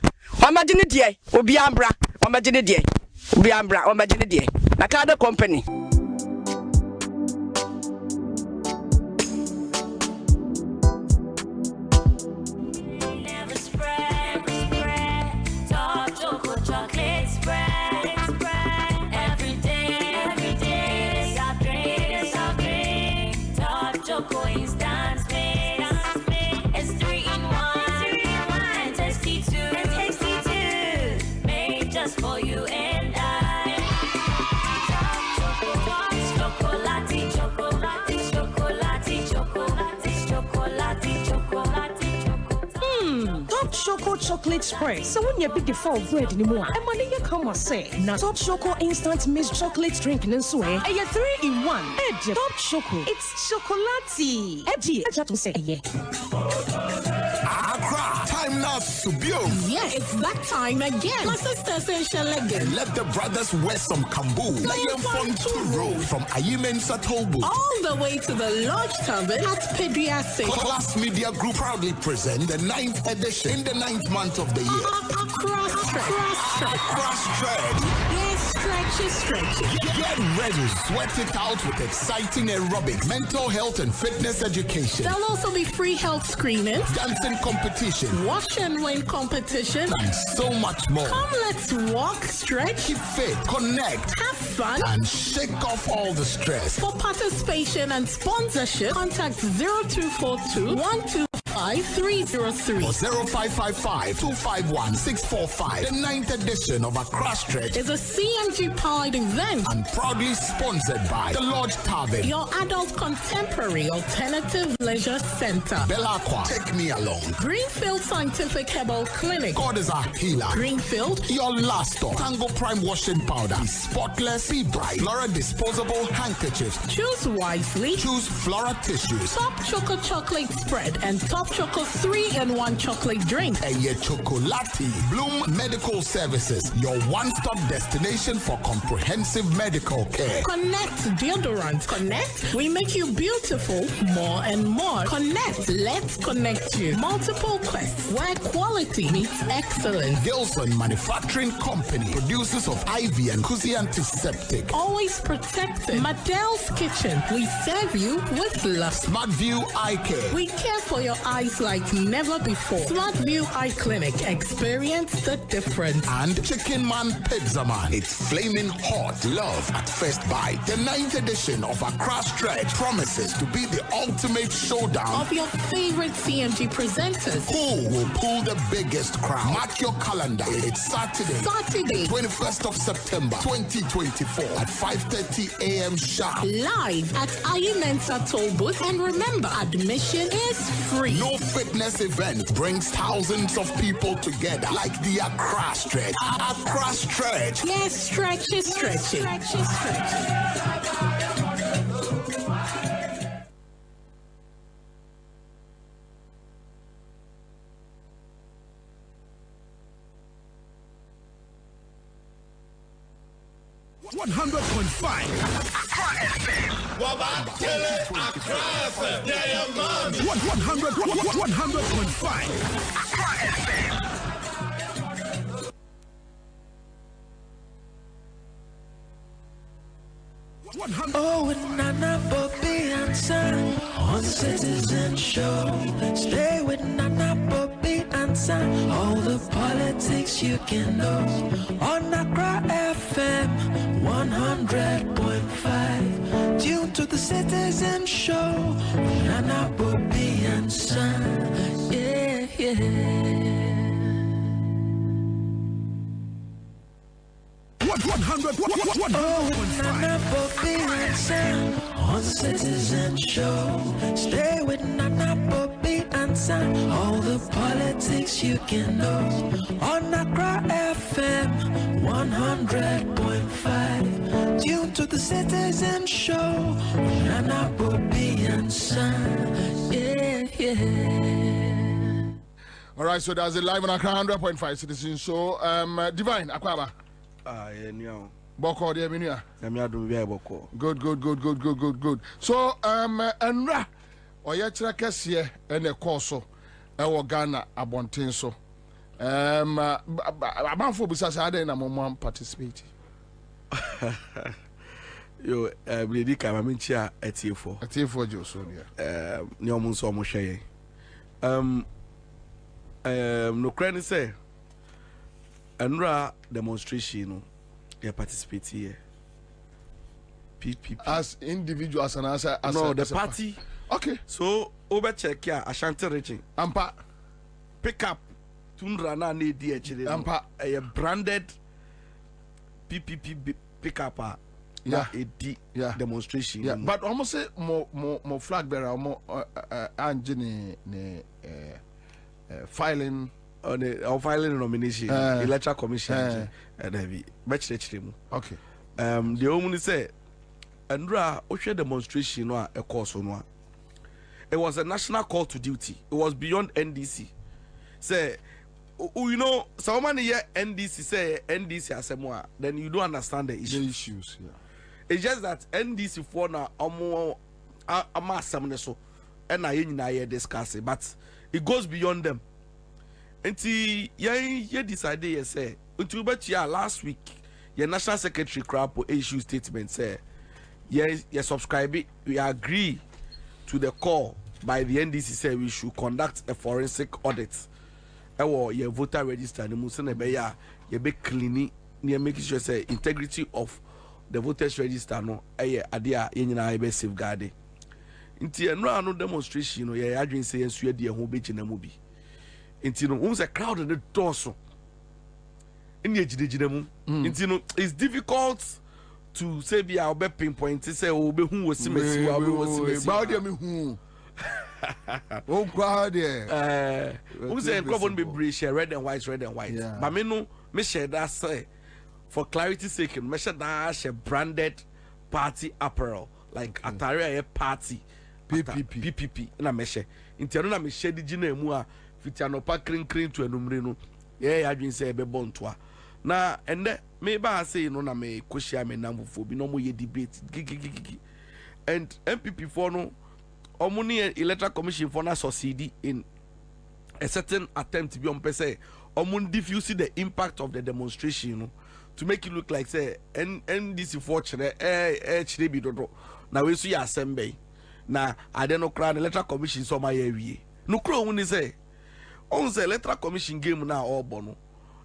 W: o ma gine die. Obi amra, o ma gine die. Obi amra, o ma gine die. Nakado company.
A: Choco chocolate spread. So when you big default bread anymore, and money you come or say, now Top Choco instant mixed chocolate drink in sway, and you 3-in-1. Edge Top Choco. It's chocolatey. Edgy. I just to say yeah.
M: Accra, time now to build.
A: Yeah, it's that time again. My sister says she'll
M: let the brothers wear some kambu. Lion Fun Road from Ayimensah Tobu.
A: All the way to the Lodge Tavern at Patriotism.
M: Class Media Group proudly present the 9th edition in the 9th month of the year. Cross-tread.
A: Yes, stretchy.
M: Get ready, sweat it out with exciting aerobic, mental health and fitness education.
A: There'll also be free health screenings,
M: dancing competition,
A: wash and win competition,
M: and so much more.
A: Come, let's walk, stretch,
M: keep fit, connect,
A: have fun,
M: and shake off all the stress.
A: For participation and sponsorship, contact 0242 125-303
M: or 0555-251-645. The 9th edition of Accra Stretch
A: is a CMG-powered event
M: and proudly sponsored by the Lodge Tavern,
A: your adult contemporary alternative leisure center,
M: Belacqua, Take Me Along,
A: Greenfield Scientific Herbal Clinic,
M: God is our healer, Greenfield, your last stop, Tango Prime washing powder, be spotless, be bright, Flora disposable handkerchiefs.
A: Choose wisely.
M: Choose Flora tissues.
A: Top Choco chocolate spread and Top Choco 3-in-1 chocolate drink.
M: And your chocolati. Bloom Medical Services, your one-stop destination for comprehensive medical care.
A: Connect deodorant. Connect. We make you beautiful more and more. Connect. Let's connect you. Multiple quests where quality meets excellence.
M: Gilson Manufacturing Company, producers of IV and Kuzi antiseptic.
A: Always protected. Madel's Kitchen. We serve you with love.
M: Smart View Eye Care.
A: We care for your
I: eyes like never before. Smart View Eye Clinic. Experience the difference.
M: And Chicken Man Pizza Man. It's flaming hot. Love at first bite. The 9th edition of Accra Stretch promises to be the ultimate showdown
I: Of your favorite CMG presenters.
M: Who will pull the biggest crowd? Mark your calendar. It's Saturday, 21st of September 2024 at 5:30 a.m. sharp.
I: Live at Mensa Toll Booth. And remember, admission is free.
M: No fitness event brings thousands of people together like the Accra Stretch. Accra Stretch.
I: Yes, stretch is stretching. Stretch is stretching.
M: 100.5
R: Accra FM.
M: 100.5
R: Accra FM.
S: Oh, and Nana, Bobie, Ansah on Citizen Show. Stay with Nana, Bobie, Ansah. All the politics you can know on Accra FM 100.5. Tune to the Citizen Show. Nana, Bobie, Ansah. Yeah, yeah.
M: 100.
S: Oh, Nana, Bobie, Ansah on Citizen Show. Stay with Nana, Bobie, Ansah. All the politics you can know on Accra FM 100.5. Tune to the Citizen Show. Nana, Bobie, Ansah. Yeah, yeah.
G: All right, so that's it live on Accra 100.5 Citizen Show. Divine Akwaba. Boko de Minia. Good. So Enra Oyechra Kesie ene koso ewo Ghana abonten so. Abanfo bisa sa ade na mo participate.
J: Yo bledi ka maminchi a etiefo
G: jo so ne.
J: Ne omo nso omo hweye. No crane say Enra demonstration no you participate here. PPP
G: as individuals and as
J: the party.
G: Okay.
J: So over check here Ashanti region.
G: Ampa
J: pick up Tundra na ne di actually.
G: Ampa
J: a branded PPP pick up
G: yeah
J: demonstration.
G: Yeah. But almost say more flag bearer more engine filing
J: on the filing nomination electoral commission and heavy okay. The only say Andra Osha demonstration no a course no. It was a national call to duty. It was beyond NDC. Say you know someone here NDC say NDC asemwa then you don't understand the issues.
G: Yeah.
J: It's just that NDC for now amasam so and I discuss it, but it goes beyond them. Until ye decided ye say until but last week your national secretary crap issue statement say ye subscribe it, we agree to the call by the NDC say we should conduct a forensic audit. Your voter register the musene be ya ye be cleaning near making sure say integrity of the voters register no adia ye nyina be safeguard. Until no demonstration no ye adwin say ensu de ho be gina mu bi. Until no a crowd in the torso. It's difficult to say be our be pinpoint say who was who
G: oh crowd
J: who say crowd be red and white. But me no me share that say for clarity sake me share that share branded party apparel like atare party PPP na me share until na me share the gina mu a fitiano pa clean to enumre no adwin say be bontoa na ende me ba say no na me koshia me namfo bi no mo ye debate gigi and MPP for no omuni electoral commission for na succeed in a certain attempt to be on say omun diffuse the impact of the demonstration, you know, to make it look like say NDC for chire bi dodo na we so ya assembly na ade no kra electoral commission so ma ya wie no crow when say on the electoral commission game now all bono.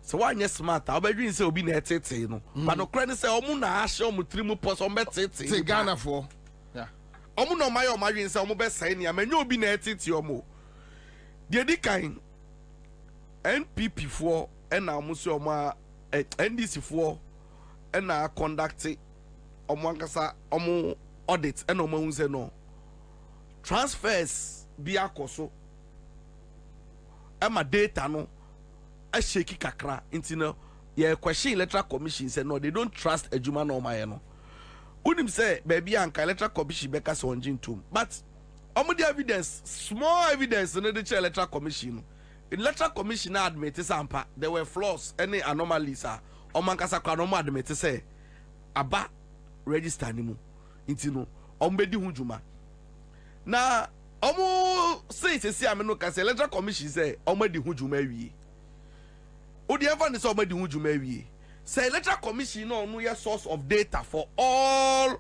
J: So why yes smart? I'll be doing so be net no. But no credit say omuna asho mu trimu pos on bet
G: say Ghana for. Yeah.
J: Omuno my margin say omu be say ni amenyo bi net omo. The kind NPP for and now Monsieur NDC for and now conduct omo omo audit and omo say no transfers be akoso ema data no a shaky kakra into no yeah question electoral commission say no they don't trust ejuma no my no unim say baby anka electoral commission beka so onjin tum but omo the evidence small evidence no the electoral commission electoral commission admit sampa there were flaws any anomalies omo ankasa kwa no admit say aba register ni mu into no omo bedi hu juma na omo say ameno ka say electoral commission say omo di hu juma wie odi ever ni say omo di hu juma wie say electoral commission no your source of data for all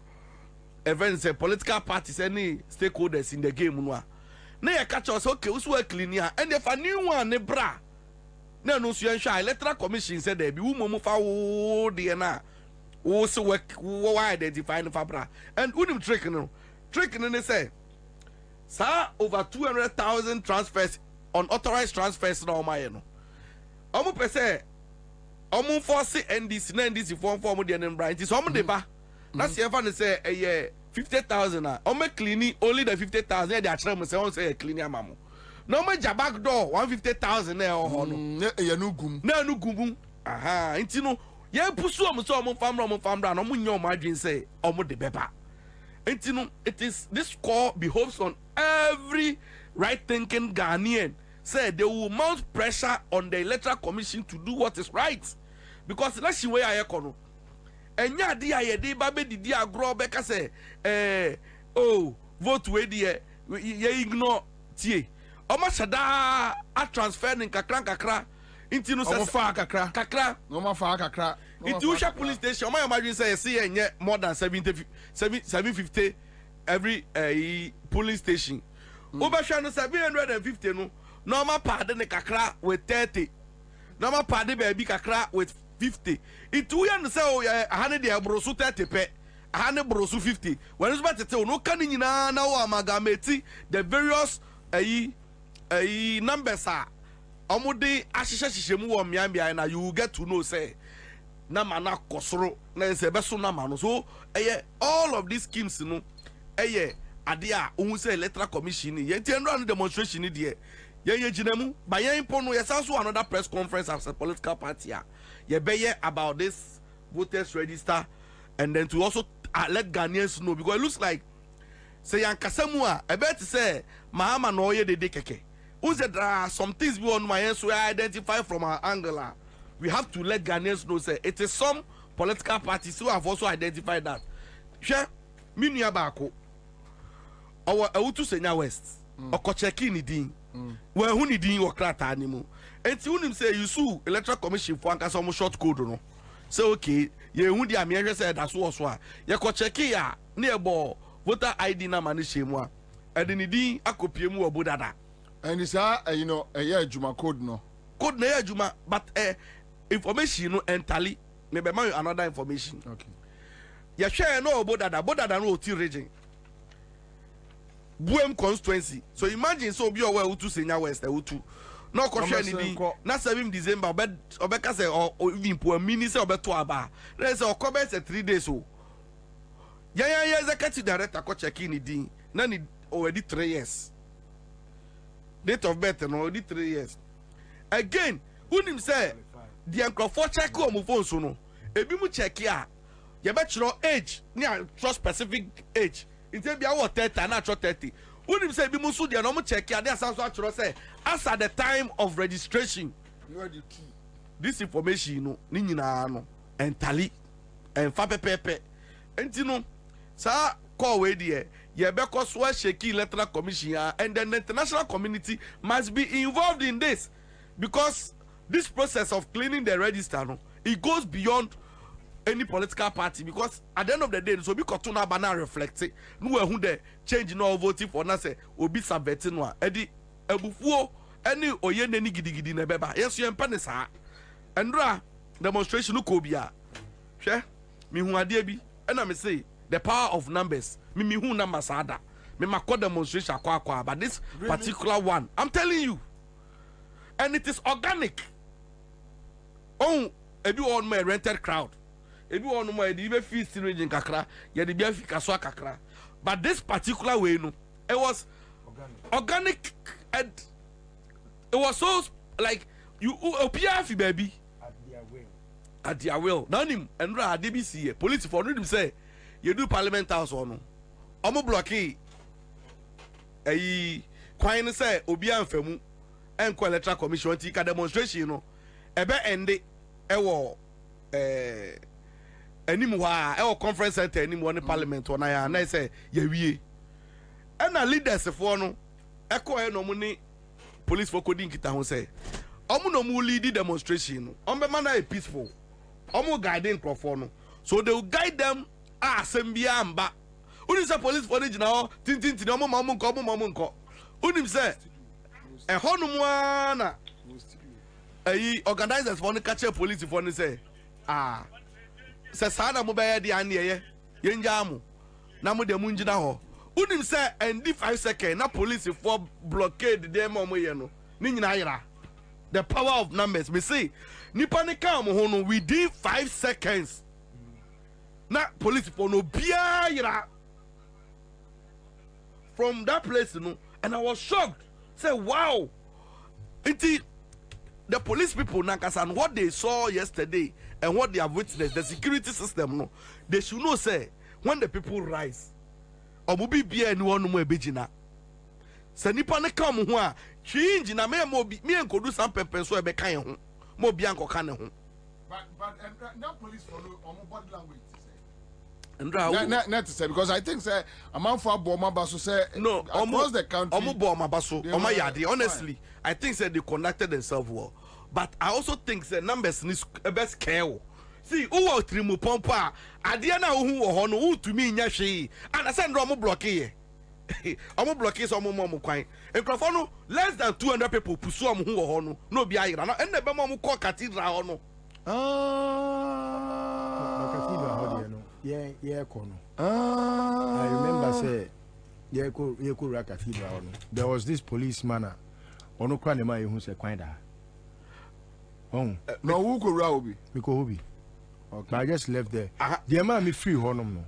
J: events political parties any stakeholders in the game no na ya catch us okay usu we clean here and if a new one ne bra na no so yan electoral commission say there be wo mo fa wo de na wo se work wo identify no fa bra and unim trick no say sir over 200,000 transfers unauthorized transfers na my no omo pese omo force NDC na NDC form de nem right so omo de ba na se ever ne say 50,000 na omo clean only the 50,000 they are say on say clean amamo no omo ja back door 150,000 na ho no
G: ya no gum
J: na no gum aha nti no ye pusu omo so omo famra na omo nya omo adwin say omo de beba. It is this call behoves on every right-thinking Ghanaian. Say they will mount pressure on the Electoral Commission to do what is right, because that's the way I econo. And ya di babe di agro beka say vote we di ye ignore tie. Oma shada a transfer in kakra into no kakra
G: no ma fa kakra.
J: It usual police station. My imagine say see more than 750 every police station. Over 750 no. Normal pardon the kakra with 30. Normal pardon baby kakra with 50. It we say oh yeah 100 dey brosu 30 pe. 100 brosu 50. When it's about to tell no can nyina na o amalgamate the various numbers are. Omode ahihye mu wo miambia na you get to know say na mana kosoro na se beso na mano so all of these schemes no ade a ohun say electoral commission ni ye tiendro demonstration ni de ye ginemu ba ye impo no ye sanso another press conference as a political party ye be about this voters register and then to also let Ghanaians know because it looks like say yankasemu a bet say mahama no ye de keke there are some things we on my hands we identify from our angle. We have to let Ghanaians know say it is some political parties who have also identified that. Share Minya Bako our Autu Senya West or Kocheki Nidin. Where who need in your crater animal. And to him say you sue Electoral Commission for some short code no. So okay, ye who the America said that's what ya Kocheki ya nearby voter ID na manishemwa. And then Nidin Akopiemu or Budada.
G: And it's Juma code no.
J: Code na Juma, but information no entirely. Maybe another information.
G: Okay.
J: Ya share no Bodada no Oti region. Buem constituency. So imagine so be aware Utu Senya West Utu. No question ni na 7 December obeka say or even poor minister obeto aba. Let's say okobe say 3 days so. Ya executive director ko check in din. Na ni already 3 years. Date of birth no already 3 years. Again, unim say the microphone check on phone so no. Ebi mu check ya. You bet your age, near specific age. Instead be our 30 and not 30. Unim say ebi mu so the normal check ya. There sounds actually say as at the time of registration.
G: You are the key.
J: This information no ni nyina no entirely and fa pepepe. Enti no sa call we there. You be cause we shaky electoral commission and then the international community must be involved in this because this process of cleaning the register no it goes beyond any political party because at the end of the day so be kotuna bana reflect no who the change no voting for na say obi subverting no edi ebufuo any oye neni gidigidi na beba yes you empane saa endra demonstration ko bia hwe mi hu ade bi na me say the power of numbers mi hu number sada me makọ demonstration akwa but this particular one I'm telling you and it is organic oh ebi on my rented crowd ebi on my the be feast region kakra ye the bia fi kaso kakra but this particular way no it was organic and it was so like you appear fi baby at their will now him and ra DBC police for him say you do parliament house or no omo blocky ayi kwan say obi anfamu enko electoral commission ti ka demonstration no ebe ende ewo animu ha ewo conference center animu on parliament on ya na say ya wie na leaders for no eko e no mu ni police for coding kita ho say omo no mu lead demonstration no ombe mana e peaceful omo guiding crowd no so they will guide them asembia amba uni say police for the now tintin omo mamu nko uni say e honu mu ana ayi organizers for no catch police for no say say sada mo be dey an ye yenja amu na mo de mu njina ho uni say and 5 seconds na police for blockade dem omo ye no ni nyina yira the power of numbers me say nipa ne ka mo ho no within 5 seconds na police for no bia yira from that place no and I was shocked say wow the police people nankasa and what they saw yesterday and what they have witnessed the security system no they should know say when the people rise omubi bia ni wonu mo ebegina se nipa ne ka mo ho a twinji na me enkodu some pepper so ebe kan ho mo bia nkoka ne ho
G: but that police follow omo body language
F: not to say because I think say a man for Boma Basso say
J: no
F: across the country
J: Boma Basso Yadi honestly I think say they conducted themselves well but I also think say numbers is best care see who will trimu pompa adia na who wo no who to me nya hwe and I send omo block here omo block so omo kwan enkrofo no less than 200 people pursue omo who wo no no bi ayira no enne be mo call cathedral no
H: Yeah, kono. I remember say yeah ko cathedral no. There was this policeman ono kwa ne man who say kwanda. Oh.
F: No who ko ra obi?
H: Me ko obi. Okay. But I just left there. The man me free honom no.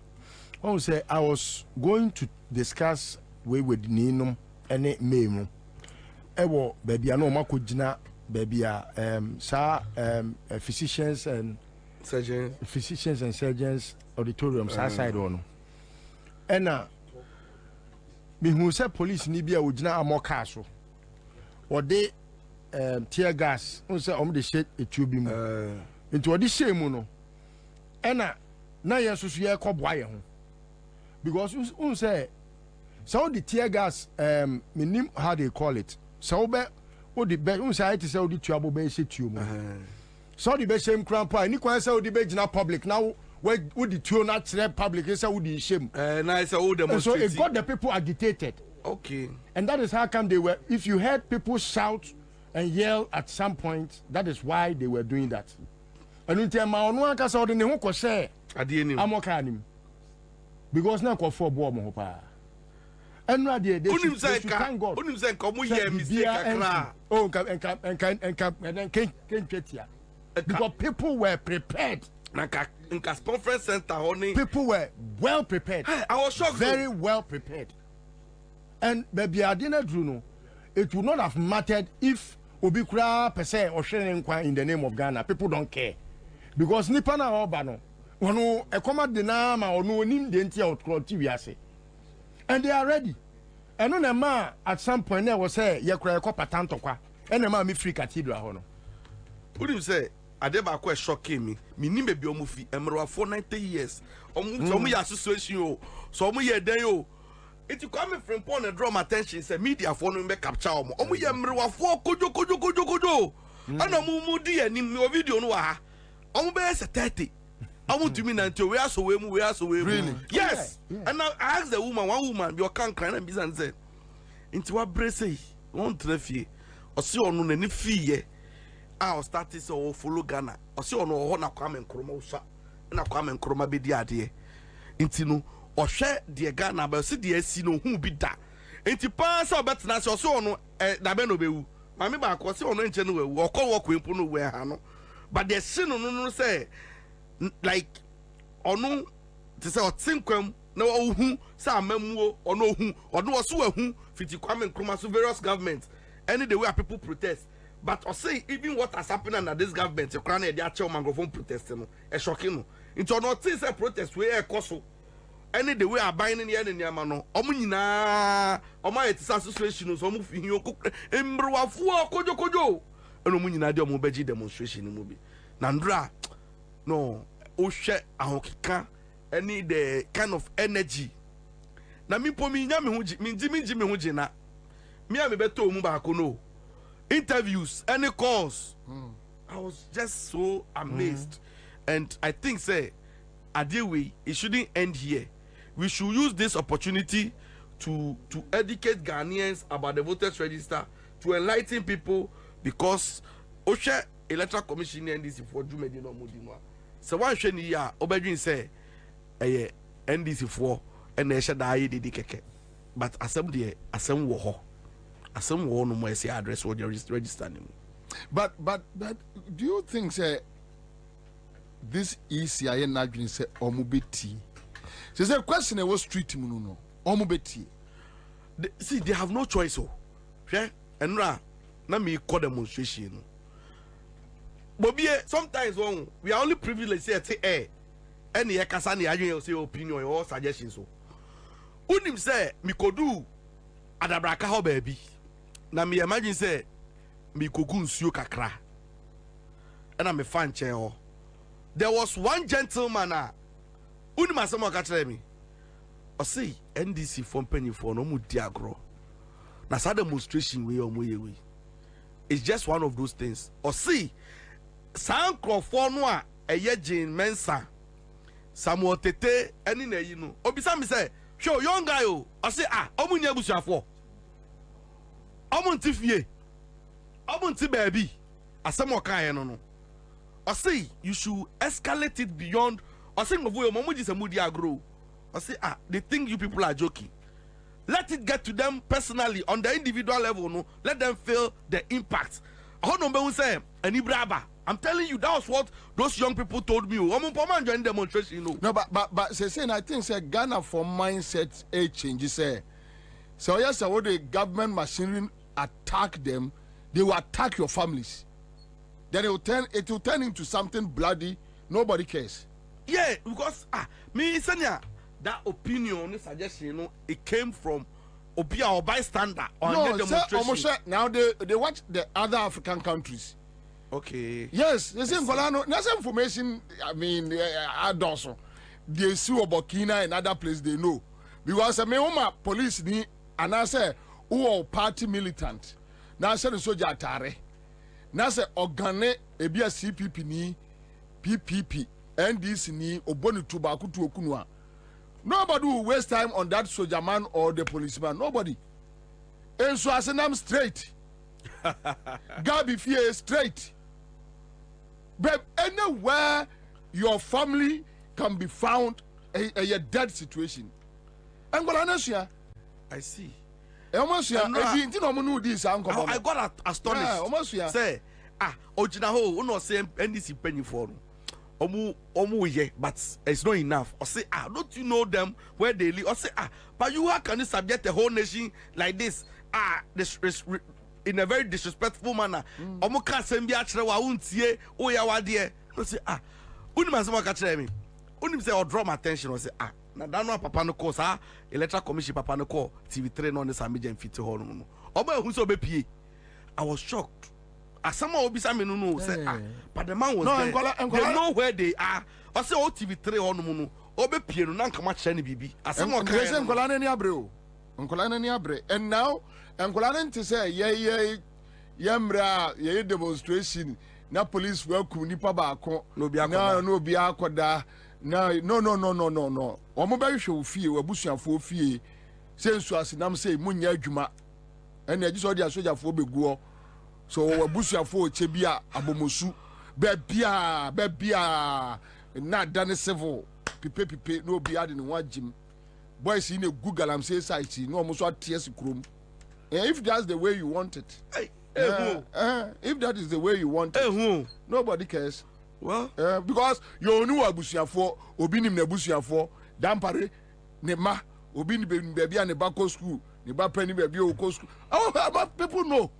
H: Oh say I was going to discuss with Ninum ene memo. Ewo baby ano makogina baby physicians and surgeons auditorium side one and me who say police ni bia ogina amoka so or they tear gas on say the shit etubi mu into the shame no and na yeso so ye koboa ye ho because un say so the tear gas me how they call it so be o the be un say it say o the tuabo be se tuo mu so the be shame crampa ni kwan say o the be gina public now where would the two not public is would the shame
J: nice so
H: it got the people agitated.
J: Okay,
H: and that is how come they were, if you heard people shout and yell at some point, that is why they were doing that. And in terms of one case or the name ko say amokanim because na ko for bo mo pa and na they should thank God
J: unim say komo ye mistake akra
H: oh and because people were prepared.
J: Conference center honey.
H: People were well prepared.
J: I was shocked.
H: Very well prepared. And baby I didn't know it would not have mattered if Obikura per se or sharing in the name of Ghana. People don't care. Because Nipana Obano, no a command the name or no nim the entire TV. And they are ready. And on a man at some point there was say Yakra Copa Tantokwa and a man me free cathedral.
J: What do you say? Adeba kwa shocking me. Me nimbe bi omu fi emro for 90 years. Omu ya association o. So omu ye den o. It come from point and draw my attention say media for no be capture omu. Omu ye emro for kojo. Ana mu di anim no video no ha. Omu be say 30. Omu to me nanti we aso we mu.
F: Really?
J: Yes. And now I asked the woman, one woman, your can cry and business said. Into what brace won trafie ɔse ɔno n'ani fiye a o start is o follow Ghana ɔse ɔno ɔhɔ na Kwame Nkrumah usa na Kwame Nkrumah be di ade nti no ɔhwɛ de Ghana ba ɔse de asi no hu bi da nti pa sa obetena se ɔse ɔno da be no bewu mame ba akɔ se ɔno nche no wewu ɔkɔ wɔ kwempo no we ha no but the sin no say like ɔno te sɛ ɔtenkwam na ɔhu sɛ amamuo ɔno ɔhu ɔno ɔso ɔhu fiti Kwame Nkrumah so various governments any the way people protest but I say even what has happened under this government you can't dey actual microphone protest no e shocking no into not say protest we e koso any the way aban ne ne nyama no omo nyina omo ayetisa association so omo fi hin okukre embrowafo kojokojo eno omo nyina de omo beji demonstration mu bi na ndra no o hwe ahokeka any the kind of energy na mi po mi nya me ho mi ho gina me am beto mu ba ko no interviews any calls I was just so amazed and I think say Adewe it shouldn't end here. We should use this opportunity to educate Ghanaians about the voters register, to enlighten people, because Osha Electoral Commission NDC for Jumedi no Mudinwa. So one sheni ya Obedrin say NDC for and Esha Dai de keke. But assembly wo asem wo no mo say address what you register name.
G: But do you think say this ECI na adwin say omubeti? So say question e was street mu no omubeti.
J: See they have no choice oh. Yeah? Enra na me call demonstration. Bobie sometimes we are only privileged say any kasa na adwin say opinion or suggestions so. Unim say me kodu adabraka ho baby. Na me imagine say me kogu nsuo kakra. And me fan chair. There was one gentleman unim asem o ka kire me. O say NDC for penny for no mu diagro. Na sa demonstration we omoye. It's just one of those things. O see san crofo no a eye Jane Mensa Samuel Tete eni na yi no. Obisa me say, "Show young guy o." O say omunya busuafo. Omunti fie. Omunti baby. Asem o kan no. I say you should escalate it beyond. I say I say they think you people are joking. Let it get to them personally on the individual level. No, let them feel the impact. I'm telling you, that was what those young people told me. I'm joining demonstration.
G: No, but say I think say Ghana for mindset a change. Say so yes, what the government machinery attack them, they will attack your families. Then it will turn into something bloody. Nobody cares.
J: Yeah, because me senior that opinion, suggestion, it came from Obia or bystander on the demonstration.
G: Now they watch the other African countries.
J: Okay.
G: Yes, the same information. I mean, also they see Burkina and other places they know because police ni and I say who party militant. Now I say the soldier atare. Now say organe ebia CPP ni PPP NDC ni oboni tubaku tu okunwa. Nobody will waste time on that soldier man or the policeman. Nobody. And so I say I'm straight. Gabi fear straight. But anywhere your family can be found a dead situation. And
J: I see.
G: I
J: got astonished.
G: Yeah,
J: say, Ojinaho, uno say NDC penny for omu but it's not enough. Or say, don't you know them where they live? Or say, but how can you subject the whole nation like this? This in a very disrespectful manner. Omu can't send me actually wa untie oya wadie. I say, unim asema ka kire me. Unim say or draw my attention or say, na dano papa no call sa Electoral Commission papa no call TV3 no ne samije mfiti ho no. Oba ehu so be pie. I was shocked. Asama obisa me no say but the man was there. They know where they are. I say TV3 ho no no. Obe pie no na nkama kire ne bibi. Asama o
G: kan. Nkola na ni abre o. Nkola na ni abre. And now nkola na nti say yemra ye demonstration na police welcome nipa ba akọ. No bi akoda. No. Omo ba hwe ofie wabusuafo ofie. Say nsu asinam say munya adwuma. and I just saw the soldier for be go. So Busia for Chebia Abomosu, Bebia, not done civil, Pipe, no be adding one gym. Boys in a Google, I'm saying, society, no almost what tears room. If that's the way you want it, if that is the way you want it, nobody cares.
J: Well,
G: because you know what Busia for, Obinim Nebusia for, Dampare, Nema, Obin baby and the Bako school, the Bapenny baby or school. Oh, people know.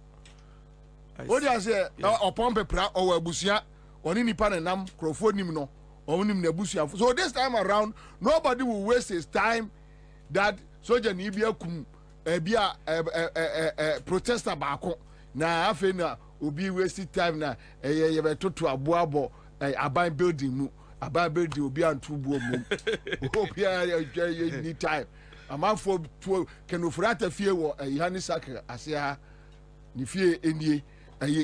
G: What do I say? Or Pompe Pra or Busia, or any pan and Nam, Crofonium no, or Unim Nebusia. So this time around, nobody will waste his time that Soja Nibia kum. Bia protester baako na afi na obi waste time na ye betoto aboabo aban building mu aban building obi antu buo mu obi ya need time amafo to kenofurata fie wo yani sakre ase ha ni fie enie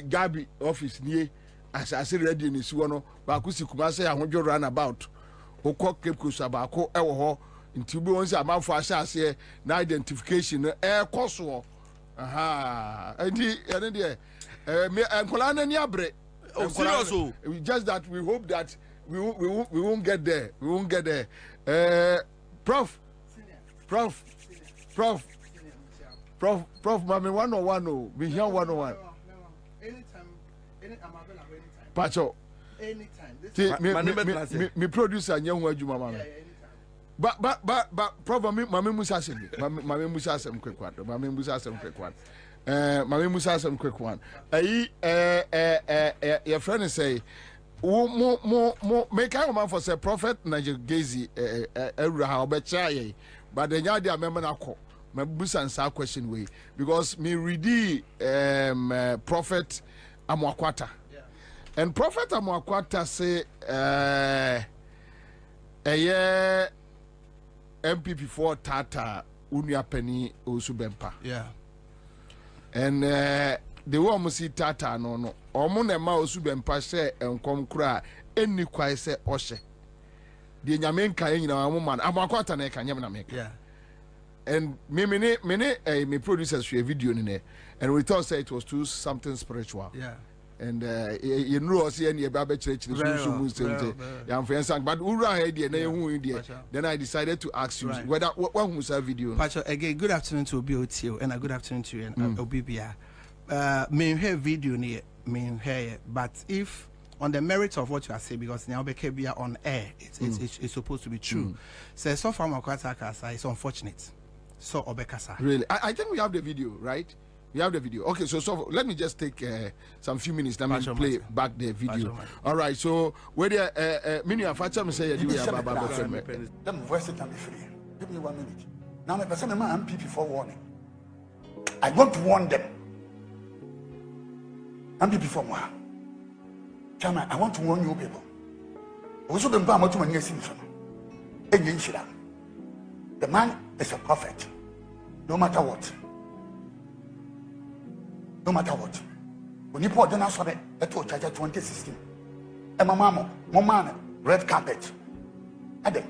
G: gabi office nie asase radio ni siwo no baako sikuma se ahodwo run about okọ kekusa baako ewo ho nti bi won say amafo asase na identification koso aha enti ene de me enkola na ni abre
J: serious o
G: just that we hope that we won't get there prof mami 101 o we hear 101 anytime I'm available anytime pacho anytime me producer nyehu adwuma mama But probably Mammy Musa Mammy Musa some quick one. Mammy Musa some quick one. Mammy Musa some quick one. Your friend say, more make a man for say prophet Niger Gazy how betray. But the Yadia Memanako, my Busa and Sa question way because me ready prophet Amwakwata. And prophet Amwakwata say MPP for Tata Unia Penny Osubempa.
H: Yeah.
G: And the woman see Tata no. Omune ma Osubempa say and come cry any quite say Oshe. The Yamenka in our woman, Amakwata Neka Yamana make.
H: Yeah.
G: And me producers a video in there. And we thought say it was too something spiritual.
H: Yeah.
G: And you know, see any Bible church, but then I decided to ask you whether what was that video.
B: Pacho, again, good afternoon to OBOTO and a good afternoon to you and OBBR. May hear video near may hear, but if on the merits of what you are saying, because now be on air, it's supposed to be true. So far, Makwata it's unfortunate. So Obekasa.
G: Really, I think we have the video, right? We have the video. Okay, so let me just take some few minutes. Let me play back the video. All right. So where the many of us say you are Baba.
K: Let me voice it and be free. Give me 1 minute. Now my person am MPP for warning. I want to warn them. MPP for more. Chama, I want to warn you people. Also, the Bama to my Simpson. The man is a prophet. No matter what. No matter what. When you put the national at 2016, and my mama, red carpet. Ade,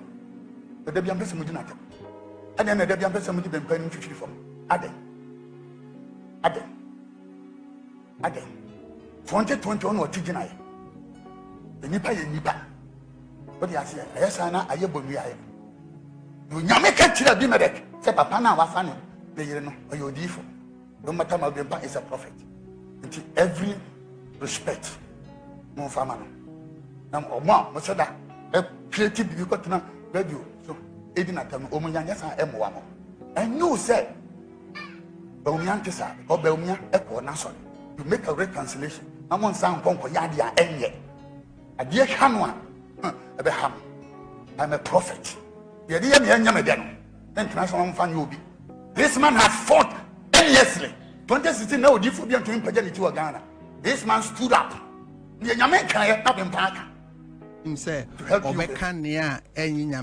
K: the Debian person would not. And then the Debian person would be paying 50 for Ade. 2021 or Tijinai. The Nipa, but yes, yes, I know I am. You Yamaka Chila Bimadek, say Papana was funny, or your default. No matter my grandpa is a prophet. Into every respect, no family. Now, Oma, Masada, a creative you got to radio. So, Edina, Omoyan, I am one. I know, said Belmiantesa or Belmia, Echo Nason. You make a reconciliation. I'm on San Ponco Yadia, and yet. A dear Hanwa, Abraham. I'm a prophet. The idea me and Yamadan. Then Transform Fan you be. This man has fought. Endlessly. 2016 now different to him to Ghana. This man stood up. The Yamenka up in park.
B: Him say Obekania and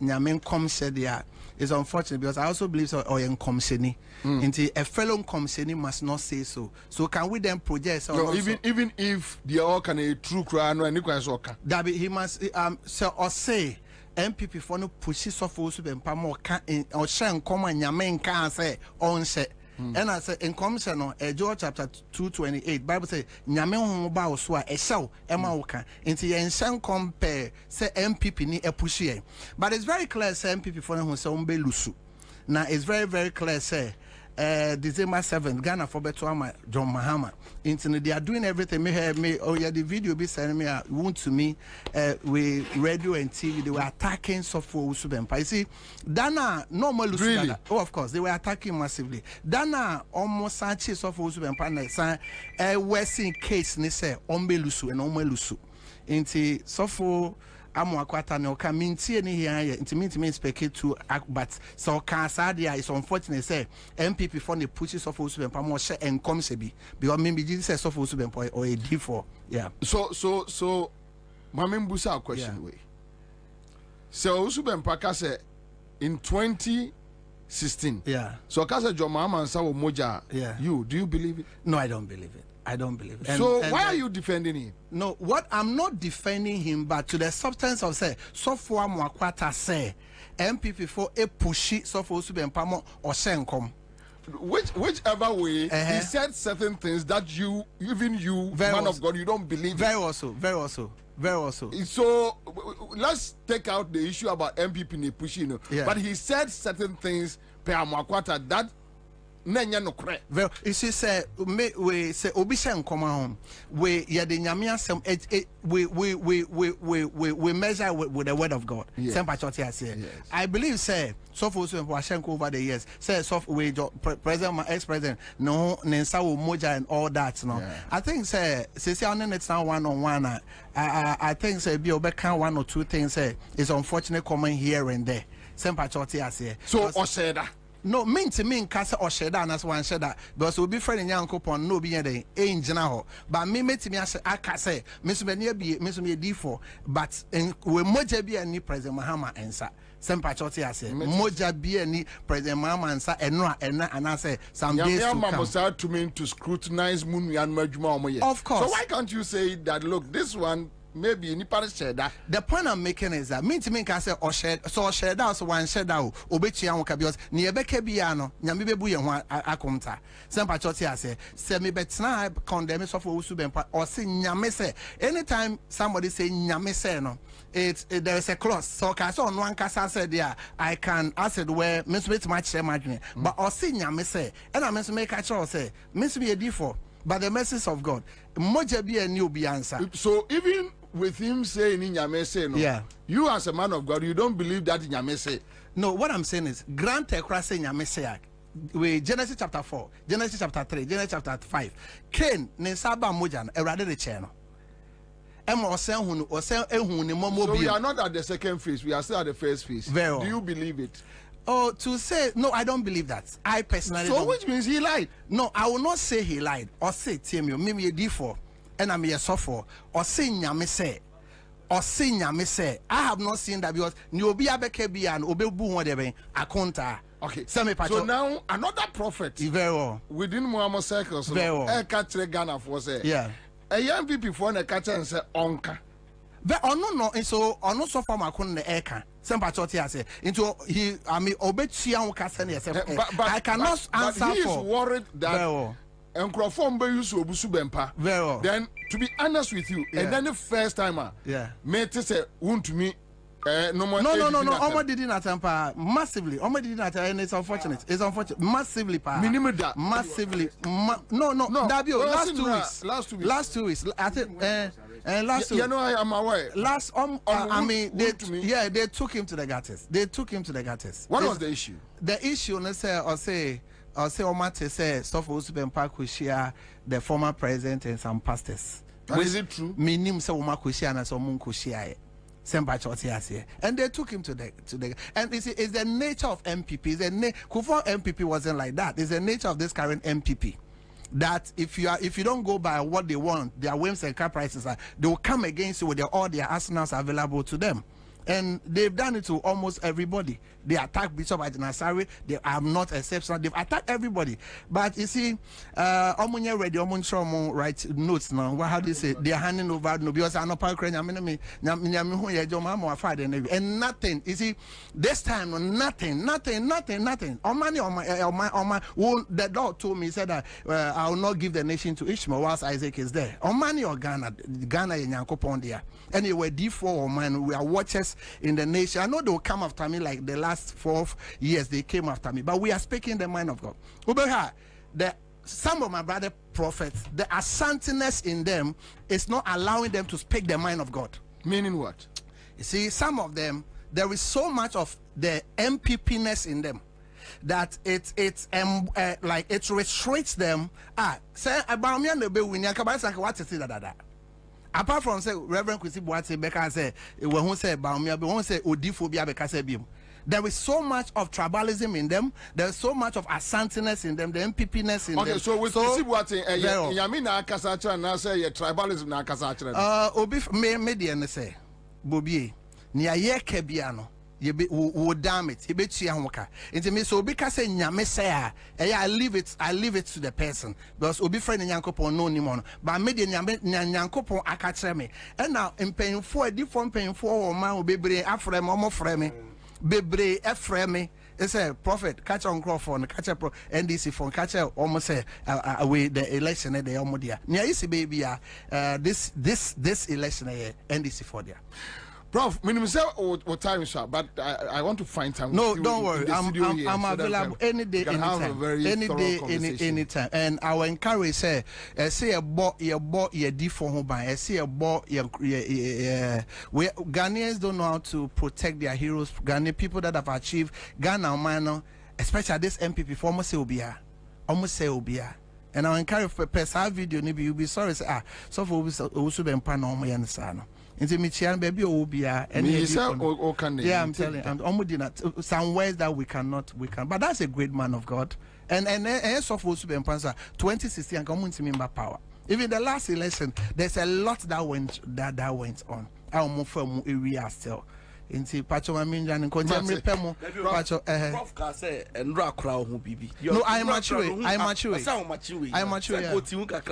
B: Yamen come said there is unfortunate because I also believe so or in Comseni. Until a fellow Comseni must not say so. So can we then project
G: no, even if the all can a true crown and
B: that he must say MPP for no pushes off also been more or shan come and Yamen can say on set. And I say in commission Joel chapter 2:28 Bible say nyame ho ba wo so a ehyew ema wo ka nti ye nhyɛ compare say MPP ni epushie but it's very clear say MPP for who say umbe lusu now it's very clear say December 7th Ghana for beto ama John Mahama into they are doing everything me oh yeah the video be sending me want to me with radio and TV they were attacking software Usubempa. You see Dana normal really? Oh of course they were attacking massively Dana almost Sanchez software Usubempa na say Western case ni say ombe lusu and ombe lusu into software Akwata no ka mintie ni here intimate speak to but so can sadia is unfortunate say MPP for the pushes of Usubempa mo share and come se bi because maybe this is of Usubempa or a D4 yeah
G: so Mame Busa question way so Usubempa ka say in 2016
B: yeah
G: so ka say John Mahama Ansah wo moja
B: yeah
G: do you believe it?
B: No, I don't believe it. I don't believe it.
G: So why are you defending him?
B: No, what I'm not defending him, but to the substance of say, so for Mwakwata say, MPP for a pushy, so for Usubempa or Senkom.
G: Whichever way, he said certain things that even you, very man also, of God, you don't believe.
B: Very also.
G: So let's take out the issue about MPP ne pushing, but he said certain things per Mwakwata that.
B: Well, you see, say we say obisha nkoma home. We ya the nyame asem we measure with the word of God.
G: Yes.
B: I believe say so for Washenko over the years. Say so we president ex-president no Nensa wo moja and all that no. Yeah. I think say on it's now one-on-one. I think say be obeka one or two things say it's unfortunate common here and there. So
G: Osheda.
B: No, mean to mean cast or sheda and as one sheda because we'll be friendly young coupon no be any angel now. But me met me as I can say, Miss Menia be Miss Me D4, but we moja be any President Mahama Ansah. Some patriotic I say, moja be any President Mahama Ansah and I say some days
G: to mean to scrutinize Moon and Majuma.
B: Of course.
G: So why can't you say that look, this one maybe any part share that
B: the point I'm making is that mean to me can say or share so share that so one share that obechi an because ni ebeke bia no nyame bebu ye ho akomta sem patriotic say me betna condemn so for Usubempa or say nyame say anytime somebody say nyame say no there is a clause so ka so no ankasa say there I can acid where me so much share margin but or say nyame say and I me so make a sure say me so be a D4 but the message of God moja be a new be answer
G: so even with him saying in Nyame no,
B: yeah,
G: you as a man of God, you don't believe that in Nyame.
B: No, what I'm saying is grant a cross in Nyame with Genesis chapter 4, Genesis chapter 3, Genesis chapter 5. Cain Nensaba Mojan, a rather the channel.
G: So we are not at the second phase, we are still at the first phase.
B: Very
G: Do you believe it?
B: Oh, to say no, I don't believe that. I personally
G: so
B: don't.
G: Which means he lied?
B: No, I will not say he lied or say Timio, maybe a D4. And I'm a suffer or sing nyame say I have not seen that because you be a bekebi and obebu whatever akonta.
G: Okay, so now another prophet within Muhammad circles catch Ghana for say
B: yeah
G: a young people for the catch and say onka
B: but no so no so for makon the eka some patriotic say into he I mean obechi an kasa na say I cannot answer
G: but he is
B: for
G: worried that and Crawford use Obusubempa. Then, to be honest with you, and then the first timer, made say, won't to me. No,
B: Omo did not temper massively. Omo did not, and it's unfortunate. It's unfortunate. Massively,
G: minimum that.
B: Massively. No. Last 2 weeks. I think. And last
G: you know I am aware.
B: Last I mean they took him to the gutters.
G: What was the issue?
B: The issue, let's say Omate say stuff Usubempa could share the former president and some pastors.
G: Is it true?
B: Minim say Oma could share and some could share. And they took him to the and it's the nature of MPP. Kufo MPP wasn't like that. It's the nature of this current MPP. That if you don't go by what they want, their whims and caprices are, they will come against you with all their arsenals available to them. And they've done it to almost everybody. They attack Bishop Ajinasari. They are not exceptional. They've attacked everybody. But you see, Omunye ready, Omunchomo write notes now. How do you say? They are handing over no because I know and nothing. You see, this time nothing. The Lord told me, he said that I will not give the nation to Ishmael whilst Isaac is there. Omani or Ghana in Yankopondia. Anyway, D4 or man, we are watchers in the nation. I know they will come after me like the last 4 years they came after me, but we are speaking the mind of God. Some of my brother prophets, the asantiness in them is not allowing them to speak the mind of God.
F: Meaning what?
B: You see, some of them, there is so much of the MPP-ness in them that it restricts them. Say about me and the baby when you come back, what is it? Apart from say Reverend Kwesi Boateng Beka say when who say about me, but who say Odiphobia Beka say bim. There is so much of tribalism in them. There is so much of asantiness in them, the MPP-ness in them.
F: Okay, so with Kwesi Boateng, Yami na akasachira na say tribalism na akasachira.
B: Obi me dey say Bobie ni aye kebiano. You damn it. He bet you into me so because nyame say I leave it to the person because obi friend nyankopon no nimon but me de nyankopon akatre me and now in painful a different painful or man bebre afrem omo frame bebre efreme it's a prophet catch on Crawford catch a pro NDC phone catch almost say away the election at the omodia near isi baby this election NDC for there.
F: Prof, minimum say what time is but I want to find time.
B: No, don't worry. I'm available any day, anytime. Any day, anytime. And I will encourage say a bought your D for home by say a bought your Ghanaians don't know how to protect their heroes. Ghanaian people that have achieved Ghana man, especially this MPP for almost say Obia. And I encourage per video maybe you'll be sorry say so for also be pan into Michian baby Obia and yeah, I'm telling you, some ways that we can, but that's a great man of God. And so for also be 2016 and come to member power. Even the last election, there's a lot that went on. I'll move from area still. Into Pacho Minjan and contemporary Pemo.
J: Prof can say and rock crowd who bibi.
B: No, I'm mature.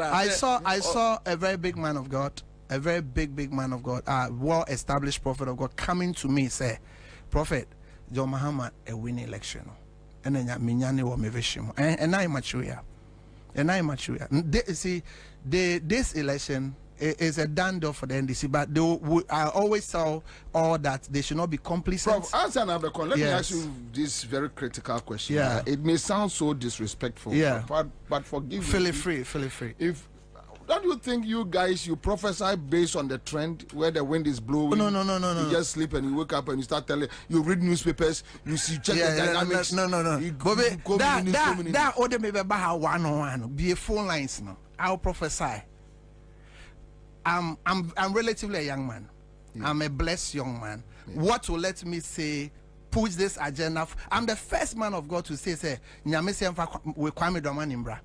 B: I saw a very big man of God. A very big man of God, well-established prophet of God, coming to me say, Prophet, John Muhammad a winning election, and then minyane wa meveshimo, and I mature, See, this election is a done deal for the NDC, but I always saw all that they should not be complicit.
F: Prof, Ansah Nabekon, let me ask you this very critical question.
B: Yeah,
F: it may sound so disrespectful.
B: Yeah,
F: but forgive
B: me.
F: Feel
B: free.
F: Don't you think you guys, you prophesy based on the trend where the wind is blowing?
B: No.
F: You just sleep and you wake up and you start telling, you read newspapers, you see, check the dynamics.
B: No. That order me be how 101 be a phone lines now. I'll prophesy. I'm relatively a young man. Yeah. I'm a blessed young man. Yeah. What will let me say push this agenda? I'm the first man of God to say nyame se we Kwame Domanimbra.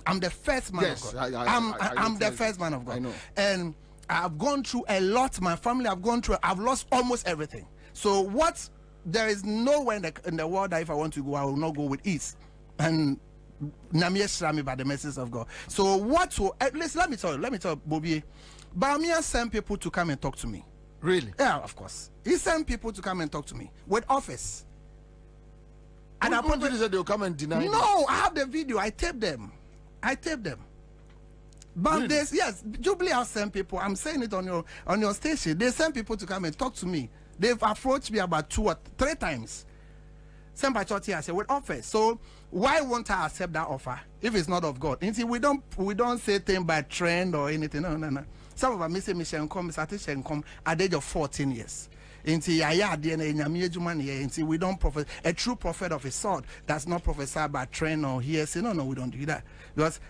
B: I'm the first man of God. I'm the first man of God.
F: I know.
B: And I've gone through a lot. My family have gone through. I've lost almost everything. So there is nowhere in the world that if I want to go, I will not go with ease. And Namie me by the message of God. So at least let me tell you, Bobie, Bamia sent people to come and talk to me.
F: Really?
B: Yeah, of course. He sent people to come and talk to me with office.
F: And I said they'll come and deny.
B: No, I have the video. I taped them. But really? There's Jubilee has sent people. I'm saying it on your station. They send people to come and talk to me. They've approached me about 2 or 3 times. Same Patriotism I say with offer. So why won't I accept that offer if it's not of God? You see, we don't say things by trend or anything. No. Some of us say Michelle come at the age of 14 years. We don't prophesy. A true prophet of a sort does not prophesy by trend or hearsay. No, we don't do that. Because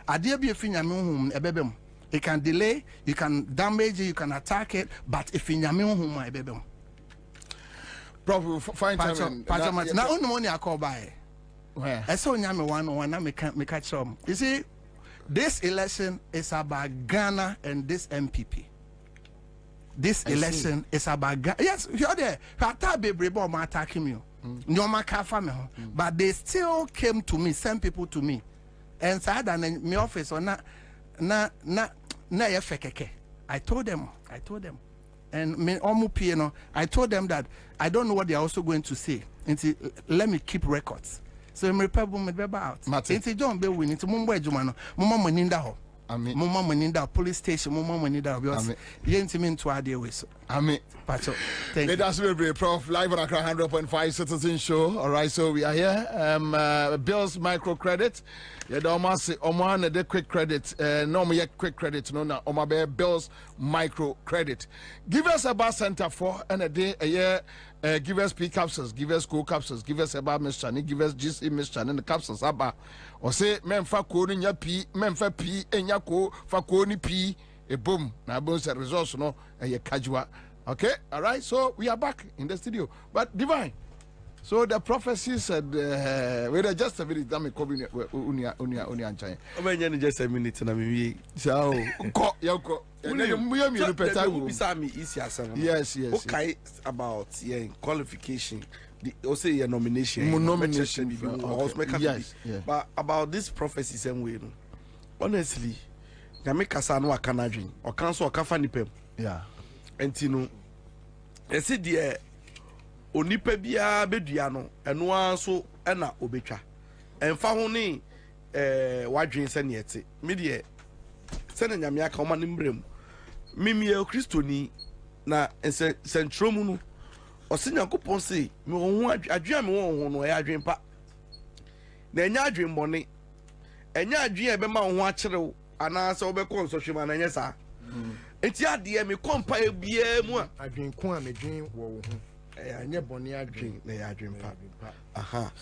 B: it can delay, you can damage it, you can attack it, but if in
F: Prof, find time.
B: Now, only money I call by.
F: Where?
B: I saw Nyame 101, now me catch up. You see, this election is about Ghana and this MPP. this election is about yes, you're there. Attacking me. But they still came to me, sent people to me, and said, "And my office or na I told them, and me I told them that I don't know what they are also going to say. And let me keep records. So I'm about. It's John Bill winning to Mumbai Jumano, Mumma Maninda. Mumma Maninda police station, Mumma Maninda. Because you ain't mean to add with. Pacho. Thank you.
F: That's very Prof. Live on Accra 100.5 Citizen Show. All right, so we are here. Bill's microcredit. Yeah, the almost Oman the quick credit. No more quick credit. No, no. Omabe Bill's microcredit. Give us a bar center for and a day a year. Give us P capsules, give us co capsules, give us about Mr. give us GC Mr. and the capsules about. Or say men fa code in your P, men fa P and your co fa code P. A boom. Now boom said resource no a casual. Okay, all right. So we are back in the studio. But Divine. So the prophecy said, wait just a minute. I'm coming. Unia China.
J: I'm just a minute and I'm
F: so Yoko. Yes.
J: Okay, about qualification. Also your nomination.
F: Yes.
J: But about this prophecy same way. Honestly, I make a son or canadrin or council or kafanipem.
F: Yeah.
J: And you know, I said, dear, onipa bia beduano, and one so ena obecha. And fahoni, wadrin sen yet. Media, send a yamiaka man in brim. Mimi el Christoni, na centromunu, or senior coupon say, me a dream one where I dream pa. Then ya dream money, and ya dream a man watcher, and answer over social man and yes, sir. It's ya dear me compare be more.
H: I drink quam a dream. I never near drink.
J: They are dream pa. Aha.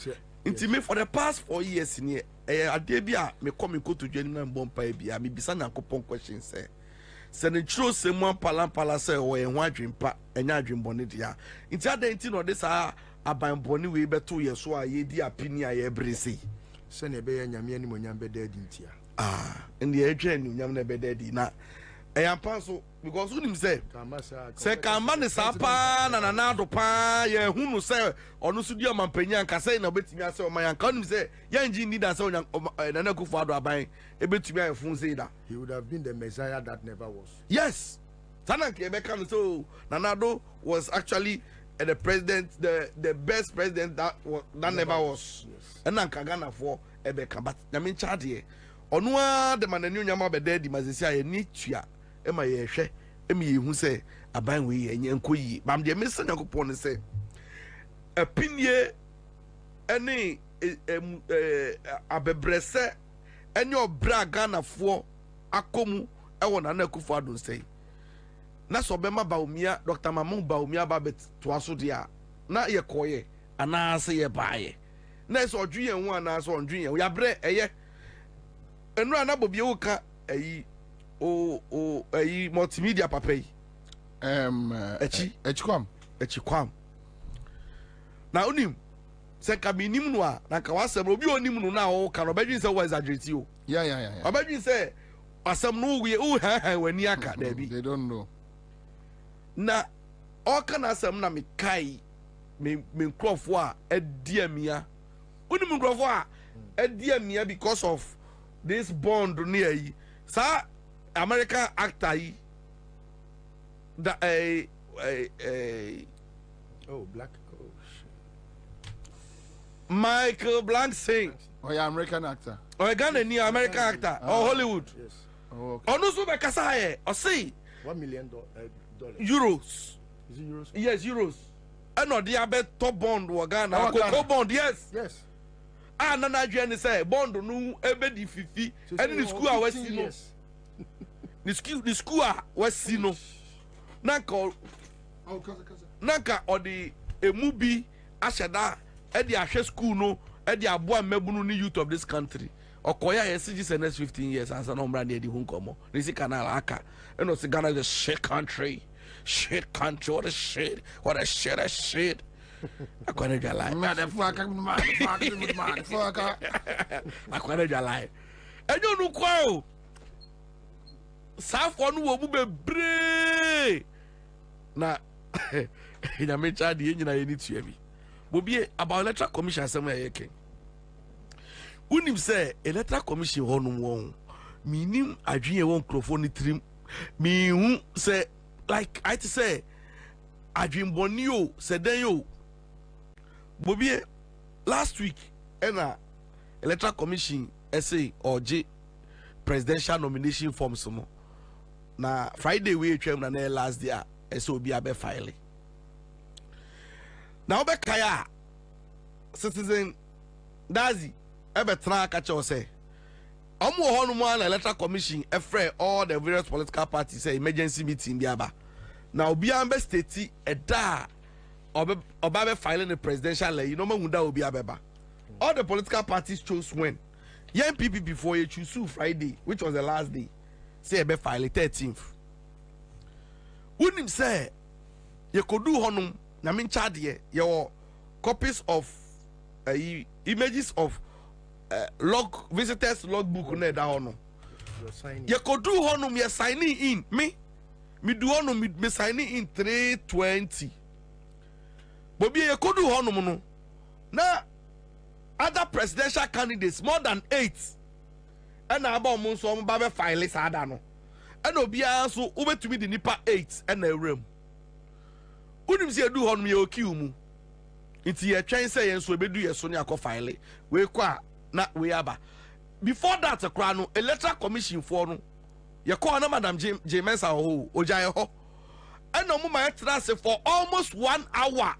J: Intimate for the past 4 years in here. A debia me come go to genuine bompa bia me bisana coupon question say. Send it true someone pala say or a one dream pa and ya dream bonnet. It's other 18 or this are a buying bonny way but 2 years so I ye dear opinion I ever say.
H: Send a bay and yammy when yam dead in tia.
J: In the agent, yam never dead na. I am panso because who him say Kaman is a pan and an out of pan, yeah, who say or no studio man penya and say no bet me as my uncle say, young Jin need us on an uncle father buying a bit to me and phone say that
H: he would have been the Messiah that never was.
J: Yes, Tanaki Bekan so Nanado was actually the president, the best president that never was. And then Kagana for Ebeka, but I mean, Charlie. Onwa the man new nyama be dead mazisia ye ni tua e ma ye hwe e me hu se aban we ye nyanko yi bam de me sanya kopon se apinie ene abebrese enye obra Ghana fo akomu e wona na akufo adon sei na so be ma baumia Dr. Mamu baumia ba bet to aso dia na ye koye ana se ye baaye na so odwen hu ana so odwen ye ya bre eye enu ana Bobie woka ayi ayi multimedia papa yi echikwam na onim se ka minim no a na ka wasem obi onim no na wo ka no badwin se wo exaggerate o
F: yeah
J: badwin se asem no we ha wani aka da bi
F: they don't know
J: na o ka na asem na me kai me nkrofo a adiamia onim nkrofo a adiamia because of this bond near yi sa American actor yi that
H: black
J: Michael Blanc sing
F: yeah American actor
J: Ghana ni American actor or Hollywood
F: yes
J: okay ono so be kasa here or say
H: $1 million
J: euros
H: is it euros
J: yes euros and no dey abet top bond wo Ghana Coco bond yes nana dwen say bond no ebe di fifi and the school a wasi no the school a wasi no nanka odi emubi ashada e di ahwe school no e di abo amabunu ni youth of this country okoya yes just the next 15 years Ansah no mra na di hu nkomo nisi canal aka and no say Ghana is a shit country what a shit akwane jalai akwane jalai enyo nu kwa o safo nu wo bu bebre na nyame child ye nyina ye ni tua bi Bobie about electoral commission asem ya yeke unim say electoral commission honum won minim adwen won crofo ni trim mi hu say like I to say adwen boni o say den yo Bobie last week ena electoral commission essay or J presidential nomination forms no na Friday we twem na last day essay obi abe file now be kaya citizen dazi ebe tra ka cho say omo ho no mo na electoral commission efre all the various political parties say emergency meeting bi aba na obi ambe state eda oba be filing the presidential lay you know ma hunda obi abeba all the political parties chose when young people before you choose Friday which was the last day say be file 13th unim say you could do honum na min charge your copies of images of log visitors logbook na da hono you could do honum you signing in me do honum me signing in 320 Bobie you could do honum no na other presidential candidates more than 8 and about mo so mo ba be file sada no and obi so ubetumi di nipa 8 and na ewrem unim se edu honum ye okiu mu nti ye twen se ye so ebedu ye so ne akọ file we kwa na we aba before that kra no electoral commission for no ye call na madam J Mensa ho ojaye ho and no mo ma trust for almost 1 hour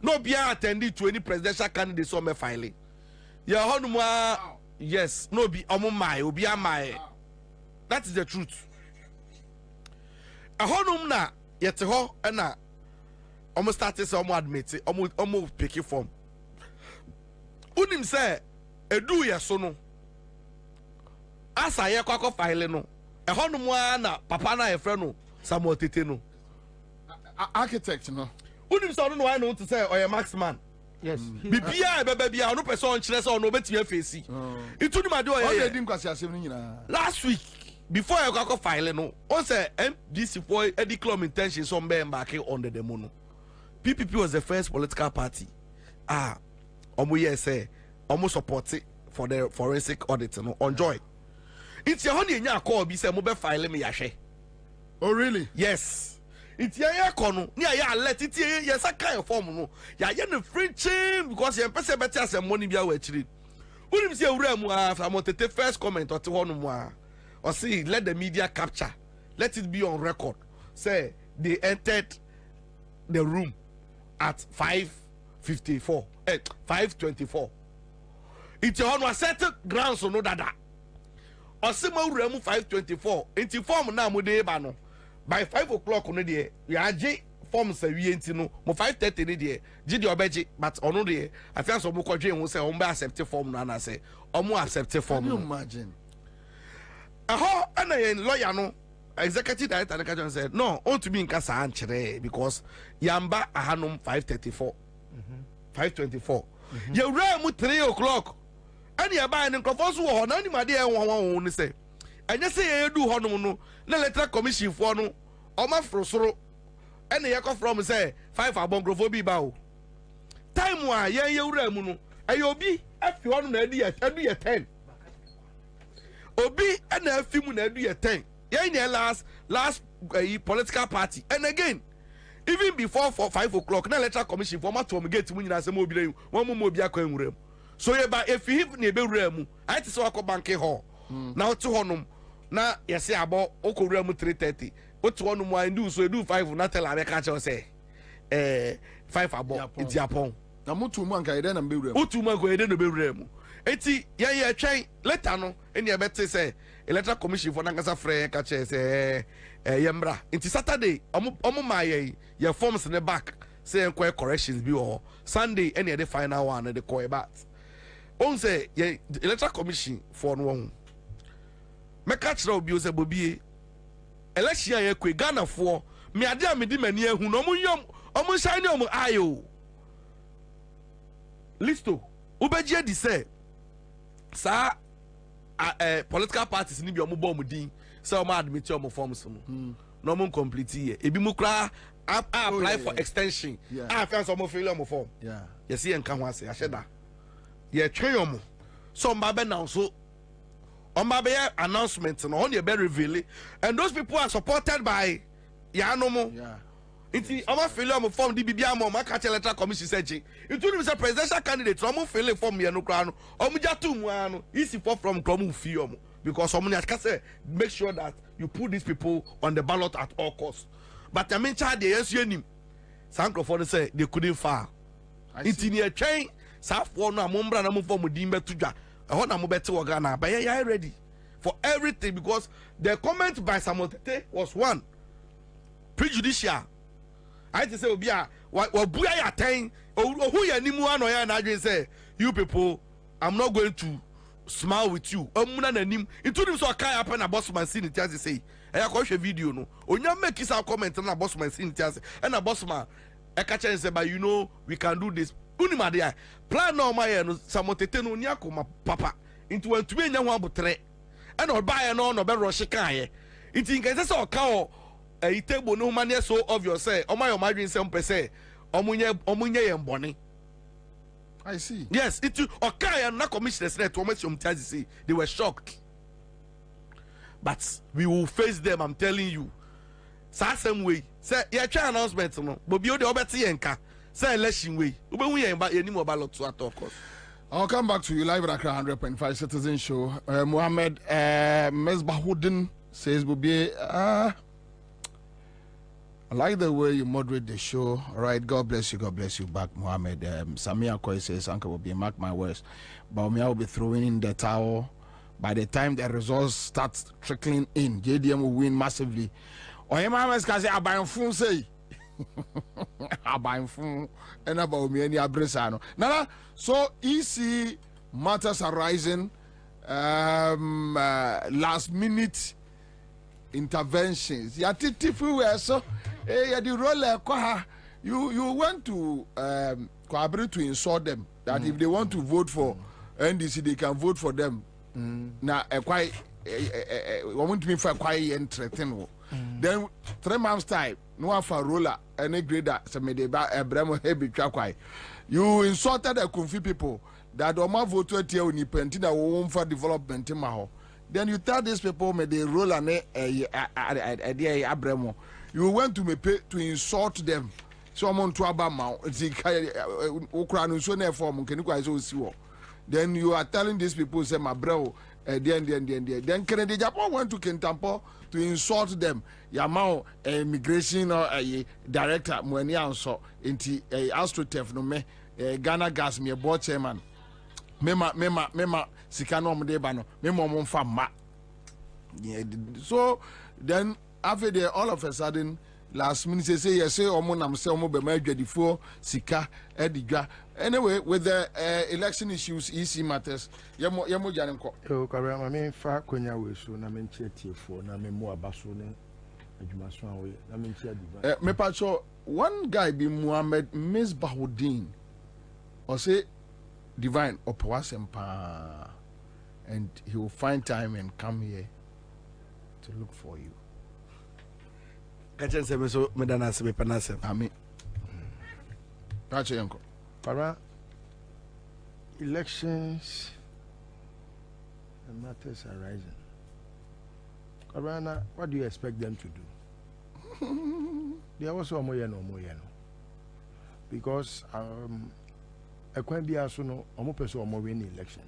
J: no be attending to any presidential candidates on me filing ye honum yes no be omo mai obi amai that is the truth a honum na yete ho na almost started some admit almost pick form unim say edu ye so no asa ye kwakọ file no e honum na papa na ye frɛ no Samuel Tete no
G: architect no
J: unim so no why no to say oye maxman
H: yes
J: bibia bebe bia no person kire say no betia face itu ni made oye
G: di nkwasi asem ni nyina
J: last week before I go file no on say MDC for a declare intention some be embarking on the demo no PPP was the first political party omo say omo support it for the forensic audit no on joy it's your honey nya call be say mo be file me yahwe
G: oh really
J: yes it's ya kono ni ya let it ya saka form no ya no frenching because ya pese better as money bia wa chiri unim se ewura mu after mo tete first comment or te hono mu or see let the media capture let it be on record say they entered the room at 5:54 5:24 it's on a set ground so no dada or see mo ewura mu 5:24 enti form na mo dey ba no by 5 o'clock no dey ya age form say wie enti no mo 5:30 ni dey gidi obeji but ono dey afia so mo kwadwe hu say on be accept form no na say omo accept form no
G: imagine
J: aha ana yen lawyer no executive director na kajon said no on to be in kasa anchire because yamba ahanum 5:34 5:24 you ran mu 3 o'clock and ya ba ni nkofo so ho na ni made e won ni say enye say ye do ho no no na electoral commission for no o ma frosoro ene ye ko from say 5 abongrofo bi ba o time wa ye wura mu no ayo obi afi ho no na adu ye 10 obi ene afi mu na adu ye 10 ye ni last political party and again even before 5 o'clock na electoral commission for ma to gate mu nyina say mo obi re won mo obi akwa nwura mu so ye ba if he na ebe wura mu I ti so akọ bank hall na o to honum na yesi abo okowura mu 3:30 otu onu mu andu so edu 5 na tell abeka che say 5 abo iti apon
G: na mutu mu anka ide na mbewura mu
J: mutu mu anka ide no bewura mu eti ye twen later no eni ebete say electoral commission for nangasa frɛ ka che say yemra enti Saturday omo ma ye forms ne back say enquire corrections bi o Sunday eni the final one the call back on say ye electoral commission for no one meka kira obi o se Bobie election ye kwe Ghana for me ade a me di mani ehu no omo shine omo ayo listo ubeje di say sa political parties ni bi omo bo omo din say omo admit omo forms no no mo complete here ebi mu kra apply for extension fans omo failure mo form yes see enka ho ase aheda ye twen omo so mba be now so mba be announcement no on ye be reveal and those people are supported by Yanomo Iti ama failure mo form di bibia mo ma catch electoral commission searching. It will be a presidential candidate. Omo fail form me no kra no. Omo jatu mu ano. Easy for from kromu fi omo because omo nyaka say make sure that you put these people on the ballot at all costs. But I mean child dey yesu enim. Sankrofo say they couldn't file. Iti ni etwen safo no amombra na mo form din betudwa. Ehon na mo bete oga na ba ya ready for everything because the comment by Samotete was one prejudicial. I just say obia buya ya ten who ya nimu ano ya na adwen say you people I'm not going to smile with you omuna na nim including so kai happen na boss man sin tiase say e ya ko hwe video no onya make his comment na boss man sin tiase e na boss man e ka chen say but you know we can do this unima dey plan no ma ye no Samotete no nya ko ma papa into want to be nya ho abotre e na oba ye no be rush kan ye it in case say o ka o a table no man so obvious say o my imagine say say omunye yemboni.
F: I see.
J: Yes, it okay and na commissioners net to say they were shocked. But we will face them, I'm telling you. Same way. Say yeah try announcement no. Bobie o de obeti yenka. Say election way. Ube hu yen ba eni ballot to of course.
F: I'll come back to you live at Accra 100.5 Citizen Show. Mohammed Mesbahudin says Bobie I like the way you moderate the show. All right, God bless you back, Mohammed. Samia Koi says, Uncle will be mark my words. Baumia will be throwing in the towel. By the time the results start trickling in, JDM will win massively. Mohammed can say, Abayam Fun say, Abayam Fun, and about me and Abresano. Nana, so EC matters are rising. Last minute interventions. Ya titifu we so. Hey, the role you went to collaborate to insult them that if they want to vote for NDC they can vote for them. Now quite want to be for quite entertaining. Then 3 months time no one for roller any grader some de ba Abraham heavy kwai. You insulted the Kunfi people that Oma vote to tell ni pentina won for development in Maho. Then you tell these people may they roll an Abraham. You went to me pay to insult them. Someone to Abama, then you are telling these people, say, my bro, then Kennedy Japan went to Kentampo to insult them. Yamao, immigration or a director, Mwenianso, into a astrotef no me, Ghana gas me a board chairman. Mema, Sikano Mdebano, Memo Monfama. So then, after there, all of a sudden, last minute say yes, say I'm say be major before Sika Ediga. Anyway, with the election issues, EC matters. Yamo Janko.
H: Oh, Karam, I mean, far Konya we so na men chetie for na men mo abaso ne adwumaso we na men chia divine.
F: Me pacho one guy be Mohammed Mesbahudin or say divine opwasempa and he will find time and come here to look for you.
J: Kachen sebe so medana sebe panase.
F: Amen. Kache yanko.
H: Para elections and matters are rising. Karana, what do you expect them to do? They are also moyeno. Because a can be also no omo person omo win election.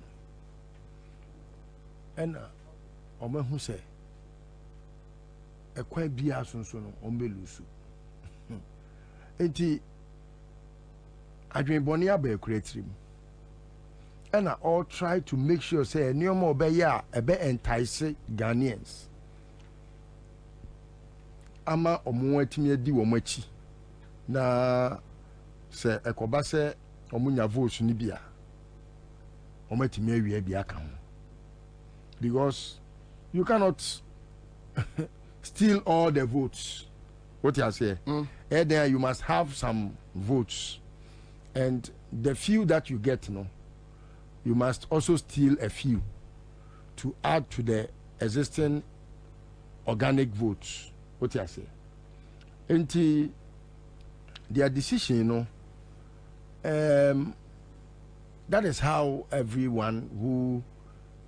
H: And omo who say a quite be as so no ombelusu. Enti adwen boni abe create and I all try to make sure say any more be ya ebe entice Ghanaians. Ama omo atimi adi wo machi na se ekoba se omo nya votes ni bia omo atimi awie bia ka ho because you cannot steal all the votes. What you say? And then you must have some votes, and the few that you get, you must also steal a few to add to the existing organic votes. what you say enti their decision, you know, that is how everyone who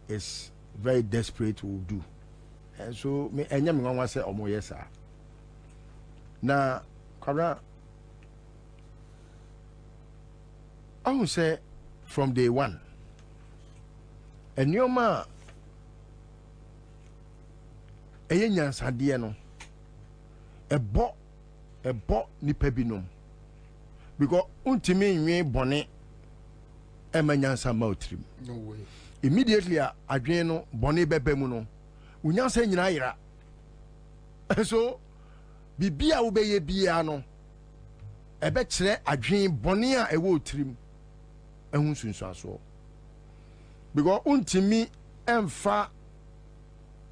H: is very desperate will do. And so me enyam nwa say omo yes sir. Na kwara I will say from day one enyoma nyansade no ebo nipa binom because untimi nwe bone nyansa mautrim.
F: No way.
H: Immediately adwen no bone bebe mu no unyansa nyina yira. So bibia wo beye bia no ebe kire adwen bone a ewo otrim ehun sunsuaso because untimi emfa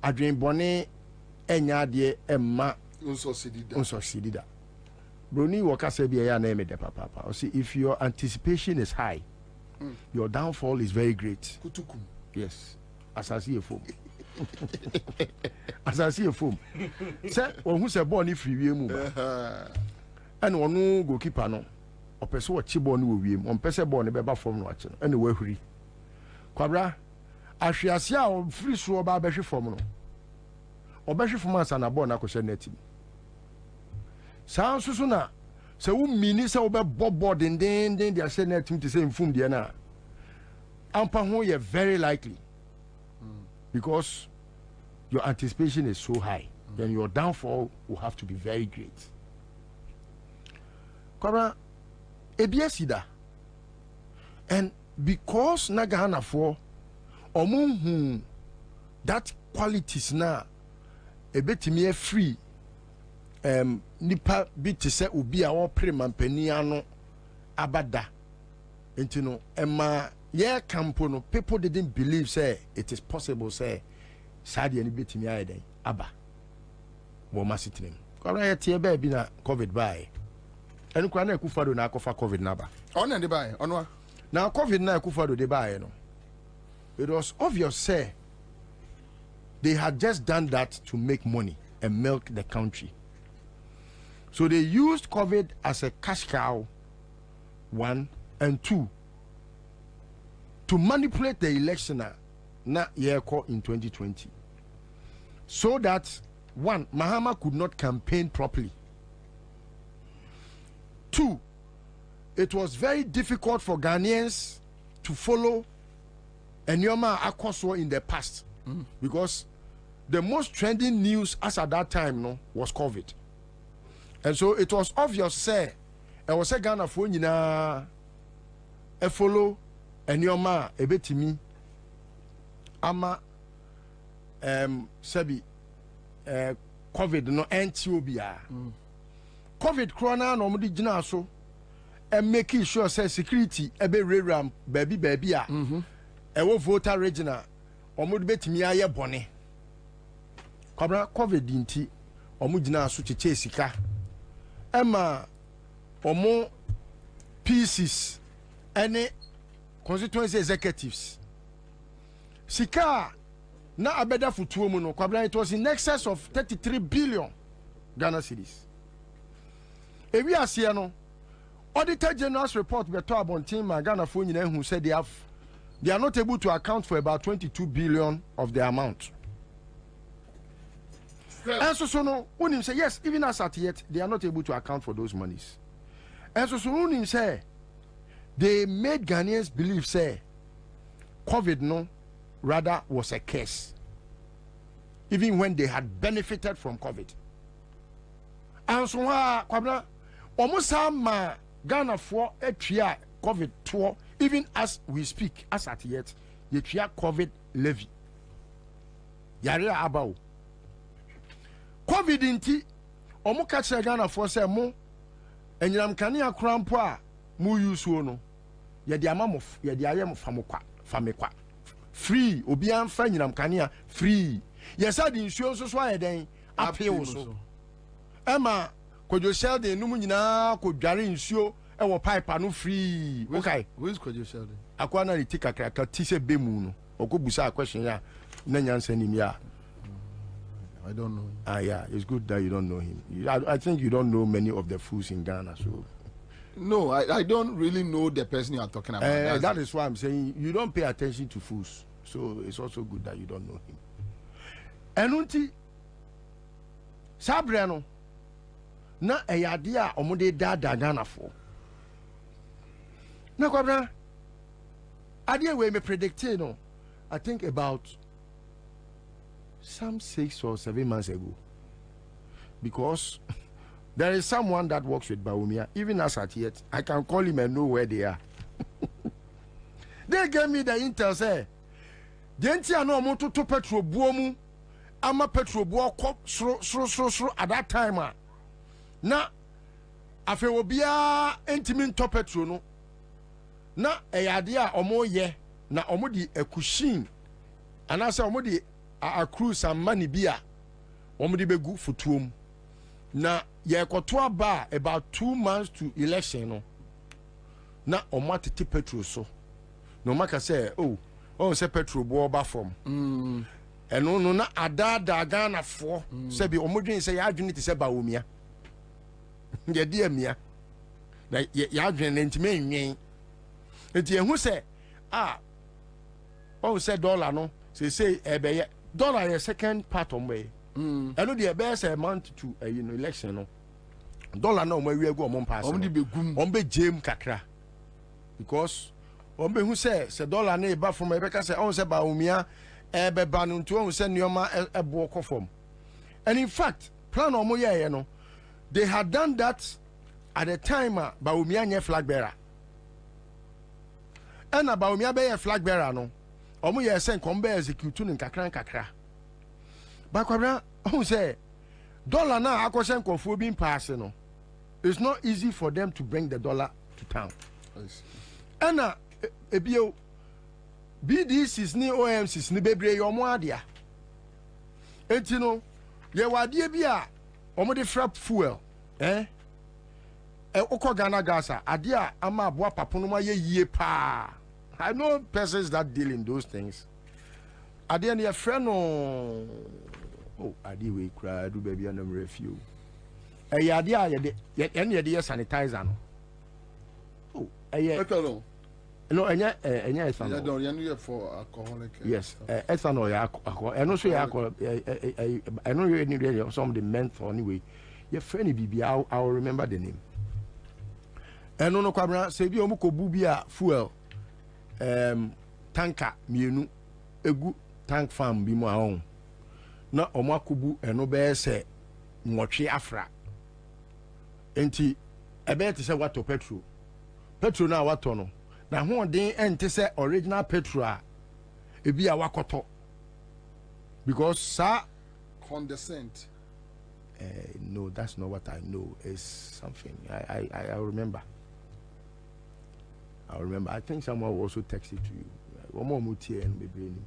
H: adwen bone enya de emma unsucceeded. Bruni wakase bi ya na emede papa. See, if your anticipation is high, your downfall is very great.
F: Kutukum.
H: Yes. As I see a foam. As I see a foam. Say, when who say born if we move. And one no goalkeeper no. O person what chibo no we on person born be ba form no ache no. Anyway huri. Kwabra ahwiase a o free so ba behwe form no. Obehwe form ansa na ball na ko hye net. Saa nso na se wo mini se wo be board den dia hye net to say mfum dia na. Ampa ho ye very likely. Because your anticipation is so high, then your downfall will have to be very great. Kora ebiasida. And because Nagahana for omunhu that qualities na ebetimi free nipa bi te se obi a wo premampani ano abada entino ema ye campo no people didn't believe say it is possible say sadi ani betimi ayeden aba wo masitinem kwara ye tie ba bi na covid bai enu kwa na ekufado na akofa covid na ba
F: on the bai onwa
H: na covid na ekufado de bai no it was obvious say they had just done that to make money and milk the country. So they used COVID as a cash cow, 1, and 2, to manipulate the election na year in 2020. So that 1, Mahama could not campaign properly. 2, it was very difficult for Ghanaians to follow Enyoma Akoswo in the past because the most trending news as at that time was COVID. And so it was obvious say I was a Ghana for nyina e follow Enyoma ebetimi ama sabi COVID no antibia COVID corona no mudi gina so and making sure say security ebe reram baby a ewo voter regional omudu betimi aye bone kwabra COVID inti omu gina so cheche sika ema omu pieces any constituency executives sika na abeda futuo mu no kwabra it was in excess of 33 billion Ghana cedis ewi asie no Auditor General's report beto abontin ma Ghana fo nyina hu said they are not able to account for about 22 billion of the amount. And so no, unim say yes, even as at yet they are not able to account for those monies. And so unim say they made Ghanaians believe say COVID no rather was a curse, even when they had benefited from COVID. And so kwabla almost ma Ghana for a tria COVID tour, even as we speak, as at yet, the tria COVID levy. Yare about COVID inti, omu kache Ghana for say mo, and yam kania crampo a mu use no. Yadi amamof, yadi ayam famekwa. Free, obian fan yam kania free. Yes, I didn't show so why then appeal so. Emma, could you sell the numina could jari insure and pipe no free? Okay,
F: where's could you sell them?
H: Aquana tika kaka tise bemuno, or go busa question ya, Nanyan send him ya.
F: I don't know him.
H: Yeah, it's good that you don't know him. I think you don't know many of the fools in Ghana, so.
F: No, I don't really know the person you are talking about.
H: That is why I'm saying you don't pay attention to fools. So it's also good that you don't know him. Enunti Sabriano na eyade a omode da Ghana for. Na Kwabena ade we me predicted no, I think about some 6 or 7 months ago. Because there is someone that works with Bawumia, even as at yet, I can call him and know where they are. They gave me the intel, say, Gentia no moto to petrol buomu, ama petrol buo sro at that time. Na, afe obia entimin to petrol no. Na, eyadea omo ye, na omo di ekushin, anase omo di accrue some money bia, omo di begu futuum. Na ye kotoa ba about 2 months to election no. Na omo tete petrol so. No maka say say petrol bo ba from. Eno no na ada Ghana for say bi omo dwen say ya adwene te say Bawumia. Ye de amia. Na ya adwene ntime enwen. Enti ehu say say dollar no say ebe dollar ye second part on way. Eno the best amount to election no. Dollar no we go on pass. On be jam kakra. Because ombe hu say dollar na eba from ebeka say on say Bawumia ebe ba no nto on say nioma ebo kofom. And in fact, plan omo ye no, they had done that at the time Bawumia nye flag bearer. And Bawumia be flag bearer no, omo ye say kombe execute no kakra. But Kwabena on say dollar na akoshen konfo bi pass no. It's not easy for them to bring the dollar to town. And ebio BDCs ni OMCs ni bebre yomo adia. Enti no ye wadie bi a omo de frap fuel okọ Ghana gas adia ama aboa papono ma ye yie pa. I know persons that deal in those things. Adia ne friend no adi we kra do baby anam refuel. Adia ye de sanitizer no.
F: Electoral.
H: No, enya ethanol.
F: Yeah, don't you for alcoholic.
H: Yes, ethanol ya alcohol. Eno so ya alcohol. Eno you need some the month anyway. Your friend bibi I will remember the name. Eno no Kwabena say bi omo ko bu bia fuel tanker mienu egu tank farm bi mu ahon. Na omo akobu eno be se nwotwe afra. Enti ebe te se wato petrol. Petrol na wato no. Na ho den ente se original petrol ebi a wakoto. Because sir
F: condescent.
H: No, that's not what I know. It's something I remember. I remember. I think someone will also text it to you. One more mutie and be brain.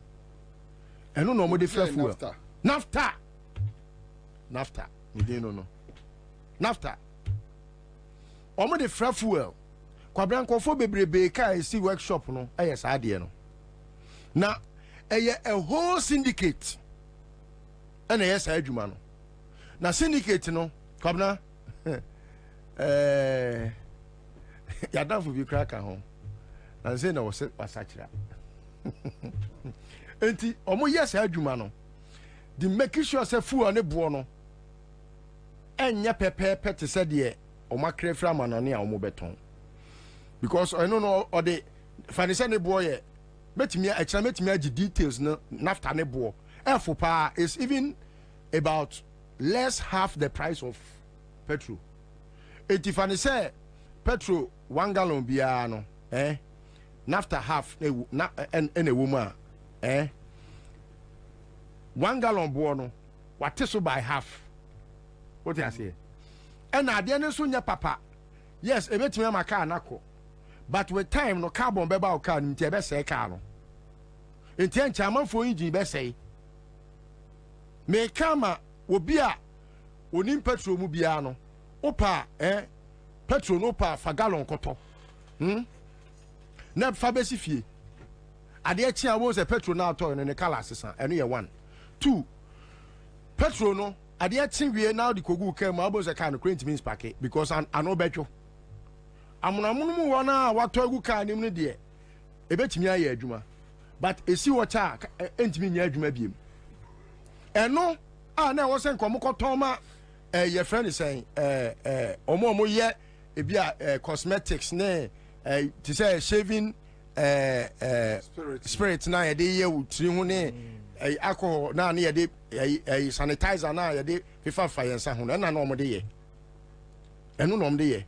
H: And no more different fuel. Nafta. You didn't know. Nafta. Omo de fra fuel. Kwabena nkofo bebrebe ka see workshop no yes ade no. Na a whole syndicate. And yes adwuma no. Na syndicate no Kwabena yadafo bi kraka ho. Na say na wasachira. Enti omo yes adwuma no. The make sure say fuel ne bo no. Enya pepepe te say de omo krefra manane a omo beton. Because I don't know or the financial boy metimi agi details no nafta ne bo. F is even about less half the price of petrol. If I say petrol 1 gallon biya no nafta half and a woman 1 gallon bo no what so by half. What I say? And I didn't so papa. Yes, a bit me my car nako. But with time no carbon beba o car nti be say car no. Enti chairman for engine be say. Me kama obi a onim petrol mu bia no. Opa petrol no pa fa gallon koto. Na fa be si fie. Ade a chia wo say petrol na to ne color sesan eno ye 1. 2 petrol no ade atin wie now the kogu kam abo se car no current means pack because an no betwo amunamunu mu wona wato agu car nim ne de ebetimi aye adwuma but esi wacha entimi nya adwuma biem eno na wo se nkomo koton ma your friend is saying omo ye ebia cosmetics ne to say shaving spirit na ye de ye wutri hu ne alcohol na ye de sanitizer na ye de fifa fayensa hu na no mo de ye eno no mo de ye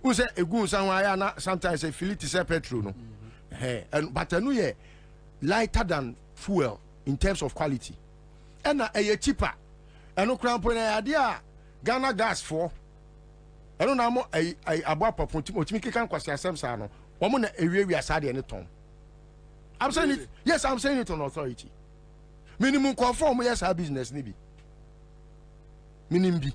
H: who say egu nsa hu aya na sometimes say feel it say petrol no but enu ye lighter than fuel in terms of quality and cheaper enu crampo na ade a Ghana gas for enu na mo abo apopon otimi keka nkwase asem sa no wo mo na ewiewia asade ene ton. I'm saying it, yes, I'm saying it on authority. Minimum conform yes our business ni bi minim bi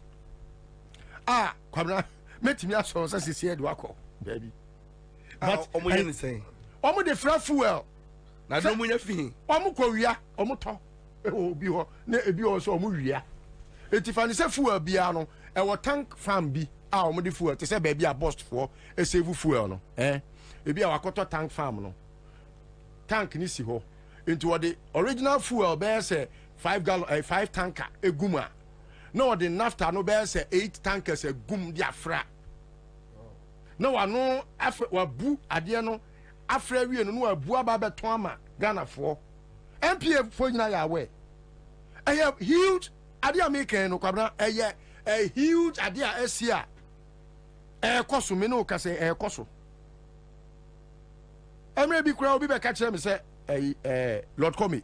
H: Kwabena metimi aso so sisi e do akọ baby but
J: omo ye ni say
H: omo de fra fuel
J: na do mo nya fi
H: omo ko wia omo to obi ho na ebi ho so omo wia etifa ni se fuel bia no e wo tank farm bi omo de fuel te se ba bia bust for e save fuel no ebi a wakoto tank farm no tank ni si ho into the original fuel be say 5 gallon 5 tanker eguma no the naphtha no be say 8 tankers egum dia fra no wano wabu ade no afra wie no wabu aba beton ama Ghana for MPF for nyina ya we huge ade American no Kwabena a huge ade a Asia koso me no ka say koso emre bi kura obi be ka kire me say Lord Comey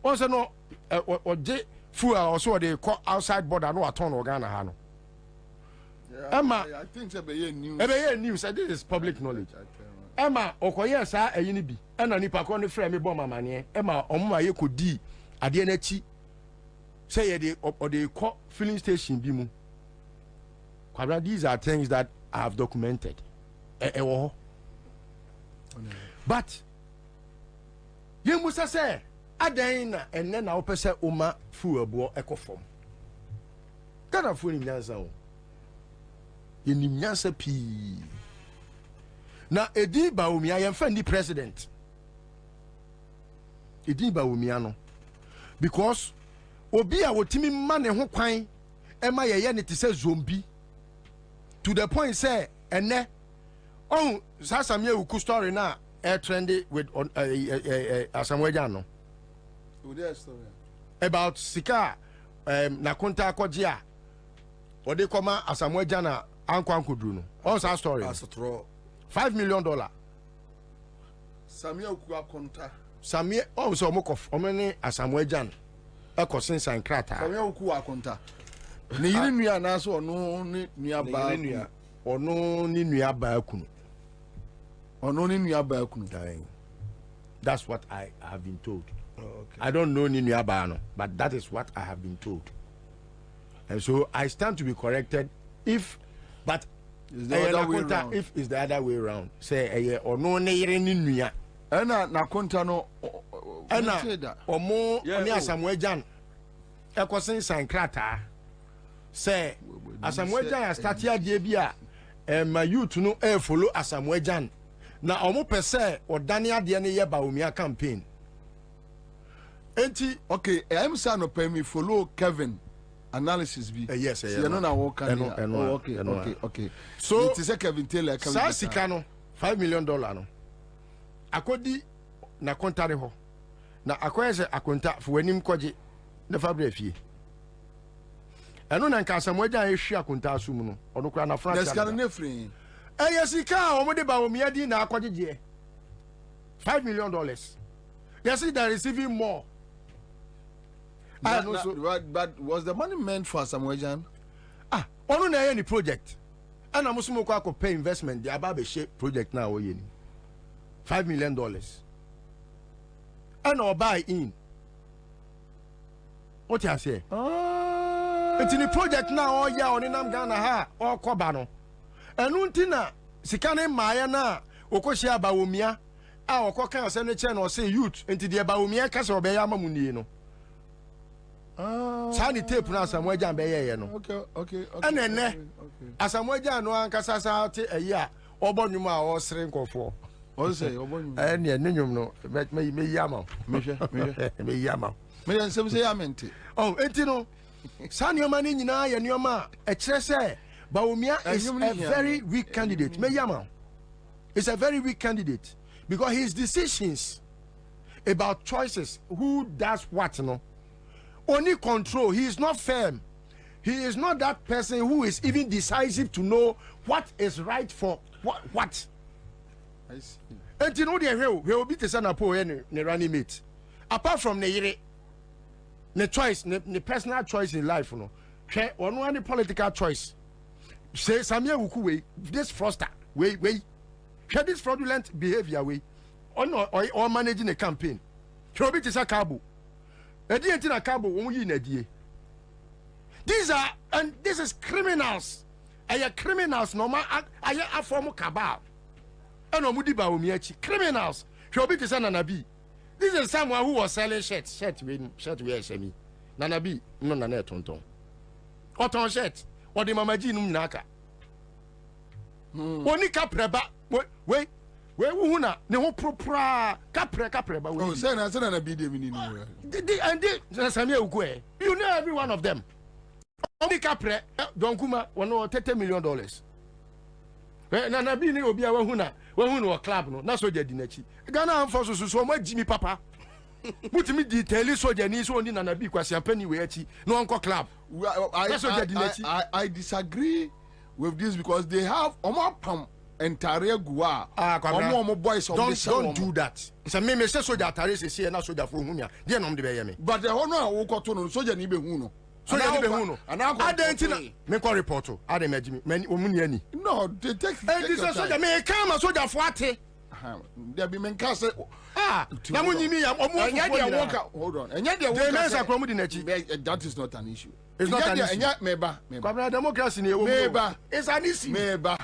H: on say no oje fuel also they call outside border no aton no Ghana ha no Emma
G: I think say
H: news this is public knowledge Emma okoye sa ayini bi ena nipa ko ne frɛ me bɔ mamane Emma omma ye kodi ade na chi say ye they call filling station bi mu Kwabena these are things that I have documented but ye musa say adan na enne na opese oma fu abo ekofom Ghana fu ni nyansa o ye ni nyansa pi na edi ba omia ye mfa ni president edi ba omia no because obi a wotimi ma ne ho kwan ema ye ne te say zombie to the point say enne oh sasamye uku story na trendy with Asamweja no about sika na konta akogye a ode koma Asamweja na ankoduru no all that story
J: asotro
H: $5 million
G: Samia uku akonta
H: Samia so mokof omene Asamweja ekosin san krata
G: Samia uku akonta ne yiri nua na so ono ni nua ba
H: ono ni nua ba kunu that's what I have been told. Okay. I don't know Ninu Abano, but that is what I have been told. And so I stand to be corrected if it's the other way around. Say or no Ninu.
G: Ena na konta no
H: ena omo oni Asamwejan ekosin san krata say Asamwejan start here dey bia my youth no follow Asamwejan na omo pese odane ade ne ye ba omia campaign
G: enti okay I'm say no pay me follow Kevin analysis bi
H: yes
G: you know na work okay so it is a Kevin Taylor
H: sa sika no $5 million no akodi na kontare ho na akoye se akonta fo anim koje na fabra fie eno na nka Asamwejan ehwi akonta asum no ono kura na France
G: let's can free
H: sika o mo de ba omia di na akogye $5 million yes they are receiving more
G: but was the money meant for Asamwejan
H: ono na any project ana musumo kwa ko pay investment the ababe share project na oye ni $5 million and or buy in what you say it's in the project now ya on nam Ghana ha or koba no enu ntina sika ne maaya na okohia ba omia a okoka ose ne che na ose youth enti de ba omia ka se obeya mamunie no Sani tape na Samuel Jan be ye no.
G: Okay.
H: And then Samuel Jan no ankasa sa te eya obonwum a o sere nkofo.
G: O say obonwum.
H: And ne nwum no me yama. Me yama.
G: Me nsem say yamente.
H: Oh, enti no. Sani oma ni nyina ye nyoma e kire se Bawumia is a very weak candidate. Me yama. It's a very weak candidate because his decisions about choices, who does what, only control. He is not firm. He is not that person who is even decisive to know what is right for what.
G: I see.
H: And you know he will be the son of the running mate. Apart from the choice, the personal choice in life, one the political choice. Say Samia Wukuwe, this froster, wait. Share this fraudulent behavior way or managing a campaign. It is a cabo. A dear in a cabo won't you in a dear. These are, and this is criminals. I are criminals, no man, I are form of cabal. And no Mudiba Umiachi. Criminals. It is an Anabi. This is someone who was selling shirts. Shirt we SME. Nanabi, no Nana Tonton. Or ton shirt, or the Mamaji Naka. Only Capreba. Wait, wuna ne ho propra kapre ba we.
G: Oh, say na be dey meaning.
H: And Samia Ukwe. You know every one of them. Only kapre don kuma wono $30 million. Na bi ni obi a wahuna wa club no na soja di nachi. Ghana am for so ma Jimmy papa. Mutimi detail soja ni so oni na bi kwasi apani we achi no onko club.
G: I disagree with this because they have pam entire gua boys
H: don't do that. It's a me say soldier tare se see na soldier for hunya dey no de be ye me
G: but the hono a wo koto no soldier ni be hu no
H: soldier ni be hu no adentina me call report to adem agimi me omuni ani
G: no they take
H: this soldier me come soldier for ate
G: there be men can say
H: na munyimi ya
G: hold on enya dey
H: work they say kwamudi na chi
G: that is not an issue.
H: It's not an issue.
G: Enya meba
H: Kwabena democracy na ewo
G: meba
H: it's an issue
G: meba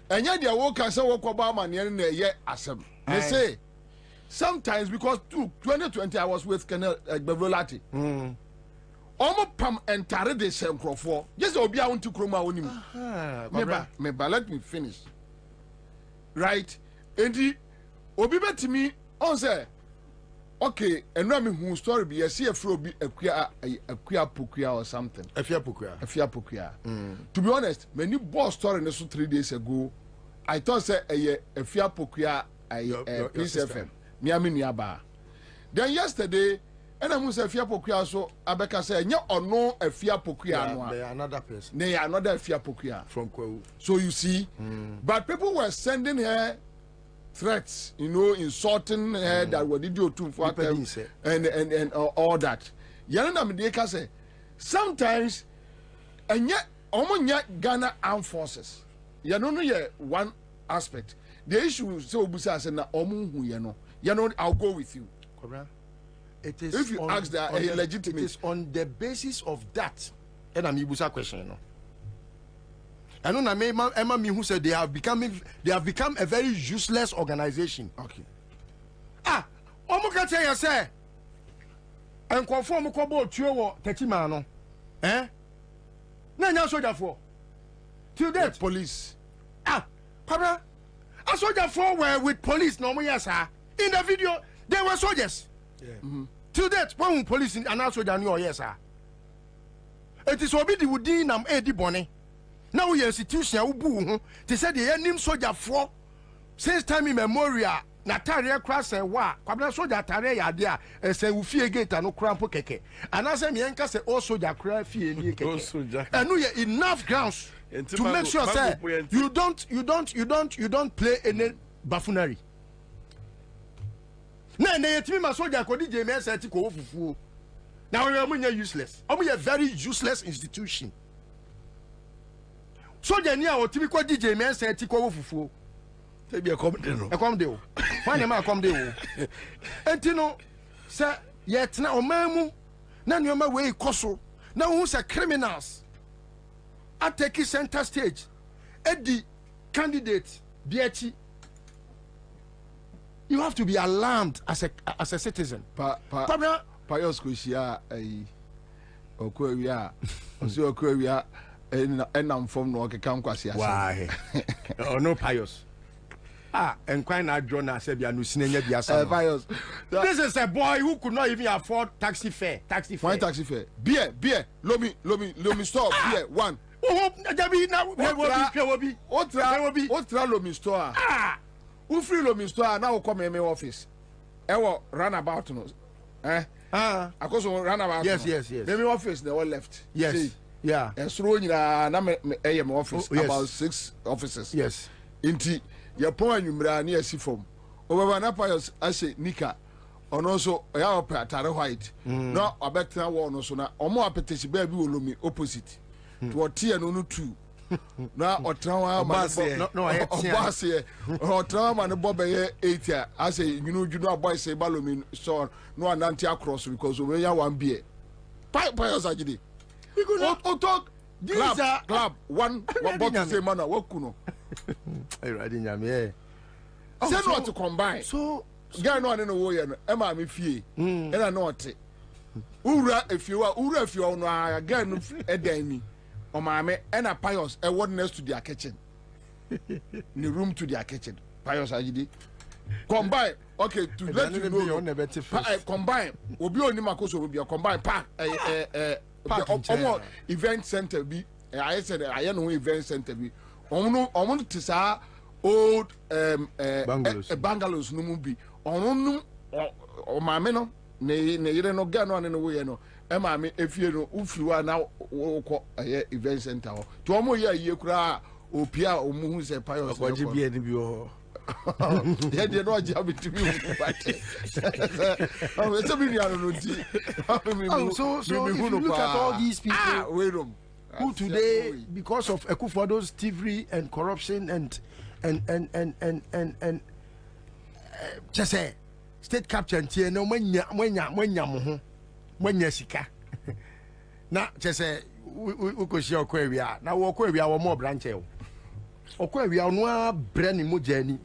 G: enya dey work say wo kwaba amane na ye asem they say sometimes because 2020 I was with Colonel Bevolati pam entire the same crofo just obi a wonti kroma wonim meba let me finish right enti obi betimi on say okay enra me hu story bi ye see afro obi akua pokua or something
H: afia pokua
G: to be honest many boss story ne so 3 days ago I thought say afia pokua Peace FM me aminu aba then yesterday and I say afia pokua so abeka say nya ono afia pokua no
H: another person
G: they another afia pokua
H: from Kwawu.
G: So you see but people were sending her threats, insulting her that what did you do for them and all that. Yana Medeka say sometimes and yet Ghana armed forces. You know one aspect. The issue so busa say na omu hu I'll go with you.
H: It is
G: if you ask that legitimate.
H: It is on the basis of that. And I'm busa question I know Emma who said they have become a very useless organization.
G: Okay.
H: Omuka tell you say and conform ko bo tuo wo tetima no. Na nya soldier for. Till that
G: police.
H: Papa. A soldier for were with police no yes sir. In the video they were soldiers.
G: Yeah.
H: Till that when police and soldier no yes sir. It is obi di wudi nam edi bone. Now we institution ubu they said the name soldier for since time immemorial na tare cross wa kwabena soldier tare ya dia say we fie gate no crampo keke and I say me enka say all soldier cry fie ni keke and no enough grounds to make sure say you don't play any buffoonery na yetimi ma soldier ko DJ me say ti ko fufuo now we are useless we are very useless institution. So the near or typical DJ man said to go fufu.
J: Maybe a comedy.
H: A comedy. Find him a comedy. And you know, sir, yet now, mamu, none your my way, coso. Now who's a criminals? I take his center stage. Eddie, candidate, BH. You have to be alarmed as a citizen.
G: Pious Kushia,
F: Okwewia. Osi Okwewia enam from no okeka nkwase ase.
H: Why? Oh no pious. And quite not drawn as Sebia Nusinia Biasa.
F: Pious.
H: This is a boy who could not even afford taxi fare.
F: Why taxi fare? Beer. Let me stop. Beer. One. Otra lomi store. Free lomi store now come in my office. Ewo runabout no. Because runabout.
H: Yes.
F: My office they all left.
H: Yes.
F: See?
H: Yeah.
F: And so na my office about 6 offices.
H: Yes.
F: Inti your point you na esi form. Over na pious ase nika. Ono so ya opatare white. No obektra wo no so na omo apetesi ba bi wolomi opposite. To otie no 2. Na otrawa ma obase otrawa ma no bobe 8 ase you boy say balomi so no ananti across because we ya one beer. Pious agidi. Talk club one bottle say man what kuno.
H: Hey, riding yam,
F: Say not to combine. So, guy no no way no. Emma me fie. And I know it. Ura if you no again edeni. O ma me and a pious a word next to their kitchen. The room to their kitchen. Pious agidi. Combine. Okay, to let you know. Combine. Obi oni makoso obi combine pa event center bi. I said I know event center bi. Omo to say old bungalows no mu bi onu o maame no ne yire no ga no ne wo ye no e maame efie no ufiriwa na wo event center ho to omo ye aye kura opia omu hu se pious
H: oji bi eni bi ho
F: ye de no aja bi to bi but so bi ni anu nti
H: so if you look at all these people who today because of Ekufodo's thievery and corruption and just say state capture ntie no mwanya sika na just say ukoshi okwewia na wo okwewia wo mo branch e okwewia no a brand mojani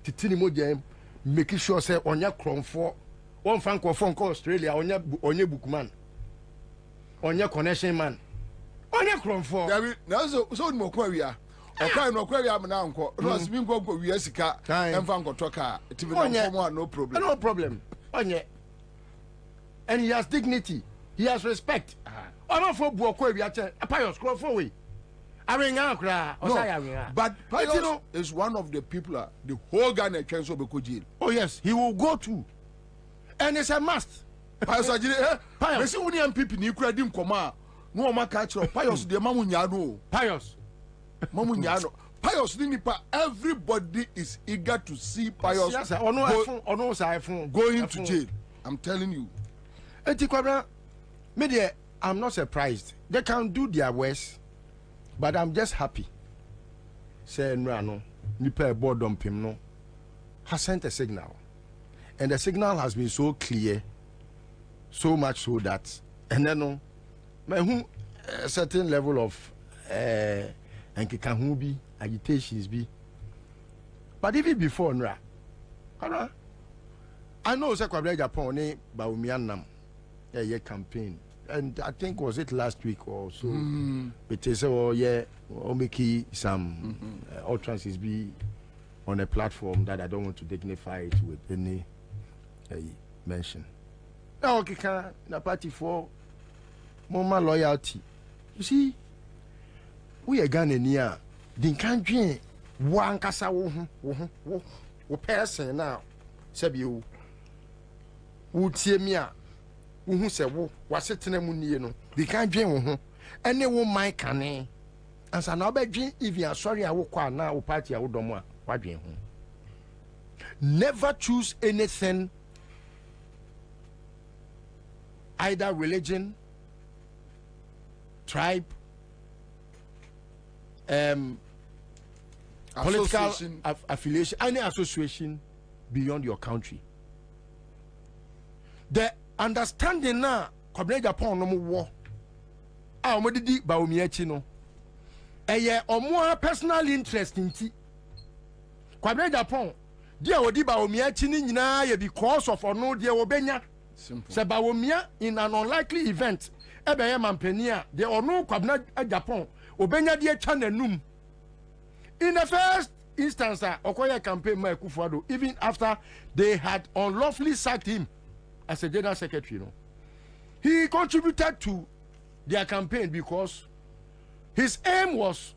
H: titini mojani make sure say onya kronfo won fan ko Australia onya bookman onya connection man onya kronfo
F: na so mo kwewia okay no kwewia am na nko no asimi nko wia sika emfa nko toka tibi na nko no
H: problem onye and he has dignity, he has respect. Ono for bu kwewia che pious kronfo we awenga kra osaya
F: but pious is one of the people the whole Ghana can so be ko jail.
H: Oh yes, he will go to and it's a must.
F: Pious ajire pious me woni MPP ni kura di nkoma no ma ka kire pious de mamu nya no
H: pious
F: mamu nya no pious ni nipa everybody is eager to see pious
H: yes ono say
F: going to jail. I'm telling you
H: enti Kwabena me I'm not surprised they can do their worst but I'm just happy say no nipa board dumpim no has sent a signal and the signal has been so clear so much so that and then a certain level of and agitations be but even before Nra I know say Kwabena Japan ne Baumianam a campaign and I think was it last week or so it is making some utterances be on a platform that I don't want to dignify it with any mention. Now okay na party for mama loyalty. You see, we are Ghanaian. The country one kasa wo person now. Sabi you tie me a wo se wo wasetena mu nie no. The country wo ene wo man kane. Ansah na obedwen if you are sorry a wo kwa na wo party a wo domo a wadwen ho. Never choose anything, either religion, tribe, political affiliation, any association beyond your country. The understanding now, Kwabena Japan no war. Ah, omodidi ba omiachi no. Eye omo personal interest nti. Kwabena Japan dia odi ba omiachi ni nyina ye because of ono dia obenya Sebawomia in an unlikely event. Ebeye Mampenia, the ono Kwabena Japan, Obenya die Chanenum. In the first instance, Okoye campaign Mike Kufuado, even after they had unlawfully sacked him as a general secretary, you know, he contributed to their campaign because his aim was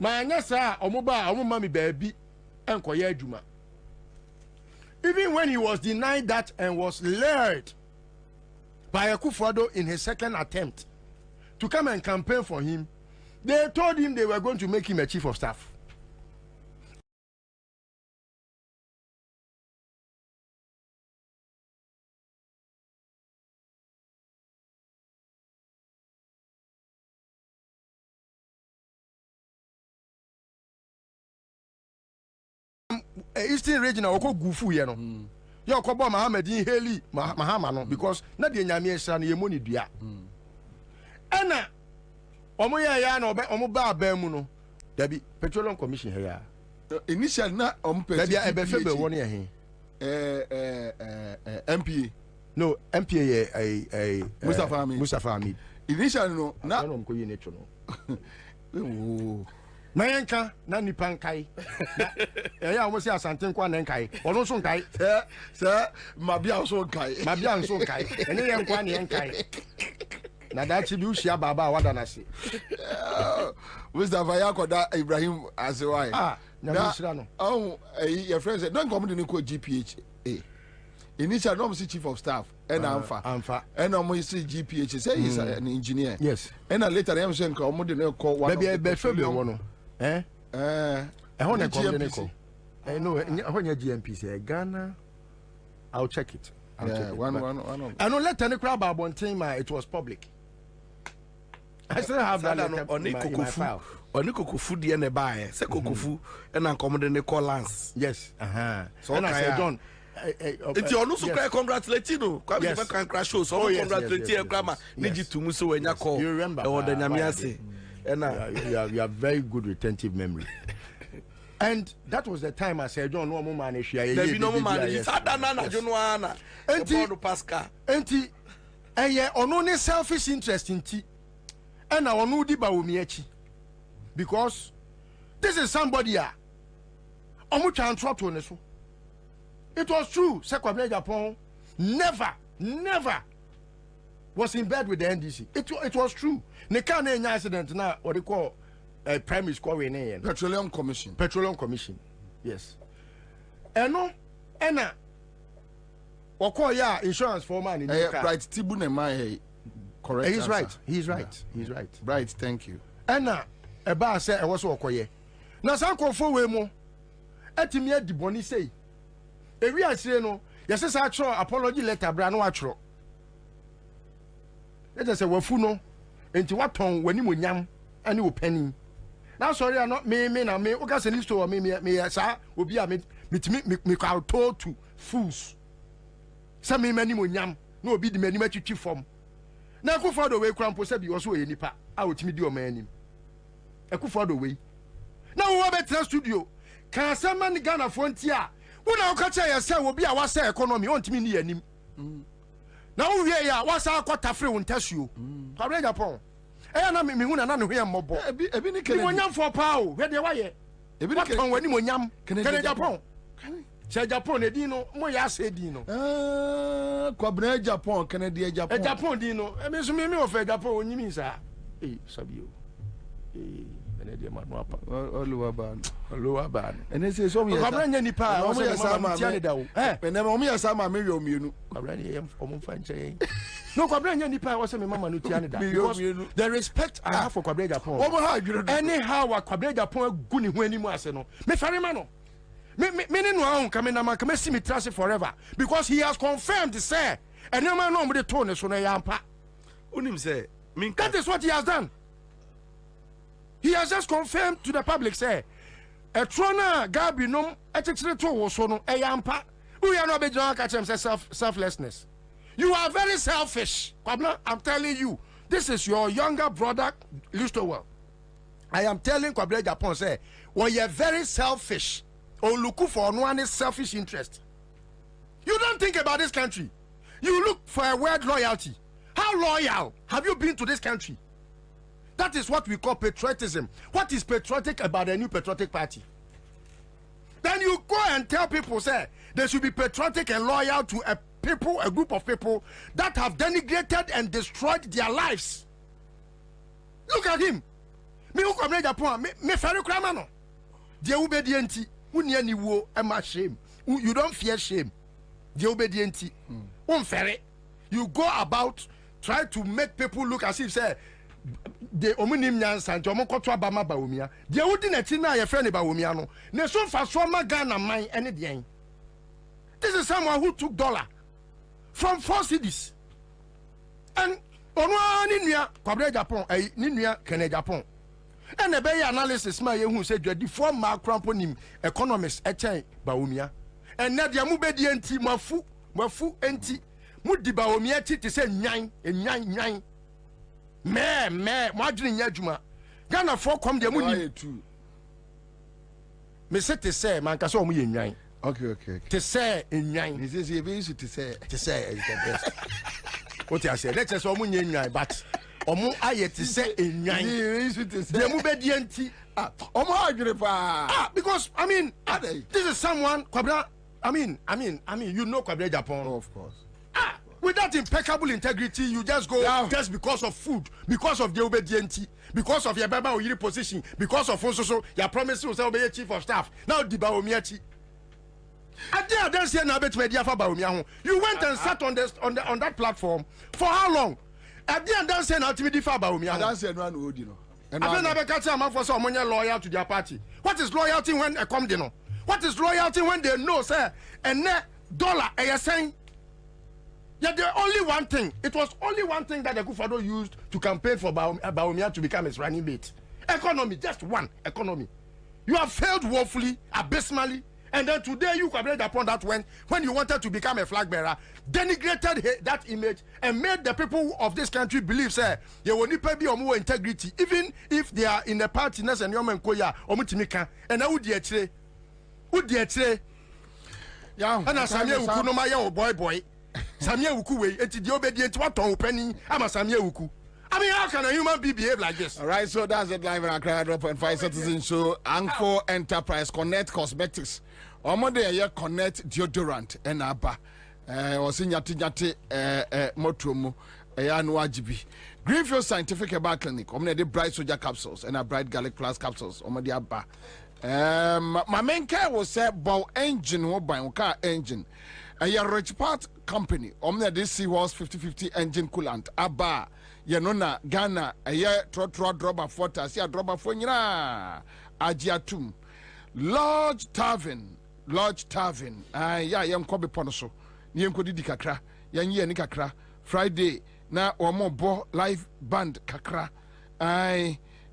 H: Manyasa Omoba Omumami Baby and Koye Juma. Even when he was denied that and was lured by Akufo-Addo in his second attempt to come and campaign for him, they told him they were going to make him a chief of staff. Eastern region oko gufu ye no ye okobo Muhammad Haley Mahama no because na de nyame ehra no ye moni dua ana omo ye ya na omo ba aba mu no dabi Petroleum Commission he ya
G: initial na omo
H: dabi e be fe be won ye
G: MPA
H: no MPA ye Mustafa Hamid
G: initial no na
H: no mko ye necho no Mayanka na nipa nkai ya almost say asante kwa na nkai ono so nkai
G: sir mabia so nkai
H: ene ye nkwa ne nkai na da chi bi ushia baba wada na se
G: Mustafa yakoda Ibrahim Azewai
H: nyamishira no
G: your friend said don't come to ko GPH initial no see chief of staff and Amfa and almost see GPH say he's an engineer
H: yes
G: and later them say nka omo de na call one
H: be febe wono hone ko no honya GMP say Ghana. I'll check it.
G: One.
H: I know let any crowd about one thing it was public. I still have that
J: on my file. On Kokofu de na buy say Kokofu and an common de call Lance.
H: Yes.
J: So and I said John it's your no so congratulate you kwabena can crash show so congratulate you grandma need to muso when you call.
H: You remember
J: or the nyamiase.
H: You have very good retentive memory. And that was the time I said, John, no man is here.
J: There be no man. It's Adana, Jonoana, and Pascal.
H: And only selfish interest in tea. And I want to do because this is somebody. It was true. Kwabena Japan never was in bed with the NDC. It was true. Ne can any accident now what they call a primary school in
G: Petroleum Commission.
H: Yes. And no, Anna. Or call ya insurance for man in
G: right. Tibune my correct.
H: He's right. He's right.
G: Right. Thank you.
H: Anna, a bar said I was okoye. Now some call for wemo. Etimia di boni say. A real say no. Yes, I throw apology letter. Brano atro. Let us say wafuno. Enti waton wani mo nyam ani wo pani na sorry I not me na me o gas list o me sa obi a me call to fools some me mani mo nyam na obi di mani ma twitwi fom na Akufo-Addo we krampo se bi wo so ye nipa a otimi di o manim Akufo-Addo we na wo betra studio kan sama ni Ghana fronti a wo na wo ka cha ya se obi a wasa economy ontimi ni yanim na wo wie ya wasa akota free won tasuo Kwabena Japan na me hu na no hwe mmobo
G: ebi ni kele
H: ni wonyam for pao we de waye
G: ebi ni
H: kele wani monyam
G: kele
H: Japan se Japan edin no mo ya se edin no
G: Kwabena Japan Canada Japan
H: Japan din no me so me ofa Japan onyimi sa sabio Canada manu apa oluwa ban
G: ene se so me
H: Kwabena nya nipa o se mama tiane da wo
G: ene mo ya sa ma me we omienu
H: Kwabena ye o mo fa nche no Kwabena nya nipa o se me mama no tiane da because the respect I have for Kwabena Japan anyhow Kwabena Japan gu ni hu animu ase no me fare ma no me no ahun kame na man kame see me trust forever because he has confirmed say and no man no mo de to ne so no yampa
J: unim say
H: that is what he has done. He has just confirmed to the public say a trona gabi nom etikire to wo so no yampa we are not be John catch him say selflessness. You are very selfish. Kwabena, I'm telling you, this is your younger brother, Electoral. I am telling Kwabena Japan, say, well, you're very selfish. Or look for no one selfish interest. You don't think about this country. You look for a word loyalty. How loyal have you been to this country? That is what we call patriotism. What is patriotic about a new patriotic party? Then you go and tell people, say, they should be patriotic and loyal to a group of people that have denigrated and destroyed their lives. Look at him. Me who come Japan, me ferry kramano. The obedienti, uniani wo ema shame. You don't fear shame. The obedienti, ferry. You go about try to make people look as if say the omunim nyansa nti omo kotwa ba ma ba omia de wudi na ti na ye friend ba omia no ne so fa so ma Ghana man ene de. This is someone who took dollar from 4 cities and ono ni nua Kwabena Japan ni nua Kene Japan and e be analysis ma ye hu say dwadi for ma krampo nim economists e chen ba omia and na de mu be di enti mafu enti mu di ba omia ti say nyan me mo adwene nya adwuma Ghana for come de mu ni me say te say man ka so mo ye nwan.
F: Okay.
H: Te say nwan.
F: He says he be used to say
H: is the best. What I say, let's say so mo nye nwan but omo aye te say nwan.
F: He used to say
H: de mu be di enti
F: omo adwene pa.
H: Because I mean this is someone Kwabena I mean you know Kwabena Japan.
F: Oh, of course.
H: With that impeccable integrity, you just go just because of food, because of the obedience, because of your baba oyiri position, because of so your promise to say obey chief of staff. Now the baomiachi. I don't say na bet media for baomia. You went and sat on that platform for how long? I don't say na timidi for baomia.
F: I don't say no one you know.
H: I don't have a catch a man for someone loyal to their party. What is loyalty when a come dino? What is loyalty when they know say and net dollar a saying? Yeah, the only one thing. It was only one thing that the Kufado used to campaign for Baumia to become his running mate. Economy, just one economy. You have failed woefully, abysmally, and then today you collaborated upon that when you wanted to become a flag bearer, denigrated that image and made the people of this country believe, say, you will need to be more integrity, even if they are in the party, and Yomenkoya, or Mutimika, and I would dear yeah, and I say, Ukunoma, boy. Samia Ukuwe, eti di obedient what on penny, I'm a Samia Uku. I mean, how can a human being behave like this?
F: All right, so that's it live in Accra 1.5 Citizen Show. Angfo Enterprise Connect Cosmetics. Omode ye Connect deodorant and Abba. Osinyati motromo anu ajibi. Greenfield Scientific Herbal Clinic. Omne de bright soja capsules and a bright garlic plus capsules. Omode Abba. My main care was said bow engine or by car engine. A rich part company, omne this Seahorse 50/50 engine coolant, Abba, Yanona, Ghana, a year trot drop for Tasia drop for Nina, Ajiatum, Large Tavern, yeah, young Kobe Ponoso, Yankodi Kakra, Yan Nikakra, Friday, na or more bo live band Kakra,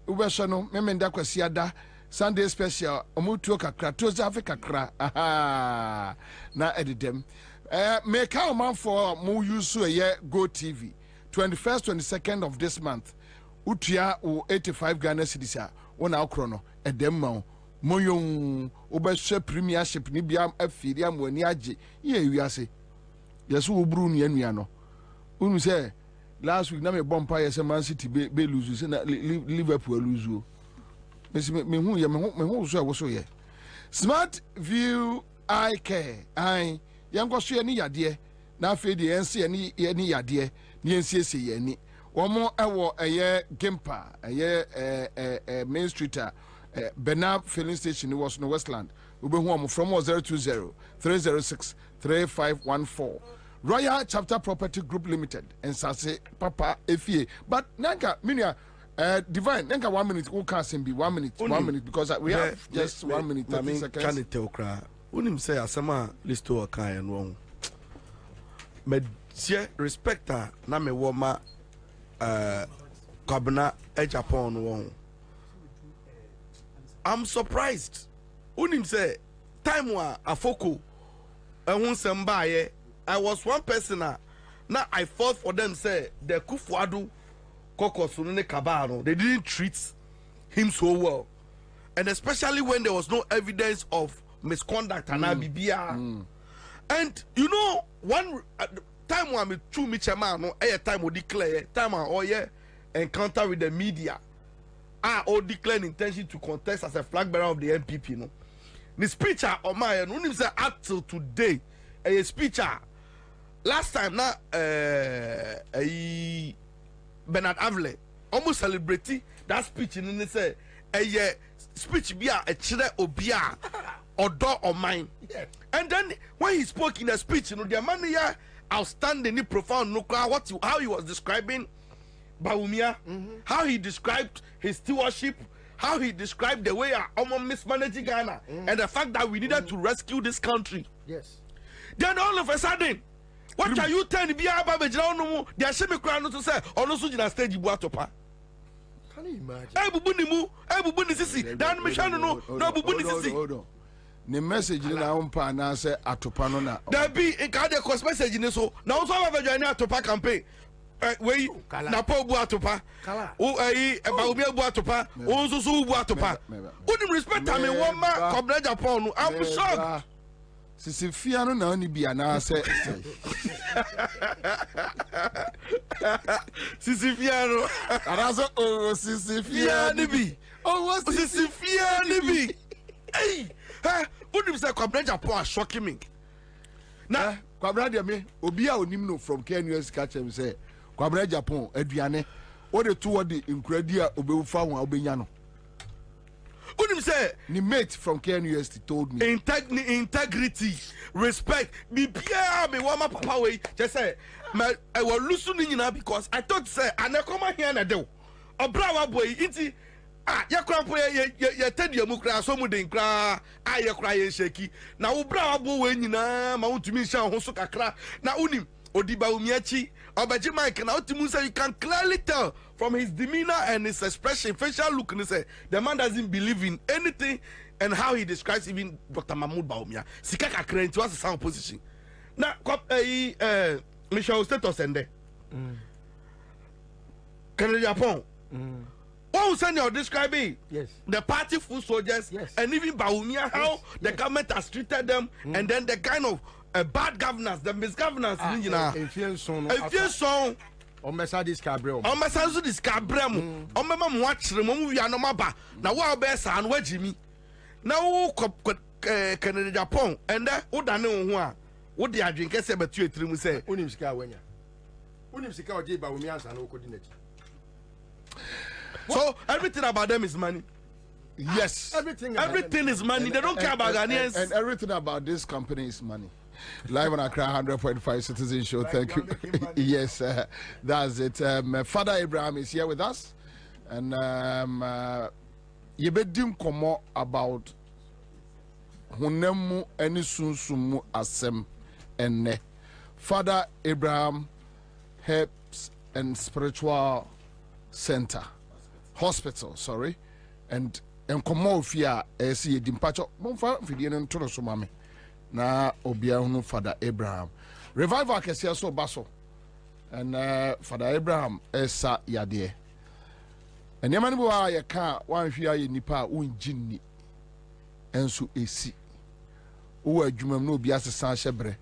F: Ubashano, Memenda Kwasiada. Sunday special, Omutu Kakra, Tuesday Kakra, aha, na edidem. Make our man for Mu Yusu a year Go TV, 21st, 22nd of this month. Utia o 85 Ghana cedis, 1 hour chrono, a demo. Moyon, Obeshe Premiership, Nibiam, Ephiriam, Weniaji, ye, we say. Yes, who Brun Yeniano. Unu say, last week, Name Bompire, some Man City, be lose, and Liverpool lose. Smart View Eye Care. I young was any yadie. Now fade the NC any yadie. NCC any. One more hour a year Gimpa, a year Main Streeter, Benab filling station was in Westland. Ube home from 020 306 3514. Royal Chapter Property Group Limited and Sase Papa FA. But Nanka Minia. Divine, then 1 minute, who can't be 1 minute, 1 minute, because we have just 1 minute, 30 seconds.
J: Can it tell cry? Wouldn't say a summer list to a kind wrong. But respect her, Name Woma Kwabena Japan wrong. I'm surprised. Wouldn't say time wa a foco. I won't send by. I was one person now I fought for them, say the Kufuadu. They didn't treat him so well, and especially when there was no evidence of misconduct and And you know, one time when me true me chairman no time we declare time encounter with the media or declare intention to contest as a flag bearer of the MPP no. The speech on my no him say up till today a speech last time na Bernard Avle almost celebrating that speech in say a speech be a chile obia or door or mine. And then when he spoke in the speech, the man here outstanding, profound, how he was describing Baumia, how he described his stewardship, how he described the way I'm mismanaging Ghana, and the fact that we needed to rescue this country.
H: Yes.
J: Then all of a sudden, what are you telling me about the Ashemi Crown to say, or no such a stage Buatopa?
H: Can you imagine?
J: Hey, Bubunimu, hey, Bubuni Sisi, Dan Michano, no, Bubuni Sisi.
F: The message in our own partner say Atopano na.
J: There be a card cross message in so now so have a join Atopa campaign. We na po Buatopa. About me Buatopa, also so Buatopa. Wouldn't respect I mean one man come Japan. I'm shocked.
F: Sisifiano na only be an answer.
J: Sisifiano.
F: Arazo oh Sisifiano be.
J: Oh what Sisifiano be. Hey. Wouldn't say Kwabena Japan shocking me.
F: Now, Kwabena me, Obia Onimno from KNUS catch him say, Kwabena Japan, Edriane, or the two of the incredia Obeufa Obenyano.
J: Wouldn't say,
F: the mate from KNUS told me
J: integrity, respect, be Pierre, me wama papa way, just say, I was losing now because I thought, say, and I come here and I do. A brava boy, iti. Ya krampo ya tedi mukra so mu den kra ya kra ye sheki na wo bra abo we nyina ma wontumi hya ho so kakra na unim odiba umiachi obaji mike na wotimu say you can clearly tell from his demeanor and his expression facial look and say the man doesn't believe in anything and how he describes even Dr. Mahmoud Baumia sika kakra into as sound position na Michel status ende Canada Japan oh, send you describing the party full soldiers and even Baumia, how the government has treated them, and then the kind of bad governance, the misgovernance. If you saw,
H: on Mercedes Cabrera,
J: on Mercedes Cabrera, on Mamma watch the movie Anomaba, now what best and where Jimmy now Canada Japan, and that would I know what they are drinking, say, but you three say,
H: Unimska when you Unimska Baumia and Okodinate.
J: So everything about them is money.
F: Yes.
J: Everything is money. They don't care about Ghanaians.
F: And everything about this company is money. Live on Accra 100.5 Citizen Show. Thank you. Yes, that's it. Father Abraham is here with us. And you bedim komo about hunemu eni sunsumu asem enne. Father Abraham Herbs and Spiritual Center. Hospital, sorry, and komo ofia esi edimpacho monfa fidie no ntoro so mame na obia hunu Father Abraham revival kesia so baso and Father Abraham esa yade and yamani bo ya ka wan hwia ye nipa unjinni enso esi wo adwumam no obi asesa hyebre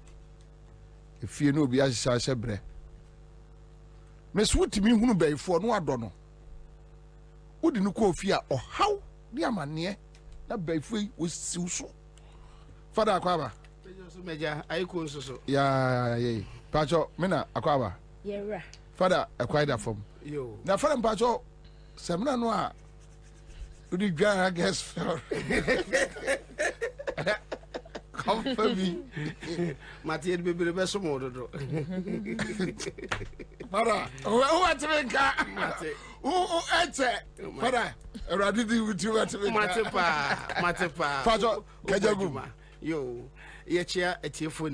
F: efie no obi asesa hyebre meswutimi hunu bayfo no ado no udi no ko fia o how di amane na bayfo wo siw so Father Akwaba
D: so meja ayiko so
F: ya pacho mena Akwaba
D: yera
F: Father Akwida from
D: yo
F: na Father pacho semna no a udi dwa guess come for me
D: Matthew bebe be so mo dodo
F: Father who atmenka who ete Father eradi di with you atmenka
D: matepa
F: Father kajagu
D: yo yechia etiefo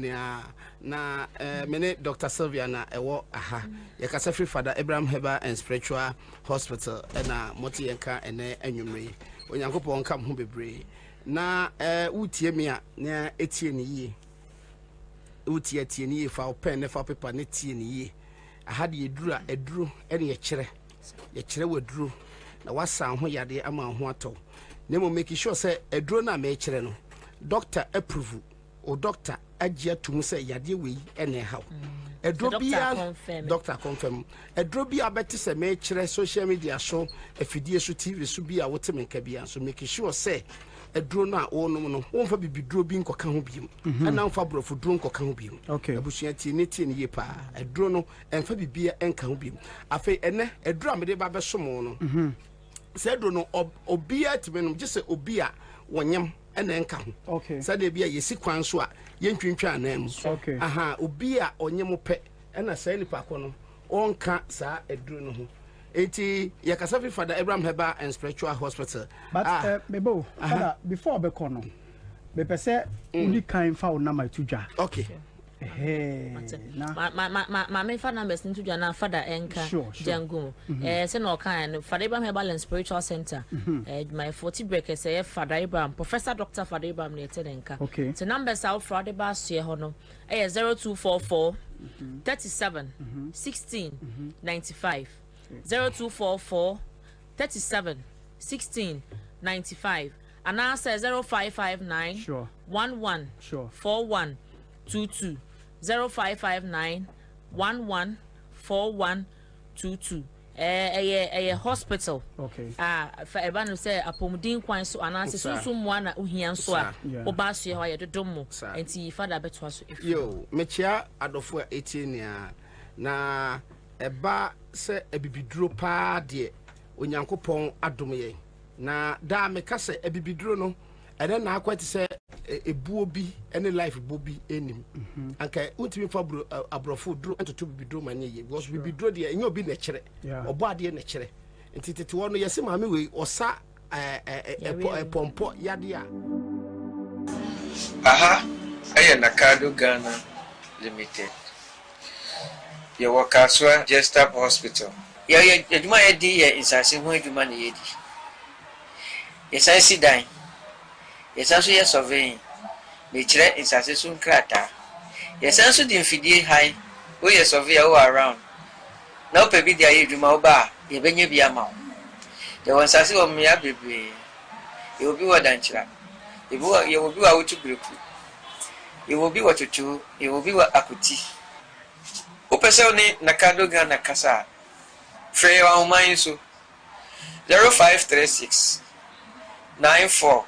D: na mene Dr. Sylvia na ewo aha yakasa free Father Abraham Herbal and Spiritual Hospital na moti yenka ene anwumre onyankopon kam ho bebre na utie me a na etie ne yie utie tie ne yie fa pen ne fa paper ne tie ne yie aha de eduru ene ye kire waduru na wasa ho yade ama ho ato na mo make sure say eduru na me kire no doctor approve o doctor agye atum sɛ yadeɛ wei ɛna ɛhaw edro bia doctor confirm edro bia beti se me kire social media so afidie so TV so bia wote menka bia so make sure say edro na onum no wonfa bibidro bi nkoka ho biom ana wonfa brofo dro nkoka ho biom abusua tie ne ye pa edro no enfa bibia enka ho biom afei ene edro amede ba besomo no se edro no obia timenum je se obia wonyam ene enka ho se de bia yesi kwan so a yentwintwa anam aha obi a onye mo pe na sai nipa ko no onka saa eduru no ho enti yakasa fi Father Abraham Herbal and Spiritual Hospital
E: but mebo father before be kono be pese uni kan fa na my tudwa
D: okay
L: ma me fa numbers into jana Father enka jangu se no kan Father Abraham Herbal and Spiritual Center my 40 breakers say Father Abraham Professor Dr. Father Abraham ne tenenka the numbers out Friday bus here hono 0244 37 16 95 0244 37 16 95 and answer 0559 11 41 22 0559 11 41 22 a hospital for ebanu say apomudin kwan so anase sunsun mo na ohia so a oba so ho ye dodom enti Father beto so
D: yo mechia adofo etinia na eba se ebibiduro pa de onyankopon adom ye na da meka se ebibiduro no ene na akwati se ebuo bi ene life bobi enim anka untimi fa abrofo duro entoto bibiduro manye ye because bibiduro de enye obi na kire obo ade na kire ntitete wo no yesi maame we osa pompo yade a
V: aha eye nakado Ghana Limited ye wakaswa Jestap Hospital ye adwuma ye di ye insase ho adwuma na ye di ye sansi dan ye sanso ye surveying me kire insase so nkrata ye sanso di mfidie high o ye surveyor o around na opa bi dia ye adwuma oba ye benye bi ama ye wansase o me ya bebre ye obi wadanchira ye obi wa wotubreku ye obi watutu ye obi wa akuti opese oni nakado Ghana kasa free wa human so 0536 94